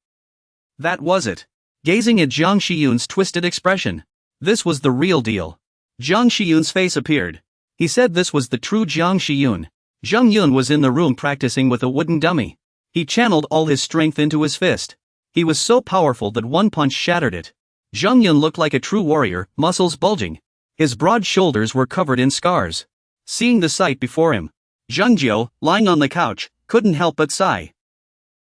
That was it. Gazing at Jiang Shiyun's twisted expression. This was the real deal. Jiang Shiyun's face appeared. He said this was the true Jiang Shiyun. Zheng Yun was in the room practicing with a wooden dummy. He channeled all his strength into his fist. He was so powerful that one punch shattered it. Zheng Yun looked like a true warrior, muscles bulging. His broad shoulders were covered in scars. Seeing the sight before him, Zheng Jiu, lying on the couch, couldn't help but sigh.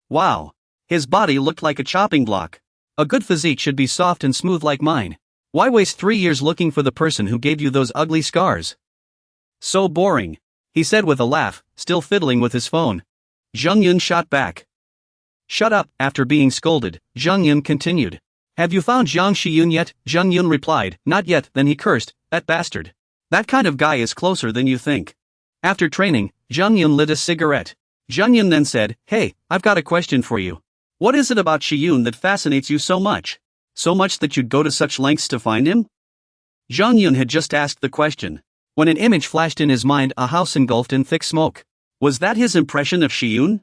Wow. His body looked like a chopping block. A good physique should be soft and smooth like mine. Why waste 3 years looking for the person who gave you those ugly scars? So boring, he said with a laugh, still fiddling with his phone. Zheng Yun shot back. Shut up. After being scolded, Zheng Yun continued. Have you found Jiang Shiyun yet? Zheng Yun replied, not yet. Then he cursed, that bastard. That kind of guy is closer than you think. After training, Zheng Yun lit a cigarette. Zheng Yun then said, hey, I've got a question for you. What is it about Shiyun that fascinates you so much? So much that you'd go to such lengths to find him? Zheng Yun had just asked the question, when an image flashed in his mind, a house engulfed in thick smoke. Was that his impression of Shiyun?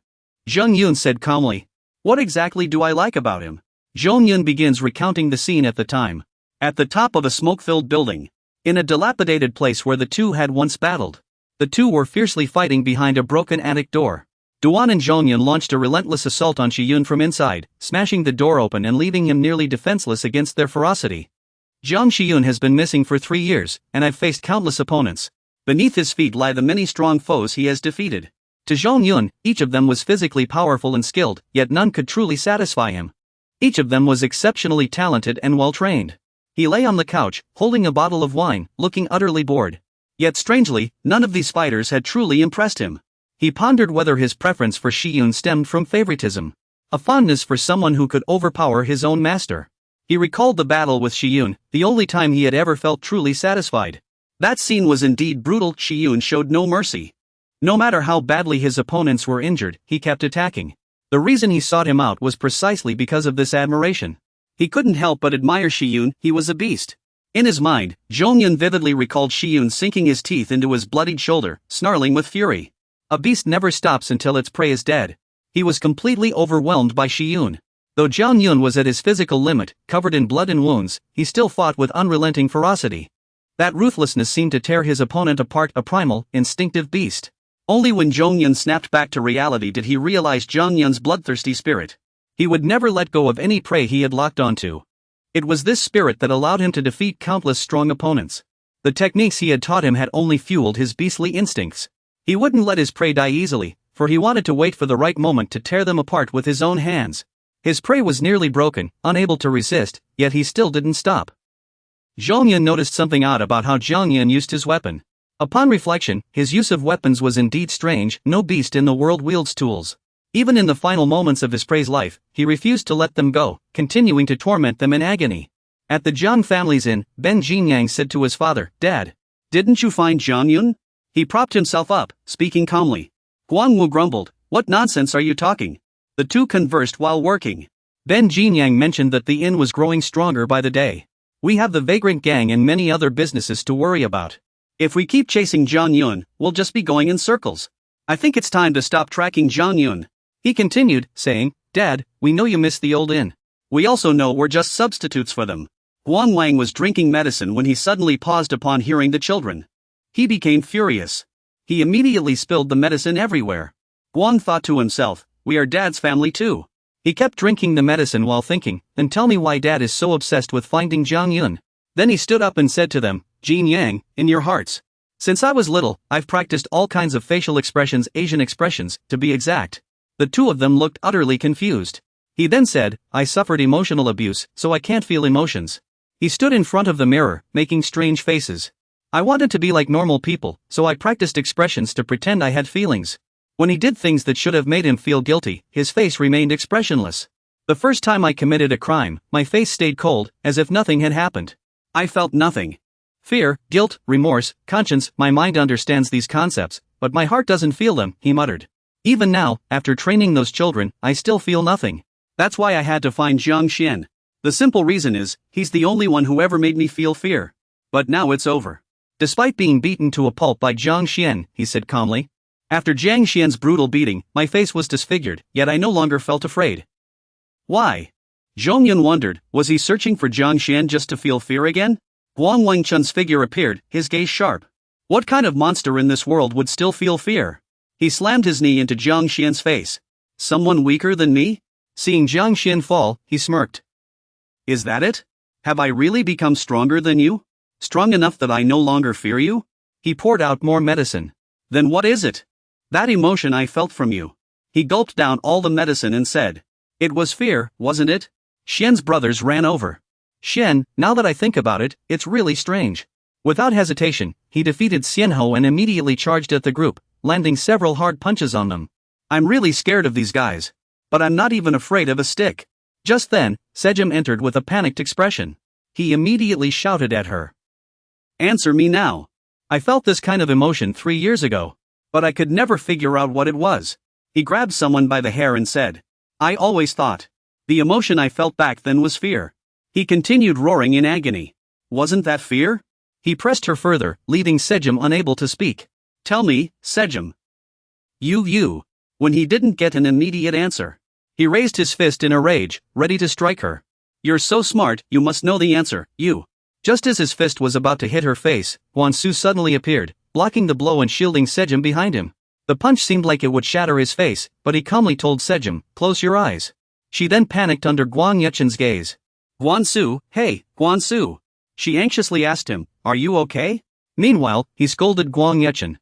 Zheng Yun said calmly, what exactly do I like about him? Zheng Yun begins recounting the scene at the time. At the top of a smoke-filled building, in a dilapidated place where the two had once battled. The two were fiercely fighting behind a broken attic door. Duan and Zheng Yun launched a relentless assault on Shiyun from inside, smashing the door open and leaving him nearly defenseless against their ferocity. Jiang Shiyun has been missing for 3 years, and I've faced countless opponents. Beneath his feet lie the many strong foes he has defeated. To Zheng Yun, each of them was physically powerful and skilled, yet none could truly satisfy him. Each of them was exceptionally talented and well-trained. He lay on the couch, holding a bottle of wine, looking utterly bored. Yet strangely, none of these fighters had truly impressed him. He pondered whether his preference for Shiyun stemmed from favoritism, a fondness for someone who could overpower his own master. He recalled the battle with Shiyun, the only time he had ever felt truly satisfied. That scene was indeed brutal. Shiyun showed no mercy. No matter how badly his opponents were injured, he kept attacking. The reason he sought him out was precisely because of this admiration. He couldn't help but admire Shiyun. He was a beast. In his mind, Zheng Yun vividly recalled Shiyun sinking his teeth into his bloodied shoulder, snarling with fury. A beast never stops until its prey is dead. He was completely overwhelmed by Shiyun. Though Zheng Yun was at his physical limit, covered in blood and wounds, he still fought with unrelenting ferocity. That ruthlessness seemed to tear his opponent apart, a primal, instinctive beast. Only when Zheng Yun snapped back to reality did he realize Zheng Yun's bloodthirsty spirit. He would never let go of any prey he had locked onto. It was this spirit that allowed him to defeat countless strong opponents. The techniques he had taught him had only fueled his beastly instincts. He wouldn't let his prey die easily, for he wanted to wait for the right moment to tear them apart with his own hands. His prey was nearly broken, unable to resist, yet he still didn't stop. Zheng Yun noticed something odd about how Zheng Yun used his weapon. Upon reflection, his use of weapons was indeed strange. No beast in the world wields tools. Even in the final moments of his prey's life, he refused to let them go, continuing to torment them in agony. At the Jiang family's inn, Ben Jinyang said to his father, Dad, didn't you find Zheng Yun? He propped himself up, speaking calmly. Guang Wu grumbled, what nonsense are you talking? The two conversed while working. Ben Jinyang mentioned that the inn was growing stronger by the day. We have the vagrant gang and many other businesses to worry about. If we keep chasing Zheng Yun, we'll just be going in circles. I think it's time to stop tracking Zheng Yun. He continued, saying, Dad, we know you miss the old inn. We also know we're just substitutes for them. Guang Wang was drinking medicine when he suddenly paused upon hearing the children. He became furious. He immediately spilled the medicine everywhere. Guang thought to himself, we are Dad's family too. He kept drinking the medicine while thinking, then tell me why Dad is so obsessed with finding Zheng Yun. Then he stood up and said to them, Jin Yang, in your hearts. Since I was little, I've practiced all kinds of facial expressions, Asian expressions, to be exact. The two of them looked utterly confused. He then said, I suffered emotional abuse, so I can't feel emotions. He stood in front of the mirror, making strange faces. I wanted to be like normal people, so I practiced expressions to pretend I had feelings. When he did things that should have made him feel guilty, his face remained expressionless. The first time I committed a crime, my face stayed cold, as if nothing had happened. I felt nothing. Fear, guilt, remorse, conscience, my mind understands these concepts, but my heart doesn't feel them, he muttered. Even now, after training those children, I still feel nothing. That's why I had to find Jiang Xian. The simple reason is, he's the only one who ever made me feel fear. But now it's over. Despite being beaten to a pulp by Jiang Xian, he said calmly. After Jiang Xian's brutal beating, my face was disfigured, yet I no longer felt afraid. Why? Zhongyun wondered, was he searching for Jiang Xian just to feel fear again? Guang Wangchun's figure appeared, his gaze sharp. What kind of monster in this world would still feel fear? He slammed his knee into Jiang Xian's face. Someone weaker than me? Seeing Jiang Xian fall, he smirked. Is that it? Have I really become stronger than you? Strong enough that I no longer fear you? He poured out more medicine. Then what is it? That emotion I felt from you. He gulped down all the medicine and said. It was fear, wasn't it? Xian's brothers ran over. Xian, now that I think about it, it's really strange. Without hesitation, he defeated Xianhou and immediately charged at the group, landing several hard punches on them. I'm really scared of these guys. But I'm not even afraid of a stick. Just then, Sejim entered with a panicked expression. He immediately shouted at her. Answer me now. I felt this kind of emotion 3 years ago. But I could never figure out what it was. He grabbed someone by the hair and said. I always thought. The emotion I felt back then was fear. He continued roaring in agony. Wasn't that fear? He pressed her further, leaving Sejim unable to speak. Tell me, Sejim. You. When he didn't get an immediate answer. He raised his fist in a rage, ready to strike her. You're so smart, you must know the answer, you. Just as his fist was about to hit her face, Guansu suddenly appeared, blocking the blow and shielding Sejim behind him. The punch seemed like it would shatter his face, but he calmly told Sejim, close your eyes. She then panicked under Guang Yuchen's gaze. Guansu, hey, Guansu. She anxiously asked him, are you okay? Meanwhile, he scolded Guang Yuchen.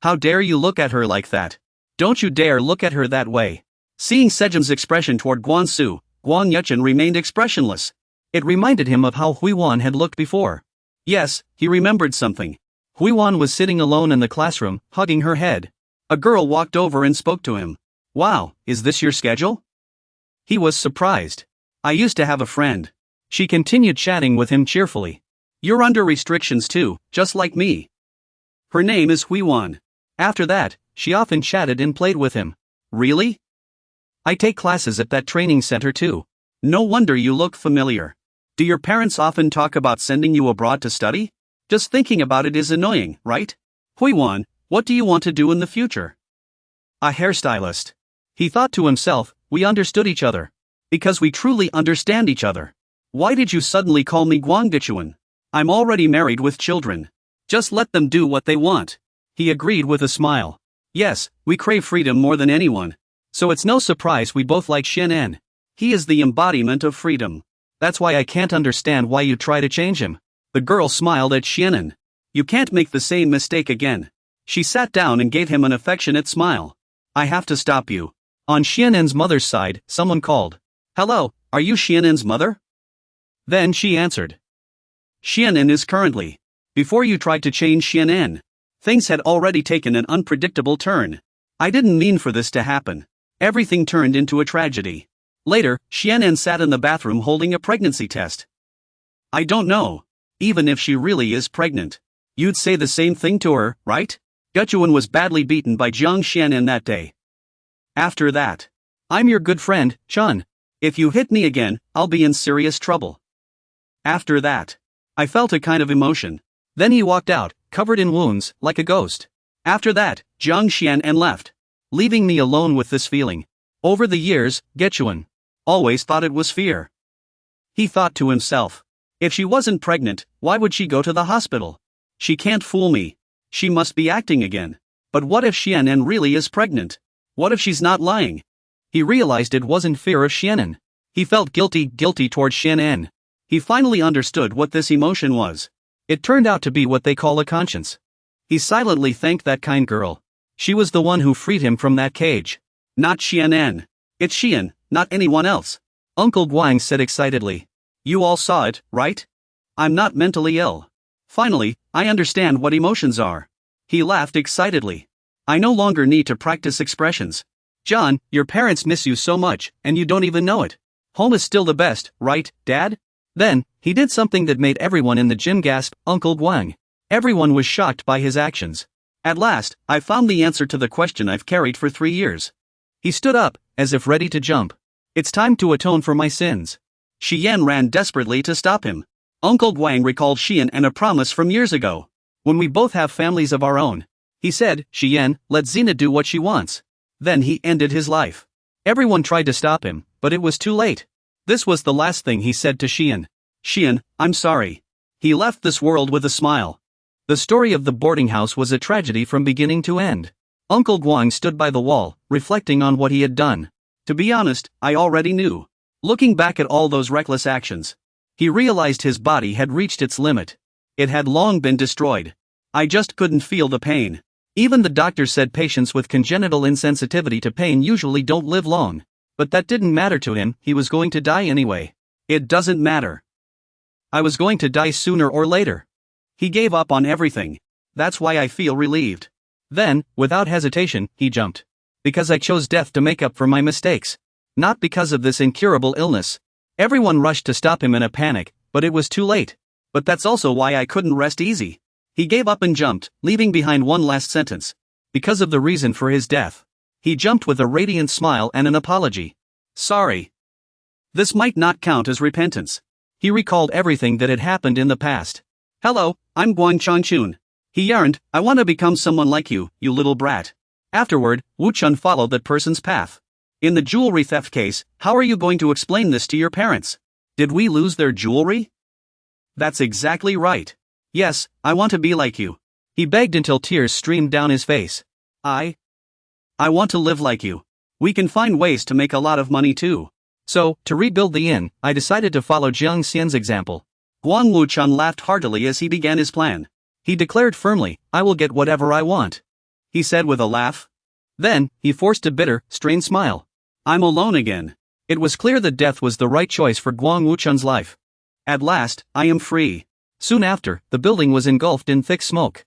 How dare you look at her like that? Don't you dare look at her that way. Seeing Sejim's expression toward Guansu, Guang Yuchen remained expressionless. It reminded him of how Huiwan had looked before. Yes, he remembered something. Huiwan was sitting alone in the classroom, hugging her head. A girl walked over and spoke to him. Wow, is this your schedule? He was surprised. I used to have a friend. She continued chatting with him cheerfully. You're under restrictions too, just like me. Her name is Huiwan. After that, she often chatted and played with him. Really? I take classes at that training center too. No wonder you look familiar. Do your parents often talk about sending you abroad to study? Just thinking about it is annoying, right? Huiwan, what do you want to do in the future? A hairstylist. He thought to himself, we understood each other. Because we truly understand each other. Why did you suddenly call me Guangdichuan? I'm already married with children. Just let them do what they want. He agreed with a smile. Yes, we crave freedom more than anyone. So it's no surprise we both like Xianen. He is the embodiment of freedom. That's why I can't understand why you try to change him. The girl smiled at Xianen. You can't make the same mistake again. She sat down and gave him an affectionate smile. I have to stop you. On Xianen's mother's side, someone called. Hello, are you Xianen's mother? Then she answered. Xianen is currently. Before you tried to change Xianen, things had already taken an unpredictable turn. I didn't mean for this to happen. Everything turned into a tragedy. Later, Xianen sat in the bathroom holding a pregnancy test. I don't know. Even if she really is pregnant. You'd say the same thing to her, right? Guchuan was badly beaten by Jiang Xianen that day. After that. I'm your good friend, Chun. If you hit me again, I'll be in serious trouble. After that. I felt a kind of emotion. Then he walked out, covered in wounds, like a ghost. After that, Jiang Xianen left. Leaving me alone with this feeling. Over the years, Guchuan always thought it was fear. He thought to himself. If she wasn't pregnant, why would she go to the hospital? She can't fool me. She must be acting again. But what if Xianen really is pregnant? What if she's not lying? He realized it wasn't fear of Xianen. He felt guilty toward Xianen. He finally understood what this emotion was. It turned out to be what they call a conscience. He silently thanked that kind girl. She was the one who freed him from that cage. Not Xianen. It's Xian, not anyone else. Uncle Guang said excitedly. You all saw it, right? I'm not mentally ill. Finally, I understand what emotions are. He laughed excitedly. I no longer need to practice expressions. John, your parents miss you so much, and you don't even know it. Home is still the best, right, Dad? Then, he did something that made everyone in the gym gasp, Uncle Guang. Everyone was shocked by his actions. At last, I found the answer to the question I've carried for 3 years. He stood up, as if ready to jump. It's time to atone for my sins. Xian ran desperately to stop him. Uncle Guang recalled Xian and a promise from years ago. When we both have families of our own. He said, Xian, let Xena do what she wants. Then he ended his life. Everyone tried to stop him, but it was too late. This was the last thing he said to Xian. Xian, I'm sorry. He left this world with a smile. The story of the boarding house was a tragedy from beginning to end. Uncle Guang stood by the wall, reflecting on what he had done. To be honest, I already knew. Looking back at all those reckless actions, he realized his body had reached its limit. It had long been destroyed. I just couldn't feel the pain. Even the doctor said patients with congenital insensitivity to pain usually don't live long. But that didn't matter to him, he was going to die anyway. It doesn't matter. I was going to die sooner or later. He gave up on everything. That's why I feel relieved. Then, without hesitation, he jumped. Because I chose death to make up for my mistakes. Not because of this incurable illness. Everyone rushed to stop him in a panic, but it was too late. But that's also why I couldn't rest easy. He gave up and jumped, leaving behind one last sentence. Because of the reason for his death. He jumped with a radiant smile and an apology. Sorry. This might not count as repentance. He recalled everything that had happened in the past. Hello, I'm Guang Changchun. He yearned, I want to become someone like you little brat. Afterward, Wu Chun followed that person's path. In the jewelry theft case, how are you going to explain this to your parents? Did we lose their jewelry? That's exactly right. Yes, I want to be like you. He begged until tears streamed down his face. I want to live like you. We can find ways to make a lot of money too. So, to rebuild the inn, I decided to follow Jiang Xian's example. Guang Wuchun laughed heartily as he began his plan. He declared firmly, I will get whatever I want. He said with a laugh. Then, he forced a bitter, strained smile. I'm alone again. It was clear that death was the right choice for Guang Wuchun's life. At last, I am free. Soon after, the building was engulfed in thick smoke.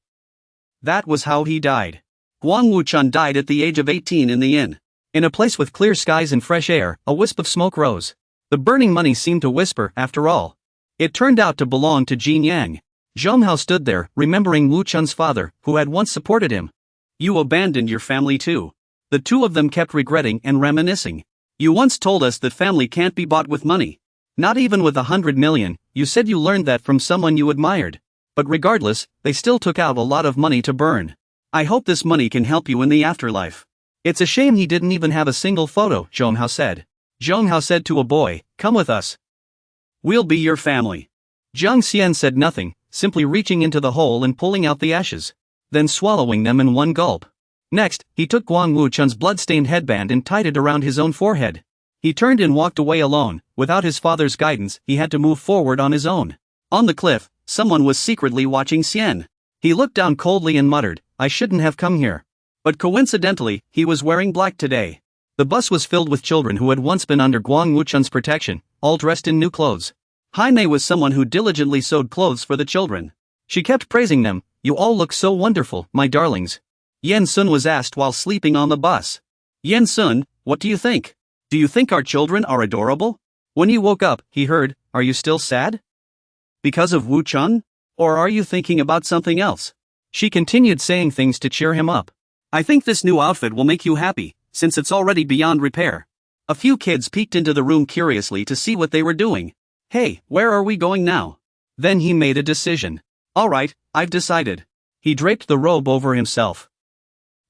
That was how he died. Guang Wuchun died at the age of 18 in the inn. In a place with clear skies and fresh air, a wisp of smoke rose. The burning money seemed to whisper, after all. It turned out to belong to Jin Yang. Zhong Hao stood there, remembering Wu Chun's father, who had once supported him. You abandoned your family too. The two of them kept regretting and reminiscing. You once told us that family can't be bought with money. Not even with 100 million, you said you learned that from someone you admired. But regardless, they still took out a lot of money to burn. I hope this money can help you in the afterlife. It's a shame he didn't even have a single photo, Zhong Hao said. Zhong Hao said to a boy, come with us. We'll be your family. Jiang Xian said nothing, simply reaching into the hole and pulling out the ashes. Then swallowing them in one gulp. Next, he took Guang Wuchun's blood-stained headband and tied it around his own forehead. He turned and walked away alone. Without his father's guidance, he had to move forward on his own. On the cliff, someone was secretly watching Xian. He looked down coldly and muttered, I shouldn't have come here. But coincidentally, he was wearing black today. The bus was filled with children who had once been under Guang Wuchun's protection, all dressed in new clothes. Haimei was someone who diligently sewed clothes for the children. She kept praising them, you all look so wonderful, my darlings. Yen Sun was asked while sleeping on the bus. Yen Sun, what do you think? Do you think our children are adorable? When he woke up, he heard, are you still sad? Because of Wu Chun? Or are you thinking about something else? She continued saying things to cheer him up. I think this new outfit will make you happy, since it's already beyond repair. A few kids peeked into the room curiously to see what they were doing. Hey, where are we going now? Then he made a decision. Alright, I've decided. He draped the robe over himself.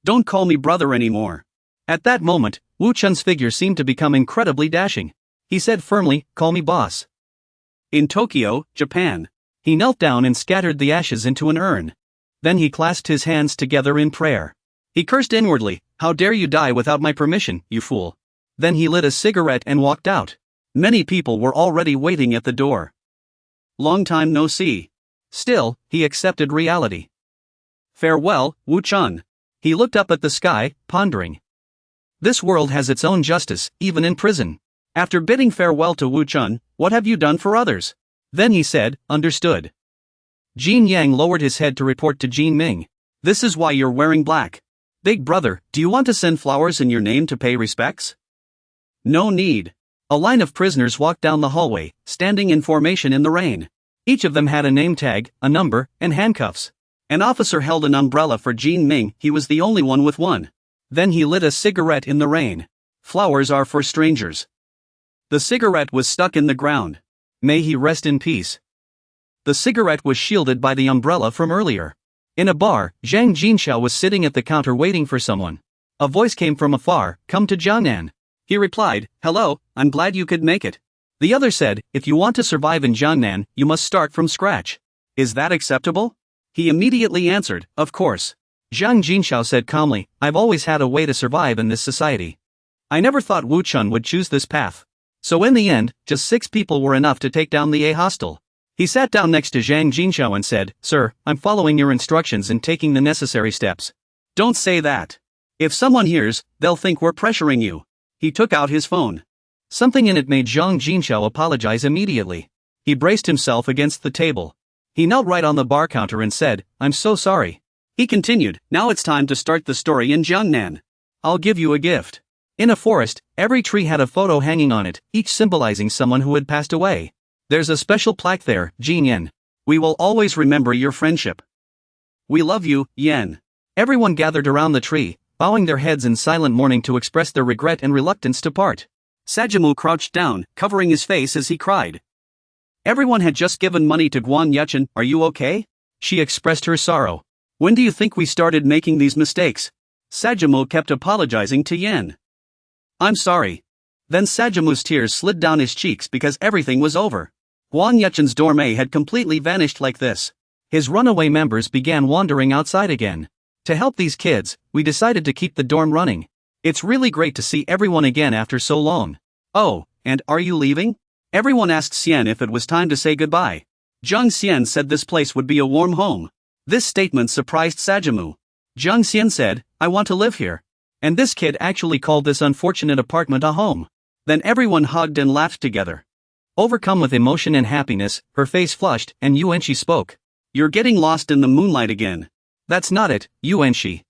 Don't call me brother anymore. At that moment, Wu Chun's figure seemed to become incredibly dashing. He said firmly, call me boss. In Tokyo, Japan. He knelt down and scattered the ashes into an urn. Then he clasped his hands together in prayer. He cursed inwardly, how dare you die without my permission, you fool. Then he lit a cigarette and walked out. Many people were already waiting at the door. Long time no see. Still, he accepted reality. Farewell, Wu Chun. He looked up at the sky, pondering. This world has its own justice, even in prison. After bidding farewell to Wu Chun, what have you done for others? Then he said, understood. Jin Yang lowered his head to report to Jin Ming. This is why you're wearing black. Big brother, do you want to send flowers in your name to pay respects? No need. A line of prisoners walked down the hallway, standing in formation in the rain. Each of them had a name tag, a number, and handcuffs. An officer held an umbrella for Jin Ming, he was the only one with one. Then he lit a cigarette in the rain. Flowers are for strangers. The cigarette was stuck in the ground. May he rest in peace. The cigarette was shielded by the umbrella from earlier. In a bar, Zhang Jinxiao was sitting at the counter waiting for someone. A voice came from afar, come to Jiangnan. He replied, hello, I'm glad you could make it. The other said, if you want to survive in Jiangnan, you must start from scratch. Is that acceptable? He immediately answered, of course. Zhang Jinxiao said calmly, I've always had a way to survive in this society. I never thought Wu Chun would choose this path. So in the end, just 6 people were enough to take down the A hostel. He sat down next to Zhang Jinxiao and said, Sir, I'm following your instructions and taking the necessary steps. Don't say that. If someone hears, they'll think we're pressuring you. He took out his phone. Something in it made Zhang Jinxiao apologize immediately. He braced himself against the table. He knelt right on the bar counter and said, I'm so sorry. He continued, now it's time to start the story in Jiangnan. I'll give you a gift. In a forest, every tree had a photo hanging on it, each symbolizing someone who had passed away. There's a special plaque there, Jin Yan. We will always remember your friendship. We love you, Yan. Everyone gathered around the tree, bowing their heads in silent mourning to express their regret and reluctance to part. Sajimu crouched down, covering his face as he cried. Everyone had just given money to Guan Yuchen, are you okay? She expressed her sorrow. When do you think we started making these mistakes? Sajimu kept apologizing to Yan. I'm sorry. Then Sajimu's tears slid down his cheeks because everything was over. Guan Yuchen's dorme had completely vanished like this. His runaway members began wandering outside again. To help these kids, we decided to keep the dorm running. It's really great to see everyone again after so long. Oh, and are you leaving? Everyone asked Xian if it was time to say goodbye. Zhang Xian said this place would be a warm home. This statement surprised Sajimu. Zhang Xian said, I want to live here. And this kid actually called this unfortunate apartment a home. Then everyone hugged and laughed together. Overcome with emotion and happiness, her face flushed, and Yuanxi spoke. You're getting lost in the moonlight again. That's not it, Yuanxi.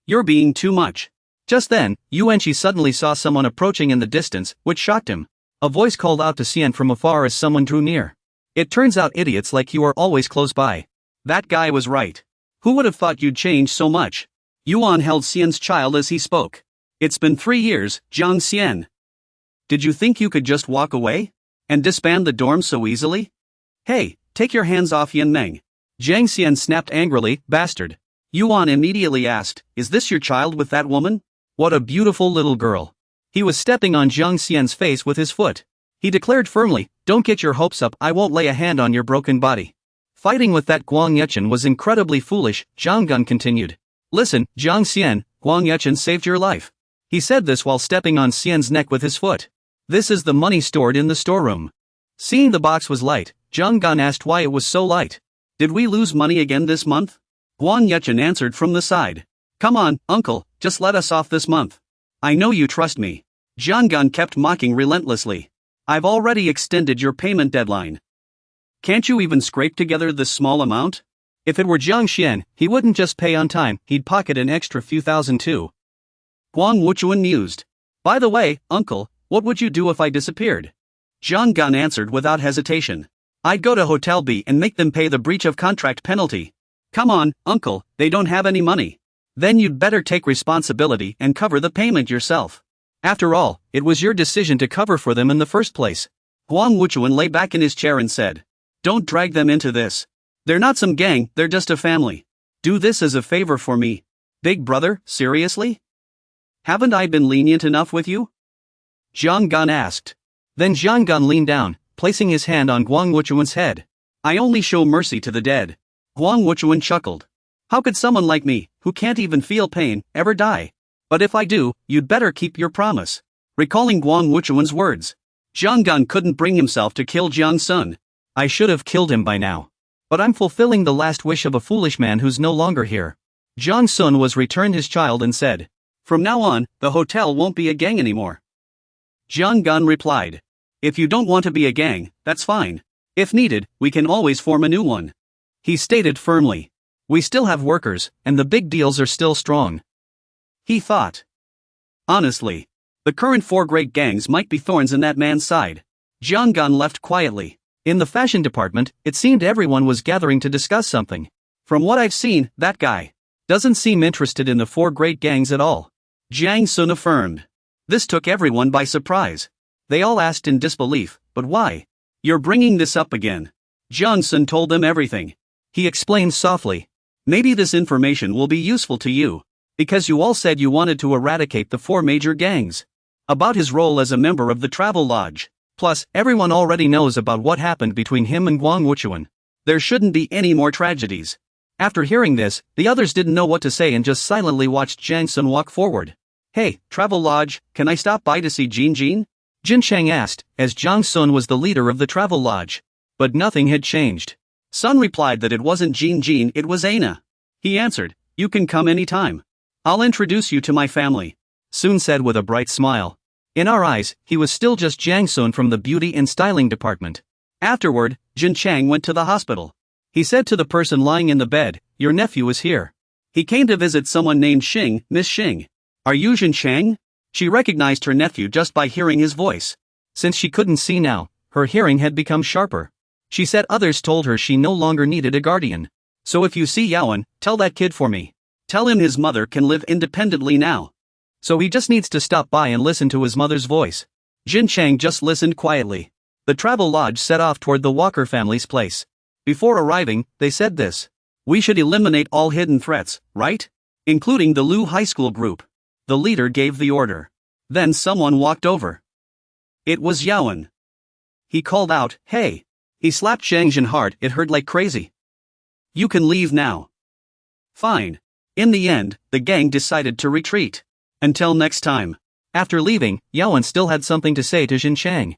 You're being too much. Just then, Yuanxi suddenly saw someone approaching in the distance, which shocked him. A voice called out to Xian from afar as someone drew near. It turns out idiots like you are always close by. That guy was right. Who would have thought you'd change so much? Yuan held Xian's child as he spoke. It's been 3 years, Zhang Xian. Did you think you could just walk away? And disband the dorm so easily? Hey, take your hands off Yan Meng. Zhang Xian snapped angrily, bastard. Yuan immediately asked, is this your child with that woman? What a beautiful little girl. He was stepping on Zhang Xian's face with his foot. He declared firmly, don't get your hopes up, I won't lay a hand on your broken body. Fighting with that Guang Yuchen was incredibly foolish, Zhang Gun continued. Listen, Zhang Xian, Guang Yuchen saved your life. He said this while stepping on Xian's neck with his foot. This is the money stored in the storeroom. Seeing the box was light, Zhang Gan asked why it was so light. Did we lose money again this month? Guan Yuchen answered from the side. Come on, uncle, just let us off this month. I know you trust me. Zhang Gan kept mocking relentlessly. I've already extended your payment deadline. Can't you even scrape together this small amount? If it were Zhang Xian, he wouldn't just pay on time, he'd pocket an extra few thousand too. Guang Wuchuan mused. By the way, uncle, what would you do if I disappeared? Zhang Gan answered without hesitation. I'd go to Hotel B and make them pay the breach of contract penalty. Come on, uncle, they don't have any money. Then you'd better take responsibility and cover the payment yourself. After all, it was your decision to cover for them in the first place. Guang Wuchuan lay back in his chair and said. Don't drag them into this. They're not some gang, they're just a family. Do this as a favor for me. Big brother, seriously? Haven't I been lenient enough with you? Zhang Gan asked. Then Zhang Gan leaned down, placing his hand on Guang Wuchuan's head. I only show mercy to the dead. Guang Wuchuan chuckled. How could someone like me, who can't even feel pain, ever die? But if I do, you'd better keep your promise. Recalling Guang Wuchuan's words, Zhang Gan couldn't bring himself to kill Jiang Sun. I should have killed him by now. But I'm fulfilling the last wish of a foolish man who's no longer here. Jiang Sun was returned his child and said. From now on, the hotel won't be a gang anymore. Jiang Gun replied. If you don't want to be a gang, that's fine. If needed, we can always form a new one. He stated firmly. We still have workers, and the big deals are still strong. He thought. Honestly, the current 4 great gangs might be thorns in that man's side. Jiang Gun left quietly. In the fashion department, it seemed everyone was gathering to discuss something. From what I've seen, that guy doesn't seem interested in the 4 great gangs at all. Jiang Sun affirmed. This took everyone by surprise. They all asked in disbelief, but why? You're bringing this up again. Jiang Sun told them everything. He explained softly. Maybe this information will be useful to you. Because you all said you wanted to eradicate the 4 major gangs. About his role as a member of the travel lodge. Plus, everyone already knows about what happened between him and Guang Wuchuan. There shouldn't be any more tragedies. After hearing this, the others didn't know what to say and just silently watched Jiang Sun walk forward. Hey, travel lodge, can I stop by to see Jin Jin? Jin Chang asked, as Jiang Sun was the leader of the travel lodge. But nothing had changed. Sun replied that it wasn't Jin Jin, it was Aina. He answered, you can come anytime. I'll introduce you to my family. Sun said with a bright smile. In our eyes, he was still just Jiang Sun from the beauty and styling department. Afterward, Jin Chang went to the hospital. He said to the person lying in the bed, your nephew is here. He came to visit someone named Xing, Miss Xing. Are you Jin Chang? She recognized her nephew just by hearing his voice. Since she couldn't see now, her hearing had become sharper. She said others told her she no longer needed a guardian. So if you see Yaowen, tell that kid for me. Tell him his mother can live independently now. So he just needs to stop by and listen to his mother's voice. Jin Chang just listened quietly. The travel lodge set off toward the Walker family's place. Before arriving, they said this. We should eliminate all hidden threats, right? Including the Lu High School group. The leader gave the order. Then someone walked over. It was Yaowen. He called out, hey. He slapped Zhang Jin hard, it hurt like crazy. You can leave now. Fine. In the end, the gang decided to retreat. Until next time. After leaving, Yaowen still had something to say to Jin Chang.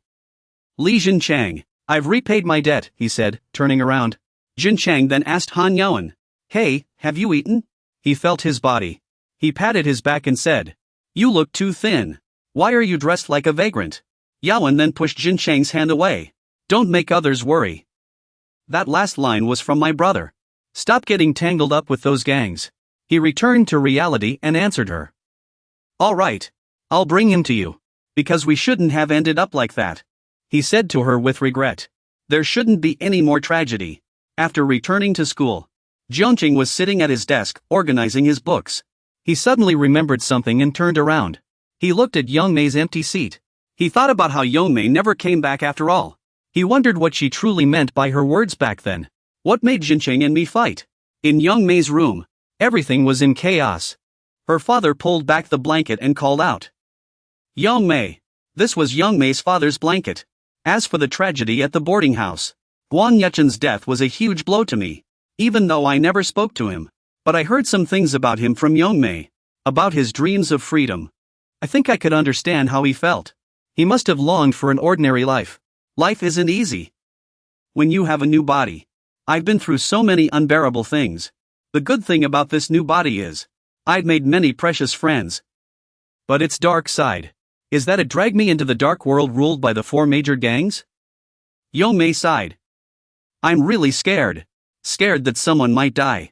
Li Jin Chang, I've repaid my debt, he said, turning around. Jin Chang then asked Han Yaowen. Hey, have you eaten? He felt his body. He patted his back and said. You look too thin. Why are you dressed like a vagrant? Yaowen then pushed Jin Chang's hand away. Don't make others worry. That last line was from my brother. Stop getting tangled up with those gangs. He returned to reality and answered her. All right. I'll bring him to you. Because we shouldn't have ended up like that. He said to her with regret. There shouldn't be any more tragedy. After returning to school, Jiangqing was sitting at his desk, organizing his books. He suddenly remembered something and turned around. He looked at Young Mei's empty seat. He thought about how Young Mei never came back after all. He wondered what she truly meant by her words back then. What made Jinqing and me fight? In Young Mei's room, everything was in chaos. Her father pulled back the blanket and called out. Young Mei. This was Young Mei's father's blanket. As for the tragedy at the boarding house, Guan Yuchen's death was a huge blow to me. Even though I never spoke to him. But I heard some things about him from Young Mei. About his dreams of freedom. I think I could understand how he felt. He must have longed for an ordinary life. Life isn't easy. When you have a new body. I've been through so many unbearable things. The good thing about this new body is, I've made many precious friends. But its dark side. Is that it dragged me into the dark world ruled by the 4 major gangs? Young Mei sighed. I'm really scared. Scared that someone might die.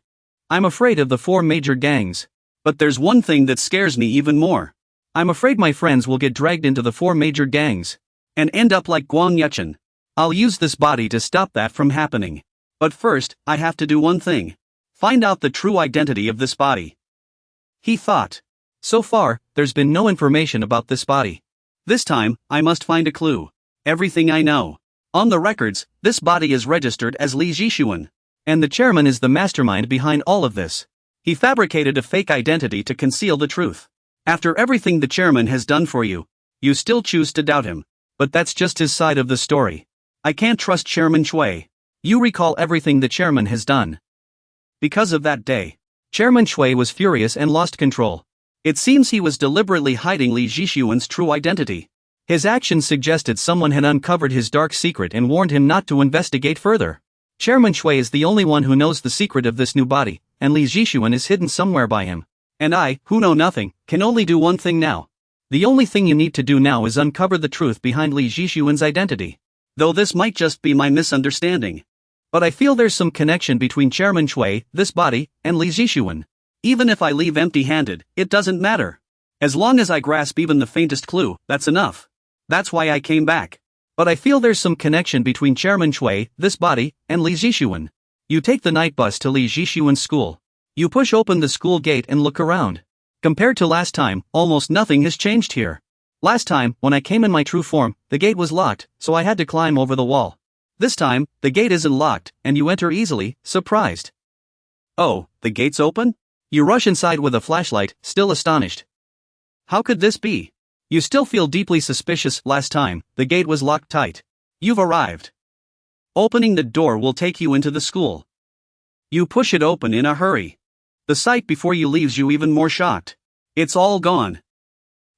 I'm afraid of the 4 major gangs. But there's one thing that scares me even more. I'm afraid my friends will get dragged into the 4 major gangs. And end up like Guang Yuchen. I'll use this body to stop that from happening. But first, I have to do one thing. Find out the true identity of this body. He thought. So far, there's been no information about this body. This time, I must find a clue. Everything I know. On the records, this body is registered as Li Jishuan. And the chairman is the mastermind behind all of this. He fabricated a fake identity to conceal the truth. After everything the chairman has done for you, you still choose to doubt him. But that's just his side of the story. I can't trust Chairman Shui. You recall everything the chairman has done. Because of that day, Chairman Shui was furious and lost control. It seems he was deliberately hiding Li Jishuan's true identity. His actions suggested someone had uncovered his dark secret and warned him not to investigate further. Chairman Shui is the only one who knows the secret of this new body, and Li Jishuan is hidden somewhere by him. And I, who know nothing, can only do one thing now. The only thing you need to do now is uncover the truth behind Li Jixuan's identity. Though this might just be my misunderstanding. But I feel there's some connection between Chairman Shui, this body, and Li Jixuan. Even if I leave empty-handed, it doesn't matter. As long as I grasp even the faintest clue, that's enough. That's why I came back. But I feel there's some connection between Chairman Shui, this body, and Li Jixuan. You take the night bus to Li Jixuan's school. You push open the school gate and look around. Compared to last time, almost nothing has changed here. Last time, when I came in my true form, the gate was locked, so I had to climb over the wall. This time, the gate isn't locked, and you enter easily, surprised. Oh, the gate's open? You rush inside with a flashlight, still astonished. How could this be? You still feel deeply suspicious. Last time, the gate was locked tight. You've arrived. Opening the door will take you into the school. You push it open in a hurry. The sight before you leaves you even more shocked. It's all gone.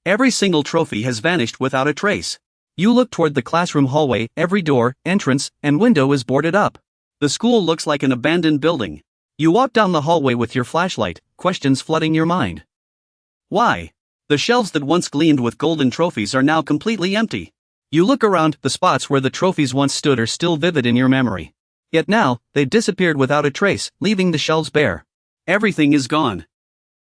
Every single trophy has vanished without a trace. You look toward the classroom hallway, every door, entrance, and window is boarded up. The school looks like an abandoned building. You walk down the hallway with your flashlight, questions flooding your mind. Why? The shelves that once gleamed with golden trophies are now completely empty. You look around, the spots where the trophies once stood are still vivid in your memory. Yet now, they've disappeared without a trace, leaving the shelves bare. Everything is gone.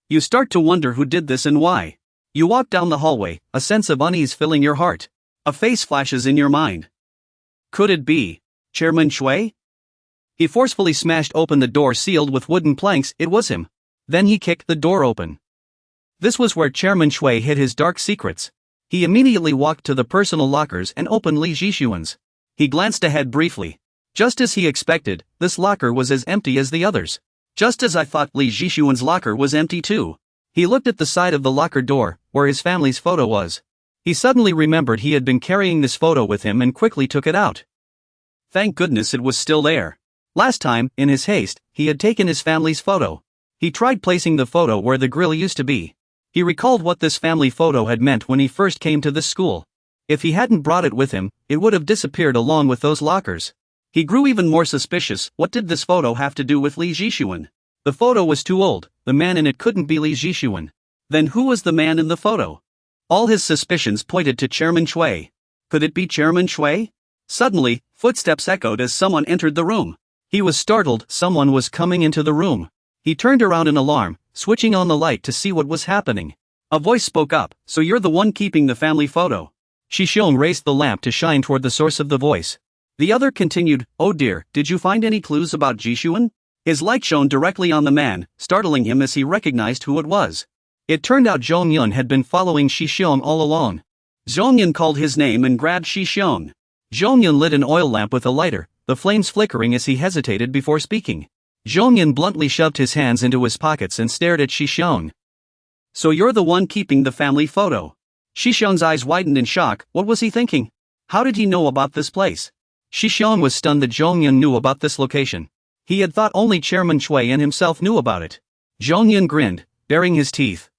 You start to wonder who did this and why. You walk down the hallway, a sense of unease filling your heart. A face flashes in your mind. Could it be Chairman Shui? He forcefully smashed open the door sealed with wooden planks. It was him. Then he kicked the door open. This was where Chairman Shui hid his dark secrets. He immediately walked to the personal lockers and opened Li Jixuan's. He glanced ahead briefly. Just as he expected, this locker was as empty as the others. Just as I thought, Li Jixuan's locker was empty too. He looked at the side of the locker door, where his family's photo was. He suddenly remembered he had been carrying this photo with him and quickly took it out. Thank goodness it was still there. Last time, in his haste, he had taken his family's photo. He tried placing the photo where the grill used to be. He recalled what this family photo had meant when he first came to this school. If he hadn't brought it with him, it would have disappeared along with those lockers. He grew even more suspicious. What did this photo have to do with Li Jixuan? The photo was too old, the man in it couldn't be Li Jixuan. Then who was the man in the photo? All his suspicions pointed to Chairman Shui. Could it be Chairman Shui? Suddenly, footsteps echoed as someone entered the room. He was startled, someone was coming into the room. He turned around in alarm, switching on the light to see what was happening. A voice spoke up, so you're the one keeping the family photo. Shishong raised the lamp to shine toward the source of the voice. The other continued, oh dear, did you find any clues about Jixuan? His light shone directly on the man, startling him as he recognized who it was. It turned out Zhongyun had been following Shishong all along. Zhongyun called his name and grabbed Shishong. Zhongyun lit an oil lamp with a lighter, the flames flickering as he hesitated before speaking. Zhongyun bluntly shoved his hands into his pockets and stared at Shishong. So you're the one keeping the family photo. Shishong's eyes widened in shock. What was he thinking? How did he know about this place? Shishong was stunned that Zhongyun knew about this location. He had thought only Chairman Shui and himself knew about it. Zhongyun grinned, baring his teeth.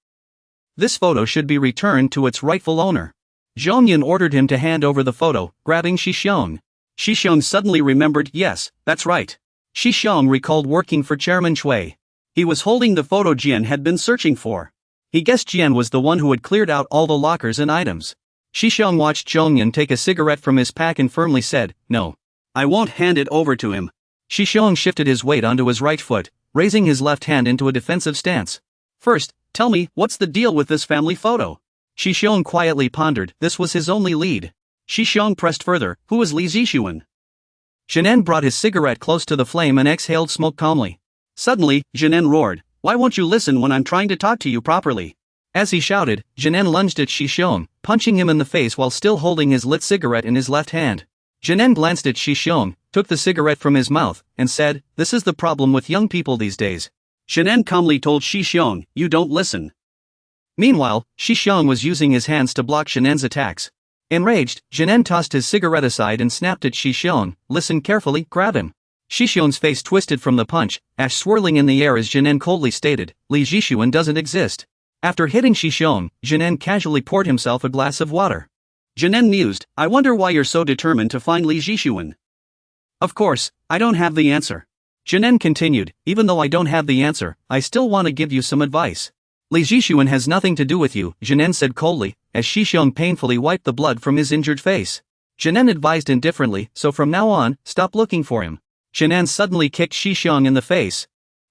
This photo should be returned to its rightful owner. Zhongyun ordered him to hand over the photo, grabbing Shishong. Shishong suddenly remembered, yes, that's right. Shishong recalled working for Chairman Shui. He was holding the photo Jian had been searching for. He guessed Jian was the one who had cleared out all the lockers and items. Shishong watched Zhongyun take a cigarette from his pack and firmly said, no. I won't hand it over to him. Shishong shifted his weight onto his right foot, raising his left hand into a defensive stance. First, tell me, what's the deal with this family photo? Shishong quietly pondered. This was his only lead. Shishong pressed further. Who is Li Jixuan? Jianen brought his cigarette close to the flame and exhaled smoke calmly. Suddenly, Jianen roared, why won't you listen when I'm trying to talk to you properly? As he shouted, Jianen lunged at Shishong, punching him in the face while still holding his lit cigarette in his left hand. Jianen glanced at Shishong, took the cigarette from his mouth, and said, this is the problem with young people these days. Jianen calmly told Shishong, you don't listen. Meanwhile, Shishong was using his hands to block Jianen's attacks. Enraged, Jianen tossed his cigarette aside and snapped at Shishong, listen carefully, grab him. Shishong's face twisted from the punch, ash swirling in the air as Jianen coldly stated, Li Jixuan doesn't exist. After hitting Shishong, Jianen casually poured himself a glass of water. Jianen mused, I wonder why you're so determined to find Li Jixuan. Of course, I don't have the answer. Jianen continued, even though I don't have the answer, I still want to give you some advice. Li Jixuan has nothing to do with you, Jinan said coldly, as Shixiong painfully wiped the blood from his injured face. Jinan advised indifferently, so from now on, stop looking for him. Jinan suddenly kicked Shixiong in the face,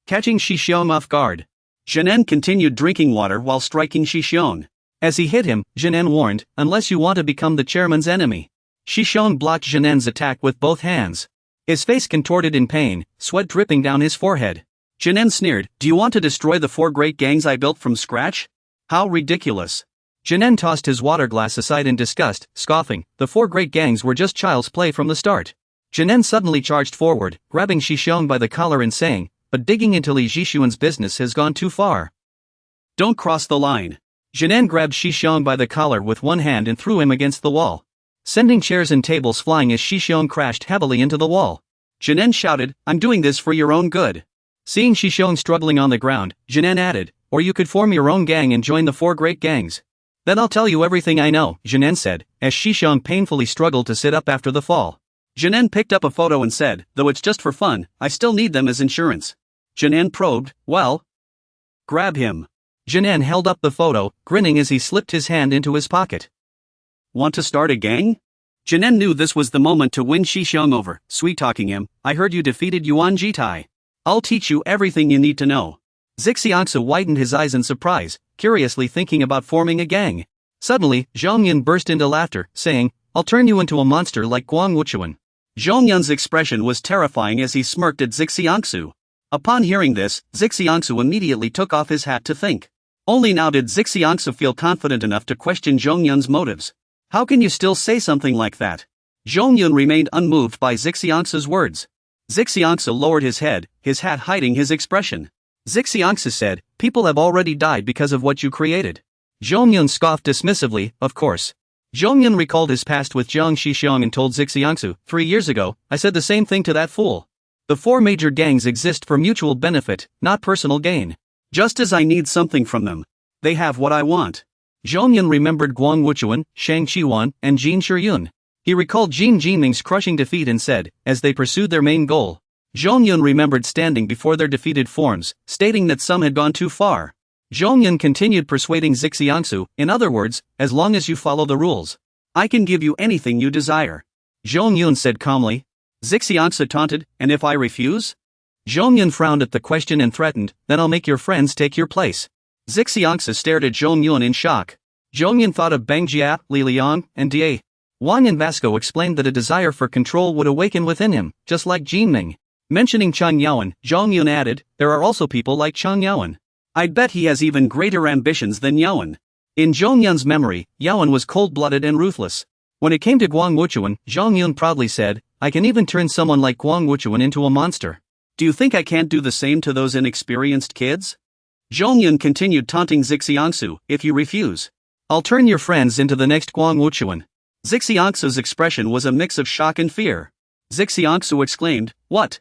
catching Shixiong off guard. Jinan continued drinking water while striking Shixiong. As he hit him, Jinan warned, unless you want to become the chairman's enemy. Shixiong blocked Jinan's attack with both hands. His face contorted in pain, sweat dripping down his forehead. Jinan sneered, do you want to destroy the 4 great gangs I built from scratch? How ridiculous. Jinan tossed his water glass aside in disgust, scoffing, the 4 great gangs were just child's play from the start. Jinan suddenly charged forward, grabbing Shixiong by the collar and saying, but digging into Li Jixuan's business has gone too far. Don't cross the line. Jinan grabbed Shixiong by the collar with one hand and threw him against the wall, sending chairs and tables flying as Shixiong crashed heavily into the wall. Jinan shouted, I'm doing this for your own good. Seeing Shixiong struggling on the ground, Jinan added, or you could form your own gang and join the 4 great gangs. Then I'll tell you everything I know, Jinan said, as Shixiong painfully struggled to sit up after the fall. Jinan picked up a photo and said, though it's just for fun, I still need them as insurance. Jinan probed, well? Grab him. Jinan held up the photo, grinning as he slipped his hand into his pocket. Want to start a gang? Jinan knew this was the moment to win Shixiong over, sweet-talking him, I heard you defeated Yuan Jitai. I'll teach you everything you need to know. Zixiangsu widened his eyes in surprise, curiously thinking about forming a gang. Suddenly, Zhongyun burst into laughter, saying, I'll turn you into a monster like Guang Wuchuan. Zhongyun's expression was terrifying as he smirked at Zixiangsu. Upon hearing this, Zixiangsu immediately took off his hat to think. Only now did Zixiangsu feel confident enough to question Zhongyun's motives. How can you still say something like that? Zhongyun remained unmoved by Zixiangsu's words. Zixiangsu lowered his head, his hat hiding his expression. Zixiangsu said, people have already died because of what you created. Zhongyun scoffed dismissively, of course. Zhongyun recalled his past with Jiang Shixiong and told Zixiangsu, 3 years ago, I said the same thing to that fool. The 4 major gangs exist for mutual benefit, not personal gain. Just as I need something from them, they have what I want. Zhongyun remembered Guang Wuchuan, Shang Qiwan, and Jin Shiyun. He recalled Jin Jinming's crushing defeat and said, as they pursued their main goal. Zhongyun remembered standing before their defeated forms, stating that some had gone too far. Zhongyun continued persuading Zixiangsu, in other words, as long as you follow the rules, I can give you anything you desire. Zhongyun said calmly. Zixiangsu taunted, and if I refuse? Zhongyun frowned at the question and threatened, then I'll make your friends take your place. Zixiangsu stared at Zhongyun in shock. Zhongyun thought of Bang Jia, Li Liang, and Die. Wang and Vasco explained that a desire for control would awaken within him, just like Jinming. Mentioning Chang Yaowen, Zhongyun added, there are also people like Chang Yaowen. I'd bet he has even greater ambitions than Yaowen. In Zhongyun's memory, Yaowen was cold-blooded and ruthless. When it came to Guang Wuchuan, Zhongyun proudly said, I can even turn someone like Guang Wuchuan into a monster. Do you think I can't do the same to those inexperienced kids? Zhongyun continued taunting Zixiangsu, if you refuse, I'll turn your friends into the next Guang Wuchuan. Zixiangsu's expression was a mix of shock and fear. Zixiangsu exclaimed, what?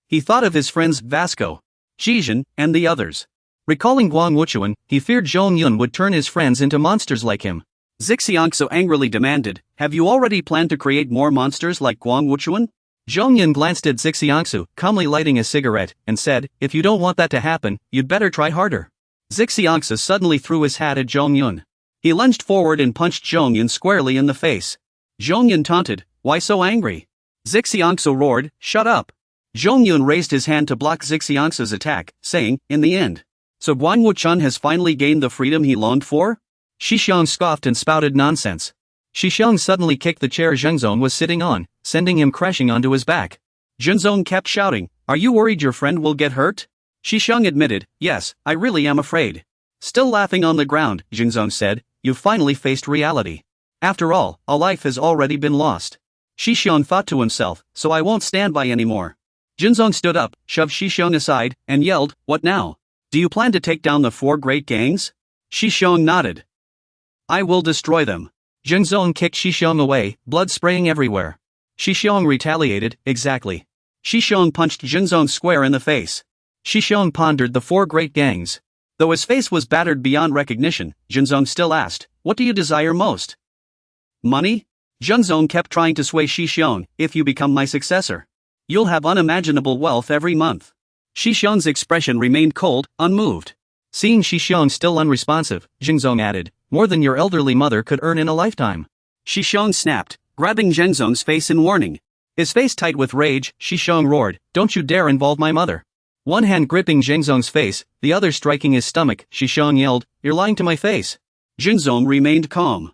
He thought of his friends Vasco, Xizhen, and the others. Recalling Guang Wuchuan, he feared Zhongyun would turn his friends into monsters like him. Zixiangsu angrily demanded, have you already planned to create more monsters like Guang Wuchuan? Zhongyun glanced at Zixiangsu, calmly lighting a cigarette, and said, if you don't want that to happen, you'd better try harder. Zixiangsu suddenly threw his hat at Zhongyun. He lunged forward and punched Zhongyun squarely in the face. Zhongyun taunted, why so angry? Zixiangsu roared, shut up. Zhongyun raised his hand to block Zixiangsu's attack, saying, in the end, so Guan Wuchun has finally gained the freedom he longed for? Shixiong scoffed and spouted nonsense. Shixiong suddenly kicked the chair Zhengzong was sitting on, sending him crashing onto his back. Zhengzong kept shouting, are you worried your friend will get hurt? Shixiong admitted, yes, I really am afraid. Still laughing on the ground, Zhengzong said, you've finally faced reality. After all, a life has already been lost. Shixiong thought to himself, so I won't stand by anymore. Zhengzong stood up, shoved Shixiong aside, and yelled, what now? Do you plan to take down the 4 great gangs? Shixiong nodded. I will destroy them. Zhengzong kicked Shixiong away, blood spraying everywhere. Shixiong retaliated, exactly. Shixiong punched Zhengzong square in the face. Shixiong pondered the 4 great gangs. Though his face was battered beyond recognition, Zhengzong still asked, what do you desire most? Money? Zhengzong kept trying to sway Shixiong, if you become my successor, you'll have unimaginable wealth every month. Shixiong's expression remained cold, unmoved. Seeing Shishong still unresponsive, Jingzong added, more than your elderly mother could earn in a lifetime. Shishong snapped, grabbing Jingzong's face in warning. His face tight with rage, Shishong roared, don't you dare involve my mother. One hand gripping Jingzong's face, the other striking his stomach, Shishong yelled, you're lying to my face. Jingzong remained calm.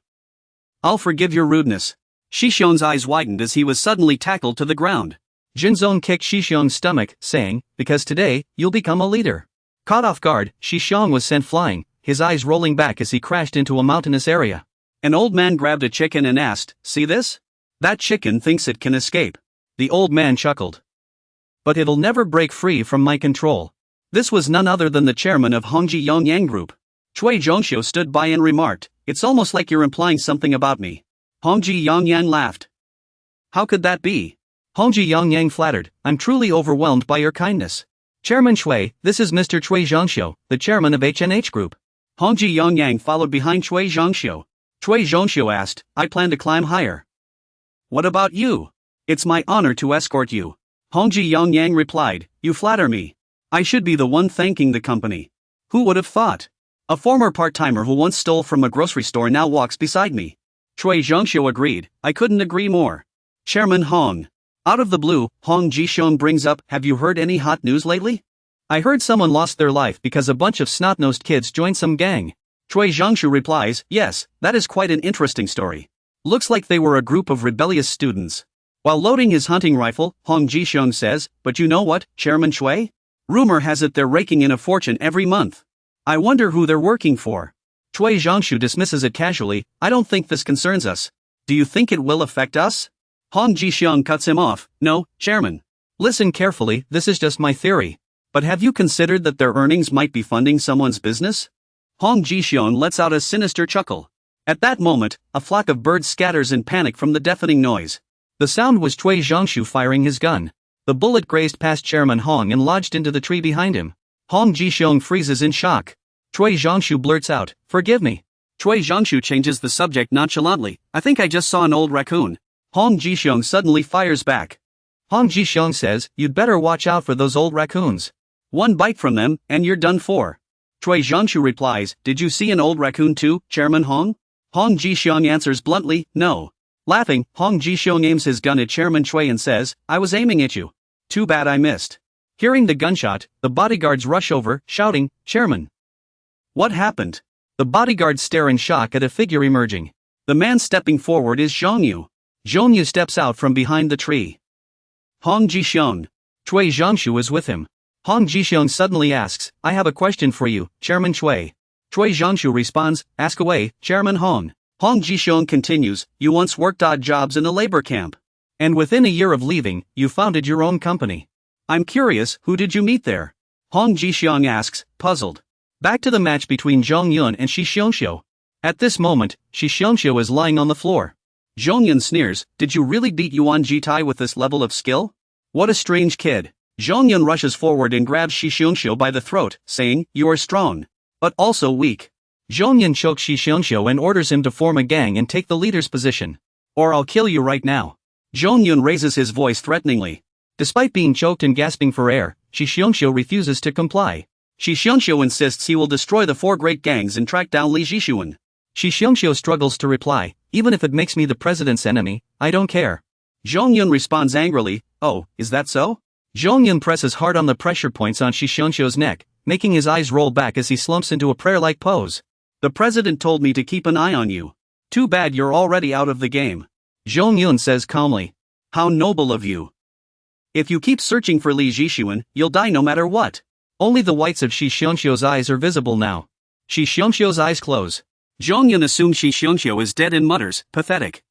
I'll forgive your rudeness. Shishong's eyes widened as he was suddenly tackled to the ground. Jingzong kicked Shishong's stomach, saying, because today, you'll become a leader. Caught off guard, Shishong was sent flying, his eyes rolling back as he crashed into a mountainous area. An old man grabbed a chicken and asked, see this? That chicken thinks it can escape. The old man chuckled. But it'll never break free from my control. This was none other than the chairman of Hongji Yongyang Group. Cui Zhongxiu stood by and remarked, it's almost like you're implying something about me. Hongji Yongyang laughed. How could that be? Hongji Yongyang flattered, I'm truly overwhelmed by your kindness. Chairman Cui, this is Mr. Cui Zhongxiu, the chairman of HNH Group. Hongji Yongyang followed behind Cui Zhongxiu. Cui Zhongxiu asked, I plan to climb higher. What about you? It's my honor to escort you. Hongji Yongyang replied, you flatter me. I should be the one thanking the company. Who would have thought? A former part-timer who once stole from a grocery store now walks beside me. Cui Zhongxiu agreed, I couldn't agree more. Chairman Hong. Out of the blue, Hong Jishong brings up, have you heard any hot news lately? I heard someone lost their life because a bunch of snot-nosed kids joined some gang. Cui Zhongxiu replies, yes, that is quite an interesting story. Looks like they were a group of rebellious students. While loading his hunting rifle, Hong Jishong says, but you know what, Chairman Cui? Rumor has it they're raking in a fortune every month. I wonder who they're working for. Cui Zhongxiu dismisses it casually, I don't think this concerns us. Do you think it will affect us? Hong Jishong cuts him off, no, Chairman. Listen carefully, this is just my theory. But have you considered that their earnings might be funding someone's business? Hong Jishong lets out a sinister chuckle. At that moment, a flock of birds scatters in panic from the deafening noise. The sound was Cui Zhongxiu firing his gun. The bullet grazed past Chairman Hong and lodged into the tree behind him. Hong Jishong freezes in shock. Cui Zhongxiu blurts out, forgive me. Cui Zhongxiu changes the subject nonchalantly, I think I just saw an old raccoon. Hong Jishong suddenly fires back. Hong Jishong says, you'd better watch out for those old raccoons. One bite from them, and you're done for. Cui Zhongxiu replies, did you see an old raccoon too, Chairman Hong? Hong Jishong answers bluntly, no. Laughing, Hong Jishong aims his gun at Chairman Cui and says, I was aiming at you. Too bad I missed. Hearing the gunshot, the bodyguards rush over, shouting, Chairman. What happened? The bodyguards stare in shock at a figure emerging. The man stepping forward is Zhongyu. Zhongyu steps out from behind the tree. Hong Jishong. Cui Zhongxiu is with him. Hong Jishong suddenly asks, I have a question for you, Chairman Cui. Cui Zhongxiu responds, ask away, Chairman Hong. Hong Jishong continues, you once worked odd jobs in a labor camp. And within a year of leaving, you founded your own company. I'm curious, who did you meet there? Hong Jishong asks, puzzled. Back to the match between Zhongyun and Shishongxiu. At this moment, Shishongxiu is lying on the floor. Zhongyun sneers, did you really beat Yuan Jitai with this level of skill? What a strange kid. Zhongyun rushes forward and grabs Shishongxiu by the throat, saying, you are strong. But also weak. Zhongyun chokes Shishongxiu and orders him to form a gang and take the leader's position. Or I'll kill you right now. Zhongyun raises his voice threateningly. Despite being choked and gasping for air, Shishongxiu refuses to comply. Shishongxiu insists he will destroy the four great gangs and track down Li Jishuan. Shishongxiu struggles to reply, even if it makes me the president's enemy, I don't care. Zhongyun responds angrily, oh, is that so? Zhongyun presses hard on the pressure points on Shishongxiu's neck, making his eyes roll back as he slumps into a prayer-like pose. The president told me to keep an eye on you. Too bad you're already out of the game. Zhongyun says calmly. How noble of you. If you keep searching for Li Jishuan, you'll die no matter what. Only the whites of Shishongxiu's eyes are visible now. Shishongxiu's eyes close. Zhongyun assumes Shishongxiu is dead and mutters, pathetic.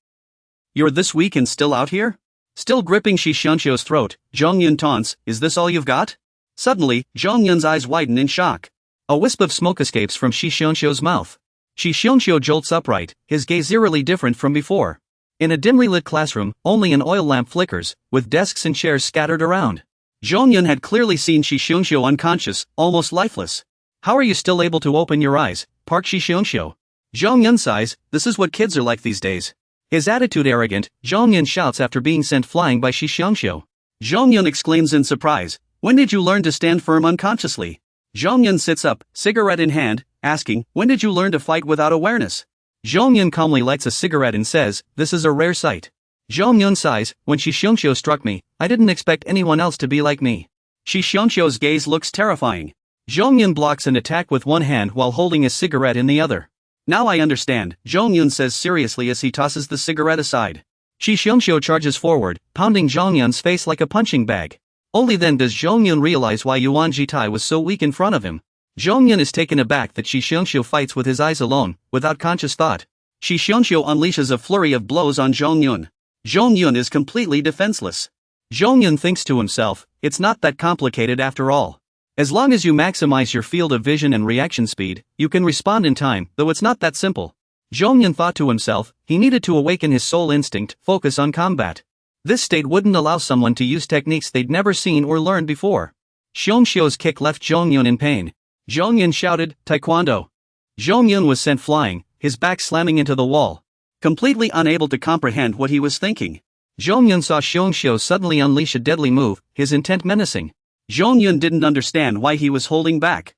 You're this weak and still out here? Still gripping Shishongxiu's throat, Zhongyun taunts, is this all you've got? Suddenly, Zhongyun's eyes widen in shock. A wisp of smoke escapes from Shishongxiu's mouth. Shishongxiu jolts upright, his gaze eerily different from before. In a dimly lit classroom, only an oil lamp flickers, with desks and chairs scattered around. Zhongyun had clearly seen Shishongxiu unconscious, almost lifeless. How are you still able to open your eyes, Park Shishongxiu? Zhongyun sighs, this is what kids are like these days. His attitude arrogant, Zhongyun shouts after being sent flying by Shishongxiu. Zhongyun exclaims in surprise, when did you learn to stand firm unconsciously? Zhongyun sits up, cigarette in hand, asking, when did you learn to fight without awareness? Zhongyun calmly lights a cigarette and says, this is a rare sight. Zhongyun sighs, when Shi Xiongxiu struck me, I didn't expect anyone else to be like me. Shi Xiongxiu's gaze looks terrifying. Zhongyun blocks an attack with one hand while holding a cigarette in the other. Now I understand, Zhongyun says seriously as he tosses the cigarette aside. Shi Xiongxiu charges forward, pounding Zhongyun's face like a punching bag. Only then does Zhongyun realize why Yuan Jitai was so weak in front of him. Zhongyun is taken aback that Shi Xiongxiu fights with his eyes alone, without conscious thought. Shi Xiongxiu unleashes a flurry of blows on Zhongyun. Zhongyun is completely defenseless. Zhongyun thinks to himself, it's not that complicated after all. As long as you maximize your field of vision and reaction speed, you can respond in time, though it's not that simple. Zhongyun thought to himself, he needed to awaken his soul instinct, focus on combat. This state wouldn't allow someone to use techniques they'd never seen or learned before. Xiongxiu's kick left Zhongyun in pain. Zhongyun shouted, Taekwondo. Zhongyun was sent flying, his back slamming into the wall. Completely unable to comprehend what he was thinking, Zhongyun saw Xiongxiu suddenly unleash a deadly move, his intent menacing. Zhongyun didn't understand why he was holding back.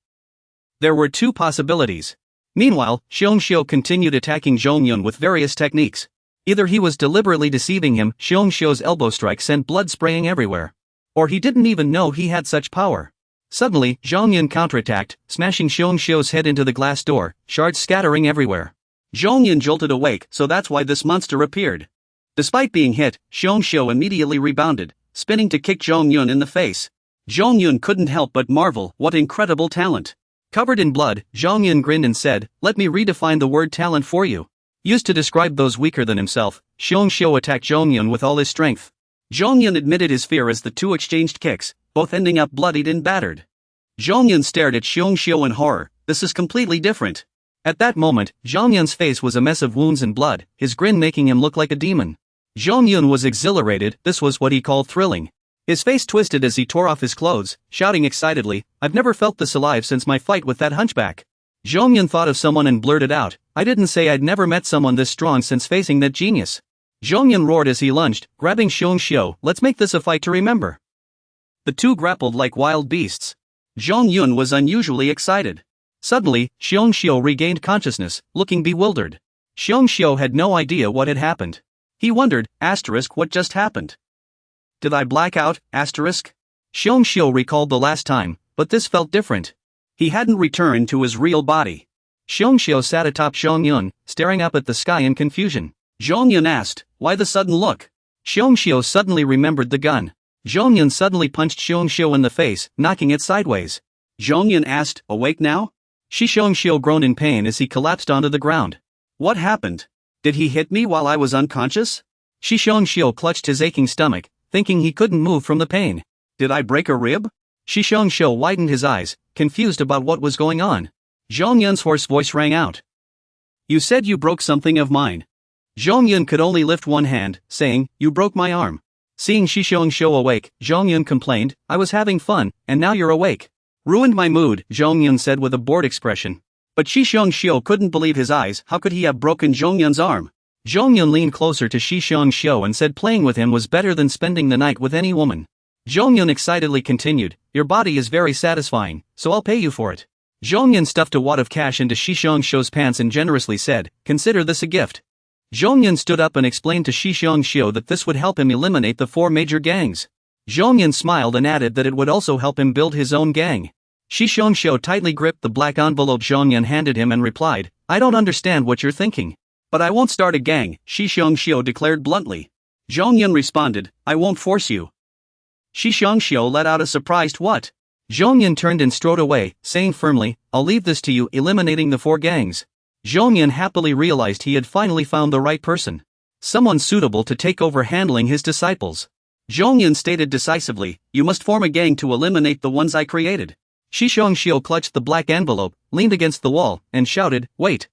There were two possibilities. Meanwhile, Xiongxiu continued attacking Zhongyun with various techniques. Either he was deliberately deceiving him, Xiongxiu's elbow strike sent blood spraying everywhere. Or he didn't even know he had such power. Suddenly, Zhongyun counterattacked, smashing Xiongxiu's head into the glass door, shards scattering everywhere. Zhongyun jolted awake, so that's why this monster appeared. Despite being hit, Xiongxiu immediately rebounded, spinning to kick Zhongyun in the face. Zhongyun couldn't help but marvel, what incredible talent. Covered in blood, Zhongyun grinned and said, let me redefine the word talent for you. Used to describe those weaker than himself, Xiongxiu attacked Zhongyun with all his strength. Zhongyun admitted his fear as the two exchanged kicks, both ending up bloodied and battered. Zhongyun stared at Xiongxiu in horror, this is completely different. At that moment, Zhongyun's face was a mess of wounds and blood, his grin making him look like a demon. Zhongyun was exhilarated, this was what he called thrilling. His face twisted as he tore off his clothes, shouting excitedly, I've never felt this alive since my fight with that hunchback. Zhongyun thought of someone and blurted out, I didn't say I'd never met someone this strong since facing that genius. Zhongyun roared as he lunged, grabbing Xiongxiu, let's make this a fight to remember. The two grappled like wild beasts. Zhongyun was unusually excited. Suddenly, Xiongxiu regained consciousness, looking bewildered. Xiongxiu had no idea what had happened. He wondered, what just happened? Did I black out, Xiongxiu recalled the last time, but this felt different. He hadn't returned to his real body. Xiongxiu sat atop Zhongyun, staring up at the sky in confusion. Zhongyun asked, why the sudden look? Xiongxiu suddenly remembered the gun. Zhongyun suddenly punched Xiongxiu in the face, knocking it sideways. Zhongyun asked, awake now? Shi Xiongxiu groaned in pain as he collapsed onto the ground. What happened? Did he hit me while I was unconscious? Shi Xiongxiu clutched his aching stomach, thinking he couldn't move from the pain. Did I break a rib? Shi Xiongxiu widened his eyes, confused about what was going on. Zhongyun's hoarse voice rang out. You said you broke something of mine. Zhongyun could only lift one hand, saying, you broke my arm. Seeing Shi Xiongxiu awake, Zhongyun complained, I was having fun, and now you're awake. Ruined my mood, Zhongyun said with a bored expression. But Shi Xiongxiu couldn't believe his eyes, how could he have broken Zhongyun's arm? Zhongyun leaned closer to Shi Xiongxiu and said playing with him was better than spending the night with any woman. Zhongyun excitedly continued, your body is very satisfying, so I'll pay you for it. Zhongyun stuffed a wad of cash into Shi Xiongxiu's pants and generously said, consider this a gift. Zhongyun stood up and explained to Shi Xiongxiu that this would help him eliminate the 4 major gangs. Zhongyun smiled and added that it would also help him build his own gang. Shi Xiongxiu tightly gripped the black envelope Zhongyun handed him and replied, I don't understand what you're thinking. But I won't start a gang, Shi Xiongxiu declared bluntly. Zhongyun responded, I won't force you. Shi Xiongxiu let out a surprised what? Zhongyun turned and strode away, saying firmly, I'll leave this to you, eliminating the 4 gangs. Zhongyun happily realized he had finally found the right person. Someone suitable to take over handling his disciples. Zhongyun stated decisively, you must form a gang to eliminate the ones I created. Shi Xiongxiu clutched the black envelope, leaned against the wall, and shouted, wait.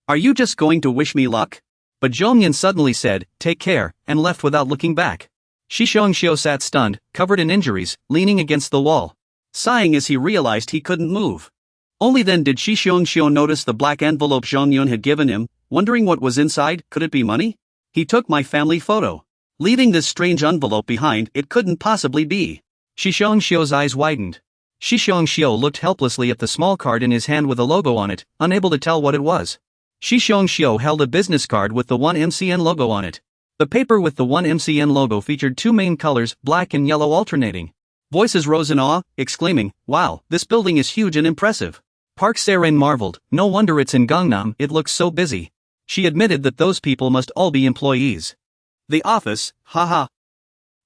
Are you just going to wish me luck? But Zhongyun suddenly said, take care, and left without looking back. Shi Xiongxiu sat stunned, covered in injuries, leaning against the wall, sighing as he realized he couldn't move. Only then did Shi Xiongxiu notice the black envelope Zhongyun had given him, wondering what was inside. Could it be money? He took my family photo. Leaving this strange envelope behind, it couldn't possibly be. Shi Xiongxiu's eyes widened. Shi Xiao looked helplessly at the small card in his hand with a logo on it, unable to tell what it was. Shi Xiao held a business card with the 1MCN logo on it. The paper with the 1MCN logo featured two main colors, black and yellow alternating. Voices rose in awe, exclaiming, "Wow, this building is huge and impressive." Park Se-rin marveled, "No wonder it's in Gangnam, it looks so busy." She admitted that those people must all be employees. The office, haha.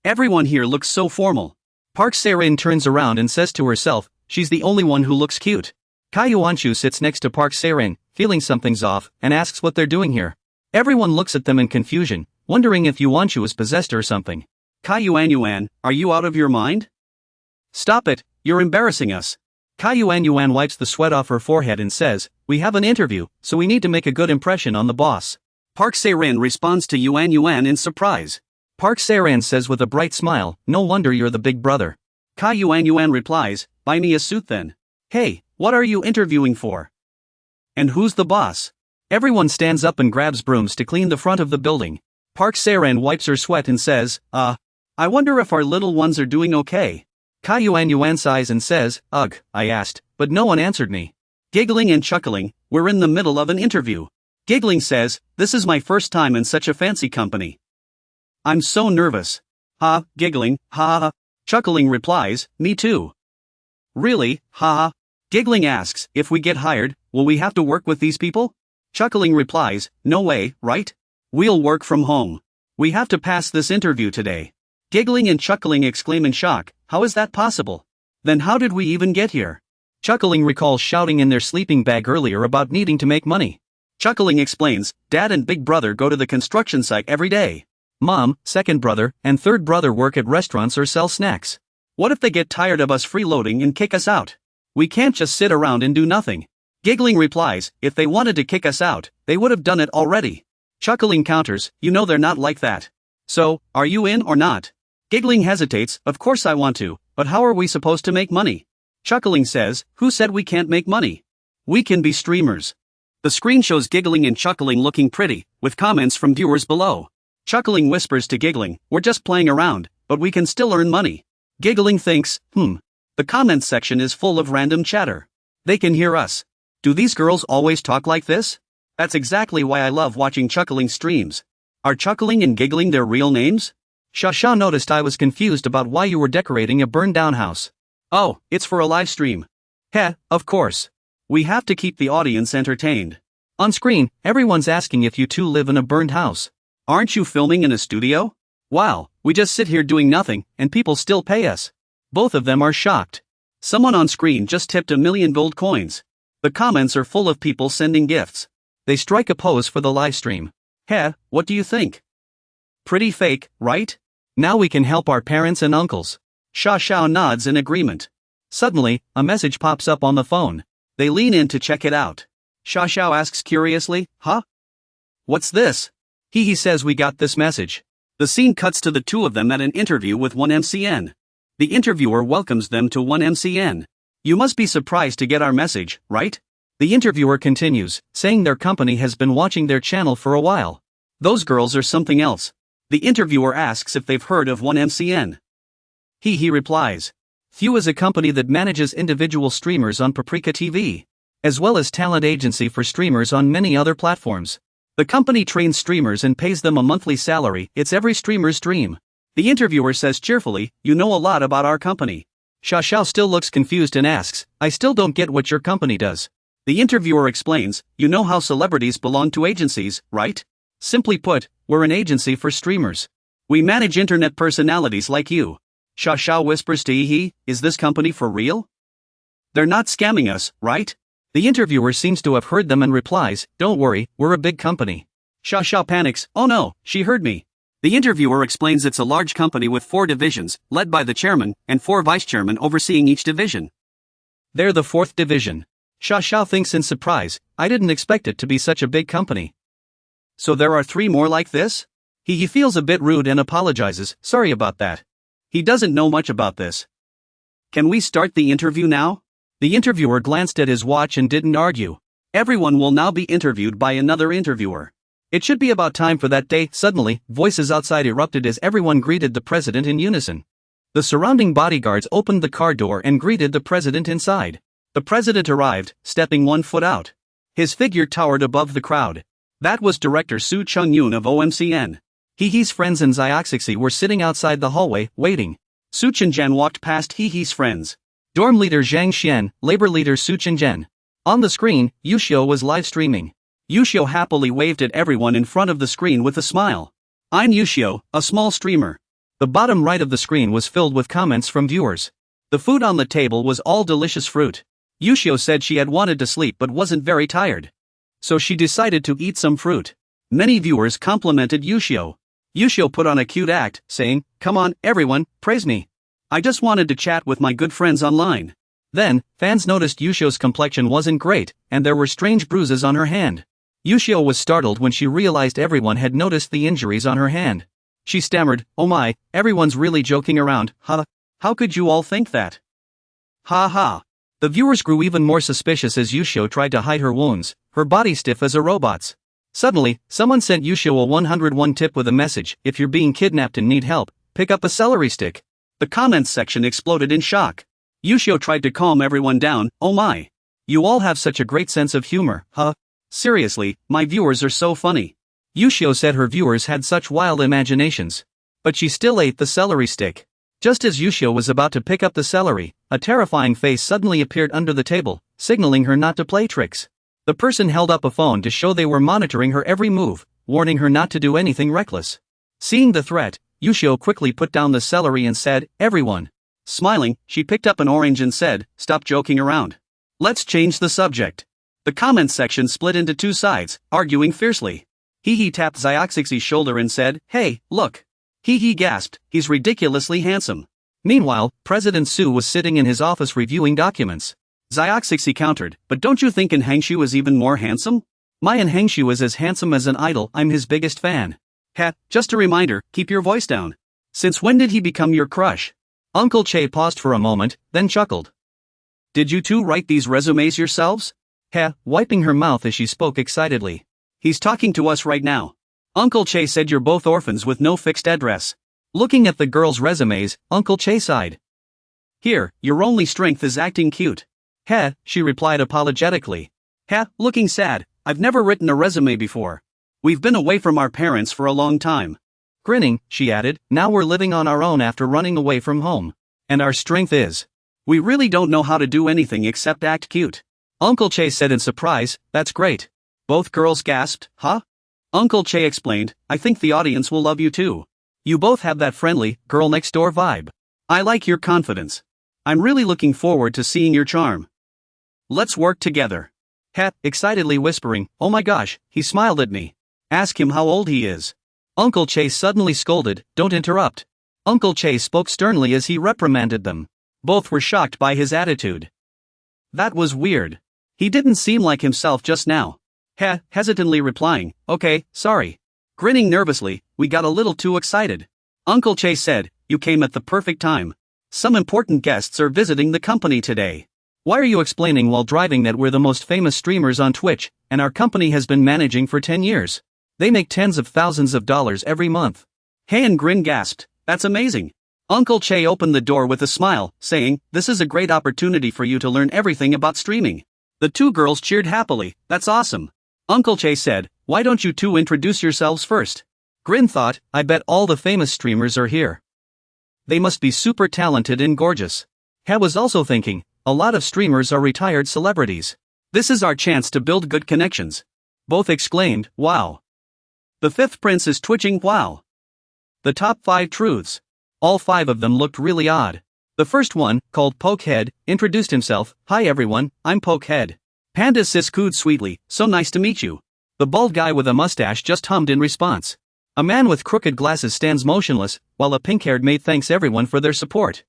Everyone here looks so formal. Park Se-rin turns around and says to herself, she's the only one who looks cute. Kai Yuanshu sits next to Park Se-rin, feeling something's off, and asks what they're doing here. Everyone looks at them in confusion, wondering if Yuanshu is possessed or something. Kai Yuan, are you out of your mind? Stop it, you're embarrassing us. Kai Yuan wipes the sweat off her forehead and says, we have an interview, so we need to make a good impression on the boss. Park Se-rin responds to Yuan in surprise. Park Se-rin says with a bright smile, no wonder you're the big brother. Kai Yuan replies, buy me a suit then. Hey, what are you interviewing for? And who's the boss? Everyone stands up and grabs brooms to clean the front of the building. Park Se-rin wipes her sweat and says, I wonder if our little ones are doing okay. Kai Yuan sighs and says, ugh, I asked, but no one answered me. Giggling and chuckling, we're in the middle of an interview. Giggling says, this is my first time in such a fancy company. I'm so nervous. Ha, giggling, ha ha. Chuckling replies, me too. Really, ha ha. Giggling asks, if we get hired, will we have to work with these people? Chuckling replies, no way, right? We'll work from home. We have to pass this interview today. Giggling and chuckling exclaim in shock, how is that possible? Then how did we even get here? Chuckling recalls shouting in their sleeping bag earlier about needing to make money. Chuckling explains, Dad and Big Brother go to the construction site every day. Mom, second brother, and third brother work at restaurants or sell snacks. What if they get tired of us freeloading and kick us out? We can't just sit around and do nothing. Giggling replies, if they wanted to kick us out, they would have done it already. Chuckling counters, you know they're not like that. So, are you in or not? Giggling hesitates, of course I want to, but how are we supposed to make money? Chuckling says, who said we can't make money? We can be streamers. The screen shows Giggling and Chuckling looking pretty, with comments from viewers below. Chuckling whispers to Giggling, we're just playing around, but we can still earn money. Giggling thinks, The comments section is full of random chatter. They can hear us. Do these girls always talk like this? That's exactly why I love watching Chuckling streams. Are Chuckling and Giggling their real names? Shasha noticed I was confused about why you were decorating a burned down house. Oh, it's for a live stream. Heh, of course. We have to keep the audience entertained. On screen, everyone's asking if you two live in a burned house. Aren't you filming in a studio? Wow, we just sit here doing nothing, and people still pay us. Both of them are shocked. Someone on screen just tipped 1 million gold coins. The comments are full of people sending gifts. They strike a pose for the live stream. Heh, what do you think? Pretty fake, right? Now we can help our parents and uncles. Sha Xiao nods in agreement. Suddenly, a message pops up on the phone. They lean in to check it out. Sha Xiao asks curiously, huh? What's this? He says we got this message. The scene cuts to the two of them at an interview with 1MCN. The interviewer welcomes them to 1MCN. You must be surprised to get our message, right? The interviewer continues, saying their company has been watching their channel for a while. Those girls are something else. The interviewer asks if they've heard of 1MCN. He replies. Few is a company that manages individual streamers on Paprika TV, as well as talent agency for streamers on many other platforms. The company trains streamers and pays them a monthly salary. It's every streamer's dream. The interviewer says cheerfully, you know a lot about our company. Sha Xiao still looks confused and asks, I still don't get what your company does. The interviewer explains, you know how celebrities belong to agencies, right? Simply put, we're an agency for streamers. We manage internet personalities like you. Sha Xiao whispers to Yi, is this company for real? They're not scamming us, right? The interviewer seems to have heard them and replies, don't worry, we're a big company. Sha Xiao panics, oh no, she heard me. The interviewer explains it's a large company with 4 divisions, led by the chairman, and 4 vice-chairmen overseeing each division. They're the 4th division. Sha Xiao thinks in surprise, I didn't expect it to be such a big company. So there are 3 more like this? He feels a bit rude and apologizes, sorry about that. He doesn't know much about this. Can we start the interview now? The interviewer glanced at his watch and didn't argue. Everyone will now be interviewed by another interviewer. It should be about time for that day. Suddenly, voices outside erupted as everyone greeted the president in unison. The surrounding bodyguards opened the car door and greeted the president inside. The president arrived, stepping 1 foot out. His figure towered above the crowd. That was director Soo Chung-yoon of OMCN. He's friends and Zioxixi were sitting outside the hallway, waiting. Soo Chun-jen walked past He's friends. Dorm leader Zhang Xian, labor leader Soo Chun-jen. On the screen, Yushio was live streaming. Yushio happily waved at everyone in front of the screen with a smile. I'm Yushio, a small streamer. The bottom right of the screen was filled with comments from viewers. The food on the table was all delicious fruit. Yushio said she had wanted to sleep but wasn't very tired. So she decided to eat some fruit. Many viewers complimented Yushio. Yushio put on a cute act, saying, "Come on, everyone, praise me. I just wanted to chat with my good friends online." Then, fans noticed Yushio's complexion wasn't great, and there were strange bruises on her hand. Yushio was startled when she realized everyone had noticed the injuries on her hand. She stammered, "Oh my, everyone's really joking around, huh? How could you all think that? Ha ha." The viewers grew even more suspicious as Yushio tried to hide her wounds, her body stiff as a robot's. Suddenly, someone sent Yushio a 101 tip with a message: "If you're being kidnapped and need help, pick up a celery stick." The comments section exploded in shock. Yushio tried to calm everyone down. "Oh my. You all have such a great sense of humor, huh? Seriously, my viewers are so funny." Yushio said her viewers had such wild imaginations. But she still ate the celery stick. Just as Yushio was about to pick up the celery, a terrifying face suddenly appeared under the table, signaling her not to play tricks. The person held up a phone to show they were monitoring her every move, warning her not to do anything reckless. Seeing the threat, Yushio quickly put down the celery and said, "Everyone." Smiling, she picked up an orange and said, "Stop joking around. Let's change the subject." The comments section split into 2 sides, arguing fiercely. He tapped Zioxixi's shoulder and said, "Hey, look." He gasped, "He's ridiculously handsome." Meanwhile, President Soo was sitting in his office reviewing documents. Zioxixi countered, "But don't you think Hangshu is even more handsome? My Hangshu is as handsome as an idol. I'm his biggest fan." Just a reminder, keep your voice down. Since when did he become your crush? Uncle Che paused for a moment, then chuckled. "Did you two write these resumes yourselves?" Wiping her mouth as she spoke excitedly. "He's talking to us right now. Uncle Che said you're both orphans with no fixed address." Looking at the girls' resumes, Uncle Che sighed. "Here, your only strength is acting cute." She replied apologetically. Looking sad, "I've never written a resume before. We've been away from our parents for a long time." Grinning, she added, "Now we're living on our own after running away from home. And our strength is, we really don't know how to do anything except act cute." Uncle Che said in surprise, "That's great." Both girls gasped, "Huh?" Uncle Che explained, "I think the audience will love you too. You both have that friendly, girl next door vibe. I like your confidence. I'm really looking forward to seeing your charm. Let's work together." Excitedly whispering, "Oh my gosh, he smiled at me. Ask him how old he is." Uncle Che suddenly scolded, "Don't interrupt." Uncle Che spoke sternly as he reprimanded them. Both were shocked by his attitude. That was weird. He didn't seem like himself just now. Hesitantly replying, "Okay, sorry." Grinning nervously, "We got a little too excited." Uncle Che said, "You came at the perfect time. Some important guests are visiting the company today. Why are you explaining while driving that we're the most famous streamers on Twitch, and our company has been managing for 10 years? They make tens of thousands of dollars every month." And Grin gasped, "That's amazing." Uncle Che opened the door with a smile, saying, "This is a great opportunity for you to learn everything about streaming." The 2 girls cheered happily, "That's awesome." Uncle Che said, "Why don't you 2 introduce yourselves first?" Grin thought, "I bet all the famous streamers are here. They must be super talented and gorgeous." Was also thinking, a lot of streamers are retired celebrities. This is our chance to build good connections. Both exclaimed, "Wow." The 5th prince is twitching, "Wow." The top 5 truths. All 5 of them looked really odd. The first one, called Pokehead, introduced himself, "Hi everyone, I'm Pokehead." Panda Sis cooed sweetly, "So nice to meet you." The bald guy with a mustache just hummed in response. A man with crooked glasses stands motionless, while a pink-haired mate thanks everyone for their support.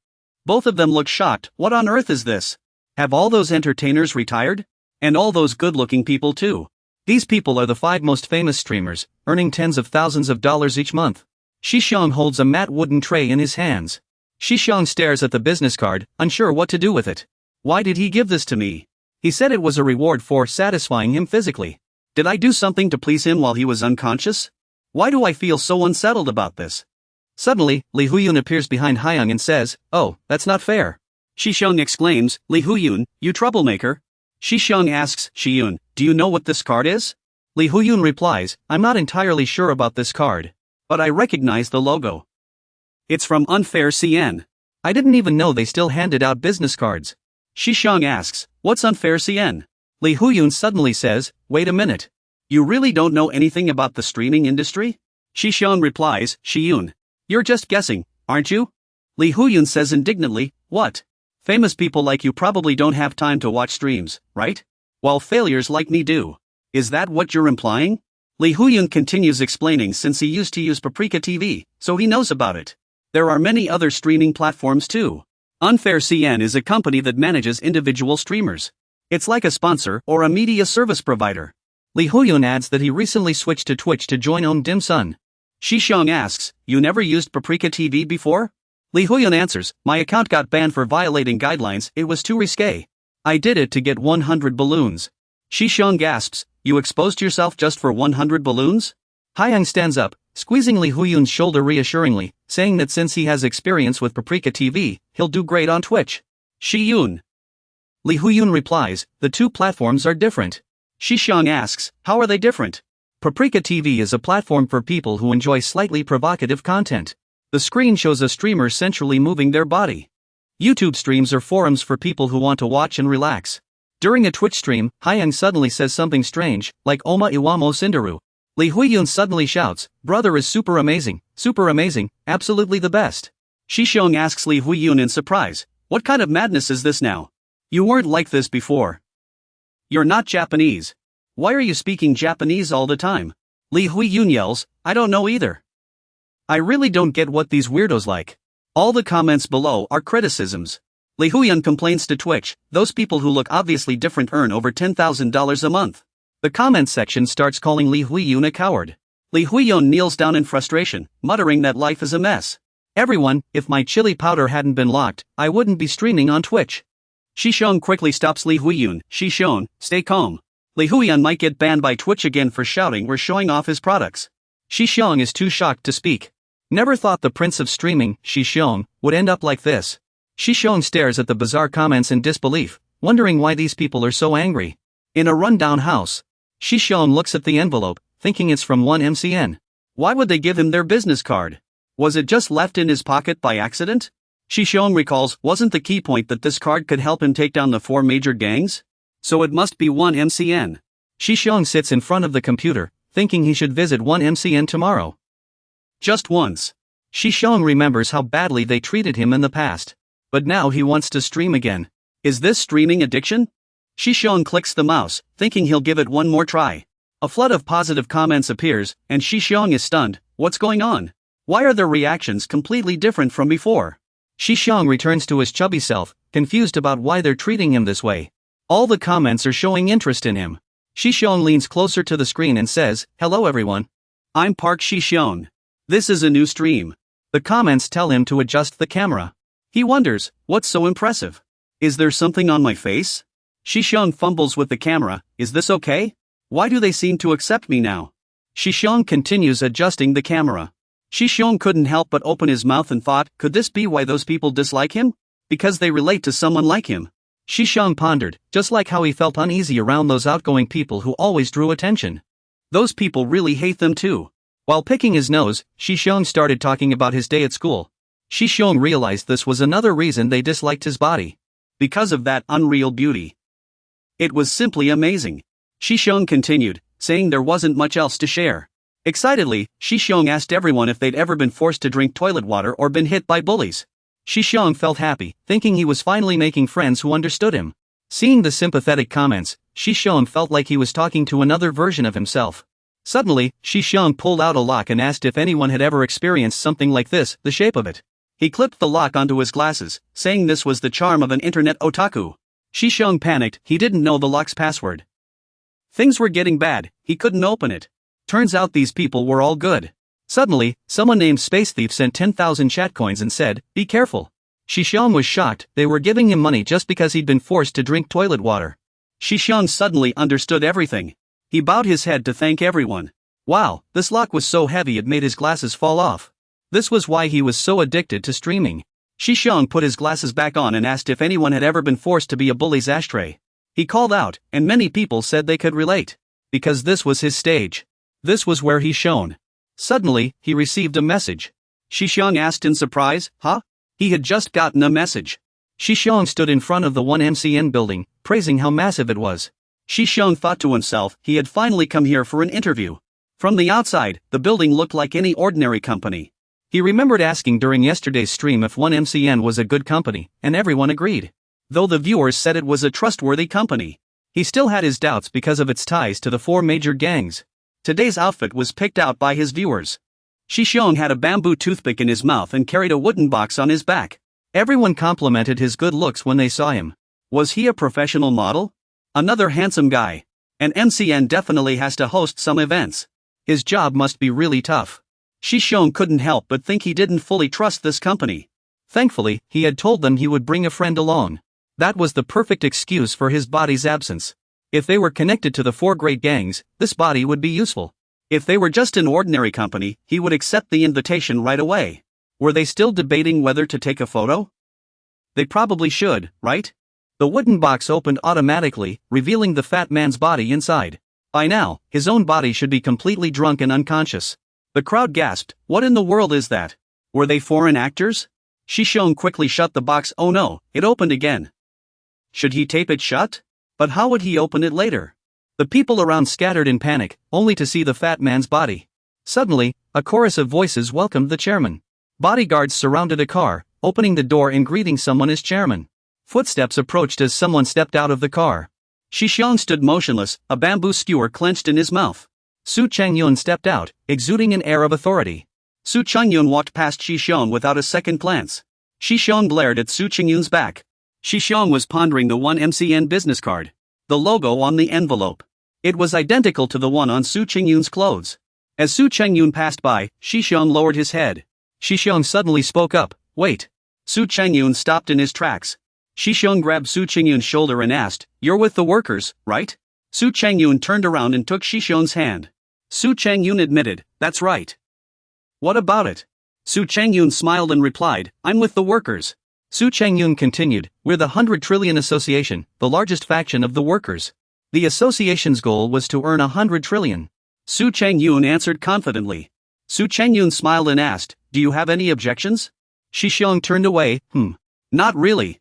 Both of them look shocked. What on earth is this? Have all those entertainers retired? And all those good-looking people too? These people are the 5 most famous streamers, earning tens of thousands of dollars each month. Shixiong holds a matte wooden tray in his hands. Shixiong stares at the business card, unsure what to do with it. Why did he give this to me? He said it was a reward for satisfying him physically. Did I do something to please him while he was unconscious? Why do I feel so unsettled about this? Suddenly, Li Huyun appears behind Hyung and says, "Oh, that's not fair." Shisheng exclaims, "Li Huyun, you troublemaker." Shisheng asks, "Shiyun, do you know what this card is?" Li Huyun replies, "I'm not entirely sure about this card. But I recognize the logo. It's from Unfair CN. I didn't even know they still handed out business cards." Shisheng asks, "What's Unfair CN?" Li Huyun suddenly says, "Wait a minute. You really don't know anything about the streaming industry?" Shisheng replies, "Shiyun, you're just guessing, aren't you?" Li Huyun says indignantly, "What? Famous people like you probably don't have time to watch streams, right? While failures like me do. Is that what you're implying?" Li Huyun continues explaining since he used to use Paprika TV, so he knows about it. There are many other streaming platforms too. Unfair CN is a company that manages individual streamers. It's like a sponsor or a media service provider. Li Huyun adds that he recently switched to Twitch to join Om Dim Sun. Shisheng asks, "You never used Paprika TV before?" Li Huyun answers, "My account got banned for violating guidelines, it was too risque. I did it to get 100 balloons." Shisheng gasps, "You exposed yourself just for 100 balloons?" Hyung stands up, squeezing Li Huyun's shoulder reassuringly, saying that since he has experience with Paprika TV, he'll do great on Twitch. Shiyun. Li Huyun replies, "The two platforms are different." Shisheng asks, "How are they different?" Paprika TV is a platform for people who enjoy slightly provocative content. The screen shows a streamer sensually moving their body. YouTube streams are forums for people who want to watch and relax. During a Twitch stream, Hyung suddenly says something strange, like Oma Iwamo Sindaru. Li Huyun suddenly shouts, "Brother is super amazing, absolutely the best." Shisheng asks Li Huyun in surprise, "What kind of madness is this now? You weren't like this before. You're not Japanese. Why are you speaking Japanese all the time?" Li Huyun yells, "I don't know either. I really don't get what these weirdos like." All the comments below are criticisms. Li Huyun complains to Twitch, "Those people who look obviously different earn over $10,000 a month." The comment section starts calling Li Huyun a coward. Li Huyun kneels down in frustration, muttering that life is a mess. "Everyone, if my chili powder hadn't been locked, I wouldn't be streaming on Twitch." Shisheng quickly stops Li Huyun. "Shisheng, stay calm. Li Huyun might get banned by Twitch again for shouting or showing off his products." Shisheng is too shocked to speak. Never thought the prince of streaming, Shisheng, would end up like this. Shisheng stares at the bizarre comments in disbelief, wondering why these people are so angry. In a rundown house, Shisheng looks at the envelope, thinking it's from 1MCN. Why would they give him their business card? Was it just left in his pocket by accident? Shisheng recalls, wasn't the key point that this card could help him take down the 4 major gangs? So it must be 1MCN. Shisheng sits in front of the computer, thinking he should visit 1MCN tomorrow. Just once. Shisheng remembers how badly they treated him in the past. But now he wants to stream again. Is this streaming addiction? Shisheng clicks the mouse, thinking he'll give it one more try. A flood of positive comments appears, and Shisheng is stunned. What's going on? Why are their reactions completely different from before? Shisheng returns to his chubby self, confused about why they're treating him this way. All the comments are showing interest in him. Shisheng leans closer to the screen and says, "Hello everyone. I'm Park Shisheng. This is a new stream." The comments tell him to adjust the camera. He wonders, what's so impressive? Is there something on my face? Shisheng fumbles with the camera, is this okay? Why do they seem to accept me now? Shisheng continues adjusting the camera. Shisheng couldn't help but open his mouth and thought, could this be why those people dislike him? Because they relate to someone like him. Shisheng pondered, just like how he felt uneasy around those outgoing people who always drew attention. Those people really hate them too. While picking his nose, Shisheng started talking about his day at school. Shisheng realized this was another reason they disliked his body. Because of that unreal beauty. It was simply amazing. Shisheng continued, saying there wasn't much else to share. Excitedly, Shisheng asked everyone if they'd ever been forced to drink toilet water or been hit by bullies. Shisheng felt happy, thinking he was finally making friends who understood him. Seeing the sympathetic comments, Shisheng felt like he was talking to another version of himself. Suddenly, Shisheng pulled out a lock and asked if anyone had ever experienced something like this, the shape of it. He clipped the lock onto his glasses, saying this was the charm of an internet otaku. Shisheng panicked, he didn't know the lock's password. Things were getting bad, he couldn't open it. Turns out these people were all good. Suddenly, someone named Space Thief sent 10,000 chat coins and said, "Be careful." Shisheng was shocked, they were giving him money just because he'd been forced to drink toilet water. Shisheng suddenly understood everything. He bowed his head to thank everyone. Wow, this lock was so heavy it made his glasses fall off. This was why he was so addicted to streaming. Shishong put his glasses back on and asked if anyone had ever been forced to be a bully's ashtray. He called out, and many people said they could relate. Because this was his stage. This was where he shone. Suddenly, he received a message. Shishong asked in surprise, huh? He had just gotten a message. Shishong stood in front of the 1MCN building, praising how massive it was. Shishong thought to himself he had finally come here for an interview. From the outside, the building looked like any ordinary company. He remembered asking during yesterday's stream if 1MCN was a good company, and everyone agreed. Though the viewers said it was a trustworthy company. He still had his doubts because of its ties to the 4 major gangs. Today's outfit was picked out by his viewers. Shishong had a bamboo toothpick in his mouth and carried a wooden box on his back. Everyone complimented his good looks when they saw him. Was he a professional model? Another handsome guy. And MCN definitely has to host some events. His job must be really tough. Shishong couldn't help but think he didn't fully trust this company. Thankfully, he had told them he would bring a friend along. That was the perfect excuse for his body's absence. If they were connected to the 4 great gangs, this body would be useful. If they were just an ordinary company, he would accept the invitation right away. Were they still debating whether to take a photo? They probably should, right? The wooden box opened automatically, revealing the fat man's body inside. By now, his own body should be completely drunk and unconscious. The crowd gasped, what in the world is that? Were they foreign actors? Shishong quickly shut the box. Oh no, it opened again. Should he tape it shut? But how would he open it later? The people around scattered in panic, only to see the fat man's body. Suddenly, a chorus of voices welcomed the chairman. Bodyguards surrounded a car, opening the door and greeting someone as chairman. Footsteps approached as someone stepped out of the car. Shishong stood motionless, a bamboo skewer clenched in his mouth. Su Changyun stepped out, exuding an air of authority. Su Changyun walked past Shishong without a second glance. Shishong glared at Su Changyun's back. Shishong was pondering the 1MCN business card. The logo on the envelope. It was identical to the one on Su Changyun's clothes. As Su Changyun passed by, Shishong lowered his head. Shishong suddenly spoke up, wait. Su Changyun stopped in his tracks. Shishong grabbed Su Changyun's shoulder and asked, you're with the workers, right? Su Changyun turned around and took Shishong's hand. Su Changyun admitted, that's right. What about it? Su Changyun smiled and replied, I'm with the workers. Su Changyun continued, we're the 100 Trillion Association, the largest faction of the workers. The association's goal was to earn 100 trillion. Su Changyun answered confidently. Su Changyun smiled and asked, do you have any objections? Shishong turned away, not really.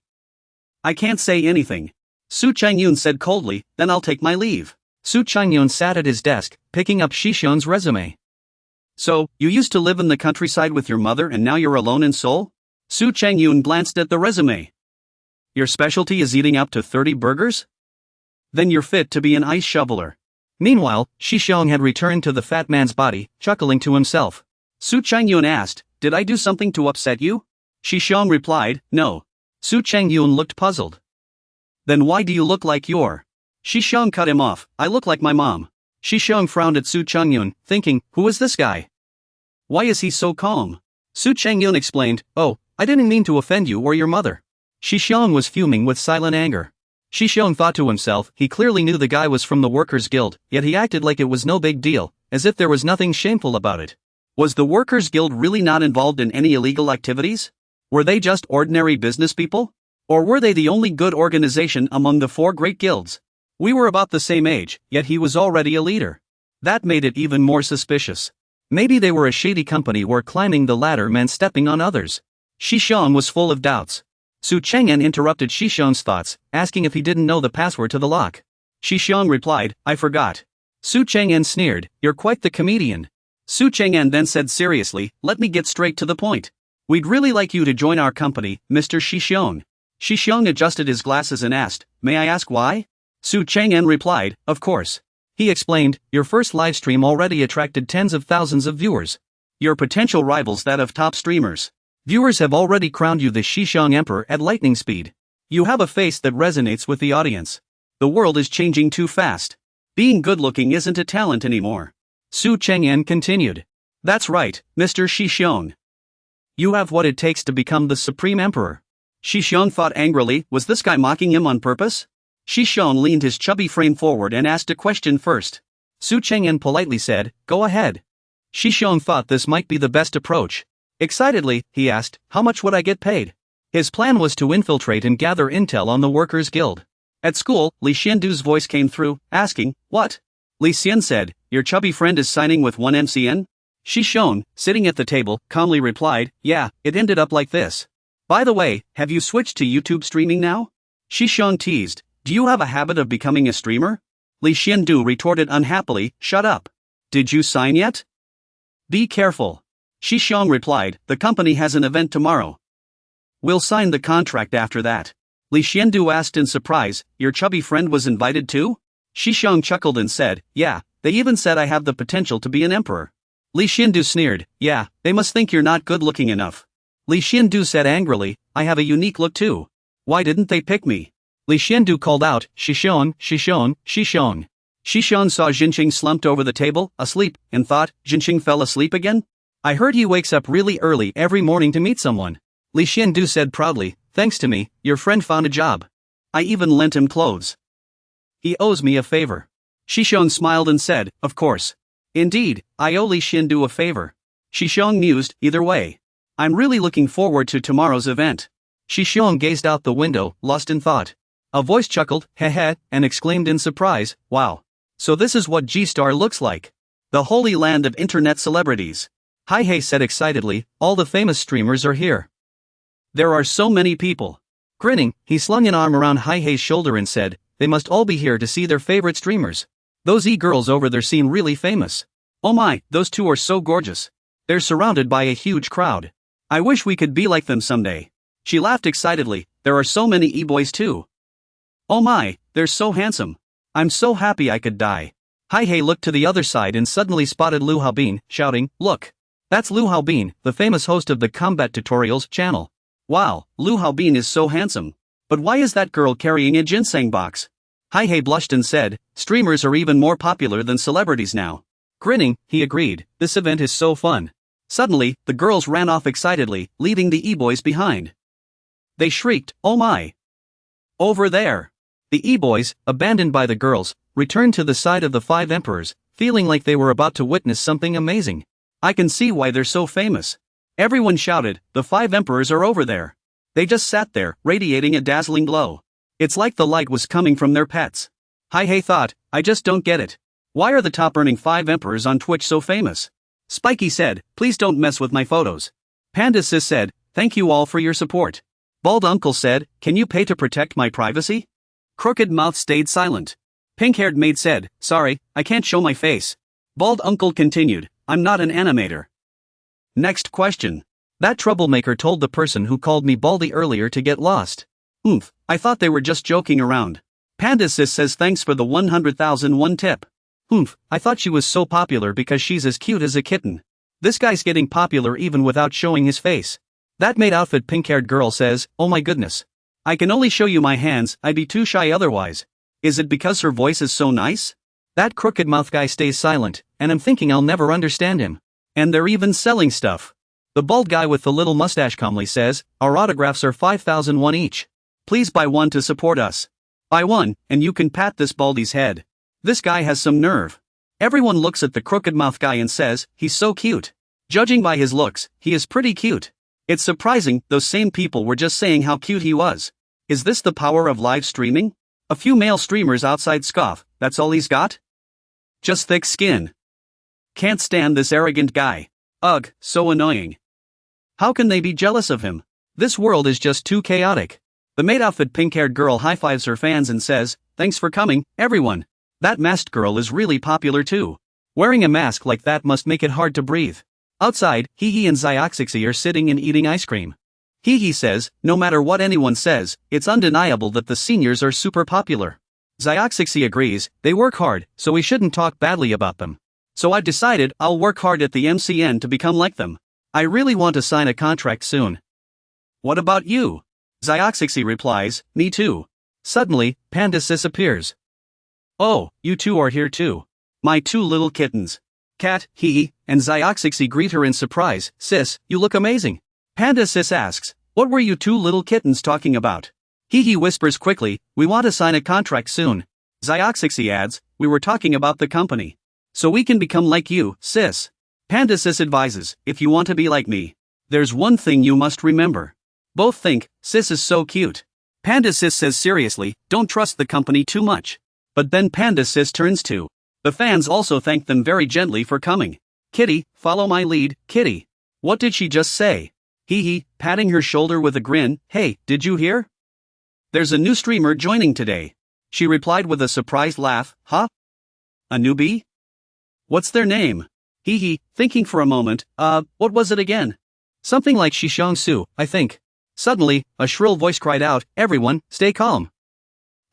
I can't say anything. Su Changyun said coldly, then I'll take my leave. Su Changyun sat at his desk, picking up Shishong's resume. So, you used to live in the countryside with your mother and now you're alone in Seoul? Su Changyun glanced at the resume. Your specialty is eating up to 30 burgers? Then you're fit to be an ice shoveler. Meanwhile, Shishong had returned to the fat man's body, chuckling to himself. Su Changyun asked, did I do something to upset you? Shishong replied, no. Su Changyun looked puzzled. Then why do you look like you're? Shishong cut him off, I look like my mom. Shishong frowned at Su Changyun, thinking, who is this guy? Why is he so calm? Su Changyun explained, oh, I didn't mean to offend you or your mother. Shishong was fuming with silent anger. Shishong thought to himself, he clearly knew the guy was from the Workers' Guild, yet he acted like it was no big deal, as if there was nothing shameful about it. Was the Workers' Guild really not involved in any illegal activities? Were they just ordinary business people? Or were they the only good organization among the 4 great guilds? We were about the same age, yet he was already a leader. That made it even more suspicious. Maybe they were a shady company where climbing the ladder meant stepping on others. Shishong was full of doubts. Su Chang'an interrupted Shishong's thoughts, asking if he didn't know the password to the lock. Shishong replied, I forgot. Su Chang'an sneered, you're quite the comedian. Su Chang'an then said seriously, let me get straight to the point. We'd really like you to join our company, Mr. Shishong. Shishong adjusted his glasses and asked, may I ask why? Su Chang'an replied, of course. He explained, your first livestream already attracted tens of thousands of viewers. Your potential rivals that of top streamers. Viewers have already crowned you the Shishong Emperor at lightning speed. You have a face that resonates with the audience. The world is changing too fast. Being good-looking isn't a talent anymore. Su Chang'an continued. That's right, Mr. Shishong. You have what it takes to become the Supreme Emperor. Shishong thought angrily, was this guy mocking him on purpose? Shishong leaned his chubby frame forward and asked a question first. Su Chang'an politely said, go ahead. Shishong thought this might be the best approach. Excitedly, he asked, how much would I get paid? His plan was to infiltrate and gather intel on the Workers' Guild. At school, Li Xiandu's voice came through, asking, what? Li Xian said, your chubby friend is signing with 1MCN? Shi Xiong, sitting at the table, calmly replied, yeah, it ended up like this. By the way, have you switched to YouTube streaming now? Shi Xiong teased, do you have a habit of becoming a streamer? Li Xiandu retorted unhappily, shut up. Did you sign yet? Be careful. Shi Xiong replied, the company has an event tomorrow. We'll sign the contract after that. Li Xiandu asked in surprise, your chubby friend was invited too? Shi Xiong chuckled and said, yeah, they even said I have the potential to be an emperor. Li Xiandu sneered, yeah, they must think you're not good looking enough. Li Xiandu said angrily, I have a unique look too. Why didn't they pick me? Li Xiandu called out, Shi Xiong, Shi Xiong, Shi Xiong. Shi Xiong saw Jinqing slumped over the table, asleep, and thought, Jinqing fell asleep again? I heard he wakes up really early every morning to meet someone. Li Xiandu said proudly, thanks to me, your friend found a job. I even lent him clothes. He owes me a favor. Shi Xiong smiled and said, of course. Indeed, I owe Li Xiandu a favor. Shi Xiong mused, either way. I'm really looking forward to tomorrow's event. Shi Xiong gazed out the window, lost in thought. A voice chuckled, heh, and exclaimed in surprise, wow. So this is what G-Star looks like. The holy land of internet celebrities. Hi-Hey said excitedly, all the famous streamers are here. There are so many people. Grinning, he slung an arm around Hi-Hey's shoulder and said, they must all be here to see their favorite streamers. Those e-girls over there seem really famous. Oh my, those two are so gorgeous. They're surrounded by a huge crowd. I wish we could be like them someday. She laughed excitedly, there are so many e-boys too. Oh my, they're so handsome. I'm so happy I could die. Hi-Hey looked to the other side and suddenly spotted Lu Haobin, shouting, look. That's Lu Haobin, the famous host of the Combat Tutorials channel. Wow, Lu Haobin is so handsome. But why is that girl carrying a ginseng box? Hi-Hey blushed and said, streamers are even more popular than celebrities now. Grinning, he agreed, this event is so fun. Suddenly, the girls ran off excitedly, leaving the e-boys behind. They shrieked, oh my. Over there. The e-boys, abandoned by the girls, returned to the side of the five emperors, feeling like they were about to witness something amazing. I can see why they're so famous. Everyone shouted, the five emperors are over there. They just sat there, radiating a dazzling glow. It's like the light was coming from their pets. Hi-Hey thought, I just don't get it. Why are the top-earning 5 emperors on Twitch so famous? Spiky said, please don't mess with my photos. Panda Sis said, thank you all for your support. Bald Uncle said, can you pay to protect my privacy? Crooked Mouth stayed silent. Pink-haired maid said, sorry, I can't show my face. Bald Uncle continued, I'm not an animator. Next question. That troublemaker told the person who called me Baldy earlier to get lost. I thought they were just joking around. Panda Sis says thanks for the 100,001 tip. I thought she was so popular because she's as cute as a kitten. This guy's getting popular even without showing his face. That maid outfit pink-haired girl says, oh my goodness. I can only show you my hands, I'd be too shy otherwise. Is it because her voice is so nice? That crooked mouth guy stays silent, and I'm thinking I'll never understand him. And they're even selling stuff. The bald guy with the little mustache calmly says, our autographs are 5,001 each. Please buy one to support us. Buy one, and you can pat this baldy's head. This guy has some nerve. Everyone looks at the crooked mouth guy and says, he's so cute. Judging by his looks, he is pretty cute. It's surprising, those same people were just saying how cute he was. Is this the power of live streaming? A few male streamers outside scoff, that's all he's got? Just thick skin. Can't stand this arrogant guy. Ugh, so annoying. How can they be jealous of him? This world is just too chaotic. The maid outfit pink-haired girl high-fives her fans and says, thanks for coming, everyone. That masked girl is really popular too. Wearing a mask like that must make it hard to breathe. Outside, Hee and Zioxixi are sitting and eating ice cream. Hee says, no matter what anyone says, it's undeniable that the seniors are super popular. Zioxixi agrees, they work hard, so we shouldn't talk badly about them. So I've decided I'll work hard at the MCN to become like them. I really want to sign a contract soon. What about you? Zioxixi replies, me too. Suddenly, Panda Sis appears. Oh, you two are here too. My two little kittens. Cat, Hee, and Zioxixi greet her in surprise. Sis, you look amazing. Panda Sis asks, what were you two little kittens talking about? Hee whispers quickly, we want to sign a contract soon. Zioxixi adds, we were talking about the company. So we can become like you, sis. Panda Sis advises, if you want to be like me, There's one thing you must remember. Both think, sis is so cute. Panda sis says seriously, don't trust the company too much. But then Panda sis turns to. The fans also thank them very gently for coming. Kitty, follow my lead, Kitty. What did she just say? Hee hee, patting her shoulder with a grin, hey, did you hear? There's a new streamer joining today. She replied with a surprised laugh, huh? A newbie? What's their name? Hee hee, thinking for a moment, what was it again? Something like Shishang-su, I think. Suddenly, a shrill voice cried out, everyone, stay calm.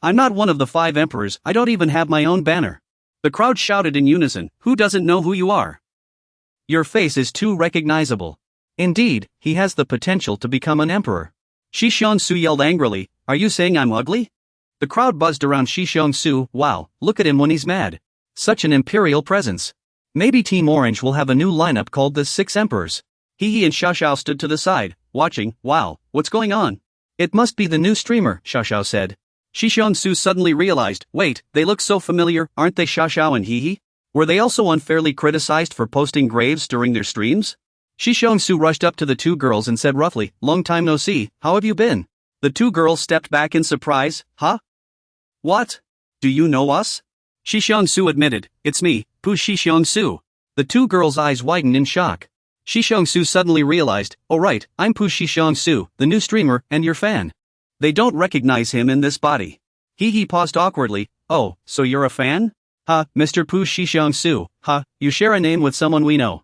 I'm not one of the 5 emperors, I don't even have my own banner. The crowd shouted in unison, who doesn't know who you are? Your face is too recognizable. Indeed, he has the potential to become an emperor. Shishang-su yelled angrily, are you saying I'm ugly? The crowd buzzed around Shishang-su, wow, look at him when he's mad. Such an imperial presence. Maybe Team Orange will have a new lineup called the 6 Emperors. Hee and Xiaoxiao stood to the side, watching, wow, what's going on? It must be the new streamer, Xiaoxiao said. Shishang-su suddenly realized, wait, they look so familiar, aren't they Xiaoxiao and Hee? Were they also unfairly criticized for posting graves during their streams? Shishang-su rushed up to the 2 girls and said roughly, long time no see, how have you been? The 2 girls stepped back in surprise, huh? What? Do you know us? Shishang-su admitted, it's me, Pu Shishang-su. The 2 girls' eyes widened in shock. Shishang-su suddenly realized, oh right, I'm Pu Shishang-su, the new streamer, and your fan. They don't recognize him in this body. He paused awkwardly, oh, so you're a fan? Ha, Mr. Pu Shishang-su, ha, you share a name with someone we know.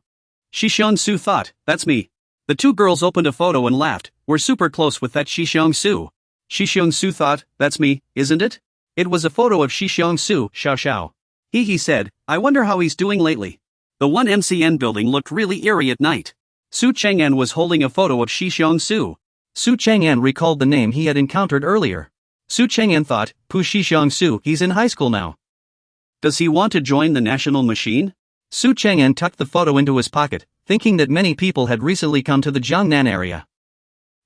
Shishang-su thought, that's me. The 2 girls opened a photo and laughed, we're super close with that Shishang-su. Shishang-su thought, that's me, isn't it? It was a photo of Shishang-su, Xiaoxiao. He said, I wonder how he's doing lately. The 1 MCN building looked really eerie at night. Su Chang'an was holding a photo of Shishang-su. Su Chang'an recalled the name he had encountered earlier. Su Chang'an thought, Pu Shishang-su, he's in high school now. Does he want to join the national machine? Su Chang'an tucked the photo into his pocket, thinking that many people had recently come to the Jiangnan area.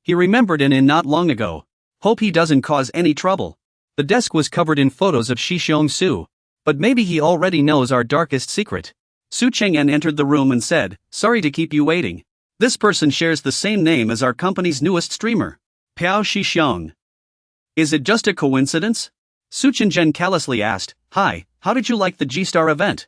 He remembered an in not long ago. Hope he doesn't cause any trouble. The desk was covered in photos of Shishang-su. But maybe he already knows our darkest secret. Su Chang'an entered the room and said, sorry to keep you waiting. This person shares the same name as our company's newest streamer. Piao Shishang. Is it just a coincidence? Su Chang'an callously asked, hi, how did you like the G-Star event?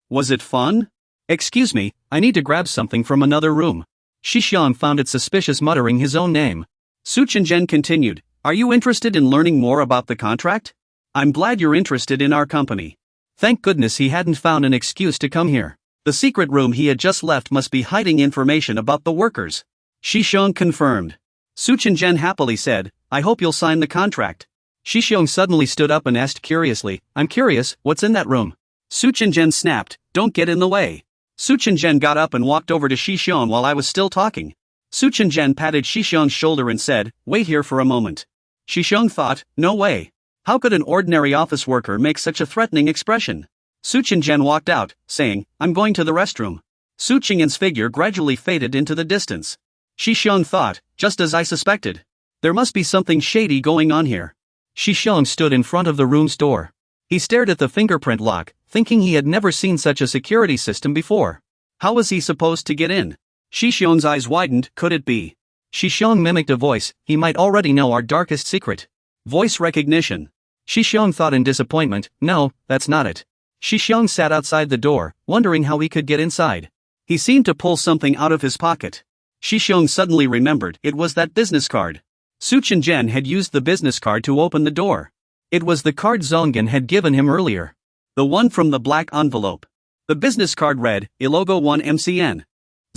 Was it fun? Excuse me, I need to grab something from another room. Shishang found it suspicious muttering his own name. Su Chang'an continued, are you interested in learning more about the contract? I'm glad you're interested in our company. Thank goodness he hadn't found an excuse to come here. The secret room he had just left must be hiding information about the workers. Shishang confirmed. Su Chang'an happily said, I hope you'll sign the contract. Shishang suddenly stood up and asked curiously, I'm curious, what's in that room? Su Chang'an snapped, don't get in the way. Su Chang'an got up and walked over to Shishang while I was still talking. Su Chang'an patted Shishang's shoulder and said, wait here for a moment. Shishang thought, no way. How could an ordinary office worker make such a threatening expression? Su Chang'an walked out, saying, I'm going to the restroom. Su Chang'an's figure gradually faded into the distance. Shishang thought, just as I suspected. There must be something shady going on here. Shishang stood in front of the room's door. He stared at the fingerprint lock, thinking he had never seen such a security system before. How was he supposed to get in? Shishang's eyes widened, could it be? Shishang mimicked a voice, he might already know our darkest secret. Voice recognition. Shishang thought in disappointment, no, that's not it. Shishang sat outside the door, wondering how he could get inside. He seemed to pull something out of his pocket. Shishang suddenly remembered, it was that business card. Su Chang'an had used the business card to open the door. It was the card Zongan had given him earlier. The one from the black envelope. The business card read, Ilogo 1 MCN.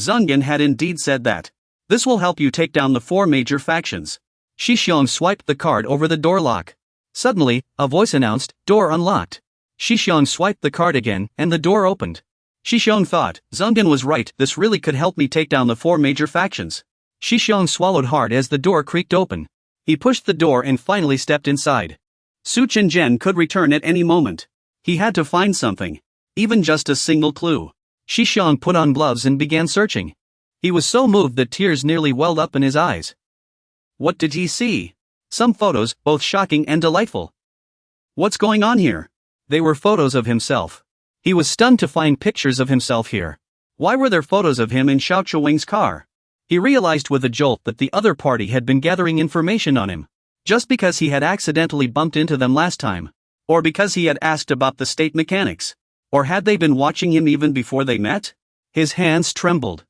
Zongan had indeed said that. This will help you take down the 4 major factions. Shishang swiped the card over the door lock. Suddenly, a voice announced, door unlocked. Shishang swiped the card again, and the door opened. Shishang thought, Zongan was right, this really could help me take down the 4 major factions. Shishang swallowed hard as the door creaked open. He pushed the door and finally stepped inside. Su Chang'an could return at any moment. He had to find something. Even just a single clue. Shishang put on gloves and began searching. He was so moved that tears nearly welled up in his eyes. What did he see? Some photos, both shocking and delightful. What's going on here? They were photos of himself. He was stunned to find pictures of himself here. Why were there photos of him in Xiao Chuwing's car? He realized with a jolt that the other party had been gathering information on him. Just because he had accidentally bumped into them last time. Or because he had asked about the state mechanics. Or had they been watching him even before they met? His hands trembled.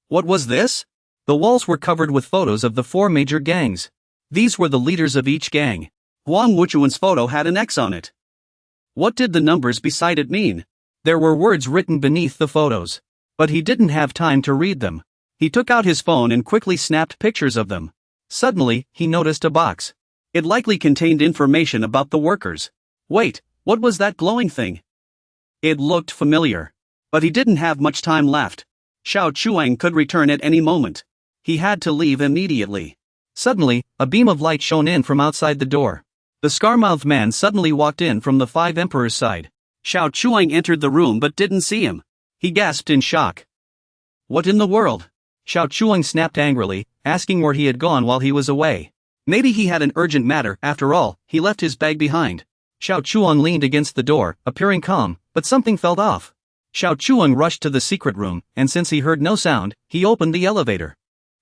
What was this? The walls were covered with photos of the 4 major gangs. These were the leaders of each gang. Huang Wuchuan's photo had an X on it. What did the numbers beside it mean? There were words written beneath the photos. But he didn't have time to read them. He took out his phone and quickly snapped pictures of them. Suddenly, he noticed a box. It likely contained information about the workers. Wait, what was that glowing thing? It looked familiar. But he didn't have much time left. Xiao Chuang could return at any moment. He had to leave immediately. Suddenly, a beam of light shone in from outside the door. The scar-mouthed man suddenly walked in from the 5 Emperors' side. Xiao Chuang entered the room but didn't see him. He gasped in shock. What in the world? Xiao Chuang snapped angrily, asking where he had gone while he was away. Maybe he had an urgent matter, after all, he left his bag behind. Xiao Chuang leaned against the door, appearing calm, but something felt off. Xiao Chuang rushed to the secret room, and since he heard no sound, he opened the elevator.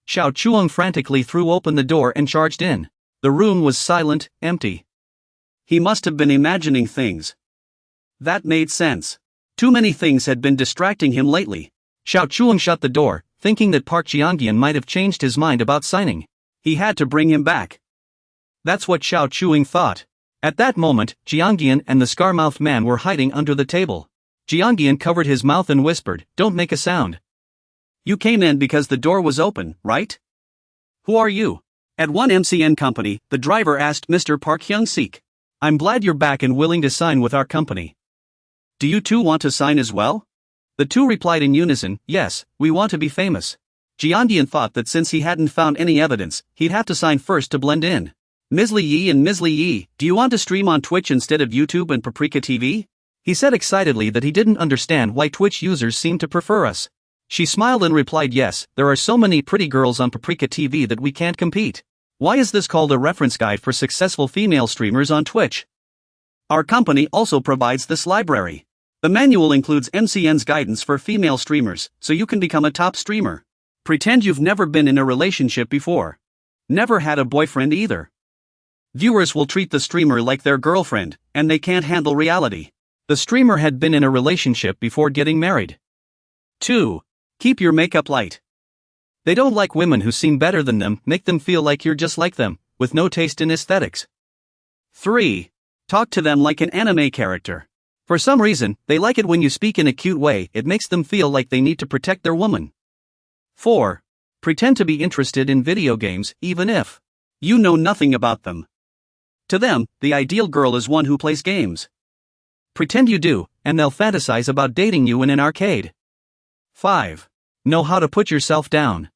Xiao Chuang frantically threw open the door and charged in. The room was silent, empty. He must have been imagining things. That made sense. Too many things had been distracting him lately. Xiao Chuang shut the door, thinking that Park Jiangyan might have changed his mind about signing. He had to bring him back. That's what Xiao Chuang thought. At that moment, Jiangyan and the scar-mouthed man were hiding under the table. Jiangyan covered his mouth and whispered, "Don't make a sound." You came in because the door was open, right? Who are you? At one MCN company, the driver asked Mr. Park Hyung-sik. I'm glad you're back and willing to sign with our company. Do you two want to sign as well? The two replied in unison, yes, we want to be famous. Jiangyan thought that since he hadn't found any evidence, he'd have to sign first to blend in. Ms. Li Yi and Ms. Li Yi, do you want to stream on Twitch instead of YouTube and Paprika TV? He said excitedly that he didn't understand why Twitch users seemed to prefer us. She smiled and replied yes, there are so many pretty girls on Paprika TV that we can't compete. Why is this called a reference guide for successful female streamers on Twitch? Our company also provides this library. The manual includes MCN's guidance for female streamers, so you can become a top streamer. Pretend you've never been in a relationship before. Never had a boyfriend either. Viewers will treat the streamer like their girlfriend, and they can't handle reality. The streamer had been in a relationship before getting married. 2. Keep your makeup light. They don't like women who seem better than them, make them feel like you're just like them, with no taste in aesthetics. 3. Talk to them like an anime character. For some reason, they like it when you speak in a cute way, it makes them feel like they need to protect their woman. 4. Pretend to be interested in video games, even if you know nothing about them. To them, the ideal girl is one who plays games. Pretend you do, and they'll fantasize about dating you in an arcade. 5. Know how to put yourself down.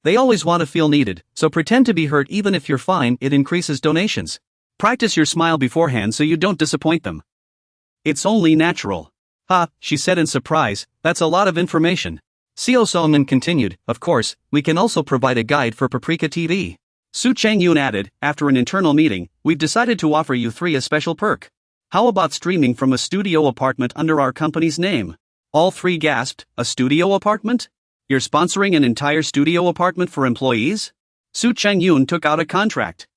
They always want to feel needed, so pretend to be hurt even if you're fine, it increases donations. Practice your smile beforehand so you don't disappoint them. It's only natural. Ha, she said in surprise, that's a lot of information. Seo Songman continued, of course, we can also provide a guide for Paprika TV. Su Chang-yoon added, after an internal meeting, we've decided to offer you 3 a special perk. How about streaming from a studio apartment under our company's name? All 3 gasped, a studio apartment? You're sponsoring an entire studio apartment for employees? Su Chang-yoon took out a contract.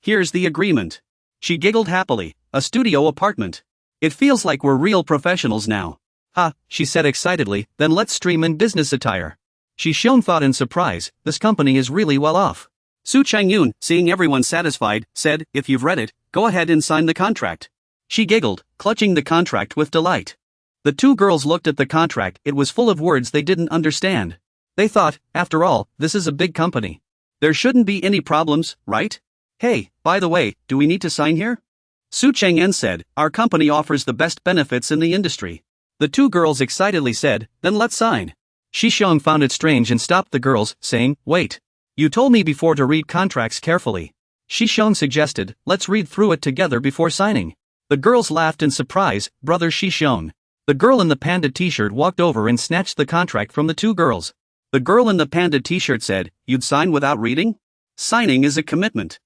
Here's the agreement. She giggled happily, a studio apartment. It feels like we're real professionals now. Ha, she said excitedly, then let's stream in business attire. Shi Xiong thought in surprise, this company is really well off. Su Chang-yoon, seeing everyone satisfied, said, if you've read it, go ahead and sign the contract. She giggled, clutching the contract with delight. The 2 girls looked at the contract, it was full of words they didn't understand. They thought, after all, this is a big company. There shouldn't be any problems, right? Hey, by the way, do we need to sign here? Su Chang-en said, our company offers the best benefits in the industry. The 2 girls excitedly said, then let's sign. Shi Xiong found it strange and stopped the girls, saying, wait. You told me before to read contracts carefully. Shi Xiong suggested, let's read through it together before signing. The girls laughed in surprise, brother Shi Xiong. The girl in the panda t-shirt walked over and snatched the contract from the 2 girls. The girl in the panda t-shirt said, you'd sign without reading? Signing is a commitment.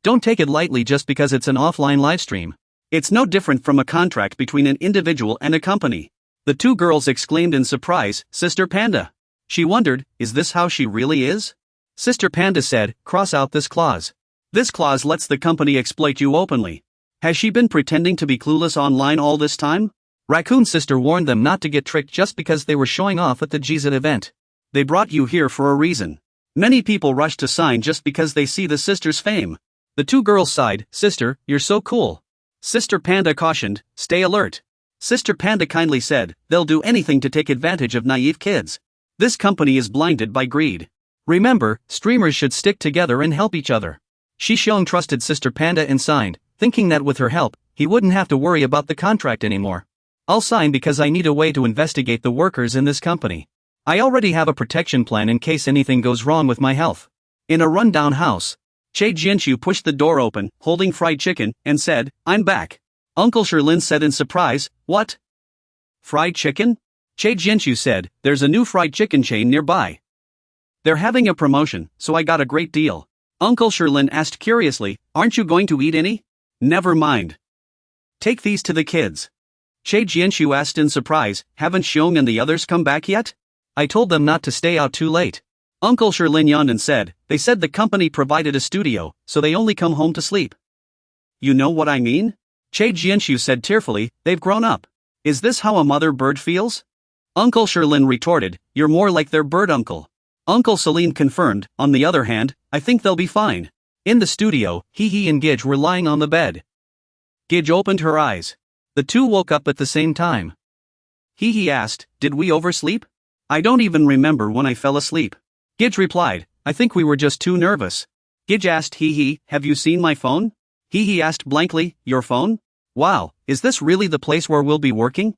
Don't take it lightly just because it's an offline livestream. It's no different from a contract between an individual and a company. The 2 girls exclaimed in surprise, Sister Panda. She wondered, is this how she really is? Sister Panda said, cross out this clause. This clause lets the company exploit you openly. Has she been pretending to be clueless online all this time? Raccoon Sister warned them not to get tricked just because they were showing off at the GZ event. They brought you here for a reason. Many people rush to sign just because they see the sister's fame. The two girls sighed, Sister, you're so cool. Sister Panda cautioned, stay alert. Sister Panda kindly said, they'll do anything to take advantage of naive kids. This company is blinded by greed. Remember, streamers should stick together and help each other. Shishong trusted Sister Panda and signed, thinking that with her help, he wouldn't have to worry about the contract anymore. I'll sign because I need a way to investigate the workers in this company. I already have a protection plan in case anything goes wrong with my health. In a rundown house, Che Jianshu pushed the door open, holding fried chicken, and said, I'm back. Uncle Sherlin said in surprise, what? Fried chicken? Che Jianshu said, there's a new fried chicken chain nearby. They're having a promotion, so I got a great deal. Uncle Sherlin asked curiously, aren't you going to eat any? Never mind. Take these to the kids. Che Jianshu asked in surprise, haven't Xiong and the others come back yet? I told them not to stay out too late. Uncle Sherlin yawned and said, they said the company provided a studio, so they only come home to sleep. You know what I mean? Che Jianshu said tearfully, they've grown up. Is this how a mother bird feels? Uncle Sherlin retorted, you're more like their bird uncle. Uncle Celine confirmed, on the other hand, I think they'll be fine. In the studio, Hee and Gidge were lying on the bed. Gidge opened her eyes. The two woke up at the same time. Hee asked, did we oversleep? I don't even remember when I fell asleep. Gidge replied, I think we were just too nervous. Gidge asked Hee, have you seen my phone? Hee asked blankly, your phone? Wow, is this really the place where we'll be working?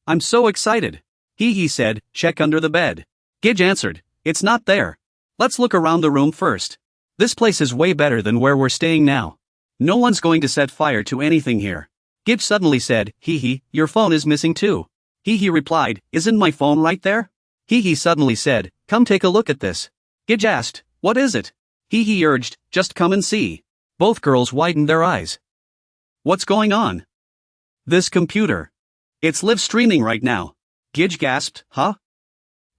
I'm so excited. Hee said, check under the bed. Gidge answered, it's not there. Let's look around the room first. This place is way better than where we're staying now. No one's going to set fire to anything here. Gidge suddenly said, Hee, your phone is missing too. Hee replied, isn't my phone right there? Hee suddenly said, come take a look at this. Gidge asked, what is it? Hee urged, just come and see. Both girls widened their eyes. What's going on? This computer. It's live streaming right now. Gidge gasped, huh?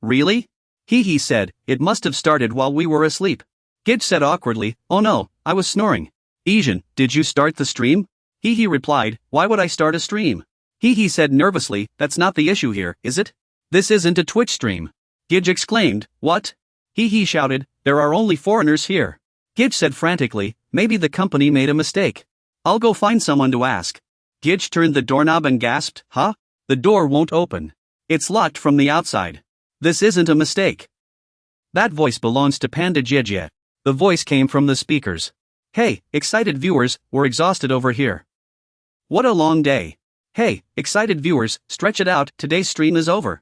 Really? Hee said, it must have started while we were asleep. Gidge said awkwardly, oh no, I was snoring. Asian, did you start the stream? Hee replied, why would I start a stream? Hee said nervously, that's not the issue here, is it? This isn't a Twitch stream. Gidge exclaimed, what? Hee shouted, there are only foreigners here. Gidge said frantically, maybe the company made a mistake. I'll go find someone to ask. Gidge turned the doorknob and gasped, huh? The door won't open. It's locked from the outside. This isn't a mistake. That voice belongs to Panda Jie. The voice came from the speakers. Hey, excited viewers, we're exhausted over here. What a long day. Hey, excited viewers, stretch it out, today's stream is over.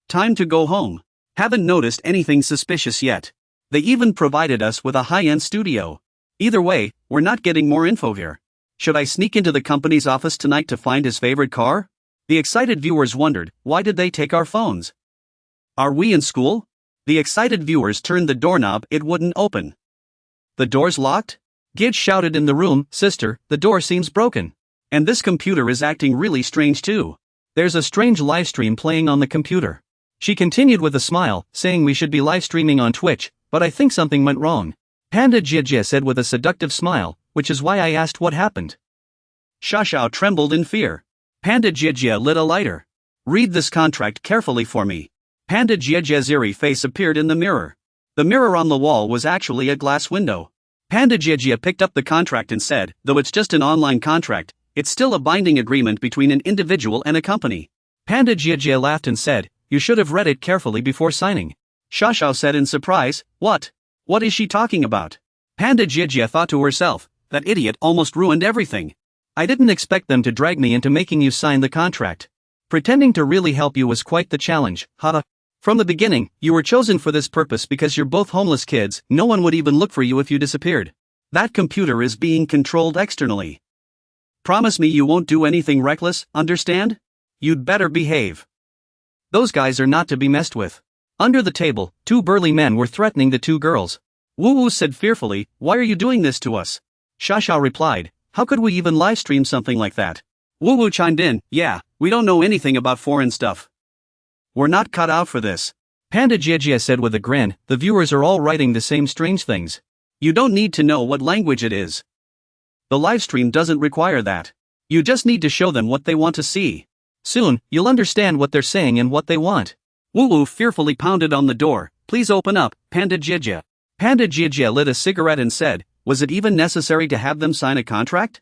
Time to go home. Haven't noticed anything suspicious yet. They even provided us with a high-end studio. Either way, we're not getting more info here. Should I sneak into the company's office tonight to find his favorite car? The excited viewers wondered, why did they take our phones? Are we in school? The excited viewers turned the doorknob, it wouldn't open. The door's locked? Gidge shouted in the room, sister, the door seems broken. And this computer is acting really strange too. There's a strange livestream playing on the computer. She continued with a smile, saying we should be live streaming on Twitch, but I think something went wrong. Panda Jie said with a seductive smile, which is why I asked what happened. Xiaoxiao trembled in fear. Panda Jie lit a lighter. Read this contract carefully for me. Panda Jie's eerie face appeared in the mirror. The mirror on the wall was actually a glass window. Panda Jie picked up the contract and said, though it's just an online contract, it's still a binding agreement between an individual and a company. Panda Jie laughed and said, you should have read it carefully before signing. Xiaoxiao said in surprise, what? What is she talking about? Panda Jie thought to herself, that idiot almost ruined everything. I didn't expect them to drag me into making you sign the contract. Pretending to really help you was quite the challenge, haha. From the beginning, you were chosen for this purpose because you're both homeless kids, no one would even look for you if you disappeared. That computer is being controlled externally. Promise me you won't do anything reckless, understand? You'd better behave. Those guys are not to be messed with. Under the table, two burly men were threatening the two girls. Wu said fearfully, why are you doing this to us? Xiaoxiao replied, how could we even livestream something like that? Wu chimed in, yeah, we don't know anything about foreign stuff. We're not cut out for this. Panda Jia said with a grin, the viewers are all writing the same strange things. You don't need to know what language it is. The livestream doesn't require that. You just need to show them what they want to see. Soon, you'll understand what they're saying and what they want. Woo Woo fearfully pounded on the door. Please open up, Panda Jia. Panda Jia lit a cigarette and said, was it even necessary to have them sign a contract?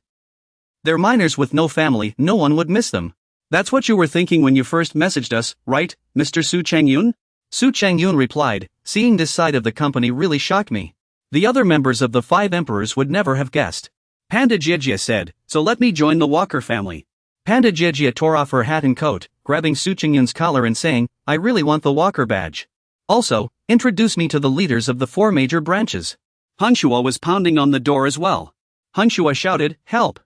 They're minors with no family, no one would miss them. That's what you were thinking when you first messaged us, right, Mr. Su Changyun? Su Changyun replied, seeing this side of the company really shocked me. The other members of the 5 emperors would never have guessed. Panda Jia said, so let me join the Walker family. Panda Jia tore off her hat and coat, grabbing Su Changyun's collar and saying, I really want the Walker badge. Also, introduce me to the leaders of the 4 major branches. Hanshua was pounding on the door as well. Hanshua shouted, help!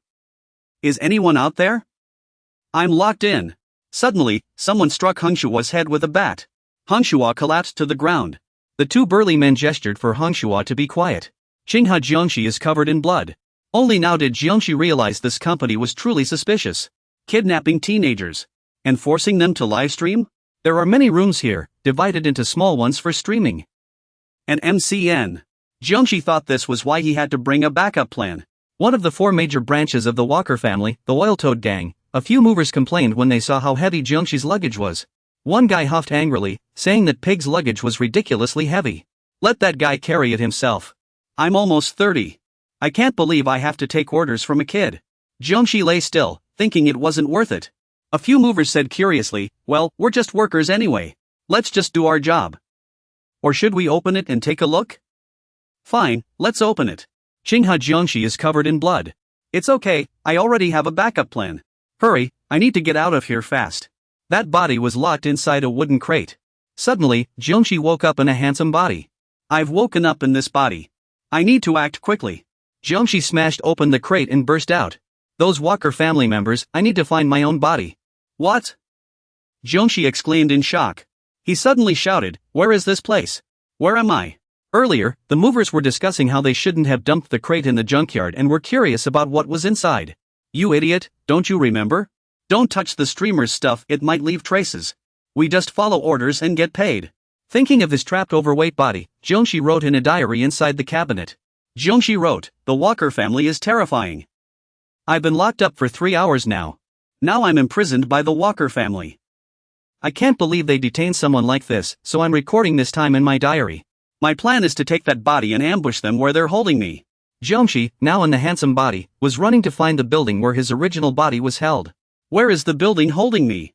Is anyone out there? I'm locked in. Suddenly, someone struck Hanshua's head with a bat. Hanshua collapsed to the ground. The 2 burly men gestured for Hanshua to be quiet. Qinghe Jiangxi is covered in blood. Only now did Jiangxi realize this company was truly suspicious. Kidnapping teenagers. And forcing them to livestream? There are many rooms here, divided into small ones for streaming. An MCN. Jiangxi thought this was why he had to bring a backup plan. One of the 4 major branches of the Walker family, the Oil Toad Gang, a few movers complained when they saw how heavy Jiangxi's luggage was. One guy huffed angrily, saying that Pig's luggage was ridiculously heavy. Let that guy carry it himself. I'm almost 30. I can't believe I have to take orders from a kid. Jiangxi lay still, thinking it wasn't worth it. A few movers said curiously, well, we're just workers anyway. Let's just do our job. Or should we open it and take a look? Fine, let's open it. Qinghe Jiangxi is covered in blood. It's okay, I already have a backup plan. Hurry, I need to get out of here fast. That body was locked inside a wooden crate. Suddenly, Jiangxi woke up in a handsome body. I've woken up in this body. I need to act quickly. Jiangxi smashed open the crate and burst out. Those Walker family members, I need to find my own body. What? Jiangxi exclaimed in shock. He suddenly shouted, where is this place? Where am I? Earlier, the movers were discussing how they shouldn't have dumped the crate in the junkyard and were curious about what was inside. You idiot, don't you remember? Don't touch the streamer's stuff, it might leave traces. We just follow orders and get paid. Thinking of his trapped overweight body, Jiangxi wrote in a diary inside the cabinet. Jiangxi wrote, the Walker family is terrifying. I've been locked up for 3 hours now. Now I'm imprisoned by the Walker family. I can't believe they detained someone like this, so I'm recording this time in my diary. My plan is to take that body and ambush them where they're holding me. Jiangxi, now in the handsome body, was running to find the building where his original body was held. Where is the building holding me?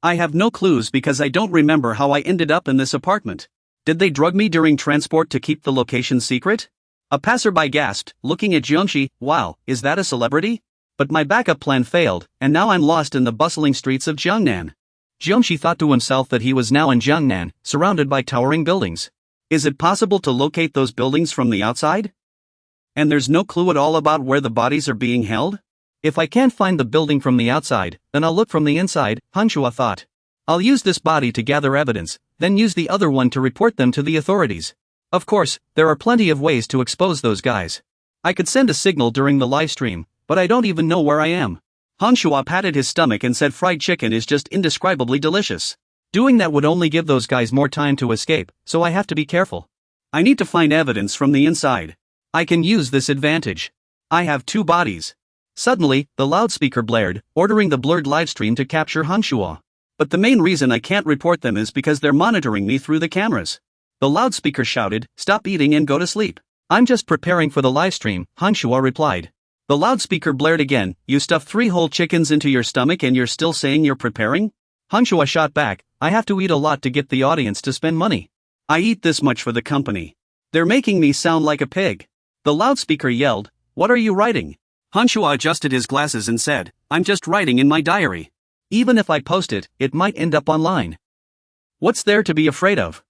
I have no clues because I don't remember how I ended up in this apartment. Did they drug me during transport to keep the location secret? A passerby gasped, looking at Jiangxi, wow, is that a celebrity? But my backup plan failed, and now I'm lost in the bustling streets of Jiangnan. Jiangxi thought to himself that he was now in Jiangnan, surrounded by towering buildings. Is it possible to locate those buildings from the outside? And there's no clue at all about where the bodies are being held? If I can't find the building from the outside, then I'll look from the inside, Hanshua thought. I'll use this body to gather evidence, then use the other one to report them to the authorities. Of course, there are plenty of ways to expose those guys. I could send a signal during the live stream, but I don't even know where I am. Hanshua patted his stomach and said fried chicken is just indescribably delicious. Doing that would only give those guys more time to escape, so I have to be careful. I need to find evidence from the inside. I can use this advantage. I have 2 bodies. Suddenly, the loudspeaker blared, ordering the blurred livestream to capture Hanshua. But the main reason I can't report them is because they're monitoring me through the cameras. The loudspeaker shouted, stop eating and go to sleep. I'm just preparing for the livestream, Hanshua replied. The loudspeaker blared again, you stuffed 3 whole chickens into your stomach and you're still saying you're preparing? Hanshua shot back, I have to eat a lot to get the audience to spend money. I eat this much for the company. They're making me sound like a pig. The loudspeaker yelled, what are you writing? Hanshua adjusted his glasses and said, I'm just writing in my diary. Even if I post it, it might end up online. What's there to be afraid of?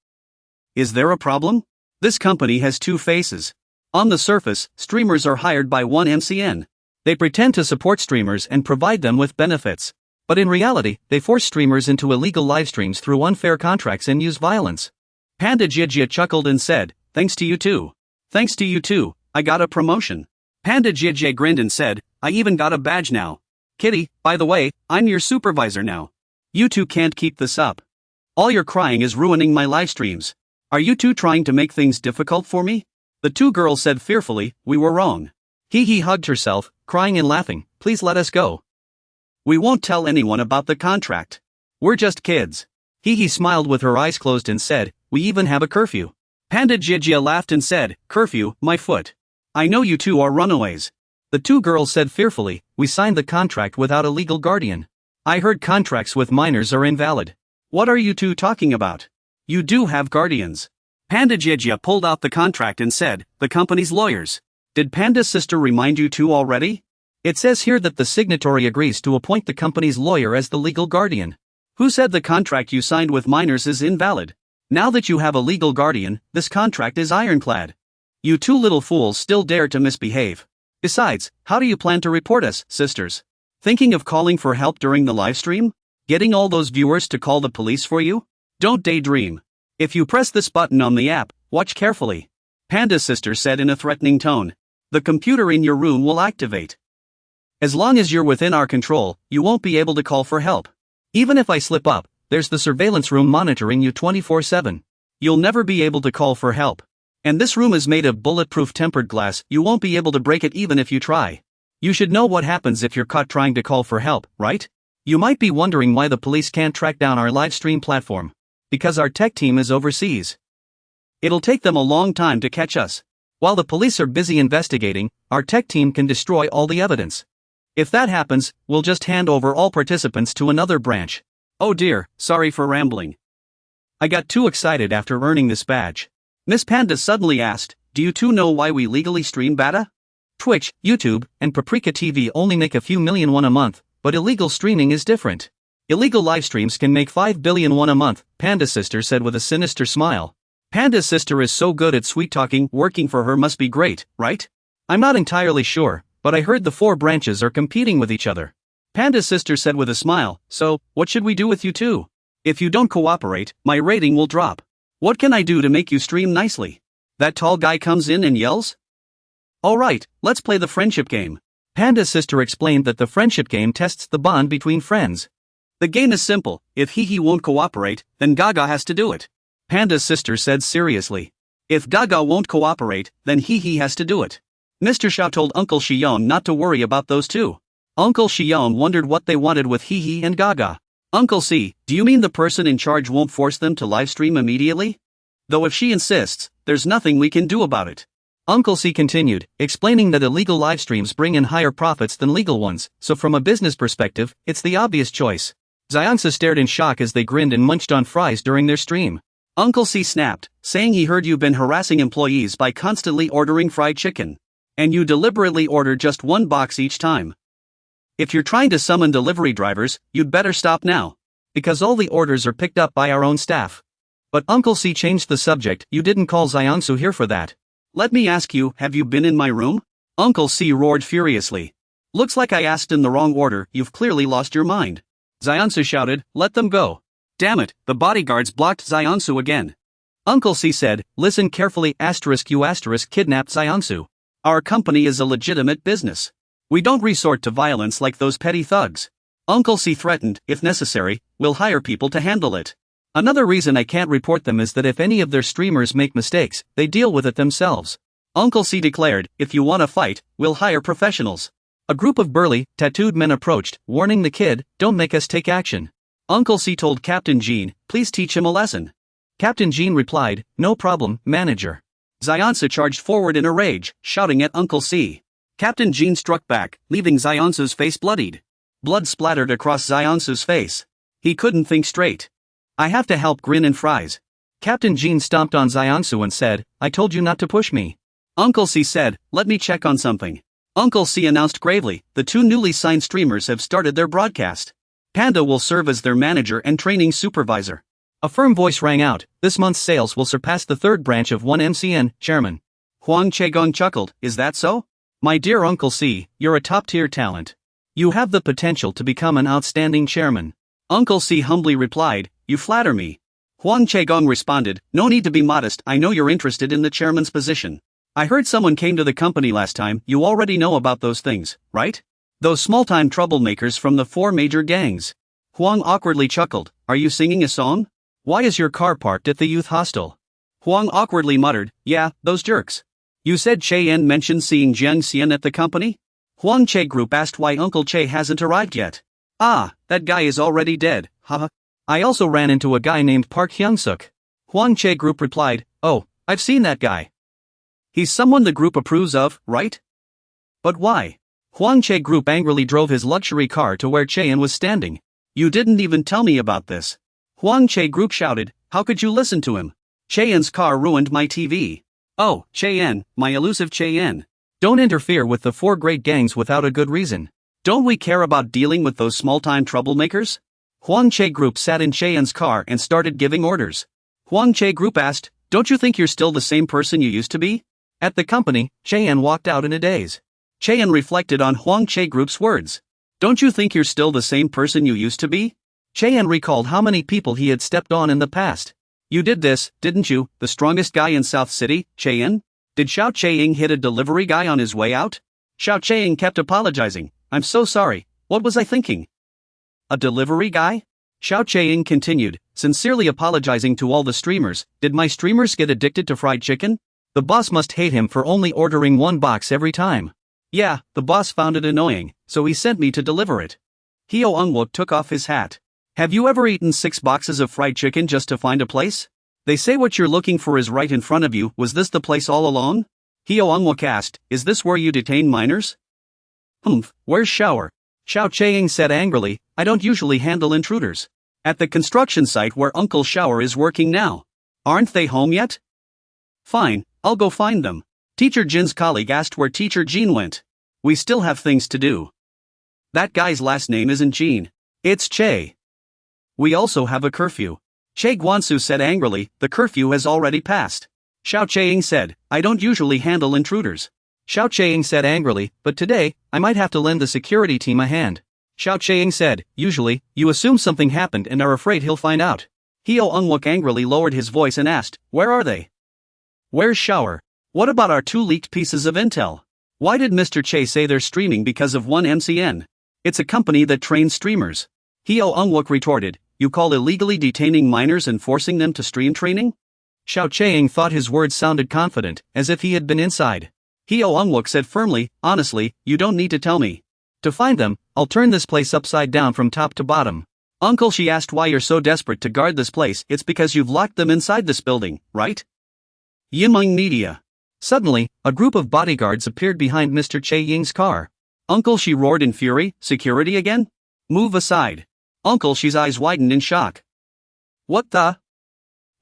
Is there a problem? This company has 2 faces. On the surface, streamers are hired by one MCN. They pretend to support streamers and provide them with benefits. But in reality, they force streamers into illegal livestreams through unfair contracts and use violence. Panda Jia chuckled and said, thanks to you too. Thanks to you too, I got a promotion. Panda Jia grinned and said, I even got a badge now. Kitty, by the way, I'm your supervisor now. You two can't keep this up. All your crying is ruining my live streams. Are you two trying to make things difficult for me? The two girls said fearfully, we were wrong. Hee hugged herself, crying and laughing, please let us go. We won't tell anyone about the contract. We're just kids. Hee smiled with her eyes closed and said, we even have a curfew. Panda Jijia laughed and said, curfew, my foot. I know you two are runaways. The two girls said fearfully, we signed the contract without a legal guardian. I heard contracts with minors are invalid. What are you two talking about? You do have guardians. Panda Jijia pulled out the contract and said, the company's lawyers. Did Panda's sister remind you two already? It says here that the signatory agrees to appoint the company's lawyer as the legal guardian. Who said the contract you signed with minors is invalid? Now that you have a legal guardian, this contract is ironclad. You two little fools still dare to misbehave. Besides, how do you plan to report us, sisters? Thinking of calling for help during the livestream? Getting all those viewers to call the police for you? Don't daydream. If you press this button on the app, watch carefully. Panda's sister said in a threatening tone. The computer in your room will activate. As long as you're within our control, you won't be able to call for help. Even if I slip up, there's the surveillance room monitoring you 24/7. You'll never be able to call for help. And this room is made of bulletproof tempered glass, you won't be able to break it even if you try. You should know what happens if you're caught trying to call for help, right? You might be wondering why the police can't track down our live stream platform. Because our tech team is overseas. It'll take them a long time to catch us. While the police are busy investigating, our tech team can destroy all the evidence. If that happens, we'll just hand over all participants to another branch. Oh dear, sorry for rambling. I got too excited after earning this badge. Miss Panda suddenly asked, do you two know why we legally stream beta? Twitch, YouTube, and Paprika TV only make a few million won a month, but illegal streaming is different. Illegal livestreams can make 5 billion won a month, Panda's sister said with a sinister smile. Panda's sister is so good at sweet-talking, working for her must be great, right? I'm not entirely sure, but I heard the 4 branches are competing with each other. Panda's sister said with a smile, so, what should we do with you two? If you don't cooperate, my rating will drop. What can I do to make you stream nicely? That tall guy comes in and yells? Alright, let's play the friendship game. Panda's sister explained that the friendship game tests the bond between friends. The game is simple, if Hee won't cooperate, then Gaga has to do it. Panda's sister said seriously. If Gaga won't cooperate, then Hee has to do it. Mr. Xiao told Uncle Xion not to worry about those two. Uncle Xion wondered what they wanted with Hee and Gaga. Uncle C, do you mean the person in charge won't force them to livestream immediately? Though if she insists, there's nothing we can do about it. Uncle C continued, explaining that illegal livestreams bring in higher profits than legal ones, so from a business perspective, it's the obvious choice. Xiangsa stared in shock as they grinned and munched on fries during their stream. Uncle C snapped, saying he heard you've been harassing employees by constantly ordering fried chicken. And you deliberately order just 1 box each time. If you're trying to summon delivery drivers, you'd better stop now. Because all the orders are picked up by our own staff. But Uncle C changed the subject, you didn't call Xiangsu here for that. Let me ask you, have you been in my room? Uncle C roared furiously. Looks like I asked in the wrong order, you've clearly lost your mind. Xiangsu shouted, let them go. Damn it, the bodyguards blocked Xiangsu again. Uncle C said, listen carefully, *U* kidnapped Xiangsu. Our company is a legitimate business. We don't resort to violence like those petty thugs. Uncle C threatened, if necessary, we'll hire people to handle it. Another reason I can't report them is that if any of their streamers make mistakes, they deal with it themselves. Uncle C declared, if you want to fight, we'll hire professionals. A group of burly, tattooed men approached, warning the kid, don't make us take action. Uncle C told Captain Jean, please teach him a lesson. Captain Jean replied, no problem, manager. Xiangsa charged forward in a rage, shouting at Uncle C. Captain Jean struck back, leaving Xiangsu's face bloodied. Blood splattered across Xiangsu's face. He couldn't think straight. I have to help Grin and Fries. Captain Jean stomped on Xiangsu and said, I told you not to push me. Uncle C said, let me check on something. Uncle C announced gravely, the 2 newly signed streamers have started their broadcast. Panda will serve as their manager and training supervisor. A firm voice rang out, this month's sales will surpass the 3rd branch of 1MCN, chairman. Huang Chegong chuckled, is that so? My dear Uncle C, you're a top-tier talent. You have the potential to become an outstanding chairman. Uncle C humbly replied, you flatter me. Huang Chegong responded, no need to be modest, I know you're interested in the chairman's position. I heard someone came to the company last time, you already know about those things, right? Those small-time troublemakers from the 4 major gangs. Huang awkwardly chuckled, are you singing a song? Why is your car parked at the youth hostel? Huang awkwardly muttered, yeah, those jerks. You said Che-en mentioned seeing Jiang Xian at the company? Huang Che Group asked why Uncle Che hasn't arrived yet. Ah, that guy is already dead, haha. I also ran into a guy named Park Hyung-suk. Huang Che Group replied, oh, I've seen that guy. He's someone the group approves of, right? But why? Huang Che Group angrily drove his luxury car to where Che-en was standing. You didn't even tell me about this. Huang Che Group shouted, how could you listen to him? Che-en's car ruined my TV. Oh, Che-en, my elusive Che-en. Don't interfere with the four great gangs without a good reason. Don't we care about dealing with those small-time troublemakers? Huang Che Group sat in Che-en's car and started giving orders. Huang Che Group asked, don't you think you're still the same person you used to be? At the company, Che-en walked out in a daze. Che-en reflected on Huang Che Group's words. Don't you think you're still the same person you used to be? Che-en recalled how many people he had stepped on in the past. You did this, didn't you, the strongest guy in South City, Che-en? Did Xiao Che-ying hit a delivery guy on his way out? Xiao Che-ying kept apologizing. I'm so sorry, what was I thinking? A delivery guy? Xiao Che-ying continued, sincerely apologizing to all the streamers. Did my streamers get addicted to fried chicken? The boss must hate him for only ordering one box every time. Yeah, the boss found it annoying, so he sent me to deliver it. Hyo Eungwook took off his hat. Have you ever eaten 6 boxes of fried chicken just to find a place? They say what you're looking for is right in front of you. Was this the place all along? Hyo Eungwook asked, is this where you detain minors? Where's Shower? Xiao Che-ying said angrily, I don't usually handle intruders. At the construction site where Uncle Shower is working now. Aren't they home yet? Fine, I'll go find them. Teacher Jin's colleague asked where Teacher Jin went. We still have things to do. That guy's last name isn't Jin. It's Che. We also have a curfew. Che Guansu said angrily, the curfew has already passed. Xiao Che-ying said, I don't usually handle intruders. Xiao Che-ying said angrily, but today, I might have to lend the security team a hand. Xiao Che-ying said, usually, you assume something happened and are afraid he'll find out. Hyo Eungwook angrily lowered his voice and asked, where are they? Where's Shower? What about our 2 leaked pieces of intel? Why did Mr. Che say they're streaming because of one MCN? It's a company that trains streamers. Hyo Eungwook retorted, you call illegally detaining minors and forcing them to stream training? Xiao Che-ying thought his words sounded confident, as if he had been inside. Hyo Eungwook said firmly, honestly, you don't need to tell me. To find them, I'll turn this place upside down from top to bottom. Uncle, she asked why you're so desperate to guard this place. It's because you've locked them inside this building, right? Yimeng Media. Suddenly, a group of bodyguards appeared behind Mr. Che-ying's car. Uncle, she roared in fury, security again? Move aside. Uncle, she's eyes widened in shock. What the?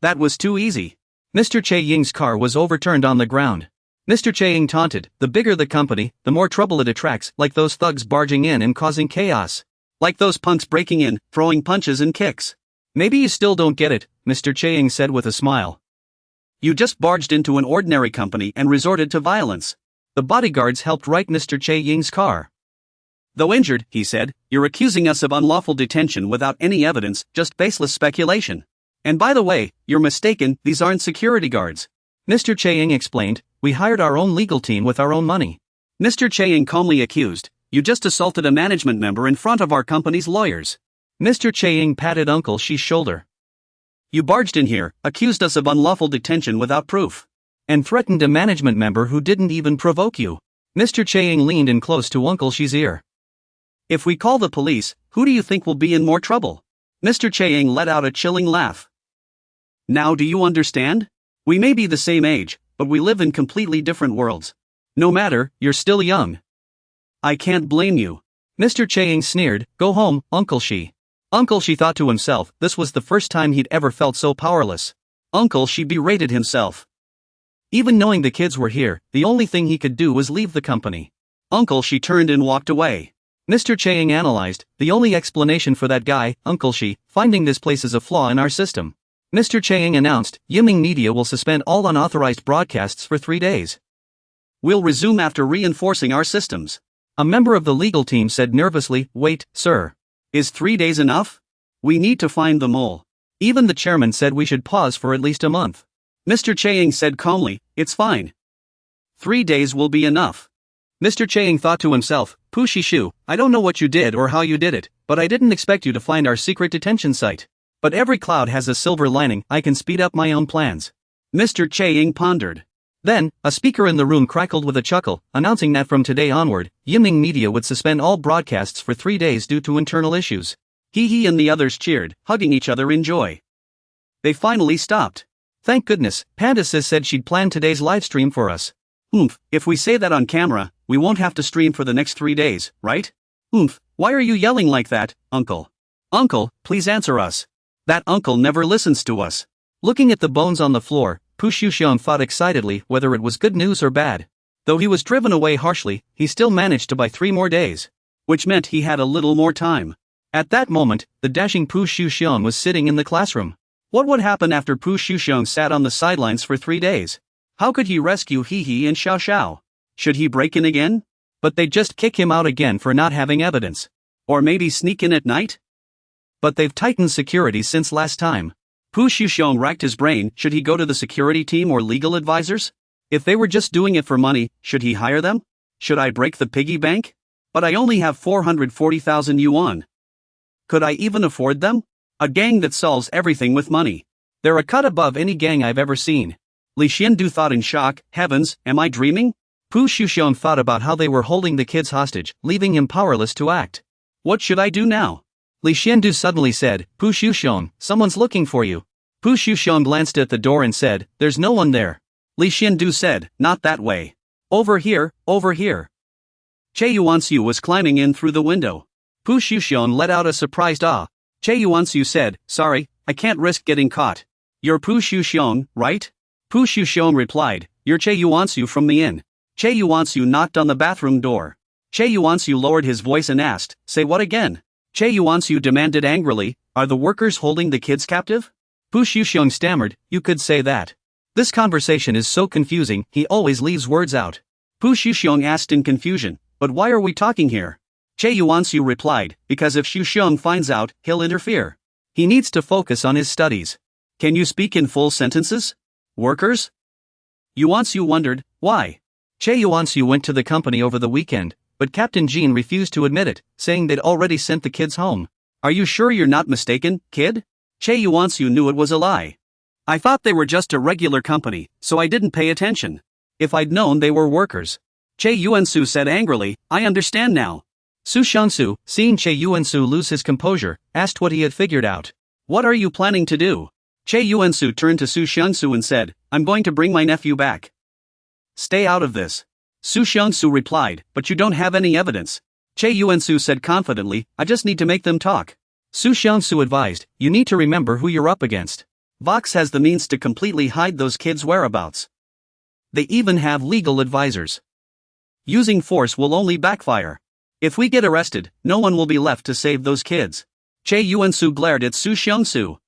That was too easy. Mr. Che-ying's car was overturned on the ground. Mr. Che-ying taunted, the bigger the company, the more trouble it attracts, like those thugs barging in and causing chaos. Like those punks breaking in, throwing punches and kicks. Maybe you still don't get it, Mr. Che-ying said with a smile. You just barged into an ordinary company and resorted to violence. The bodyguards helped right Mr. Che-ying's car. Though injured, he said, you're accusing us of unlawful detention without any evidence, just baseless speculation. And by the way, you're mistaken, these aren't security guards. Mr. Che-ying explained, we hired our own legal team with our own money. Mr. Che-ying calmly accused, you just assaulted a management member in front of our company's lawyers. Mr. Che-ying patted Uncle Shi's shoulder. You barged in here, accused us of unlawful detention without proof. And threatened a management member who didn't even provoke you. Mr. Che-ying leaned in close to Uncle Shi's ear. If we call the police, who do you think will be in more trouble? Mr. Che-ying let out a chilling laugh. Now do you understand? We may be the same age, but we live in completely different worlds. No matter, you're still young. I can't blame you. Mr. Che-ying sneered, go home, Uncle Shi. Uncle Shi thought to himself, this was the first time he'd ever felt so powerless. Uncle Shi berated himself. Even knowing the kids were here, the only thing he could do was leave the company. Uncle Shi turned and walked away. Mr. Che-ying analyzed, the only explanation for that guy, Uncle Shi, finding this place is a flaw in our system. Mr. Che-ying announced, Yimeng Media will suspend all unauthorized broadcasts for 3 days. We'll resume after reinforcing our systems. A member of the legal team said nervously, wait, sir. Is 3 days enough? We need to find the mole. Even the chairman said we should pause for at least a month. Mr. Che-ying said calmly, it's fine. 3 days will be enough. Mr. Che-ying thought to himself, Pu Shishu, I don't know what you did or how you did it, but I didn't expect you to find our secret detention site. But every cloud has a silver lining. I can speed up my own plans. Mr. Che-ing pondered. Then, a speaker in the room crackled with a chuckle, announcing that from today onward, Yimning Media would suspend all broadcasts for 3 days due to internal issues. He and the others cheered, hugging each other in joy. They finally stopped. Thank goodness, Panda Sis said she'd planned today's livestream for us. If we say that on camera, we won't have to stream for the next 3 days, right? Why are you yelling like that, Uncle? Uncle, please answer us. That uncle never listens to us. Looking at the bones on the floor, Pu Shuxiong thought excitedly whether it was good news or bad. Though he was driven away harshly, he still managed to buy 3 more days. Which meant he had a little more time. At that moment, the dashing Pu Shuxiong was sitting in the classroom. What would happen after Pu Shuxiong sat on the sidelines for 3 days? How could he rescue He and Xiao Xiao? Should he break in again? But they'd just kick him out again for not having evidence. Or maybe sneak in at night? But they've tightened security since last time. Pu Shuxiong racked his brain. Should he go to the security team or legal advisors? If they were just doing it for money, should he hire them? Should I break the piggy bank? But I only have 440,000 yuan. Could I even afford them? A gang that solves everything with money. They're a cut above any gang I've ever seen. Li Xiandu thought in shock. Heavens, am I dreaming? Pu Shuxiong thought about how they were holding the kids hostage, leaving him powerless to act. What should I do now? Li Xiandu suddenly said, Pu Shuxiong, someone's looking for you. Pu Shuxiong glanced at the door and said, there's no one there. Li Xiandu said, not that way. Over here, over here. Che Yuanxiu was climbing in through the window. Pu Shuxiong let out a surprised ah. Che Yuanxiu said, sorry, I can't risk getting caught. You're Pu Shuxiong, right? Pu Shuxiong replied, you're Che Yuanxiu from the inn. Che Yuanxiu knocked on the bathroom door. Che Yuanxiu lowered his voice and asked, say what again? Che Yuanxiu demanded angrily, are the workers holding the kids captive? Pu Shuxiong stammered, you could say that. This conversation is so confusing, he always leaves words out. Pu Shuxiong asked in confusion, but why are we talking here? Che Yuanxiu replied, because if Shuxiong finds out, he'll interfere. He needs to focus on his studies. Can you speak in full sentences? Workers? Yuanxiu wondered, why? Che Yuanxiu went to the company over the weekend, but Captain Jean refused to admit it, saying they'd already sent the kids home. Are you sure you're not mistaken, kid? Che Yuanxiu knew it was a lie. I thought they were just a regular company, so I didn't pay attention. If I'd known they were workers. Che Yuanxiu said angrily, I understand now. Su Xiangsu, seeing Che Yuanxiu lose his composure, asked what he had figured out. What are you planning to do? Che Yuanxiu turned to Su Xiangsu and said, I'm going to bring my nephew back. Stay out of this. Su Xiangsu replied, but you don't have any evidence. Che Yuanxiu said confidently, I just need to make them talk. Su Xiangsu advised, you need to remember who you're up against. Vox has the means to completely hide those kids' whereabouts. They even have legal advisors. Using force will only backfire. If we get arrested, no one will be left to save those kids. Che Yuanxiu glared at Su Xiangsu.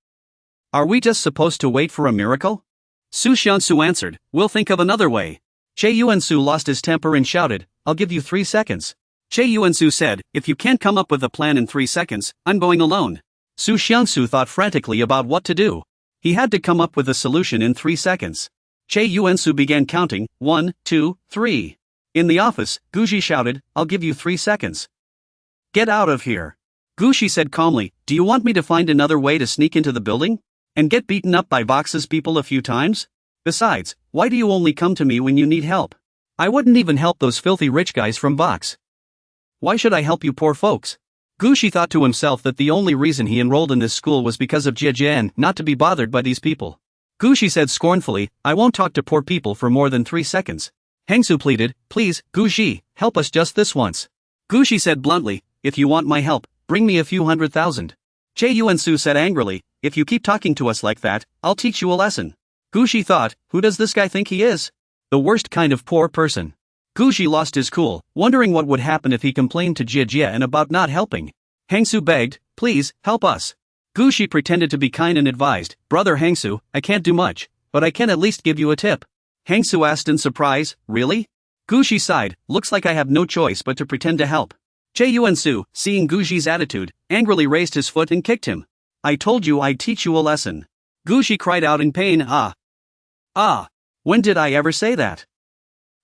Are we just supposed to wait for a miracle? Su Xiangsu answered, we'll think of another way. Che Yuanxiu lost his temper and shouted, I'll give you 3 seconds. Che Yuanxiu said, if you can't come up with a plan in 3 seconds, I'm going alone. Su Xiangsu thought frantically about what to do. He had to come up with a solution in 3 seconds. Che Yuanxiu began counting, 1, 2, 3. In the office, Guji shouted, I'll give you 3 seconds. Get out of here. Gushi said calmly, do you want me to find another way to sneak into the building? And get beaten up by Vox's people a few times? Besides, why do you only come to me when you need help? I wouldn't even help those filthy rich guys from Vox. Why should I help you poor folks? Gushi thought to himself that the only reason he enrolled in this school was because of Jie and not to be bothered by these people. Gushi said scornfully, I won't talk to poor people for more than 3 seconds. Hengsu pleaded, please, Gushi, help us just this once. Gushi said bluntly, if you want my help, bring me a few 100,000. Che Yuanxiu said angrily, if you keep talking to us like that, I'll teach you a lesson. Gushi thought, who does this guy think he is? The worst kind of poor person. Gushi lost his cool, wondering what would happen if he complained to Jie and about not helping. Hengsu begged, please, help us. Gushi pretended to be kind and advised, brother Hengsu, I can't do much, but I can at least give you a tip. Hengsu asked in surprise, really? Gushi sighed, looks like I have no choice but to pretend to help. Che Yuanxiu, seeing Gushi's attitude, angrily raised his foot and kicked him. I told you I'd teach you a lesson. Gushi cried out in pain, ah. Ah. When did I ever say that?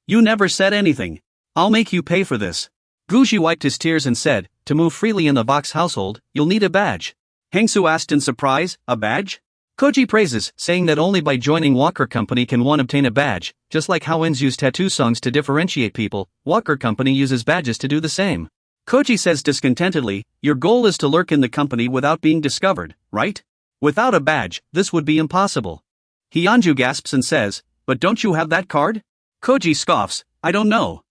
You never said anything. I'll make you pay for this. Gushi wiped his tears and said, to move freely in the Vox household, you'll need a badge. Hangsu asked in surprise, a badge? Koji praises, saying that only by joining Walker Company can one obtain a badge, just like how INs use tattoo songs to differentiate people, Walker Company uses badges to do the same. Koji says discontentedly, your goal is to lurk in the company without being discovered, right? Without a badge, this would be impossible. Hyunju gasps and says, but don't you have that card? Koji scoffs, I don't know.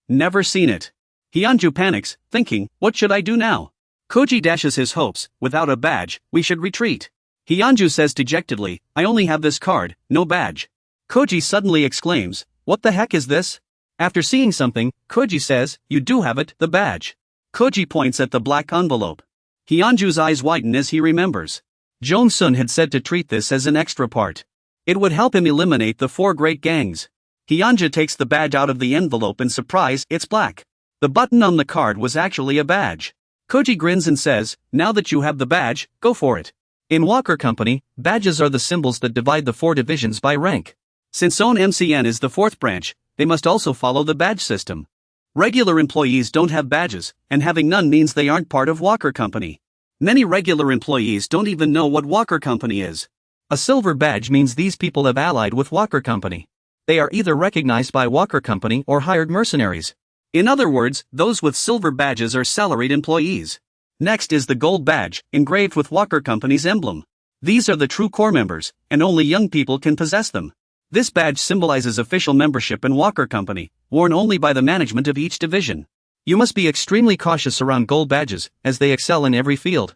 Never seen it. Hyunju panics, thinking, what should I do now? Koji dashes his hopes, without a badge, we should retreat. Hyunju says dejectedly, I only have this card, no badge. Koji suddenly exclaims, what the heck is this? After seeing something, Koji says, you do have it, the badge. Koji points at the black envelope. Hyunju's eyes widen as he remembers. Jong-sun had said to treat this as an extra part. It would help him eliminate the 4 great gangs. Hyunju takes the badge out of the envelope in surprise, it's black. The button on the card was actually a badge. Koji grins and says, now that you have the badge, go for it. In Walker Company, badges are the symbols that divide the 4 divisions by rank. Since OWN MCN is the 4th branch, they must also follow the badge system. Regular employees don't have badges, and having none means they aren't part of Walker Company. Many regular employees don't even know what Walker Company is. A silver badge means these people have allied with Walker Company. They are either recognized by Walker Company or hired mercenaries. In other words, those with silver badges are salaried employees. Next is the gold badge, engraved with Walker Company's emblem. These are the true core members, and only young people can possess them. This badge symbolizes official membership in Walker Company, worn only by the management of each division. You must be extremely cautious around gold badges, as they excel in every field.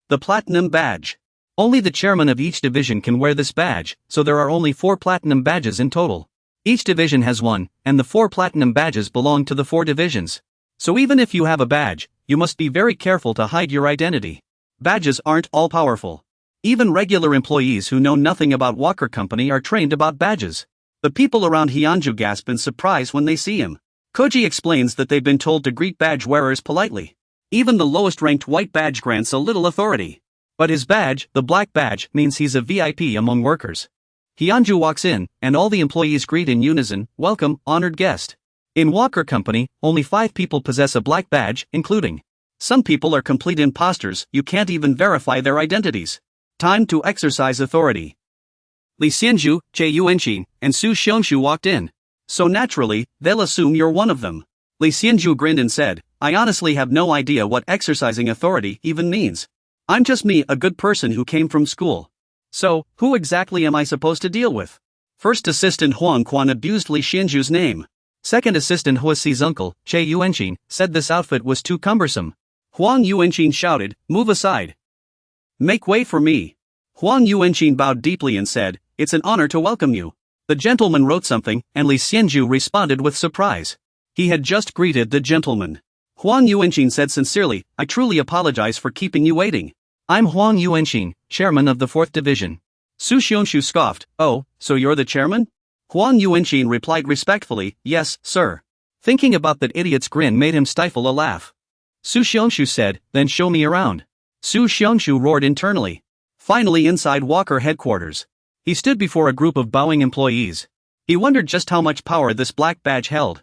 The Platinum Badge. Only the chairman of each division can wear this badge, so there are only 4 platinum badges in total. Each division has one, and the 4 platinum badges belong to the 4 divisions. So even if you have a badge, you must be very careful to hide your identity. Badges aren't all-powerful. Even regular employees who know nothing about Walker Company are trained about badges. The people around Hyunju gasp in surprise when they see him. Koji explains that they've been told to greet badge wearers politely. Even the lowest-ranked white badge grants a little authority. But his badge, the black badge, means he's a VIP among workers. Hyunju walks in, and all the employees greet in unison, welcome, honored guest. In Walker Company, only 5 people possess a black badge, including. Some people are complete imposters, you can't even verify their identities. Time to exercise authority. Lee Xianju, Che Yuanxin, and Su Xiangshu walked in. So naturally, they'll assume you're one of them. Lee Xianju grinned and said, I honestly have no idea what exercising authority even means. I'm just me, a good person who came from school. So, who exactly am I supposed to deal with? First assistant Huang Quan abused Lee Xianju's name. Second assistant Hua Xi's uncle, Che Yuanxin, said this outfit was too cumbersome. Huang Yuanxin shouted, move aside. Make way for me. Huang Yuanxin bowed deeply and said, it's an honor to welcome you. The gentleman wrote something, and Lee Xianju responded with surprise. He had just greeted the gentleman. Huang Yuanxin said sincerely, I truly apologize for keeping you waiting. I'm Huang Yuanxin, chairman of the 4th division. Su Xiangshu scoffed, oh, so you're the chairman? Huang Yuanxin replied respectfully, yes, sir. Thinking about that idiot's grin made him stifle a laugh. Su Xiangshu said, then show me around. Su Xiangshu roared internally. Finally inside Walker headquarters. He stood before a group of bowing employees. He wondered just how much power this black badge held.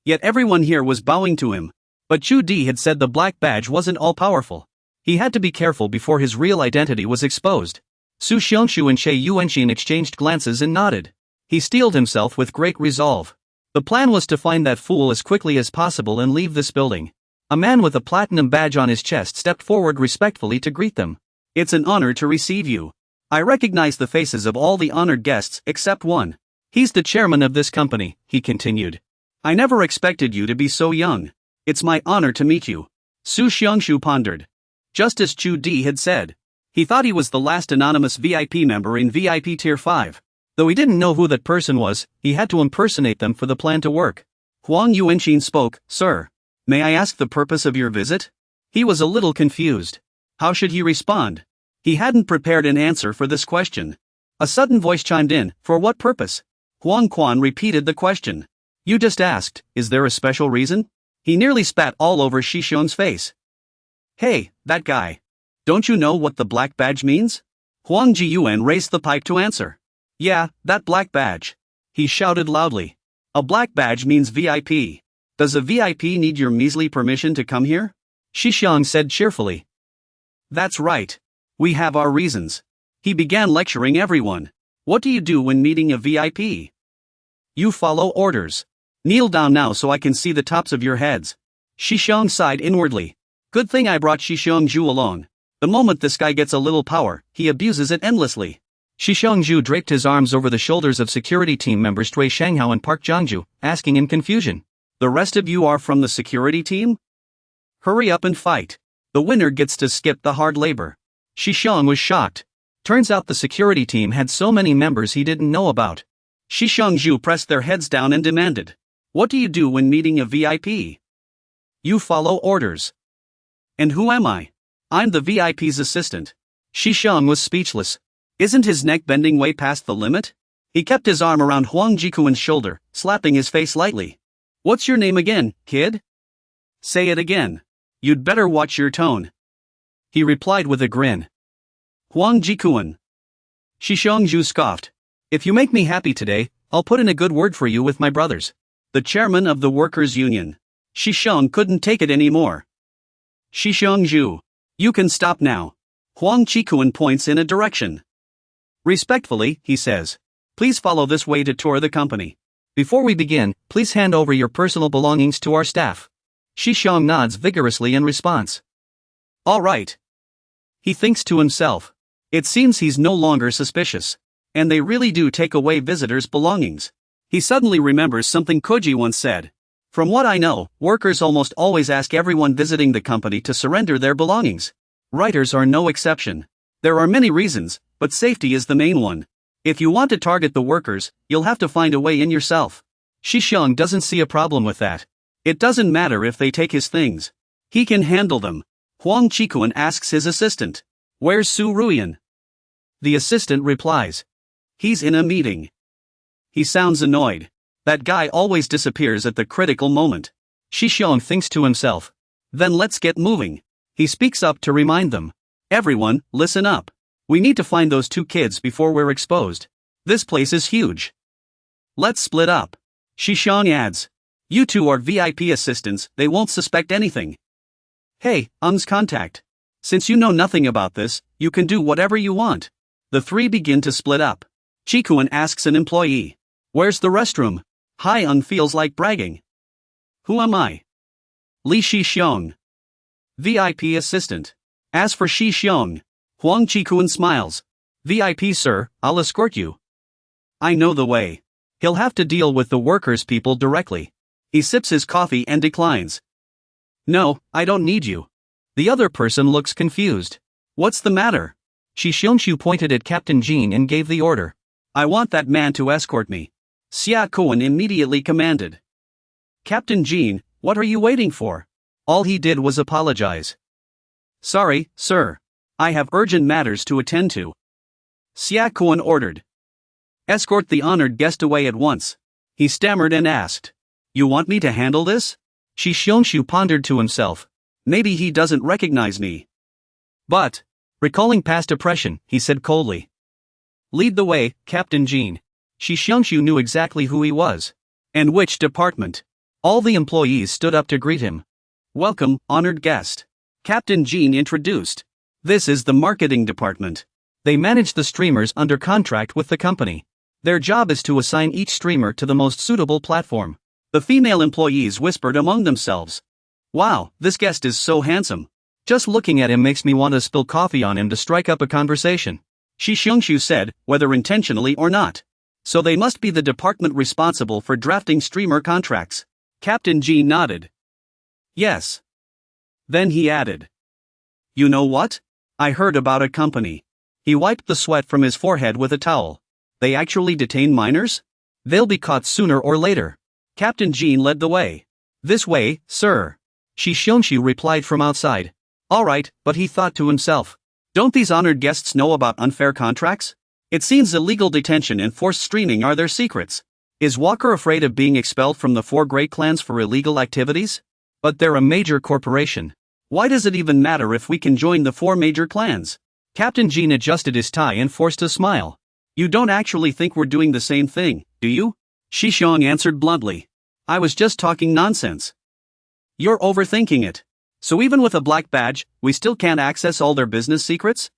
Yet everyone here was bowing to him. But Chu Di had said the black badge wasn't all-powerful. He had to be careful before his real identity was exposed. Su Xiangshu and Che Yuanxin exchanged glances and nodded. He steeled himself with great resolve. The plan was to find that fool as quickly as possible and leave this building. A man with a platinum badge on his chest stepped forward respectfully to greet them. It's an honor to receive you. I recognize the faces of all the honored guests except one. He's the chairman of this company, he continued. I never expected you to be so young. It's my honor to meet you. Su Xiangshu pondered. Just as Chu Di had said. He thought he was the last anonymous VIP member in VIP Tier 5. Though he didn't know who that person was, he had to impersonate them for the plan to work. Huang Yuanxin spoke, Sir. May I ask the purpose of your visit? He was a little confused. How should he respond? He hadn't prepared an answer for this question. A sudden voice chimed in, for what purpose? Huang Quan repeated the question. You just asked, is there a special reason? He nearly spat all over Shishion's face. Hey, that guy. Don't you know what the black badge means? Huang Jiyuan raised the pipe to answer. Yeah, that black badge. He shouted loudly. A black badge means VIP. Does a VIP need your measly permission to come here? Shixiang said cheerfully. That's right. We have our reasons. He began lecturing everyone. What do you do when meeting a VIP? You follow orders. Kneel down now so I can see the tops of your heads. Shishong sighed inwardly. Good thing I brought Shishong along. The moment this guy gets a little power, he abuses it endlessly. Shishong draped his arms over the shoulders of security team members Dui Shanghao and Park Jiangju, asking in confusion. The rest of you are from the security team? Hurry up and fight. The winner gets to skip the hard labor. Shishong was shocked. Turns out the security team had so many members he didn't know about. Shishong pressed their heads down and demanded. What do you do when meeting a VIP? You follow orders. And who am I? I'm the VIP's assistant. Shishong was speechless. Isn't his neck bending way past the limit? He kept his arm around Huang Jikuan's shoulder, slapping his face lightly. What's your name again, kid? Say it again. You'd better watch your tone. He replied with a grin. Huang Jikuan. Shishong scoffed. If you make me happy today, I'll put in a good word for you with my brothers. The chairman of the workers' union. Shishong couldn't take it anymore. Shishong, you can stop now. Huang Jikuan points in a direction. Respectfully, he says. Please follow this way to tour the company. Before we begin, please hand over your personal belongings to our staff. Shishong nods vigorously in response. All right. He thinks to himself. It seems he's no longer suspicious. And they really do take away visitors' belongings. He suddenly remembers something Koji once said. From what I know, workers almost always ask everyone visiting the company to surrender their belongings. Writers are no exception. There are many reasons, but safety is the main one. If you want to target the workers, you'll have to find a way in yourself. Shishong doesn't see a problem with that. It doesn't matter if they take his things. He can handle them. Huang Jikuan asks his assistant. Where's Su Ruian? The assistant replies. He's in a meeting. He sounds annoyed. That guy always disappears at the critical moment. Shishong thinks to himself. Then let's get moving. He speaks up to remind them. Everyone, listen up. We need to find those two kids before we're exposed. This place is huge. Let's split up. Shishong adds. You two are VIP assistants, they won't suspect anything. Hey, contact. Since you know nothing about this, you can do whatever you want. The three begin to split up. Jikuan asks an employee. Where's the restroom? Hai feels like bragging. Who am I? Li Shishong. VIP assistant. As for Shishong, Huang Jikuan smiles. VIP sir, I'll escort you. I know the way. He'll have to deal with the workers' people directly. He sips his coffee and declines. No, I don't need you. The other person looks confused. What's the matter? Shishong pointed at Captain Jean and gave the order. I want that man to escort me. Xia Kuan immediately commanded. Captain Jean, what are you waiting for? All he did was apologize. Sorry, sir. I have urgent matters to attend to. Xia Kuan ordered. Escort the honored guest away at once. He stammered and asked. You want me to handle this? Shishong pondered to himself. Maybe he doesn't recognize me. But, recalling past oppression, he said coldly. Lead the way, Captain Jean. Shishong knew exactly who he was. And which department. All the employees stood up to greet him. Welcome, honored guest. Captain Jean introduced. This is the marketing department. They manage the streamers under contract with the company. Their job is to assign each streamer to the most suitable platform. The female employees whispered among themselves. Wow, this guest is so handsome. Just looking at him makes me want to spill coffee on him to strike up a conversation. Shishong said, whether intentionally or not. So they must be the department responsible for drafting streamer contracts. Captain G nodded. Yes. Then he added. You know what? I heard about a company. He wiped the sweat from his forehead with a towel. They actually detain minors? They'll be caught sooner or later. Captain Jean led the way. This way, sir. Shishong replied from outside. Alright, but he thought to himself. Don't these honored guests know about unfair contracts? It seems illegal detention and forced streaming are their secrets. Is Walker afraid of being expelled from the 4 great clans for illegal activities? But they're a major corporation. Why does it even matter if we can join the 4 major clans? Captain Jean adjusted his tie and forced a smile. You don't actually think we're doing the same thing, do you? Shishong answered bluntly. I was just talking nonsense. You're overthinking it. So even with a black badge, we still can't access all their business secrets?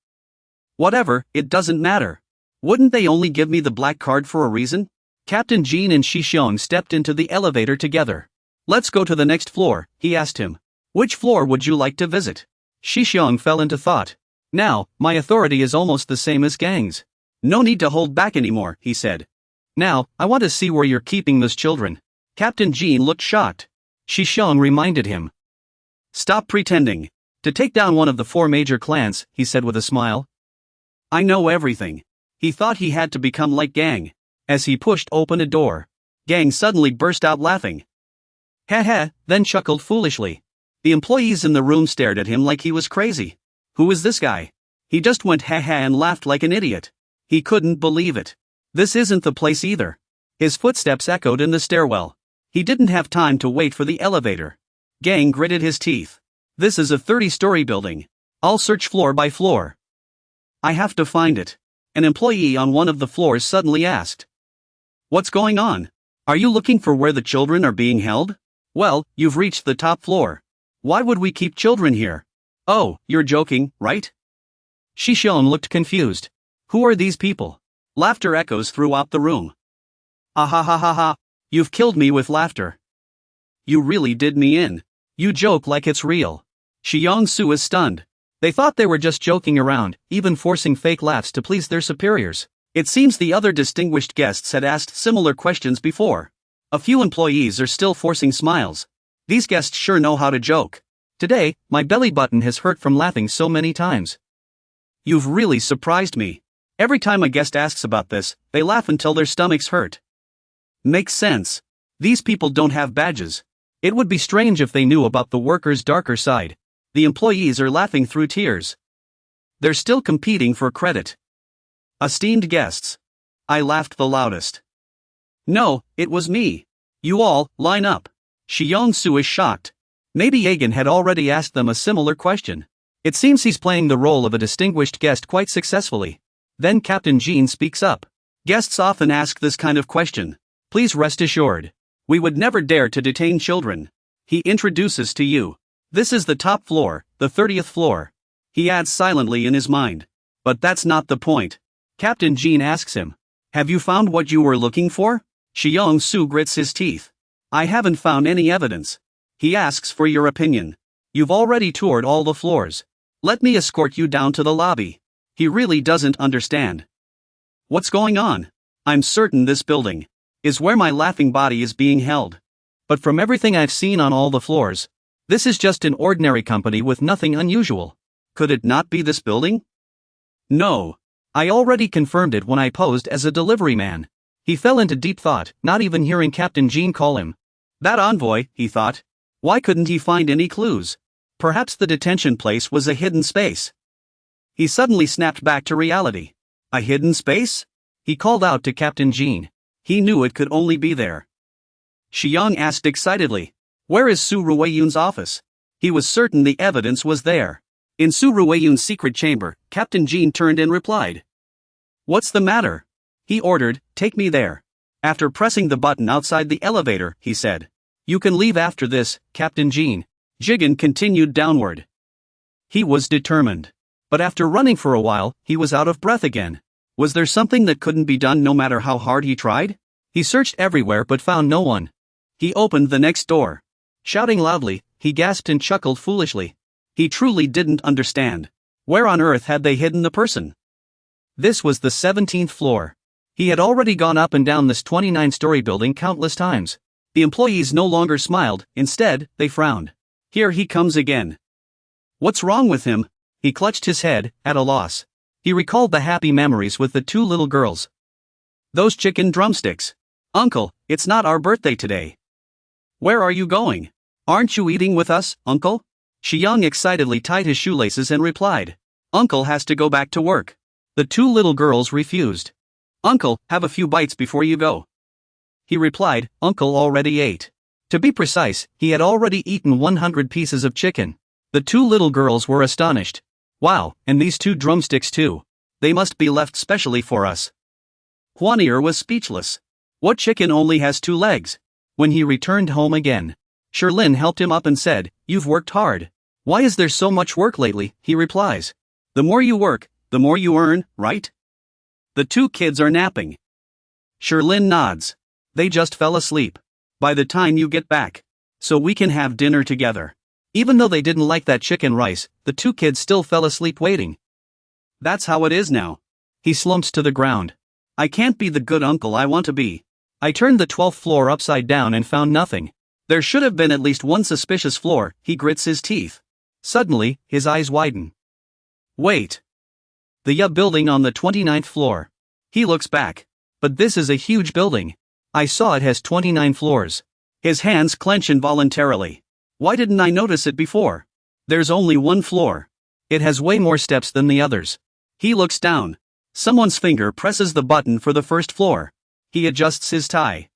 Whatever, it doesn't matter. Wouldn't they only give me the black card for a reason? Captain Jean and Shixiong stepped into the elevator together. Let's go to the next floor, he asked him. Which floor would you like to visit? Shixiong fell into thought. Now, my authority is almost the same as Gang's. No need to hold back anymore, he said. Now, I want to see where you're keeping those children. Captain Jean looked shocked. Shixiong reminded him. Stop pretending. To take down one of the 4 major clans, he said with a smile. I know everything. He thought he had to become like Gang. As he pushed open a door, Gang suddenly burst out laughing. Heh, then chuckled foolishly. The employees in the room stared at him like he was crazy. Who is this guy? He just went heh and laughed like an idiot. He couldn't believe it. This isn't the place either. His footsteps echoed in the stairwell. He didn't have time to wait for the elevator. Gang gritted his teeth. This is a 30-story building. I'll search floor by floor. I have to find it. An employee on one of the floors suddenly asked. What's going on? Are you looking for where the children are being held? Well, you've reached the top floor. Why would we keep children here? Oh, you're joking, right? Shixiong looked confused. Who are these people? Laughter echoes throughout the room. Ah ha ha ha ha. You've killed me with laughter. You really did me in. You joke like it's real. Xiang Su is stunned. They thought they were just joking around, even forcing fake laughs to please their superiors. It seems the other distinguished guests had asked similar questions before. A few employees are still forcing smiles. These guests sure know how to joke. Today, my belly button has hurt from laughing so many times. You've really surprised me. Every time a guest asks about this, they laugh until their stomachs hurt. Makes sense. These people don't have badges. It would be strange if they knew about the workers' darker side. The employees are laughing through tears. They're still competing for credit. Esteemed guests. I laughed the loudest. No, it was me. You all, line up. Xiang Su is shocked. Maybe Yagan had already asked them a similar question. It seems he's playing the role of a distinguished guest quite successfully. Then Captain Jean speaks up. Guests often ask this kind of question. Please rest assured. We would never dare to detain children. He introduces to you. This is the top floor, the 30th floor. He adds silently in his mind. But that's not the point. Captain Jean asks him. Have you found what you were looking for? Xiang Su grits his teeth. I haven't found any evidence. He asks for your opinion. You've already toured all the floors. Let me escort you down to the lobby. He really doesn't understand. What's going on? I'm certain this building is where my laughing body is being held. But from everything I've seen on all the floors, this is just an ordinary company with nothing unusual. Could it not be this building? No. I already confirmed it when I posed as a delivery man. He fell into deep thought, not even hearing Captain Jean call him. That envoy, he thought. Why couldn't he find any clues? Perhaps the detention place was a hidden space. He suddenly snapped back to reality. A hidden space? He called out to Captain Jean. He knew it could only be there. Xiang asked excitedly. Where is Su Ruiyun's office? He was certain the evidence was there. In Su Ruiyun's secret chamber, Captain Jean turned and replied. What's the matter? He ordered, take me there. After pressing the button outside the elevator, he said. You can leave after this, Captain Jean. Jigen continued downward. He was determined. But after running for a while, he was out of breath again. Was there something that couldn't be done no matter how hard he tried? He searched everywhere but found no one. He opened the next door. Shouting loudly, he gasped and chuckled foolishly. He truly didn't understand. Where on earth had they hidden the person? This was the 17th floor. He had already gone up and down this 29-story building countless times. The employees no longer smiled, instead, they frowned. Here he comes again. What's wrong with him? He clutched his head, at a loss. He recalled the happy memories with the 2 little girls. Those chicken drumsticks. Uncle, it's not our birthday today. Where are you going? Aren't you eating with us, Uncle? Xiang excitedly tied his shoelaces and replied. Uncle has to go back to work. The 2 little girls refused. Uncle, have a few bites before you go. He replied, Uncle already ate. To be precise, he had already eaten 100 pieces of chicken. The 2 little girls were astonished. Wow, and these 2 drumsticks too. They must be left specially for us. Huanier was speechless. What chicken only has 2 legs? When he returned home again, Sherlin helped him up and said, You've worked hard. Why is there so much work lately? He replies. The more you work, the more you earn, right? The two kids are napping. Sherlyn nods. They just fell asleep. By the time you get back. So we can have dinner together. Even though they didn't like that chicken rice, the two kids still fell asleep waiting. That's how it is now. He slumps to the ground. I can't be the good uncle I want to be. I turned the 12th floor upside down and found nothing. There should have been at least one suspicious floor. He grits his teeth. Suddenly, his eyes widen. Wait. The building on the 29th floor. He looks back. But this is a huge building. I saw it has 29 floors. His hands clench involuntarily. Why didn't I notice it before? There's only one floor. It has way more steps than the others. He looks down. Someone's finger presses the button for the first floor. He adjusts his tie.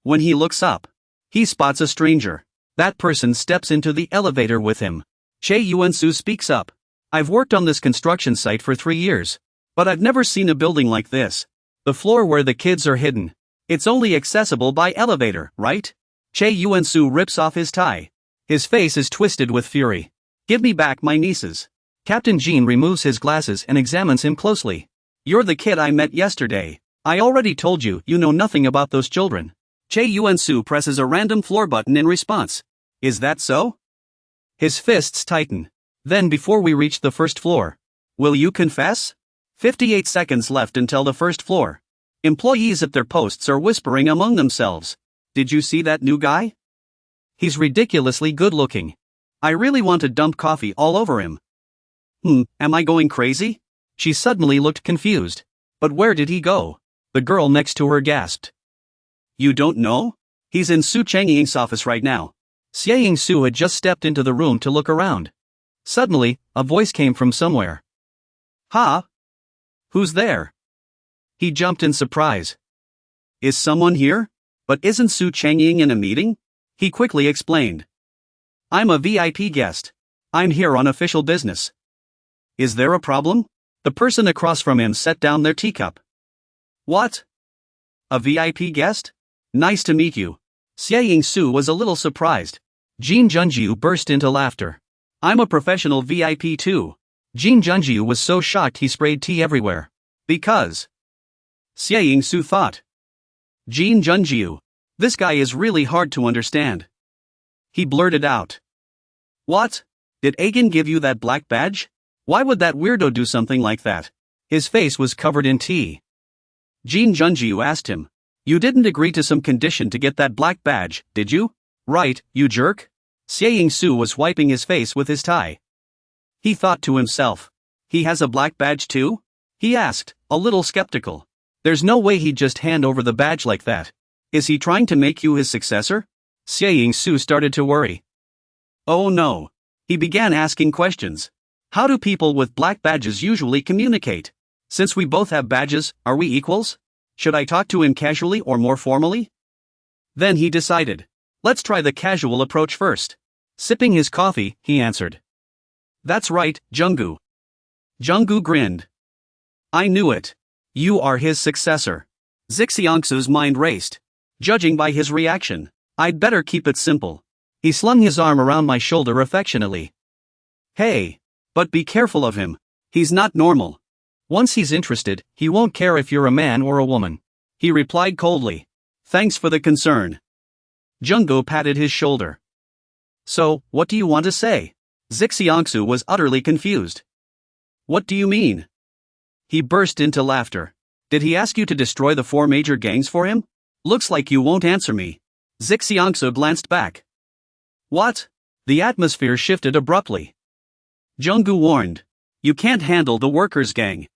When he looks up, he spots a stranger. That person steps into the elevator with him. Che Yuan-su speaks up. I've worked on this construction site for 3 years. But I've never seen a building like this. The floor where the kids are hidden. It's only accessible by elevator, right? Che Yuan-su rips off his tie. His face is twisted with fury. Give me back my nieces. Captain Jean removes his glasses and examines him closely. You're the kid I met yesterday. I already told you know nothing about those children. Che Yuan-su presses a random floor button in response. Is that so? His fists tighten. Then before we reach the first floor. Will you confess? 58 seconds left until the first floor. Employees at their posts are whispering among themselves. Did you see that new guy? He's ridiculously good looking. I really want to dump coffee all over him. Am I going crazy? She suddenly looked confused. But where did he go? The girl next to her gasped. You don't know? He's in Su Changying's office right now. Xie Su had just stepped into the room to look around. Suddenly, a voice came from somewhere. Ha! Who's there? He jumped in surprise. Is someone here? But isn't Su Changying in a meeting? He quickly explained. I'm a VIP guest. I'm here on official business. Is there a problem? The person across from him set down their teacup. What? A VIP guest? Nice to meet you. Xie Su was a little surprised. Jin Junjiu burst into laughter. I'm a professional VIP too. Jin Junjiu was so shocked he sprayed tea everywhere. Because. Xie Su thought. Jin Junjiu. This guy is really hard to understand. He blurted out. What? Did Agen give you that black badge? Why would that weirdo do something like that? His face was covered in tea. Jin Junjiu asked him. You didn't agree to some condition to get that black badge, did you? Right, you jerk? Xie Su was wiping his face with his tie. He thought to himself. He has a black badge too? He asked, a little skeptical. There's no way he'd just hand over the badge like that. Is he trying to make you his successor? Xie Su started to worry. Oh no. He began asking questions. How do people with black badges usually communicate? Since we both have badges, are we equals? Should I talk to him casually or more formally? Then he decided. Let's try the casual approach first. Sipping his coffee, he answered. That's right, Junggu. Junggu grinned. I knew it. You are his successor. Zixiangsu's mind raced. Judging by his reaction, I'd better keep it simple. He slung his arm around my shoulder affectionately. Hey. But be careful of him. He's not normal. Once he's interested, he won't care if you're a man or a woman. He replied coldly. Thanks for the concern. Junggu patted his shoulder. So, what do you want to say? Zixiangsu was utterly confused. What do you mean? He burst into laughter. Did he ask you to destroy the 4 major gangs for him? Looks like you won't answer me. Zixiangsu glanced back. What? The atmosphere shifted abruptly. Junggu warned. You can't handle the workers' gang.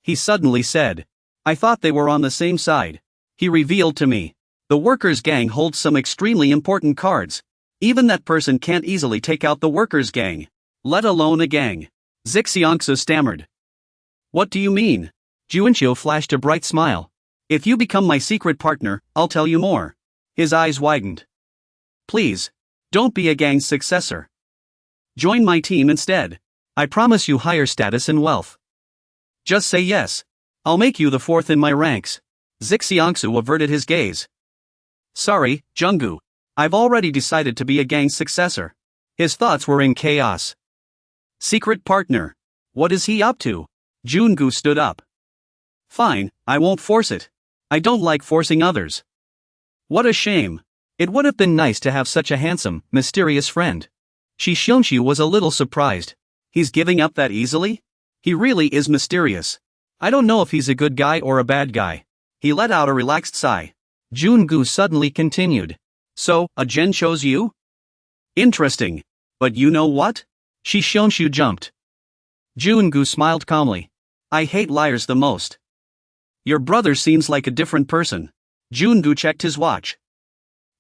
He suddenly said. I thought they were on the same side. He revealed to me. The workers' gang holds some extremely important cards. Even that person can't easily take out the workers' gang. Let alone a gang. Zixiangsu stammered. What do you mean? Juanqiu flashed a bright smile. If you become my secret partner, I'll tell you more. His eyes widened. Please. Don't be a gang's successor. Join my team instead. I promise you higher status and wealth. Just say yes. I'll make you the 4th in my ranks. Zixiangsu averted his gaze. Sorry, Junggu. I've already decided to be a gang's successor. His thoughts were in chaos. Secret partner. What is he up to? Jungu stood up. Fine, I won't force it. I don't like forcing others. What a shame. It would have been nice to have such a handsome, mysterious friend. Shishonshu was a little surprised. He's giving up that easily? He really is mysterious. I don't know if he's a good guy or a bad guy. He let out a relaxed sigh. Jungu suddenly continued. So, a gen chose you? Interesting. But you know what? Shishonshu jumped. Jungu smiled calmly. I hate liars the most. Your brother seems like a different person. Jungu checked his watch.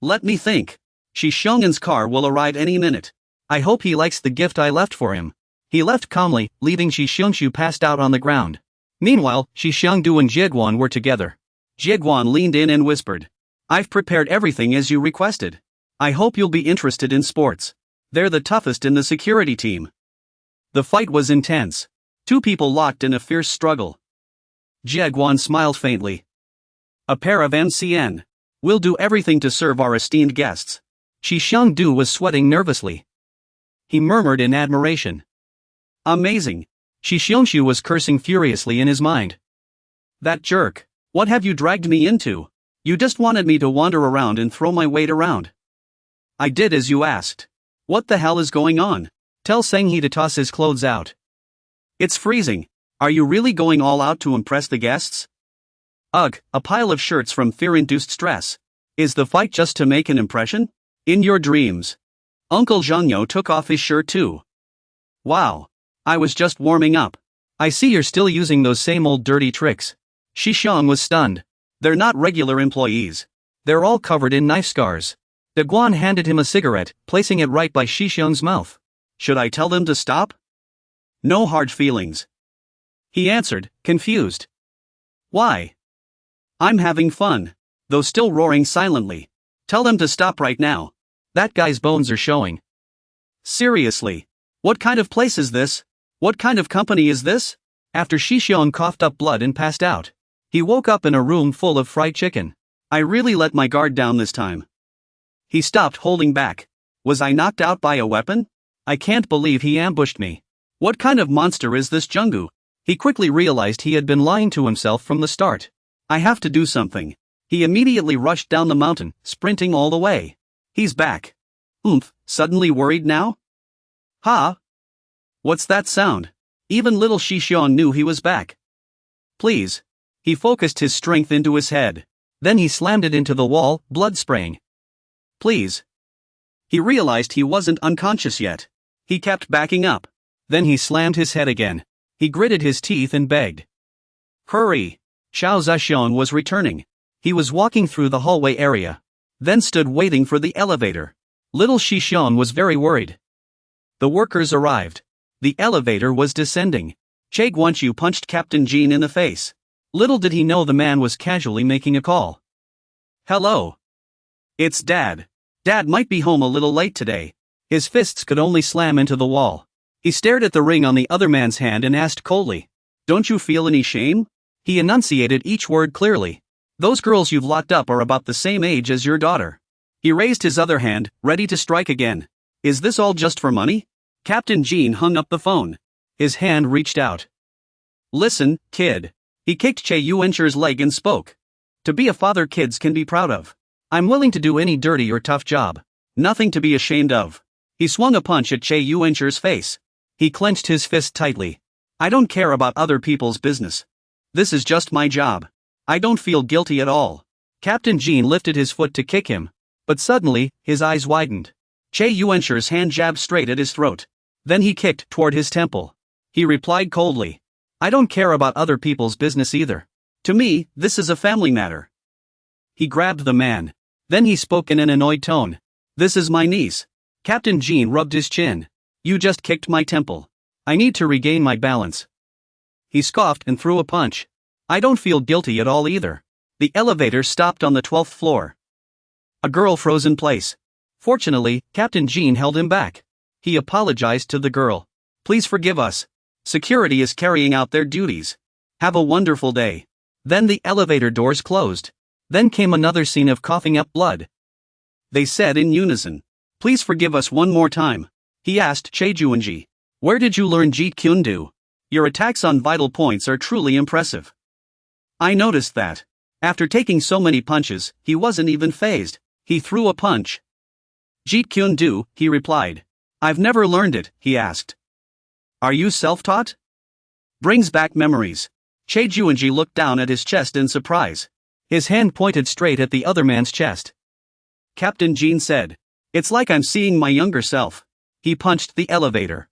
Let me think. Shishongen's car will arrive any minute. I hope he likes the gift I left for him. He left calmly, leaving Shishonshu passed out on the ground. Meanwhile, Shishongdu and Jieguan were together. Jieguan leaned in and whispered. I've prepared everything as you requested. I hope you'll be interested in sports. They're the toughest in the security team. The fight was intense. Two people locked in a fierce struggle. Jieguan smiled faintly. A pair of MCN. We'll do everything to serve our esteemed guests. Shishongdu was sweating nervously. He murmured in admiration. Amazing. Shishonshu was cursing furiously in his mind. That jerk. What have you dragged me into? You just wanted me to wander around and throw my weight around. I did as you asked. What the hell is going on? Tell Senghe to toss his clothes out. It's freezing. Are you really going all out to impress the guests? Ugh, a pile of shirts from fear-induced stress. Is the fight just to make an impression? In your dreams. Uncle Zhangyo took off his shirt too. Wow. I was just warming up. I see you're still using those same old dirty tricks. Shishong was stunned. They're not regular employees. They're all covered in knife scars. De Guan handed him a cigarette, placing it right by Shishong's mouth. Should I tell them to stop? No hard feelings. He answered, confused. Why? I'm having fun. Though still roaring silently. Tell them to stop right now. That guy's bones are showing. Seriously. What kind of place is this? What kind of company is this? After Shishong coughed up blood and passed out. He woke up in a room full of fried chicken. I really let my guard down this time. He stopped holding back. Was I knocked out by a weapon? I can't believe he ambushed me. What kind of monster is this Jungu? He quickly realized he had been lying to himself from the start. I have to do something. He immediately rushed down the mountain, sprinting all the way. He's back. Oomph, suddenly worried now? Ha! What's that sound? Even little Shishong knew he was back. Please. He focused his strength into his head. Then he slammed it into the wall, blood spraying. Please. He realized he wasn't unconscious yet. He kept backing up. Then he slammed his head again. He gritted his teeth and begged. Hurry! Xiao Zheshong was returning. He was walking through the hallway area. Then stood waiting for the elevator. Little Shishong was very worried. The workers arrived. The elevator was descending. Che Guanqiu punched Captain Jean in the face. Little did he know the man was casually making a call. Hello. It's Dad. Dad might be home a little late today. His fists could only slam into the wall. He stared at the ring on the other man's hand and asked coldly. Don't you feel any shame? He enunciated each word clearly. Those girls you've locked up are about the same age as your daughter. He raised his other hand, ready to strike again. Is this all just for money? Captain Jean hung up the phone. His hand reached out. Listen, kid. He kicked Che Yuenshi's leg and spoke. To be a father kids can be proud of. I'm willing to do any dirty or tough job. Nothing to be ashamed of. He swung a punch at Che Yuenshi's face. He clenched his fist tightly. I don't care about other people's business. This is just my job. I don't feel guilty at all. Captain Jean lifted his foot to kick him. But suddenly, his eyes widened. Che Yuenshi's hand jabbed straight at his throat. Then he kicked toward his temple. He replied coldly. I don't care about other people's business either. To me, this is a family matter. He grabbed the man. Then he spoke in an annoyed tone. This is my niece. Captain Jean rubbed his chin. You just kicked my temple. I need to regain my balance. He scoffed and threw a punch. I don't feel guilty at all either. The elevator stopped on the 12th floor. A girl froze in place. Fortunately, Captain Jean held him back. He apologized to the girl. Please forgive us. Security is carrying out their duties. Have a wonderful day. Then the elevator doors closed. Then came another scene of coughing up blood. They said in unison. Please forgive us one more time. he asked Chejuanji. Where did you learn Jeet Kyun Do? Your attacks on vital points are truly impressive. I noticed that. After taking so many punches, he wasn't even fazed. He threw a punch. Jeet Kyun Do, he replied. I've never learned it, he asked. Are you self-taught? Brings back memories. Chejuanji looked down at his chest in surprise. His hand pointed straight at the other man's chest. Captain Jean said. It's like I'm seeing my younger self. He punched the elevator.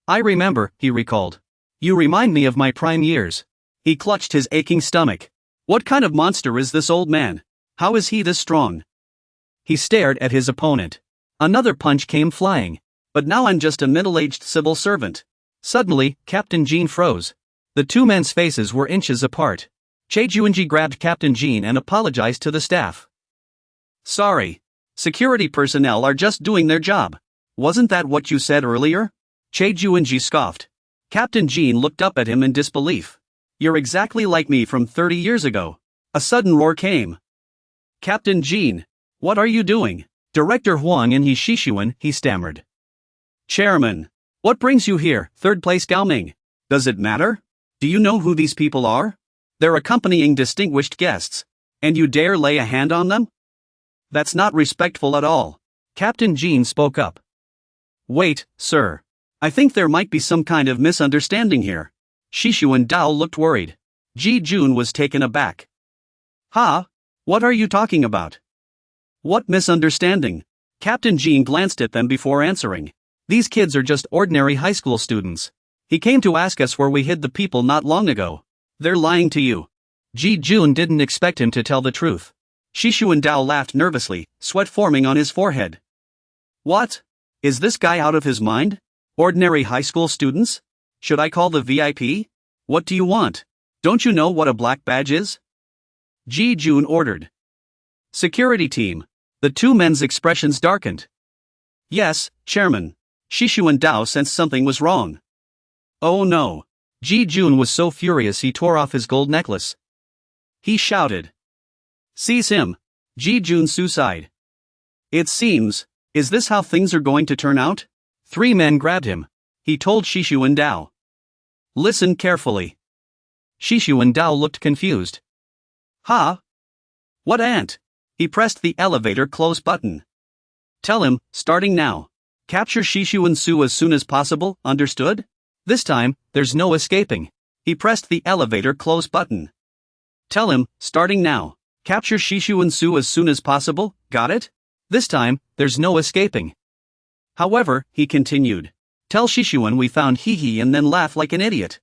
I remember, he recalled. You remind me of my prime years. He clutched his aching stomach. What kind of monster is this old man? How is he this strong? He stared at his opponent. Another punch came flying. But now I'm just a middle-aged civil servant. Suddenly, Captain Jean froze. The two men's faces were inches apart. Chejuanji grabbed Captain Jean and apologized to the staff. Sorry. Security personnel are just doing their job. Wasn't that what you said earlier? Chejuanji scoffed. Captain Jean looked up at him in disbelief. You're exactly like me from 30 years ago. A sudden roar came. Captain Jean, what are you doing? Director Huang and Shishuan, he stammered. Chairman, what brings you here, third place Gao Ming? Does it matter? Do you know who these people are? They're accompanying distinguished guests. And you dare lay a hand on them? That's not respectful at all. Captain Jean spoke up. Wait, sir. I think there might be some kind of misunderstanding here. Shishuan Dao looked worried. Ji Jun was taken aback. Ha? What are you talking about? What misunderstanding? Captain Jean glanced at them before answering. These kids are just ordinary high school students. He came to ask us where we hid the people not long ago. They're lying to you. Ji Jun didn't expect him to tell the truth. Shishuan Dao laughed nervously, sweat forming on his forehead. What? Is this guy out of his mind? Ordinary high school students? Should I call the VIP? What do you want? Don't you know what a black badge is? Ji Jun ordered. Security team. The two men's expressions darkened. Yes, Chairman. Shishuan Dao sensed something was wrong. Oh no. Ji Jun was so furious he tore off his gold necklace. He shouted. Seize him. Ji Jun sighed. It seems. Is this how things are going to turn out? Three men grabbed him. He told Shishuan Dao. Listen carefully. Shishuan Dao looked confused. Ha? What ant? He pressed the elevator close button. Tell him, starting now. Capture Shishuan Su as soon as possible, understood? This time, there's no escaping. He pressed the elevator close button. Tell him, starting now. Capture Shishuan Su as soon as possible, got it? This time, there's no escaping. However, he continued. Tell Shishuan we found Hee and then laugh like an idiot.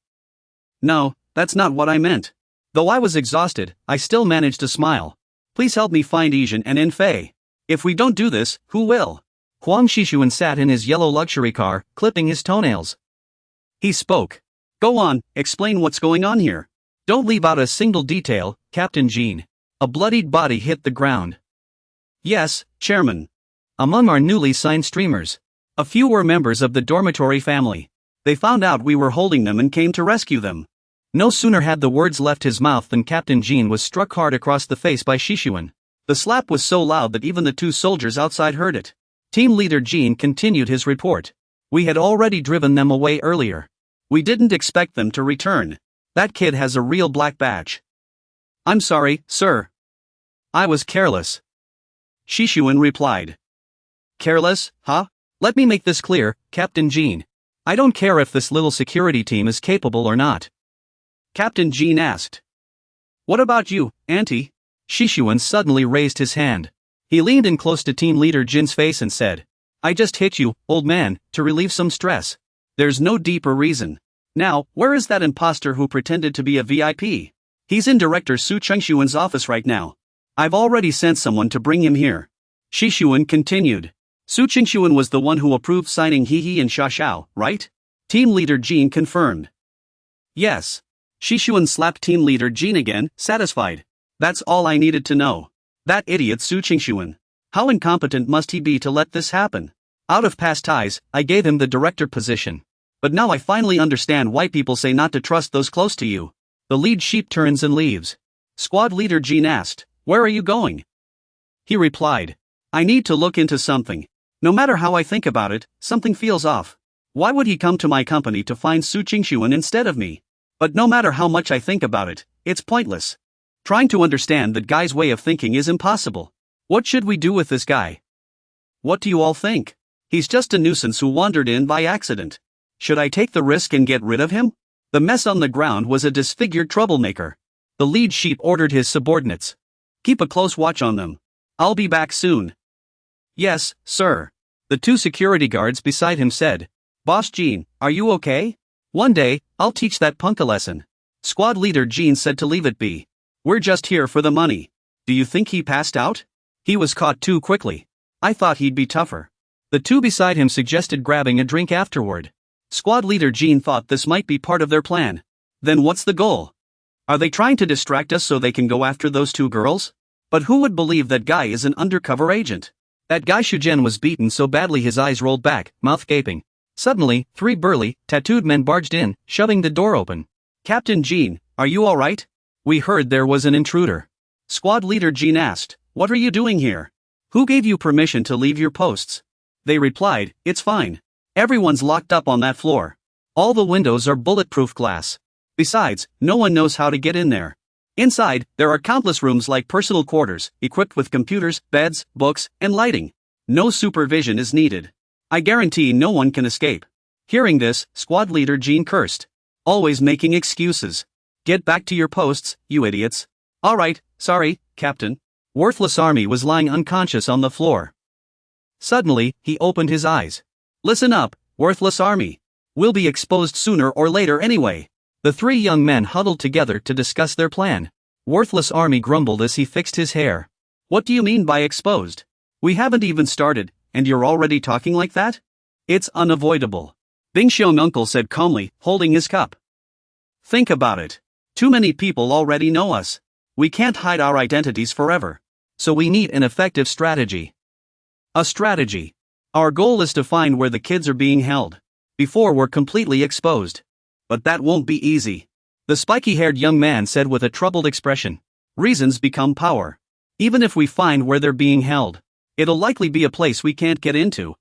No, that's not what I meant. Though I was exhausted, I still managed to smile. Please help me find Yijin and Enfei. If we don't do this, who will? Huang Shishuan sat in his yellow luxury car, clipping his toenails. He spoke. Go on, explain what's going on here. Don't leave out a single detail, Captain Jean. A bloodied body hit the ground. Yes, Chairman. Among our newly signed streamers. A few were members of the dormitory family. They found out we were holding them and came to rescue them. No sooner had the words left his mouth than Captain Jean was struck hard across the face by Shishuan. The slap was so loud that even the two soldiers outside heard it. Team leader Jean continued his report. We had already driven them away earlier. We didn't expect them to return. That kid has a real black badge. I'm sorry, sir. I was careless. Shishuan replied. Careless, huh? Let me make this clear, Captain Jean. I don't care if this little security team is capable or not. Captain Jean asked. What about you, Auntie? Shishuan suddenly raised his hand. He leaned in close to team leader Jin's face and said, I just hit you, old man, to relieve some stress. There's no deeper reason. Now, where is that imposter who pretended to be a VIP? He's in Director Su Chengshuan's office right now. I've already sent someone to bring him here. Shishuan continued. Su Chengshuan was the one who approved signing Hee and Sha Xiao, right? Team leader Jean confirmed. Yes. Shishuan slapped team leader Jean again, satisfied. That's all I needed to know. That idiot Su Chengshuan. How incompetent must he be to let this happen? Out of past ties, I gave him the director position. But now I finally understand why people say not to trust those close to you. The lead sheep turns and leaves. Squad leader Jean asked, where are you going? He replied, I need to look into something. No matter how I think about it, something feels off. Why would he come to my company to find Su Qingshuan instead of me? But no matter how much I think about it, it's pointless. Trying to understand that guy's way of thinking is impossible. What should we do with this guy? What do you all think? He's just a nuisance who wandered in by accident. Should I take the risk and get rid of him? The mess on the ground was a disfigured troublemaker. The lead sheep ordered his subordinates. Keep a close watch on them. I'll be back soon. Yes, sir. The two security guards beside him said. Boss Jean, are you okay? One day, I'll teach that punk a lesson. Squad leader Jean said to leave it be. We're just here for the money. Do you think he passed out? He was caught too quickly. I thought he'd be tougher. The two beside him suggested grabbing a drink afterward. Squad leader Jean thought this might be part of their plan. Then what's the goal? Are they trying to distract us so they can go after those two girls? But who would believe that guy is an undercover agent? That guy Shujen was beaten so badly his eyes rolled back, mouth gaping. Suddenly, 3 burly, tattooed men barged in, shoving the door open. Captain Jean, are you alright? We heard there was an intruder. Squad leader Jean asked, what are you doing here? Who gave you permission to leave your posts? They replied, it's fine. Everyone's locked up on that floor. All the windows are bulletproof glass. Besides, no one knows how to get in there. Inside, there are countless rooms like personal quarters, equipped with computers, beds, books, and lighting. No supervision is needed. I guarantee no one can escape. Hearing this, squad leader Jean cursed. Always making excuses. Get back to your posts, you idiots. Alright, sorry, Captain. Worthless Army was lying unconscious on the floor. Suddenly, he opened his eyes. Listen up, Worthless Army. We'll be exposed sooner or later anyway. The 3 young men huddled together to discuss their plan. Worthless Army grumbled as he fixed his hair. What do you mean by exposed? We haven't even started, and you're already talking like that? It's unavoidable. Bing Xiong uncle said calmly, holding his cup. Think about it. Too many people already know us. We can't hide our identities forever. So we need an effective strategy. A strategy. Our goal is to find where the kids are being held. Before we're completely exposed. But that won't be easy. The spiky-haired young man said with a troubled expression. Reasons become power. Even if we find where they're being held, it'll likely be a place we can't get into.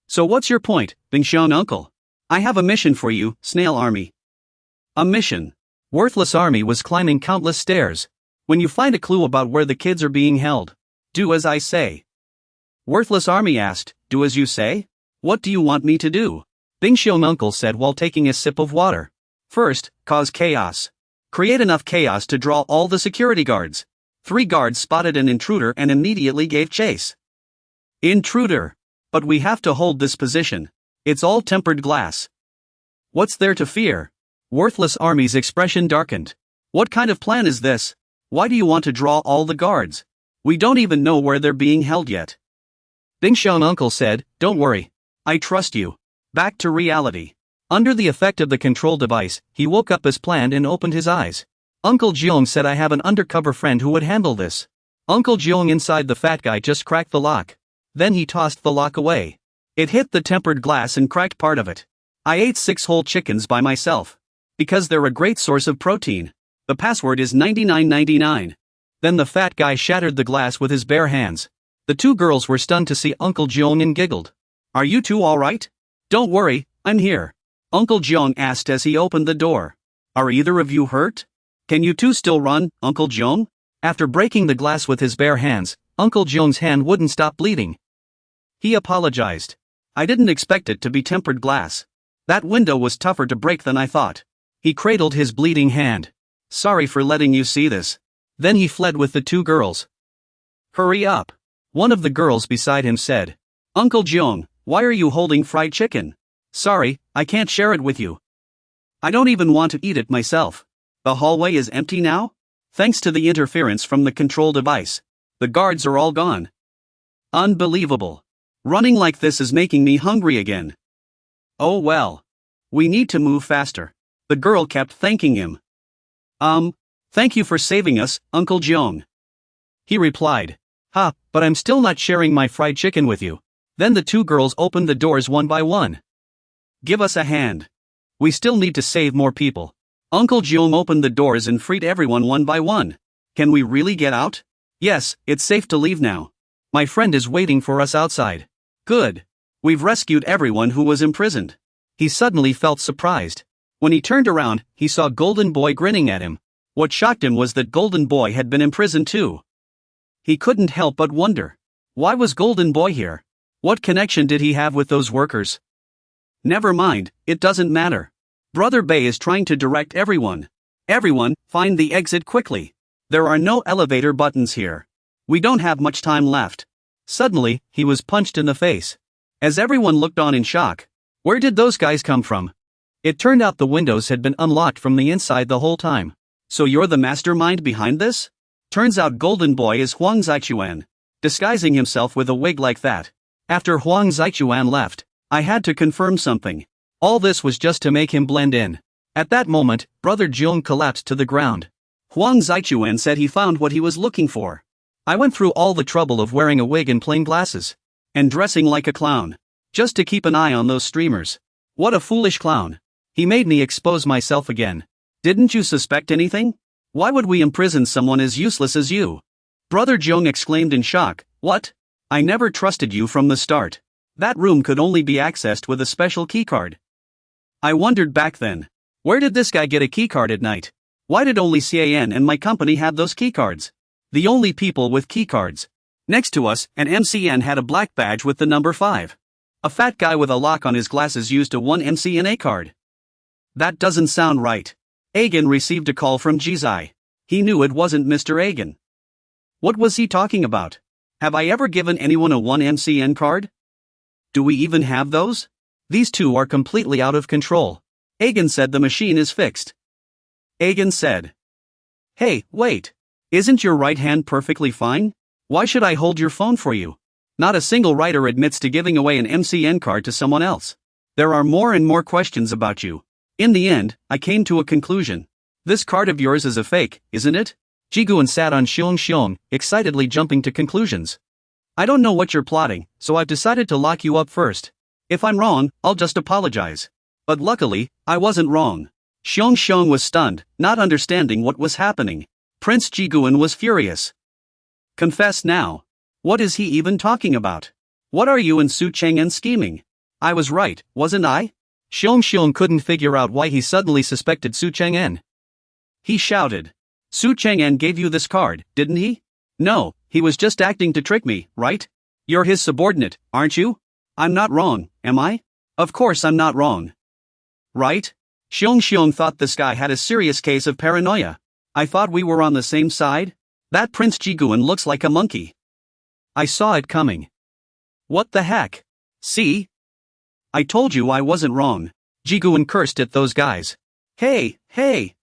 So what's your point, Bing Xiong uncle? I have a mission for you, Snail Army. A mission. Worthless Army was climbing countless stairs. When you find a clue about where the kids are being held, do as I say. Worthless Army asked, do as you say? What do you want me to do? Bing Xiong uncle said while taking a sip of water. First, cause chaos. Create enough chaos to draw all the security guards. 3 guards spotted an intruder and immediately gave chase. Intruder. But we have to hold this position. It's all tempered glass. What's there to fear? Worthless Army's expression darkened. What kind of plan is this? Why do you want to draw all the guards? We don't even know where they're being held yet. Bing Xiong uncle said, don't worry. I trust you. Back to reality. Under the effect of the control device, he woke up as planned and opened his eyes. Uncle Jeong said I have an undercover friend who would handle this. Uncle Jeong inside the fat guy just cracked the lock. Then he tossed the lock away. It hit the tempered glass and cracked part of it. I ate 6 whole chickens by myself. Because they're a great source of protein. The password is 9999. Then the fat guy shattered the glass with his bare hands. The 2 girls were stunned to see Uncle Jeong and giggled. Are you two alright? Don't worry, I'm here. Uncle Jeong asked as he opened the door. Are either of you hurt? Can you two still run, Uncle Jeong? After breaking the glass with his bare hands, Uncle Jeong's hand wouldn't stop bleeding. He apologized. I didn't expect it to be tempered glass. That window was tougher to break than I thought. He cradled his bleeding hand. Sorry for letting you see this. Then he fled with the 2 girls. Hurry up. One of the girls beside him said. Uncle Jeong, why are you holding fried chicken? Sorry, I can't share it with you. I don't even want to eat it myself. The hallway is empty now? Thanks to the interference from the control device. The guards are all gone. Unbelievable. Running like this is making me hungry again. Oh well. We need to move faster. The girl kept thanking him. Thank you for saving us, Uncle Jeong. He replied. But I'm still not sharing my fried chicken with you. Then the 2 girls opened the doors one by one. Give us a hand. We still need to save more people. Uncle Jeong opened the doors and freed everyone one by one. Can we really get out? Yes, it's safe to leave now. My friend is waiting for us outside. Good. We've rescued everyone who was imprisoned. He suddenly felt surprised. When he turned around, he saw Golden Boy grinning at him. What shocked him was that Golden Boy had been imprisoned too. He couldn't help but wonder. Why was Golden Boy here? What connection did he have with those workers? Never mind, it doesn't matter. Brother Bay is trying to direct everyone. Everyone, find the exit quickly. There are no elevator buttons here. We don't have much time left. Suddenly, he was punched in the face. As everyone looked on in shock, where did those guys come from? It turned out the windows had been unlocked from the inside the whole time. So you're the mastermind behind this? Turns out Golden Boy is Huang Zichuan, disguising himself with a wig like that. After Huang Zichuan left, I had to confirm something. All this was just to make him blend in. At that moment, Brother Jiong collapsed to the ground. Huang Zichuan said he found what he was looking for. I went through all the trouble of wearing a wig and plain glasses. And dressing like a clown. Just to keep an eye on those streamers. What a foolish clown. He made me expose myself again. Didn't you suspect anything? Why would we imprison someone as useless as you? Brother Jiong exclaimed in shock. What? I never trusted you from the start. That room could only be accessed with a special keycard. I wondered back then. Where did this guy get a keycard at night? Why did only CAN and my company have those keycards? The only people with keycards. Next to us, an MCN had a black badge with the number 5. A fat guy with a lock on his glasses used a 1 MCNA card. That doesn't sound right. Agan received a call from Jizai. He knew it wasn't Mr. Agan. What was he talking about? Have I ever given anyone a 1 MCN card? Do we even have those? These two are completely out of control. Agan said the machine is fixed. Agan said. Hey, wait. Isn't your right hand perfectly fine? Why should I hold your phone for you? Not a single writer admits to giving away an MCN card to someone else. There are more and more questions about you. In the end, I came to a conclusion. This card of yours is a fake, isn't it? Jiguan sat on Xiong Xiong, excitedly jumping to conclusions. I don't know what you're plotting, so I've decided to lock you up first. If I'm wrong, I'll just apologize. But luckily, I wasn't wrong. Xiong Xiong was stunned, not understanding what was happening. Prince Jiguan was furious. Confess now. What is he even talking about? What are you and Su Chang'en scheming? I was right, wasn't I? Xiong Xiong couldn't figure out why he suddenly suspected Su Chang'en. He shouted. Su Chang'en gave you this card, didn't he? No, he was just acting to trick me, right? You're his subordinate, aren't you? I'm not wrong, am I? Of course I'm not wrong. Right? Xiong Xiong thought this guy had a serious case of paranoia. I thought we were on the same side? That Prince Jiguan looks like a monkey. I saw it coming. What the heck? See? I told you I wasn't wrong. Jiguan cursed at those guys. Hey, hey!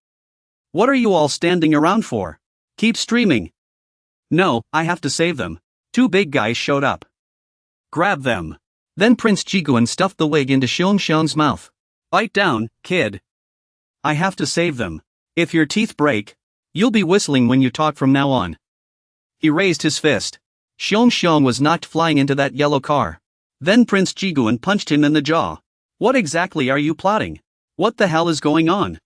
What are you all standing around for? Keep streaming. No, I have to save them. 2 big guys showed up. Grab them. Then Prince Jiguan stuffed the wig into Xiong Xiong's mouth. Bite down, kid. I have to save them. If your teeth break, you'll be whistling when you talk from now on. He raised his fist. Xiong Xiong was knocked flying into that yellow car. Then Prince Jiguan punched him in the jaw. What exactly are you plotting? What the hell is going on?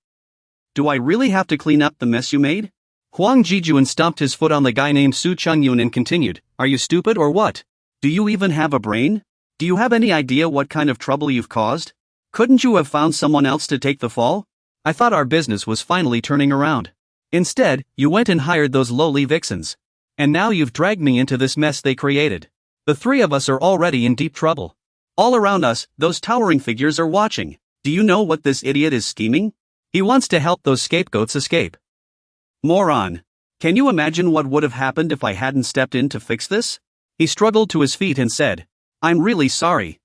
Do I really have to clean up the mess you made? Huang Jijuan stomped his foot on the guy named Su Changyun and continued, Are you stupid or what? Do you even have a brain? Do you have any idea what kind of trouble you've caused? Couldn't you have found someone else to take the fall? I thought our business was finally turning around. Instead, you went and hired those lowly vixens. And now you've dragged me into this mess they created. The 3 of us are already in deep trouble. All around us, those towering figures are watching. Do you know what this idiot is scheming? He wants to help those scapegoats escape. Moron. Can you imagine what would have happened if I hadn't stepped in to fix this? He struggled to his feet and said, I'm really sorry.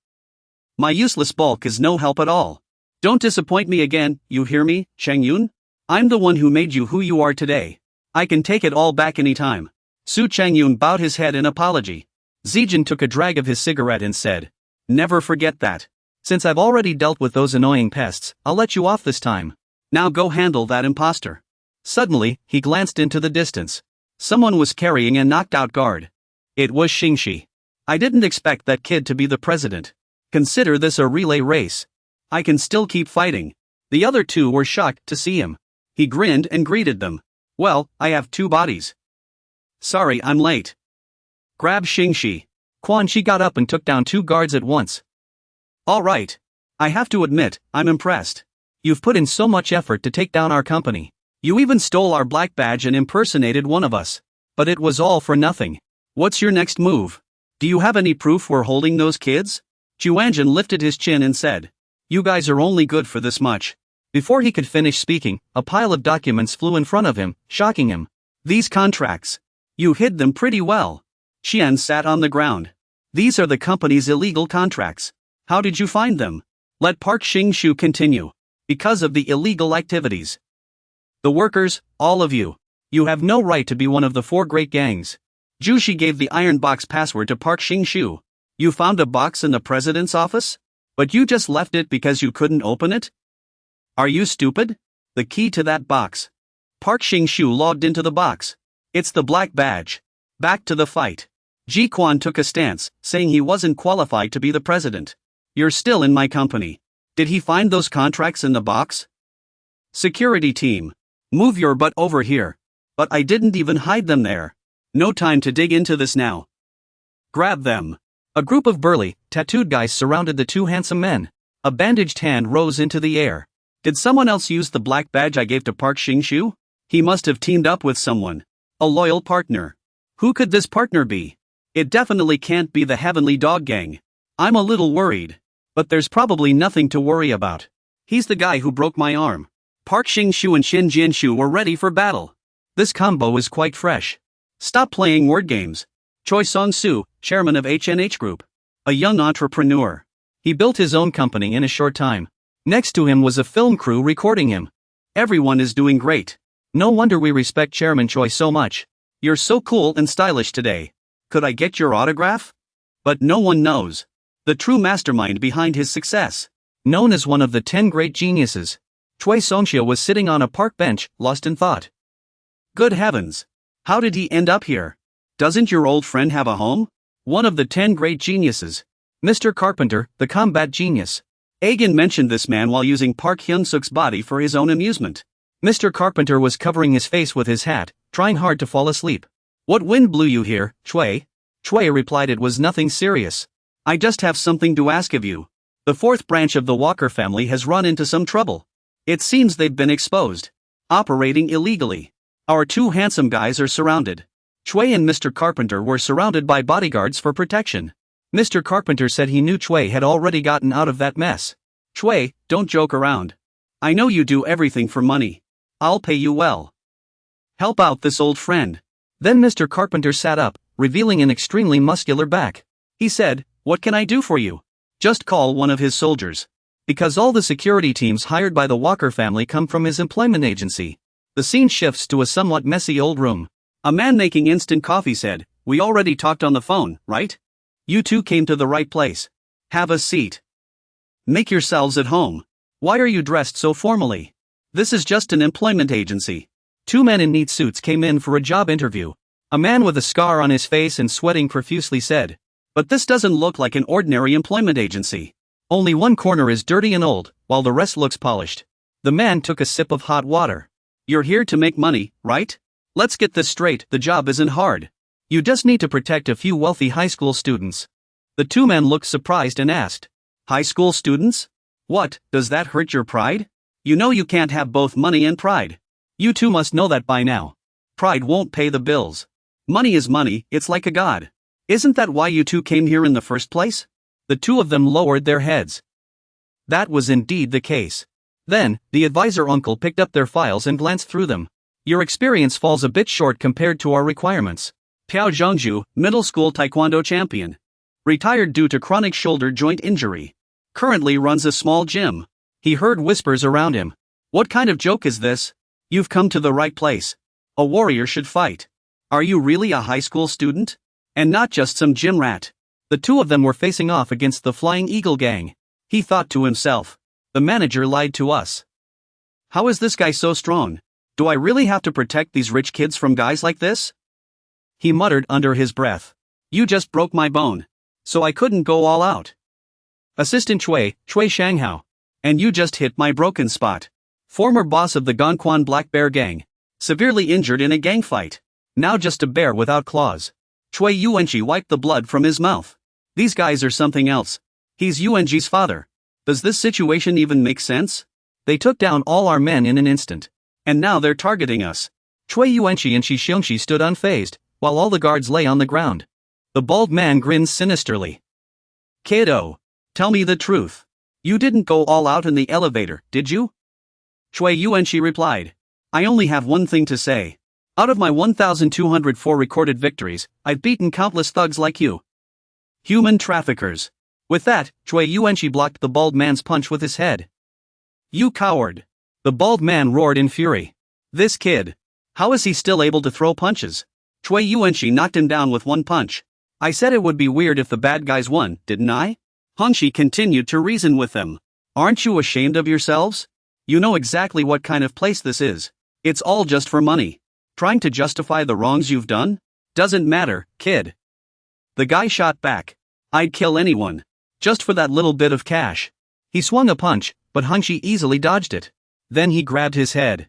My useless bulk is no help at all. Don't disappoint me again, you hear me, Cheng Yun? I'm the one who made you who you are today. I can take it all back anytime. Su Changyun bowed his head in apology. Zijin took a drag of his cigarette and said, Never forget that. Since I've already dealt with those annoying pests, I'll let you off this time. Now go handle that imposter. Suddenly, he glanced into the distance. Someone was carrying a knocked-out guard. It was Xingxi. I didn't expect that kid to be the president. Consider this a relay race. I can still keep fighting. The other 2 were shocked to see him. He grinned and greeted them. Well, I have 2 bodies. Sorry I'm late. Grab Xingxi. Quan Chi got up and took down 2 guards at once. All right. I have to admit, I'm impressed. You've put in so much effort to take down our company. You even stole our black badge and impersonated one of us. But it was all for nothing. What's your next move? Do you have any proof we're holding those kids? Juanjin lifted his chin and said, You guys are only good for this much. Before he could finish speaking, a pile of documents flew in front of him, shocking him. These contracts. You hid them pretty well. Qian sat on the ground. These are the company's illegal contracts. How did you find them? Let Park Xing-shu continue. Because of the illegal activities. The workers, all of you. You have no right to be one of the 4 great gangs. Jushi gave the iron box password to Park Xing-shu. You found a box in the president's office? But you just left it because you couldn't open it? Are you stupid? The key to that box. Park Xing-shu logged into the box. It's the black badge. Back to the fight. Ji Quan took a stance, saying he wasn't qualified to be the president. You're still in my company. Did he find those contracts in the box? Security team. Move your butt over here. But I didn't even hide them there. No time to dig into this now. Grab them. A group of burly, tattooed guys surrounded the 2 handsome men. A bandaged hand rose into the air. Did someone else use the black badge I gave to Park Xing-shu? He must have teamed up with someone. A loyal partner. Who could this partner be? It definitely can't be the Heavenly Dog Gang. I'm a little worried. But there's probably nothing to worry about. He's the guy who broke my arm. Park Xing-shu and Shin Jian-shu were ready for battle. This combo is quite fresh. Stop playing word games. Choi Song-soo, chairman of HNH Group. A young entrepreneur. He built his own company in a short time. Next to him was a film crew recording him. Everyone is doing great. No wonder we respect Chairman Choi so much. You're so cool and stylish today. Could I get your autograph? But no one knows. The true mastermind behind his success. Known as one of the 10 great geniuses. Choi Songxia was sitting on a park bench, lost in thought. Good heavens. How did he end up here? Doesn't your old friend have a home? One of the 10 great geniuses. Mr. Carpenter, the combat genius. Agan mentioned this man while using Park Hyun-suk's body for his own amusement. Mr. Carpenter was covering his face with his hat, trying hard to fall asleep. What wind blew you here, Choi? Choi replied it was nothing serious. I just have something to ask of you. The 4th branch of the Walker family has run into some trouble. It seems they've been exposed. Operating illegally. Our 2 handsome guys are surrounded. Choi and Mr. Carpenter were surrounded by bodyguards for protection. Mr. Carpenter said he knew Choi had already gotten out of that mess. Choi, don't joke around. I know you do everything for money. I'll pay you well. Help out this old friend. Then Mr. Carpenter sat up, revealing an extremely muscular back. He said, What can I do for you? Just call one of his soldiers. Because all the security teams hired by the Walker family come from his employment agency. The scene shifts to a somewhat messy old room. A man making instant coffee said, We already talked on the phone, right? You 2 came to the right place. Have a seat. Make yourselves at home. Why are you dressed so formally? This is just an employment agency. 2 men in neat suits came in for a job interview. A man with a scar on his face and sweating profusely said, But this doesn't look like an ordinary employment agency. Only one corner is dirty and old, while the rest looks polished. The man took a sip of hot water. You're here to make money, right? Let's get this straight, the job isn't hard. You just need to protect a few wealthy high school students. The 2 men looked surprised and asked, High school students? What, does that hurt your pride? You know you can't have both money and pride. You 2 must know that by now. Pride won't pay the bills. Money is money, it's like a god. Isn't that why you 2 came here in the first place? The 2 of them lowered their heads. That was indeed the case. Then, the advisor uncle picked up their files and glanced through them. Your experience falls a bit short compared to our requirements. Piao Zhongju, middle school taekwondo champion. Retired due to chronic shoulder joint injury. Currently runs a small gym. He heard whispers around him. What kind of joke is this? You've come to the right place. A warrior should fight. Are you really a high school student? And not just some gym rat. The 2 of them were facing off against the Flying Eagle gang. He thought to himself. The manager lied to us. How is this guy so strong? Do I really have to protect these rich kids from guys like this? He muttered under his breath. You just broke my bone. So I couldn't go all out. Assistant Choi Shanghao. And you just hit my broken spot. Former boss of the Gongquan Black Bear gang. Severely injured in a gang fight. Now just a bear without claws. Chui Yuanqi wiped the blood from his mouth. These guys are something else. He's Yuanji's father. Does this situation even make sense? They took down all our men in an instant. And now they're targeting us. Chui Yuanqi and Shi Xiongqi stood unfazed, while all the guards lay on the ground. The bald man grinned sinisterly. Kiddo, tell me the truth. You didn't go all out in the elevator, did you? Chui Yuanqi replied. I only have one thing to say. Out of my 1,204 recorded victories, I've beaten countless thugs like you. Human traffickers. With that, Chui Yuanqi blocked the bald man's punch with his head. You coward. The bald man roared in fury. This kid. How is he still able to throw punches? Chui Yuanqi knocked him down with one punch. I said it would be weird if the bad guys won, didn't I? Hanshi continued to reason with them. Aren't you ashamed of yourselves? You know exactly what kind of place this is. It's all just for money. Trying to justify the wrongs you've done? Doesn't matter, kid. The guy shot back. I'd kill anyone. Just for that little bit of cash. He swung a punch, but Hanshi easily dodged it. Then he grabbed his head.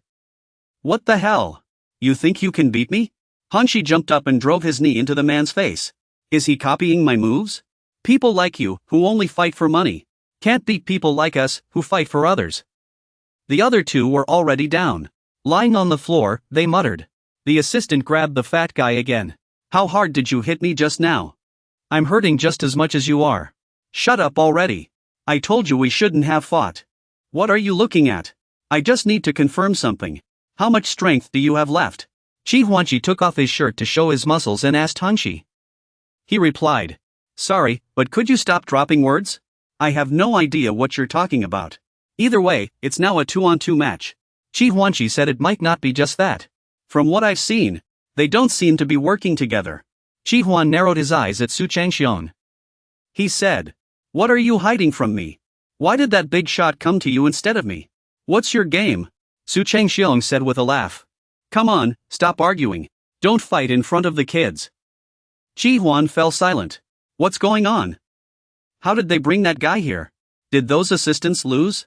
What the hell? You think you can beat me? Hanshi jumped up and drove his knee into the man's face. Is he copying my moves? People like you, who only fight for money, can't beat people like us, who fight for others. The other two were already down. Lying on the floor, they muttered. The assistant grabbed the fat guy again. How hard did you hit me just now? I'm hurting just as much as you are. Shut up already. I told you we shouldn't have fought. What are you looking at? I just need to confirm something. How much strength do you have left? Chi Huanqi took off his shirt to show his muscles and asked Hanshi. He replied. Sorry, but could you stop dropping words? I have no idea what you're talking about. Either way, it's now a 2-on-2 match. Chi Huanqi said it might not be just that. From what I've seen, they don't seem to be working together. Chi Huan narrowed his eyes at Su Changxiong. He said, what are you hiding from me? Why did that big shot come to you instead of me? What's your game? Su Changxiong said with a laugh. Come on, stop arguing. Don't fight in front of the kids. Chi Huan fell silent. What's going on? How did they bring that guy here? Did those assistants lose?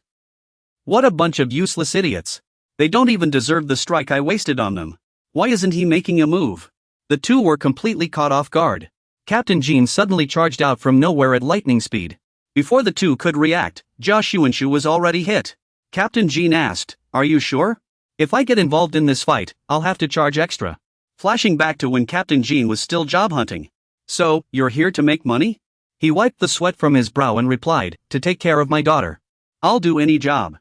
What a bunch of useless idiots. They don't even deserve the strike I wasted on them. Why isn't he making a move? The two were completely caught off guard. Captain Jean suddenly charged out from nowhere at lightning speed. Before the two could react, Jia Xuanshu was already hit. Captain Jean asked, are you sure? If I get involved in this fight, I'll have to charge extra. Flashing back to when Captain Jean was still job hunting. So, you're here to make money? He wiped the sweat from his brow and replied, to take care of my daughter. I'll do any job.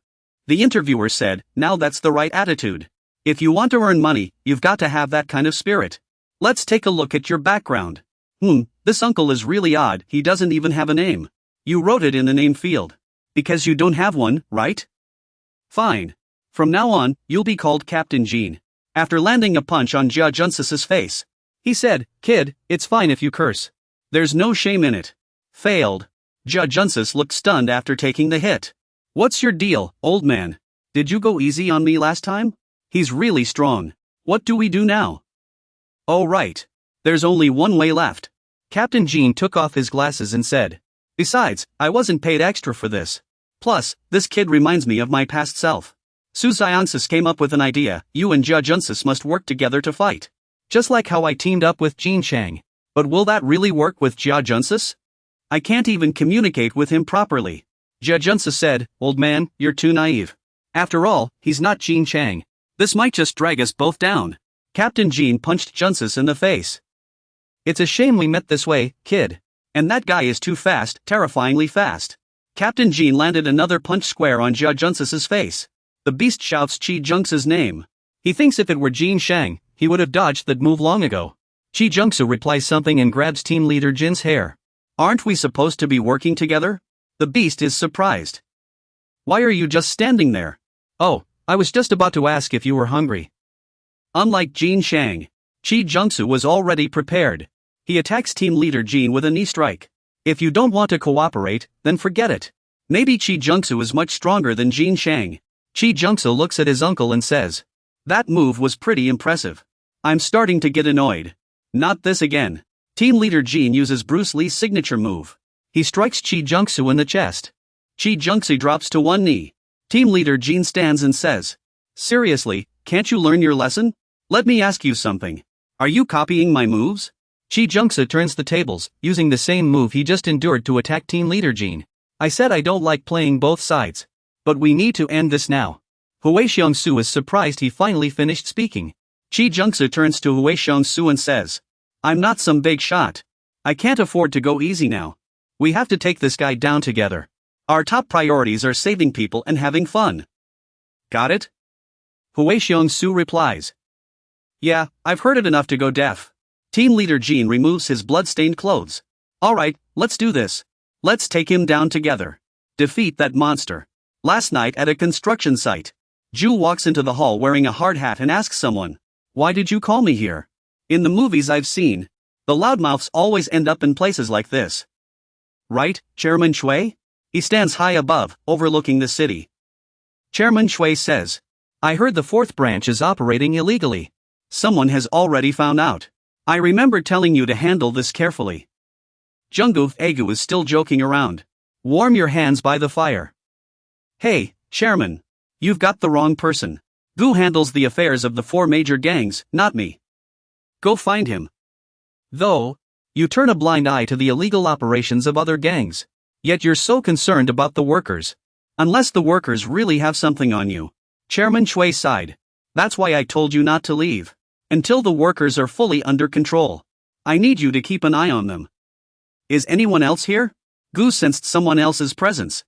The interviewer said, now that's the right attitude. If you want to earn money, you've got to have that kind of spirit. Let's take a look at your background. This uncle is really odd, he doesn't even have a name. You wrote it in the name field. Because you don't have one, right? Fine. From now on, you'll be called Captain Jean. After landing a punch on Jia Junsis's face, he said, kid, it's fine if you curse. There's no shame in it. Failed. Jia Junsis looked stunned after taking the hit. What's your deal, old man? Did you go easy on me last time? He's really strong. What do we do now? Oh right. There's only one way left. Captain Jean took off his glasses and said. Besides, I wasn't paid extra for this. Plus, this kid reminds me of my past self. Su Xiansis came up with an idea, you and Jia Junsis must work together to fight. Just like how I teamed up with Jin Chang. But will that really work with Jia Junsis? I can't even communicate with him properly. Jia Junsis said, old man, you're too naive. After all, he's not Jin Chang. This might just drag us both down. Captain Jean punched Junsis in the face. It's a shame we met this way, kid. And that guy is too fast, terrifyingly fast. Captain Jean landed another punch square on Jia Junsis's face. The beast shouts Chi Junx's name. He thinks if it were Jin Shang, he would have dodged that move long ago. Chi Junxu replies something and grabs team leader Jin's hair. Aren't we supposed to be working together? The beast is surprised. Why are you just standing there? Oh, I was just about to ask if you were hungry. Unlike Jin Shang, Chi Junxu was already prepared. He attacks team leader Jin with a knee strike. If you don't want to cooperate, then forget it. Maybe Chi Junxu is much stronger than Jin Shang. Chi Junxu looks at his uncle and says, that move was pretty impressive. I'm starting to get annoyed. Not this again. Team leader Jin uses Bruce Lee's signature move. He strikes Chi Junxu in the chest. Chi Junxu drops to one knee. Team leader Jin stands and says, seriously, can't you learn your lesson? Let me ask you something. Are you copying my moves? Chi Jungsa turns the tables, using the same move he just endured to attack team leader Jean. I said I don't like playing both sides. But we need to end this now. Hwee Xiong-su is surprised he finally finished speaking. Chi Jungsa turns to Hwee Xiong-su and says, I'm not some big shot. I can't afford to go easy now. We have to take this guy down together. Our top priorities are saving people and having fun. Got it? Hwee Xiong-su replies. Yeah, I've heard it enough to go deaf. Team leader Jean removes his blood-stained clothes. Alright, let's do this. Let's take him down together. Defeat that monster. Last night at a construction site, Ju walks into the hall wearing a hard hat and asks someone, why did you call me here? In the movies I've seen, the loudmouths always end up in places like this. Right, Chairman Shui? He stands high above, overlooking the city. Chairman Shui says, I heard the fourth branch is operating illegally. Someone has already found out. I remember telling you to handle this carefully. Jungkook Egu is still joking around. Warm your hands by the fire. Hey, Chairman. You've got the wrong person. Gu handles the affairs of the four major gangs, not me. Go find him. Though, you turn a blind eye to the illegal operations of other gangs. Yet you're so concerned about the workers. Unless the workers really have something on you. Chairman Shui sighed. That's why I told you not to leave. Until the workers are fully under control. I need you to keep an eye on them. Is anyone else here? Gu sensed someone else's presence.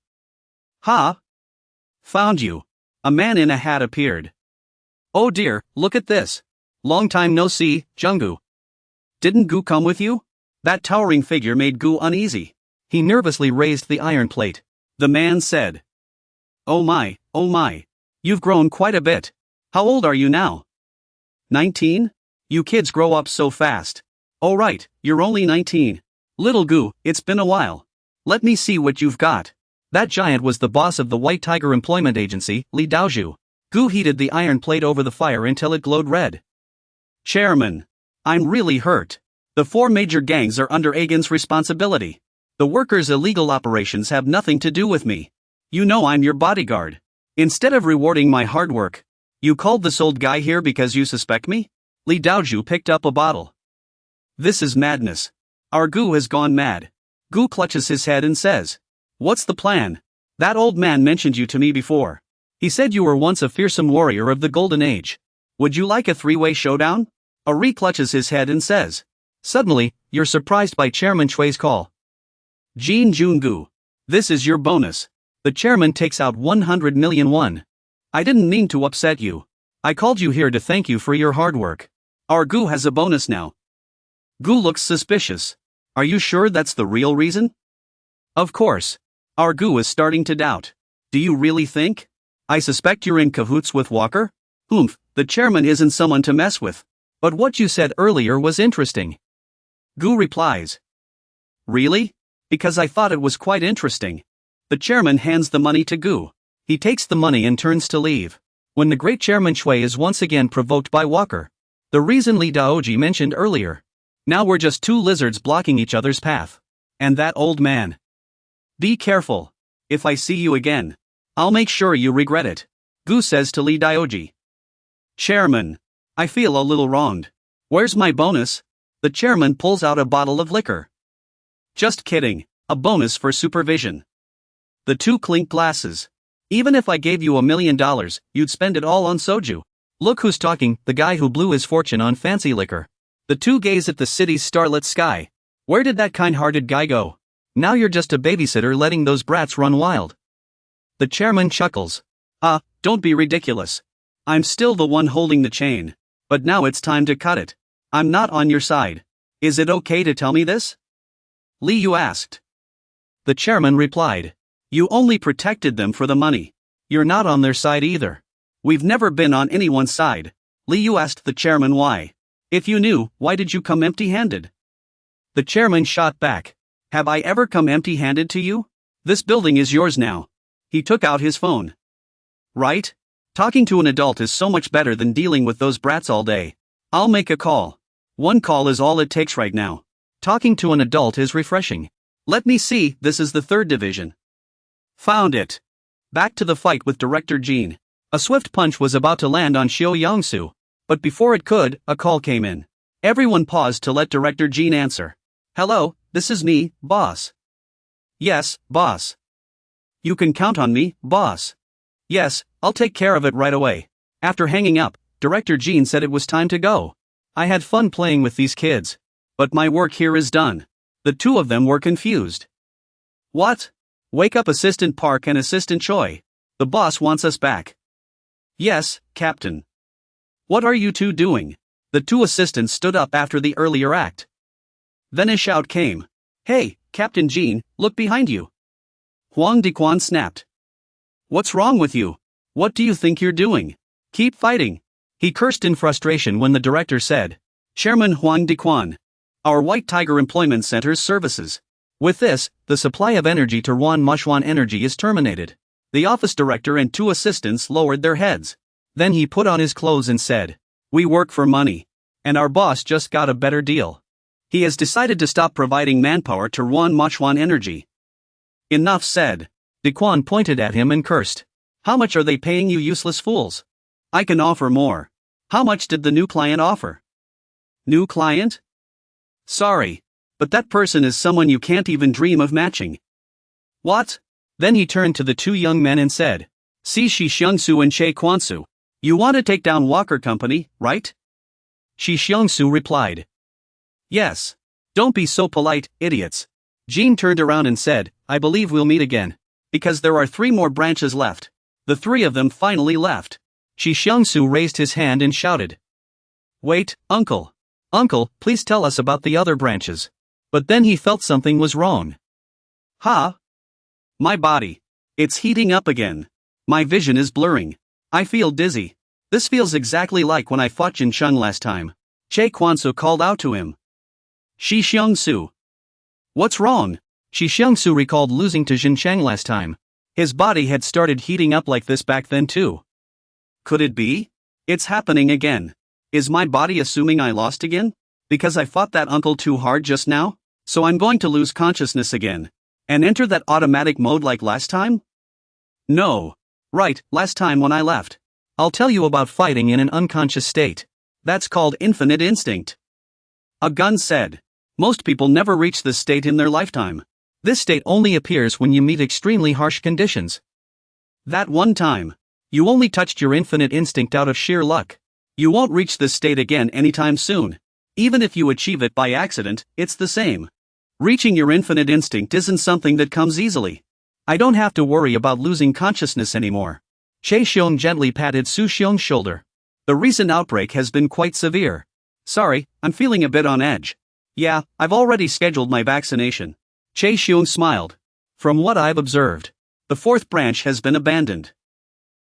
Ha! Found you. A man in a hat appeared. Oh dear, look at this. Long time no see, Jungkook. Didn't Gu come with you? That towering figure made Gu uneasy. He nervously raised the iron plate. The man said. Oh my, you've grown quite a bit. How old are you now? 19? You kids grow up so fast. Oh right, you're only 19. Little Gu, it's been a while. Let me see what you've got. That giant was the boss of the White Tiger Employment Agency, Lee Daoju. Gu heated the iron plate over the fire until it glowed red. Chairman. I'm really hurt. The four major gangs are under Agen's responsibility. The workers' illegal operations have nothing to do with me. You know I'm your bodyguard. Instead of rewarding my hard work, you called this old guy here because you suspect me? Lee Daoju picked up a bottle. This is madness. Our Gu has gone mad. Gu clutches his head and says, what's the plan? That old man mentioned you to me before. He said you were once a fearsome warrior of the Golden Age. Would you like a three-way showdown? Ari clutches his head and says. Suddenly, you're surprised by Chairman Shui's call. Jin Jun-gu. This is your bonus. The chairman takes out 100 million won. I didn't mean to upset you. I called you here to thank you for your hard work. Our Gu has a bonus now. Gu looks suspicious. Are you sure that's the real reason? Of course. Our Gu is starting to doubt. Do you really think? I suspect you're in cahoots with Walker? The chairman isn't someone to mess with. But what you said earlier was interesting. Gu replies. Really? Because I thought it was quite interesting. The chairman hands the money to Gu. He takes the money and turns to leave. When the great Chairman Shui is once again provoked by Walker. The reason Lee Daoji mentioned earlier. Now we're just two lizards blocking each other's path. And that old man. Be careful. If I see you again, I'll make sure you regret it. Gu says to Lee Daoji. Chairman. I feel a little wronged. Where's my bonus? The chairman pulls out a bottle of liquor. Just kidding. A bonus for supervision. The two clink glasses. Even if I gave you $1 million, you'd spend it all on soju. Look who's talking, the guy who blew his fortune on fancy liquor. The two gaze at the city's starlit sky. Where did that kind-hearted guy go? Now you're just a babysitter letting those brats run wild. The chairman chuckles. Don't be ridiculous. I'm still the one holding the chain. But now it's time to cut it. I'm not on your side. Is it okay to tell me this? Lee Yu asked. The chairman replied. You only protected them for the money. You're not on their side either. We've never been on anyone's side. Lee Yu asked the chairman why. If you knew, why did you come empty-handed? The chairman shot back. Have I ever come empty-handed to you? This building is yours now. He took out his phone. Right? Talking to an adult is so much better than dealing with those brats all day. I'll make a call. One call is all it takes right now. Talking to an adult is refreshing. Let me see, this is the 3rd division. Found it. Back to the fight with Director Jean. A swift punch was about to land on Xiao Yangsu. But before it could, a call came in. Everyone paused to let Director Jean answer. Hello, this is me, boss. Yes, boss. You can count on me, boss. Yes, I'll take care of it right away. After hanging up, Director Jean said it was time to go. I had fun playing with these kids. But my work here is done. The two of them were confused. What? Wake up Assistant Park and Assistant Choi. The boss wants us back. Yes, Captain. What are you two doing? The two assistants stood up after the earlier act. Then a shout came. Hey, Captain Jean, look behind you. Huang Dequan snapped. What's wrong with you? What do you think you're doing? Keep fighting. He cursed in frustration when the director said, Chairman Huang Dequan. Our White Tiger Employment Center's services. With this, the supply of energy to Ruan Mushwan Energy is terminated. The office director and two assistants lowered their heads. Then he put on his clothes and said, We work for money. And our boss just got a better deal. He has decided to stop providing manpower to Ruan Mushwan Energy. Enough said. Dequan pointed at him and cursed. How much are they paying you useless fools? I can offer more. How much did the new client offer? New client? Sorry. But that person is someone you can't even dream of matching. What? Then he turned to the two young men and said, Si Shi Xiangsu and Che Kwansu. You want to take down Walker Company, right? Shi Xiangsu replied. Yes. Don't be so polite, idiots. Jean turned around and said, I believe we'll meet again. Because there are 3 more branches left. The 3 of them finally left. Shi Xiangsu raised his hand and shouted. Wait, uncle. Uncle, please tell us about the other branches. But then he felt something was wrong. Huh? My body. It's heating up again. My vision is blurring. I feel dizzy. This feels exactly like when I fought Jin Chung last time. Che Kwansu called out to him. Shi Xiangsu. What's wrong? Shi Xiangsu recalled losing to Jin Chang last time. His body had started heating up like this back then too. Could it be? It's happening again. Is my body assuming I lost again? Because I fought that uncle too hard just now? So I'm going to lose consciousness again. And enter that automatic mode like last time? No. Right, last time when I left. I'll tell you about fighting in an unconscious state. That's called infinite instinct. A gun said. Most people never reach this state in their lifetime. This state only appears when you meet extremely harsh conditions. That one time. You only touched your infinite instinct out of sheer luck. You won't reach this state again anytime soon. Even if you achieve it by accident, it's the same. Reaching your infinite instinct isn't something that comes easily. I don't have to worry about losing consciousness anymore. Che Xiong gently patted Su Xiong's shoulder. The recent outbreak has been quite severe. Sorry, I'm feeling a bit on edge. Yeah, I've already scheduled my vaccination. Che Xiong smiled. From what I've observed, the 4th branch has been abandoned.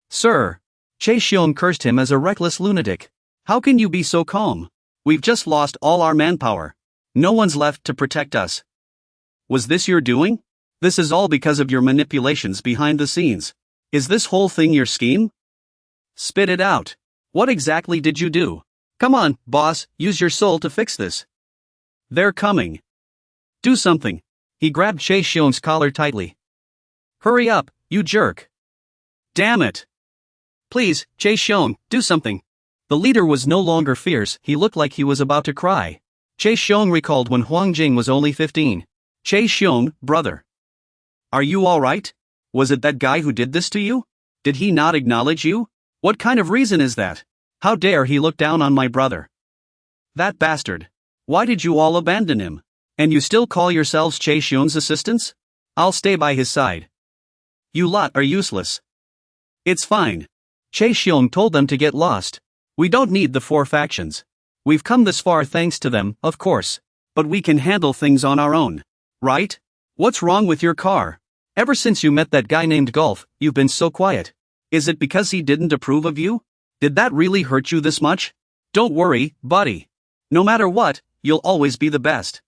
Sir. Che Xiong cursed him as a reckless lunatic. How can you be so calm? We've just lost all our manpower. No one's left to protect us. Was this your doing? This is all because of your manipulations behind the scenes. Is this whole thing your scheme? Spit it out. What exactly did you do? Come on, boss, use your soul to fix this. They're coming. Do something. He grabbed Che Xiong's collar tightly. Hurry up, you jerk. Damn it. Please, Che Xiong, do something. The leader was no longer fierce, he looked like he was about to cry. Che Xiong recalled when Huang Jing was only 15. Che Xiong, brother. Are you alright? Was it that guy who did this to you? Did he not acknowledge you? What kind of reason is that? How dare he look down on my brother? That bastard. Why did you all abandon him? And you still call yourselves Che Xiong's assistants? I'll stay by his side. You lot are useless. It's fine. Che Xiong told them to get lost. We don't need the 4 factions. We've come this far thanks to them, of course. But we can handle things on our own. Right? What's wrong with your car? Ever since you met that guy named Golf, you've been so quiet. Is it because he didn't approve of you? Did that really hurt you this much? Don't worry, buddy. No matter what, you'll always be the best.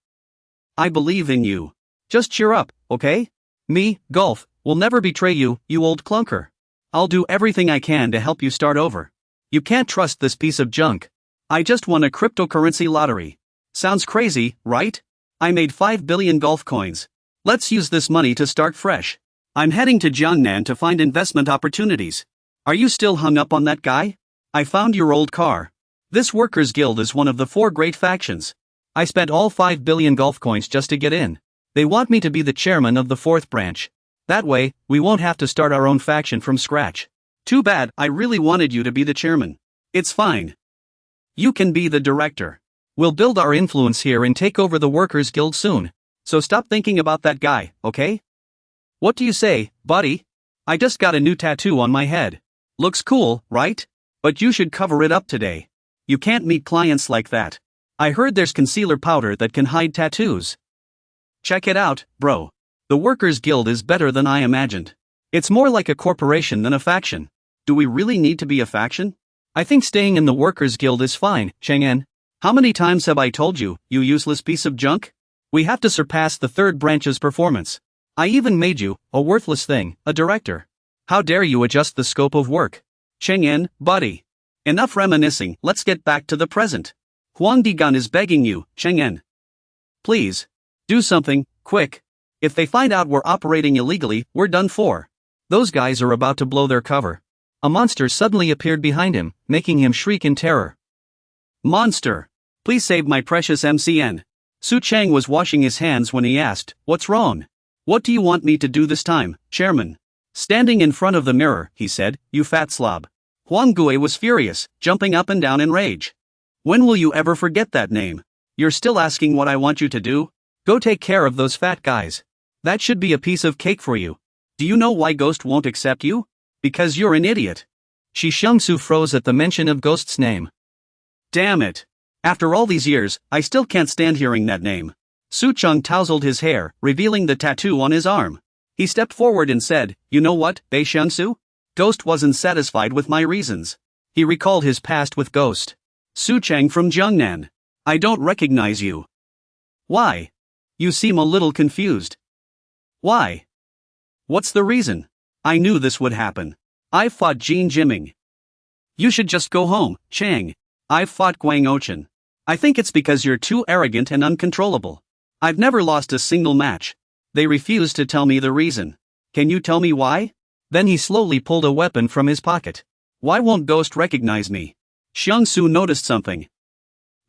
I believe in you. Just cheer up, okay? Me, Golf, will never betray you, you old clunker. I'll do everything I can to help you start over. You can't trust this piece of junk. I just won a cryptocurrency lottery. Sounds crazy, right? I made 5 billion Golf coins. Let's use this money to start fresh. I'm heading to Jiangnan to find investment opportunities. Are you still hung up on that guy? I found your old car. This workers' guild is one of the 4 great factions. I spent all 5 billion golf coins just to get in. They want me to be the chairman of the 4th branch. That way, we won't have to start our own faction from scratch. Too bad, I really wanted you to be the chairman. It's fine. You can be the director. We'll build our influence here and take over the workers' guild soon. So stop thinking about that guy, okay? What do you say, buddy? I just got a new tattoo on my head. Looks cool, right? But you should cover it up today. You can't meet clients like that. I heard there's concealer powder that can hide tattoos. Check it out, bro. The Workers' Guild is better than I imagined. It's more like a corporation than a faction. Do we really need to be a faction? I think staying in the Workers' Guild is fine, Chang'en. How many times have I told you, you useless piece of junk? We have to surpass the 3rd branch's performance. I even made you, a worthless thing, a director. How dare you adjust the scope of work? Chang'en, buddy. Enough reminiscing, let's get back to the present. Huang Digan is begging you, Chang'en. Please. Do something, quick. If they find out we're operating illegally, we're done for. Those guys are about to blow their cover. A monster suddenly appeared behind him, making him shriek in terror. Monster! Please save my precious MCN. Su Chang was washing his hands when he asked, what's wrong? What do you want me to do this time, Chairman? Standing in front of the mirror, he said, you fat slob. Huang Gui was furious, jumping up and down in rage. When will you ever forget that name? You're still asking what I want you to do? Go take care of those fat guys. That should be a piece of cake for you. Do you know why Ghost won't accept you? Because you're an idiot. Shi Xiangsu froze at the mention of Ghost's name. Damn it. After all these years, I still can't stand hearing that name. Su Cheng tousled his hair, revealing the tattoo on his arm. He stepped forward and said, you know what, Bei Xiangsu? Ghost wasn't satisfied with my reasons. He recalled his past with Ghost. Su Cheng from Jiangnan. I don't recognize you. Why? You seem a little confused. Why? What's the reason? I knew this would happen. I've fought Jin Jiming. You should just go home, Chang. I've fought Guang Ochen. I think it's because you're too arrogant and uncontrollable. I've never lost a single match. They refuse to tell me the reason. Can you tell me why? Then he slowly pulled a weapon from his pocket. Why won't Ghost recognize me? Xiangsu noticed something.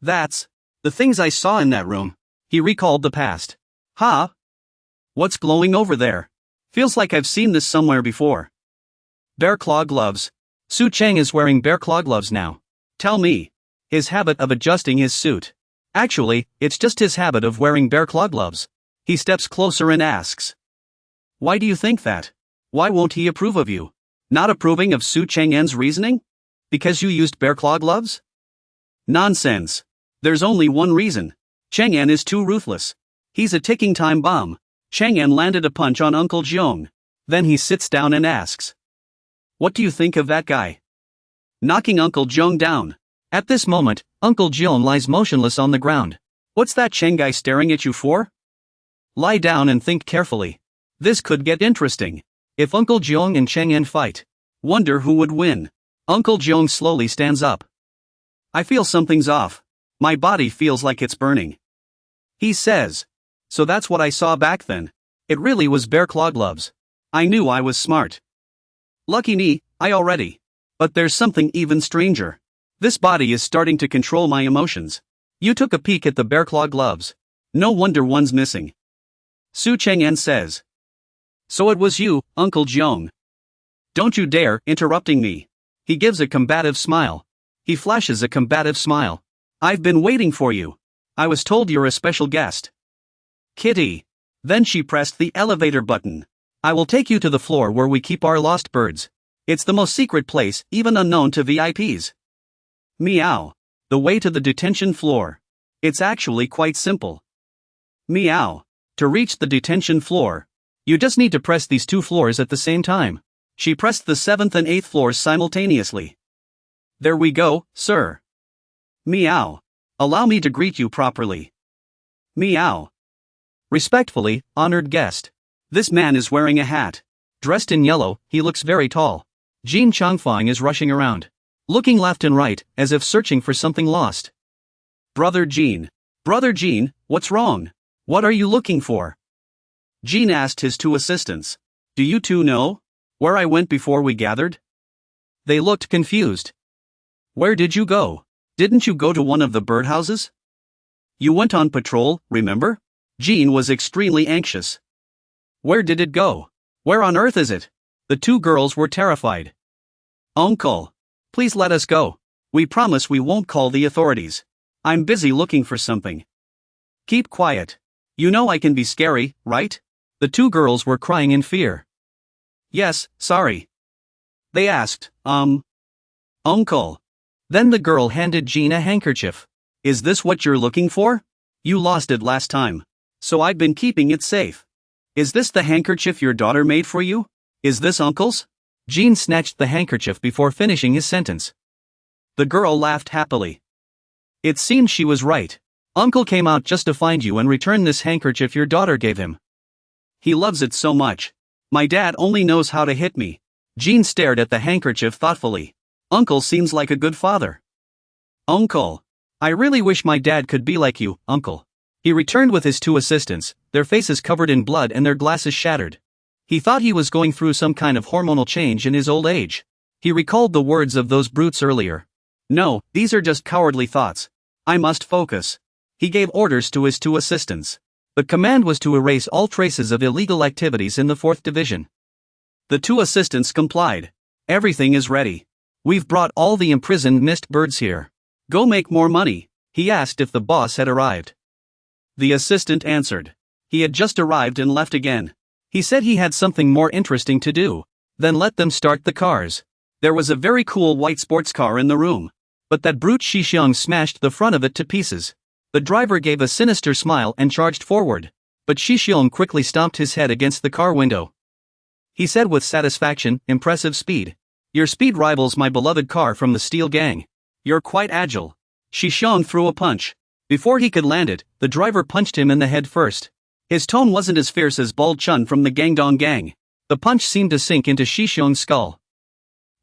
That's the things I saw in that room. He recalled the past. Huh? What's glowing over there? Feels like I've seen this somewhere before. Bear claw gloves. Su Cheng is wearing bear claw gloves now. Tell me. His habit of adjusting his suit. Actually, it's just his habit of wearing bear claw gloves. He steps closer and asks. Why do you think that? Why won't he approve of you? Not approving of Su Cheng'en's reasoning? Because you used bear claw gloves? Nonsense. There's only one reason. Chang'en is too ruthless. He's a ticking time bomb. Chang'en landed a punch on Uncle Jiong. Then he sits down and asks. What do you think of that guy? Knocking Uncle Jiong down. At this moment, Uncle Jiong lies motionless on the ground. What's that Cheng guy staring at you for? Lie down and think carefully. This could get interesting. If Uncle Jiong and Chang'en fight. Wonder who would win. Uncle Jiong slowly stands up. I feel something's off. My body feels like it's burning. He says. So that's what I saw back then. It really was bear claw gloves. I knew I was smart. Lucky me, I already. But there's something even stranger. This body is starting to control my emotions. You took a peek at the bear claw gloves. No wonder one's missing. Su Cheng'en says. So it was you, Uncle Jiong. Don't you dare interrupting me. He gives a combative smile. He flashes a combative smile. I've been waiting for you. I was told you're a special guest. Kitty. Then she pressed the elevator button. I will take you to the floor where we keep our lost birds. It's the most secret place, even unknown to VIPs. Meow. The way to the detention floor. It's actually quite simple. Meow. To reach the detention floor, you just need to press these 2 floors at the same time. She pressed the 7th and 8th floors simultaneously. There we go, sir. Meow. Allow me to greet you properly. Meow. Respectfully, honored guest. This man is wearing a hat. Dressed in yellow, he looks very tall. Jin Changfang is rushing around, looking left and right, as if searching for something lost. Brother Jin, what's wrong? What are you looking for? Jin asked his 2 assistants. Do you 2 know where I went before we gathered? They looked confused. Where did you go? Didn't you go to one of the birdhouses? You went on patrol, remember? Jean was extremely anxious. Where did it go? Where on earth is it? The two girls were terrified. Uncle, please let us go. We promise we won't call the authorities. I'm busy looking for something. Keep quiet. You know I can be scary, right? The two girls were crying in fear. Yes, sorry. They asked, Uncle. Then the girl handed Jean a handkerchief. Is this what you're looking for? You lost it last time. So I've been keeping it safe. Is this the handkerchief your daughter made for you? Is this Uncle's? Jean snatched the handkerchief before finishing his sentence. The girl laughed happily. It seems she was right. Uncle came out just to find you and return this handkerchief your daughter gave him. He loves it so much. My dad only knows how to hit me. Jean stared at the handkerchief thoughtfully. Uncle seems like a good father. Uncle. I really wish my dad could be like you, Uncle. He returned with his two assistants, their faces covered in blood and their glasses shattered. He thought he was going through some kind of hormonal change in his old age. He recalled the words of those brutes earlier. No, these are just cowardly thoughts. I must focus. He gave orders to his two assistants. The command was to erase all traces of illegal activities in the 4th Division. The two assistants complied. Everything is ready. We've brought all the imprisoned mist birds here. Go make more money. He asked if the boss had arrived. The assistant answered. He had just arrived and left again. He said he had something more interesting to do. Then let them start the cars. There was a very cool white sports car in the room. But that brute Shixiong smashed the front of it to pieces. The driver gave a sinister smile and charged forward. But Shixiong quickly stomped his head against the car window. He said with satisfaction, impressive speed. Your speed rivals my beloved car from the Steel Gang. You're quite agile. Shixiong threw a punch. Before he could land it, the driver punched him in the head first. His tone wasn't as fierce as Bald Chun from the Gangdong Gang. The punch seemed to sink into Shixiong's skull.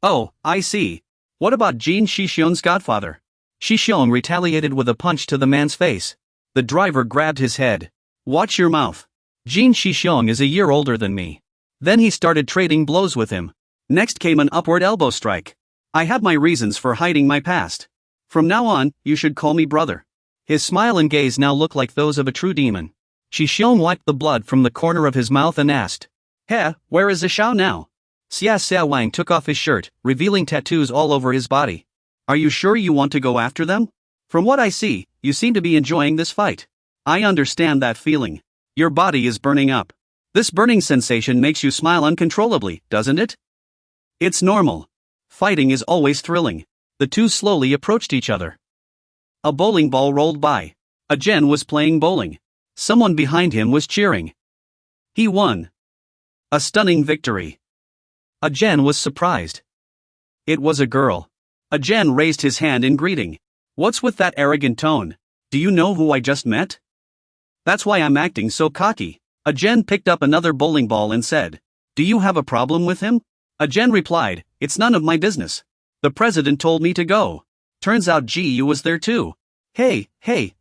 Oh, I see. What about Jean Shixiong's godfather? Shixiong retaliated with a punch to the man's face. The driver grabbed his head. Watch your mouth. Jean Shixiong is a year older than me. Then he started trading blows with him. Next came an upward elbow strike. I have my reasons for hiding my past. From now on, you should call me brother. His smile and gaze now looked like those of a true demon. Shixiong wiped the blood from the corner of his mouth and asked, He, where is the Shao now? Xia Xiaowang took off his shirt, revealing tattoos all over his body. Are you sure you want to go after them? From what I see, you seem to be enjoying this fight. I understand that feeling. Your body is burning up. This burning sensation makes you smile uncontrollably, doesn't it? It's normal. Fighting is always thrilling. The two slowly approached each other. A bowling ball rolled by. A Gen was playing bowling. Someone behind him was cheering. He won. A stunning victory. A Gen was surprised. It was a girl. A Gen raised his hand in greeting. What's with that arrogant tone? Do you know who I just met? That's why I'm acting so cocky. A Gen picked up another bowling ball and said, Do you have a problem with him? A Gen replied, It's none of my business. The president told me to go. Turns out GU was there too. Hey,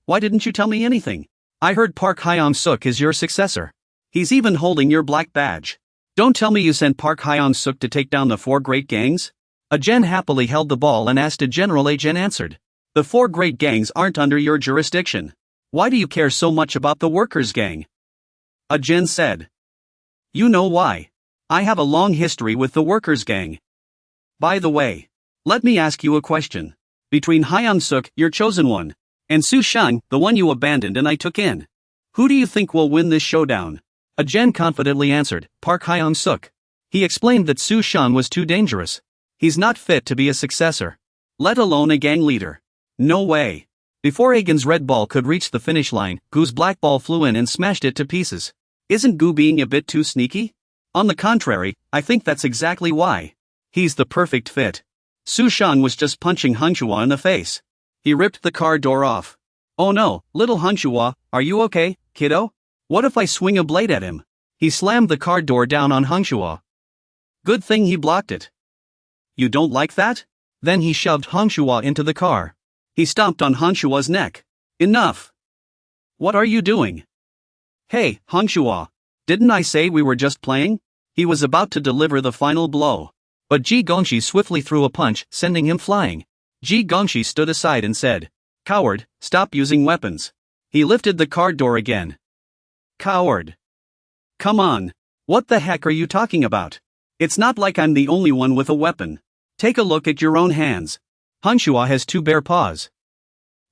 why didn't you tell me anything? I heard Park Hyung-suk is your successor. He's even holding your black badge. Don't tell me you sent Park Hyung-suk to take down the 4 great gangs? A Gen happily held the ball and asked a general. A Gen answered. The 4 great gangs aren't under your jurisdiction. Why do you care so much about the workers' gang? A Gen said. You know why. I have a long history with the workers' gang. By the way, let me ask you a question. Between Hyung-suk, your chosen one, and Su Shang, the one you abandoned and I took in, who do you think will win this showdown? A Gen confidently answered, Park Hyung-suk. He explained that Su Shang was too dangerous. He's not fit to be a successor. Let alone a gang leader. No way. Before Agen's red ball could reach the finish line, Gu's black ball flew in and smashed it to pieces. Isn't Gu being a bit too sneaky? On the contrary, I think that's exactly why. He's the perfect fit. Su Shang was just punching Hangshua in the face. He ripped the car door off. Oh no, little Hangshua, are you okay, kiddo? What if I swing a blade at him? He slammed the car door down on Hangshua. Good thing he blocked it. You don't like that? Then he shoved Hangshua into the car. He stomped on Hangshua's neck. Enough. What are you doing? Hey, Hangshua. Didn't I say we were just playing? He was about to deliver the final blow. But Ji Gongxi swiftly threw a punch, sending him flying. Ji Gongshi stood aside and said, "Coward, stop using weapons." He lifted the car door again. "Coward. Come on. What the heck are you talking about? It's not like I'm the only one with a weapon. Take a look at your own hands. Hanshua has 2 bare paws."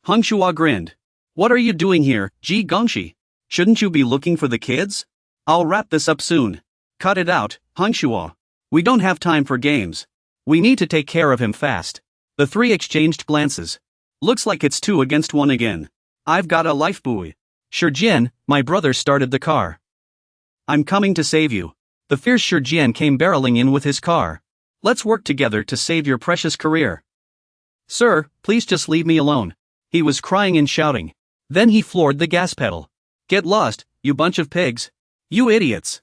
Hanshua grinned. "What are you doing here, Ji Gongshi? Shouldn't you be looking for the kids? I'll wrap this up soon." "Cut it out, Hanshua. We don't have time for games. We need to take care of him fast." The 3 exchanged glances. "Looks like it's 2 against 1 again. I've got a lifebuoy." "Shurjian, my brother started the car. I'm coming to save you." The fierce Shurjian came barreling in with his car. "Let's work together to save your precious career." "Sir, please just leave me alone." He was crying and shouting. Then he floored the gas pedal. "Get lost, you bunch of pigs. You idiots.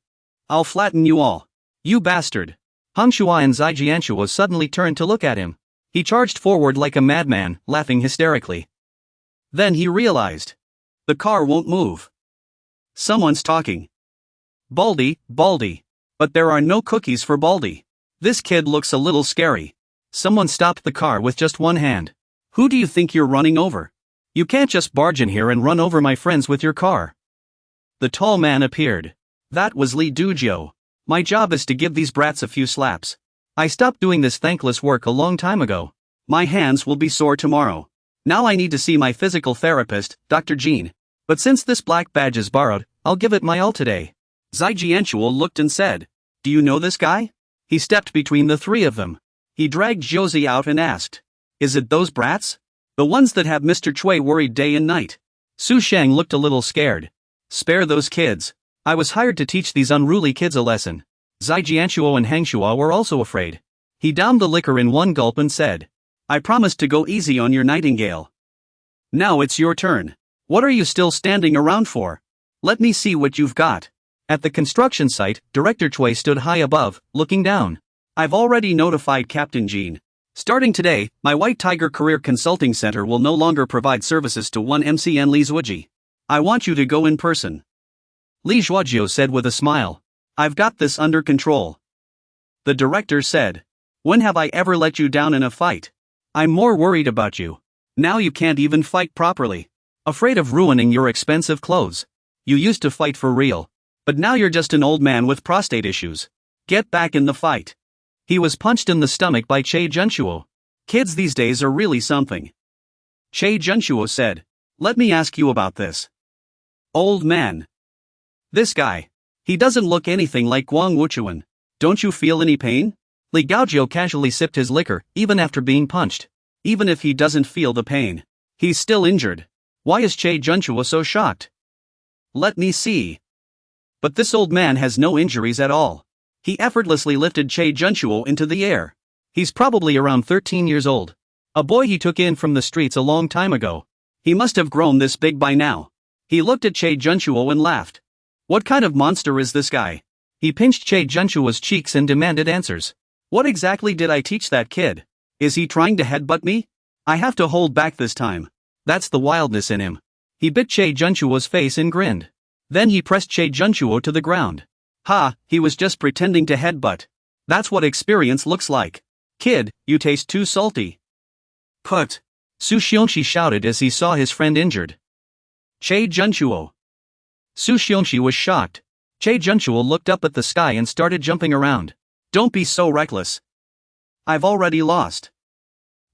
I'll flatten you all. You bastard." Hangshua and Zaijianshua suddenly turned to look at him. He charged forward like a madman, laughing hysterically. Then he realized. The car won't move. Someone's talking. "Baldy, Baldy. But there are no cookies for Baldy. This kid looks a little scary." Someone stopped the car with just one hand. "Who do you think you're running over? You can't just barge in here and run over my friends with your car." The tall man appeared. "That was Li Dujio. My job is to give these brats a few slaps. I stopped doing this thankless work a long time ago. My hands will be sore tomorrow. Now I need to see my physical therapist, Dr. Jean. But since this black badge is borrowed, I'll give it my all today." Zaijianshua looked and said, "Do you know this guy?" He stepped between the 3 of them. He dragged Josie out and asked, "Is it those brats? The ones that have Mr. Chui worried day and night?" Su Shang looked a little scared. "Spare those kids. I was hired to teach these unruly kids a lesson." Zaijianshua and Hangshua were also afraid. He downed the liquor in one gulp and said, "I promised to go easy on your nightingale. Now it's your turn. What are you still standing around for? Let me see what you've got." At the construction site, Director Chui stood high above, looking down. "I've already notified Captain Jean. Starting today, my White Tiger Career Consulting Center will no longer provide services to one MCN Li Zuoji. I want you to go in person." Li Zhuojiu said with a smile, "I've got this under control." The director said, "When have I ever let you down in a fight? I'm more worried about you. Now you can't even fight properly. Afraid of ruining your expensive clothes. You used to fight for real. But now you're just an old man with prostate issues. Get back in the fight." He was punched in the stomach by Che Junshuo. Kids these days are really something. Che Junshuo said, "Let me ask you about this. Old man. This guy. He doesn't look anything like Guang Wuchuan. Don't you feel any pain?" Li Gaojiu casually sipped his liquor, even after being punched. Even if he doesn't feel the pain, he's still injured. Why is Che Junshuo so shocked? "Let me see." But this old man has no injuries at all. He effortlessly lifted Che Junshuo into the air. He's probably around 13 years old. A boy he took in from the streets a long time ago. He must have grown this big by now. He looked at Che Junshuo and laughed. What kind of monster is this guy? He pinched Che Junshuo's cheeks and demanded answers. What exactly did I teach that kid? Is he trying to headbutt me? I have to hold back this time. That's the wildness in him. He bit Che Junshuo's face and grinned. Then he pressed Che Junshuo to the ground. Ha, he was just pretending to headbutt. That's what experience looks like. Kid, you taste too salty. Put. Su Xiongxi shouted as he saw his friend injured. Che Junshuo. Su Xiongxi was shocked. Che Junshuo looked up at the sky and started jumping around. Don't be so reckless. I've already lost.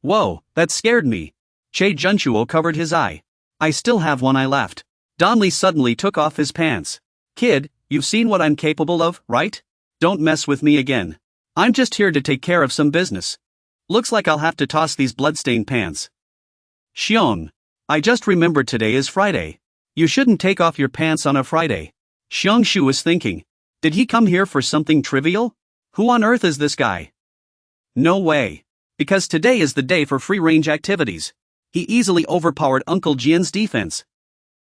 Whoa, that scared me. Che Junshuo covered his eye. I still have one eye left. Donley suddenly took off his pants. Kid, you've seen what I'm capable of, right? Don't mess with me again. I'm just here to take care of some business. Looks like I'll have to toss these bloodstained pants. Xiong. I just remembered today is Friday. You shouldn't take off your pants on a Friday. Xiong Shu was thinking. Did he come here for something trivial? Who on earth is this guy? No way. Because today is the day for free-range activities. He easily overpowered Uncle Jian's defense.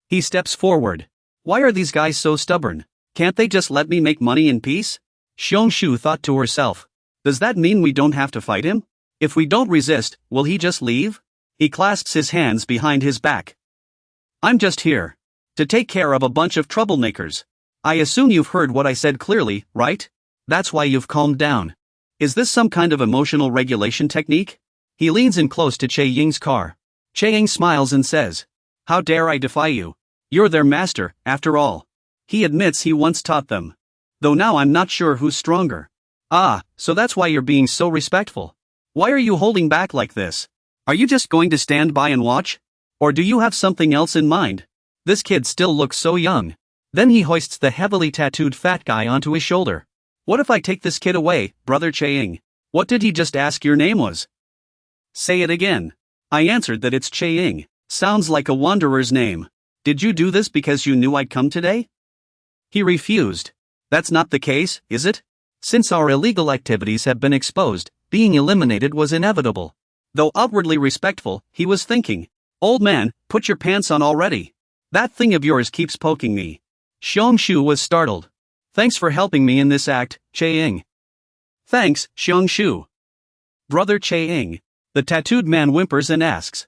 He steps forward. Why are these guys so stubborn? Can't they just let me make money in peace? Xiong Shu thought to herself. Does that mean we don't have to fight him? If we don't resist, will he just leave? He clasps his hands behind his back. I'm just here to take care of a bunch of troublemakers. I assume you've heard what I said clearly, right? That's why you've calmed down. Is this some kind of emotional regulation technique? He leans in close to Che Ying's car. Che Ying smiles and says, "How dare I defy you? You're their master, after all." He admits he once taught them. Though now I'm not sure who's stronger. Ah, so that's why you're being so respectful. Why are you holding back like this? Are you just going to stand by and watch? Or do you have something else in mind? This kid still looks so young. Then he hoists the heavily tattooed fat guy onto his shoulder. What if I take this kid away, brother Che Ying? What did he just ask your name was? Say it again. I answered that it's Che Ying. Sounds like a wanderer's name. Did you do this because you knew I'd come today? He refused. That's not the case, is it? Since our illegal activities have been exposed, being eliminated was inevitable. Though outwardly respectful, he was thinking, "Old man, put your pants on already. That thing of yours keeps poking me." Xiangshu was startled. "Thanks for helping me in this act, Che Ying." "Thanks, Xiangshu." "Brother Che Ying." The tattooed man whimpers and asks,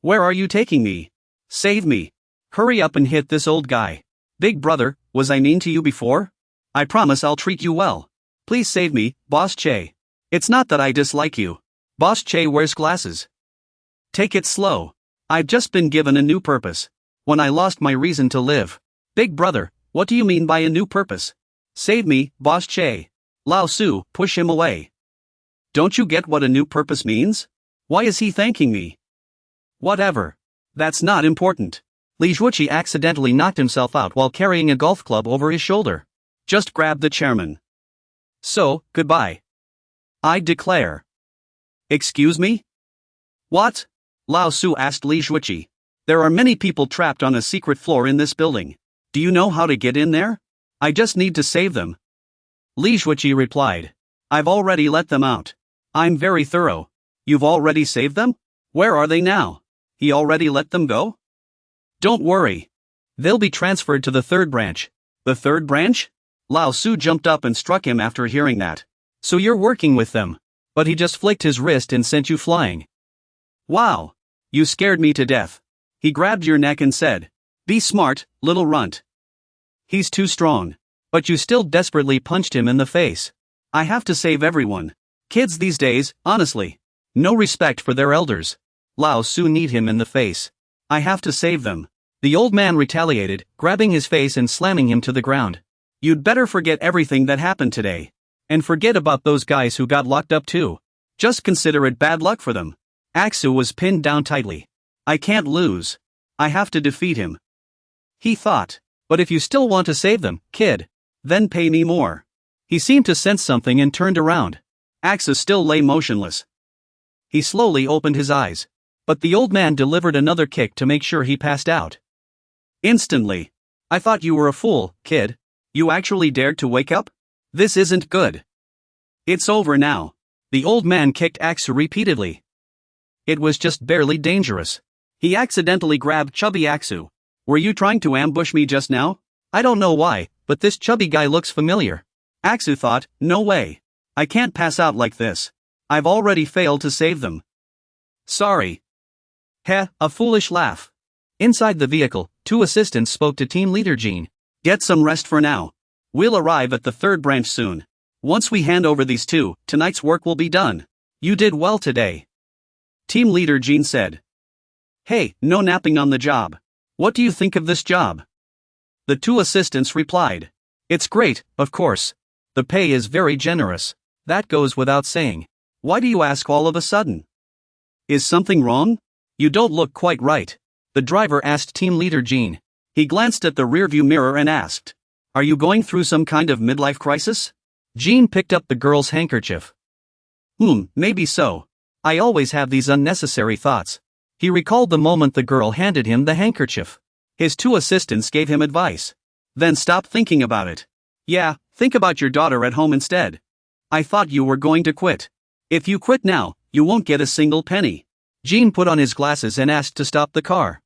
"Where are you taking me? Save me. Hurry up and hit this old guy." "Big brother, was I mean to you before? I promise I'll treat you well. Please save me, Boss Che. It's not that I dislike you." Boss Che wears glasses. "Take it slow. I've just been given a new purpose. When I lost my reason to live." "Big brother, what do you mean by a new purpose?" "Save me, Boss Che." Lao Su, push him away. "Don't you get what a new purpose means? Why is he thanking me?" "Whatever. That's not important." Li Zhuqi accidentally knocked himself out while carrying a golf club over his shoulder. "Just grab the chairman. So, goodbye. I declare." "Excuse me? What?" Lao Su asked Li Zhuqi. "There are many people trapped on a secret floor in this building. Do you know how to get in there? I just need to save them." Li Zhuqi replied, "I've already let them out. I'm very thorough." "You've already saved them? Where are they now? He already let them go?" "Don't worry. They'll be transferred to the third branch." "The third branch?" Lao Su jumped up and struck him after hearing that. "So you're working with them." But he just flicked his wrist and sent you flying. "Wow. You scared me to death." He grabbed your neck and said, "Be smart, little runt." "He's too strong." But you still desperately punched him in the face. "I have to save everyone. Kids these days, honestly. No respect for their elders." Lao Su kneed him in the face. "I have to save them." The old man retaliated, grabbing his face and slamming him to the ground. "You'd better forget everything that happened today. And forget about those guys who got locked up too. Just consider it bad luck for them." Aksu was pinned down tightly. "I can't lose. I have to defeat him." He thought, "But if you still want to save them, kid, then pay me more." He seemed to sense something and turned around. Aksu still lay motionless. He slowly opened his eyes. But the old man delivered another kick to make sure he passed out. Instantly. "I thought you were a fool, kid. You actually dared to wake up? This isn't good." "It's over now." The old man kicked Aksu repeatedly. It was just barely dangerous. He accidentally grabbed Chubby Aksu. "Were you trying to ambush me just now? I don't know why, but this chubby guy looks familiar." Aksu thought, "No way. I can't pass out like this. I've already failed to save them." "Sorry." Heh, a foolish laugh. Inside the vehicle, two assistants spoke to team leader Jean. "Get some rest for now. We'll arrive at the third branch soon. Once we hand over these two, tonight's work will be done. You did well today." Team leader Jean said. "Hey, no napping on the job. What do you think of this job?" The two assistants replied. "It's great, of course. The pay is very generous. That goes without saying. Why do you ask all of a sudden? Is something wrong? You don't look quite right." The driver asked team leader Jean. He glanced at the rearview mirror and asked, "Are you going through some kind of midlife crisis?" Jean picked up the girl's handkerchief. Maybe so. I always have these unnecessary thoughts." He recalled the moment the girl handed him the handkerchief. His two assistants gave him advice. "Then stop thinking about it. Yeah, think about your daughter at home instead. I thought you were going to quit. If you quit now, you won't get a single penny." Jean put on his glasses and asked to stop the car.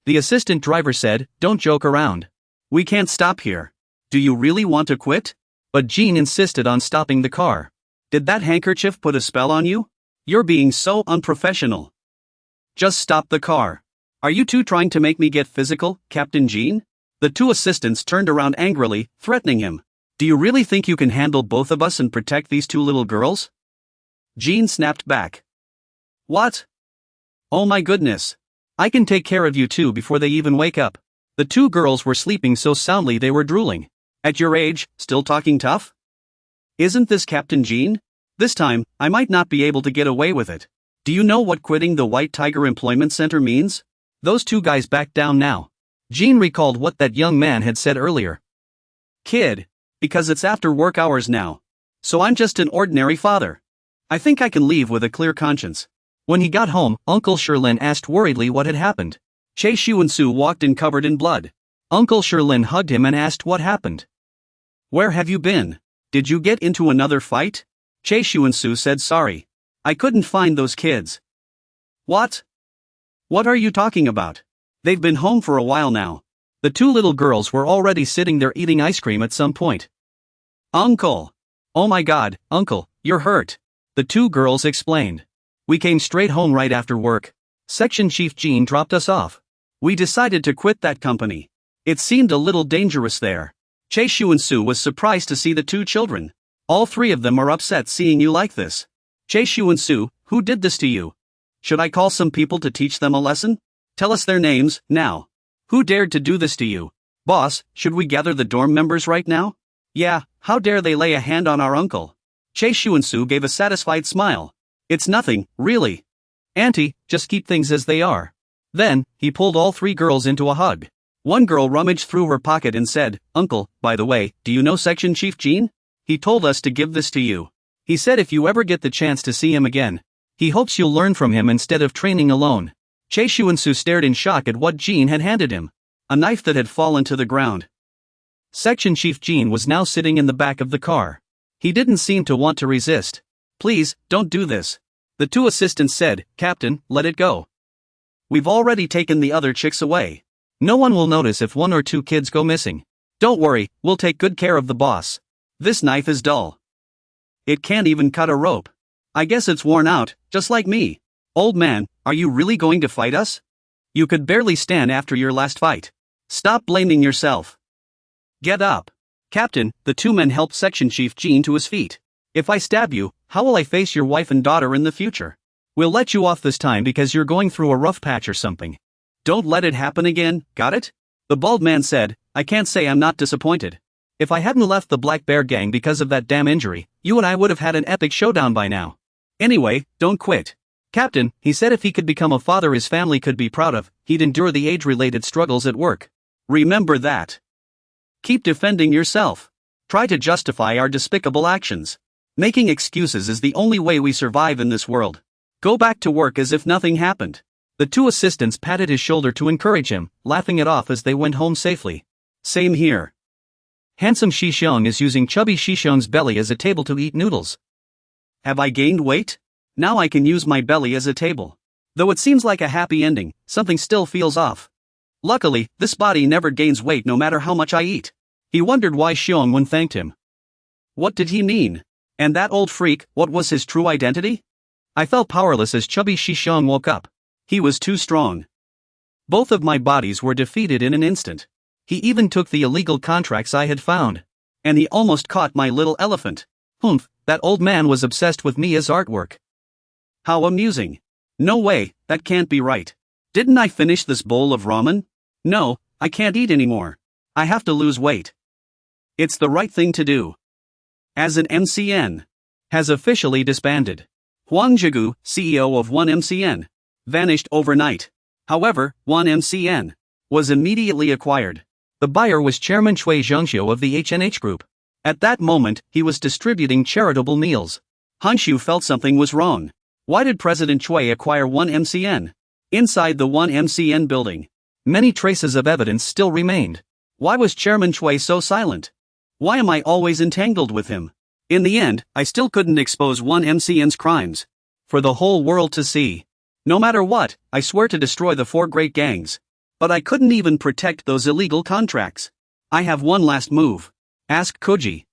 The assistant driver said, "Don't joke around. We can't stop here. Do you really want to quit?" But Jean insisted on stopping the car. "Did that handkerchief put a spell on you? You're being so unprofessional. Just stop the car. Are you two trying to make me get physical, Captain Jean?" The two assistants turned around angrily, threatening him. "Do you really think you can handle both of us and protect these two little girls?" Jean snapped back. What? Oh my goodness. I can take care of you two before they even wake up. The two girls were sleeping so soundly they were drooling. At your age, still talking tough? Isn't this Captain Jean? This time, I might not be able to get away with it. Do you know what quitting the White Tiger Employment Center means? Those two guys backed down now. Jean recalled what that young man had said earlier. Kid, because it's after work hours now. So I'm just an ordinary father. I think I can leave with a clear conscience. When he got home, Uncle Sherlin asked worriedly what had happened. Che Shuan-su walked in covered in blood. Uncle Sherlin hugged him and asked what happened. Where have you been? Did you get into another fight? Che Shuan-su said sorry. I couldn't find those kids. What? What are you talking about? They've been home for a while now. The two little girls were already sitting there eating ice cream at some point. Uncle! Oh my God, Uncle, you're hurt. The two girls explained. We came straight home right after work. Section Chief Jean dropped us off. We decided to quit that company. It seemed a little dangerous there. Che Shuan-su was surprised to see the two children. All three of them are upset seeing you like this. Che Shuan-su, who did this to you? Should I call some people to teach them a lesson? Tell us their names, now. Who dared to do this to you? Boss, should we gather the dorm members right now? Yeah, how dare they lay a hand on our uncle? Che Shuan-su gave a satisfied smile. It's nothing, really. Auntie, just keep things as they are. Then, he pulled all three girls into a hug. One girl rummaged through her pocket and said, Uncle, by the way, do you know Section Chief Jean? He told us to give this to you. He said if you ever get the chance to see him again, he hopes you'll learn from him instead of training alone. Che Shuan-su stared in shock at what Jean had handed him. A knife that had fallen to the ground. Section Chief Jean was now sitting in the back of the car. He didn't seem to want to resist. Please, don't do this. The two assistants said, Captain, let it go. We've already taken the other chicks away. No one will notice if one or two kids go missing. Don't worry, we'll take good care of the boss. This knife is dull. It can't even cut a rope. I guess it's worn out, just like me. Old man, are you really going to fight us? You could barely stand after your last fight. Stop blaming yourself. Get up. Captain, the two men helped Section Chief Jean to his feet. If I stab you, how will I face your wife and daughter in the future? We'll let you off this time because you're going through a rough patch or something. Don't let it happen again, got it? The bald man said, I can't say I'm not disappointed. If I hadn't left the Black Bear Gang because of that damn injury, you and I would have had an epic showdown by now. Anyway, don't quit. Captain, he said if he could become a father his family could be proud of, he'd endure the age-related struggles at work. Remember that. Keep defending yourself. Try to justify our despicable actions. Making excuses is the only way we survive in this world. Go back to work as if nothing happened. The two assistants patted his shoulder to encourage him, laughing it off as they went home safely. Same here. Handsome Shixiong is using Chubby Shixiong's belly as a table to eat noodles. Have I gained weight? Now I can use my belly as a table. Though it seems like a happy ending, something still feels off. Luckily, this body never gains weight no matter how much I eat. He wondered why Xiongwen thanked him. What did he mean? And that old freak, what was his true identity? I felt powerless as Chubby Shixiong woke up. He was too strong. Both of my bodies were defeated in an instant. He even took the illegal contracts I had found. And he almost caught my little elephant. Humph, that old man was obsessed with me as artwork. How amusing. No way, that can't be right. Didn't I finish this bowl of ramen? No, I can't eat anymore. I have to lose weight. It's the right thing to do. As an MCN has officially disbanded. Huang Zhigu, CEO of 1MCN, vanished overnight. However, 1MCN was immediately acquired. The buyer was Chairman Chui Zhengxiu of the HNH Group. At that moment, he was distributing charitable meals. Hanshu felt something was wrong. Why did President Chui acquire 1MCN? Inside the 1MCN building, many traces of evidence still remained. Why was Chairman Chui so silent? Why am I always entangled with him? In the end, I still couldn't expose 1MCN's crimes for the whole world to see. No matter what, I swear to destroy the 4 great gangs. But I couldn't even protect those illegal contracts. I have one last move. Ask Koji.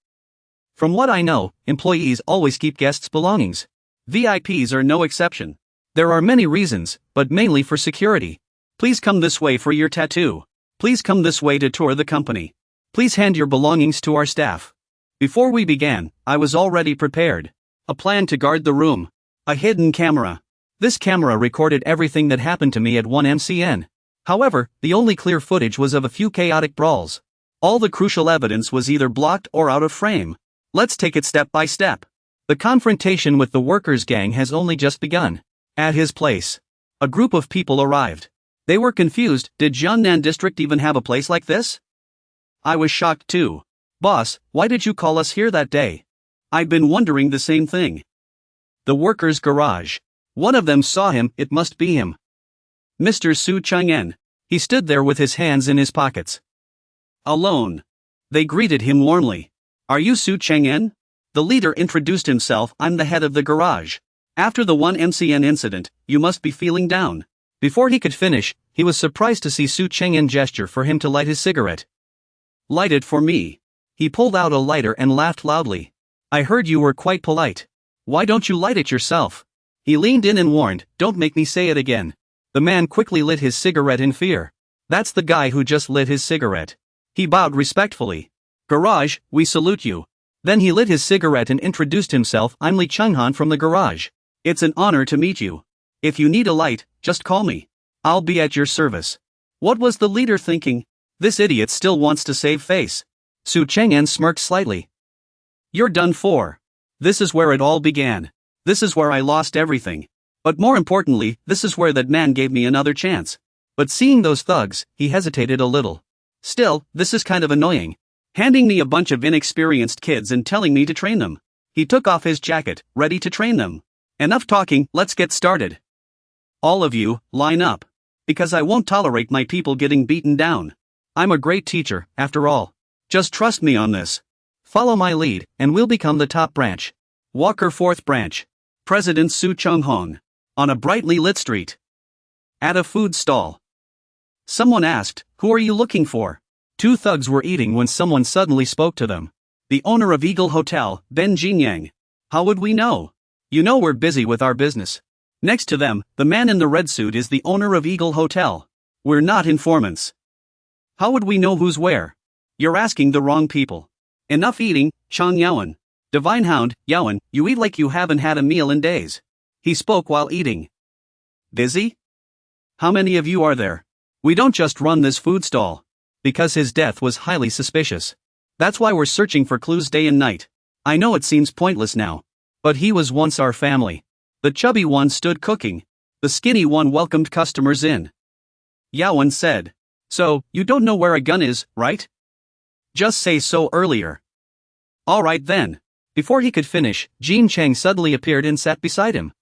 From what I know, employees always keep guests' belongings. VIPs are no exception. There are many reasons, but mainly for security. Please come this way for your tattoo. Please come this way to tour the company. Please hand your belongings to our staff. Before we began, I was already prepared. A plan to guard the room. A hidden camera. This camera recorded everything that happened to me at 1MCN. However, the only clear footage was of a few chaotic brawls. All the crucial evidence was either blocked or out of frame. Let's take it step by step. The confrontation with the workers' gang has only just begun. At his place, a group of people arrived. They were confused. Did Jiangnan District even have a place like this? I was shocked too. Boss, why did you call us here that day? I've been wondering the same thing. The workers' garage. One of them saw him. It must be him. Mr. Su Chang'en. He stood there with his hands in his pockets. Alone. They greeted him warmly. Are you Su Chang'en? The leader introduced himself. I'm the head of the garage. After the 1MCN incident, you must be feeling down. Before he could finish, he was surprised to see Su Chang'en gesture for him to light his cigarette. Light it for me. He pulled out a lighter and laughed loudly. I heard you were quite polite. Why don't you light it yourself? He leaned in and warned, don't make me say it again. The man quickly lit his cigarette in fear. That's the guy who just lit his cigarette. He bowed respectfully. Garage, we salute you. Then he lit his cigarette and introduced himself. I'm Li Changhan from the garage. It's an honor to meet you. If you need a light, just call me. I'll be at your service. What was the leader thinking? This idiot still wants to save face. Su Chang'en smirked slightly. You're done for. This is where it all began. This is where I lost everything. But more importantly, this is where that man gave me another chance. But seeing those thugs, he hesitated a little. Still, this is kind of annoying. Handing me a bunch of inexperienced kids and telling me to train them. He took off his jacket, ready to train them. Enough talking, let's get started. All of you, line up. Because I won't tolerate my people getting beaten down. I'm a great teacher, after all. Just trust me on this. Follow my lead, and we'll become the top branch. Walker 4th Branch. President Su Chonghong. On a brightly lit street. At a food stall. Someone asked, who are you looking for? Two thugs were eating when someone suddenly spoke to them. The owner of Eagle Hotel, Ben Jinyang. How would we know? You know we're busy with our business. Next to them, the man in the red suit is the owner of Eagle Hotel. We're not informants. How would we know who's where? You're asking the wrong people. Enough eating, Chang Yaowen. Divine Hound, Yaowen, you eat like you haven't had a meal in days. He spoke while eating. Busy? How many of you are there? We don't just run this food stall. Because his death was highly suspicious. That's why we're searching for clues day and night. I know it seems pointless now. But he was once our family. The chubby one stood cooking. The skinny one welcomed customers in. Yaowen said. So, you don't know where a gun is, right? Just say so earlier. Alright then. Before he could finish, Jin Chang suddenly appeared and sat beside him.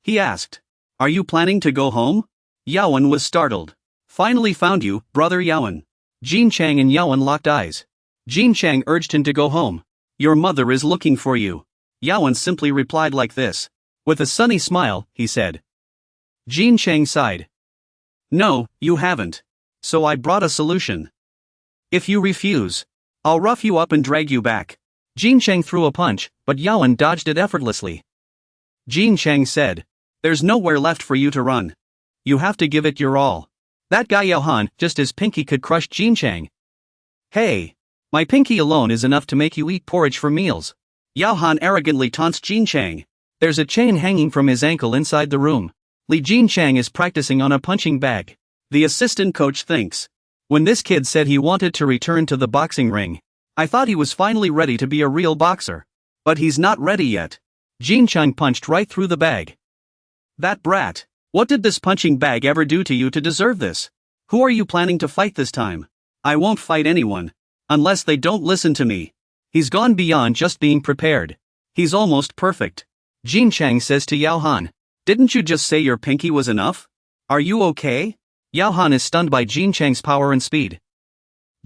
He asked. Are you planning to go home? Yaowen was startled. Finally found you, brother Yaowen. Jin Chang and Yaowen locked eyes. Jin Chang urged him to go home. Your mother is looking for you. Yaowen simply replied like this. With a sunny smile, he said. Jin Chang sighed. No, you haven't. So I brought a solution. If you refuse, I'll rough you up and drag you back. Jin Chang threw a punch, but Yaowen dodged it effortlessly. Jin Chang said. There's nowhere left for you to run. You have to give it your all. That guy Yao Han, just his pinky could crush Jin Chang. Hey! My pinky alone is enough to make you eat porridge for meals. Yao Han arrogantly taunts Jin Chang. There's a chain hanging from his ankle inside the room. Li Jin Chang is practicing on a punching bag. The assistant coach thinks. When this kid said he wanted to return to the boxing ring, I thought he was finally ready to be a real boxer. But he's not ready yet. Jin Chang punched right through the bag. That brat. What did this punching bag ever do to you to deserve this? Who are you planning to fight this time? I won't fight anyone. Unless they don't listen to me. He's gone beyond just being prepared. He's almost perfect. Jin Chang says to Yao Han. Didn't you just say your pinky was enough? Are you okay? Yao Han is stunned by Jin Chang's power and speed.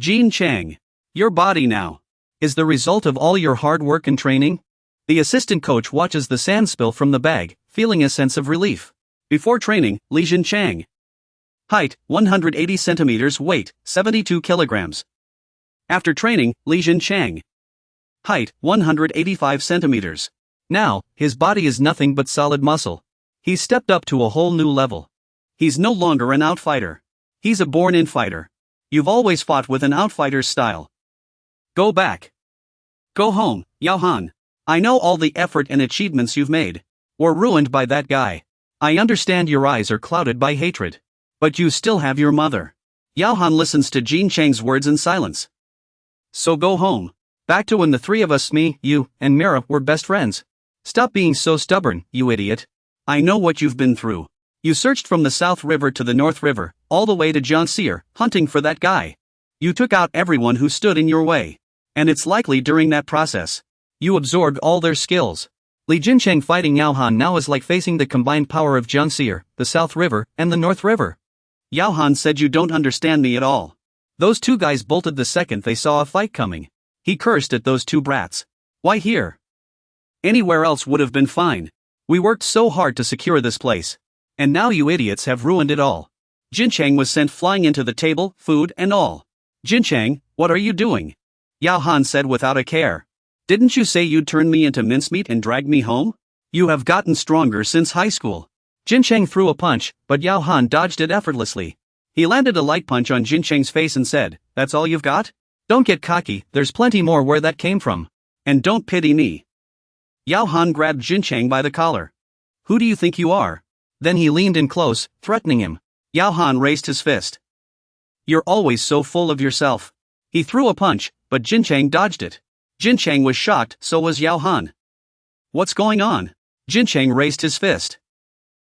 Jin Chang. Your body now. Is the result of all your hard work and training? The assistant coach watches the sand spill from the bag, feeling a sense of relief. Before training, Li Jin Chang. Height, 180 centimeters, weight, 72 kilograms. After training, Li Jin Chang. Height, 185 centimeters. Now, his body is nothing but solid muscle. He's stepped up to a whole new level. He's no longer an outfighter. He's a born-in fighter. You've always fought with an outfighter's style. Go back. Go home, Yao Han. I know all the effort and achievements you've made were ruined by that guy. I understand your eyes are clouded by hatred. But you still have your mother. Yao Han listens to Jin Chang's words in silence. So go home. Back to when the three of us, me, you, and Mira, were best friends. Stop being so stubborn, you idiot. I know what you've been through. You searched from the South River to the North River, all the way to Jiangxi, hunting for that guy. You took out everyone who stood in your way. And it's likely during that process, you absorbed all their skills. Li Jincheng fighting Yao Han now is like facing the combined power of Jiangxi, the South River, and the North River. Yao Han said you don't understand me at all. Those two guys bolted the second they saw a fight coming. He cursed at those two brats. Why here? Anywhere else would have been fine. We worked so hard to secure this place. And now you idiots have ruined it all. Jincheng was sent flying into the table, food and all. Jincheng, what are you doing? Yao Han said without a care. Didn't you say you'd turn me into mincemeat and drag me home? You have gotten stronger since high school. Jincheng threw a punch, but Yao Han dodged it effortlessly. He landed a light punch on Jincheng's face and said, "That's all you've got? Don't get cocky, there's plenty more where that came from. And don't pity me." Yao Han grabbed Jincheng by the collar. "Who do you think you are?" Then he leaned in close, threatening him. Yao Han raised his fist. "You're always so full of yourself." He threw a punch, but Jincheng dodged it. Jincheng was shocked, so was Yao Han. "What's going on?" Jincheng raised his fist.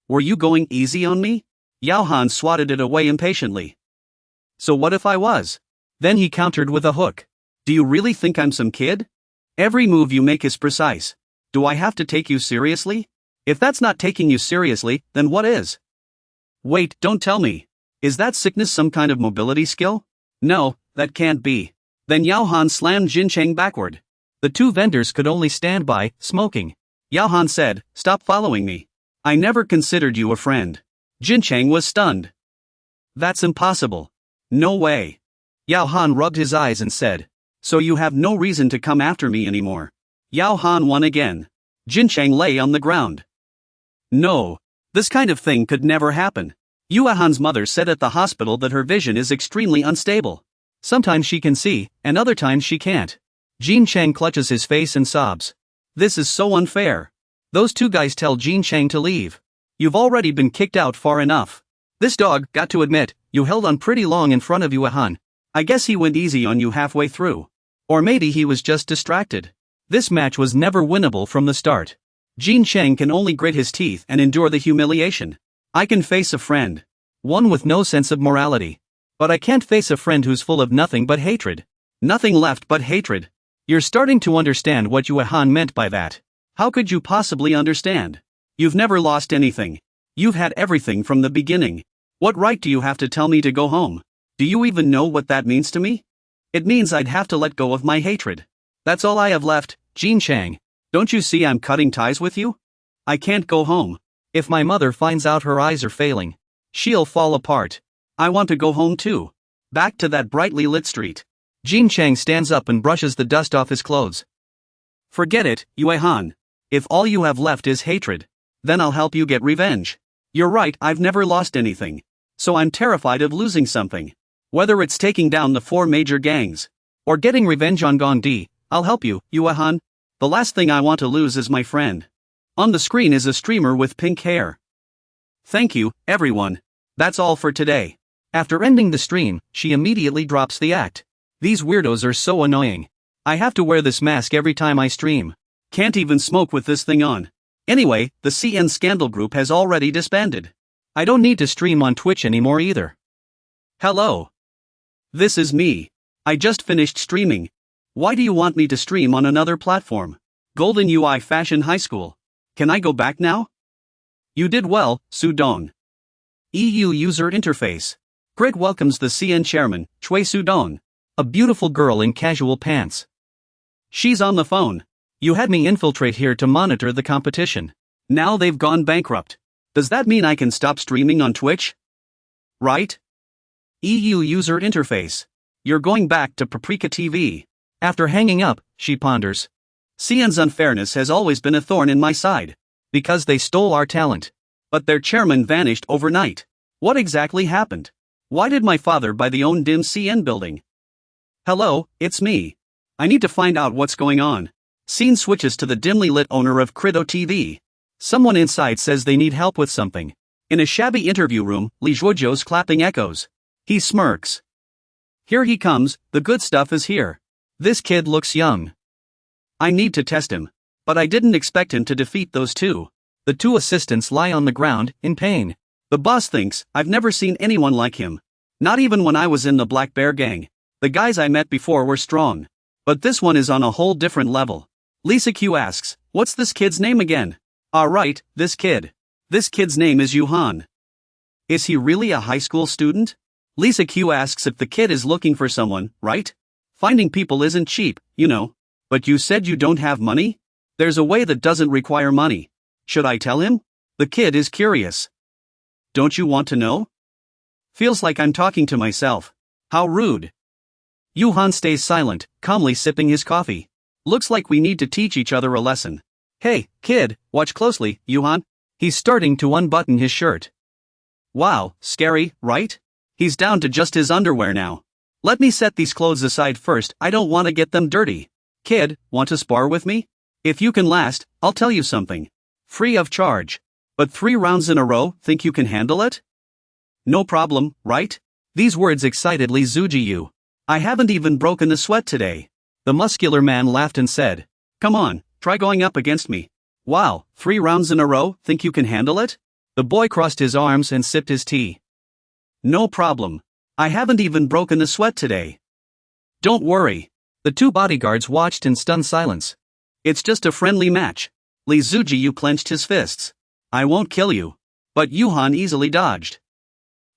"Were you going easy on me?" Yao Han swatted it away impatiently. "So what if I was?" Then he countered with a hook. "Do you really think I'm some kid? Every move you make is precise. Do I have to take you seriously? If that's not taking you seriously, then what is?" "Wait, don't tell me. Is that sickness some kind of mobility skill?" "No, that can't be." Then Yao Han slammed Jincheng backward. The two vendors could only stand by, smoking. Yao Han said, "Stop following me. I never considered you a friend." Jincheng was stunned. "That's impossible. No way." Yao Han rubbed his eyes and said, "So you have no reason to come after me anymore." Yao Han won again. Jincheng lay on the ground. "No. This kind of thing could never happen. Yao Han's mother said at the hospital that her vision is extremely unstable. Sometimes she can see, and other times she can't." Jincheng clutches his face and sobs. "This is so unfair. Those two guys tell Jincheng to leave. You've already been kicked out far enough. This dog, got to admit, you held on pretty long in front of Yao Han. I guess he went easy on you halfway through. Or maybe he was just distracted. This match was never winnable from the start. Jincheng can only grit his teeth and endure the humiliation. I can face a friend. One with no sense of morality. But I can't face a friend who's full of nothing but hatred. Nothing left but hatred. You're starting to understand what Yao Han meant by that. How could you possibly understand? You've never lost anything. You've had everything from the beginning. What right do you have to tell me to go home? Do you even know what that means to me? It means I'd have to let go of my hatred. That's all I have left, Jincheng. Don't you see I'm cutting ties with you? I can't go home. If my mother finds out her eyes are failing, she'll fall apart. I want to go home too. Back to that brightly lit street." Jincheng stands up and brushes the dust off his clothes. "Forget it, Yao Han. If all you have left is hatred, then I'll help you get revenge. You're right, I've never lost anything. So I'm terrified of losing something. Whether it's taking down the 4 major gangs, or getting revenge on Gongdi, I'll help you, Yao Han. The last thing I want to lose is my friend." On the screen is a streamer with pink hair. "Thank you, everyone. That's all for today." After ending the stream, she immediately drops the act. "These weirdos are so annoying. I have to wear this mask every time I stream. Can't even smoke with this thing on. Anyway, the CN Scandal group has already disbanded. I don't need to stream on Twitch anymore either." "Hello. This is me. I just finished streaming. Why do you want me to stream on another platform? Golden UI Fashion High School. Can I go back now?" "You did well, Sudong. EU User Interface. Grid welcomes the CN chairman, Chui Sudong. A beautiful girl in casual pants. She's on the phone. You had me infiltrate here to monitor the competition. Now they've gone bankrupt. Does that mean I can stop streaming on Twitch? Right? EU User Interface. You're going back to Paprika TV." After hanging up, she ponders. "CN's unfairness has always been a thorn in my side. Because they stole our talent. But their chairman vanished overnight. What exactly happened? Why did my father buy the own dim CN building? Hello, it's me. I need to find out what's going on." Scene switches to the dimly lit owner of Crido TV. Someone inside says they need help with something. In a shabby interview room, Li Zhuozhou's clapping echoes. He smirks. Here he comes, the good stuff is here. This kid looks young. I need to test him. But I didn't expect him to defeat those two. The two assistants lie on the ground, in pain. The boss thinks, I've never seen anyone like him. Not even when I was in the Black Bear gang. The guys I met before were strong. But this one is on a whole different level. Lisa Q asks, what's this kid's name again? Right, this kid. This kid's name is Yuhan. Is he really a high school student? Lisa Q asks if the kid is looking for someone, right? Finding people isn't cheap, you know. But you said you don't have money? There's a way that doesn't require money. Should I tell him? The kid is curious. Don't you want to know? Feels like I'm talking to myself. How rude. Yuhan stays silent, calmly sipping his coffee. Looks like we need to teach each other a lesson. Hey, kid, watch closely, Yuhan. He's starting to unbutton his shirt. Wow, scary, right? He's down to just his underwear now. Let me set these clothes aside first, I don't want to get them dirty. Kid, want to spar with me? If you can last, I'll tell you something. Free of charge. But 3 rounds in a row, think you can handle it? No problem, right? These words excitedly Zuji. I haven't even broken a sweat today. The muscular man laughed and said, come on, try going up against me. Wow, 3 rounds in a row, think you can handle it? The boy crossed his arms and sipped his tea. No problem. I haven't even broken a sweat today. Don't worry. The 2 bodyguards watched in stunned silence. It's just a friendly match. Li Zuji clenched his fists. I won't kill you. But Yuhan easily dodged.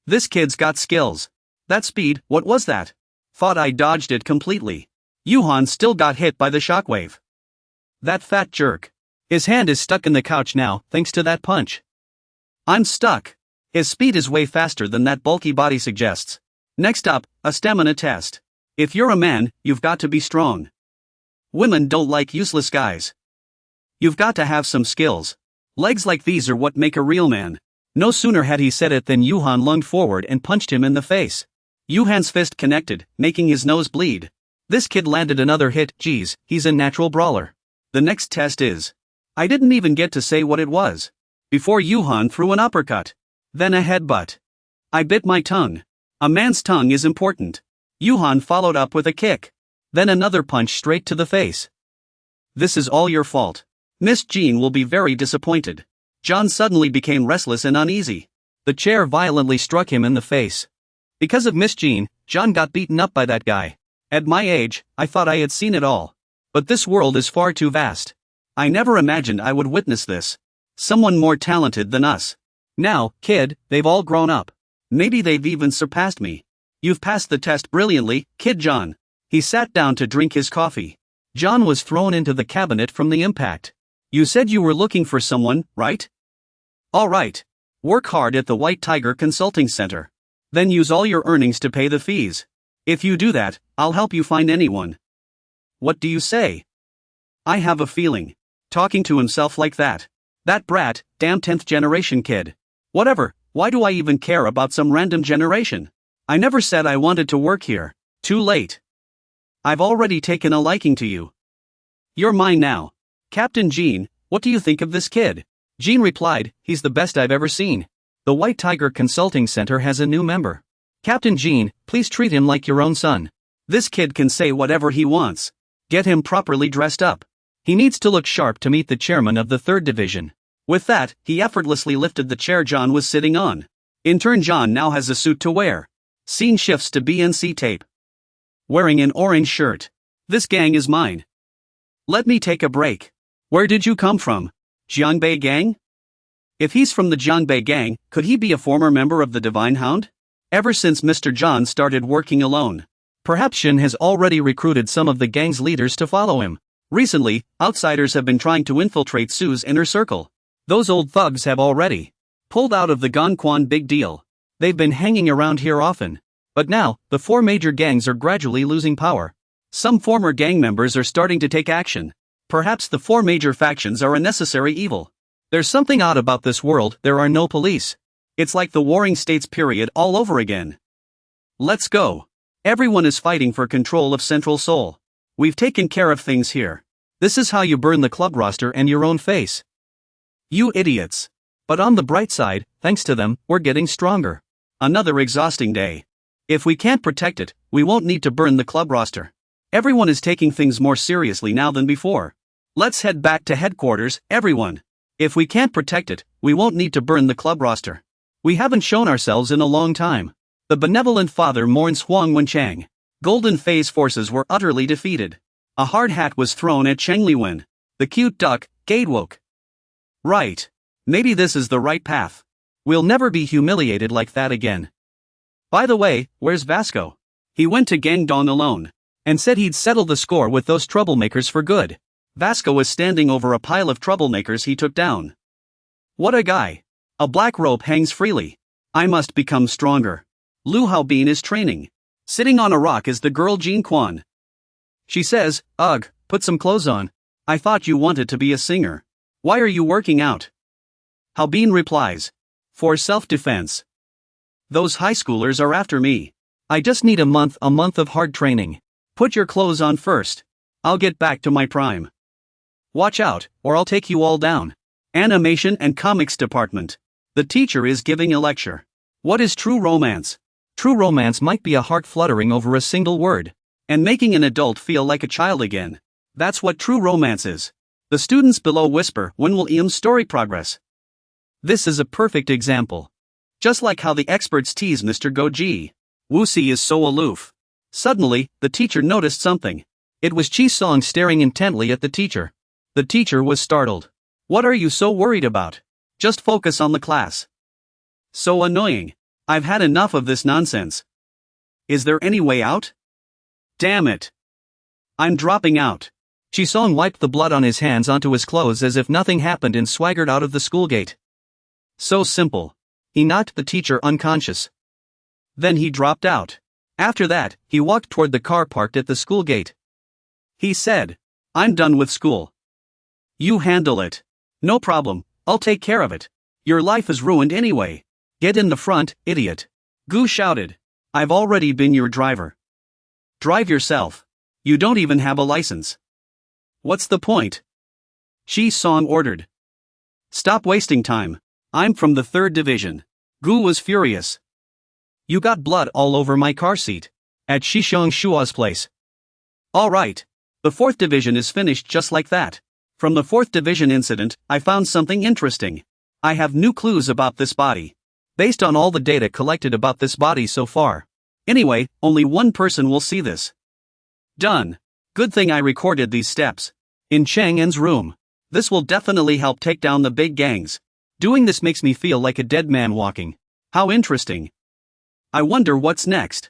This kid's got skills. That speed, what was that? Thought I dodged it completely. Yuhan still got hit by the shockwave. That fat jerk. His hand is stuck in the couch now, thanks to that punch. I'm stuck. His speed is way faster than that bulky body suggests. Next up, a stamina test. If you're a man, you've got to be strong. Women don't like useless guys. You've got to have some skills. Legs like these are what make a real man. No sooner had he said it than Yuhan lunged forward and punched him in the face. Yuhan's fist connected, making his nose bleed. This kid landed another hit, geez, he's a natural brawler. The next test is. I didn't even get to say what it was. Before Yuhan threw an uppercut. Then a headbutt. I bit my tongue. A man's tongue is important. Yuhan followed up with a kick. Then another punch straight to the face. This is all your fault. Miss Jean will be very disappointed. John suddenly became restless and uneasy. The chair violently struck him in the face. Because of Miss Jean, John got beaten up by that guy. At my age, I thought I had seen it all. But this world is far too vast. I never imagined I would witness this. Someone more talented than us. Now, kid, they've all grown up. Maybe they've even surpassed me. You've passed the test brilliantly, Kid John. He sat down to drink his coffee. John was thrown into the cabinet from the impact. You said you were looking for someone, right? All right. Work hard at the White Tiger Consulting Center. Then use all your earnings to pay the fees. If you do that, I'll help you find anyone. What do you say? I have a feeling. Talking to himself like that. That brat, damn 10th generation kid. Whatever, why do I even care about some random generation? I never said I wanted to work here. Too late. I've already taken a liking to you. You're mine now. Captain Jean, what do you think of this kid? Jean replied, he's the best I've ever seen. The White Tiger Consulting Center has a new member. Captain Jean, please treat him like your own son. This kid can say whatever he wants. Get him properly dressed up. He needs to look sharp to meet the chairman of the 3rd Division. With that, he effortlessly lifted the chair John was sitting on. In turn, John now has a suit to wear. Scene shifts to BNC tape. Wearing an orange shirt. This gang is mine. Let me take a break. Where did you come from? Jiangbei gang? If he's from the Jiangbei gang, could he be a former member of the Divine Hound? Ever since Mr. John started working alone. Perhaps Shin has already recruited some of the gang's leaders to follow him. Recently, outsiders have been trying to infiltrate Sue's inner circle. Those old thugs have already pulled out of the Gongquan big deal. They've been hanging around here often. But now, the 4 major gangs are gradually losing power. Some former gang members are starting to take action. Perhaps the 4 major factions are a necessary evil. There's something odd about this world, there are no police. It's like the Warring States period all over again. Let's go. Everyone is fighting for control of Central Seoul. We've taken care of things here. This is how you burn the club roster and your own face. You idiots. But on the bright side, thanks to them, we're getting stronger. Another exhausting day. If we can't protect it, we won't need to burn the club roster. Everyone is taking things more seriously now than before. Let's head back to headquarters, everyone. If we can't protect it, we won't need to burn the club roster. We haven't shown ourselves in a long time. The benevolent father mourns Huang Wenchang. Golden Phase forces were utterly defeated. A hard hat was thrown at Cheng Liwen. The cute duck, Gadewoke. Right. Maybe this is the right path. We'll never be humiliated like that again. By the way, where's Vasco? He went to Gangdong alone. And said he'd settle the score with those troublemakers for good. Vasco was standing over a pile of troublemakers he took down. What a guy. A black rope hangs freely. I must become stronger. Lu Haobin is training. Sitting on a rock is the girl Jean Quan. She says, "Ugh, put some clothes on. I thought you wanted to be a singer. Why are you working out?" Haobin replies, "For self-defense. Those high schoolers are after me. I just need a month of hard training. Put your clothes on first. I'll get back to my prime. Watch out, or I'll take you all down." Animation and Comics Department. The teacher is giving a lecture. What is true romance? True romance might be a heart fluttering over a single word, and making an adult feel like a child again. That's what true romance is. The students below whisper, "When will Iam's story progress?" This is a perfect example. Just like how the experts tease Mr. Goji. Wuxi is so aloof. Suddenly, the teacher noticed something. It was Chi Song staring intently at the teacher. The teacher was startled. "What are you so worried about? Just focus on the class." So annoying. I've had enough of this nonsense. Is there any way out? Damn it. I'm dropping out. Chi Song wiped the blood on his hands onto his clothes as if nothing happened and swaggered out of the school gate. So simple. He knocked the teacher unconscious. Then he dropped out. After that, he walked toward the car parked at the school gate. He said, "I'm done with school. You handle it. No problem, I'll take care of it. Your life is ruined anyway. Get in the front, idiot." Gu shouted, "I've already been your driver. Drive yourself. You don't even have a license." "What's the point?" Chi Song ordered. "Stop wasting time. I'm from the 3rd Division. Gu was furious. "You got blood all over my car seat. At Shishong Shua's place." "All right. The 4th Division is finished just like that. From the 4th Division incident, I found something interesting. I have new clues about this body. Based on all the data collected about this body so far. Anyway, only one person will see this." Done. Good thing I recorded these steps. In Chang En's room. This will definitely help take down the big gangs. Doing this makes me feel like a dead man walking. How interesting. I wonder what's next.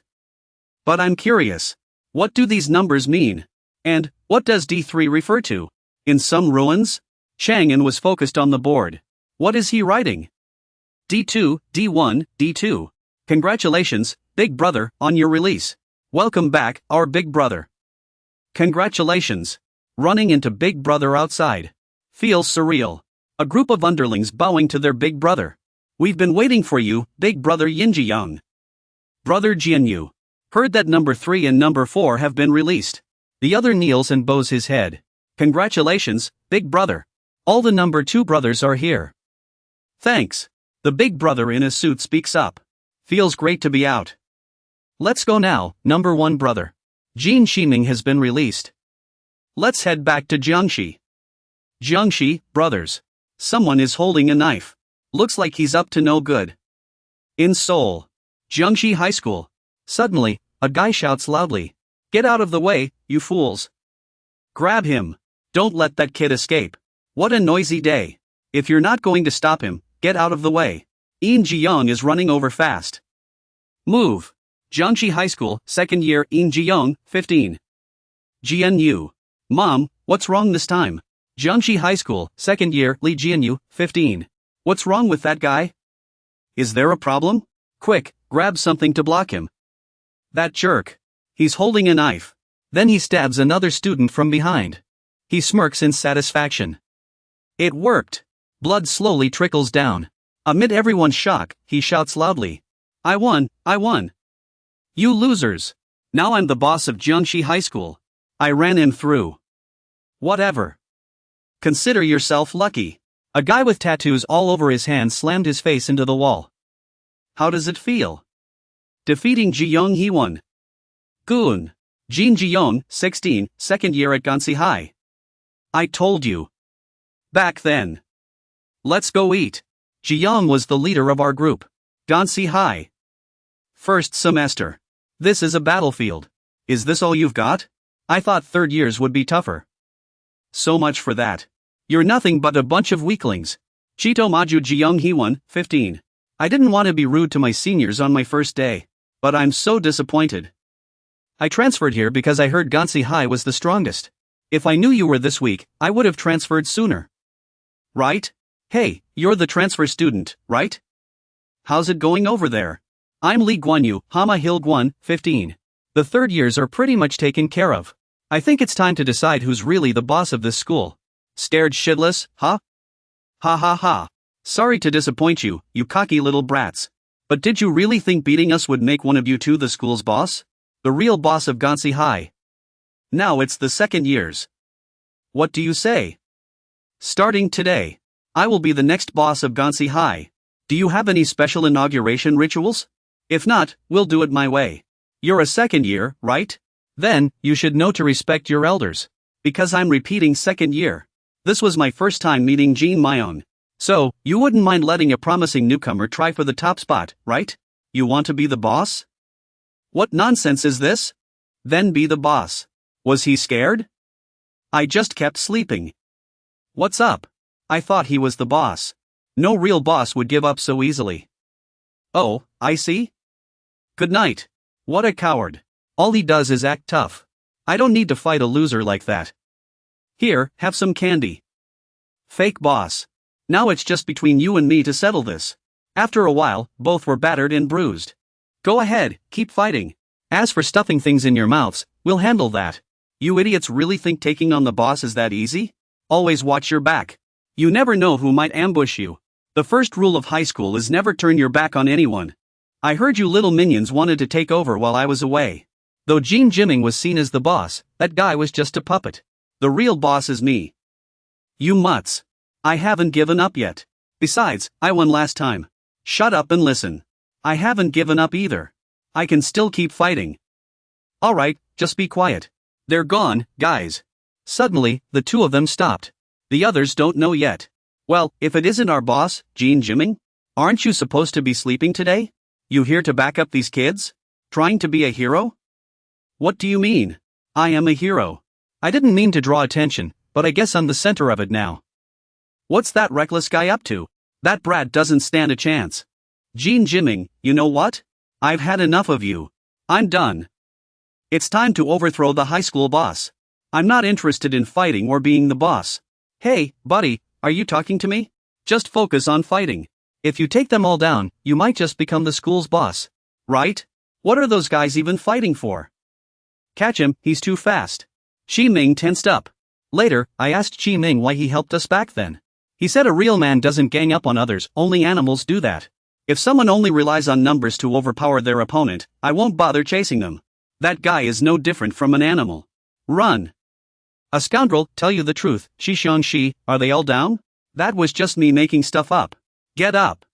But I'm curious. What do these numbers mean? And, what does D3 refer to? In some ruins? Chang'an was focused on the board. What is he writing? D2, D1, D2. Congratulations, Big Brother, on your release. Welcome back, our Big Brother. Congratulations. Running into Big Brother outside. Feels surreal. A group of underlings bowing to their Big Brother. "We've been waiting for you, Big Brother Yinji Young." Brother Jianyu. Heard that number 3 and number 4 have been released. The other kneels and bows his head. "Congratulations, Big Brother. All the number 2 brothers are here." "Thanks." The Big Brother in a suit speaks up. "Feels great to be out." "Let's go now, number 1 brother. Jin Shiming has been released. Let's head back to Jiangxi." Jiangxi, brothers. Someone is holding a knife. Looks like he's up to no good. In Seoul. Jiangxi High School. Suddenly, a guy shouts loudly, "Get out of the way, you fools. Grab him. Don't let that kid escape. What a noisy day. If you're not going to stop him, get out of the way. Yin Jiyoung is running over fast. Move." Jiangxi High School, 2nd year Yin Jiyoung, 15. GNU. "Mom, what's wrong this time?" Jiangxi High School, 2nd year Li Jianyu, 15. "What's wrong with that guy? Is there a problem? Quick, grab something to block him. That jerk. He's holding a knife." Then he stabs another student from behind. He smirks in satisfaction. It worked. Blood slowly trickles down. Amid everyone's shock, he shouts loudly, I won, I won. You losers. Now I'm the boss of Jiangxi High School. I ran him through. Whatever. Consider yourself lucky. A guy with tattoos all over his hands slammed his face into the wall. How does it feel? Defeating Jeong Hee-won. Goon. Jin Jeong, 16, second year at Gansi High. I told you. Back then. Let's go eat. Jeong was the leader of our group. Gansi High. First semester. This is a battlefield. Is this all you've got? I thought third years would be tougher. So much for that. You're nothing but a bunch of weaklings. Chito Maju Jeong Hee-won, 15. I didn't want to be rude to my seniors on my first day, but I'm so disappointed. I transferred here because I heard Gansi High was the strongest. If I knew you were this weak, I would have transferred sooner. Right? Hey, you're the transfer student, right? How's it going over there? I'm Lee Guanyu, Hama Hill Guan, 15. The third years are pretty much taken care of. I think it's time to decide who's really the boss of this school. Scared shitless, huh? Ha ha ha. Sorry to disappoint you, you cocky little brats. But did you really think beating us would make one of you two the school's boss? The real boss of Gansi High. Now it's the second years. What do you say? Starting today, I will be the next boss of Gansi High. Do you have any special inauguration rituals? If not, we'll do it my way. You're a second year, right? Then, you should know to respect your elders. Because I'm repeating second year. This was my first time meeting Jean Myeon. So, you wouldn't mind letting a promising newcomer try for the top spot, right? You want to be the boss? What nonsense is this? Then be the boss. Was he scared? I just kept sleeping. What's up? I thought he was the boss. No real boss would give up so easily. Oh, I see. Good night. What a coward. All he does is act tough. I don't need to fight a loser like that. Here, have some candy. Fake boss. Now it's just between you and me to settle this. After a while, both were battered and bruised. Go ahead, keep fighting. As for stuffing things in your mouths, we'll handle that. You idiots really think taking on the boss is that easy? Always watch your back. You never know who might ambush you. The first rule of high school is never turn your back on anyone. I heard you little minions wanted to take over while I was away. Though Jean Jimming was seen as the boss, that guy was just a puppet. The real boss is me. You mutts. I haven't given up yet. Besides, I won last time. Shut up and listen. I haven't given up either. I can still keep fighting. Alright, just be quiet. They're gone, guys. Suddenly, the two of them stopped. The others don't know yet. Well, if it isn't our boss, Jean Jimming? Aren't you supposed to be sleeping today? You here to back up these kids? Trying to be a hero? What do you mean? I am a hero. I didn't mean to draw attention, but I guess I'm the center of it now. What's that reckless guy up to? That brat doesn't stand a chance. Jean Jimming, you know what? I've had enough of you. I'm done. It's time to overthrow the high school boss. I'm not interested in fighting or being the boss. Hey, buddy, are you talking to me? Just focus on fighting. If you take them all down, you might just become the school's boss. Right? What are those guys even fighting for? Catch him, he's too fast. Chi Ming tensed up. Later, I asked Chi Ming why he helped us back then. He said a real man doesn't gang up on others, only animals do that. If someone only relies on numbers to overpower their opponent, I won't bother chasing them. That guy is no different from an animal. Run. A scoundrel, tell you the truth, Shi Xiang Shi, are they all down? That was just me making stuff up. Get up.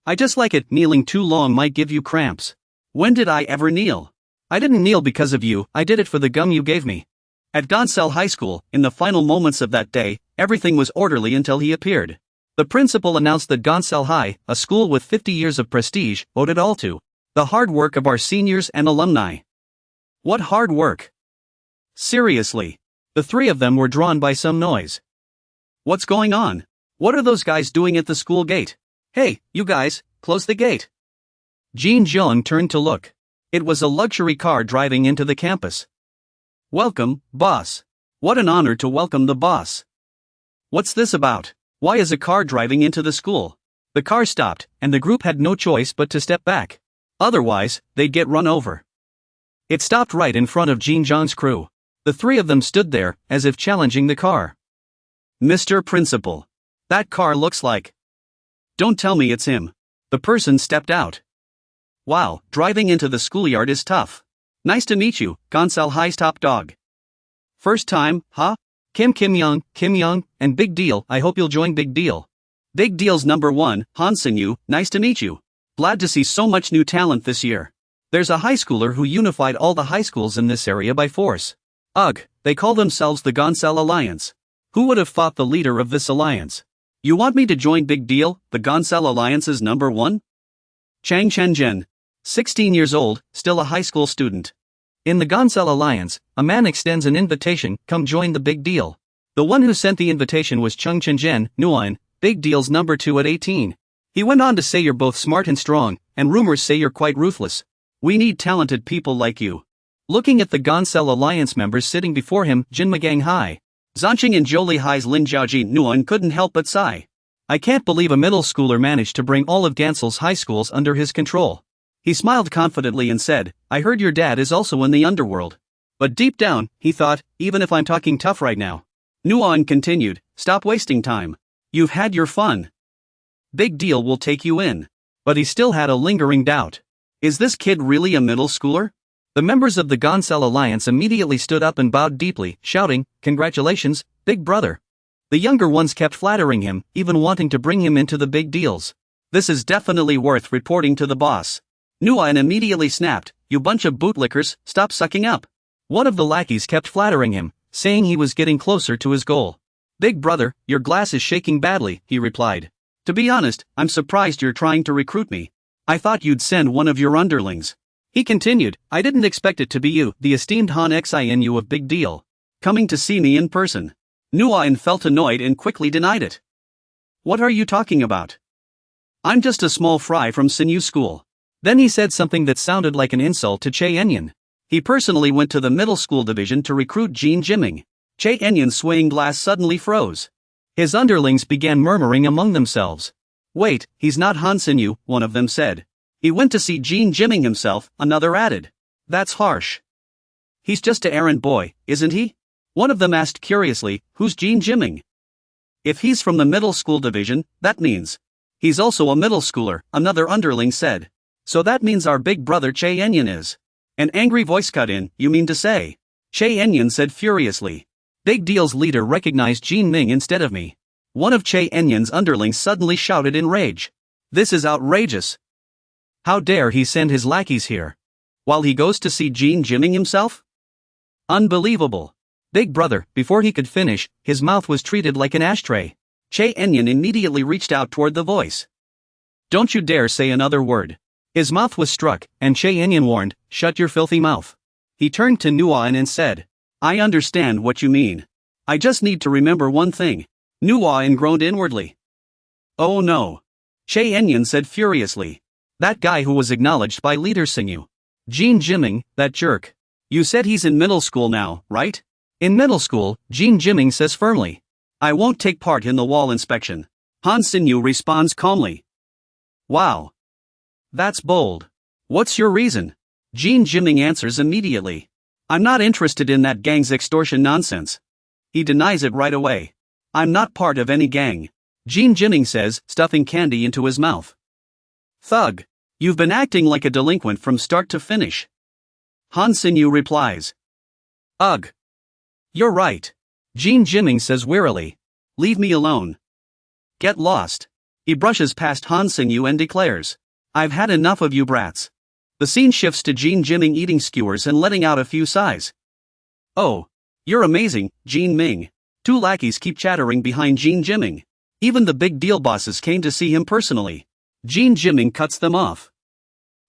I just like it, kneeling too long might give you cramps. When did I ever kneel? I didn't kneel because of you, I did it for the gum you gave me. At Gonsel High School, in the final moments of that day, everything was orderly until he appeared. The principal announced that Gonsel High, a school with 50 years of prestige, owed it all to the hard work of our seniors and alumni. What hard work? Seriously. The three of them were drawn by some noise. What's going on? What are those guys doing at the school gate? Hey, you guys, close the gate. Jean Jeong turned to look. It was a luxury car driving into the campus. Welcome, boss. What an honor to welcome the boss. What's this about? Why is a car driving into the school? The car stopped, and the group had no choice but to step back. Otherwise, they'd get run over. It stopped right in front of Jean Jeong's crew. The three of them stood there, as if challenging the car. Mr. Principal. That car looks like. Don't tell me it's him. The person stepped out. Wow, driving into the schoolyard is tough. Nice to meet you, Gonsel High's top dog. First time, huh? Kim Young, and Big Deal. I hope you'll join Big Deal. Big Deal's number 1, Han Sin-yu, nice to meet you. Glad to see so much new talent this year. There's a high schooler who unified all the high schools in this area by force. Ugh, they call themselves the Gonsel Alliance. Who would have thought the leader of this alliance? You want me to join Big Deal, the Gonsel Alliance's number 1? Chang Chen-jen. 16 years old, still a high school student. In the Gonsel Alliance, a man extends an invitation, come join the Big Deal. The one who sent the invitation was Chung Chen-jen, Nguyen, Big Deal's number 2 at 18. He went on to say you're both smart and strong, and rumors say you're quite ruthless. We need talented people like you. Looking at the Gonsel Alliance members sitting before him, Jinmagang High, Zanqing and Jolie High's Lin Jiaoji Nguyen couldn't help but sigh. I can't believe a middle schooler managed to bring all of Gansel's high schools under his control. He smiled confidently and said, I heard your dad is also in the underworld. But deep down, he thought, even if I'm talking tough right now. Nguyen continued, stop wasting time. You've had your fun. Big Deal will take you in. But he still had a lingering doubt. Is this kid really a middle schooler? The members of the Gonsel Alliance immediately stood up and bowed deeply, shouting, congratulations, big brother. The younger ones kept flattering him, even wanting to bring him into the big deals. This is definitely worth reporting to the boss. Nguyen immediately snapped, you bunch of bootlickers, stop sucking up. One of the lackeys kept flattering him, saying he was getting closer to his goal. Big brother, your glass is shaking badly, he replied. To be honest, I'm surprised you're trying to recruit me. I thought you'd send one of your underlings. He continued, I didn't expect it to be you, the esteemed Han Xinu of Big Deal. Coming to see me in person. Nguyen felt annoyed and quickly denied it. What are you talking about? I'm just a small fry from Sinyu School. Then he said something that sounded like an insult to Che Enyan. He personally went to the middle school division to recruit Jean Jimming. Che Enyan's swaying glass suddenly froze. His underlings began murmuring among themselves. Wait, he's not Han Sinyu, one of them said. He went to see Jean Jimming himself, another added. That's harsh. He's just an errand boy, isn't he? One of them asked curiously, who's Jean Jimming? If he's from the middle school division, that means he's also a middle schooler, another underling said. So that means our big brother Che Enyan is. An angry voice cut in, you mean to say? Che Enyan said furiously. Big Deal's leader recognized Jean Ming instead of me. One of Che Enyan's underlings suddenly shouted in rage. This is outrageous. How dare he send his lackeys here? While he goes to see Jean Jimming himself? Unbelievable. Big brother, before he could finish, his mouth was treated like an ashtray. Che Enyan immediately reached out toward the voice. Don't you dare say another word. His mouth was struck, and Che Enyan warned, shut your filthy mouth. He turned to Nguyen and said, I understand what you mean. I just need to remember one thing. Nguyen groaned inwardly. Oh no. Che Enyan said furiously. That guy who was acknowledged by Leader Sinyu. Jean Jimming, that jerk. You said he's in middle school now, right? In middle school, Jean Jimming says firmly. I won't take part in the wall inspection. Han Sinyu responds calmly. Wow. That's bold. What's your reason? Jean Jimming answers immediately. I'm not interested in that gang's extortion nonsense. He denies it right away. I'm not part of any gang. Jean Jimming says, stuffing candy into his mouth. Thug. You've been acting like a delinquent from start to finish. Han Sinyu replies. Ugh. You're right. Jean Jimming says wearily. Leave me alone. Get lost. He brushes past Han Sinyu and declares. I've had enough of you brats. The scene shifts to Jean Jimming eating skewers and letting out a few sighs. Oh. You're amazing, Jean Ming. Two lackeys keep chattering behind Jean Jimming. Even the big deal bosses came to see him personally. Jean Jimming cuts them off.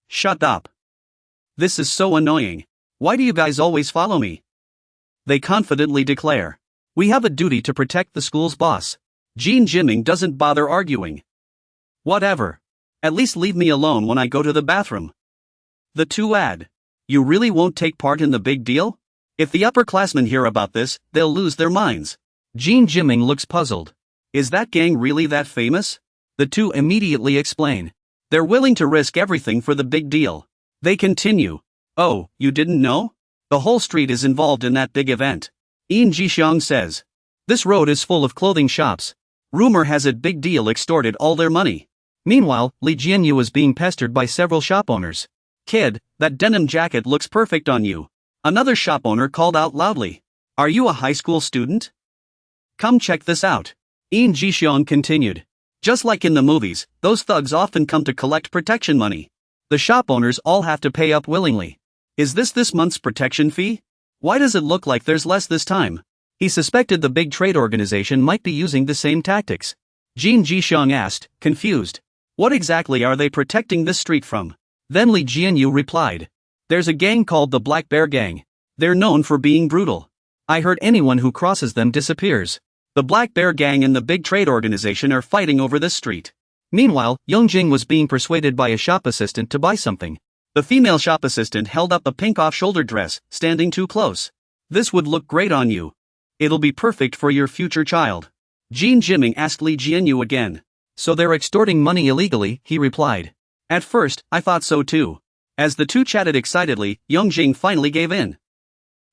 Shut up. This is so annoying. Why do you guys always follow me? They confidently declare. We have a duty to protect the school's boss. Jean Jimming doesn't bother arguing. Whatever. At least leave me alone when I go to the bathroom. The two add. You really won't take part in the big deal? If the upperclassmen hear about this, they'll lose their minds. Jean Jimming looks puzzled. Is that gang really that famous? The two immediately explain. They're willing to risk everything for the big deal. They continue. Oh, you didn't know? The whole street is involved in that big event. Yin Jixiang says. This road is full of clothing shops. Rumor has it Big Deal extorted all their money. Meanwhile, Li Jianyu is being pestered by several shop owners. Kid, that denim jacket looks perfect on you. Another shop owner called out loudly. Are you a high school student? Come check this out. Yin Jixiong continued. Just like in the movies, those thugs often come to collect protection money. The shop owners all have to pay up willingly. Is this month's protection fee? Why does it look like there's less this time? He suspected the big trade organization might be using the same tactics. Jin Jixiong asked, confused. What exactly are they protecting this street from? Then Li Jianyu replied. There's a gang called the Black Bear Gang. They're known for being brutal. I heard anyone who crosses them disappears. The Black Bear Gang and the big trade organization are fighting over this street. Meanwhile, Yongjing was being persuaded by a shop assistant to buy something. The female shop assistant held up a pink off-shoulder dress, standing too close. This would look great on you. It'll be perfect for your future child. Jin Jiming asked Li Jianyu again. So they're extorting money illegally, he replied. At first, I thought so too. As the two chatted excitedly, Yongjing finally gave in.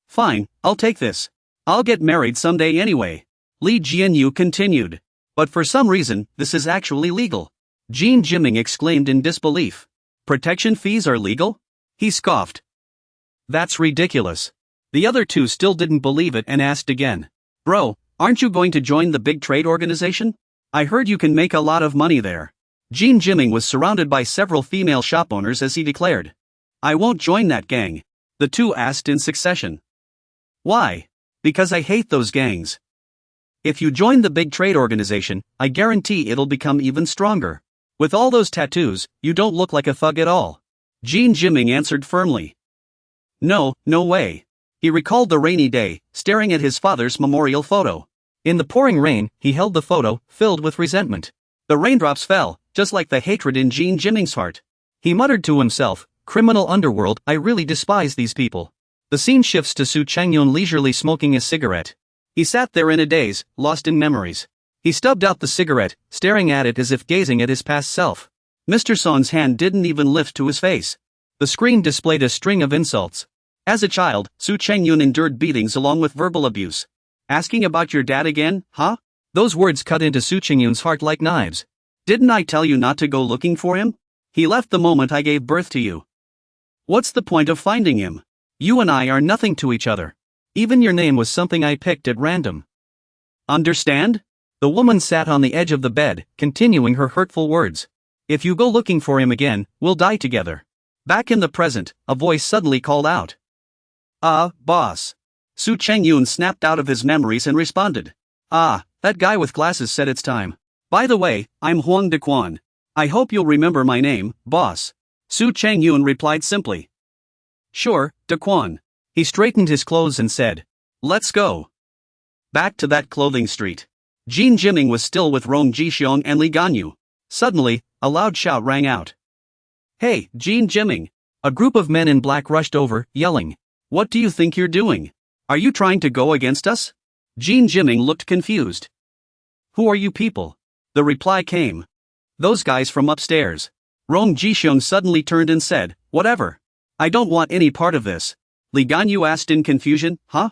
Fine, I'll take this. I'll get married someday anyway. Li Jianyu continued. But for some reason, this is actually legal. Jin Jiming exclaimed in disbelief. Protection fees are legal? He scoffed. That's ridiculous. The other two still didn't believe it and asked again. Bro, aren't you going to join the big trade organization? I heard you can make a lot of money there. Jin Jiming was surrounded by several female shop owners as he declared. I won't join that gang. The two asked in succession. Why? Because I hate those gangs. If you join the big trade organization, I guarantee it'll become even stronger. With all those tattoos, you don't look like a thug at all. Jin Jiming answered firmly. No way. He recalled the rainy day, staring at his father's memorial photo. In the pouring rain, he held the photo, filled with resentment. The raindrops fell, just like the hatred in Jin Jiming's heart. He muttered to himself, criminal underworld, I really despise these people. The scene shifts to Su Changyun leisurely smoking a cigarette. He sat there in a daze, lost in memories. He stubbed out the cigarette, staring at it as if gazing at his past self. Mr. Son's hand didn't even lift to his face. The screen displayed a string of insults. As a child, Su Changyun endured beatings along with verbal abuse. Asking about your dad again, huh? Those words cut into Su Changyun's heart like knives. Didn't I tell you not to go looking for him? He left the moment I gave birth to you. What's the point of finding him? You and I are nothing to each other. Even your name was something I picked at random. Understand? The woman sat on the edge of the bed, continuing her hurtful words. If you go looking for him again, we'll die together. Back in the present, a voice suddenly called out. Boss. Su Changyun snapped out of his memories and responded. That guy with glasses said it's time. By the way, I'm Huang Dequan. I hope you'll remember my name, boss. Su Changyun replied simply. Sure, Dequan. He straightened his clothes and said, let's go. Back to that clothing street. Jin Jiming was still with Rong Jixiong and Li Ganyu. Suddenly, a loud shout rang out. Hey, Jin Jiming! A group of men in black rushed over, yelling. What do you think you're doing? Are you trying to go against us? Jin Jiming looked confused. Who are you people? The reply came. Those guys from upstairs. Rong Jixiong suddenly turned and said, whatever. I don't want any part of this. Li Ganyu asked in confusion, huh?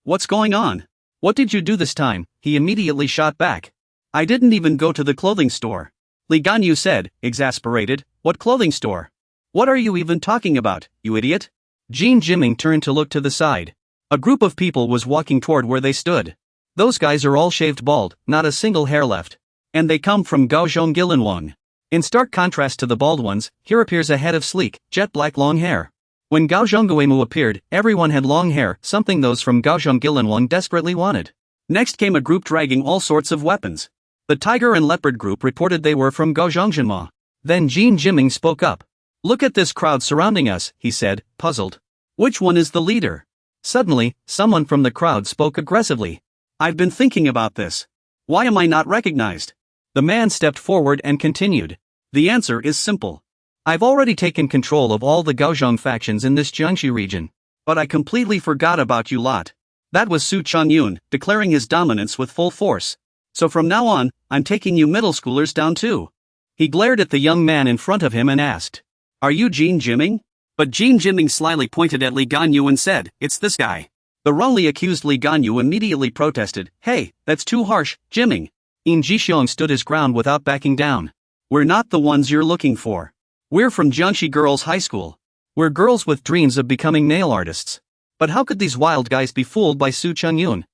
What's going on? What did you do this time? He immediately shot back. I didn't even go to the clothing store. Li Ganyu said, exasperated, what clothing store? What are you even talking about, you idiot? Jin Jiming turned to look to the side. A group of people was walking toward where they stood. Those guys are all shaved bald, not a single hair left. And they come from Gaozhong Gilanwang. In stark contrast to the bald ones, here appears a head of sleek, jet black long hair. When Gao Zhongguemu appeared, everyone had long hair, something those from Gaozhong Gilanwang desperately wanted. Next came a group dragging all sorts of weapons. The tiger and leopard group reported they were from Gaozhongzhenma. Then Jin Jiming spoke up. Look at this crowd surrounding us, he said, puzzled. Which one is the leader? Suddenly, someone from the crowd spoke aggressively. I've been thinking about this. Why am I not recognized? The man stepped forward and continued. The answer is simple. I've already taken control of all the Gaozhong factions in this Jiangxi region. But I completely forgot about you lot. That was Su Changyun, declaring his dominance with full force. So from now on, I'm taking you middle schoolers down too. He glared at the young man in front of him and asked. Are you Jin Jiming? But Jin Jiming slyly pointed at Li Ganyu and said, it's this guy. The wrongly accused Li Ganyu immediately protested, hey, that's too harsh, Jiming. Yin Jixiong stood his ground without backing down. We're not the ones you're looking for. We're from Jiangxi Girls High School. We're girls with dreams of becoming nail artists. But how could these wild guys be fooled by Su Changyun?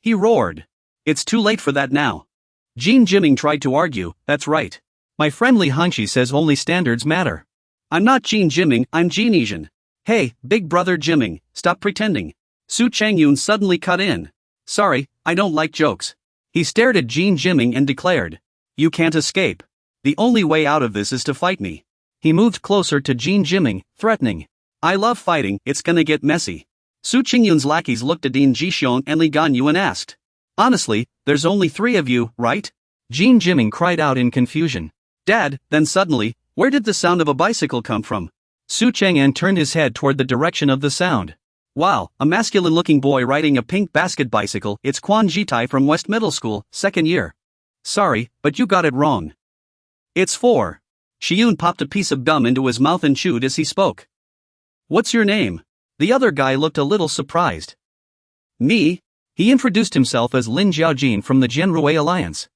He roared. It's too late for that now. Jin Jiming tried to argue, that's right. My friend Li Hangxi says only standards matter. I'm not Jin Jiming, I'm Jin Yijin. Hey, big brother Jiming, stop pretending. Su Changyun suddenly cut in. Sorry, I don't like jokes. He stared at Jin Jiming and declared. You can't escape. The only way out of this is to fight me. He moved closer to Jin Jiming, threatening. I love fighting, it's gonna get messy. Su Qingyun's lackeys looked at Ding Jixiong and Li Ganyu and asked. Honestly, there's only 3 of you, right? Jin Jiming cried out in confusion. Dad, then suddenly, where did the sound of a bicycle come from? Su Chang'an turned his head toward the direction of the sound. Wow, a masculine-looking boy riding a pink basket bicycle. It's Quan Jitai from West Middle School, 2nd year. Sorry, but you got it wrong. It's 4. Shiyun popped a piece of gum into his mouth and chewed as he spoke. What's your name? The other guy looked a little surprised. Me? He introduced himself as Lin Jiaojin from the Jianrui Alliance.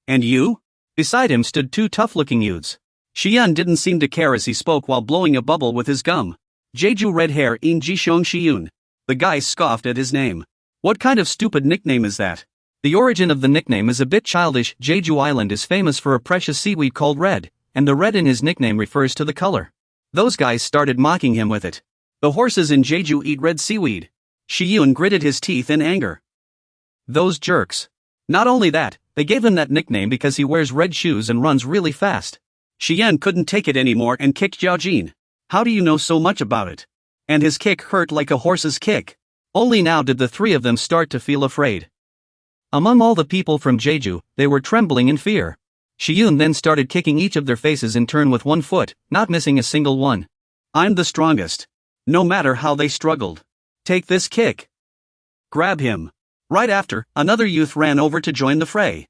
And you? Beside him stood 2 tough-looking youths. Shiyun didn't seem to care as he spoke while blowing a bubble with his gum. Jeju red hair in Jixiong Shiyun. The guy scoffed at his name. What kind of stupid nickname is that? The origin of the nickname is a bit childish. Jeju Island is famous for a precious seaweed called red, and the red in his nickname refers to the color. Those guys started mocking him with it. The horses in Jeju eat red seaweed. Shiyun gritted his teeth in anger. Those jerks. Not only that, they gave him that nickname because he wears red shoes and runs really fast. Shiyun couldn't take it anymore and kicked Jiaojin. How do you know so much about it? And his kick hurt like a horse's kick. Only now did the 3 of them start to feel afraid. Among all the people from Jeju, they were trembling in fear. Shiyun then started kicking each of their faces in turn with 1 foot, not missing a single one. I'm the strongest. No matter how they struggled. Take this kick. Grab him. Right after, another youth ran over to join the fray.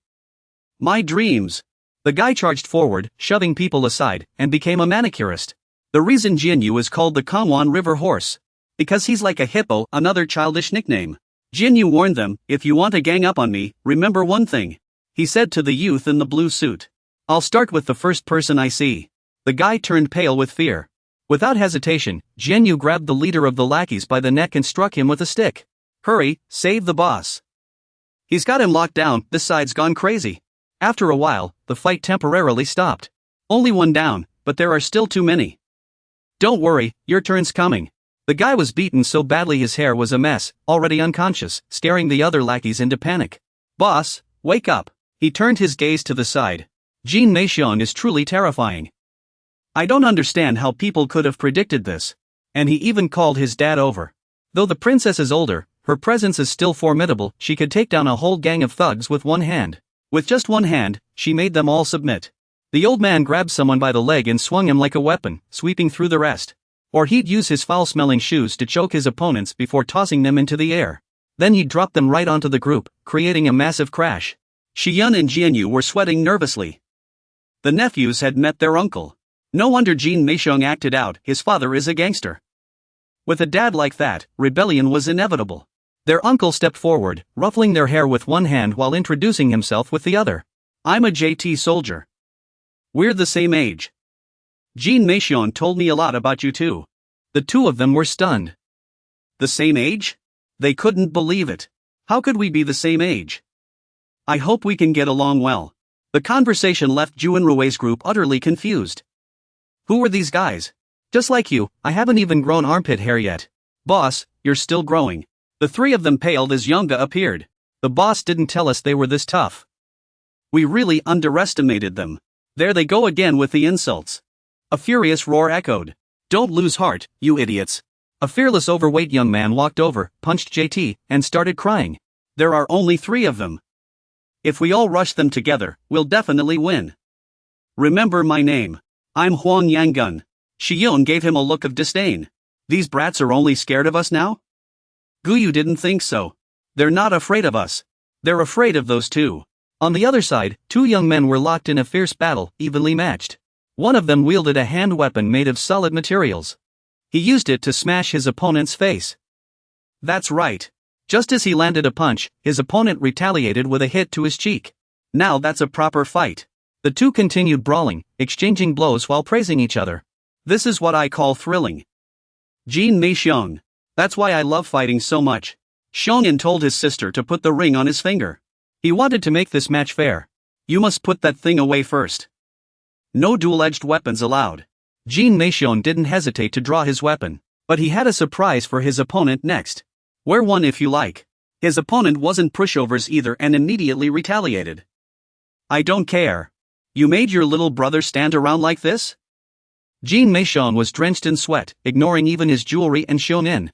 My dreams. The guy charged forward, shoving people aside, and became a manicurist. The reason Jinyu is called the Kangwon River Horse. Because he's like a hippo, another childish nickname. Jinyu warned them, if you want to gang up on me, remember one thing. He said to the youth in the blue suit. I'll start with the first person I see. The guy turned pale with fear. Without hesitation, Jinyu grabbed the leader of the lackeys by the neck and struck him with a stick. Hurry, save the boss. He's got him locked down, this side's gone crazy. After a while, the fight temporarily stopped. Only 1 down, but there are still too many. Don't worry, your turn's coming. The guy was beaten so badly his hair was a mess, already unconscious, scaring the other lackeys into panic. Boss, wake up. He turned his gaze to the side. Jin Meixiong is truly terrifying. I don't understand how people could have predicted this. And he even called his dad over. Though the princess is older, her presence is still formidable. She could take down a whole gang of thugs with 1 hand. With just 1 hand, she made them all submit. The old man grabbed someone by the leg and swung him like a weapon, sweeping through the rest. Or he'd use his foul-smelling shoes to choke his opponents before tossing them into the air. Then he'd drop them right onto the group, creating a massive crash. Shiyun and Jianyu were sweating nervously. The nephews had met their uncle. No wonder Jin Meixiong acted out, his father is a gangster. With a dad like that, rebellion was inevitable. Their uncle stepped forward, ruffling their hair with 1 hand while introducing himself with the other. I'm a JT soldier. We're the same age. Jin Meixiong told me a lot about you too. The 2 of them were stunned. The same age? They couldn't believe it. How could we be the same age? I hope we can get along well. The conversation left Ju and Rui's group utterly confused. Who were these guys? Just like you, I haven't even grown armpit hair yet. Boss, you're still growing. The 3 of them paled as Yonga appeared. The boss didn't tell us they were this tough. We really underestimated them. There they go again with the insults. A furious roar echoed. Don't lose heart, you idiots. A fearless overweight young man walked over, punched JT, and started crying. There are only 3 of them. If we all rush them together, we'll definitely win. Remember my name. I'm Huang Yangun. Shiyun gave him a look of disdain. These brats are only scared of us now? Guyu didn't think so. They're not afraid of us. They're afraid of those 2. On the other side, 2 young men were locked in a fierce battle, evenly matched. One of them wielded a hand weapon made of solid materials. He used it to smash his opponent's face. That's right. Just as he landed a punch, his opponent retaliated with a hit to his cheek. Now that's a proper fight. The 2 continued brawling, exchanging blows while praising each other. This is what I call thrilling. Jin Meixiong. That's why I love fighting so much. Xiong'an told his sister to put the ring on his finger. He wanted to make this match fair. You must put that thing away first. No dual-edged weapons allowed. Jin Meixion didn't hesitate to draw his weapon, but he had a surprise for his opponent next. Wear one if you like. His opponent wasn't pushovers either and immediately retaliated. I don't care. You made your little brother stand around like this? Jin Meixion was drenched in sweat, ignoring even his jewelry and shonen.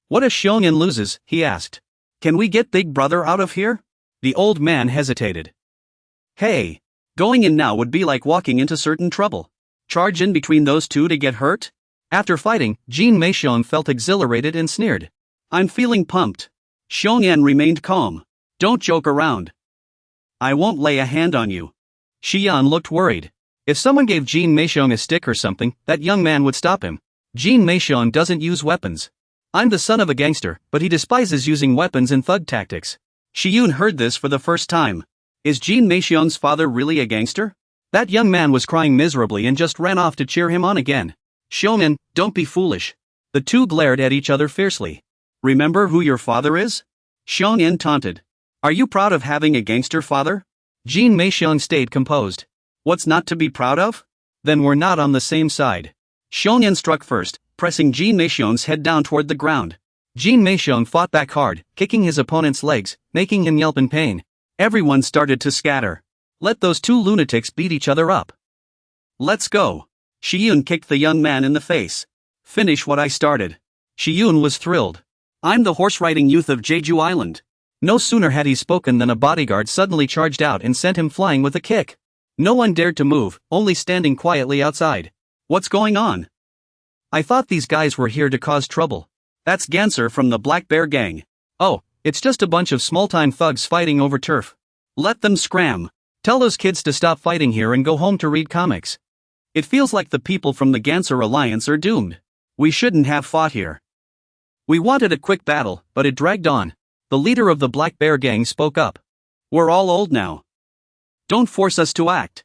What if shonen loses? He asked. Can we get big brother out of here? The old man hesitated. Hey. Going in now would be like walking into certain trouble. Charge in between those two to get hurt? After fighting, Jin Meixion felt exhilarated and sneered. I'm feeling pumped. Shonen remained calm. Don't joke around. I won't lay a hand on you. Xian looked worried. If someone gave Jin Meixion a stick or something, that young man would stop him. Jin Meixion doesn't use weapons. I'm the son of a gangster, but he despises using weapons in thug tactics. Xian heard this for the first time. Is Jin Meixion's father really a gangster? That young man was crying miserably and just ran off to cheer him on again. Shonen, don't be foolish. The two glared at each other fiercely. Remember who your father is? Shonen taunted. Are you proud of having a gangster father? Jin Meixion stayed composed. What's not to be proud of? Then we're not on the same side. Shonen struck first, pressing Jin Meixion's head down toward the ground. Jin Meixion fought back hard, kicking his opponent's legs, making him yelp in pain. Everyone started to scatter. Let those two lunatics beat each other up. Let's go. Shiyun kicked the young man in the face. Finish what I started. Shiyun was thrilled. I'm the horse-riding youth of Jeju Island. No sooner had he spoken than a bodyguard suddenly charged out and sent him flying with a kick. No one dared to move, only standing quietly outside. What's going on? I thought these guys were here to cause trouble. That's Gangster from the Black Bear Gang. Oh, it's just a bunch of small-time thugs fighting over turf. Let them scram. Tell those kids to stop fighting here and go home to read comics. It feels like the people from the Gangster Alliance are doomed. We shouldn't have fought here. We wanted a quick battle, but it dragged on. The leader of the Black Bear Gang spoke up. We're all old now. Don't force us to act.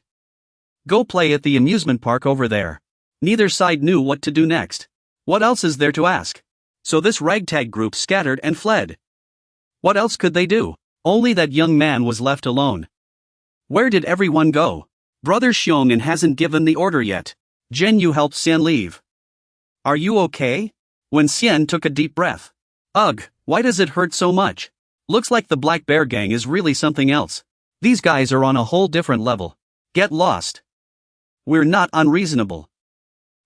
Go play at the amusement park over there. Neither side knew what to do next. What else is there to ask? So this ragtag group scattered and fled. What else could they do? Only that young man was left alone. Where did everyone go? Brother Xiong'an hasn't given the order yet. Jen Yu helped Xian leave. Are you okay? When Xian took a deep breath. Ugh, why does it hurt so much? Looks like the Black Bear Gang is really something else. These guys are on a whole different level. Get lost. We're not unreasonable.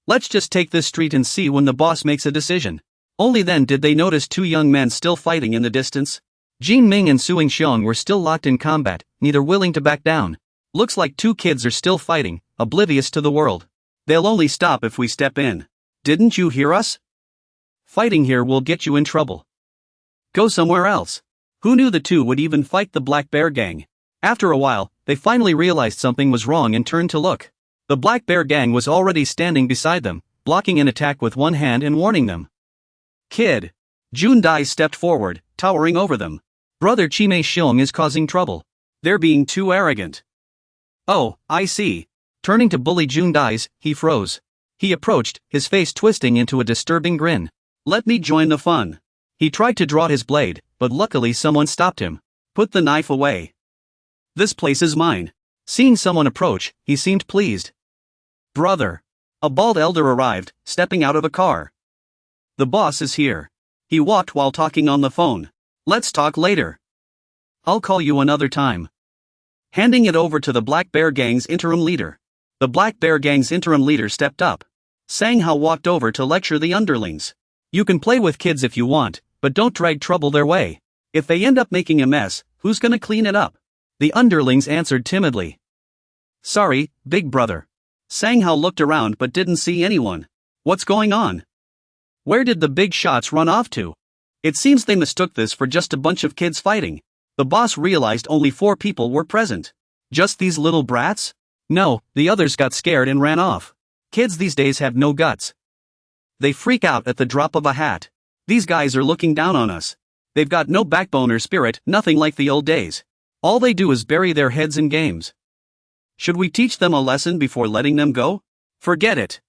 Let's just take this street and see when the boss makes a decision. Only then did they notice two young men still fighting in the distance. Jin Ming and Suing Xiong were still locked in combat, neither willing to back down. Looks like two kids are still fighting, oblivious to the world. They'll only stop if we step in. Didn't you hear us? Fighting here will get you in trouble. Go somewhere else. Who knew the two would even fight the Black Bear Gang? After a while, they finally realized something was wrong and turned to look. The Black Bear Gang was already standing beside them, blocking an attack with one hand and warning them. Kid. Jun Dai stepped forward, towering over them. Brother Chimei Xiong is causing trouble. They're being too arrogant. Oh, I see. Turning to bully Jun Dai's, he froze. He approached, his face twisting into a disturbing grin. Let me join the fun. He tried to draw his blade, but luckily someone stopped him. Put the knife away. This place is mine. Seeing someone approach, he seemed pleased. Brother. A bald elder arrived, stepping out of a car. The boss is here. He walked while talking on the phone. Let's talk later. I'll call you another time. Handing it over to the Black Bear Gang's interim leader. The Black Bear Gang's interim leader stepped up. Sang Hao walked over to lecture the underlings. You can play with kids if you want, but don't drag trouble their way. If they end up making a mess, who's gonna clean it up? The underlings answered timidly. Sorry, big brother. Sang Hao looked around but didn't see anyone. What's going on? Where did the big shots run off to? It seems they mistook this for just a bunch of kids fighting. The boss realized only 4 people were present. Just these little brats? No, the others got scared and ran off. Kids these days have no guts. They freak out at the drop of a hat. These guys are looking down on us. They've got no backbone or spirit, nothing like the old days. All they do is bury their heads in games. Should we teach them a lesson before letting them go? Forget it.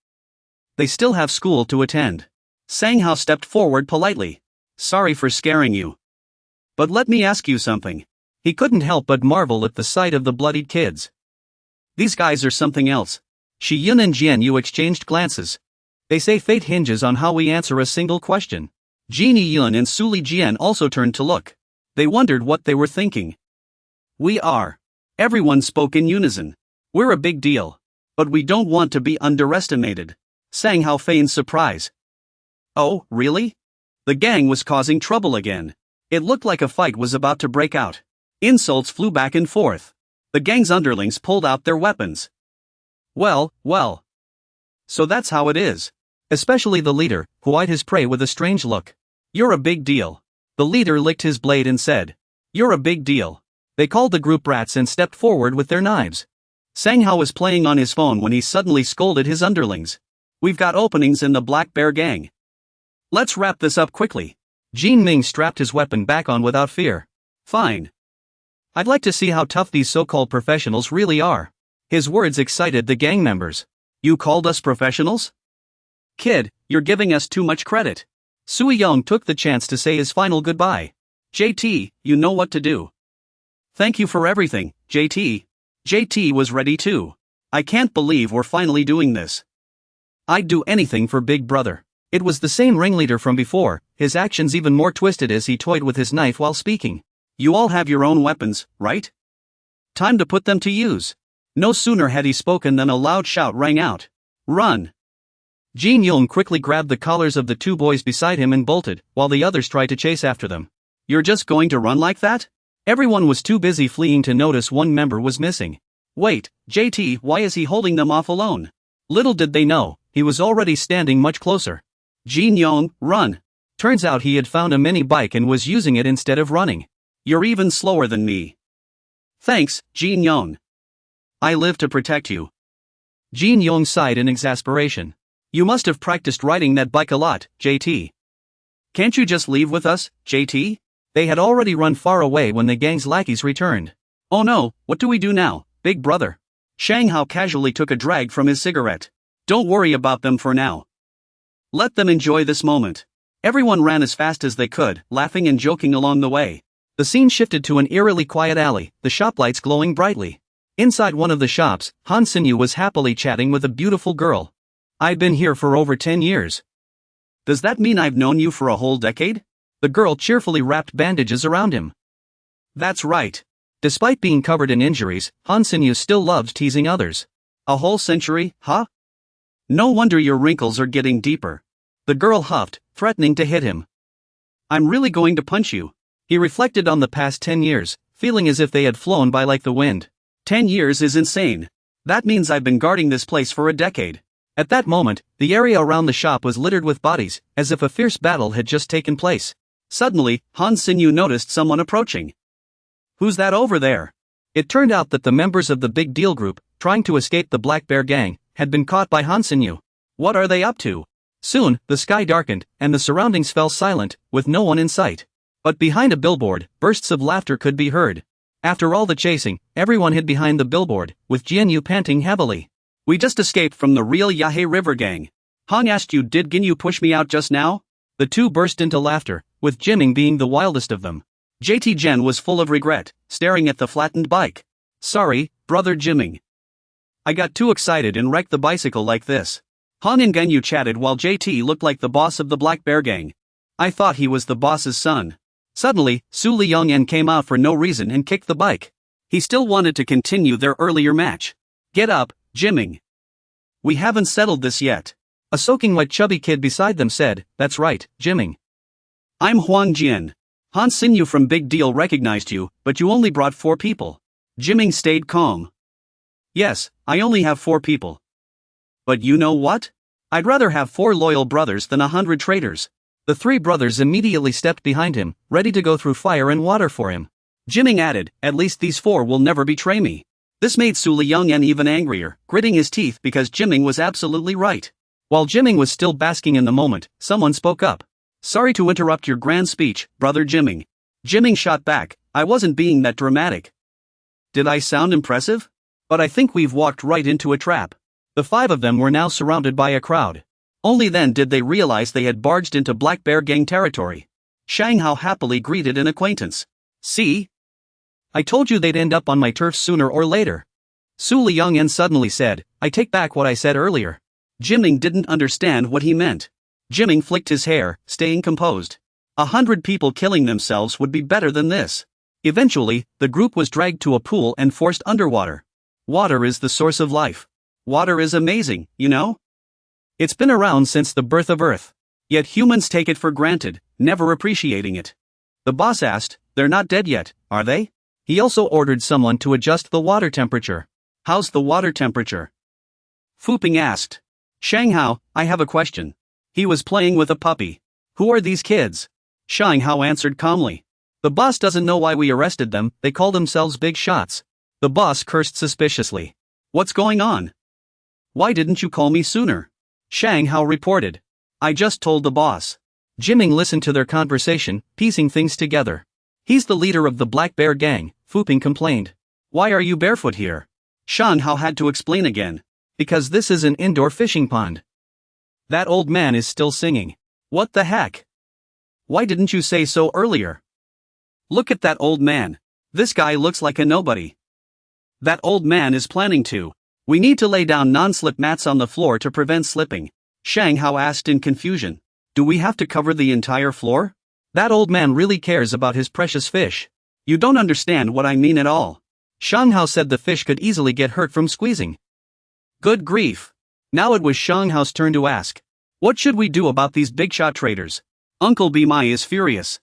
They still have school to attend. Sang Hao stepped forward politely. Sorry for scaring you. But let me ask you something. He couldn't help but marvel at the sight of the bloodied kids. These guys are something else. Shi Yun and Jian Yu exchanged glances. They say fate hinges on how we answer a single question. Jin Yun and Su Li Jian also turned to look. They wondered what they were thinking. We are. Everyone spoke in unison. We're a big deal. But we don't want to be underestimated, sang Hao Fei in surprise. Oh, really? The gang was causing trouble again. It looked like a fight was about to break out. Insults flew back and forth. The gang's underlings pulled out their weapons. Well. So that's how it is. Especially the leader, who eyed his prey with a strange look. You're a big deal. The leader licked his blade and said, You're a big deal. They called the group rats and stepped forward with their knives. Sang Hao was playing on his phone when he suddenly scolded his underlings. We've got openings in the Black Bear gang. Let's wrap this up quickly. Jin Ming strapped his weapon back on without fear. Fine. I'd like to see how tough these so-called professionals really are. His words excited the gang members. You called us professionals? Kid, you're giving us too much credit. Sui Yong took the chance to say his final goodbye. JT, you know what to do. Thank you for everything, JT. JT was ready too. I can't believe we're finally doing this. I'd do anything for Big Brother. It was the same ringleader from before, his actions even more twisted as he toyed with his knife while speaking. You all have your own weapons, right? Time to put them to use. No sooner had he spoken than a loud shout rang out. Run! Jin Yong quickly grabbed the collars of the two boys beside him and bolted, while the others tried to chase after them. You're just going to run like that? Everyone was too busy fleeing to notice one member was missing. Wait, JT, why is he holding them off alone? Little did they know, he was already standing much closer. Jin Yong, run! Turns out he had found a mini bike and was using it instead of running. You're even slower than me. Thanks, Jin Yong. I live to protect you. Jin Yong sighed in exasperation. You must have practiced riding that bike a lot, JT. Can't you just leave with us, JT? They had already run far away when the gang's lackeys returned. Oh no, what do we do now, Big Brother? Shang Hao casually took a drag from his cigarette. Don't worry about them for now. Let them enjoy this moment. Everyone ran as fast as they could, laughing and joking along the way. The scene shifted to an eerily quiet alley, the shop lights glowing brightly. Inside one of the shops, Han Sinyu was happily chatting with a beautiful girl. I've been here for over 10 years. Does that mean I've known you for a whole decade? The girl cheerfully wrapped bandages around him. That's right. Despite being covered in injuries, Han Sinyu still loved teasing others. A whole century, huh? No wonder your wrinkles are getting deeper. The girl huffed, threatening to hit him. I'm really going to punch you. He reflected on the past 10 years, feeling as if they had flown by like the wind. 10 years is insane. That means I've been guarding this place for a decade. At that moment, the area around the shop was littered with bodies, as if a fierce battle had just taken place. Suddenly, Han Sinyu noticed someone approaching. Who's that over there? It turned out that the members of the Big Deal Group, trying to escape the Black Bear Gang, had been caught by Han Sinyu. What are they up to? Soon, the sky darkened, and the surroundings fell silent, with no one in sight. But behind a billboard, bursts of laughter could be heard. After all the chasing, everyone hid behind the billboard, with Jian Yu panting heavily. We just escaped from the real Yahei River Gang. Han asked you, did Ginyu push me out just now? The two burst into laughter, with Jimming being the wildest of them. JT Jen was full of regret, staring at the flattened bike. Sorry, brother Jimming. I got too excited and wrecked the bicycle like this. Han and Ginyu chatted while JT looked like the boss of the Black Bear Gang. I thought he was the boss's son. Suddenly, Su Liang came out for no reason and kicked the bike. He still wanted to continue their earlier match. Get up, Jimming. We haven't settled this yet. A soaking wet chubby kid beside them said, That's right, Jimming. I'm Huang Jian. Han Sinyu from Big Deal recognized you, but you only brought 4 people. Jimming stayed calm. Yes, I only have 4 people. But you know what? I'd rather have 4 loyal brothers than 100 traitors. The 3 brothers immediately stepped behind him, ready to go through fire and water for him. Jimming added, At least these 4 will never betray me. This made Su Liang even angrier, gritting his teeth because Jimming was absolutely right. While Jimming was still basking in the moment, someone spoke up. Sorry to interrupt your grand speech, brother Jimming. Jimming shot back, I wasn't being that dramatic. Did I sound impressive? But I think we've walked right into a trap. The 5 of them were now surrounded by a crowd. Only then did they realize they had barged into Black Bear Gang territory. Shang Hao happily greeted an acquaintance. See? I told you they'd end up on my turf sooner or later. Su Liangyan suddenly said, I take back what I said earlier. Jimming didn't understand what he meant. Jimming flicked his hair, staying composed. 100 people killing themselves would be better than this. Eventually, the group was dragged to a pool and forced underwater. Water is the source of life. Water is amazing, you know? It's been around since the birth of Earth. Yet humans take it for granted, never appreciating it. The boss asked, they're not dead yet, are they? He also ordered someone to adjust the water temperature. How's the water temperature? Fu Ping asked. Shang Hao, I have a question. He was playing with a puppy. Who are these kids? Shang Hao answered calmly. The boss doesn't know why we arrested them, they call themselves big shots. The boss cursed suspiciously. What's going on? Why didn't you call me sooner? Shang Hao reported. I just told the boss. Jimming listened to their conversation, piecing things together. He's the leader of the Black Bear gang, Fu Ping complained. Why are you barefoot here? Shang Hao had to explain again. Because this is an indoor fishing pond. That old man is still singing. What the heck? Why didn't you say so earlier? Look at that old man. This guy looks like a nobody. That old man is planning to. We need to lay down non-slip mats on the floor to prevent slipping. Shang Hao asked in confusion. Do we have to cover the entire floor? That old man really cares about his precious fish. You don't understand what I mean at all. Shang Hao said the fish could easily get hurt from squeezing. Good grief. Now it was Shang Hao's turn to ask. What should we do about these big shot traders? Uncle Bimai is furious.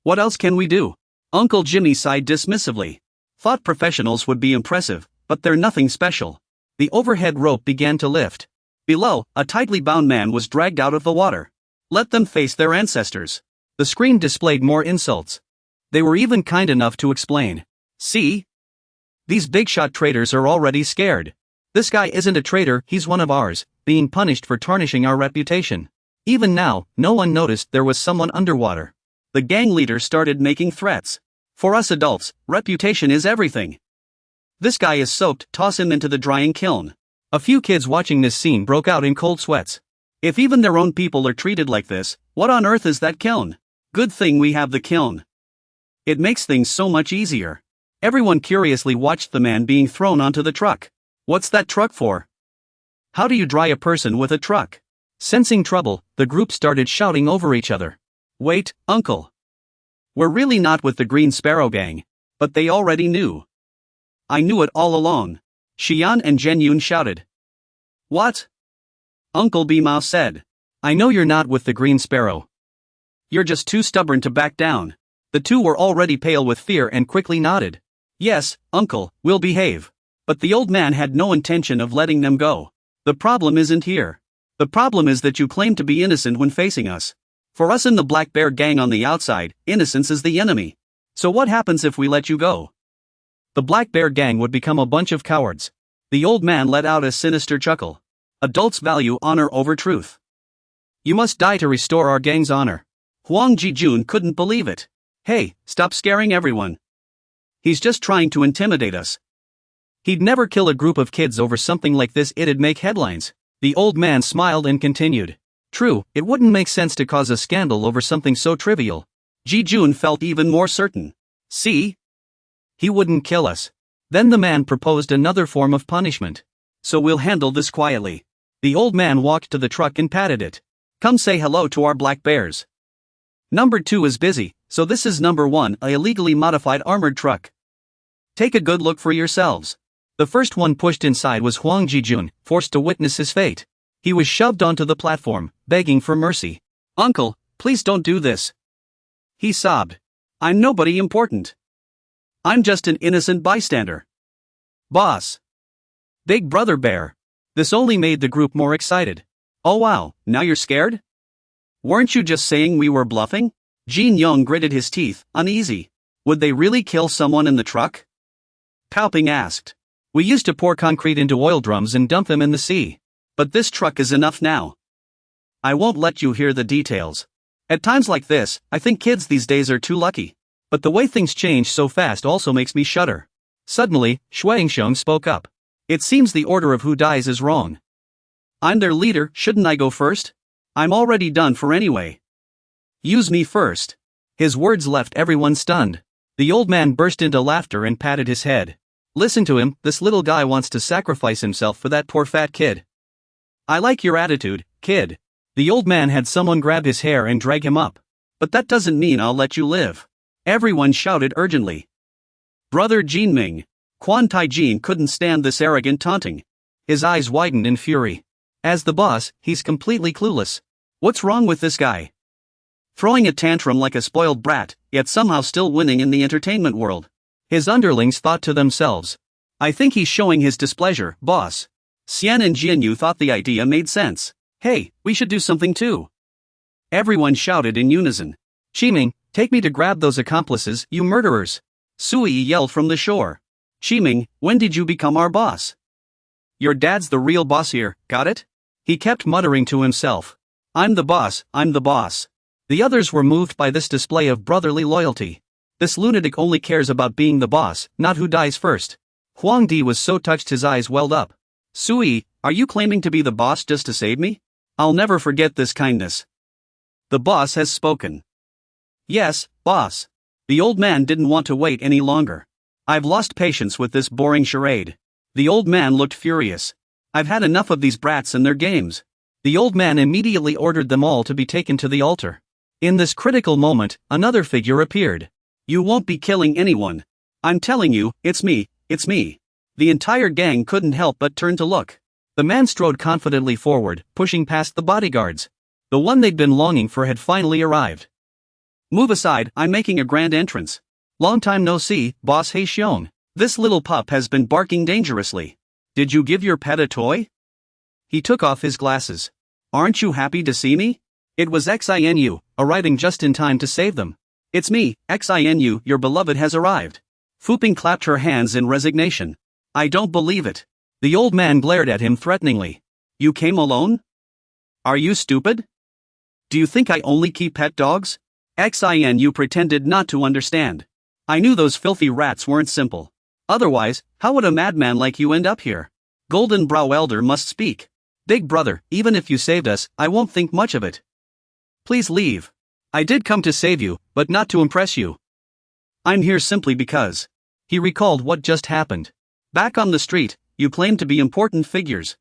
What else can we do? Uncle Jimmy sighed dismissively. Thought professionals would be impressive, but they're nothing special. The overhead rope began to lift. Below, a tightly bound man was dragged out of the water. Let them face their ancestors. The screen displayed more insults. They were even kind enough to explain. See? These big shot traders are already scared. This guy isn't a traitor, he's one of ours, being punished for tarnishing our reputation. Even now, no one noticed there was someone underwater. The gang leader started making threats. For us adults, reputation is everything. This guy is soaked, toss him into the drying kiln. A few kids watching this scene broke out in cold sweats. If even their own people are treated like this, what on earth is that kiln? Good thing we have the kiln. It makes things so much easier. Everyone curiously watched the man being thrown onto the truck. What's that truck for? How do you dry a person with a truck? Sensing trouble, the group started shouting over each other. Wait, uncle. We're really not with the Green Sparrow gang. But they already knew. I knew it all along. Xian and Zhen Yun shouted. What? Uncle Bimao said. I know you're not with the Green Sparrow. You're just too stubborn to back down. The two were already pale with fear and quickly nodded. Yes, uncle, we'll behave. But the old man had no intention of letting them go. The problem isn't here. The problem is that you claim to be innocent when facing us. For us in the Black Bear gang on the outside, innocence is the enemy. So what happens if we let you go? The Black Bear gang would become a bunch of cowards. The old man let out a sinister chuckle. Adults value honor over truth. You must die to restore our gang's honor. Huang Jijun couldn't believe it. Hey, stop scaring everyone. He's just trying to intimidate us. He'd never kill a group of kids over something like this, it'd make headlines. The old man smiled and continued. True, it wouldn't make sense to cause a scandal over something so trivial. Jijun felt even more certain. See? He wouldn't kill us. Then the man proposed another form of punishment. So we'll handle this quietly. The old man walked to the truck and patted it. Come say hello to our black bears. Number 2 is busy, so this is number 1, a illegally modified armored truck. Take a good look for yourselves. The first one pushed inside was Huang Jijun, forced to witness his fate. He was shoved onto the platform, begging for mercy. Uncle, please don't do this. He sobbed. I'm nobody important. I'm just an innocent bystander. Boss. Big Brother Bear. This only made the group more excited. Oh wow, now you're scared? Weren't you just saying we were bluffing? Jin Yong gritted his teeth, uneasy. Would they really kill someone in the truck? Pao Ping asked. We used to pour concrete into oil drums and dump them in the sea. But this truck is enough now. I won't let you hear the details. At times like this, I think kids these days are too lucky. But the way things change so fast also makes me shudder. Suddenly, Shuangsheng spoke up. It seems the order of who dies is wrong. I'm their leader, shouldn't I go first? I'm already done for anyway. Use me first. His words left everyone stunned. The old man burst into laughter and patted his head. Listen to him, this little guy wants to sacrifice himself for that poor fat kid. I like your attitude, kid. The old man had someone grab his hair and drag him up. But that doesn't mean I'll let you live. Everyone shouted urgently. Brother Jinming. Quan Taijin couldn't stand this arrogant taunting. His eyes widened in fury. As the boss, he's completely clueless. What's wrong with this guy? Throwing a tantrum like a spoiled brat, yet somehow still winning in the entertainment world. His underlings thought to themselves. I think he's showing his displeasure, boss. Xian and Jianyu thought the idea made sense. Hey, we should do something too. Everyone shouted in unison. Qiming, take me to grab those accomplices, you murderers. Sui yelled from the shore. Qiming, when did you become our boss? Your dad's the real boss here, got it? He kept muttering to himself. I'm the boss, I'm the boss. The others were moved by this display of brotherly loyalty. This lunatic only cares about being the boss, not who dies first. Huang Di was so touched his eyes welled up. Sui, are you claiming to be the boss just to save me? I'll never forget this kindness. The boss has spoken. Yes, boss. The old man didn't want to wait any longer. I've lost patience with this boring charade. The old man looked furious. I've had enough of these brats and their games. The old man immediately ordered them all to be taken to the altar. In this critical moment, another figure appeared. You won't be killing anyone. I'm telling you, it's me, it's me. The entire gang couldn't help but turn to look. The man strode confidently forward, pushing past the bodyguards. The one they'd been longing for had finally arrived. Move aside, I'm making a grand entrance. Long time no see, boss He Xiong. This little pup has been barking dangerously. Did you give your pet a toy? He took off his glasses. Aren't you happy to see me? It was Xinu, arriving just in time to save them. It's me, Xinu, your beloved has arrived. Fuping clapped her hands in resignation. I don't believe it. The old man glared at him threateningly. You came alone? Are you stupid? Do you think I only keep pet dogs? Xinu pretended not to understand. I knew those filthy rats weren't simple. Otherwise, how would a madman like you end up here? Golden Brow Elder must speak. Big brother, even if you saved us, I won't think much of it. Please leave. I did come to save you, but not to impress you. I'm here simply because. He recalled what just happened. Back on the street, you claimed to be important figures.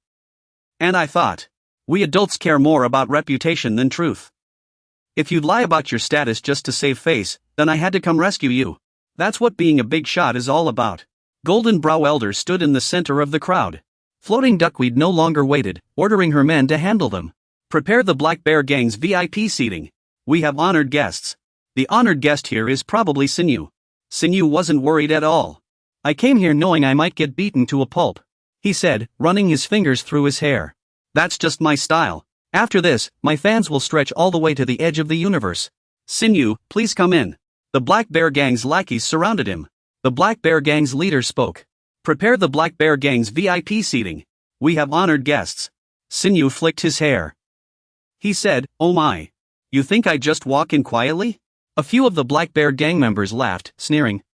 And I thought. We adults care more about reputation than truth. If you'd lie about your status just to save face, then I had to come rescue you. That's what being a big shot is all about. Golden Brow Elder stood in the center of the crowd. Floating Duckweed no longer waited, ordering her men to handle them. Prepare the Black Bear Gang's VIP seating. We have honored guests. The honored guest here is probably Sinyu. Sinyu wasn't worried at all. I came here knowing I might get beaten to a pulp, he said, running his fingers through his hair. That's just my style. After this, my fans will stretch all the way to the edge of the universe. Sinyu, please come in. The Black Bear Gang's lackeys surrounded him. The Black Bear Gang's leader spoke. Prepare the Black Bear Gang's VIP seating. We have honored guests. Sinyu flicked his hair. He said, oh my. You think I just walk in quietly? A few of the Black Bear Gang members laughed, sneering.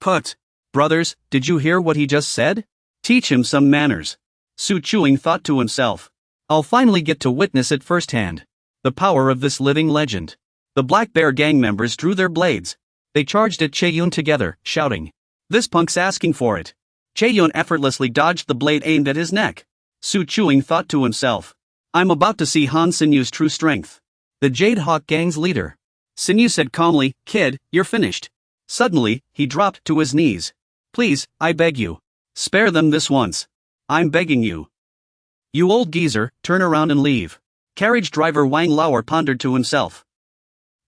Put. Brothers, did you hear what he just said? Teach him some manners. Su Chuing thought to himself. I'll finally get to witness it firsthand. The power of this living legend. The Black Bear Gang members drew their blades. They charged at Chaeyun together, shouting. This punk's asking for it. Chaeyun effortlessly dodged the blade aimed at his neck. Su Chuing thought to himself. I'm about to see Han Sinyu's true strength. The Jade Hawk Gang's leader. Sinyu said calmly, kid, you're finished. Suddenly, he dropped to his knees. Please, I beg you. Spare them this once. I'm begging you. You old geezer, turn around and leave. Carriage driver Wang Lauer pondered to himself.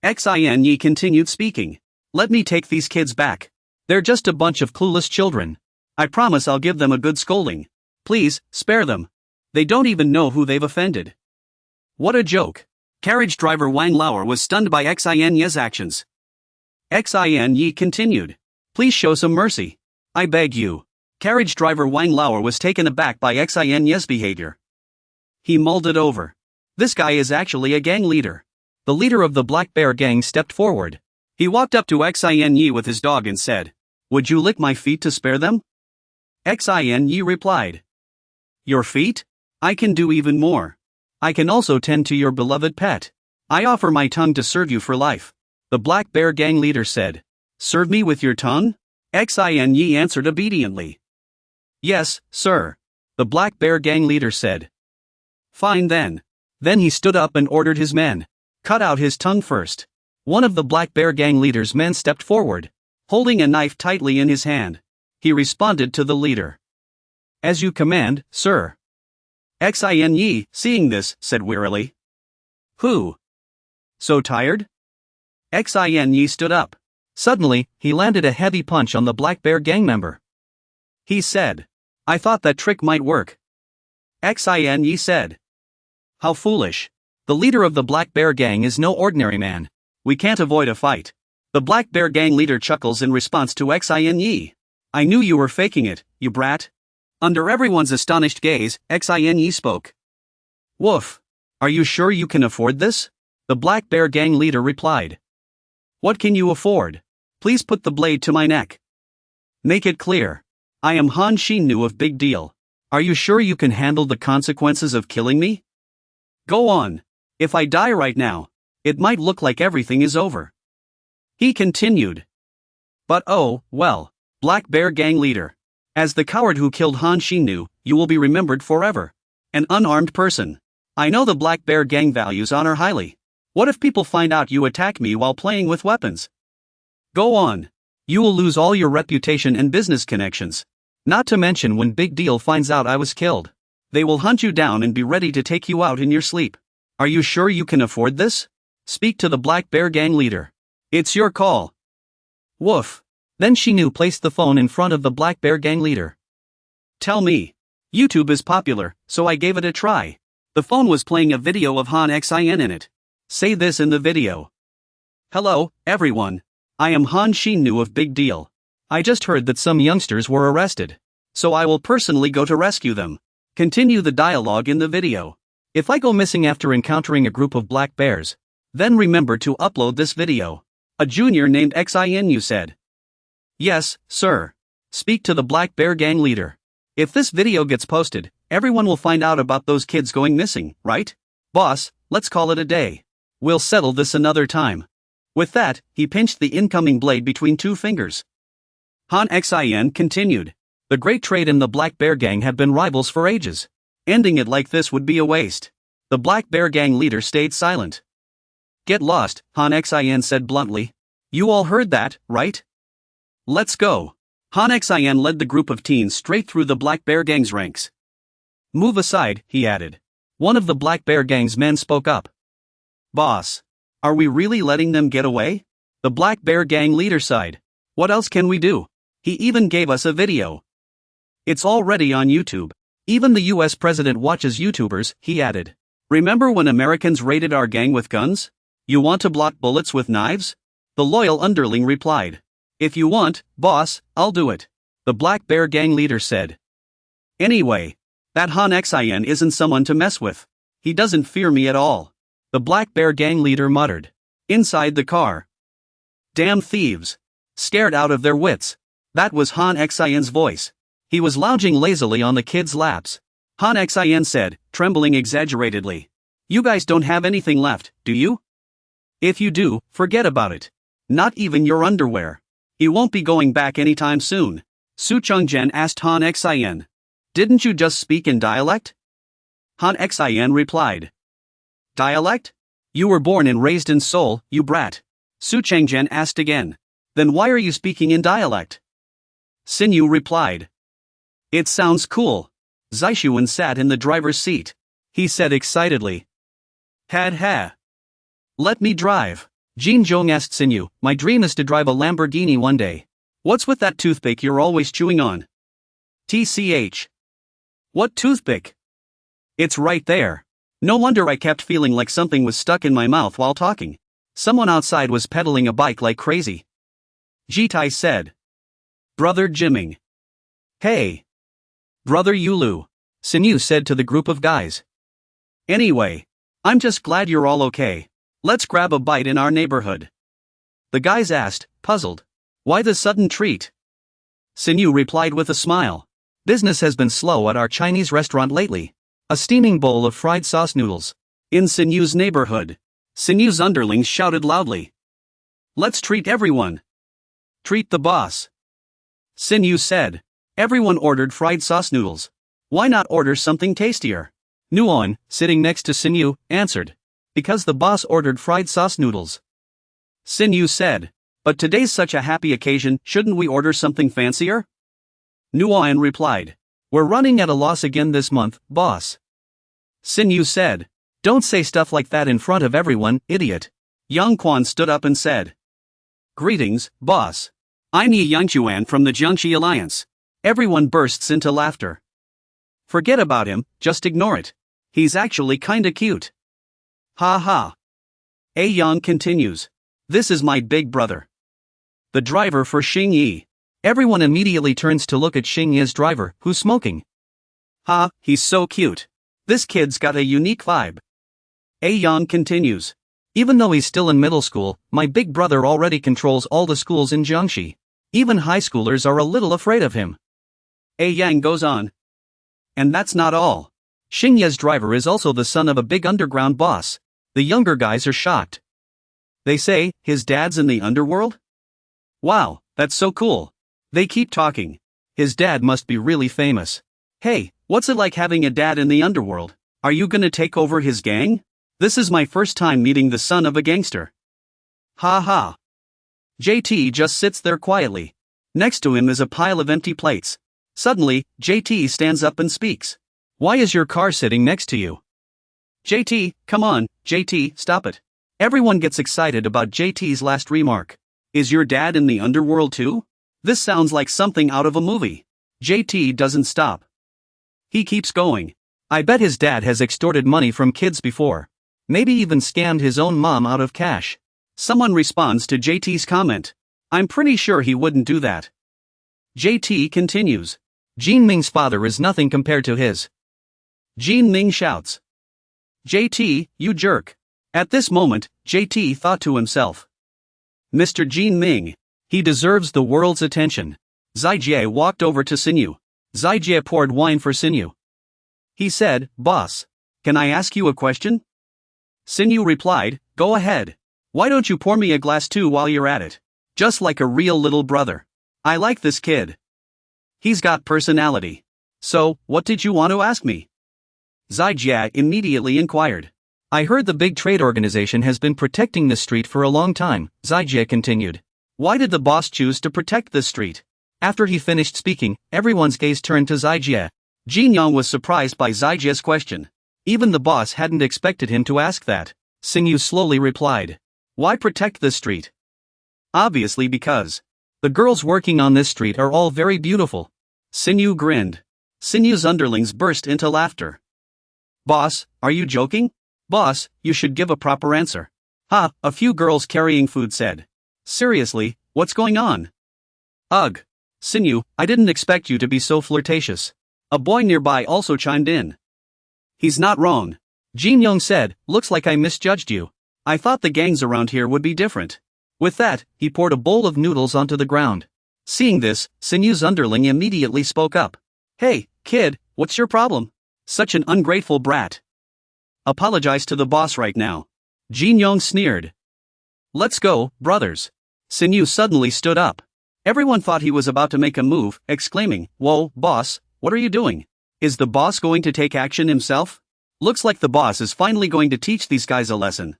Xin continued speaking. Let me take these kids back. They're just a bunch of clueless children. I promise I'll give them a good scolding. Please, spare them. They don't even know who they've offended. What a joke. Carriage driver Wang Lauer was stunned by Xin's actions. Xin continued. Please show some mercy. I beg you. Carriage driver Wang Lauer was taken aback by Xin's behavior. He mulled it over. This guy is actually a gang leader. The leader of the Black Bear Gang stepped forward. He walked up to Xin with his dog and said, would you lick my feet to spare them? Xin replied. Your feet? I can do even more. I can also tend to your beloved pet. I offer my tongue to serve you for life. The Black Bear Gang leader said. serve me with your tongue? Xin Yi answered obediently. Yes, sir. The Black Bear Gang leader said. Fine then. Then he stood up and ordered his men. Cut out his tongue first. One of the Black Bear Gang leader's men stepped forward, holding a knife tightly in his hand. He responded to the leader. As you command, sir. Xin Yi, seeing this, said wearily. Who? So tired? Xin Yi stood up. Suddenly, he landed a heavy punch on the Black Bear Gang member. He said, I thought that trick might work. Xin Yi said. How foolish. The leader of the Black Bear Gang is no ordinary man. We can't avoid a fight. The Black Bear Gang leader chuckles in response to Xin Yi. I knew you were faking it, you brat. Under everyone's astonished gaze, Xin Yi spoke. Woof. Are you sure you can afford this? The Black Bear Gang leader replied. What can you afford? Please put the blade to my neck. Make it clear. I am Han Xinnu of Big Deal. Are you sure you can handle the consequences of killing me? Go on. If I die right now, it might look like everything is over. He continued. But oh, well, Black Bear Gang leader. As the coward who killed Han Xinnu, you will be remembered forever. An unarmed person. I know the Black Bear Gang values honor highly. What if people find out you attack me while playing with weapons? Go on. You will lose all your reputation and business connections. Not to mention when Big Deal finds out I was killed. They will hunt you down and be ready to take you out in your sleep. Are you sure you can afford this? Speak to the Black Bear Gang leader. It's your call. Woof. Then Xinnu placed the phone in front of the Black Bear Gang leader. Tell me. YouTube is popular, so I gave it a try. The phone was playing a video of Han Xin in it. Say this in the video. Hello, everyone. I am Han Xinnu of Big Deal. I just heard that some youngsters were arrested. So I will personally go to rescue them. Continue the dialogue in the video. If I go missing after encountering a group of black bears, then remember to upload this video. A junior named Xinu said. Yes, sir. Speak to the Black Bear Gang leader. If this video gets posted, everyone will find out about those kids going missing, right? Boss, let's call it a day. We'll settle this another time. With that, he pinched the incoming blade between two fingers. Han Xin continued. The Great Trade and the Black Bear Gang have been rivals for ages. Ending it like this would be a waste. The Black Bear Gang leader stayed silent. Get lost, Han Xin said bluntly. You all heard that, right? Let's go. Han Xin led the group of teens straight through the Black Bear Gang's ranks. Move aside, he added. One of the Black Bear Gang's men spoke up. Boss. Are we really letting them get away? The Black Bear Gang leader sighed. What else can we do? He even gave us a video. It's already on YouTube. Even the US president watches YouTubers, he added. Remember when Americans raided our gang with guns? You want to block bullets with knives? The loyal underling replied. If you want, boss, I'll do it. The Black Bear Gang leader said. Anyway, that Han Xin isn't someone to mess with. He doesn't fear me at all. The Black Bear Gang leader muttered. Inside the car. Damn thieves. Scared out of their wits. That was Han Xin's voice. He was lounging lazily on the kids' laps. Han Xin said, trembling exaggeratedly. You guys don't have anything left, do you? If you do, forget about it. Not even your underwear. He won't be going back anytime soon. Su Chengjian asked Han Xin. Didn't you just speak in dialect? Han Xin replied. Dialect? You were born and raised in Seoul, you brat. Su Chengjian asked again. Then why are you speaking in dialect? Xinyu replied. It sounds cool. Zixuan sat in the driver's seat. He said excitedly. Had ha. Let me drive. Jin Zhong asked Xinyu, my dream is to drive a Lamborghini one day. What's with that toothpick you're always chewing on? TCH. What toothpick? It's right there. No wonder I kept feeling like something was stuck in my mouth while talking. Someone outside was pedaling a bike like crazy. Jitai said. Brother Jimming. Hey. Brother Yulu. Xinyu said to the group of guys. Anyway, I'm just glad you're all okay. Let's grab a bite in our neighborhood. The guys asked, puzzled. Why the sudden treat? Xinyu replied with a smile. Business has been slow at our Chinese restaurant lately. A steaming bowl of fried sauce noodles. In Xinyu's neighborhood. Xinyu's underlings shouted loudly. Let's treat everyone. Treat the boss. Sinyu said. Everyone ordered fried sauce noodles. Why not order something tastier? Nuon, sitting next to Sinyu, answered. Because the boss ordered fried sauce noodles. Sinyu said. But today's such a happy occasion, shouldn't we order something fancier? Nuon replied. We're running at a loss again this month, boss. Sinyu said. Don't say stuff like that in front of everyone, idiot. Yang Quan stood up and said. Greetings, boss. I'm Yi Yangchuan from the Jiangxi Alliance. Everyone bursts into laughter. Forget about him, just ignore it. He's actually kinda cute. Ha ha. A Yang continues. This is my big brother. The driver for Xing Yi. Everyone immediately turns to look at Xing Yi's driver, who's smoking. Ha, he's so cute. This kid's got a unique vibe. A Yang continues. Even though he's still in middle school, my big brother already controls all the schools in Jiangxi. Even high schoolers are a little afraid of him. A Yang goes on. And that's not all. Xing Ye's driver is also the son of a big underground boss. The younger guys are shocked. They say, his dad's in the underworld? Wow, that's so cool. They keep talking. His dad must be really famous. Hey, what's it like having a dad in the underworld? Are you gonna take over his gang? This is my first time meeting the son of a gangster. Ha ha. JT just sits there quietly. Next to him is a pile of empty plates. Suddenly, JT stands up and speaks. Why is your car sitting next to you? JT, come on, JT, stop it. Everyone gets excited about JT's last remark. Is your dad in the underworld too? This sounds like something out of a movie. JT doesn't stop. He keeps going. I bet his dad has extorted money from kids before. Maybe even scammed his own mom out of cash. Someone responds to JT's comment. I'm pretty sure he wouldn't do that. JT continues. Jin Ming's father is nothing compared to his. Jin Ming shouts. JT, you jerk. At this moment, JT thought to himself. Mr. Jin Ming. He deserves the world's attention. Zijie walked over to Sinyu. Zijie poured wine for Sinyu. He said, Boss, can I ask you a question? Sinyu replied, Go ahead. Why don't you pour me a glass too while you're at it? Just like a real little brother. I like this kid. He's got personality. So, what did you want to ask me? Zijie immediately inquired. I heard the big trade organization has been protecting this street for a long time, Zijie continued. Why did the boss choose to protect this street? After he finished speaking, everyone's gaze turned to Zijie. Jin Yang was surprised by Zijie's question. Even the boss hadn't expected him to ask that. Sinyu slowly replied. Why protect this street? Obviously because the girls working on this street are all very beautiful. Sinyu grinned. Sinyu's underlings burst into laughter. Boss, are you joking? Boss, you should give a proper answer. Ha, a few girls carrying food said. Seriously, what's going on? Ugh. Sinyu, I didn't expect you to be so flirtatious. A boy nearby also chimed in. He's not wrong. Jin Yong said, looks like I misjudged you. I thought the gangs around here would be different. With that, he poured a bowl of noodles onto the ground. Seeing this, Sinyu's underling immediately spoke up. Hey, kid, what's your problem? Such an ungrateful brat. Apologize to the boss right now. Jin Yong sneered. Let's go, brothers. Sinyu suddenly stood up. Everyone thought he was about to make a move, exclaiming, Whoa, boss, what are you doing? Is the boss going to take action himself? Looks like the boss is finally going to teach these guys a lesson.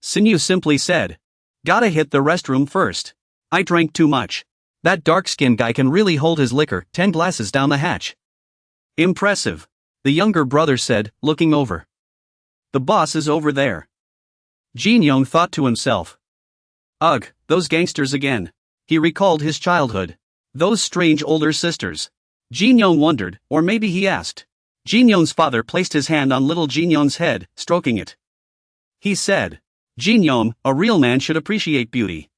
Sinyu simply said. Gotta hit the restroom first. I drank too much. That dark-skinned guy can really hold his liquor 10 glasses down the hatch. Impressive. The younger brother said, looking over. The boss is over there. Jin Yong thought to himself. Ugh, those gangsters again. He recalled his childhood. Those strange older sisters. Jin Yong wondered, or maybe he asked. Jin Yong's father placed his hand on little Jin Yong's head, stroking it. He said, Jin Yong, a real man should appreciate beauty.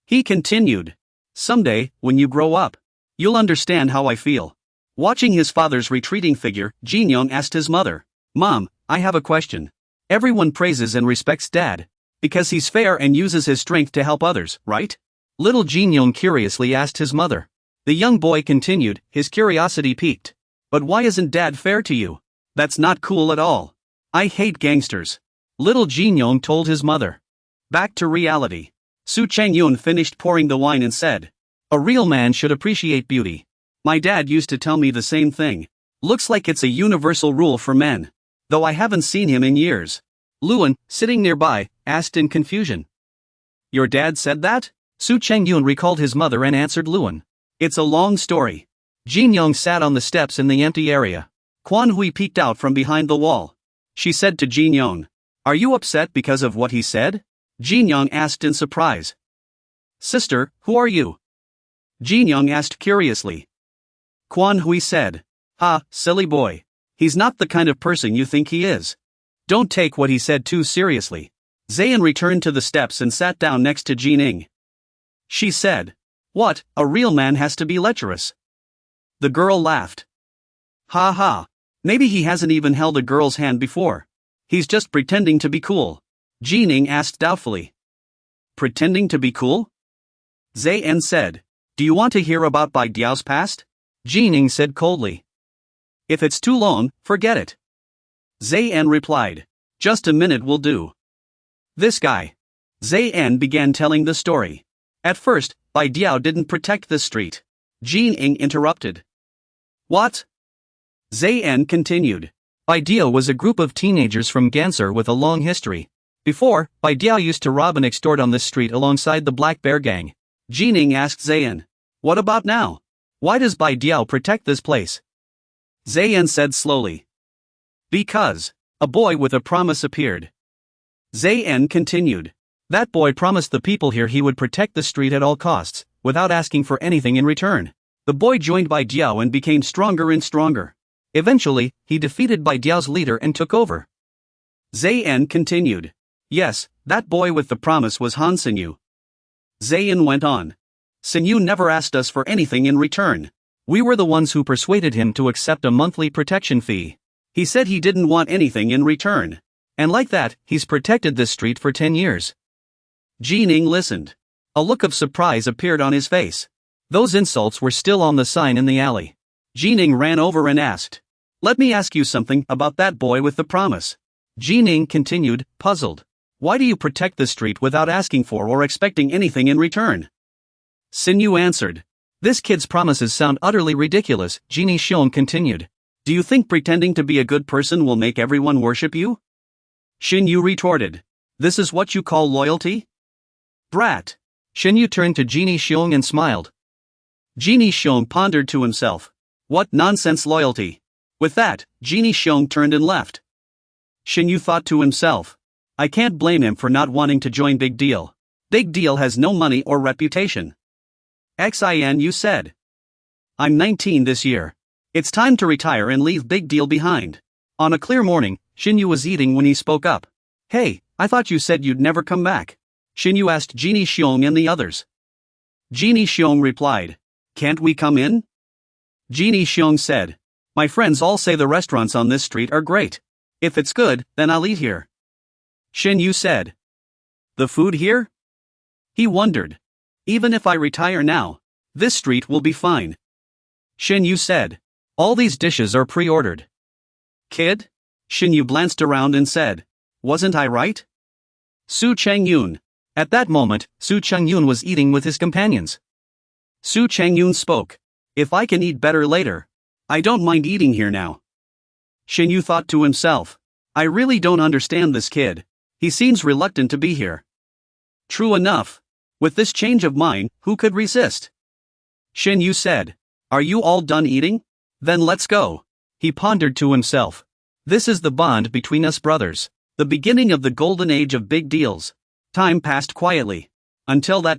He continued. Someday, when you grow up, you'll understand how I feel. Watching his father's retreating figure, Jin Yong asked his mother, Mom, I have a question. Everyone praises and respects Dad. Because he's fair and uses his strength to help others, right? Little Jin Yong curiously asked his mother. The young boy continued, his curiosity piqued. But why isn't Dad fair to you? That's not cool at all. I hate gangsters. Little Jin Yong told his mother. Back to reality. Su Changyun finished pouring the wine and said, "A real man should appreciate beauty. My dad used to tell me the same thing. Looks like it's a universal rule for men. Though I haven't seen him in years." Luan, sitting nearby, asked in confusion. "Your dad said that?" Su Changyun recalled his mother and answered Luan. "It's a long story." Jin Young sat on the steps in the empty area. Quan Hui peeked out from behind the wall. She said to Jin Young, "Are you upset because of what he said?" Jin Young asked in surprise. "Sister, who are you?" Jin Young asked curiously. Quan Hui said, "Ha, silly boy. He's not the kind of person you think he is. Don't take what he said too seriously." Zayan returned to the steps and sat down next to Jin Ing. She said, "What, a real man has to be lecherous?" The girl laughed. "Ha ha. Maybe he hasn't even held a girl's hand before. He's just pretending to be cool." Jin Ing asked doubtfully. "Pretending to be cool?" Zayan said. "Do you want to hear about Bai Diao's past?" Jin Ing said coldly. "If it's too long, forget it." Zayan replied. "Just a minute will do." "This guy." Zayan began telling the story. At first, Bai Diao didn't protect this street. Jin Ing interrupted. "What?" Zayan continued. Bai Diao was a group of teenagers from Gangster with a long history. Before, Bai Diao used to rob and extort on this street alongside the Black Bear Gang. Jin Ing asked Zayan, "What about now? Why does Bai Diao protect this place?" Zayan said slowly. "Because a boy with a promise appeared." Zayan continued. "That boy promised the people here he would protect the street at all costs, without asking for anything in return. The boy joined Bai Diao and became stronger and stronger. Eventually, he defeated Bai Diao's leader and took over." Zayan continued. "Yes, that boy with the promise was Han Sinyu." Zayan went on. "Sinyu never asked us for anything in return. We were the ones who persuaded him to accept a monthly protection fee. He said he didn't want anything in return. And like that, he's protected this street for 10 years. Jin Ing listened. A look of surprise appeared on his face. Those insults were still on the sign in the alley. Jin Ing ran over and asked, "Let me ask you something about that boy with the promise." Jin Ing continued, puzzled. "Why do you protect the street without asking for or expecting anything in return?" Sinyu answered. "This kid's promises sound utterly ridiculous." Genie Xiong continued. "Do you think pretending to be a good person will make everyone worship you?" Xinyu retorted. "This is what you call loyalty? Brat." Xinyu turned to Genie Xiong and smiled. Genie Xiong pondered to himself. What nonsense loyalty. With that, Genie Xiong turned and left. Xinyu thought to himself. I can't blame him for not wanting to join Big Deal. Big Deal has no money or reputation. Xin, you said. I'm 19 this year. It's time to retire and leave Big Deal behind. On a clear morning, Xinyu was eating when he spoke up. Hey, I thought you said you'd never come back. Xinyu asked Genie Xiong and the others. Genie Xiong replied. Can't we come in? Genie Xiong said. My friends all say the restaurants on this street are great. If it's good, then I'll eat here. Xinyu said. The food here? He wondered. Even if I retire now, this street will be fine. Xinyu said. All these dishes are pre-ordered. Kid? Xinyu glanced around and said. Wasn't I right? Su Changyun. At that moment, Su Changyun was eating with his companions. Su Changyun spoke. If I can eat better later, I don't mind eating here now. Xinyu thought to himself. I really don't understand this kid. He seems reluctant to be here. True enough. With this change of mind, who could resist? Xinyu said. Are you all done eating? Then let's go. He pondered to himself. This is the bond between us brothers. The beginning of the golden age of big deals. Time passed quietly. Until that